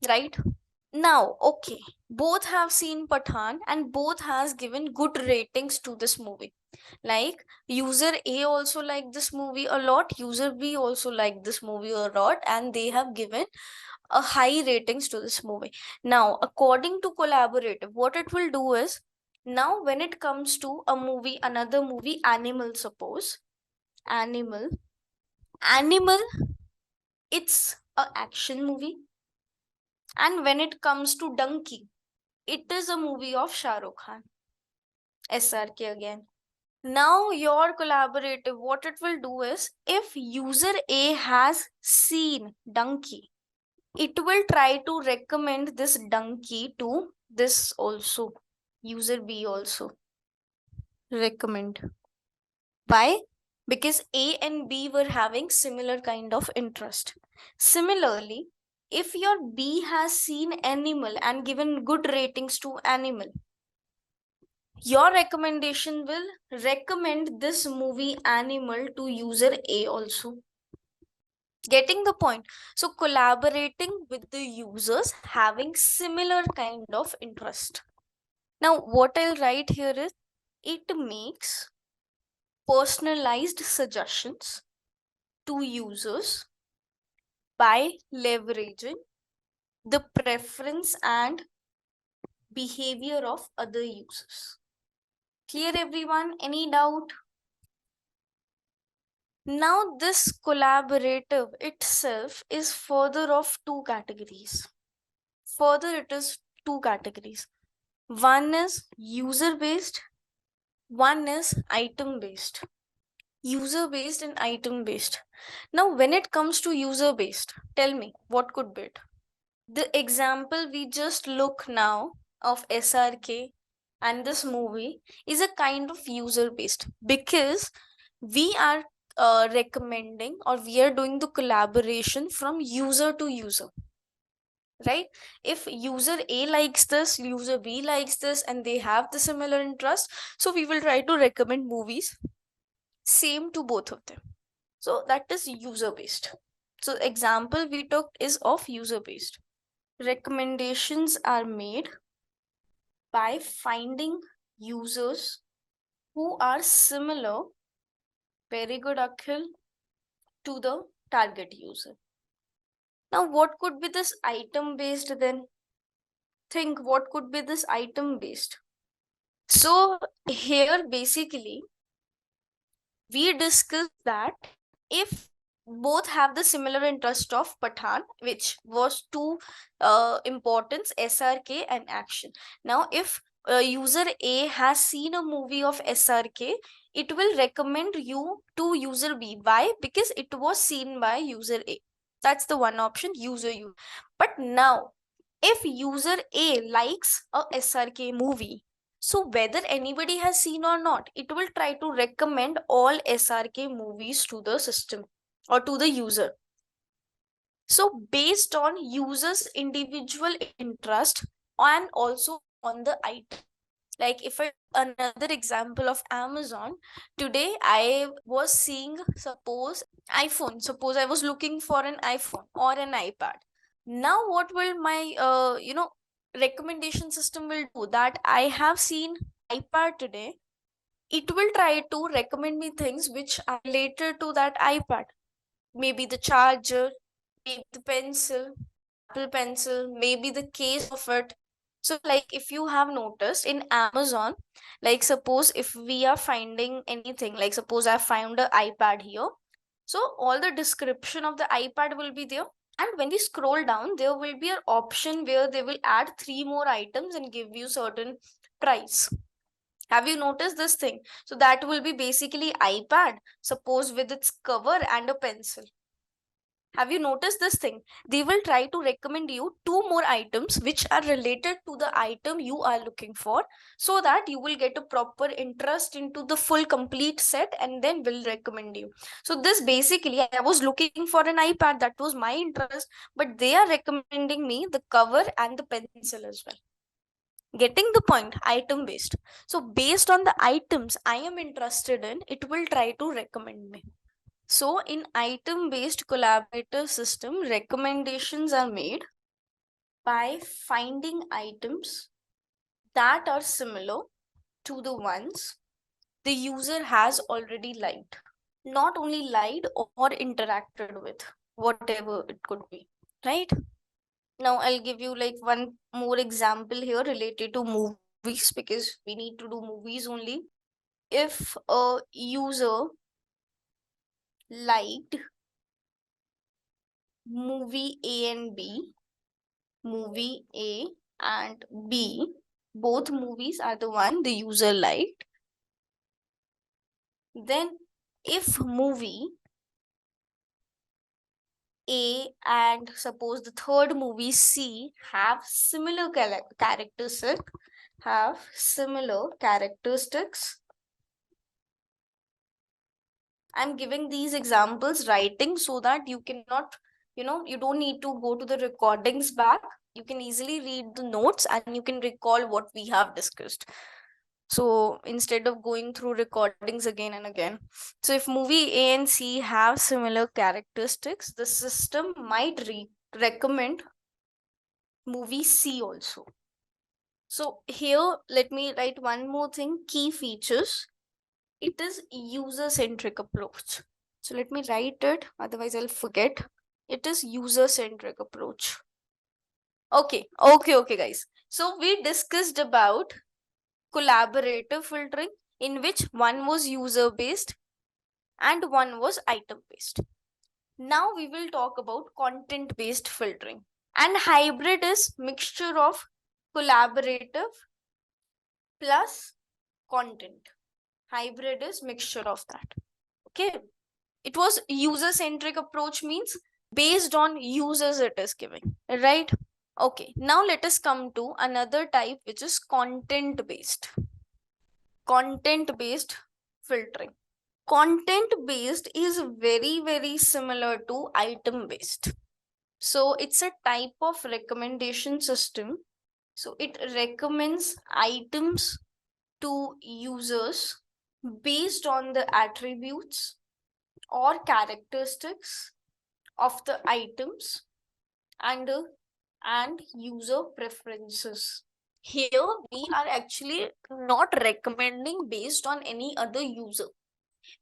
right? Now, okay, both have seen Pathan and both has given good ratings to this movie. Like user A also like this movie a lot, user B also like this movie a lot, and they have given a high ratings to this movie. Now, according to collaborative, what it will do is, now when it comes to a movie, another movie, Animal, suppose Animal, Animal, it's a action movie, and when it comes to Donkey, it is a movie of Shah Rukh Khan, SRK again. Now your collaborative, what it will do is, if user A has seen Donkey, it will try to recommend this Donkey to this also, user B also recommend. Why? Because A and B were having similar kind of interest. Similarly, if your B has seen Animal and given good ratings to Animal, your recommendation will recommend this movie Animal to user A also. Getting the point? So collaborating with the users having similar kind of interest. Now what I'll write here is, it makes personalized suggestions to users by leveraging the preference and behavior of other users. Clear everyone? Any doubt? Now this collaborative itself is further of two categories. Further it is two categories. One is user based, one is item based. User based and item based. Now when it comes to user based, tell me what could be it? The example we just look now of SRK and this movie is a kind of user based, because we are recommending, or we are doing the collaboration from user to user, right? If user A likes this, user B likes this, and they have the similar interest, so we will try to recommend movies same to both of them. So that is user based. So example we took is of user based. Recommendations are made by finding users who are similar, very good Akhil, to the target user. Now what could be this item based then? Think what could be this item based. So here basically we discussed that if both have the similar interest of Pathan, which was two importance, SRK and action. Now if user A has seen a movie of SRK, it will recommend you to user B. Why? Because it was seen by user A. That's the one option, user U. But now if user A likes a SRK movie, so whether anybody has seen or not, it will try to recommend all SRK movies to the system or to the user. So based on users' individual interest and also on the item. Like if I another example of Amazon, today I was seeing suppose iPhone. Suppose I was looking for an iPhone or an iPad. Now what will my recommendation system will do? That I have seen iPad today, it will try to recommend me things which are related to that iPad. Maybe the charger, maybe the pencil, Apple pencil, maybe the case of it. So like if you have noticed in Amazon, like suppose if we are finding anything, like suppose I found an iPad here, so all the description of the iPad will be there, and when we scroll down there will be an option where they will add three more items and give you certain price. Have you noticed this thing? So that will be basically iPad, suppose with its cover and a pencil. Have you noticed this thing? They will try to recommend you two more items which are related to the item you are looking for, so that you will get a proper interest into the full complete set, and then will recommend you. So this basically, I was looking for an iPad, that was my interest, but they are recommending me the cover and the pencil as well. Getting the point? Item based. So based on the items I am interested in, it will try to recommend me. So in item based collaborative system, recommendations are made by finding items that are similar to the ones the user has already liked. Not only liked or interacted with, whatever it could be, right? Now I'll give you like one more example here related to movies, because we need to do movies only. If a user liked movie A and B, movie A and B, both movies are the one the user liked, then if movie A and suppose the third movie C have similar characteristics. I'm giving these examples writing so that you cannot, you don't need to go to the recordings back. You can easily read the notes and you can recall what we have discussed. So instead of going through recordings again and again. So if movie A and C have similar characteristics, the system might recommend movie C also. So here, let me write one more thing, key features. It is user-centric approach. So let me write it, otherwise I'll forget. It is user-centric approach. Okay, guys. So we discussed about collaborative filtering, in which one was user-based and one was item-based. Now we will talk about content-based filtering. And hybrid is mixture of collaborative plus content. Hybrid is mixture of that. Okay. It was user-centric approach, means based on users it is giving, right? Okay, now let us come to another type, which is content-based. Content-based filtering. Content-based is very, very similar to item-based. So it's a type of recommendation system. So it recommends items to users based on the attributes or characteristics of the items and user preferences. Here we are actually not recommending based on any other user.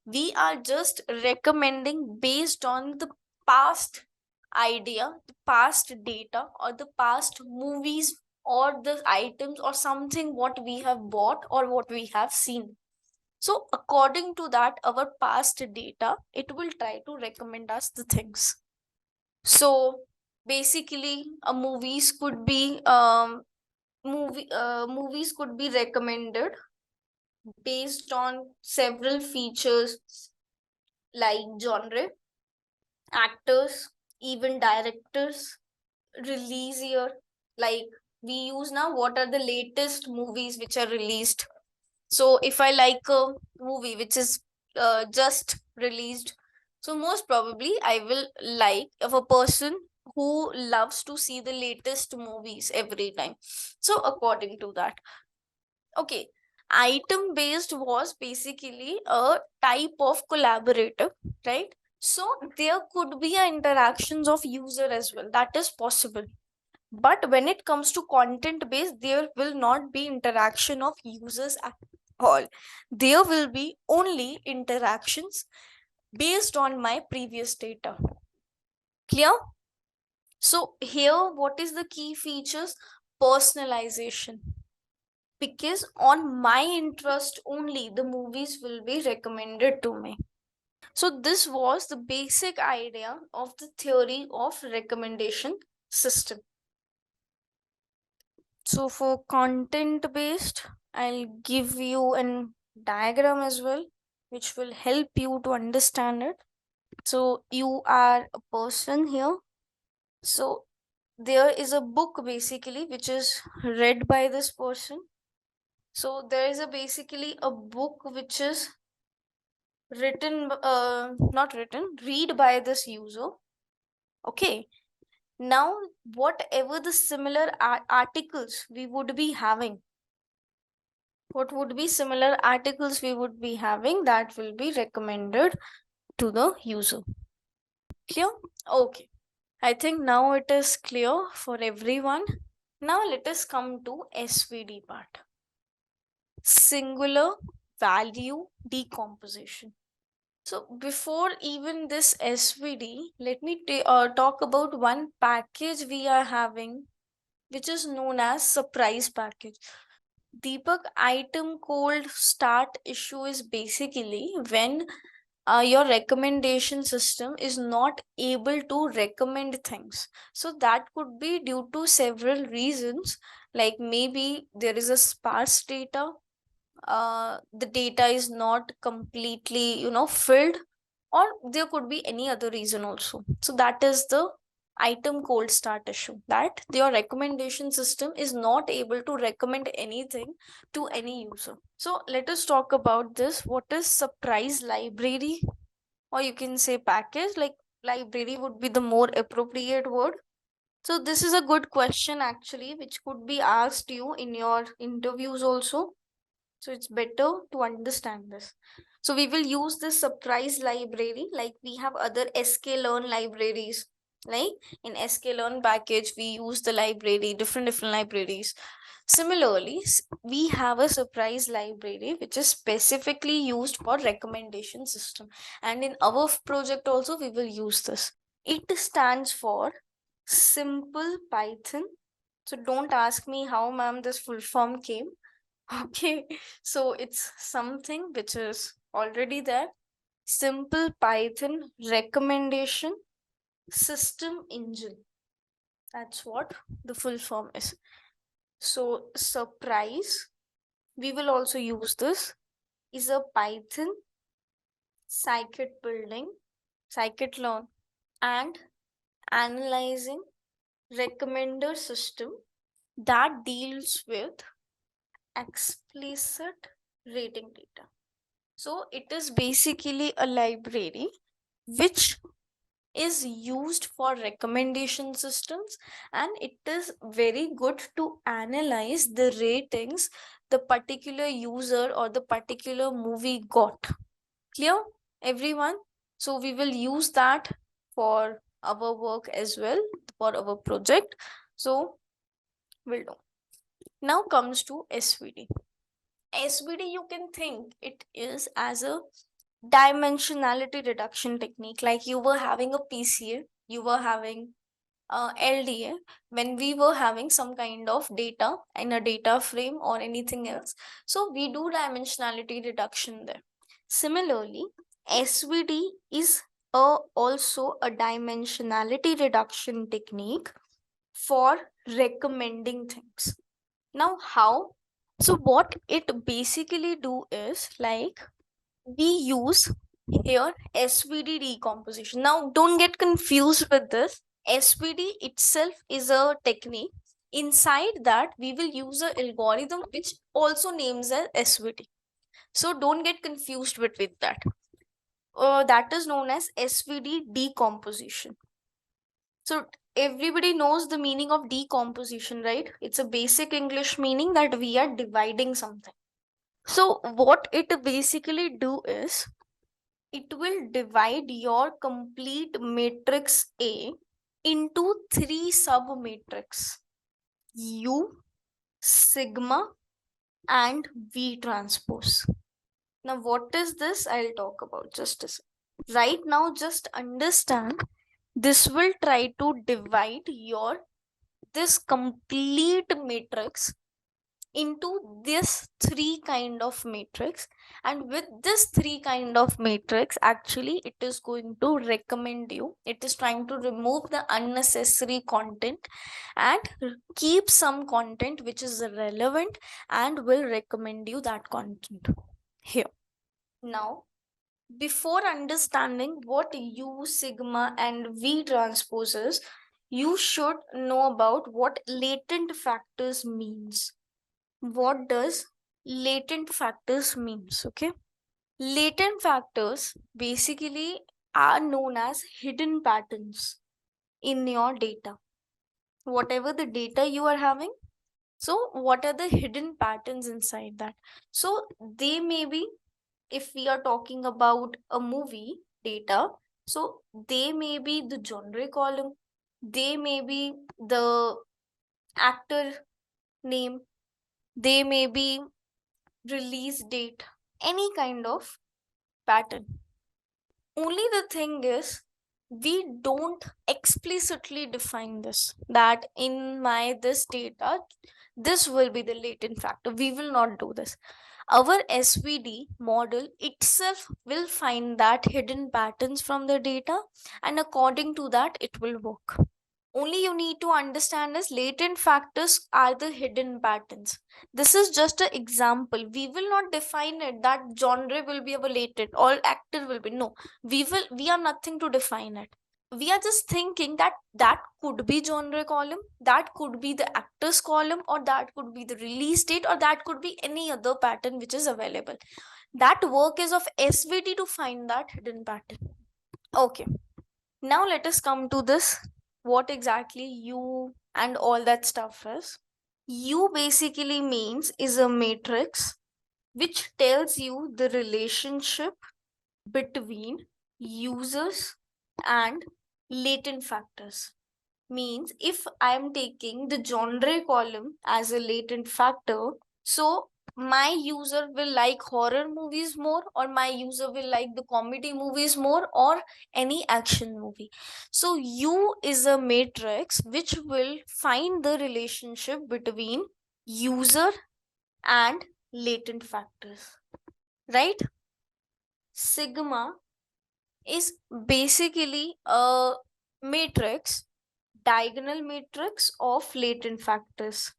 We are just recommending based on the past idea, the past data, or the past movies, or the items, or something what we have bought or what we have seen. So according to that, our past data, it will try to recommend us the things. So basically, movies could be recommended based on several features like genre, actors, even directors, release year. Like we use now, what are the latest movies which are released. So if I like a movie which is just released, so most probably I will like, if a person who loves to see the latest movies every time. So according to that. Okay, item based was basically a type of collaborative, right? So there could be interactions of user as well, that is possible. But when it comes to content based, there will not be interaction of users at all. There will be only interactions based on my previous data. Clear? So here, what is the key features? Personalization. Because on my interest only, the movies will be recommended to me. So this was the basic idea of the theory of recommendation system. So for content based, I'll give you a diagram as well, which will help you to understand it. So you are a person here. So there is a book basically which is read by this person. So there is a basically a book which is written, not written, read by this user. Okay. Now, whatever the similar articles we would be having, what would be similar articles we would be having, that will be recommended to the user. Clear? Okay. I think now it is clear for everyone. Now let us come to SVD part. Singular value decomposition. So before even this SVD, let me talk about one package we are having, which is known as surprise package. Deepak, item called start issue is basically when your recommendation system is not able to recommend things. So that could be due to several reasons, like maybe there is a sparse data, the data is not completely filled, or there could be any other reason also. So that is the item cold start issue, that your recommendation system is not able to recommend anything to any user. So let us talk about this. What is surprise library, or you can say package? Like, library would be the more appropriate word. So this is a good question actually, which could be asked you in your interviews also. So it's better to understand this. So we will use this surprise library, like we have other sklearn libraries. Like in sklearn package, we use the library, different libraries. Similarly, we have a surprise library which is specifically used for recommendation system. And in our project also, we will use this. It stands for simple Python. So don't ask me how, ma'am, this full form came. Okay, so it's something which is already there. Simple Python recommendation system engine. That's what the full form is. So, surprise, we will also use this, is a Python scikit building, scikit-learn, and analyzing recommender system that deals with explicit rating data. So it is basically a library which is used for recommendation systems, and it is very good to analyze the ratings the particular user or the particular movie got. Clear, everyone? So we will use that for our work as well, for our project. So we'll do. Now comes to SVD. SVD, you can think it is as a dimensionality reduction technique. Like you were having a PCA, you were having LDA, when we were having some kind of data in a data frame or anything else. So we do dimensionality reduction there. Similarly, SVD is also a dimensionality reduction technique for recommending things. Now, how? So what it basically do is, like, we use here SVD decomposition. Now don't get confused with this. SVD itself is a technique. Inside that, we will use an algorithm which also names as SVD. So don't get confused with that. That is known as SVD decomposition. So everybody knows the meaning of decomposition, right? It's a basic English meaning that we are dividing something. So what it basically do is, it will divide your complete matrix A into 3 sub-matrix: U, sigma, and V transpose. Now what is this? I'll talk about just a second. Right now, just understand, this will try to divide your this complete matrix into this three kind of matrix, and with this three kind of matrix actually it is going to recommend you, it is trying to remove the unnecessary content and keep some content which is relevant and will recommend you that content here. Now, before understanding what U, sigma, and V transposes, you should know about what latent factors means. What does latent factors means? Okay, latent factors basically are known as hidden patterns in your data. Whatever the data you are having, so what are the hidden patterns inside that? So they may be, if we are talking about a movie data, so they may be the genre column, they may be the actor name, they may be release date, any kind of pattern. Only the thing is, we don't explicitly define this that in my this data this will be the latent factor. We will not do this. Our SVD model itself will find that hidden patterns from the data, and according to that it will work. Only you need to understand is latent factors are the hidden patterns. This is just an example. We will not define it that genre will be our latent or actor will be. No, we are nothing to define it. We are just thinking that that could be genre column, that could be the actors column, or that could be the release date, or that could be any other pattern which is available. That work is of SVD to find that hidden pattern. Okay, now let us come to this, what exactly U and all that stuff is. U basically means is a matrix which tells you the relationship between users and latent factors. Means if I am taking the genre column as a latent factor, so my user will like horror movies more, or my user will like the comedy movies more, or any action movie. So U is a matrix which will find the relationship between user and latent factors, right? Sigma is basically a matrix, diagonal matrix of latent factors.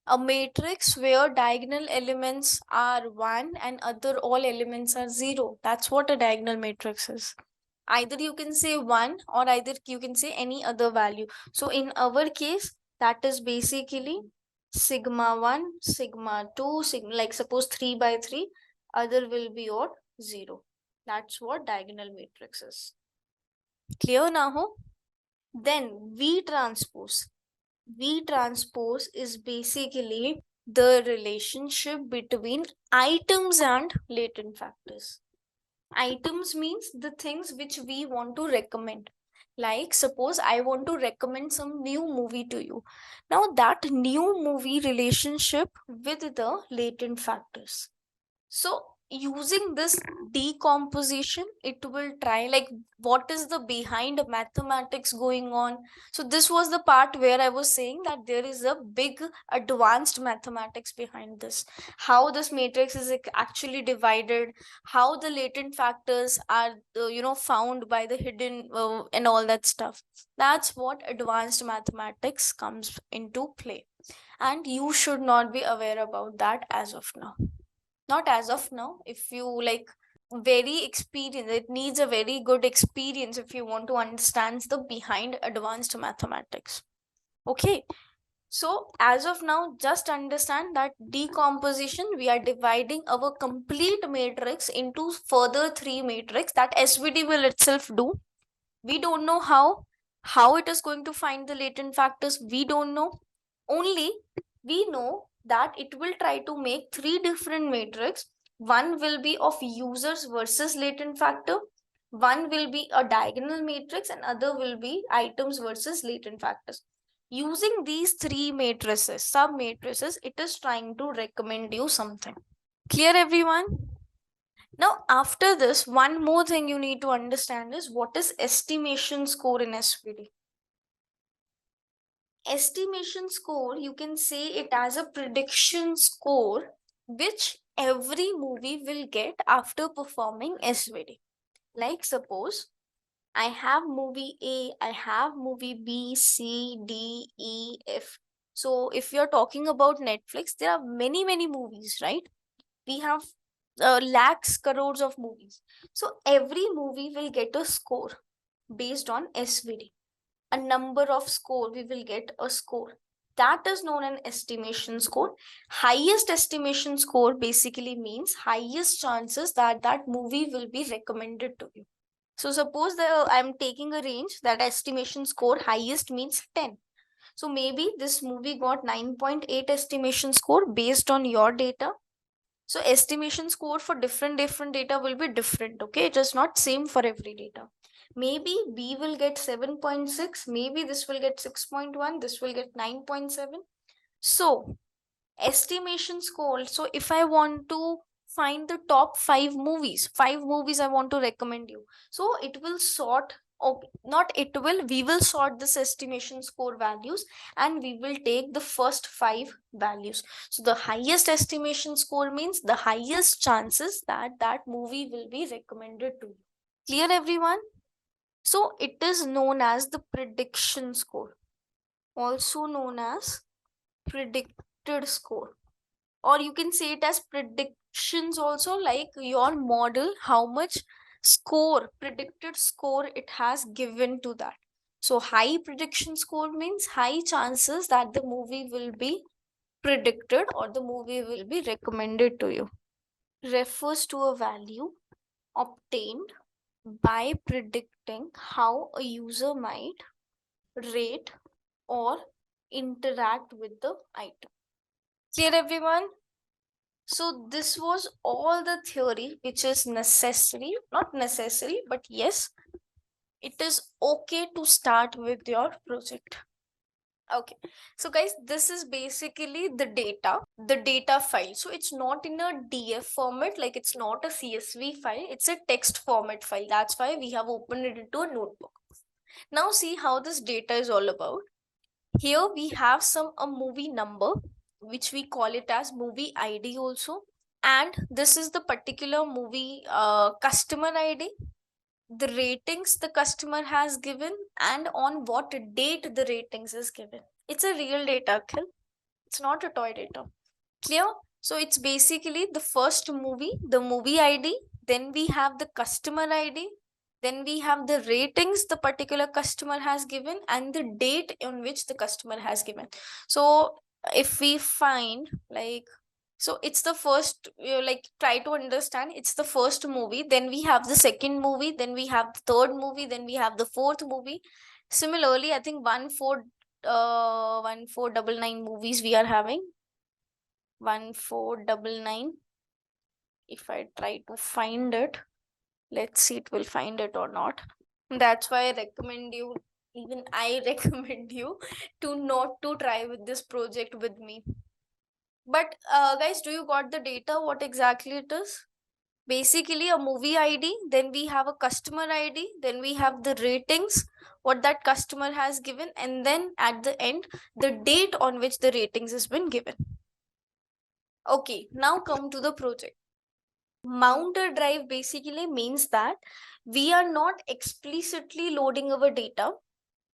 A matrix where diagonal elements are 1 and other all elements are 0. That's what a diagonal matrix is. Either you can say 1 or either you can say any other value. So in our case, that is basically sigma 1, sigma 2, sigma, like suppose 3 by 3, other will be your 0. That's what diagonal matrix is. Clear now? Ho? Then V transpose. V transpose is basically the relationship between items and latent factors. Items means the things which we want to recommend. Like suppose I want to recommend some new movie to you. Now that new movie relationship with the latent factors. So using this decomposition, it will try like what is the behind mathematics going on. So this was the part where I was saying that there is a big advanced mathematics behind this. How this matrix is actually divided, how the latent factors are found by the hidden and all that stuff. That's what advanced mathematics comes into play. And you should not be aware about that as of now. Not as of now. If you like very experienced, it needs a very good experience if you want to understand the behind advanced mathematics. Okay, so as of now, just understand that decomposition, we are dividing our complete matrix into further 3 matrix that SVD will itself do. We don't know how it is going to find the latent factors. We don't know. Only we know that it will try to make 3 different matrix. One will be of users versus latent factor, one will be a diagonal matrix, and other will be items versus latent factors. Using these 3 matrices, sub matrices, it is trying to recommend you something. Clear, everyone? Now after this, one more thing you need to understand is what is estimation score in SVD. estimation score, you can say it as a prediction score which every movie will get after performing SVD. Like suppose I have movie A, I have movie B, C, D, E, F. So if you're talking about Netflix, there are many movies, right? We have lakhs, crores of movies. So every movie will get a score based on SVD. A number of score, we will get a score. That is known as estimation score. Highest estimation score basically means highest chances that that movie will be recommended to you. So suppose that I'm taking a range, that estimation score highest means 10. So maybe this movie got 9.8 estimation score based on your data. So estimation score for different data will be different, okay? It is not same for every data. Maybe B will get 7.6, maybe this will get 6.1, this will get 9.7. So estimation score. So if I want to find the top five movies I want to recommend you, so it will sort, okay, not it will, we will sort this estimation score values and we will take the first five values. So the highest estimation score means the highest chances that that movie will be recommended to you. Clear, everyone? So it is known as the prediction score, also known as predicted score, or you can say it as predictions also, like your model, how much score, predicted score it has given to that. So high prediction score means high chances that the movie will be predicted or the movie will be recommended to you. Refers to a value obtained by predicting how a user might rate or interact with the item. Clear, everyone? So this was all the theory which is necessary, not necessary, but yes, it is okay to start with your project. Okay, so guys, this is basically the data file. So it's not in a DF format, like it's not a CSV file, it's a text format file. That's why we have opened it into a notebook. Now see how this data is all about. Here we have a movie number, which we call it as movie ID also. And this is the particular movie customer ID, the ratings the customer has given, and on what date the ratings is given. It's a real data, Akhil. It's not a toy data. Clear? So it's basically the first movie, the movie ID, then we have the customer ID, then we have the ratings the particular customer has given, and the date on which the customer has given. So if we find, like, so it's the first, like, try to understand, it's the first movie, then we have the second movie, then we have the third movie, then we have the fourth movie. Similarly, I think 1499 movies we are having. 1499. If I try to find it, let's see it will find it or not. That's why I recommend you, even I recommend you to not to try with this project with me. But guys, do you got the data, what exactly it is? Basically a movie ID, then we have a customer ID, then we have the ratings, what that customer has given, and then at the end, the date on which the ratings has been given. Okay, now come to the project. Mount a drive basically means that we are not explicitly loading our data.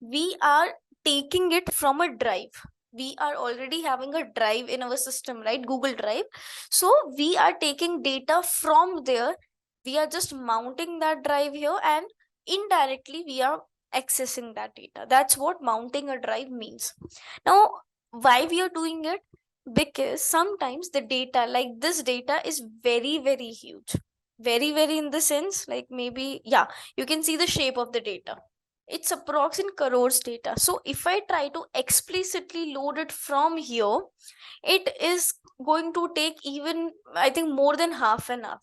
We are taking it from a drive. We are already having a drive in our system, right? Google Drive. So we are taking data from there. We are just mounting that drive here, and indirectly we are accessing that data. That's what mounting a drive means. Now, why we are doing it? Because sometimes the data, like this data, is very huge. Very in the sense, like, maybe, yeah, you can see the shape of the data. It's approx in crores data. So if I try to explicitly load it from here, it is going to take even, I think, more than half an hour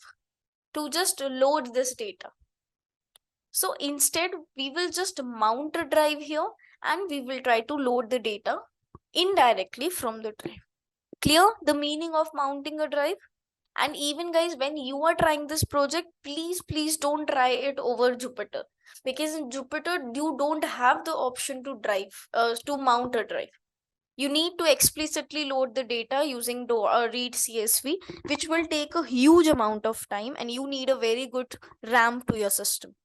to just load this data. So instead, we will just mount a drive here and we will try to load the data indirectly from the drive. Clear the meaning of mounting a drive? And even guys, when you are trying this project, please don't try it over Jupyter. because in Jupyter you don't have the option to mount a drive. You need to explicitly load the data using read CSV, which will take a huge amount of time, and you need a very good RAM to your system.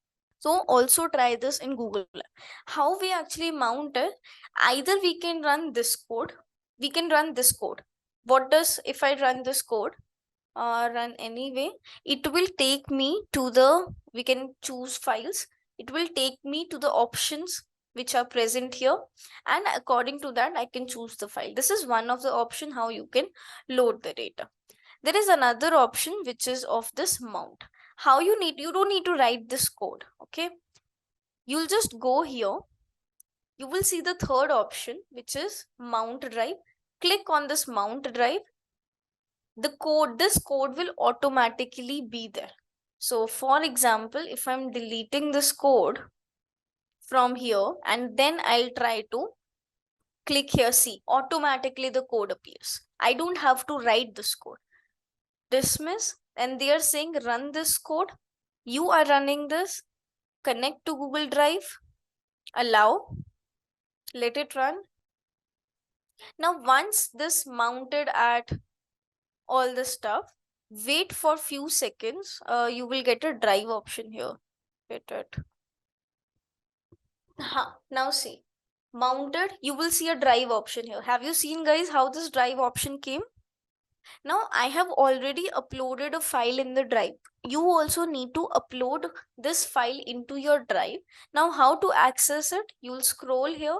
So also try this in Google. How we actually mount it? Either we can run this code. What does, if I run this code, run anyway, it will take me to we can choose files. It will take me to the options which are present here, and according to that I can choose the file. This is one of the option how you can load the data. There is another option which is of this mount. You don't need to write this code, okay? You'll just go here. You will see the third option, which is mount drive. Click on this mount drive. This code will automatically be there. So for example, if I'm deleting this code from here and then I'll try to click here, see, automatically the code appears. I don't have to write this code. Dismiss, and they are saying run this code. You are running this. Connect to Google Drive. Allow. Let it run. Now once this mounted at all the stuff, wait for few seconds. You will get a drive option here. Hit it. Now see, mounted, you will see a drive option here. Have you seen, guys, how this drive option came? Now I have already uploaded a file in the drive. You also need to upload this file into your drive. Now how to access it? You'll scroll here,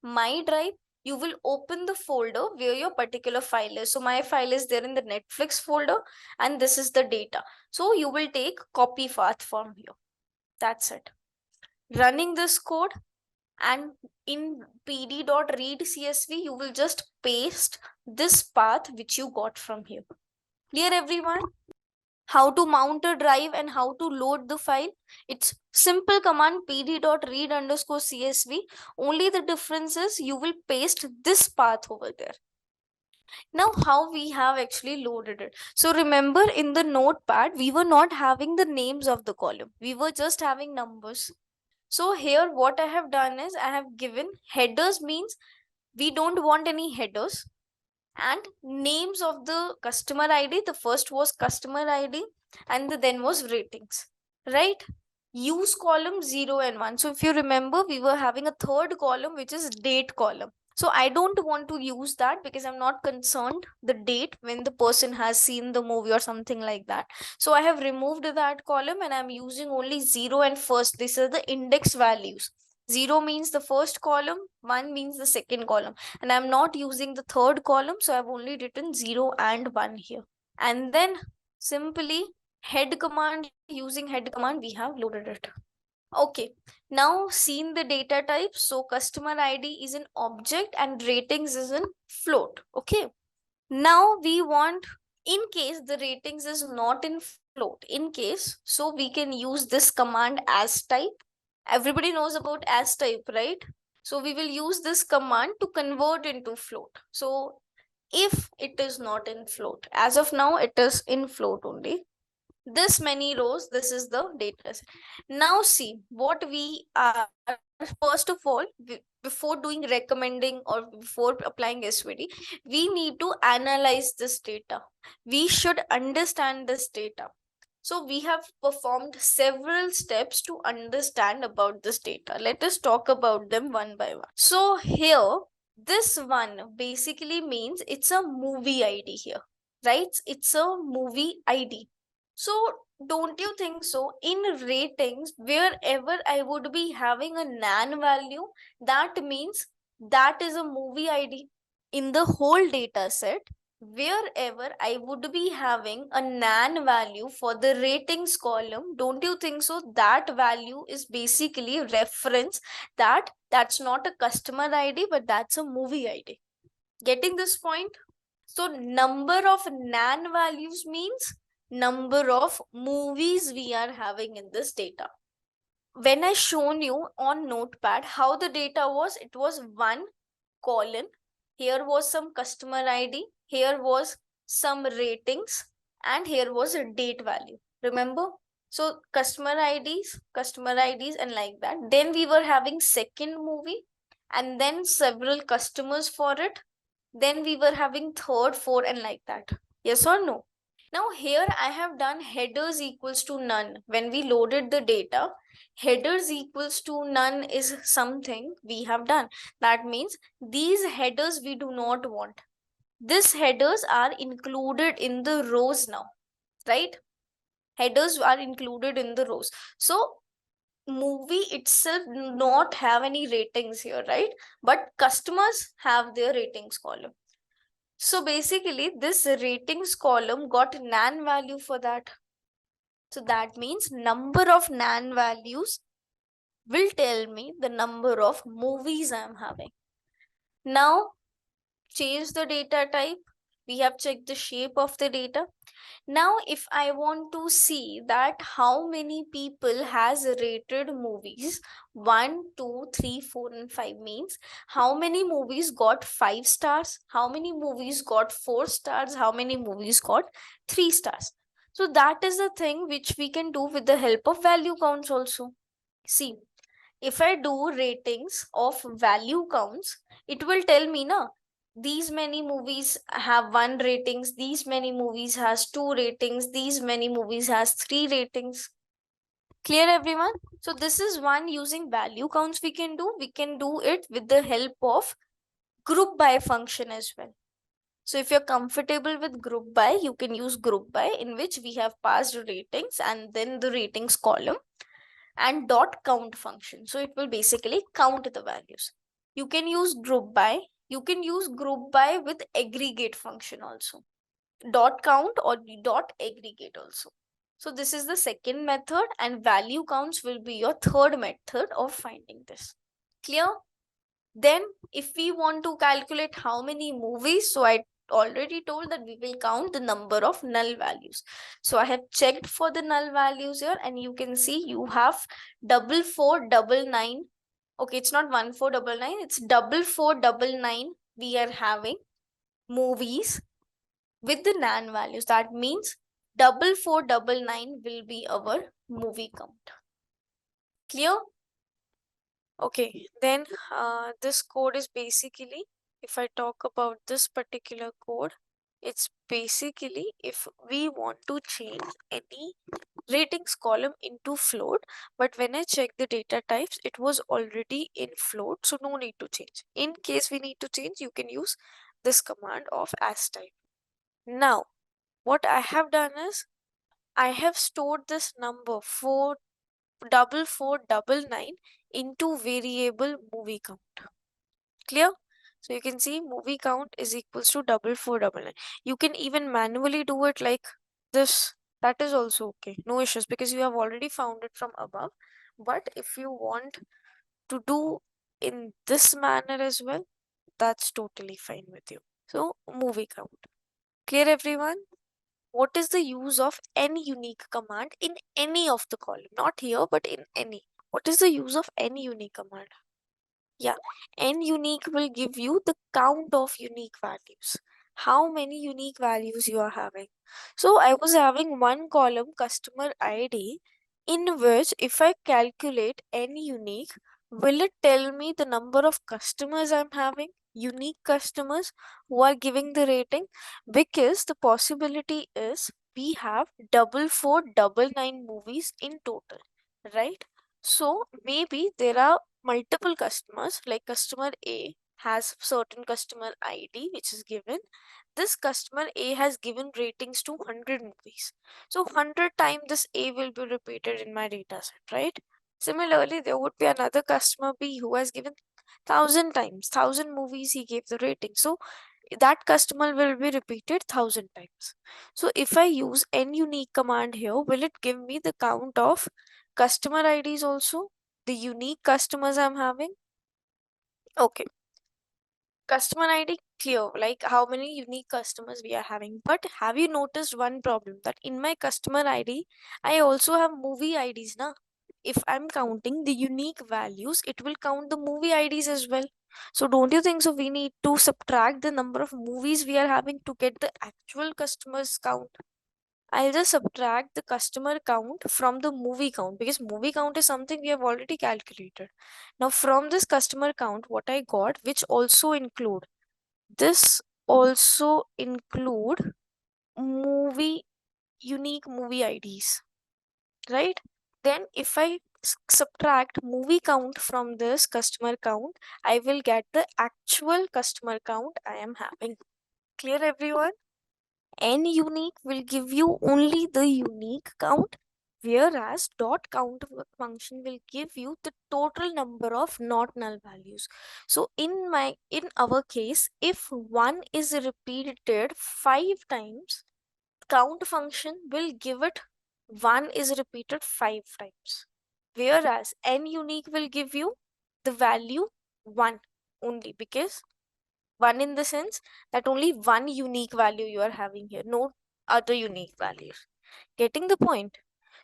my drive. You will open the folder where your particular file is. So my file is there in the Netflix folder, and this is the data. So you will take copy path from here. That's it. Running this code, and in pd.read CSV, you will just paste this path which you got from here. Clear, everyone? How to mount a drive and how to load the file? It's simple command pd.read_CSV. Only the difference is you will paste this path over there. Now how we have actually loaded it? So remember, in the notepad we were not having the names of the column, we were just having numbers. So here what I have done is I have given headers, means we don't want any headers, and names of the customer ID. The first was customer ID and then was ratings, right? Use column 0 and 1. So if you remember, we were having a third column which is date column. So I don't want to use that because I'm not concerned the date when the person has seen the movie or something like that. So I have removed that column and I'm using only 0 and first. These are the index values. 0 means the first column, 1 means the second column, and I'm not using the third column, so I've only written 0 and 1 here. And then simply head command, using head command we have loaded it. Okay, now seen the data type. So customer ID is an object and ratings is in float. Okay, now we want, in case the ratings is not in float, in case, so we can use this command as type. Everybody knows about as type, right? So we will use this command to convert into float. So if it is not in float, as of now it is in float only, this many rows, this is the data set. Now see what we are, first of all, before doing recommending or before applying SVD, we need to analyze this data. We should understand this data. So we have performed several steps to understand about this data. Let us talk about them one by one. So here, this one basically means it's a movie ID here, right? It's a movie ID. So don't you think so? In ratings, wherever I would be having a nan value, that means that is a movie ID. In the whole data set, wherever I would be having a nan value for the ratings column, don't you think so? That value is basically reference that that's not a customer ID, but that's a movie ID. Getting this point? So number of nan values means number of movies we are having in this data. When I shown you on notepad how the data was, it was 1 colon, here was some customer ID, here was some ratings, and here was a date value. Remember? So customer IDs and like that. Then we were having second movie and then several customers for it. Then we were having third, fourth and like that. Yes or no? Now here I have done headers equals to none. When we loaded the data, headers equals to none is something we have done. That means these headers we do not want. These headers are included in the rows now, right? Headers are included in the rows. So movie itself do not have any ratings here, right? But customers have their ratings column. So basically this ratings column got nan value for that. So that means number of nan values will tell me the number of movies I'm having. Now change the data type. We have checked the shape of the data. Now if I want to see that how many people has rated movies 1, 2, 3, 4 and 5 means how many movies got 5 stars, how many movies got 4 stars, how many movies got 3 stars. So that is the thing which we can do with the help of value counts also. See, if I do ratings of value counts, it will tell me na these many movies have 1 ratings, these many movies has 2 ratings, these many movies has 3 ratings. Clear everyone? So this is one using value counts we can do. We can do it with the help of group by function as well. So if you're comfortable with group by, you can use group by, in which we have passed ratings and then the ratings column and dot count function. So it will basically count the values. You can use group by. You can use group by with aggregate function also. Dot count or dot aggregate also. So this is the second method and value counts will be your third method of finding this. Clear? Then if we want to calculate how many movies, so I already told that we will count the number of null values. So I have checked for the null values here and you can see you have 4499. Okay, it's not 1499, it's 4499. We are having movies with the nan values. That means 4499 will be our movie count. Clear? Okay, then this code is basically, if I talk about this particular code, it's basically if we want to change any ratings column into float, but when I check the data types, it was already in float, so no need to change. In case we need to change, you can use this command of as type. Now, what I have done is I have stored this number 4499 into variable movie count. Clear? So you can see movie count is equals to 4499. You can even manually do it like this. That is also okay. No issues because you have already found it from above. But if you want to do in this manner as well, that's totally fine with you. So movie count. Clear everyone? What is the use of any unique command in any of the column? Not here, but in any. What is the use of any unique command? Yeah, n unique will give you the count of unique values. How many unique values you are having. So I was having one column customer ID in which if I calculate n unique, will it tell me the number of customers I'm having? Unique customers who are giving the rating? Because the possibility is we have 4499 movies in total, right? So maybe there are multiple customers, like customer A has certain customer ID which is given. This customer A has given ratings to 100 movies. So 100 times this A will be repeated in my data set, right? Similarly, there would be another customer B who has given 1000 times, 1000 movies he gave the rating. So that customer will be repeated 1000 times. So if I use n unique command here, will it give me the count of customer IDs also? The unique customers I'm having? Okay. Customer ID clear, like how many unique customers we are having. But have you noticed one problem that in my customer ID, I also have movie IDs now. If I'm counting the unique values, it will count the movie IDs as well. So don't you think so we need to subtract the number of movies we are having to get the actual customers count? I'll just subtract the customer count from the movie count, because movie count is something we have already calculated. Now from this customer count, what I got, which also include movie unique movie IDs, right? Then if I subtract movie count from this customer count, I will get the actual customer count I am having. Clear, everyone? N unique will give you only the unique count, whereas dot count function will give you the total number of not null values. So in our case, if one is repeated 5 times, count function will give it 1 is repeated 5 times, whereas n unique will give you the value 1 only, because 1 in the sense that only one unique value you are having here, no other unique values. Getting the point?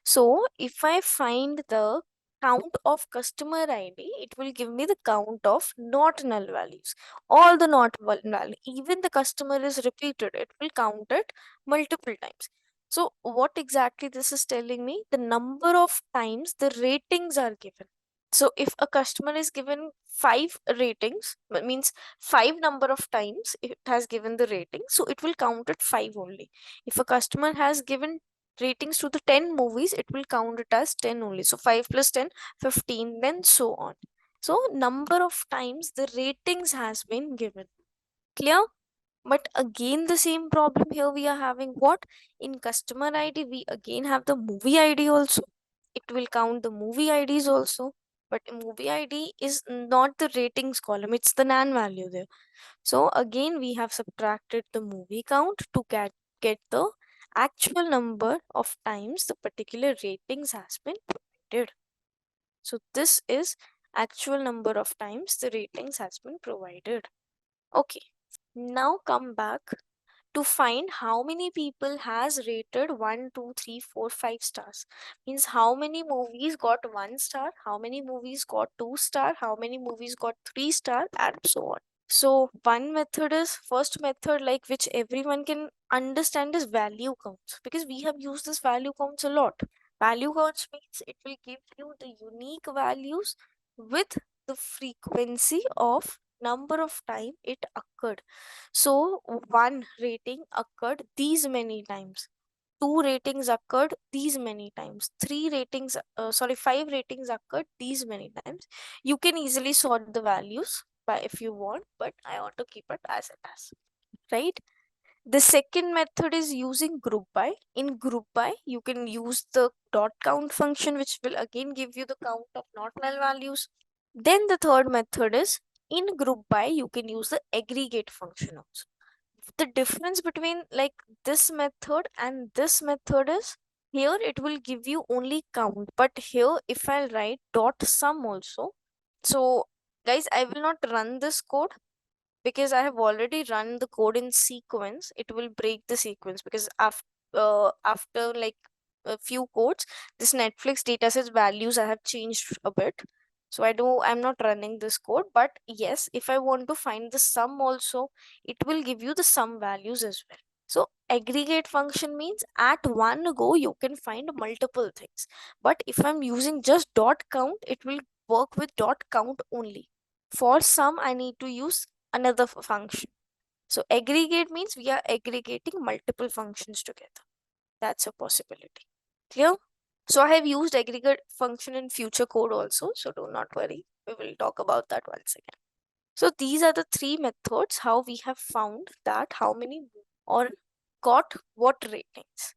So if I find the count of customer ID, it will give me the count of not null values. All the not null, even the customer is repeated, it will count it multiple times. So what exactly this is telling me? The number of times the ratings are given. So if a customer is given 5 ratings, that means 5 number of times it has given the rating, so it will count it 5 only. If a customer has given ratings to the 10 movies, it will count it as 10 only. So 5 plus 10, 15, then so on. So number of times the ratings has been given. Clear? But again, the same problem here we are having. What? In customer ID, we again have the movie ID also. It will count the movie IDs also. But movie ID is not the ratings column, it's the NaN value there. So again, we have subtracted the movie count to get the actual number of times the particular ratings has been provided. So this is actual number of times the ratings has been provided. Okay, now come back to find how many people has rated 1, 2, 3, 4, 5 stars. Means how many movies got 1 star, how many movies got 2 star, how many movies got 3 star, and so on. So one method is, first method, like which everyone can understand, is value counts, because we have used this value counts a lot. Value counts means it will give you the unique values with the frequency of number of time it occurred. So 1 rating occurred these many times, 2 ratings occurred these many times, 5 ratings occurred these many times. You can easily sort the values by if you want, but I want to keep it as it is, right? The second method is using group by. In group by, you can use the dot count function, which will again give you the count of not null values. Then the third method is, in group by, you can use the aggregate function also. The difference between like this method and this method is, here it will give you only count, but here if I write dot sum also, so guys, I will not run this code because I have already run the code in sequence. It will break the sequence, because after like a few codes, this Netflix dataset values I have changed a bit. So I'm not running this code, but yes, if I want to find the sum also, it will give you the sum values as well. So aggregate function means at one go you can find multiple things. But if I'm using just dot count, it will work with dot count only. For sum, I need to use another function. So aggregate means we are aggregating multiple functions together. That's a possibility. Clear? So I have used aggregate function in future code also, so do not worry. We will talk about that once again. So these are the 3 methods how we have found that how many or got what ratings.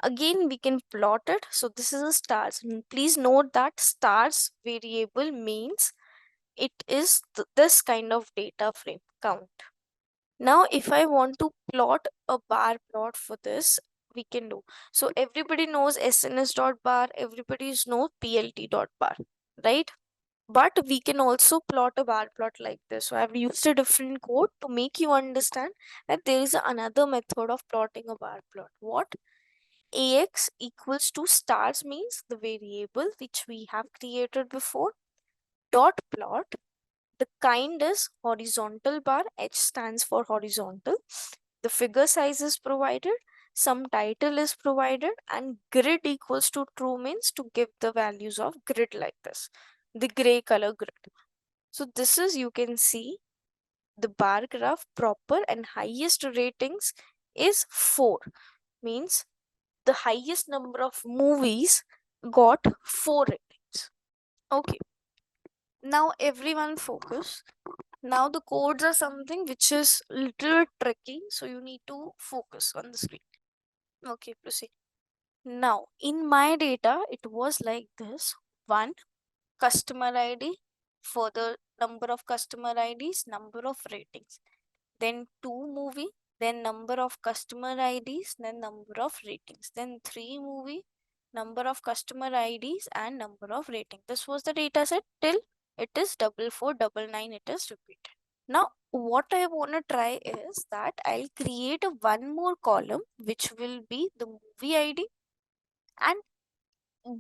Again, we can plot it. So this is a stars. Please note that stars variable means it is this kind of data frame count. Now, if I want to plot a bar plot for this, we can do. So everybody knows SNS dot bar, everybody knows PLT dot bar, right? But we can also plot a bar plot like this. So I've used a different code to make you understand that there is another method of plotting a bar plot. What? AX equals to stars means the variable which we have created before, dot plot. The kind is horizontal bar, H stands for horizontal. The figure size is provided. some title is provided, and grid equals to true means to give the values of grid like this, the gray color grid. So this is, you can see the bar graph proper, and highest ratings is 4, means the highest number of movies got 4 ratings. Okay, now everyone focus. Now the codes are something which is little tricky, so you need to focus on the screen. Okay, proceed. Now in my data it was like this: 1 customer ID, further number of customer IDs, number of ratings, then 2 movie, then number of customer IDs, then number of ratings, then 3 movie, number of customer IDs and number of rating. This was the data set till it is 4499, it is repeated. Now what I want to try is that I'll create a one more column which will be the movie ID, and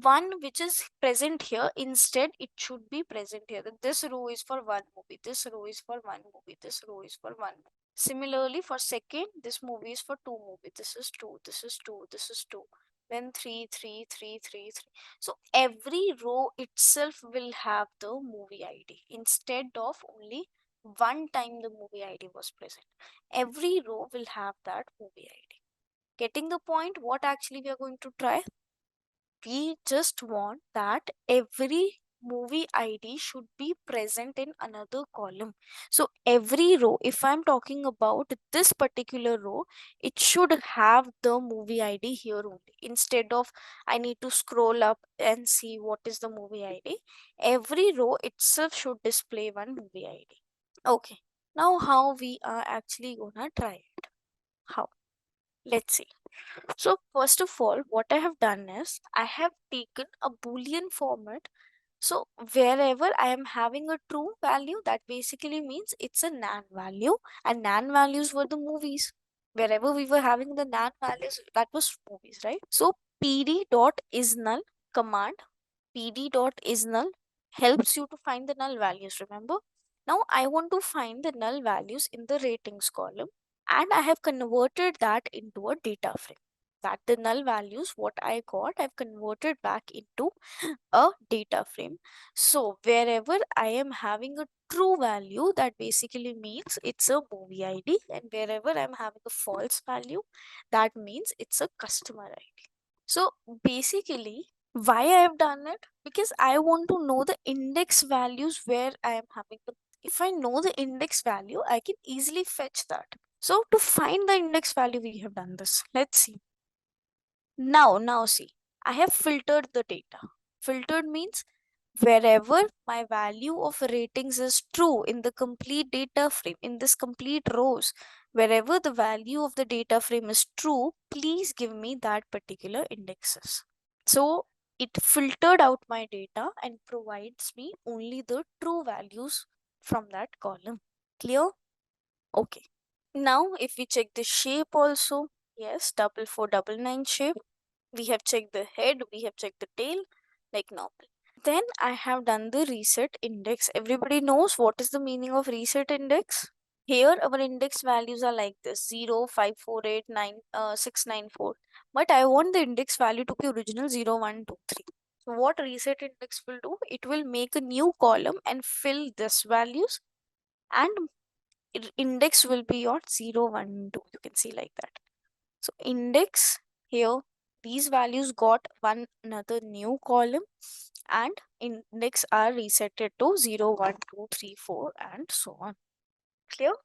one which is present here, instead it should be present here. This row is for one movie, this row is for one movie, this row is for one movie. Similarly for second, this movie is for two movie, this is two, this is two, this is two, then three, three, three, three, three. So every row itself will have the movie ID, instead of only one time the movie ID was present. Every row will have that movie ID. Getting the point? What actually we are going to try? We just want that every movie ID should be present in another column. So every row, if I'm talking about this particular row, it should have the movie ID here only. Instead of I need to scroll up and see what is the movie ID, every row itself should display one movie ID. Okay, now how we are actually gonna try it? How? Let's see. So first of all, what I have done is I have taken a Boolean format. So wherever I am having a true value, that basically means it's a NaN value, and NaN values were the movies. Wherever we were having the NaN values, that was movies, right? So pd.isNull command, pd.isNull helps you to find the null values, remember? Now I want to find the null values in the ratings column, and I have converted that into a data frame. That the null values what I got, I've converted back into a data frame. So wherever I am having a true value, that basically means it's a movie ID, and wherever I'm having a false value, that means it's a customer ID. So basically, why I have done it? Because I want to know the index values where I am having the. If I know the index value, I can easily fetch that. So to find the index value, we have done this. Let's see. Now see, I have filtered the data. Filtered means wherever my value of ratings is true in the complete data frame, in this complete rows, wherever the value of the data frame is true, please give me that particular indexes. So it filtered out my data and provides me only the true values from that column. Clear? Okay. Now if we check the shape also, yes, 4499 shape. We have checked the head, we have checked the tail, like normal. Then I have done the reset index. Everybody knows what is the meaning of reset index. Here our index values are like this: 0, 5, 4, 8, 9, 6, 9, 4. But I want the index value to be original 0, 1, 2, 3. So what reset index will do? It will make a new column and fill this values, and index will be your 0, 1, 2. You can see like that. So index here, these values got one another new column, and index are resetted to 0, 1, 2, 3, 4 and so on. Clear?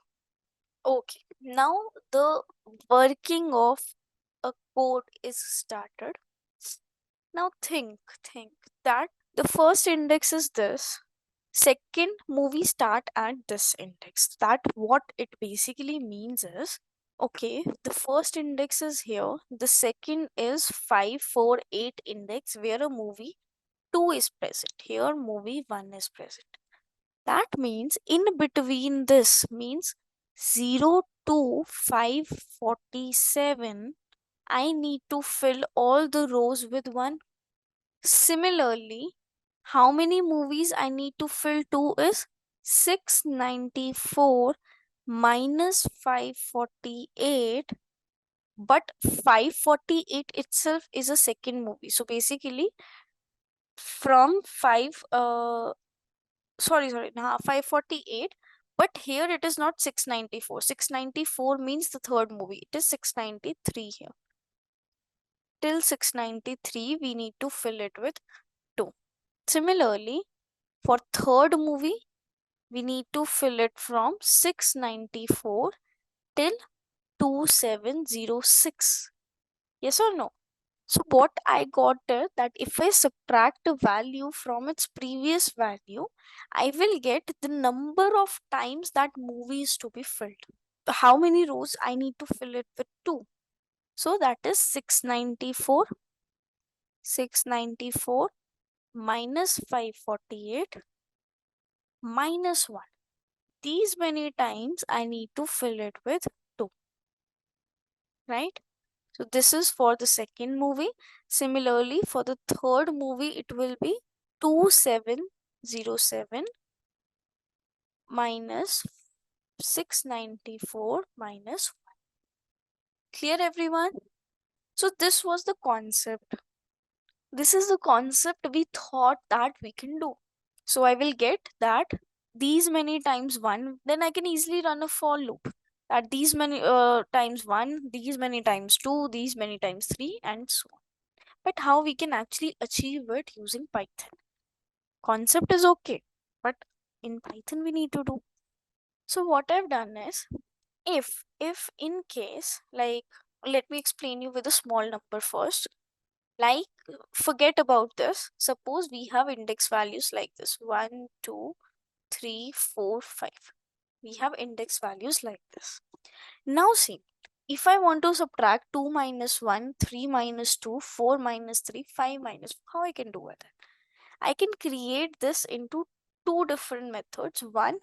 Okay. Now the working of a code is started. Now think that the first index is this. Second movie start at this index. That what it basically means is, okay, the first index is here, the second is 548 index where a movie 2 is present, here movie 1 is present. That means in between this means 0 to 547, I need to fill all the rows with 1. Similarly, how many movies I need to fill to is 694 minus 548. but 548 itself is a second movie. So basically from 548, but here it is not 694. 694 means the third movie. It is 693 here. Till 693 we need to fill it with 2. Similarly, for third movie we need to fill it from 694 till 2706. Yes or no? So what I got is that if I subtract a value from its previous value, I will get the number of times that movie is to be filled. How many rows I need to fill it with 2. So that is 694. 694 minus 548 minus 1. These many times I need to fill it with 2. Right? So this is for the second movie. Similarly, for the third movie, it will be 2707 minus 694 minus 1. Clear, everyone? So this was the concept. This is the concept we thought that we can do. So I will get that these many times 1, then I can easily run a for loop. That these many times 1, these many times 2, these many times 3, and so on. But how we can actually achieve it using Python? Concept is okay, but in Python we need to do. So what I've done is, if in case, like, let me explain you with a small number first. Like, forget about this. Suppose we have index values like this: 1, 2, 3, 4, 5. We have index values like this. Now see, if I want to subtract 2 minus 1, 3 minus 2, 4 minus 3, 5 minus 4, how I can do it? I can create this into two different methods. One,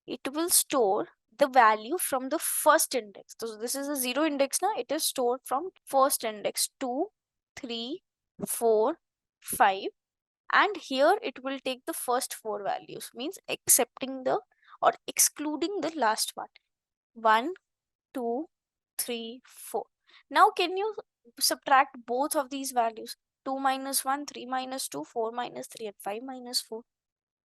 it will store the value from the first index. So this is a 0 index now. It is stored from first index 2, 3, 4, 5. And here it will take the first 4 values, means accepting the or excluding the last one. 1, 2, 3, 4. Now can you subtract both of these values? 2 minus 1, 3 minus 2, 4 minus 3, and 5 minus 4.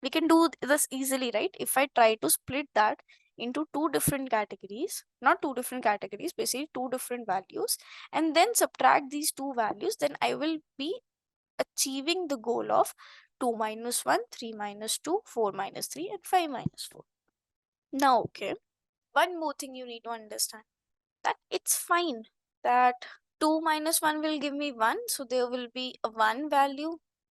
We can do this easily, right? If I try to split that into two different categories, not two different categories, basically two different values, and then subtract these two values, then I will be achieving the goal of 2 minus 1, 3 minus 2, 4 minus 3, and 5 minus 4. Now, okay, one more thing you need to understand, that it's fine that 2 minus 1 will give me 1, so there will be a 1 value.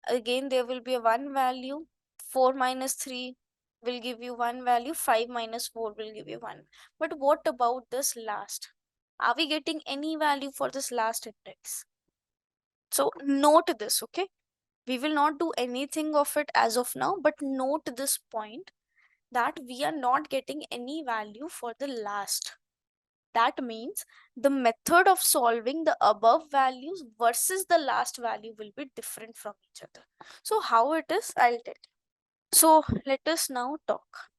Again, there will be a 1 value. 4 minus 3 will give you 1 value. 5 minus 4 will give you 1. But what about this last? Are we getting any value for this last index? So note this, okay? We will not do anything of it as of now, but note this point, that we are not getting any value for the last. That means the method of solving the above values versus the last value will be different from each other. So how it is, I'll tell you. So let us now talk.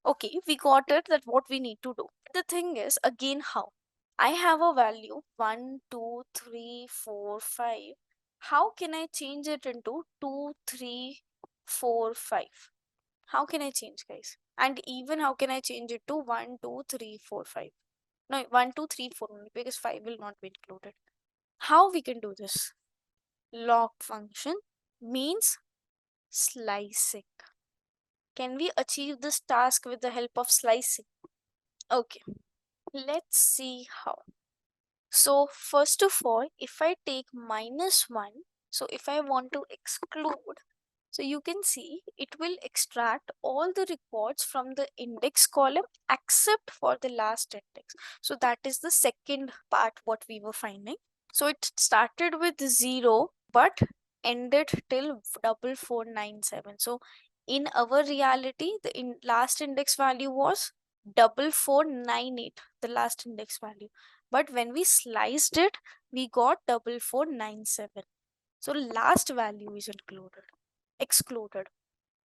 Okay, we got it, that what we need to do. The thing is, again, how? I have a value 1, 2, 3, 4, 5. How can I change it into 2, 3, 4, 5? How can I change, guys? And even how can I change it to 1, 2, 3, 4, 5? No, 1, 2, 3, 4 only, because 5 will not be included. How we can do this? Log function means slicing. Can we achieve this task with the help of slicing? Okay, let's see how. So first of all, if I take minus 1, so if I want to exclude, so you can see it will extract all the records from the index column except for the last index. So that is the second part what we were finding. So it started with 0 but ended till 4497. So in our reality, the last index value was 4498, the last index value. But when we sliced it, we got 4497. So last value is excluded.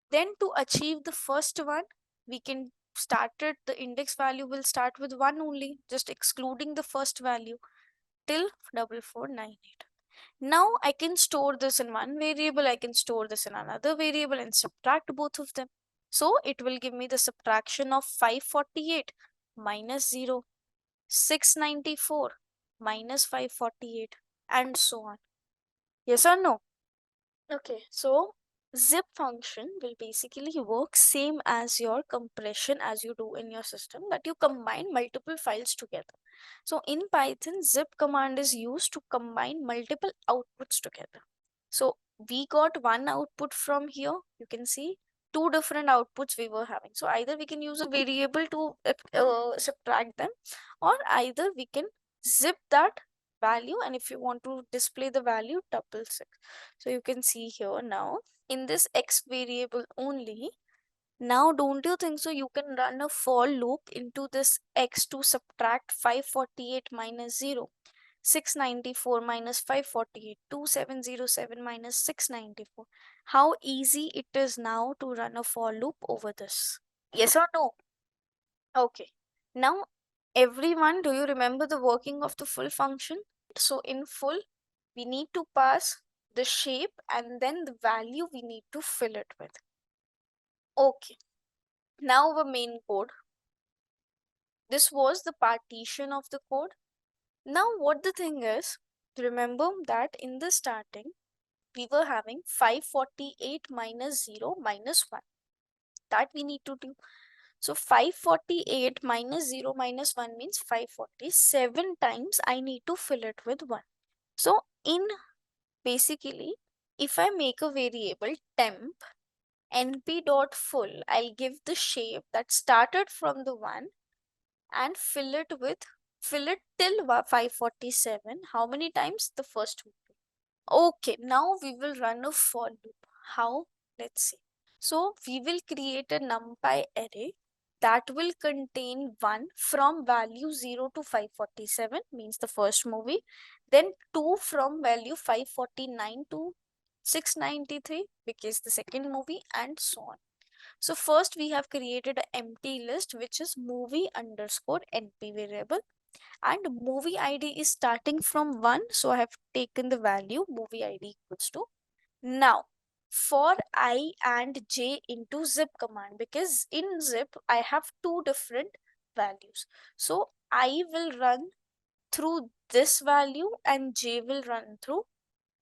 Then to achieve the first one, we can start it, the index value will start with 1 only, just excluding the first value. till 4498. Now I can store this in one variable, I can store this in another variable and subtract both of them. So it will give me the subtraction of 548 minus 0, 694 minus 548, and so on. Yes or no? Okay, so zip function will basically work same as your compression as you do in your system, that you combine multiple files together. So in Python, zip command is used to combine multiple outputs together. So we got one output from here. You can see two different outputs we were having. So either we can use a variable to subtract them, or either we can zip that value, and if you want to display the value, 666. So you can see here now in this x variable only. Now don't you think so you can run a for loop into this x to subtract 548 minus 0, 694 minus 548, 2707 minus 694. How easy it is now to run a for loop over this? Yes or no? Okay. Now everyone, do you remember the working of the full function? So in full, we need to pass the shape and then the value we need to fill it with. Okay. Now our main code. This was the partition of the code. Now what the thing is, remember that in the starting, we were having 548 minus 0 minus 1. That we need to do. So 548 minus 0 minus 1 means 547 times I need to fill it with 1. So in basically, if I make a variable temp np.full, I'll give the shape that started from the 1 and fill it till 547. How many times? The first one. Okay, now we will run a for loop. How? Let's see. So we will create a numpy array that will contain 1 from value 0 to 547, means the first movie, then 2 from value 549 to 693, because the second movie, and so on. So first we have created an empty list, which is movie underscore np variable, and movie id is starting from 1, so I have taken the value movie id equals to. Now for I and j into zip command, because in zip I have two different values, so I will run through this value and j will run through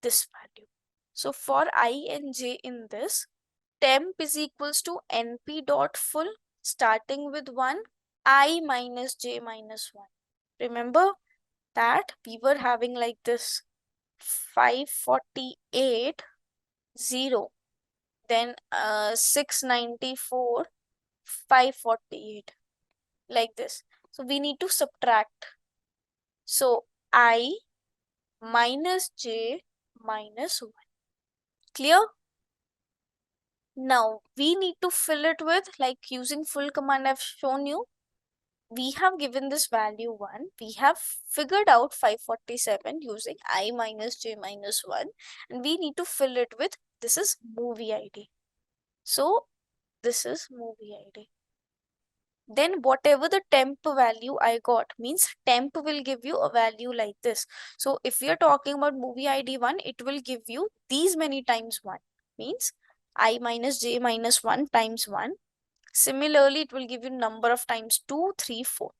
this value. So for I and j in this, temp is equals to np dot full starting with 1, I minus j minus 1. Remember that we were having like this 548 0, then 694 548, like this. So we need to subtract. So I minus j minus 1. Clear? Now we need to fill it with, like using full command I've shown you. We have given this value 1. We have figured out 547 using I minus j minus 1, and we need to fill it with, this is movie ID. So this is movie ID. Then whatever the temp value I got, means temp will give you a value like this. So if we are talking about movie ID 1, it will give you these many times 1, means I minus j minus 1 times 1. Similarly, it will give you number of times 2, 3, 4.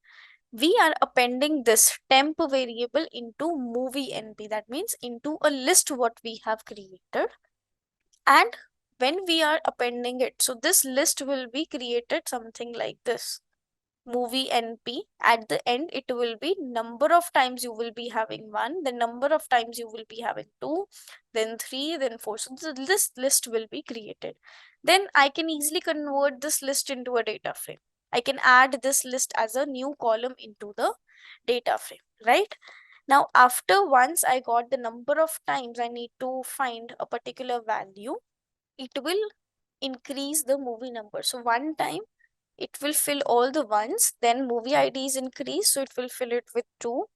We are appending this temp variable into movie np, that means into a list what we have created. And when we are appending it, so this list will be created something like this, movie np. At the end, it will be number of times you will be having 1, the number of times you will be having 2, then 3, then 4. So this list will be created. Then I can easily convert this list into a data frame. I can add this list as a new column into the data frame, right? Now after, once I got the number of times I need to find a particular value, it will increase the movie number. So one time it will fill all the ones, then movie ID is increased, so it will fill it with 2,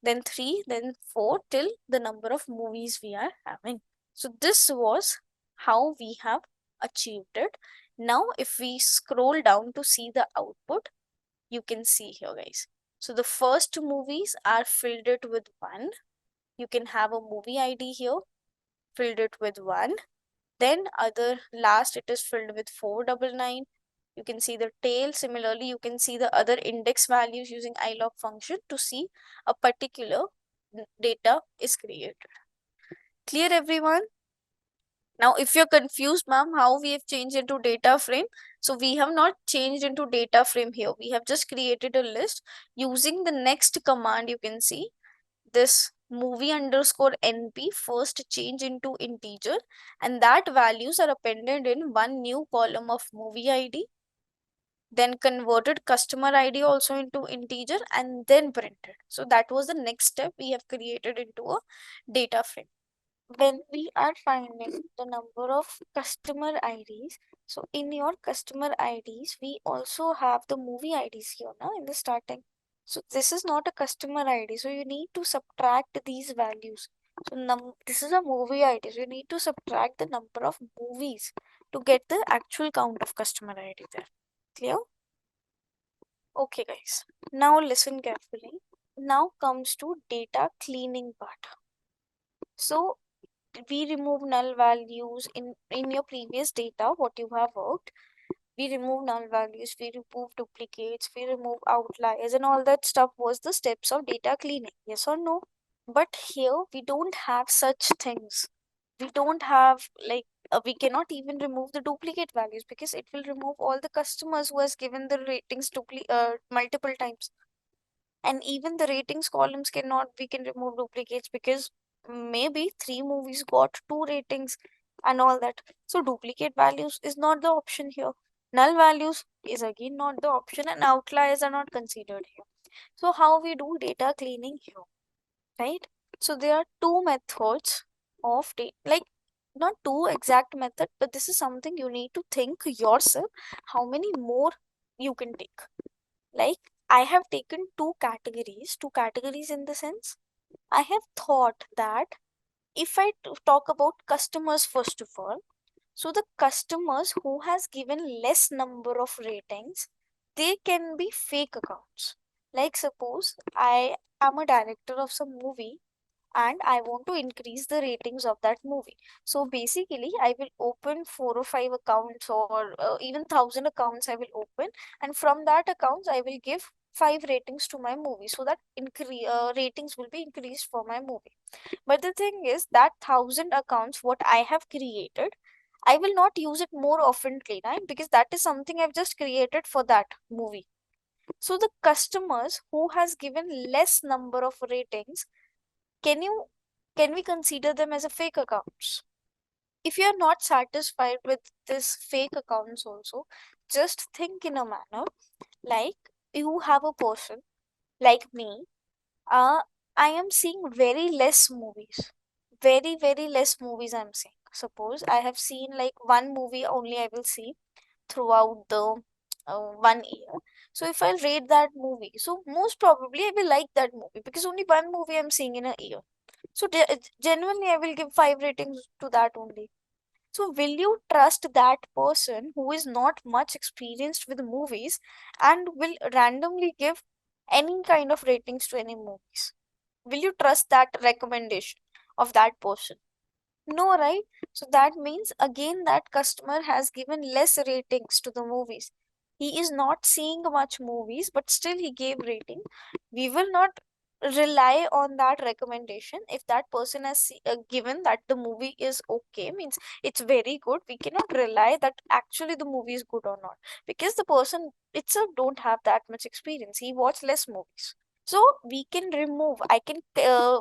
then 3, then 4, till the number of movies we are having. So this was how we have achieved it. Now if we scroll down to see the output, you can see here, guys. So the first movies are filled it with 1. You can have a movie ID here, filled it with 1. Then other last it is filled with 499. You can see the tail. Similarly, you can see the other index values using ilog function to see a particular data is created. Clear, everyone? Now, if you're confused, ma'am, how we have changed into data frame, so we have not changed into data frame here. We have just created a list using the next command. You can see this movie underscore np first change into integer, and that values are appended in one new column of movie id, then converted customer id also into integer, and then printed. So that was the next step we have created into a data frame. When we are finding the number of customer IDs, so in your customer IDs, we also have the movie IDs here now in the starting. So this is not a customer ID, so you need to subtract these values. So this is a movie ID, so you need to subtract the number of movies to get the actual count of customer ID there. Clear? Okay, guys. Now listen carefully. Now comes to data cleaning part. So we remove null values in your previous data, what you have worked. We remove null values, we remove duplicates, we remove outliers, and all that stuff was the steps of data cleaning. Yes or no? But here we don't have such things. We don't have like we cannot even remove the duplicate values because it will remove all the customers who has given the ratings multiple times. And even the ratings columns cannot, we can remove duplicates because maybe 3 movies got 2 ratings and all that. So duplicate values is not the option here. Null values is again not the option, and outliers are not considered here. So how we do data cleaning here, right? So there are 2 methods of data, like not 2 exact method, but this is something you need to think yourself how many more you can take. Like I have taken 2 categories in the sense I have thought that if I talk about customers first of all, so the customers who has given less number of ratings, they can be fake accounts. Like suppose I am a director of some movie and I want to increase the ratings of that movie. So basically, I will open 4 or 5 accounts or even 1,000 accounts I will open, and from that accounts I will give 5 ratings to my movie so that ratings will be increased for my movie. But the thing is that 1,000 accounts what I have created, I will not use it more oftenly, right? Because that is something I've just created for that movie. So the customers who has given less number of ratings, can we consider them as a fake accounts? If you are not satisfied with this fake accounts also, just think in a manner like you have a person like me. I am seeing very less movies. Very less movies I'm seeing. Suppose I have seen like one movie only I will see throughout the 1 year. So if I rate that movie, so most probably I will like that movie because only one movie I'm seeing in a year. So genuinely, I will give 5 ratings to that only. So will you trust that person who is not much experienced with movies and will randomly give any kind of ratings to any movies? Will you trust that recommendation of that person? No, right? So that means again that customer has given less ratings to the movies. He is not seeing much movies, but still he gave rating. We will not rely on that recommendation. If that person has given that the movie is okay, means it's very good, we cannot rely that actually the movie is good or not, because the person itself don't have that much experience. He watched less movies. So we can remove, I can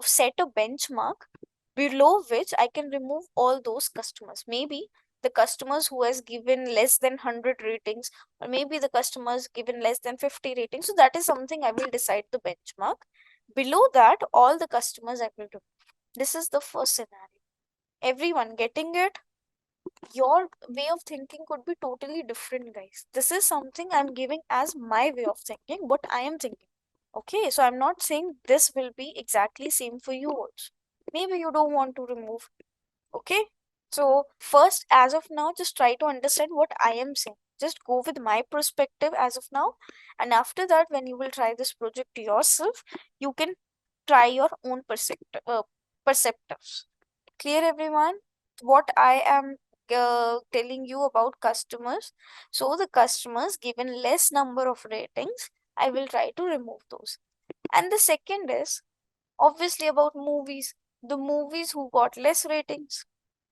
set a benchmark below which I can remove all those customers. Maybe the customers who has given less than 100 ratings, or maybe the customers given less than 50 ratings. So that is something I will decide the benchmark. Below that, all the customers I will remove. This is the first scenario. Everyone getting it? Your way of thinking could be totally different, guys. This is something I'm giving as my way of thinking, what I am thinking. Okay, so I'm not saying this will be exactly same for you also. Maybe you don't want to remove. Okay, so first, as of now, just try to understand what I am saying. just go with my perspective as of now, and after that, when you will try this project yourself, you can try your own perceptives. Clear, everyone? What I am telling you about customers. So the customers given less number of ratings, I will try to remove those. And the second is obviously about movies. The movies who got less ratings.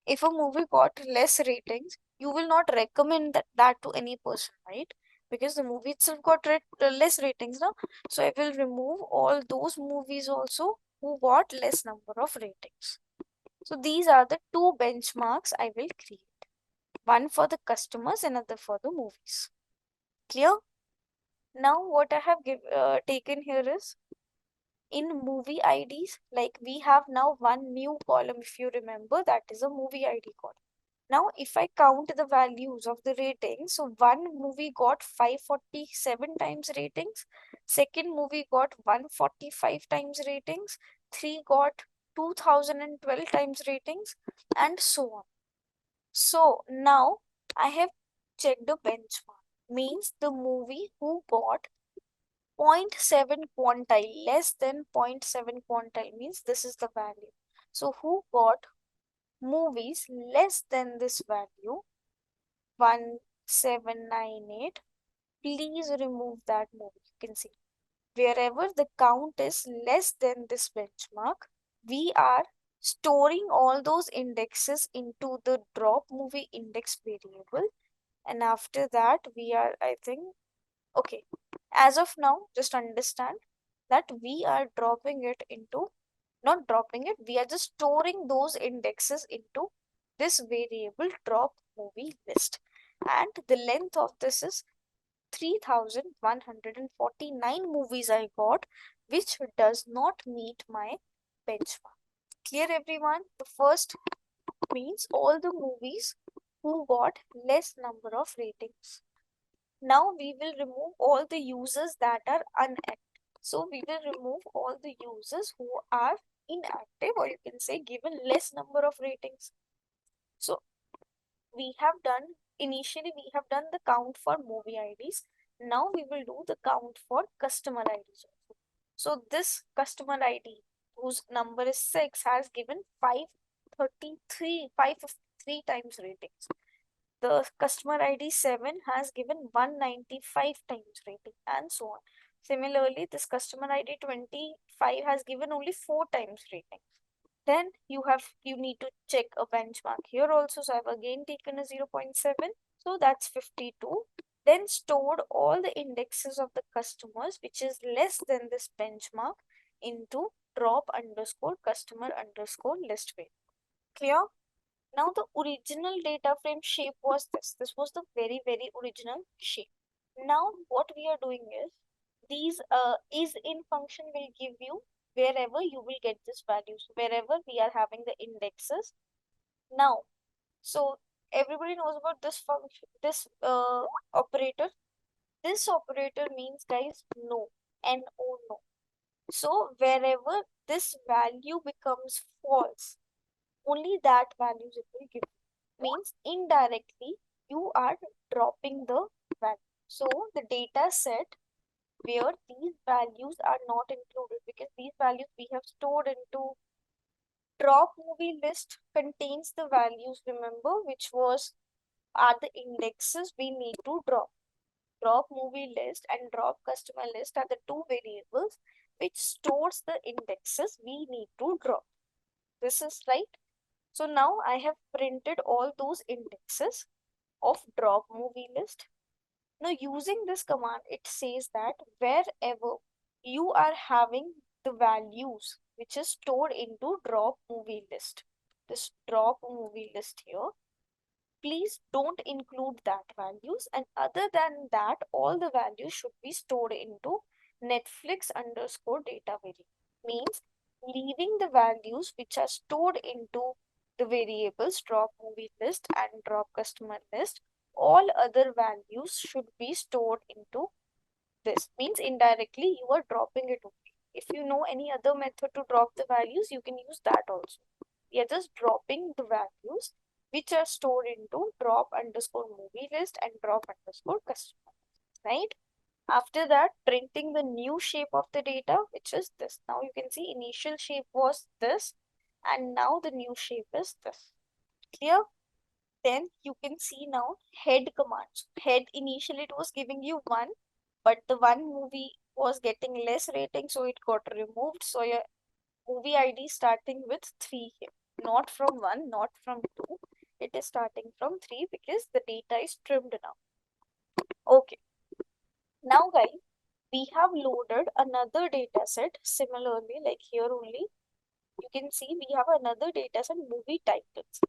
If a movie got less ratings, you will not recommend that to any person, right? Because the movie itself got less ratings now. So I will remove all those movies also who got less number of ratings. So these are the two benchmarks I will create. One for the customers, another for the movies. Clear? Now what I have taken here is in movie IDs, like we have now one new column, if you remember, that is a movie ID column. Now, if I count the values of the ratings, so one movie got 547 times ratings, second movie got 145 times ratings, three got 2012 times ratings, and so on. So now I have checked the benchmark, means the movie who got 0.7 quantile, less than 0.7 quantile, means this is the value. So who got movies less than this value, 1798, please remove that movie. You can see wherever the count is less than this benchmark, we are storing all those indexes into the drop movie index variable, and after that we are, I think, okay, as of now, just understand that we are dropping it into, not dropping it, we are just storing those indexes into this variable drop movie list, and the length of this is 3149 movies I got, which does not meet my benchmark. Clear, everyone? The first means all the movies who got less number of ratings. Now we will remove all the users that are unactive. So we will remove all the users who are inactive, or you can say given less number of ratings. So we have done, initially we have done the count for movie IDs. Now we will do the count for customer IDs also. So this customer ID whose number is 6 has given 553 times ratings. The customer ID 7 has given 195 times rating, and so on. Similarly, this customer ID 25 has given only 4 times rating. Then you need to check a benchmark here also. So I've again taken a 0.7. So that's 52. Then stored all the indexes of the customers, which is less than this benchmark, into drop underscore customer underscore list variable. Clear? Now the original data frame shape was this. This was the very, very original shape. Now what we are doing is, these is in function will give you wherever you will get this value. So wherever we are having the indexes. Now, so everybody knows about this function, this operator. This operator means, guys, no, no, no. So wherever this value becomes false, only that values it will give. Means indirectly you are dropping the value. So the data set where these values are not included, because these values we have stored into drop movie list contains the values, remember, which are the indexes we need to drop. Drop movie list and drop customer list are the two variables which stores the indexes we need to drop. This is right. So now I have printed all those indexes of drop movie list. Now using this command, it says that wherever you are having the values which is stored into drop movie list, this drop movie list here, please don't include that values, and other than that all the values should be stored into Netflix underscore data variable. Means leaving the values which are stored into the variables drop movie list and drop customer list, all other values should be stored into this. Means indirectly you are dropping it only. If you know any other method to drop the values, you can use that also. We are just dropping the values which are stored into drop underscore movie list and drop underscore customer, right? After that, printing the new shape of the data, which is this. Now you can see initial shape was this, and now the new shape is this. Clear? Then you can see now head commands. Head initially it was giving you one, but the one movie was getting less rating, so it got removed. So your movie ID starting with 3 here, not from 1, not from 2. It is starting from 3 because the data is trimmed now. Okay. Now guys, we have loaded another data set similarly, like here only. You can see we have another data set, movie titles.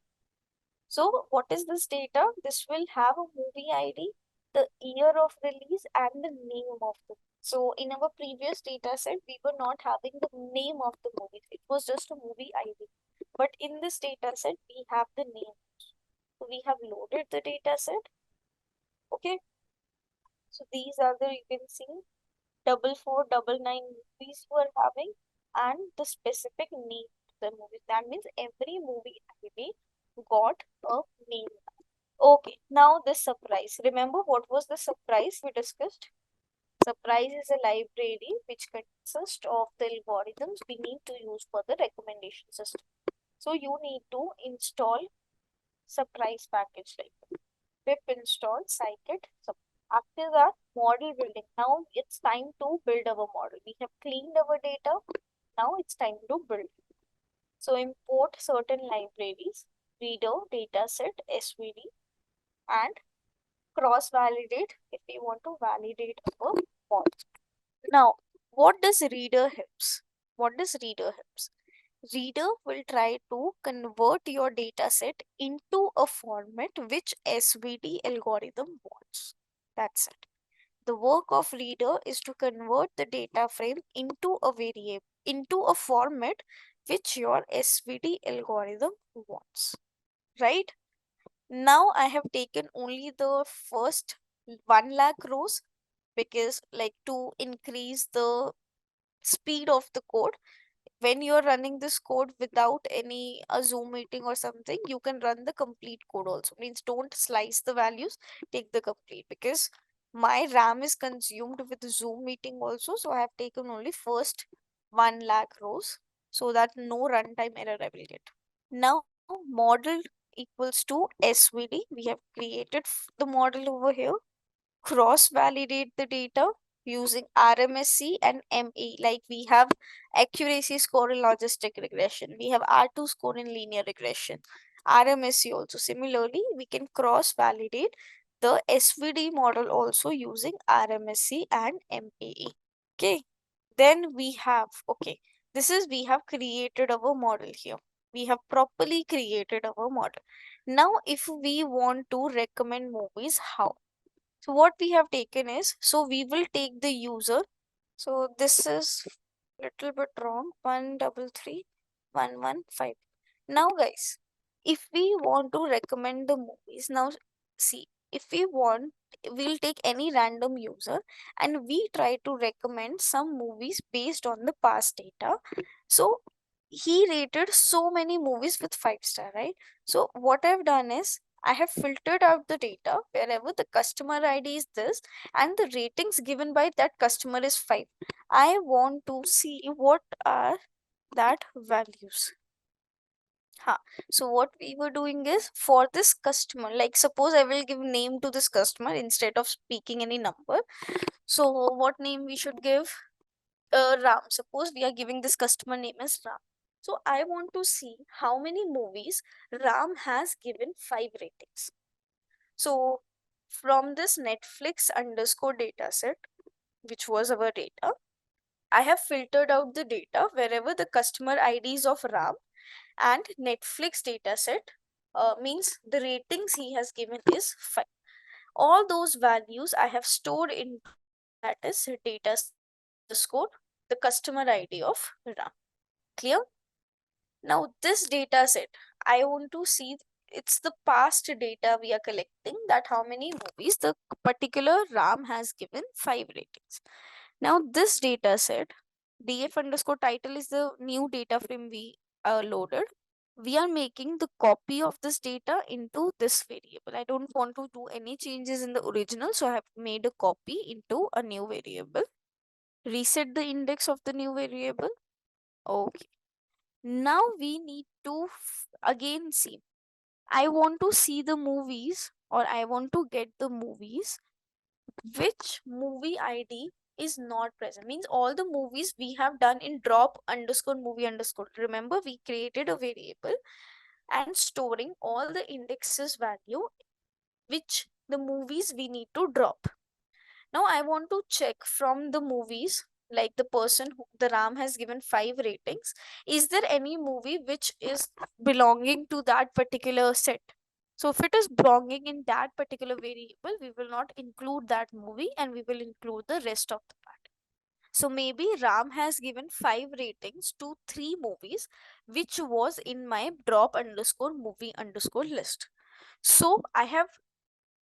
So what is this data? This will have a movie ID, the year of release, and the name of the. So in our previous data set, we were not having the name of the movie. It was just a movie ID. But in this data set, we have the name. So we have loaded the data set. Okay. So these are the, you can see, 4499 movies you are having and the specific name of the movies. That means every movie ID got a name. Okay, now the surprise. Remember what was the surprise we discussed? Surprise is a library which consists of the algorithms we need to use for the recommendation system. So you need to install surprise package like pip install scikit. After that, model building. Now it's time to build our model. We have cleaned our data. Now it's time to build. So import certain libraries, reader, dataset, SVD, and cross-validate if we want to validate our model. Now, what does reader helps? What does reader helps? Reader will try to convert your dataset into a format which SVD algorithm wants. That's it. The work of reader is to convert the data frame into a variable, into a format which your SVD algorithm wants. Right? Now I have taken only the first 1 lakh rows because like to increase the speed of the code. When you're running this code without any Zoom meeting or something, you can run the complete code also. Means don't slice the values, take the complete because my RAM is consumed with Zoom meeting also. So I have taken only first 1 lakh rows so that no runtime error I will get. Now model equals to SVD. We have created the model over here. Cross validate the data using RMSE and ME. Like we have accuracy score in logistic regression, we have R2 score in linear regression, RMSE also. Similarly, we can cross validate the SVD model also using RMSE and MAE. Okay, then we have, okay, this is we have created our model here. We have properly created our model. Now, if we want to recommend movies, how? So what we have taken is, so we will take the user. So this is little bit wrong. 133,115. Now guys, if we want to recommend the movies, now see, if we want, we'll take any random user and we try to recommend some movies based on the past data. So he rated so many movies with 5 star, right? So what I've done is I have filtered out the data wherever the customer ID is this and the ratings given by that customer is 5. I want to see what are that values. So what we were doing is for this customer, like suppose I will give name to this customer instead of speaking any number. So what name we should give? Ram. Suppose we are giving this customer name as Ram. So I want to see how many movies Ram has given 5 ratings. So from this Netflix underscore dataset, which was our data, I have filtered out the data wherever the customer IDs of Ram and Netflix dataset means the ratings he has given is 5. All those values I have stored in, that is data underscore the customer ID of Ram. Clear? Now this data set, I want to see, it's the past data we are collecting, that how many movies the particular RAM has given 5 ratings. Now this data set, df underscore title is the new data frame we loaded. we are making the copy of this data into this variable. I don't want to do any changes in the original, so I have made a copy into a new variable. Reset the index of the new variable. Okay. Now we need to again see. I want to see the movies, or I want to get the movies which movie ID is not present. Means all the movies we have done in drop underscore movie underscore. Remember, we created a variable and storing all the indexes value which the movies we need to drop. Now I want to check from the movies, like the person who the Ram has given 5 ratings, is there any movie which is belonging to that particular set? So if it is belonging in that particular variable, we will not include that movie and we will include the rest of the part. So maybe Ram has given 5 ratings to 3 movies which was in my drop underscore movie underscore list. So I have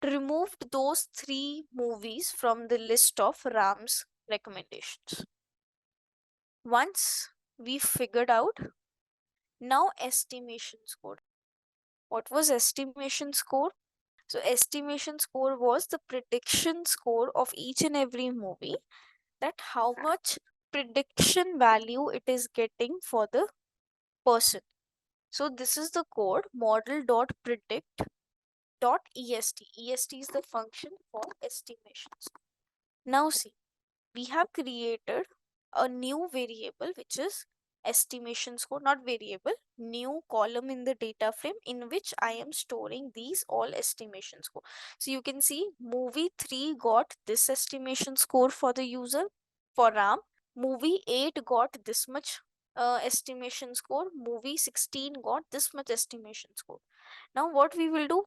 removed those 3 movies from the list of Ram's recommendations. Once we figured out, now estimation score. What was estimation score? So estimation score was the prediction score of each and every movie, that how much prediction value it is getting for the person. So this is the code model.predict.est. Est is the function for estimations. Now see, we have created a new variable which is estimation score, not variable, new column in the data frame in which I am storing these all estimation score. So you can see movie 3 got this estimation score for the user, for Ram. Movie 8 got this much estimation score. Movie 16 got this much estimation score. Now what we will do,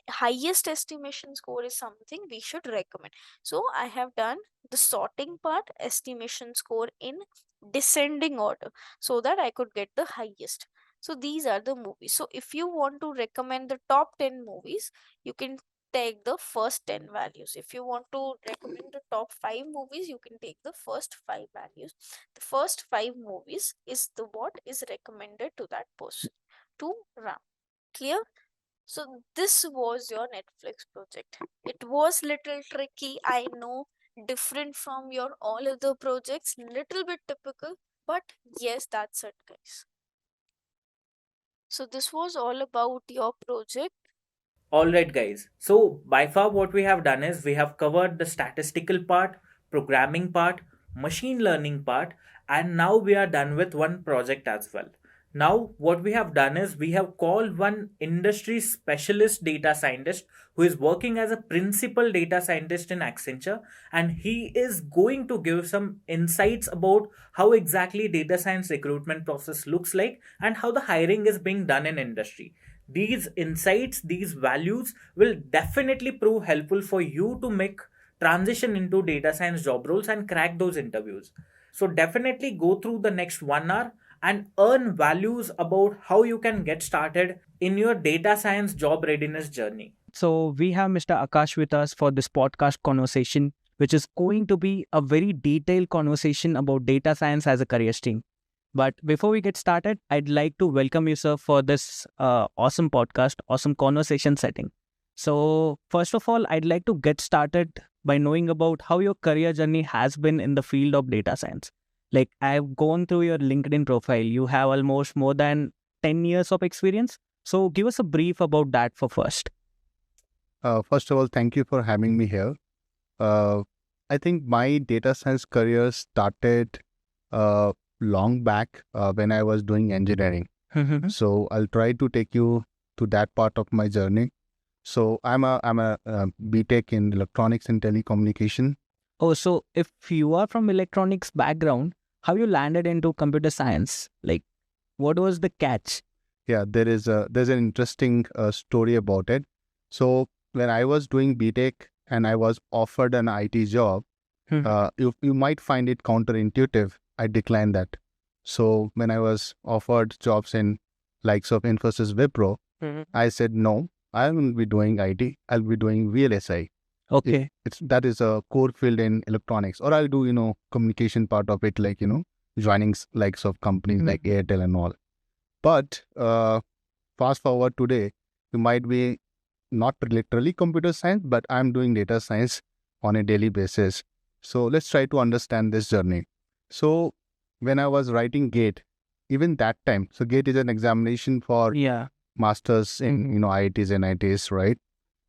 highest estimation score is something we should recommend. So I have done the sorting part, estimation score in descending order, so that I could get the highest. So these are the movies. So if you want to recommend the top 10 movies, you can take the first 10 values. If you want to recommend the top 5 movies, you can take the first 5 values. The first 5 movies is the what is recommended to that person, to Ram. Clear? So this was your Netflix project. It was little tricky, I know, different from your all other projects, little bit typical, but yes, that's it, guys. So this was all about your project. Alright, guys. So, by far, what we have done is we have covered the statistical part, programming part, machine learning part, and now we are done with one project as well. Now, what we have done is we have called one industry specialist data scientist who is working as a principal data scientist in Accenture, and he is going to give some insights about how exactly data science recruitment process looks like and how the hiring is being done in industry. These insights, these values will definitely prove helpful for you to make transition into data science job roles and crack those interviews. So definitely go through the next 1 hour and earn values about how you can get started in your data science job readiness journey. So we have Mr. Akash with us for this podcast conversation, which is going to be a very detailed conversation about data science as a career stream. But before we get started, I'd like to welcome you, sir, for this awesome podcast, awesome conversation setting. So first of all, I'd like to get started by knowing about how your career journey has been in the field of data science. Like, I've gone through your LinkedIn profile. You have almost more than 10 years of experience. So give us a brief about that for first. First of all, thank you for having me here. I think my data science career started long back when I was doing engineering. So I'll try to take you to that part of my journey. So I'm a BTech in electronics and telecommunication. Oh, so if you are from electronics background, how you landed into computer science? Like, what was the catch? Yeah, there's an interesting story about it. So when I was doing BTech and I was offered an IT job, you might find it counterintuitive. I declined that. So when I was offered jobs in likes of Infosys Wipro, I said no, I won't be doing IT. I'll be doing VLSI. Okay. That is a core field in electronics, or I'll do communication part of it, like joining likes of companies like Airtel and all. But fast forward today, you might be not literally computer science, but I'm doing data science on a daily basis. So let's try to understand this journey. So when I was writing GATE, even that time, so GATE is an examination for masters in IITs and NITs, right?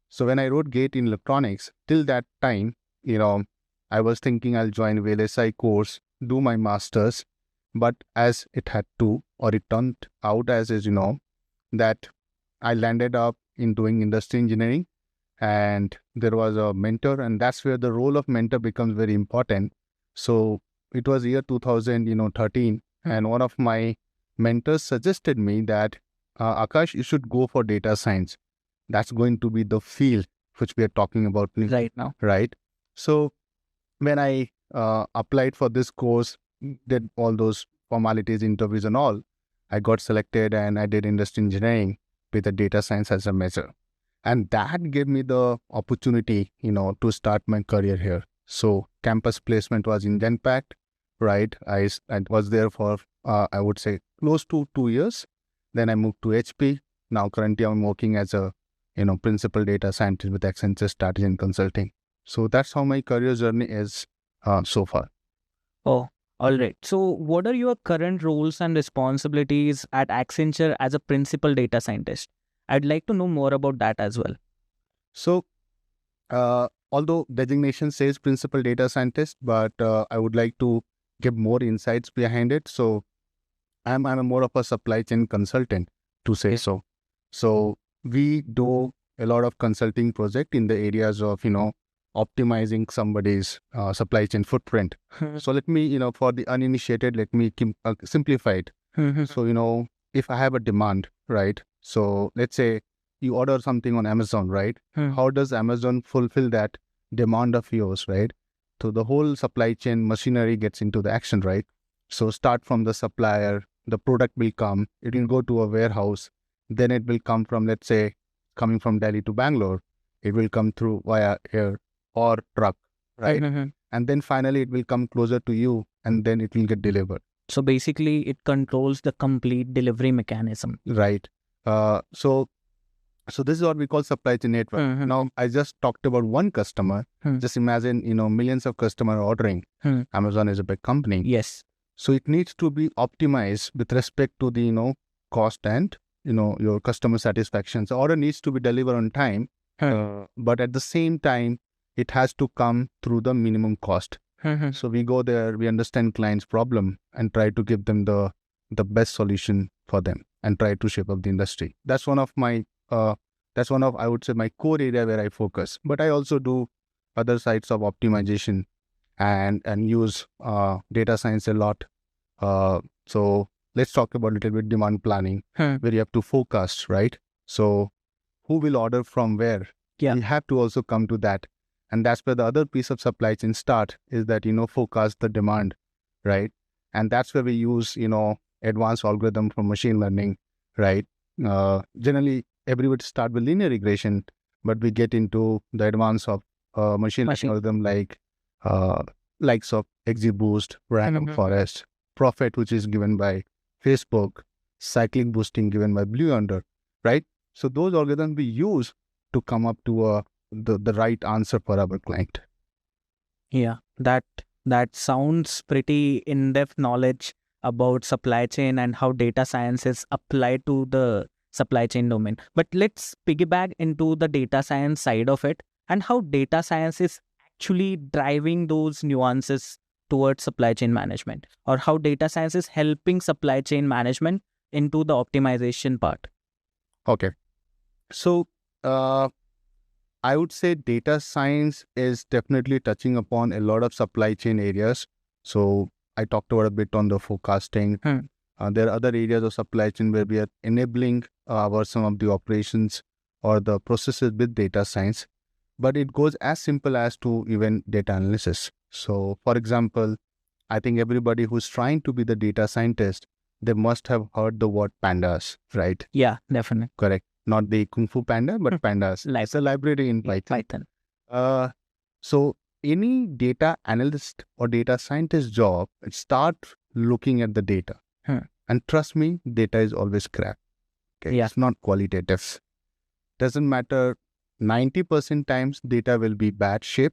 So when I wrote GATE in electronics, till that time, I was thinking I'll join VLSI course, do my masters, but as it had to, or it turned out as is, that I landed up in doing industry engineering, and there was a mentor, and that's where the role of mentor becomes very important. So it was year 2013, and one of my mentors suggested me that, Akash, you should go for data science. That's going to be the field which we are talking about right now. Right. So when I applied for this course, did all those formalities, interviews and all, I got selected and I did industry engineering with the data science as a major. And that gave me the opportunity, to start my career here. So campus placement was in Genpact, right? I was there for, I would say, close to 2 years. Then I moved to HP. Now currently I'm working as a, principal data scientist with Accenture Strategy and Consulting. So that's how my career journey is so far. Oh, all right. So what are your current roles and responsibilities at Accenture as a principal data scientist? I'd like to know more about that as well. So, although designation says principal data scientist, but I would like to give more insights behind it. So, I'm a more of a supply chain consultant, to say so. So, we do a lot of consulting project in the areas of, optimizing somebody's supply chain footprint. So, let me, for the uninitiated, let me simplify it. So, if I have a demand, right? So let's say you order something on Amazon, right? How does Amazon fulfill that demand of yours, right? So the whole supply chain machinery gets into the action, right? So start from the supplier, the product will come, it will go to a warehouse, then it will come from, let's say, coming from Delhi to Bangalore, it will come through via air or truck, right? And then finally it will come closer to you and then it will get delivered. So basically it controls the complete delivery mechanism. Right. So this is what we call supply chain network. Now, I just talked about one customer. Just imagine, millions of customers ordering. Amazon is a big company. Yes. So it needs to be optimized with respect to the, cost and, your customer satisfaction. So order needs to be delivered on time, but at the same time, it has to come through the minimum cost. So we go there, we understand client's problem and try to give them the best solution for them and try to shape up the industry. That's one of my, I would say, my core area where I focus. But I also do other sides of optimization and use data science a lot. So let's talk about a little bit demand planning, where you have to forecast, right? So who will order from where? You have to also come to that. And that's where the other piece of supply chain start is that, forecast the demand, right? And that's where we use, advanced algorithm from machine learning, right? Generally, everybody start with linear regression, but we get into the advance of machine learning algorithm like likes of XGBoost, Random Forest, Prophet, which is given by Facebook, cyclic boosting given by Blue Yonder, right? So those algorithms we use to come up to the right answer for our client. Yeah, that sounds pretty in-depth knowledge about supply chain and how data science is applied to the supply chain domain. But let's piggyback into the data science side of it and how data science is actually driving those nuances towards supply chain management, or how data science is helping supply chain management into the optimization part. Okay. So, I would say data science is definitely touching upon a lot of supply chain areas. So I talked about a bit on the forecasting. There are other areas of supply chain where we are enabling some of the operations or the processes with data science. But it goes as simple as to even data analysis. So for example, I think everybody who's trying to be the data scientist, they must have heard the word pandas, right? Yeah, definitely. Correct. Not the Kung Fu Panda, but pandas. It's a library in Python. So any data analyst or data scientist job, start looking at the data. And trust me, data is always crap. Okay, Yeah. it's not qualitative. Doesn't matter. 90% times data will be bad shape.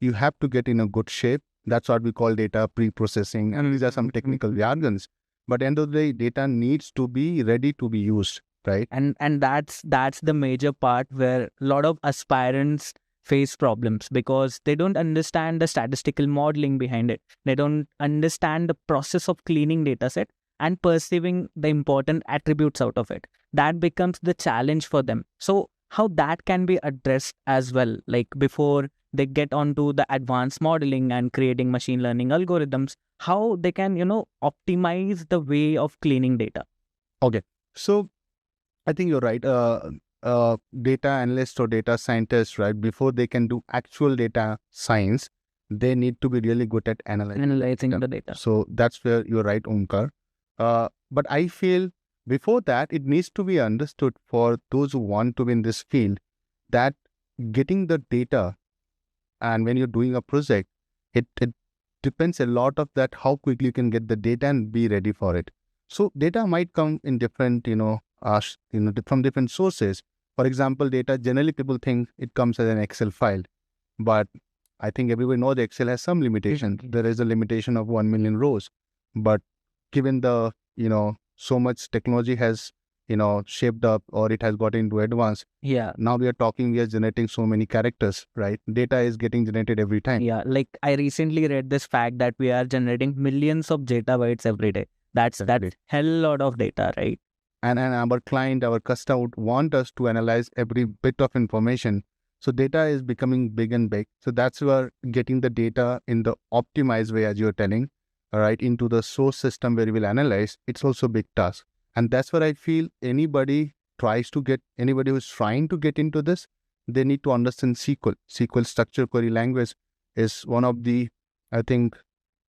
You have to get in a good shape. That's what we call data pre-processing. And these are some technical jargons. But end of the day, data needs to be ready to be used, right? And that's the major part where a lot of aspirants face problems, because they don't understand the statistical modeling behind it. They don't understand the process of cleaning data set and perceiving the important attributes out of it. That becomes the challenge for them. So how that can be addressed as well, like before they get onto the advanced modeling and creating machine learning algorithms, how they can optimize the way of cleaning data. Okay, so I think you're right. Data analyst or data scientist, right? Before they can do actual data science, they need to be really good at Analyzing the data. So that's where you're right, Omkar. But I feel before that, it needs to be understood for those who want to be in this field that getting the data, and when you're doing a project, it depends a lot of that how quickly you can get the data and be ready for it. So data might come in different, from different sources. For example, data, generally people think it comes as an Excel file, but I think everybody knows Excel has some limitation. There is a limitation of 1 million rows, but given the, so much technology has, shaped up, or it has got into advance. Yeah. Now we are generating so many characters, right? Data is getting generated every time. Yeah, like I recently read this fact that we are generating millions of data bytes every day. That's hell lot of data, right? And our client, our customer would want us to analyze every bit of information. So data is becoming big and big. So that's where getting the data in the optimized way, as you're telling, all right, into the source system where we will analyze, it's also a big task. And that's where I feel anybody who's trying to get into this, they need to understand SQL. SQL, structured query language, is one of the, I think,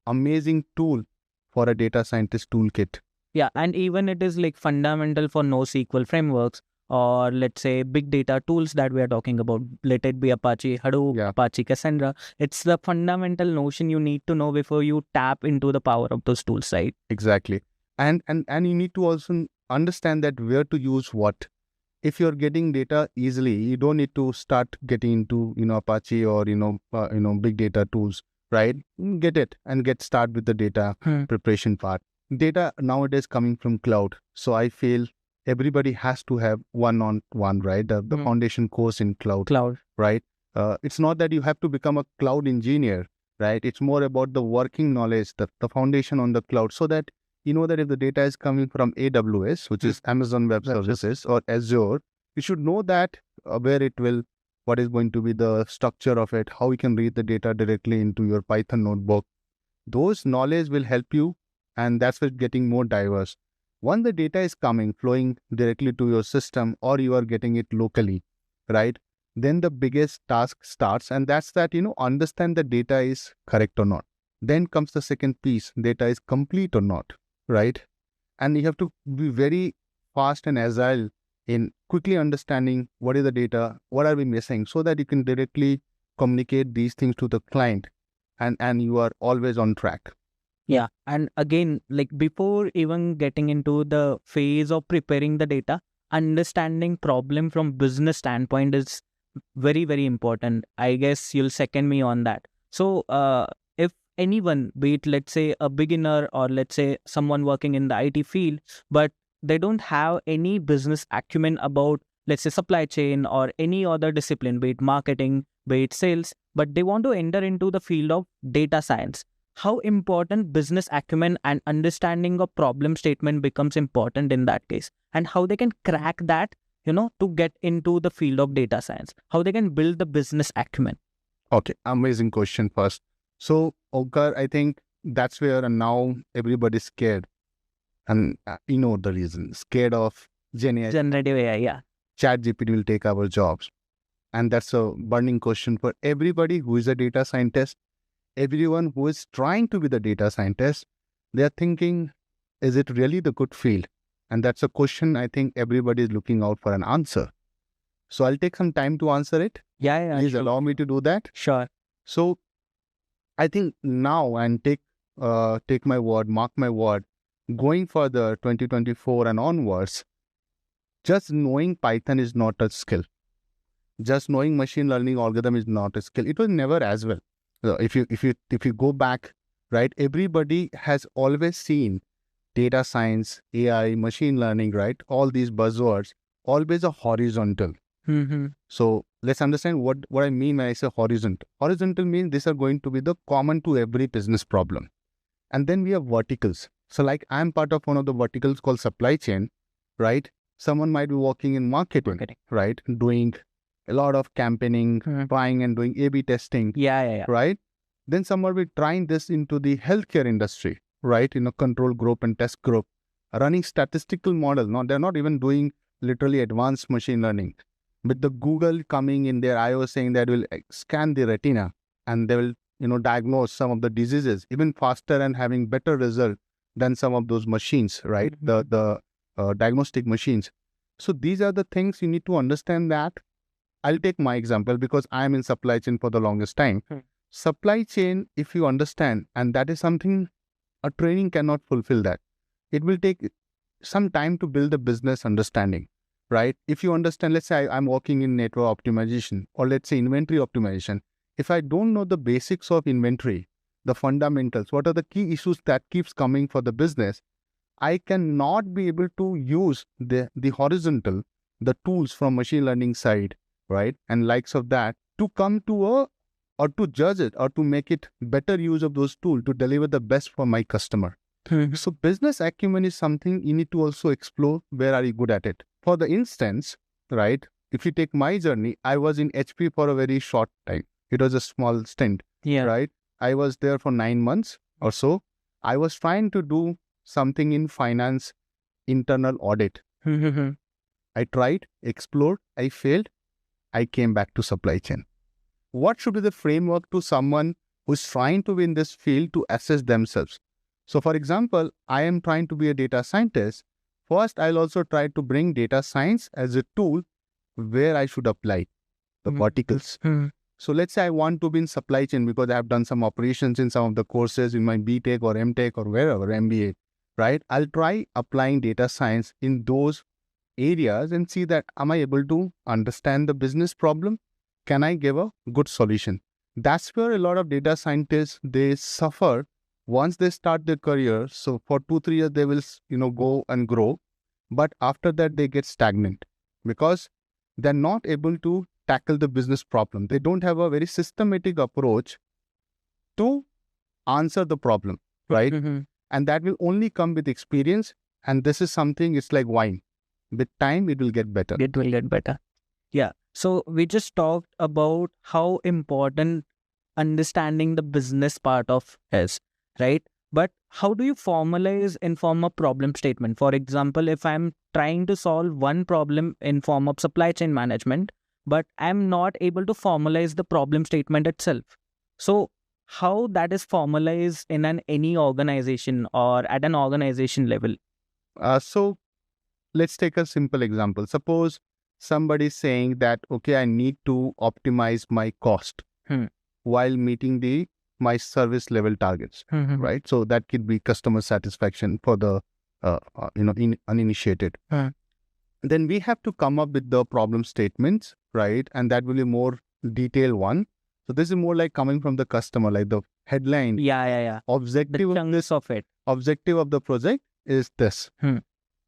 amazing tool for a data scientist toolkit. Yeah, and even it is like fundamental for NoSQL frameworks, or let's say big data tools that we are talking about. Let it be Apache Hadoop, Apache Cassandra. It's the fundamental notion you need to know before you tap into the power of those tools, right? Exactly. And you need to also understand that where to use what. If you're getting data easily, you don't need to start getting into, Apache or, big data tools, right? Get it and get started with the data preparation part. Data nowadays coming from cloud. So I feel everybody has to have one-on-one, right? The foundation course in cloud, right? It's not that you have to become a cloud engineer, right? It's more about the working knowledge, the foundation on the cloud, so that you know that if the data is coming from AWS, which is Amazon Web Services, or Azure, you should know that what is going to be the structure of it, how you can read the data directly into your Python notebook. Those knowledge will help you, and that's where getting more diverse. Once the data is flowing directly to your system, or you are getting it locally, right? Then the biggest task starts, and that's that, understand the data is correct or not. Then comes the second piece, data is complete or not, right? And you have to be very fast and agile in quickly understanding what is the data, what are we missing, so that you can directly communicate these things to the client, and you are always on track. Yeah, and again, like before even getting into the phase of preparing the data, understanding problem from business standpoint is very, very important. I guess you'll second me on that. So if anyone, be it let's say a beginner or let's say someone working in the IT field, but they don't have any business acumen about, let's say, supply chain or any other discipline, be it marketing, be it sales, but they want to enter into the field of data science, how important business acumen and understanding of problem statement becomes important in that case, and how they can crack that, to get into the field of data science, how they can build the business acumen. Okay, amazing question first. So, Omkar, I think that's where now everybody's scared. And you know the reason, scared of generative AI, yeah. ChatGPT will take our jobs. And that's a burning question for everybody who is a data scientist. Everyone who is trying to be the data scientist, they're thinking, is it really the good field? And that's a question I think everybody is looking out for an answer. So I'll take some time to answer it. Yeah. Please allow me to do that. Sure. So I think now, and take my word, mark my word, going further, 2024 and onwards, just knowing Python is not a skill. Just knowing machine learning algorithm is not a skill. It was never as well. So if you go back, right, everybody has always seen data science, AI, machine learning, right, all these buzzwords, always a horizontal. So let's understand what I mean when I say horizontal. Horizontal means these are going to be the common to every business problem. And then we have verticals. So like I'm part of one of the verticals called supply chain, right? Someone might be working in marketing. Right? Doing a lot of campaigning, buying and doing A/B testing. Yeah. Right? Then someone will be trying this into the healthcare industry, right? In a control group and test group, running statistical model. No, they're not even doing literally advanced machine learning. With the Google coming in there, I was saying that will scan the retina and they will, diagnose some of the diseases even faster and having better result than some of those machines, right? The diagnostic machines. So these are the things you need to understand that. I'll take my example because I'm in supply chain for the longest time. Supply chain, if you understand, and that is something a training cannot fulfill that. It will take some time to build the business understanding, right? If you understand, let's say I'm working in network optimization or let's say inventory optimization. If I don't know the basics of inventory, the fundamentals, what are the key issues that keeps coming for the business, I cannot be able to use the horizontal, the tools from machine learning side, right? And likes of that to come to or to judge it or to make it better use of those tools to deliver the best for my customer. So business acumen is something you need to also explore. Where are you good at it? For the instance, right, if you take my journey, I was in HP for a very short time. It was a small stint, right? I was there for 9 months or so. I was trying to do something in finance, internal audit. I tried, explored, I failed. I came back to supply chain. What should be the framework to someone who's trying to be in this field to assess themselves? So for example, I am trying to be a data scientist. First, I'll also try to bring data science as a tool where I should apply the verticals. So let's say I want to be in supply chain because I have done some operations in some of the courses in my BTech or MTech or wherever, MBA, right? I'll try applying data science in those areas and see that am I able to understand the business problem? Can I give a good solution? That's where a lot of data scientists, they suffer once they start their career. So for 2-3 years, they will, go and grow. But after that, they get stagnant because they're not able to tackle the business problem. They don't have a very systematic approach to answer the problem, right? And that will only come with experience. And this is something, it's like wine. With time, it will get better. It will get better. Yeah. So we just talked about how important understanding the business part of is, right? But how do you formalize in form of problem statement? For example, if I'm trying to solve one problem in form of supply chain management, but I'm not able to formalize the problem statement itself. So how that is formalized in any organization or at an organization level? So let's take a simple example. Suppose somebody is saying that, okay, I need to optimize my cost while meeting my service level targets, right? So that could be customer satisfaction for the uninitiated. Then we have to come up with the problem statements, right? And that will be more detailed one. So this is more like coming from the customer, like the headline. Objective objective of the project is this.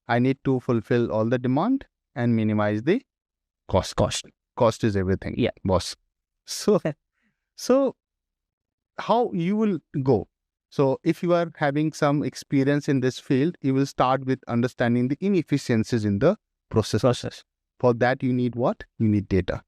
I need to fulfill all the demand and minimize the cost. Cost is everything. Yeah, boss. So how you will go? So if you are having some experience in this field, you will start with understanding the inefficiencies in the process. For that, you need what? You need data.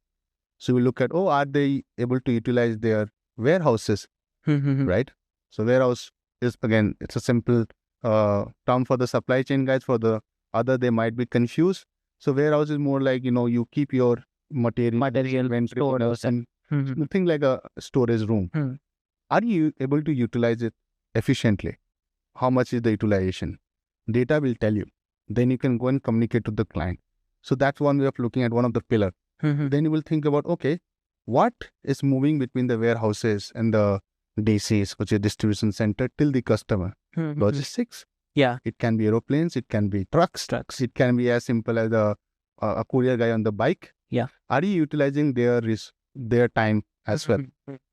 So we look at, are they able to utilize their warehouses, right? So warehouse is, again, it's a simple term for the supply chain guys. For the other, they might be confused. So warehouse is more like, you keep your material stores and nothing like a storage room. Are you able to utilize it efficiently? How much is the utilization? Data will tell you. Then you can go and communicate to the client. So that's one way of looking at one of the pillars. Then you will think about, okay, what is moving between the warehouses and the DCs, which is distribution center, till the customer? Logistics. Yeah. It can be aeroplanes, it can be trucks, it can be as simple as a courier guy on the bike. Yeah. Are you utilizing their time as well?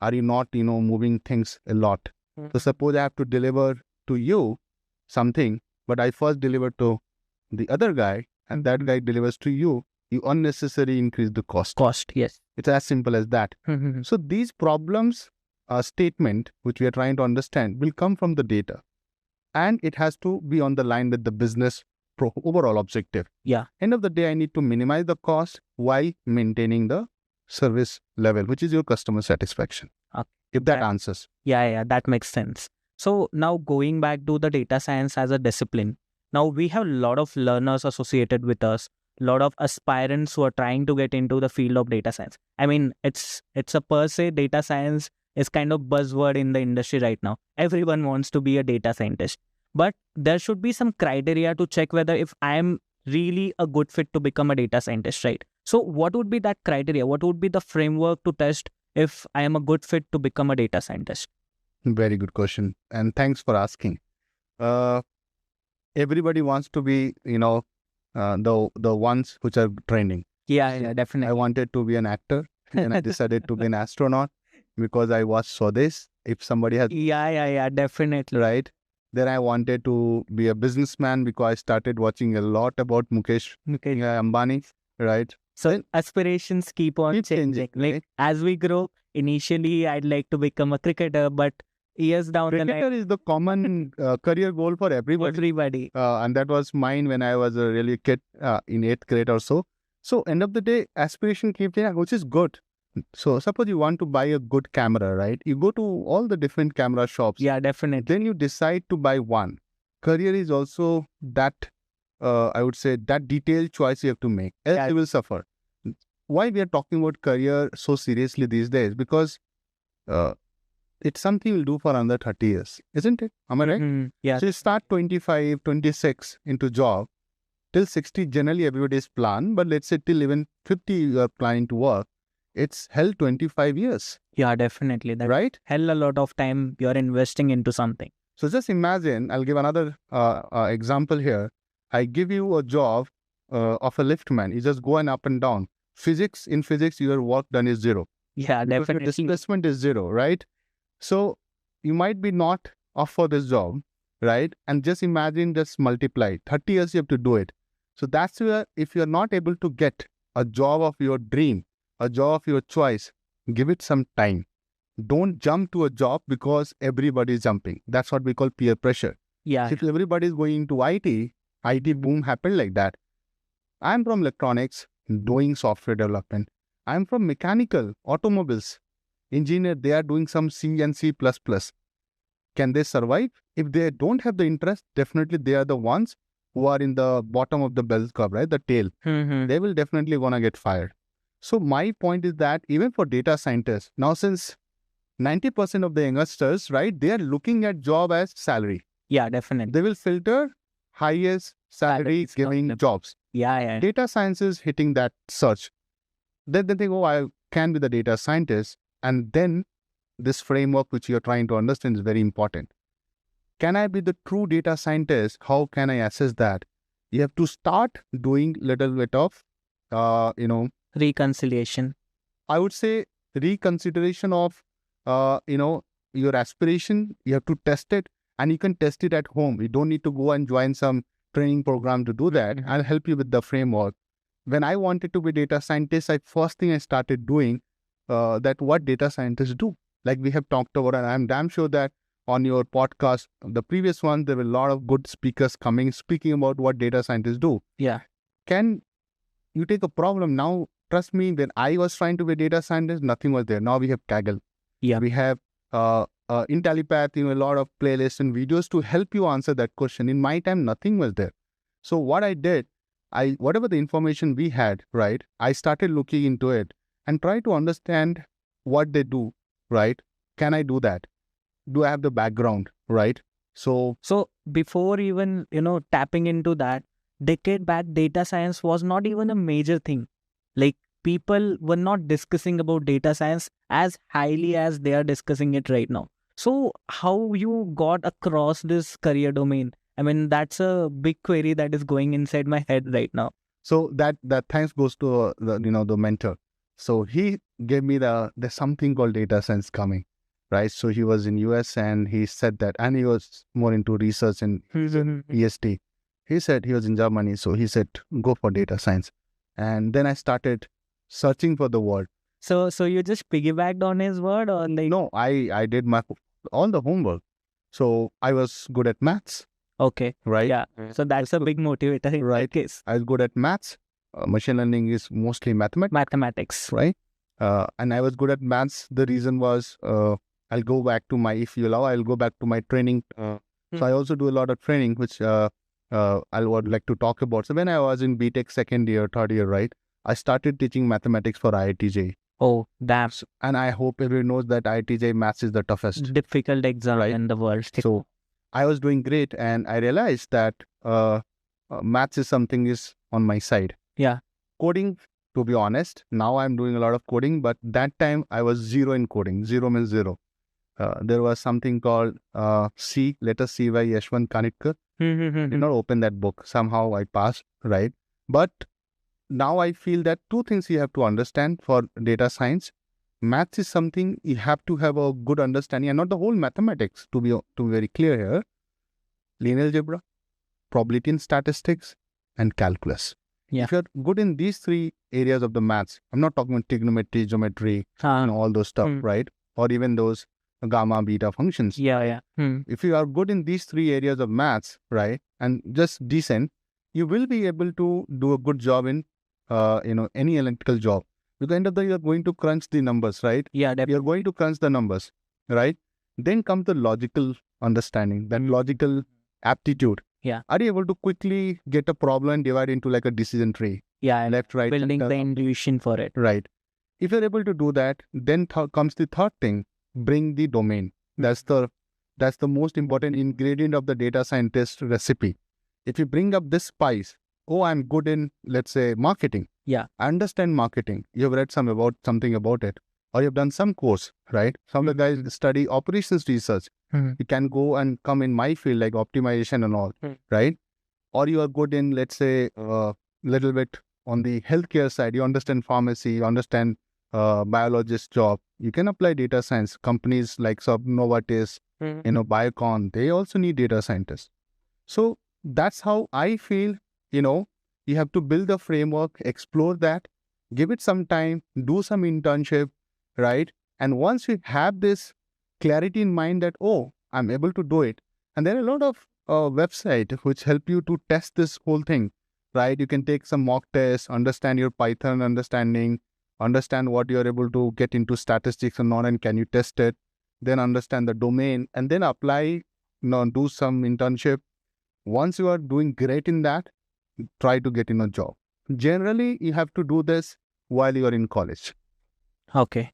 Are you not, moving things a lot? So suppose I have to deliver to you something, but I first deliver to the other guy, and that guy delivers to you, you unnecessarily increase the cost. Yes. It's as simple as that. So these problems statement, which we are trying to understand, will come from the data. And it has to be on the line with the business overall objective. Yeah. End of the day, I need to minimize the cost while maintaining the service level, which is your customer satisfaction. Okay. If that answers. Yeah, that makes sense. So now going back to the data science as a discipline, now we have a lot of learners associated with us, a lot of aspirants who are trying to get into the field of data science. I mean, it's a per se, data science is kind of buzzword in the industry right now. Everyone wants to be a data scientist, but there should be some criteria to check whether if I am really a good fit to become a data scientist, right? So what would be that criteria? What would be the framework to test if I am a good fit to become a data scientist? Very good question. And thanks for asking. Everybody wants to be, the ones which are trending. Yeah, definitely. I wanted to be an actor and I decided to be an astronaut because I saw this. If somebody has... Yeah, definitely. Right. Then I wanted to be a businessman because I started watching a lot about Mukesh Ambani. Right. So aspirations keep on changing. Like as we grow, initially I'd like to become a cricketer, but years down the line, cricketer is the common career goal for everybody. And that was mine when I was a really kid in 8th grade or so. So end of the day, aspiration keeps changing, which is good. So suppose you want to buy a good camera, right? You go to all the different camera shops. Yeah, definitely. Then you decide to buy one. Career is also that, I would say, that detailed choice you have to make. Else you will suffer. Why we are talking about career so seriously these days? Because it's something you'll do for another 30 years, isn't it? Am I right? Yeah. So you start 25, 26 into job. Till 60, generally everybody's plan. But let's say till even 50 you are planning to work. It's hell 25 years. Yeah, definitely. That's right? Hell a lot of time you're investing into something. So just imagine, I'll give another example here. I give you a job of a liftman. You just go up and down. In physics, your work done is zero. Yeah, because definitely. Your displacement is zero, right? So you might be not off for this job, right? And just imagine, just multiply. 30 years you have to do it. So that's where, if you're not able to get a job of your dream, a job of your choice, give it some time. Don't jump to a job because everybody is jumping. That's what we call peer pressure. Yeah. If everybody is going into IT boom happened like that. I'm from electronics, doing software development. I'm from mechanical, automobiles. Engineer, they are doing some C and C++. Can they survive? If they don't have the interest, definitely they are the ones who are in the bottom of the bell curve, right? The tail. They will definitely want to get fired. So my point is that even for data scientists, now since 90% of the youngsters, right, they are looking at job as salary. Yeah, definitely. They will filter highest salary giving jobs. Yeah. Data science is hitting that search. Then they think, oh, I can be the data scientist. And then this framework which you're trying to understand is very important. Can I be the true data scientist? How can I assess that? You have to start doing little bit of, reconciliation. I would say reconsideration of, your aspiration. You have to test it, and you can test it at home. You don't need to go and join some training program to do that. I'll help you with the framework. When I wanted to be data scientist, first thing I started doing that what data scientists do. Like we have talked about, and I'm damn sure that on your podcast, the previous one, there were a lot of good speakers speaking about what data scientists do. Yeah. Can you take a problem now? Trust me, when I was trying to be a data scientist, nothing was there. Now we have Kaggle. Yeah. We have Intellipaat, a lot of playlists and videos to help you answer that question. In my time, nothing was there. So what I did, whatever the information we had, right, I started looking into it and try to understand what they do, right? Can I do that? Do I have the background, right? So before even, tapping into that, decade back, data science was not even a major thing. Like people were not discussing about data science as highly as they are discussing it right now. So how you got across this career domain I mean, that's a big query that is going inside my head right now. So that thanks goes to the mentor. So he gave me there's something called data science coming, right? So he was in US and he said that, and he was more into research and EST. He said he was in Germany, so he said go for data science, and then I started searching for the word. So you just piggybacked on his word, or like? No, I did all the homework. So I was good at maths. Okay. Right. Yeah. So that's a big motivator in that case. I was good at maths. Machine learning is mostly Mathematics. Right. And I was good at maths. The reason was I'll go back to if you allow, I'll go back to my training. So I also do a lot of training, which I would like to talk about. So when I was in BTech second year, third year, right, I started teaching mathematics for IITJ. Oh, damn. And I hope everyone knows that IITJ maths is the toughest. Difficult exam in the world. So I was doing great, and I realized that maths is something is on my side. Yeah. Coding, to be honest, now I'm doing a lot of coding, but that time I was zero in coding. Zero means zero. There was something called C, letter C by Yashwant Kanitkar. Did not open that book. Somehow I passed, right? But now I feel that two things you have to understand for data science. Maths is something you have to have a good understanding, and not the whole mathematics, to be very clear here. Linear algebra, probability and statistics, and calculus. Yeah. If you're good in these three areas of the maths, I'm not talking about trigonometry, geometry, and all those stuff, right? Or even those gamma, beta functions. Yeah. If you are good in these three areas of maths, right, and just decent, you will be able to do a good job in any analytical job. At the end of the day, you're going to crunch the numbers, right? Yeah, you're going to crunch the numbers, right? Then comes the logical understanding, that logical aptitude. Yeah. Are you able to quickly get a problem and divide into like a decision tree? Yeah, left, right, building the intuition for it. Right. If you're able to do that, then comes the third thing: bring the domain. That's the most important ingredient of the data scientist recipe. If you bring up this spice, I'm good in, let's say, marketing. Yeah. I understand marketing. You've read something about it, or you've done some course, right? Some of the guys study operations research. You can go and come in my field like optimization and all, right? Or you are good in, let's say, little bit on the healthcare side. You understand pharmacy, you understand biologist job. You can apply data science. Companies like Novartis, Biocon, they also need data scientists. So that's how I feel, you have to build a framework, explore that, give it some time, do some internship, right? And once you have this clarity in mind that, I'm able to do it. And there are a lot of websites which help you to test this whole thing, right? You can take some mock tests, understand your Python understanding, understand what you're able to get into statistics or not, and can you test it, then understand the domain, and then apply, do some internship. Once you are doing great in that, try to get in a job. Generally, you have to do this while you are in college. Okay,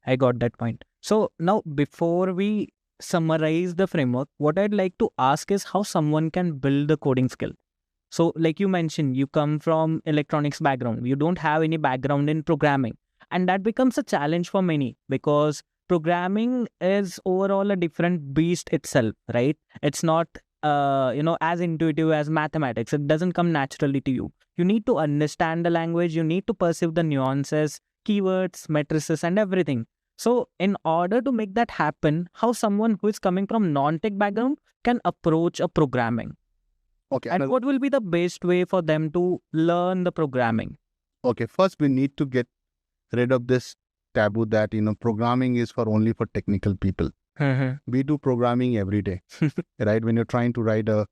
I got that point. So now, before we summarize the framework, what I'd like to ask is how someone can build the coding skill. So like you mentioned, you come from electronics background, you don't have any background in programming, and that becomes a challenge for many because programming is overall a different beast itself, right? It's not as intuitive as mathematics. It doesn't come naturally to you. You need to understand the language, you need to perceive the nuances, keywords, matrices, and everything. So in order to make that happen, how someone who is coming from non-tech background can approach a programming? Okay. And what will be the best way for them to learn the programming? Okay, first we need to get rid of this taboo that, programming is only for technical people. We do programming every day, right? When you're trying to ride a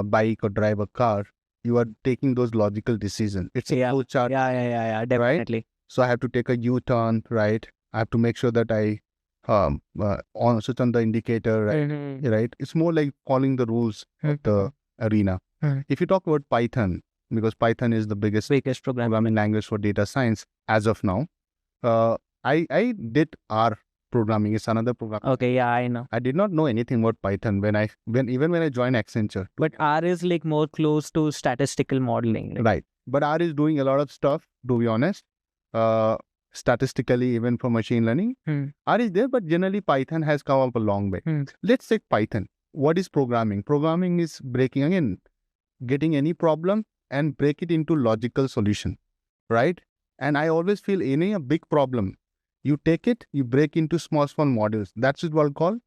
bike or drive a car, you are taking those logical decisions. It's a flow chart. Yeah, definitely. Right? So I have to take a U-turn, right? I have to make sure that I switch on the indicator, right? It's more like following the rules of the arena. If you talk about Python, because Python is the biggest programming language for data science as of now, I did R programming. It's another program. Okay, yeah, I know. I did not know anything about Python when I joined Accenture. But R is like more close to statistical modeling. Right. But R is doing a lot of stuff, to be honest. Statistically, even for machine learning. R is there, but generally Python has come up a long way. Let's take Python. what is programming? Programming is getting any problem and break it into logical solution, right? And I always feel any a big problem, you take it, you break into small modules. That's what I'll call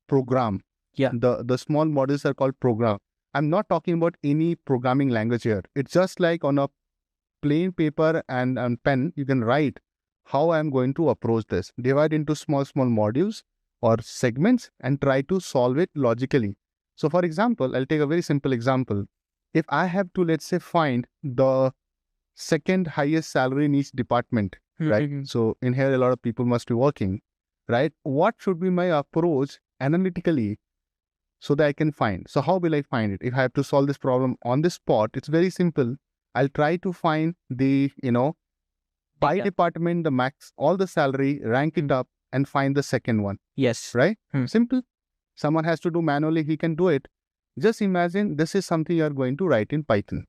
program. Yeah. The small modules are called program. I'm not talking about any programming language here. It's just like on a plain paper and pen, you can write how I'm going to approach this. Divide into small modules or segments and try to solve it logically. So for example, I'll take a very simple example. If I have to, let's say, find the second highest salary in each department, right? So in here, a lot of people must be working, right? What should be my approach analytically so that I can find? So how will I find it? If I have to solve this problem on the spot, it's very simple. I'll try to find the, by department, the max, all the salary, rank it up and find the second one. Yes. Right? Simple. Someone has to do manually, he can do it. Just imagine this is something you are going to write in Python.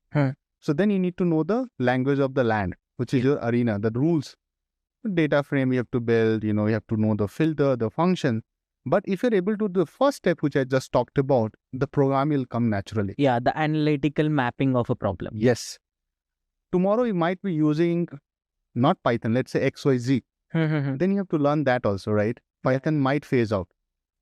So then you need to know the language of the land, which is your arena, the rules. The data frame you have to build, you have to know the filter, the function. But if you're able to do the first step, which I just talked about, the program will come naturally. Yeah, the analytical mapping of a problem. Yes. Tomorrow you might be using not Python, let's say XYZ. Then you have to learn that also, right? Python might phase out.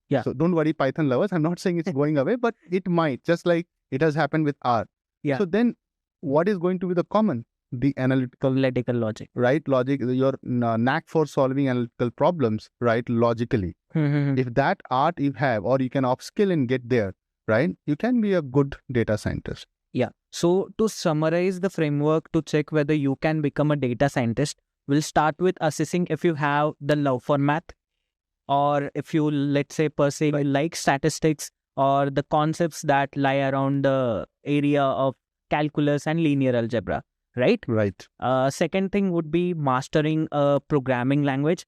Yeah. So don't worry, Python lovers. I'm not saying it's going away, but it might, just like it has happened with R. Yeah. So then what is going to be the common? The analytical logic. Right? Logic, your knack for solving analytical problems, right? Logically. If that art you have, or you can upskill and get there, right? You can be a good data scientist. Yeah. So to summarize the framework to check whether you can become a data scientist, we'll start with assessing if you have the love for math, or if you, let's say, per se, like statistics or the concepts that lie around the area of calculus and linear algebra, right? Right. Second thing would be mastering a programming language,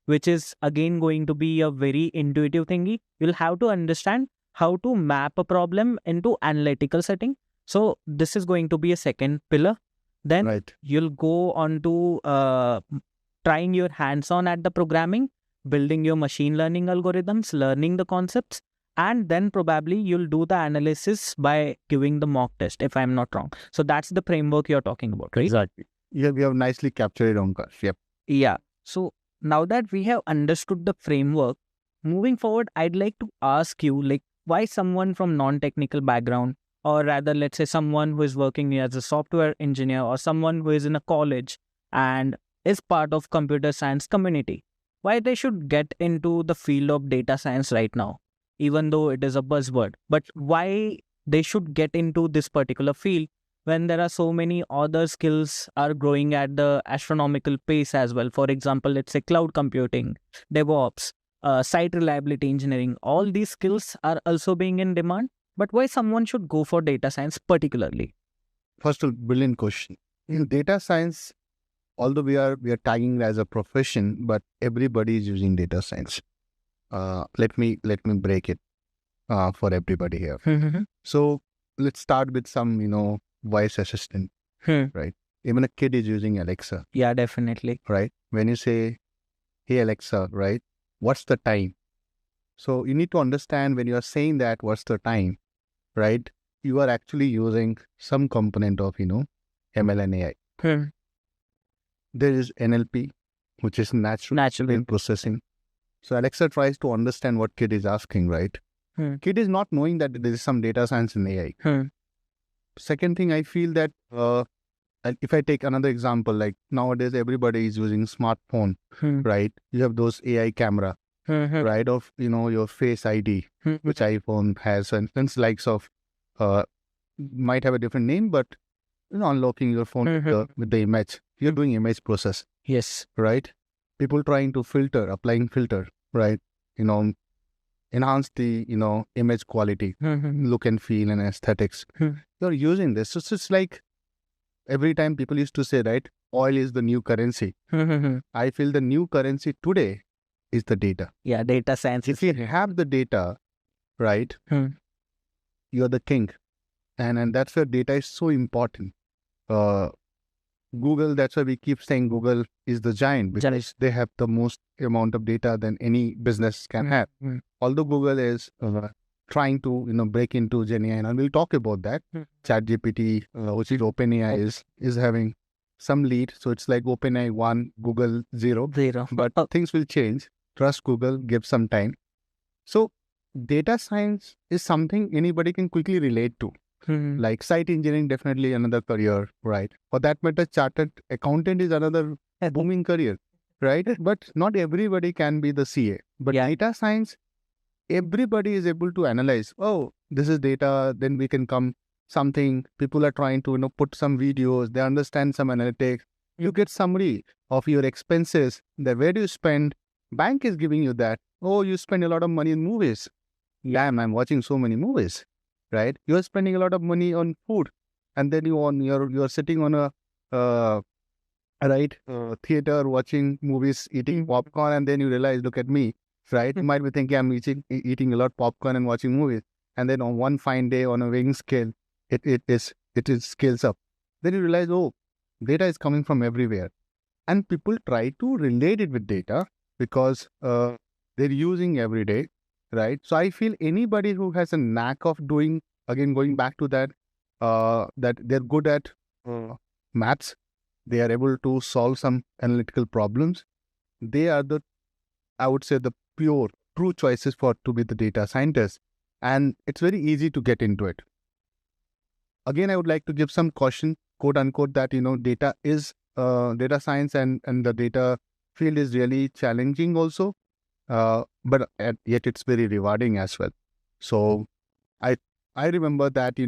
which is going to be a very intuitive thingy. You'll have to understand how to map a problem into analytical setting. So this is going to be a second pillar. Then you'll go on to trying your hands-on at the programming, building your machine learning algorithms, learning the concepts, and then probably you'll do the analysis by giving the mock test, if I'm not wrong. So that's the framework you're talking about, right? Exactly. Yeah, we have nicely captured it, Omkar. Yep. Yeah. So now that we have understood the framework, moving forward, I'd like to ask you, why someone from non-technical background, or rather, let's say someone who is working as a software engineer, or someone who is in a college and is part of computer science community, why they should get into the field of data science right now, even though it is a buzzword, but why they should get into this particular field when there are so many other skills are growing at the astronomical pace as well. For example, let's say cloud computing, DevOps, site reliability engineering, all these skills are also being in demand. But why someone should go for data science particularly? First of all, brilliant question. In data science, although we are tagging it as a profession, but everybody is using data science. Let me break it for everybody here. So let's start with some voice assistant, right? Even a kid is using Alexa. Yeah, definitely. Right? When you say, hey Alexa, right? What's the time? So you need to understand when you are saying that, what's the time, right? You are actually using some component of, ML and AI. There is NLP, which is natural processing. So Alexa tries to understand what kid is asking, right? Kid is not knowing that there is some data science in AI. Second thing, I feel that if I take another example, like nowadays everybody is using smartphone, right? You have those AI camera, right? Of, your Face ID, which iPhone has, and likes of, might have a different name, but, unlocking your phone with the image. You're doing image process. Yes. Right? People trying to applying filter, right? Enhance the, image quality, look and feel and aesthetics. You're using this. So it's like every time people used to say, right, oil is the new currency. I feel the new currency today is the data. Yeah, data science. If you have the data, right, you're the king. And that's where data is so important. Google, that's why we keep saying Google is the giant, because they have the most amount of data than any business can have. Although Google is trying to break into GenAI, and we'll talk about that. ChatGPT, which is OpenAI, is having some lead. So it's like OpenAI 1, Google 0. But things will change. Trust Google, give some time. So data science is something anybody can quickly relate to. Like site engineering, definitely another career, right? For that matter, chartered accountant is another booming career, right? But not everybody can be the CA. But data science, everybody is able to analyze. Oh, this is data. Then we can come something. People are trying to put some videos. They understand some analytics. You get summary of your expenses. Where do you spend? Bank is giving you that. Oh, you spend a lot of money in movies. Yeah, I'm watching so many movies, right? You're spending a lot of money on food, and then you're sitting on a theater watching movies, eating popcorn, and then you realize, look at me, right? You might be thinking I'm eating a lot of popcorn and watching movies, and then on one fine day on a weighing scale, it scales up. Then you realize, oh, data is coming from everywhere, and people try to relate it with data because they're using every day, right? So I feel anybody who has a knack of doing, again going back to that, that they're good at maths, they are able to solve some analytical problems. They are I would say, the pure, true choices to be the data scientist. And it's very easy to get into it. Again, I would like to give some caution, quote unquote, that, data is data science and the data field is really challenging also. But yet it's very rewarding as well. So I remember that,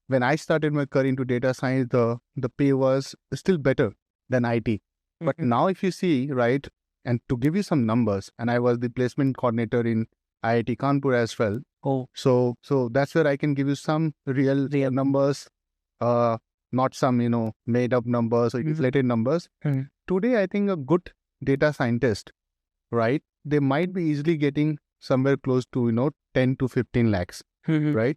when I started my career into data science, the pay was still better than IT. But now if you see, right, and to give you some numbers, and I was the placement coordinator in IIT Kanpur as well. Oh, so that's where I can give you some real numbers, not some made up numbers or inflated numbers. Today, I think a good data scientist, right, they might be easily getting somewhere close to 10 to 15 lakhs, right?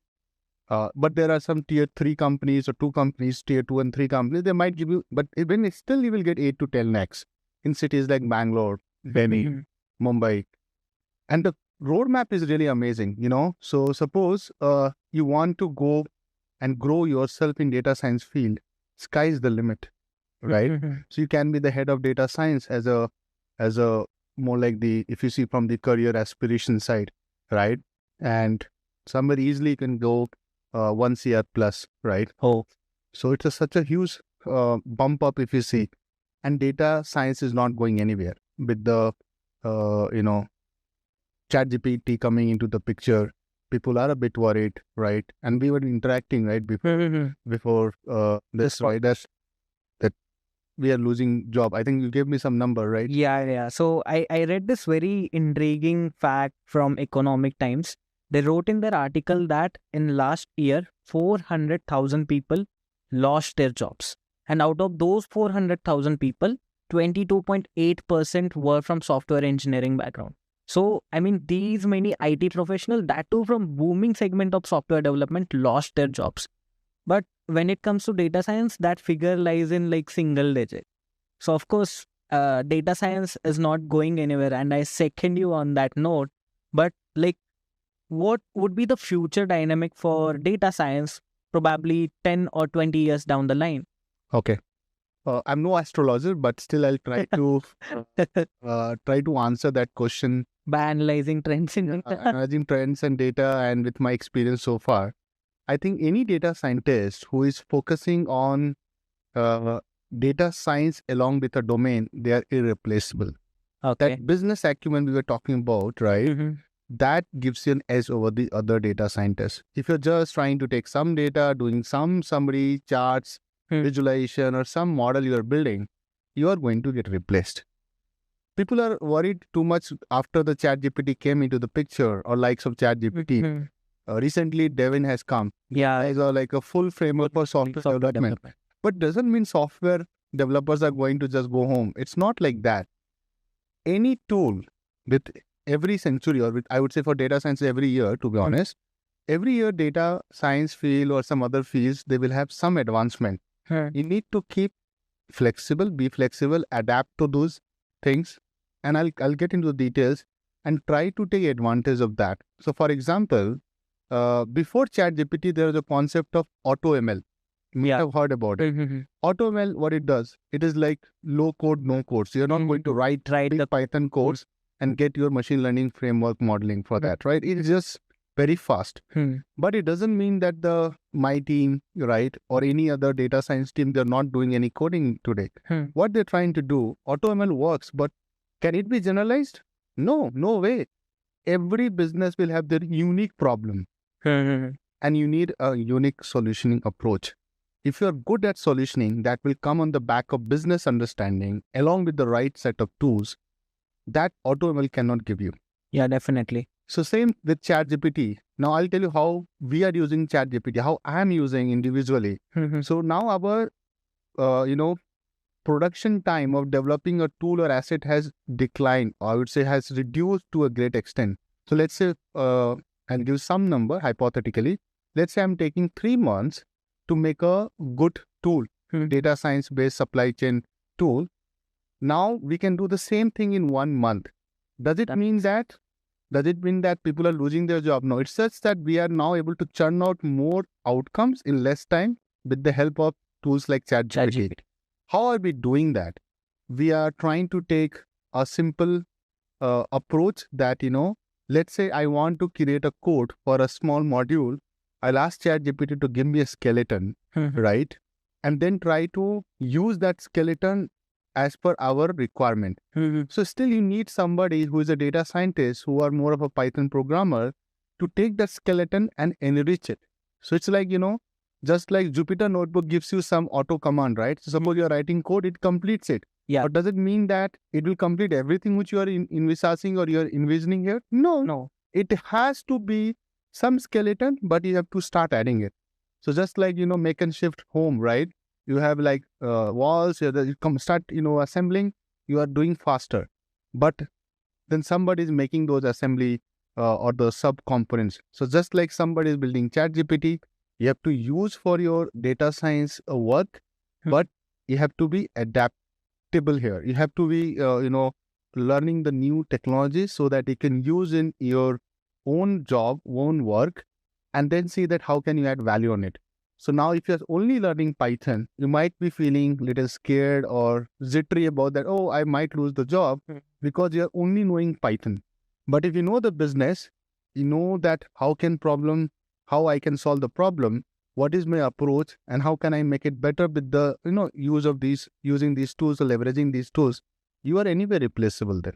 But there are some tier 3 companies or 2 companies, tier 2 and 3 companies, they might give you, but even still you will get 8 to 10 lakhs in cities like Bangalore, Delhi, Mumbai. And the roadmap is really amazing, So suppose you want to go and grow yourself in data science field, sky's the limit, right? So you can be the head of data science as a more like if you see from the career aspiration side, right? And somewhere easily you can go 1 CR plus, right? Oh, so it's such a huge bump up if you see. And data science is not going anywhere with the, ChatGPT coming into the picture. People are a bit worried, right? And we were interacting, right, before this, right? That we are losing job. I think you gave me some number, right? Yeah. So I read this very intriguing fact from Economic Times. They wrote in their article that in last year, 400,000 people lost their jobs. And out of those 400,000 people, 22.8% were from software engineering background. So, I mean, these many IT professionals, that too from booming segment of software development, lost their jobs. But when it comes to data science, that figure lies in like single digit. So, of course, data science is not going anywhere. And I second you on that note. But like, what would be the future dynamic for data science probably 10 or 20 years down the line? Okay. I'm no astrologer, but still I'll try to answer that question by analyzing trends analyzing trends and data, and with my experience so far. I think any data scientist who is focusing on data science along with a domain, they are irreplaceable. Okay. That business acumen we were talking about, right? That gives you an edge over the other data scientists. If you're just trying to take some data, doing some summary, charts, visualization, or some model you're building, you are going to get replaced. People are worried too much after the ChatGPT came into the picture, or likes of ChatGPT. Recently, Devin has come. Yeah. It's like a full framework for software development. But doesn't mean software developers are going to just go home. It's not like that. Any tool with every century, or with, I would say for data science every year, to be honest, every year data science field or some other fields, they will have some advancement. You need to keep flexible, be flexible, adapt to those things. And I'll get into the details and try to take advantage of that. So for example, before ChatGPT, there was a concept of AutoML. I've heard about it. AutoML, what it does, it is like low code, no code. So you're not going to write big Python codes and get your machine learning framework modeling for that, right? It's just very fast. But it doesn't mean that my team, right, or any other data science team, they're not doing any coding today. What they're trying to do, AutoML works, but can it be generalized? No way. Every business will have their unique problem. And you need a unique solutioning approach. If you're good at solutioning, that will come on the back of business understanding along with the right set of tools that AutoML cannot give you. Yeah, definitely. So same with ChatGPT. Now I'll tell you how we are using ChatGPT, how I'm using individually. So now our, production time of developing a tool or asset has declined, or I would say has reduced to a great extent. So let's say, I'll give some number hypothetically. Let's say I'm taking 3 months to make a good tool, data science based supply chain tool. Now we can do the same thing in 1 month. Does it mean that people are losing their job? No, it's just that we are now able to churn out more outcomes in less time with the help of tools like ChatGPT. How are we doing that? We are trying to take a simple approach that, let's say I want to create a code for a small module. I'll ask ChatGPT to give me a skeleton, right? And then try to use that skeleton as per our requirement. So still you need somebody who is a data scientist, who are more of a Python programmer, to take that skeleton and enrich it. So it's like, just like Jupyter Notebook gives you some auto command, right? So suppose you're writing code, it completes it. Yeah. But does it mean that it will complete everything which you are envisaging or you're envisioning here? No. It has to be some skeleton, but you have to start adding it. So just like, make and shift home, right? You have like walls, you start, assembling, you are doing faster. But then somebody is making those assembly or the sub-components. So just like somebody is building ChatGPT, you have to use for your data science work, but you have to be adaptable here. You have to be, learning the new technologies so that you can use in your own job, own work, and then see that how can you add value on it. So now if you're only learning Python, you might be feeling a little scared or jittery about that, oh, I might lose the job because you're only knowing Python. But if you know the business, you know that how I can solve the problem, what is my approach, and how can I make it better with the, using these tools or leveraging these tools, you are anyway replaceable then.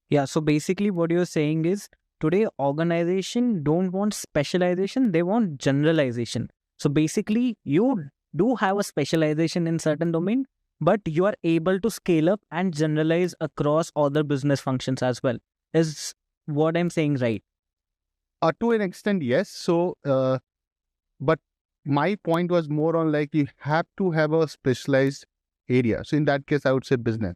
Yeah, so basically what you're saying is today organization don't want specialization, they want generalization. So basically you do have a specialization in certain domain, but you are able to scale up and generalize across other business functions as well. Is what I'm saying right? To an extent, yes. So, but my point was more on like you have to have a specialized area. So in that case, I would say business.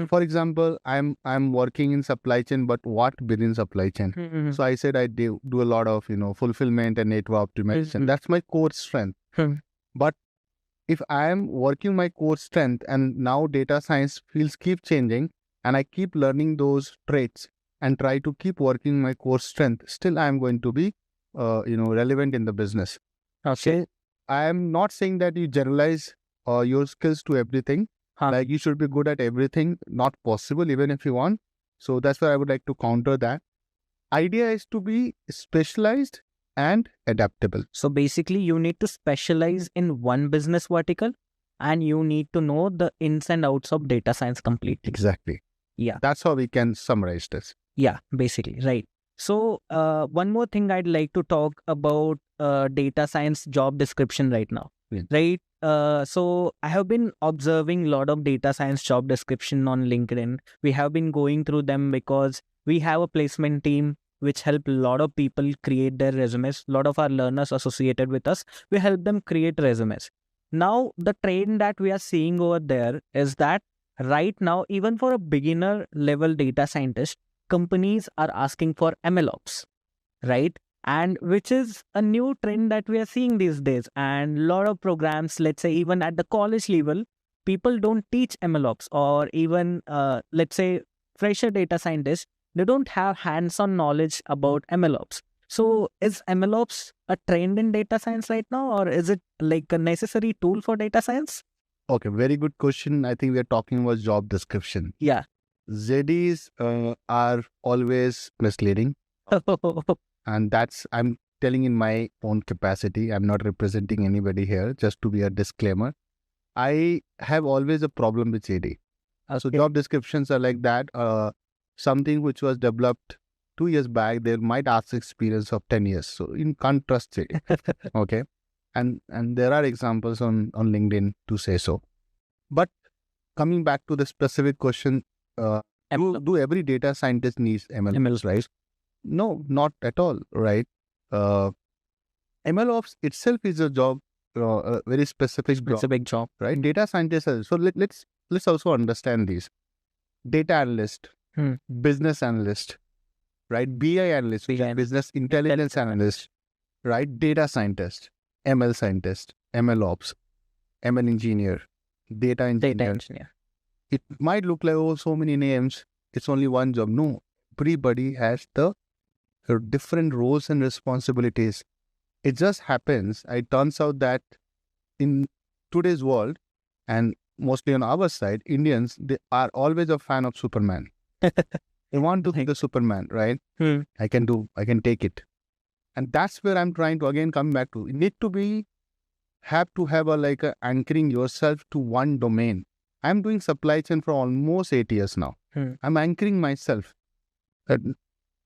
For example, I'm working in supply chain, but what within supply chain? So I said I do a lot of fulfillment and network optimization. That's my core strength. But if I am working my core strength and now data science fields keep changing and I keep learning those traits and try to keep working my core strength, still I am going to be relevant in the business. Okay. So I am not saying that you generalize your skills to everything. Like you should be good at everything, not possible even if you want. So that's why I would like to counter that. Idea is to be specialized and adaptable. So basically you need to specialize in one business vertical and you need to know the ins and outs of data science completely. Exactly. Yeah. That's how we can summarize this. Yeah, basically, right. So one more thing I'd like to talk about data science job description right now. Right. So I have been observing a lot of data science job description on LinkedIn. We have been going through them because we have a placement team which help a lot of people create their resumes. A lot of our learners associated with us, we help them create resumes. Now, the trend that we are seeing over there is that right now, even for a beginner level data scientist, companies are asking for MLOps, right? And which is a new trend that we are seeing these days. And a lot of programs, let's say even at the college level, people don't teach MLOps, or even let's say fresher data scientists, they don't have hands-on knowledge about MLOps. So is MLOps a trend in data science right now, or is it like a necessary tool for data science? Okay, very good question. I think we are talking about job description. Yeah. JDs are always misleading. And that's, I'm telling in my own capacity. I'm not representing anybody here, just to be a disclaimer. I have always a problem with JD. So job descriptions are like that. Something which was developed 2 years back, they might ask experience of 10 years. So you can't trust JD. Okay. And there are examples on LinkedIn to say so. But coming back to the specific question, do every data scientist needs MLOps, right? No, not at all, right? MLOps itself is a job, a very specific job, right? Data scientists. So let's also understand these. Data analyst, business analyst, right? BI analyst, business intelligence analyst, right? Data scientist, ML scientist, MLOps, ML engineer, data engineer. It might look like, oh, so many names. It's only one job. No, everybody has the different roles and responsibilities. It just happens, it turns out that in today's world, and mostly on our side, Indians, they are always a fan of Superman. They want to be the Superman, right? I can take it. And that's where I'm trying to again come back to. You need to have a anchoring yourself to one domain. I'm doing supply chain for almost 8 years now. I'm anchoring myself.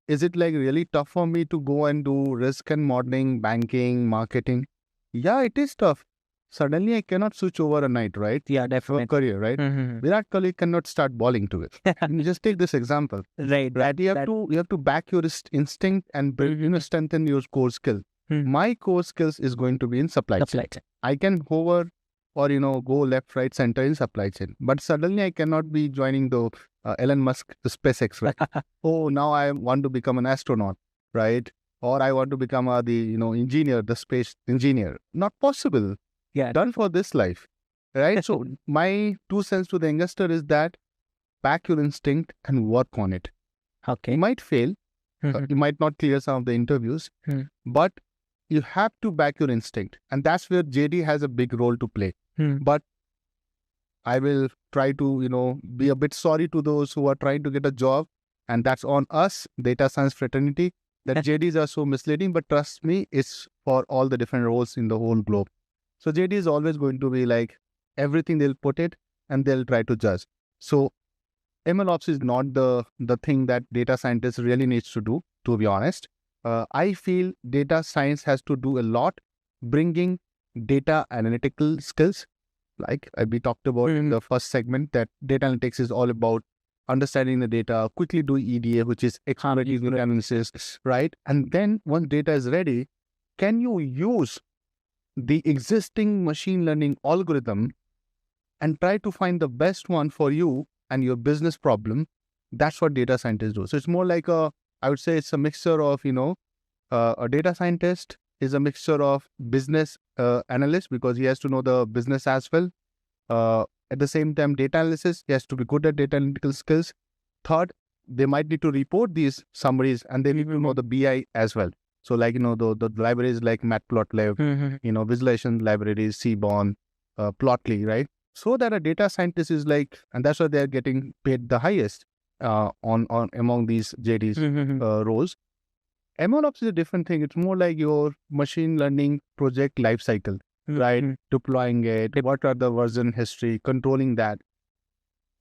Is it like really tough for me to go and do risk and modeling, banking, marketing? Yeah, it is tough. Suddenly I cannot switch over a night, right? Yeah, definitely. Career, right? Virat Kohli cannot start bowling to it. You just take this example. Right. You have to back your instinct and build, strengthen your core skill. My core skills is going to be in supply chain. I can hover or go left, right, center in supply chain. But suddenly I cannot be joining the Elon Musk, the SpaceX, right? Oh, now I want to become an astronaut, right? Or I want to become the engineer, the space engineer. Not possible. Yeah. Done for this life, right? So my 2 cents to the investor is that back your instinct and work on it. Okay. You might fail. You might not clear some of the interviews, but you have to back your instinct. And that's where JD has a big role to play. But I will try to, be a bit sorry to those who are trying to get a job. And that's on us, data science fraternity, that JDs are so misleading. But trust me, it's for all the different roles in the whole globe. So JD is always going to be like everything they'll put it and they'll try to judge. So MLOps is not the thing that data scientists really needs to do, to be honest. I feel data science has to do a lot, bringing data analytical skills. Like we talked about in the first segment, that data analytics is all about understanding the data, quickly do EDA, which is exploratory data analysis, right? And then once data is ready, can you use the existing machine learning algorithm and try to find the best one for you and your business problem? That's what data scientists do. So it's more like I would say it's a mixture of, a data scientist is a mixture of business analyst, because he has to know the business as well. At the same time, data analysis, he has to be good at data analytical skills. Third, they might need to report these summaries and they need to know the BI as well. So like, the libraries like Matplotlib, visualization libraries, Seaborn, Plotly, right? So that a data scientist is like, and that's why they're getting paid the highest on among these JD's roles. MLOps is a different thing. It's more like your machine learning project lifecycle, right? Deploying it, what are the version history, controlling that.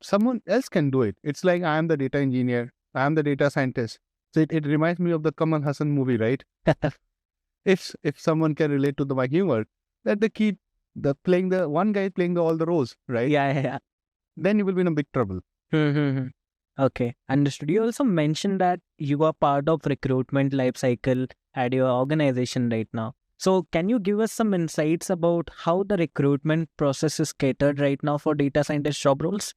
Someone else can do it. It's like I am the data engineer, I am the data scientist. So it reminds me of the Kamal Hassan movie, right? If someone can relate to my humor, that the one guy playing all the roles, right? Yeah. Then you will be in a big trouble. Okay, understood. You also mentioned that you are part of recruitment lifecycle at your organization right now. So can you give us some insights about how the recruitment process is catered right now for data scientist job roles?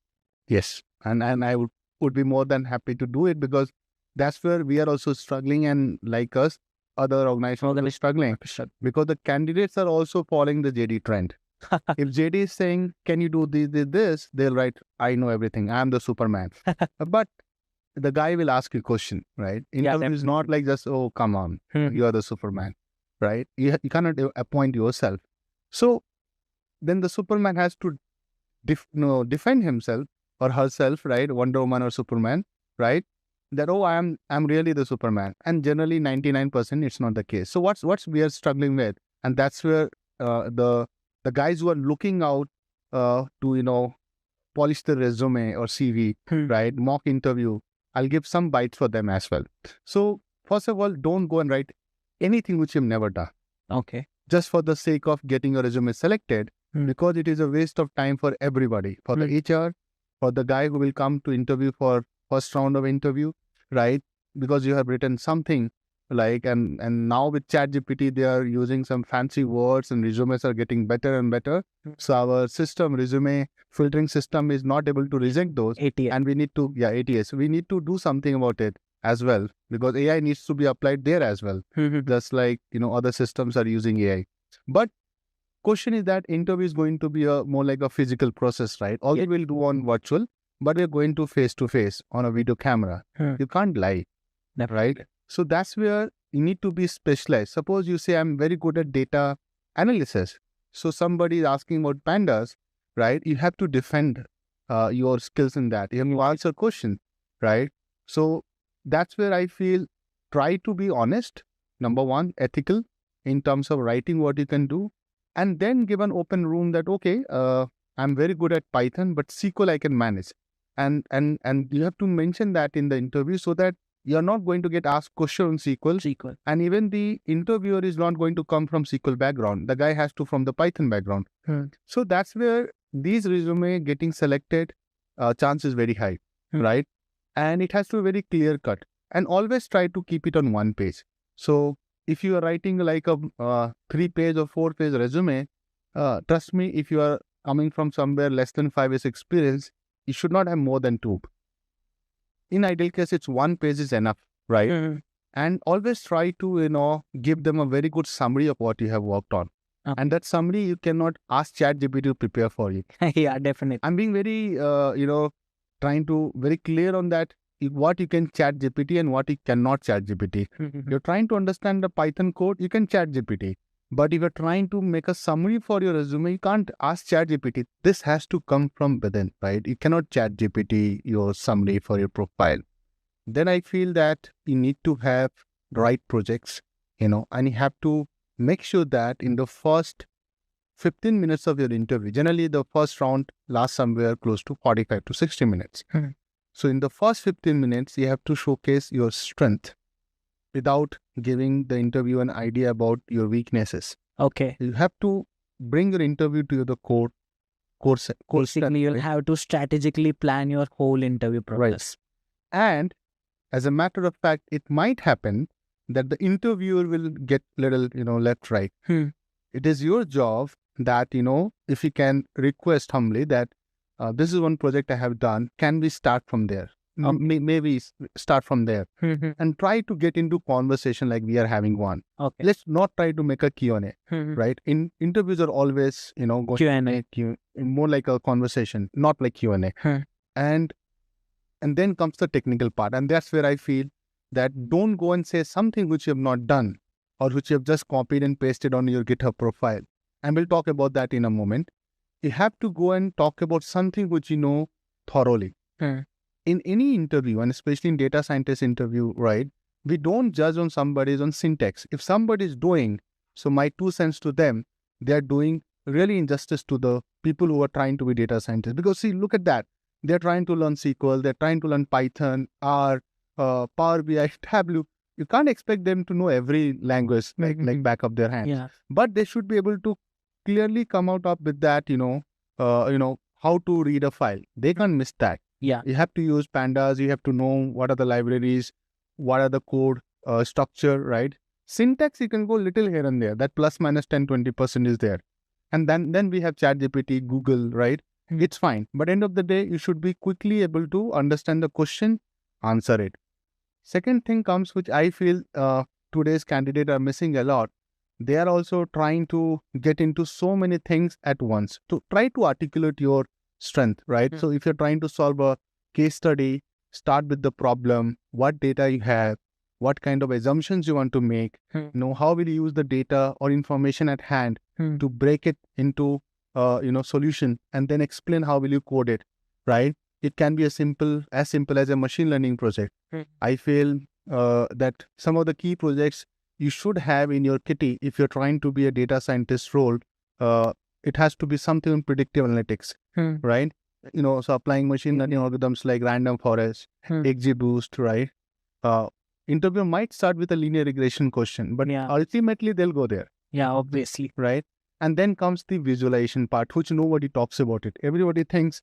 Yes, and I would be more than happy to do it, because that's where we are also struggling, and like us, other organizations are struggling, because the candidates are also following the JD trend. If JD is saying, can you do this, they'll write, I know everything, I'm the Superman. But the guy will ask you a question, right? Interview is not like just, oh, come on, you are the Superman, right? You cannot appoint yourself. So then the Superman has to defend himself or herself, right? Wonder Woman or Superman, right? That, oh, I'm really the Superman. And generally 99% it's not the case. So what's we are struggling with, and that's where the guys who are looking out to polish the resume or CV, right? Mock interview. I'll give some bites for them as well. So first of all, don't go and write anything which you've never done. Okay. Just for the sake of getting your resume selected, because it is a waste of time for everybody, for the HR, for the guy who will come to interview for first round of interview, right? Because you have written something like, and now with ChatGPT, they are using some fancy words and resumes are getting better and better. So our resume filtering system is not able to reject those. ATS. And we need to, ATS. We need to do something about it as well, because AI needs to be applied there as well. Just like, other systems are using AI. But question is that interview is going to be more like a physical process, right? All we'll do on virtual, but we're going to face on a video camera. You can't lie, right? So that's where you need to be specialized. Suppose you say, I'm very good at data analysis. So somebody is asking about Pandas, right? You have to defend your skills in that. You have to answer questions, right? So that's where I feel, try to be honest, number one, ethical in terms of writing what you can do, and then give an open room that, okay, I'm very good at Python, but SQL I can manage. And you have to mention that in the interview so that you're not going to get asked question on SQL. And even the interviewer is not going to come from SQL background. The guy has to from the Python background. So that's where these resume getting selected, chance is very high, right? And it has to be very clear cut. And always try to keep it on one page. So if you are writing like a 3-page or 4-page resume, trust me, if you are coming from somewhere less than 5 years experience, you should not have more than 2. In ideal case, it's 1 page is enough, right? And always try to, give them a very good summary of what you have worked on. And that summary, you cannot ask ChatGPT to prepare for you. Yeah, definitely. I'm being very, trying to very clear on that, what you can ChatGPT and what you cannot ChatGPT. You're trying to understand the Python code, you can ChatGPT. But if you're trying to make a summary for your resume, you can't ask ChatGPT. This has to come from within, right? You cannot ChatGPT your summary for your profile. Then I feel that you need to have right projects, and you have to make sure that in the first 15 minutes of your interview, generally the first round lasts somewhere close to 45 to 60 minutes. So in the first 15 minutes, you have to showcase your strength without giving the interview an idea about your weaknesses. Okay. You have to bring your interview to the core Basically, strength, you'll right? have to strategically plan your whole interview process. And as a matter of fact, it might happen that the interviewer will get little, left, right. It is your job that, if you can request humbly that this is one project I have done, can we start from there? Maybe start from there and try to get into conversation like we are having one. Okay. Let's not try to make a Q&A, right? Interviews are always, going Q&A. more like a conversation, not like Q&A. And then comes the technical part. And that's where I feel that don't go and say something which you have not done or which you have just copied and pasted on your GitHub profile. And we'll talk about that in a moment. You have to go and talk about something which you know thoroughly. In any interview, and especially in data scientist interview, right, we don't judge on somebody's on syntax. If somebody is doing, so my 2 cents to them, they're doing really injustice to the people who are trying to be data scientists. Because see, look at that. They're trying to learn SQL, they're trying to learn Python, R, Power BI, Tableau. You can't expect them to know every language like back of their hands. Yeah. But they should be able to clearly come out up with that, how to read a file. They can't miss that. Yeah. You have to use Pandas. You have to know what are the libraries, what are the code structure, right? Syntax, you can go little here and there. That plus minus 10-20% is there. And then we have ChatGPT, Google, right? It's fine. But end of the day, you should be quickly able to understand the question, answer it. Second thing comes, which I feel today's candidates are missing a lot. They are also trying to get into so many things at once to try to articulate your strength, right? So if you're trying to solve a case study, start with the problem, what data you have, what kind of assumptions you want to make, how will you use the data or information at hand to break it into solution, and then explain how will you code it, right? It can be as simple as a machine learning project. I feel that some of the key projects you should have in your kitty if you're trying to be a data scientist role, it has to be something in predictive analytics, right? So applying machine learning algorithms like random forest, XGBoost, right? Interview might start with a linear regression question, but ultimately they'll go there. Yeah, obviously. Right? And then comes the visualization part, which nobody talks about it. Everybody thinks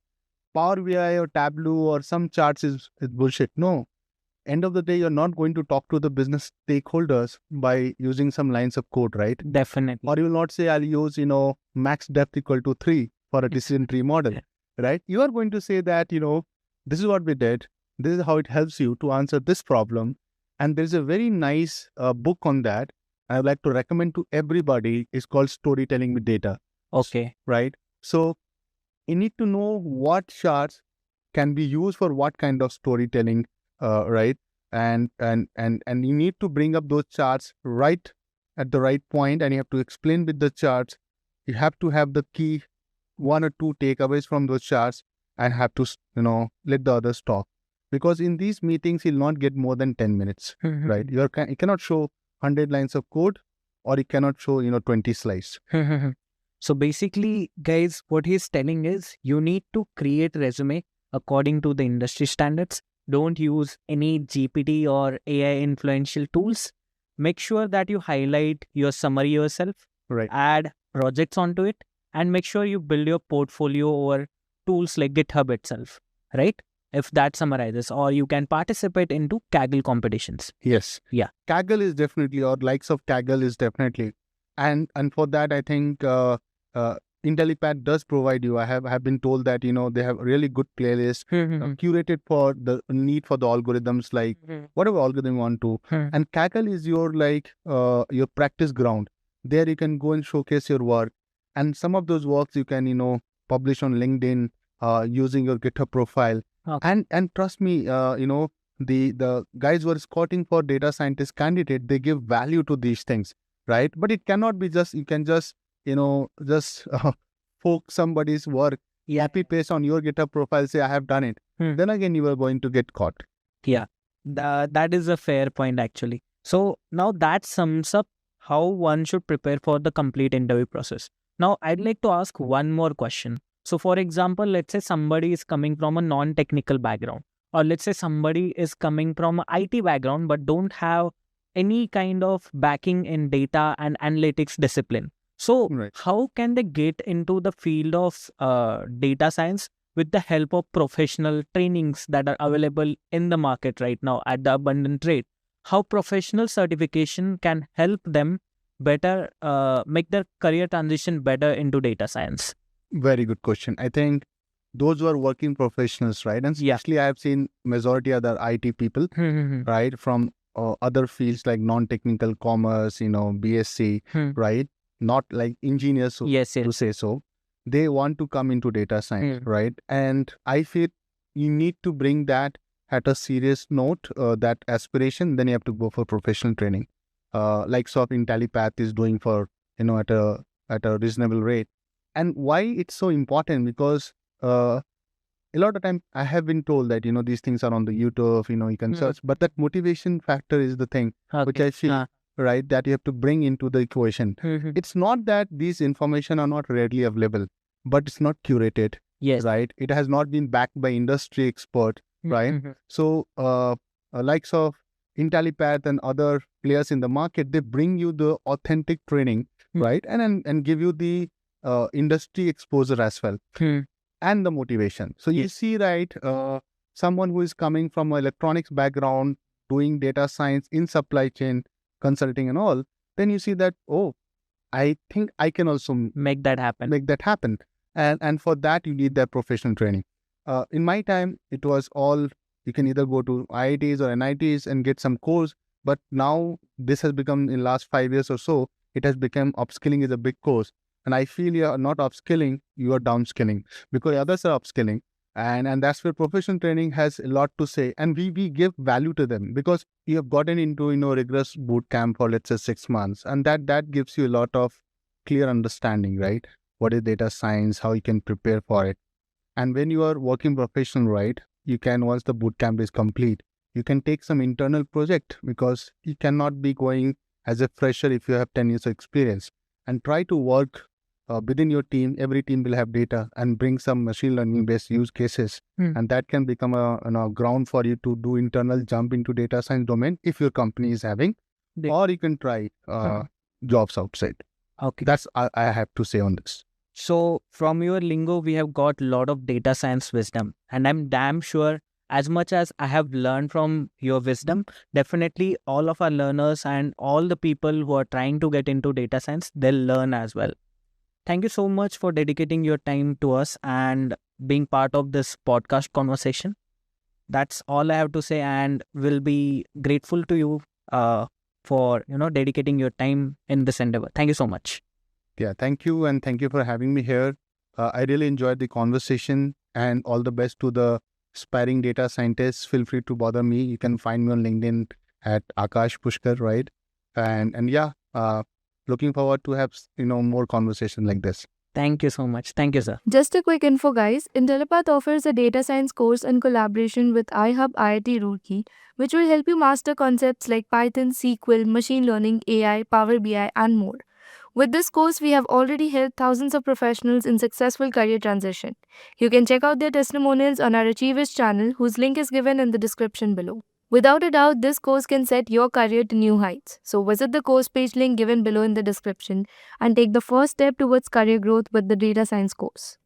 Power BI or Tableau or some charts is bullshit. No. End of the day, you're not going to talk to the business stakeholders by using some lines of code, right? Definitely. Or you will not say, I'll use, max depth equal to 3 for a decision tree model, right? You are going to say that, this is what we did. This is how it helps you to answer this problem. And there's a very nice book on that I would like to recommend to everybody. It's called Storytelling with Data. Okay. Right? So you need to know what charts can be used for what kind of storytelling, right? And you need to bring up those charts right at the right point, and you have to explain with the charts. You have to have the key 1 or 2 takeaways from those charts and have to, let the others talk. Because in these meetings, you'll not get more than 10 minutes, right? You cannot show 100 lines of code, or you cannot show, 20 slides. So basically, guys, what he's telling is you need to create resume according to the industry standards. Don't use any GPT or AI influential tools. Make sure that you highlight your summary yourself, right? Add projects onto it, and make sure you build your portfolio over tools like GitHub itself, right? If that summarizes, or you can participate into Kaggle competitions. Yes. Yeah. Kaggle is definitely, or likes of Kaggle is definitely. And for that, I think Intellipaat does provide you. I have been told that, they have really good playlists curated for the need for the algorithms, like whatever algorithm you want to. And Kaggle is your your practice ground. There you can go and showcase your work. And some of those works you can, publish on LinkedIn using your GitHub profile. Okay. And trust me, the guys who are scouting for data scientist candidate, they give value to these things, right? But it cannot be just, you can just, poke somebody's work, copy paste on your GitHub profile, say, I have done it. Then again, you are going to get caught. Yeah, that is a fair point actually. So now that sums up how one should prepare for the complete interview process. Now, I'd like to ask one more question. So for example, let's say somebody is coming from a non-technical background, or let's say somebody is coming from an IT background but don't have any kind of backing in data and analytics discipline. So how can they get into the field of data science with the help of professional trainings that are available in the market right now at the abundant rate? How professional certification can help them better make their career transition better into data science? Very good question. I think those who are working professionals, right? And especially I have seen majority other IT people, right? From other fields like non-technical commerce, BSc, right? Not like engineers, to say so. They want to come into data science, right? And I feel you need to bring that at a serious note, that aspiration. Then you have to go for professional training, like sort of Intellipaat is doing for, at a reasonable rate. And why it's so important? Because a lot of time I have been told that, these things are on the YouTube, you can search, but that motivation factor is the thing, which I feel, right, that you have to bring into the equation. It's not that these information are not readily available, but it's not curated, right? It has not been backed by industry expert, right? So likes of Intellipaat and other players in the market, they bring you the authentic training, right? And give you the industry exposure as well, and the motivation. So you see, right, someone who is coming from an electronics background, doing data science in supply chain consulting and all, then you see that, oh, I think I can also make that happen. And for that, you need that professional training. In my time, it was all, you can either go to IITs or NITs and get some course. But now this has become, in last 5 years or so, it has become upskilling is a big course. And I feel you are not upskilling, you are downskilling, because others are upskilling. And that's where professional training has a lot to say, and we give value to them because you have gotten into rigorous boot camp for, let's say, 6 months, and that gives you a lot of clear understanding, right? What is data science, how you can prepare for it. And when you are working professional, right, you can, once the boot camp is complete, you can take some internal project, because you cannot be going as a fresher if you have 10 years of experience, and try to work within your team. Every team will have data, and bring some machine learning based use cases. And that can become a ground for you to do internal jump into data science domain if your company is having, or you can try jobs outside. Okay. That's I have to say on this. So from your lingo, we have got a lot of data science wisdom, and I'm damn sure as much as I have learned from your wisdom, definitely all of our learners and all the people who are trying to get into data science, they'll learn as well. Thank you so much for dedicating your time to us and being part of this podcast conversation. That's all I have to say, and will be grateful to you for dedicating your time in this endeavor. Thank you so much. Yeah, thank you, and thank you for having me here. I really enjoyed the conversation, and all the best to the aspiring data scientists. Feel free to bother me. You can find me on LinkedIn at Akash Pushkar, right? And yeah, looking forward to have more conversation like this. Thank you so much. Thank you, sir. Just a quick info, guys. Intellipaat offers a data science course in collaboration with iHub IIT Roorkee, which will help you master concepts like Python, SQL, machine learning, AI, Power BI, and more. With this course, we have already helped thousands of professionals in successful career transition. You can check out their testimonials on our Achievers channel, whose link is given in the description below. Without a doubt, this course can set your career to new heights. So visit the course page link given below in the description and take the first step towards career growth with the data science course.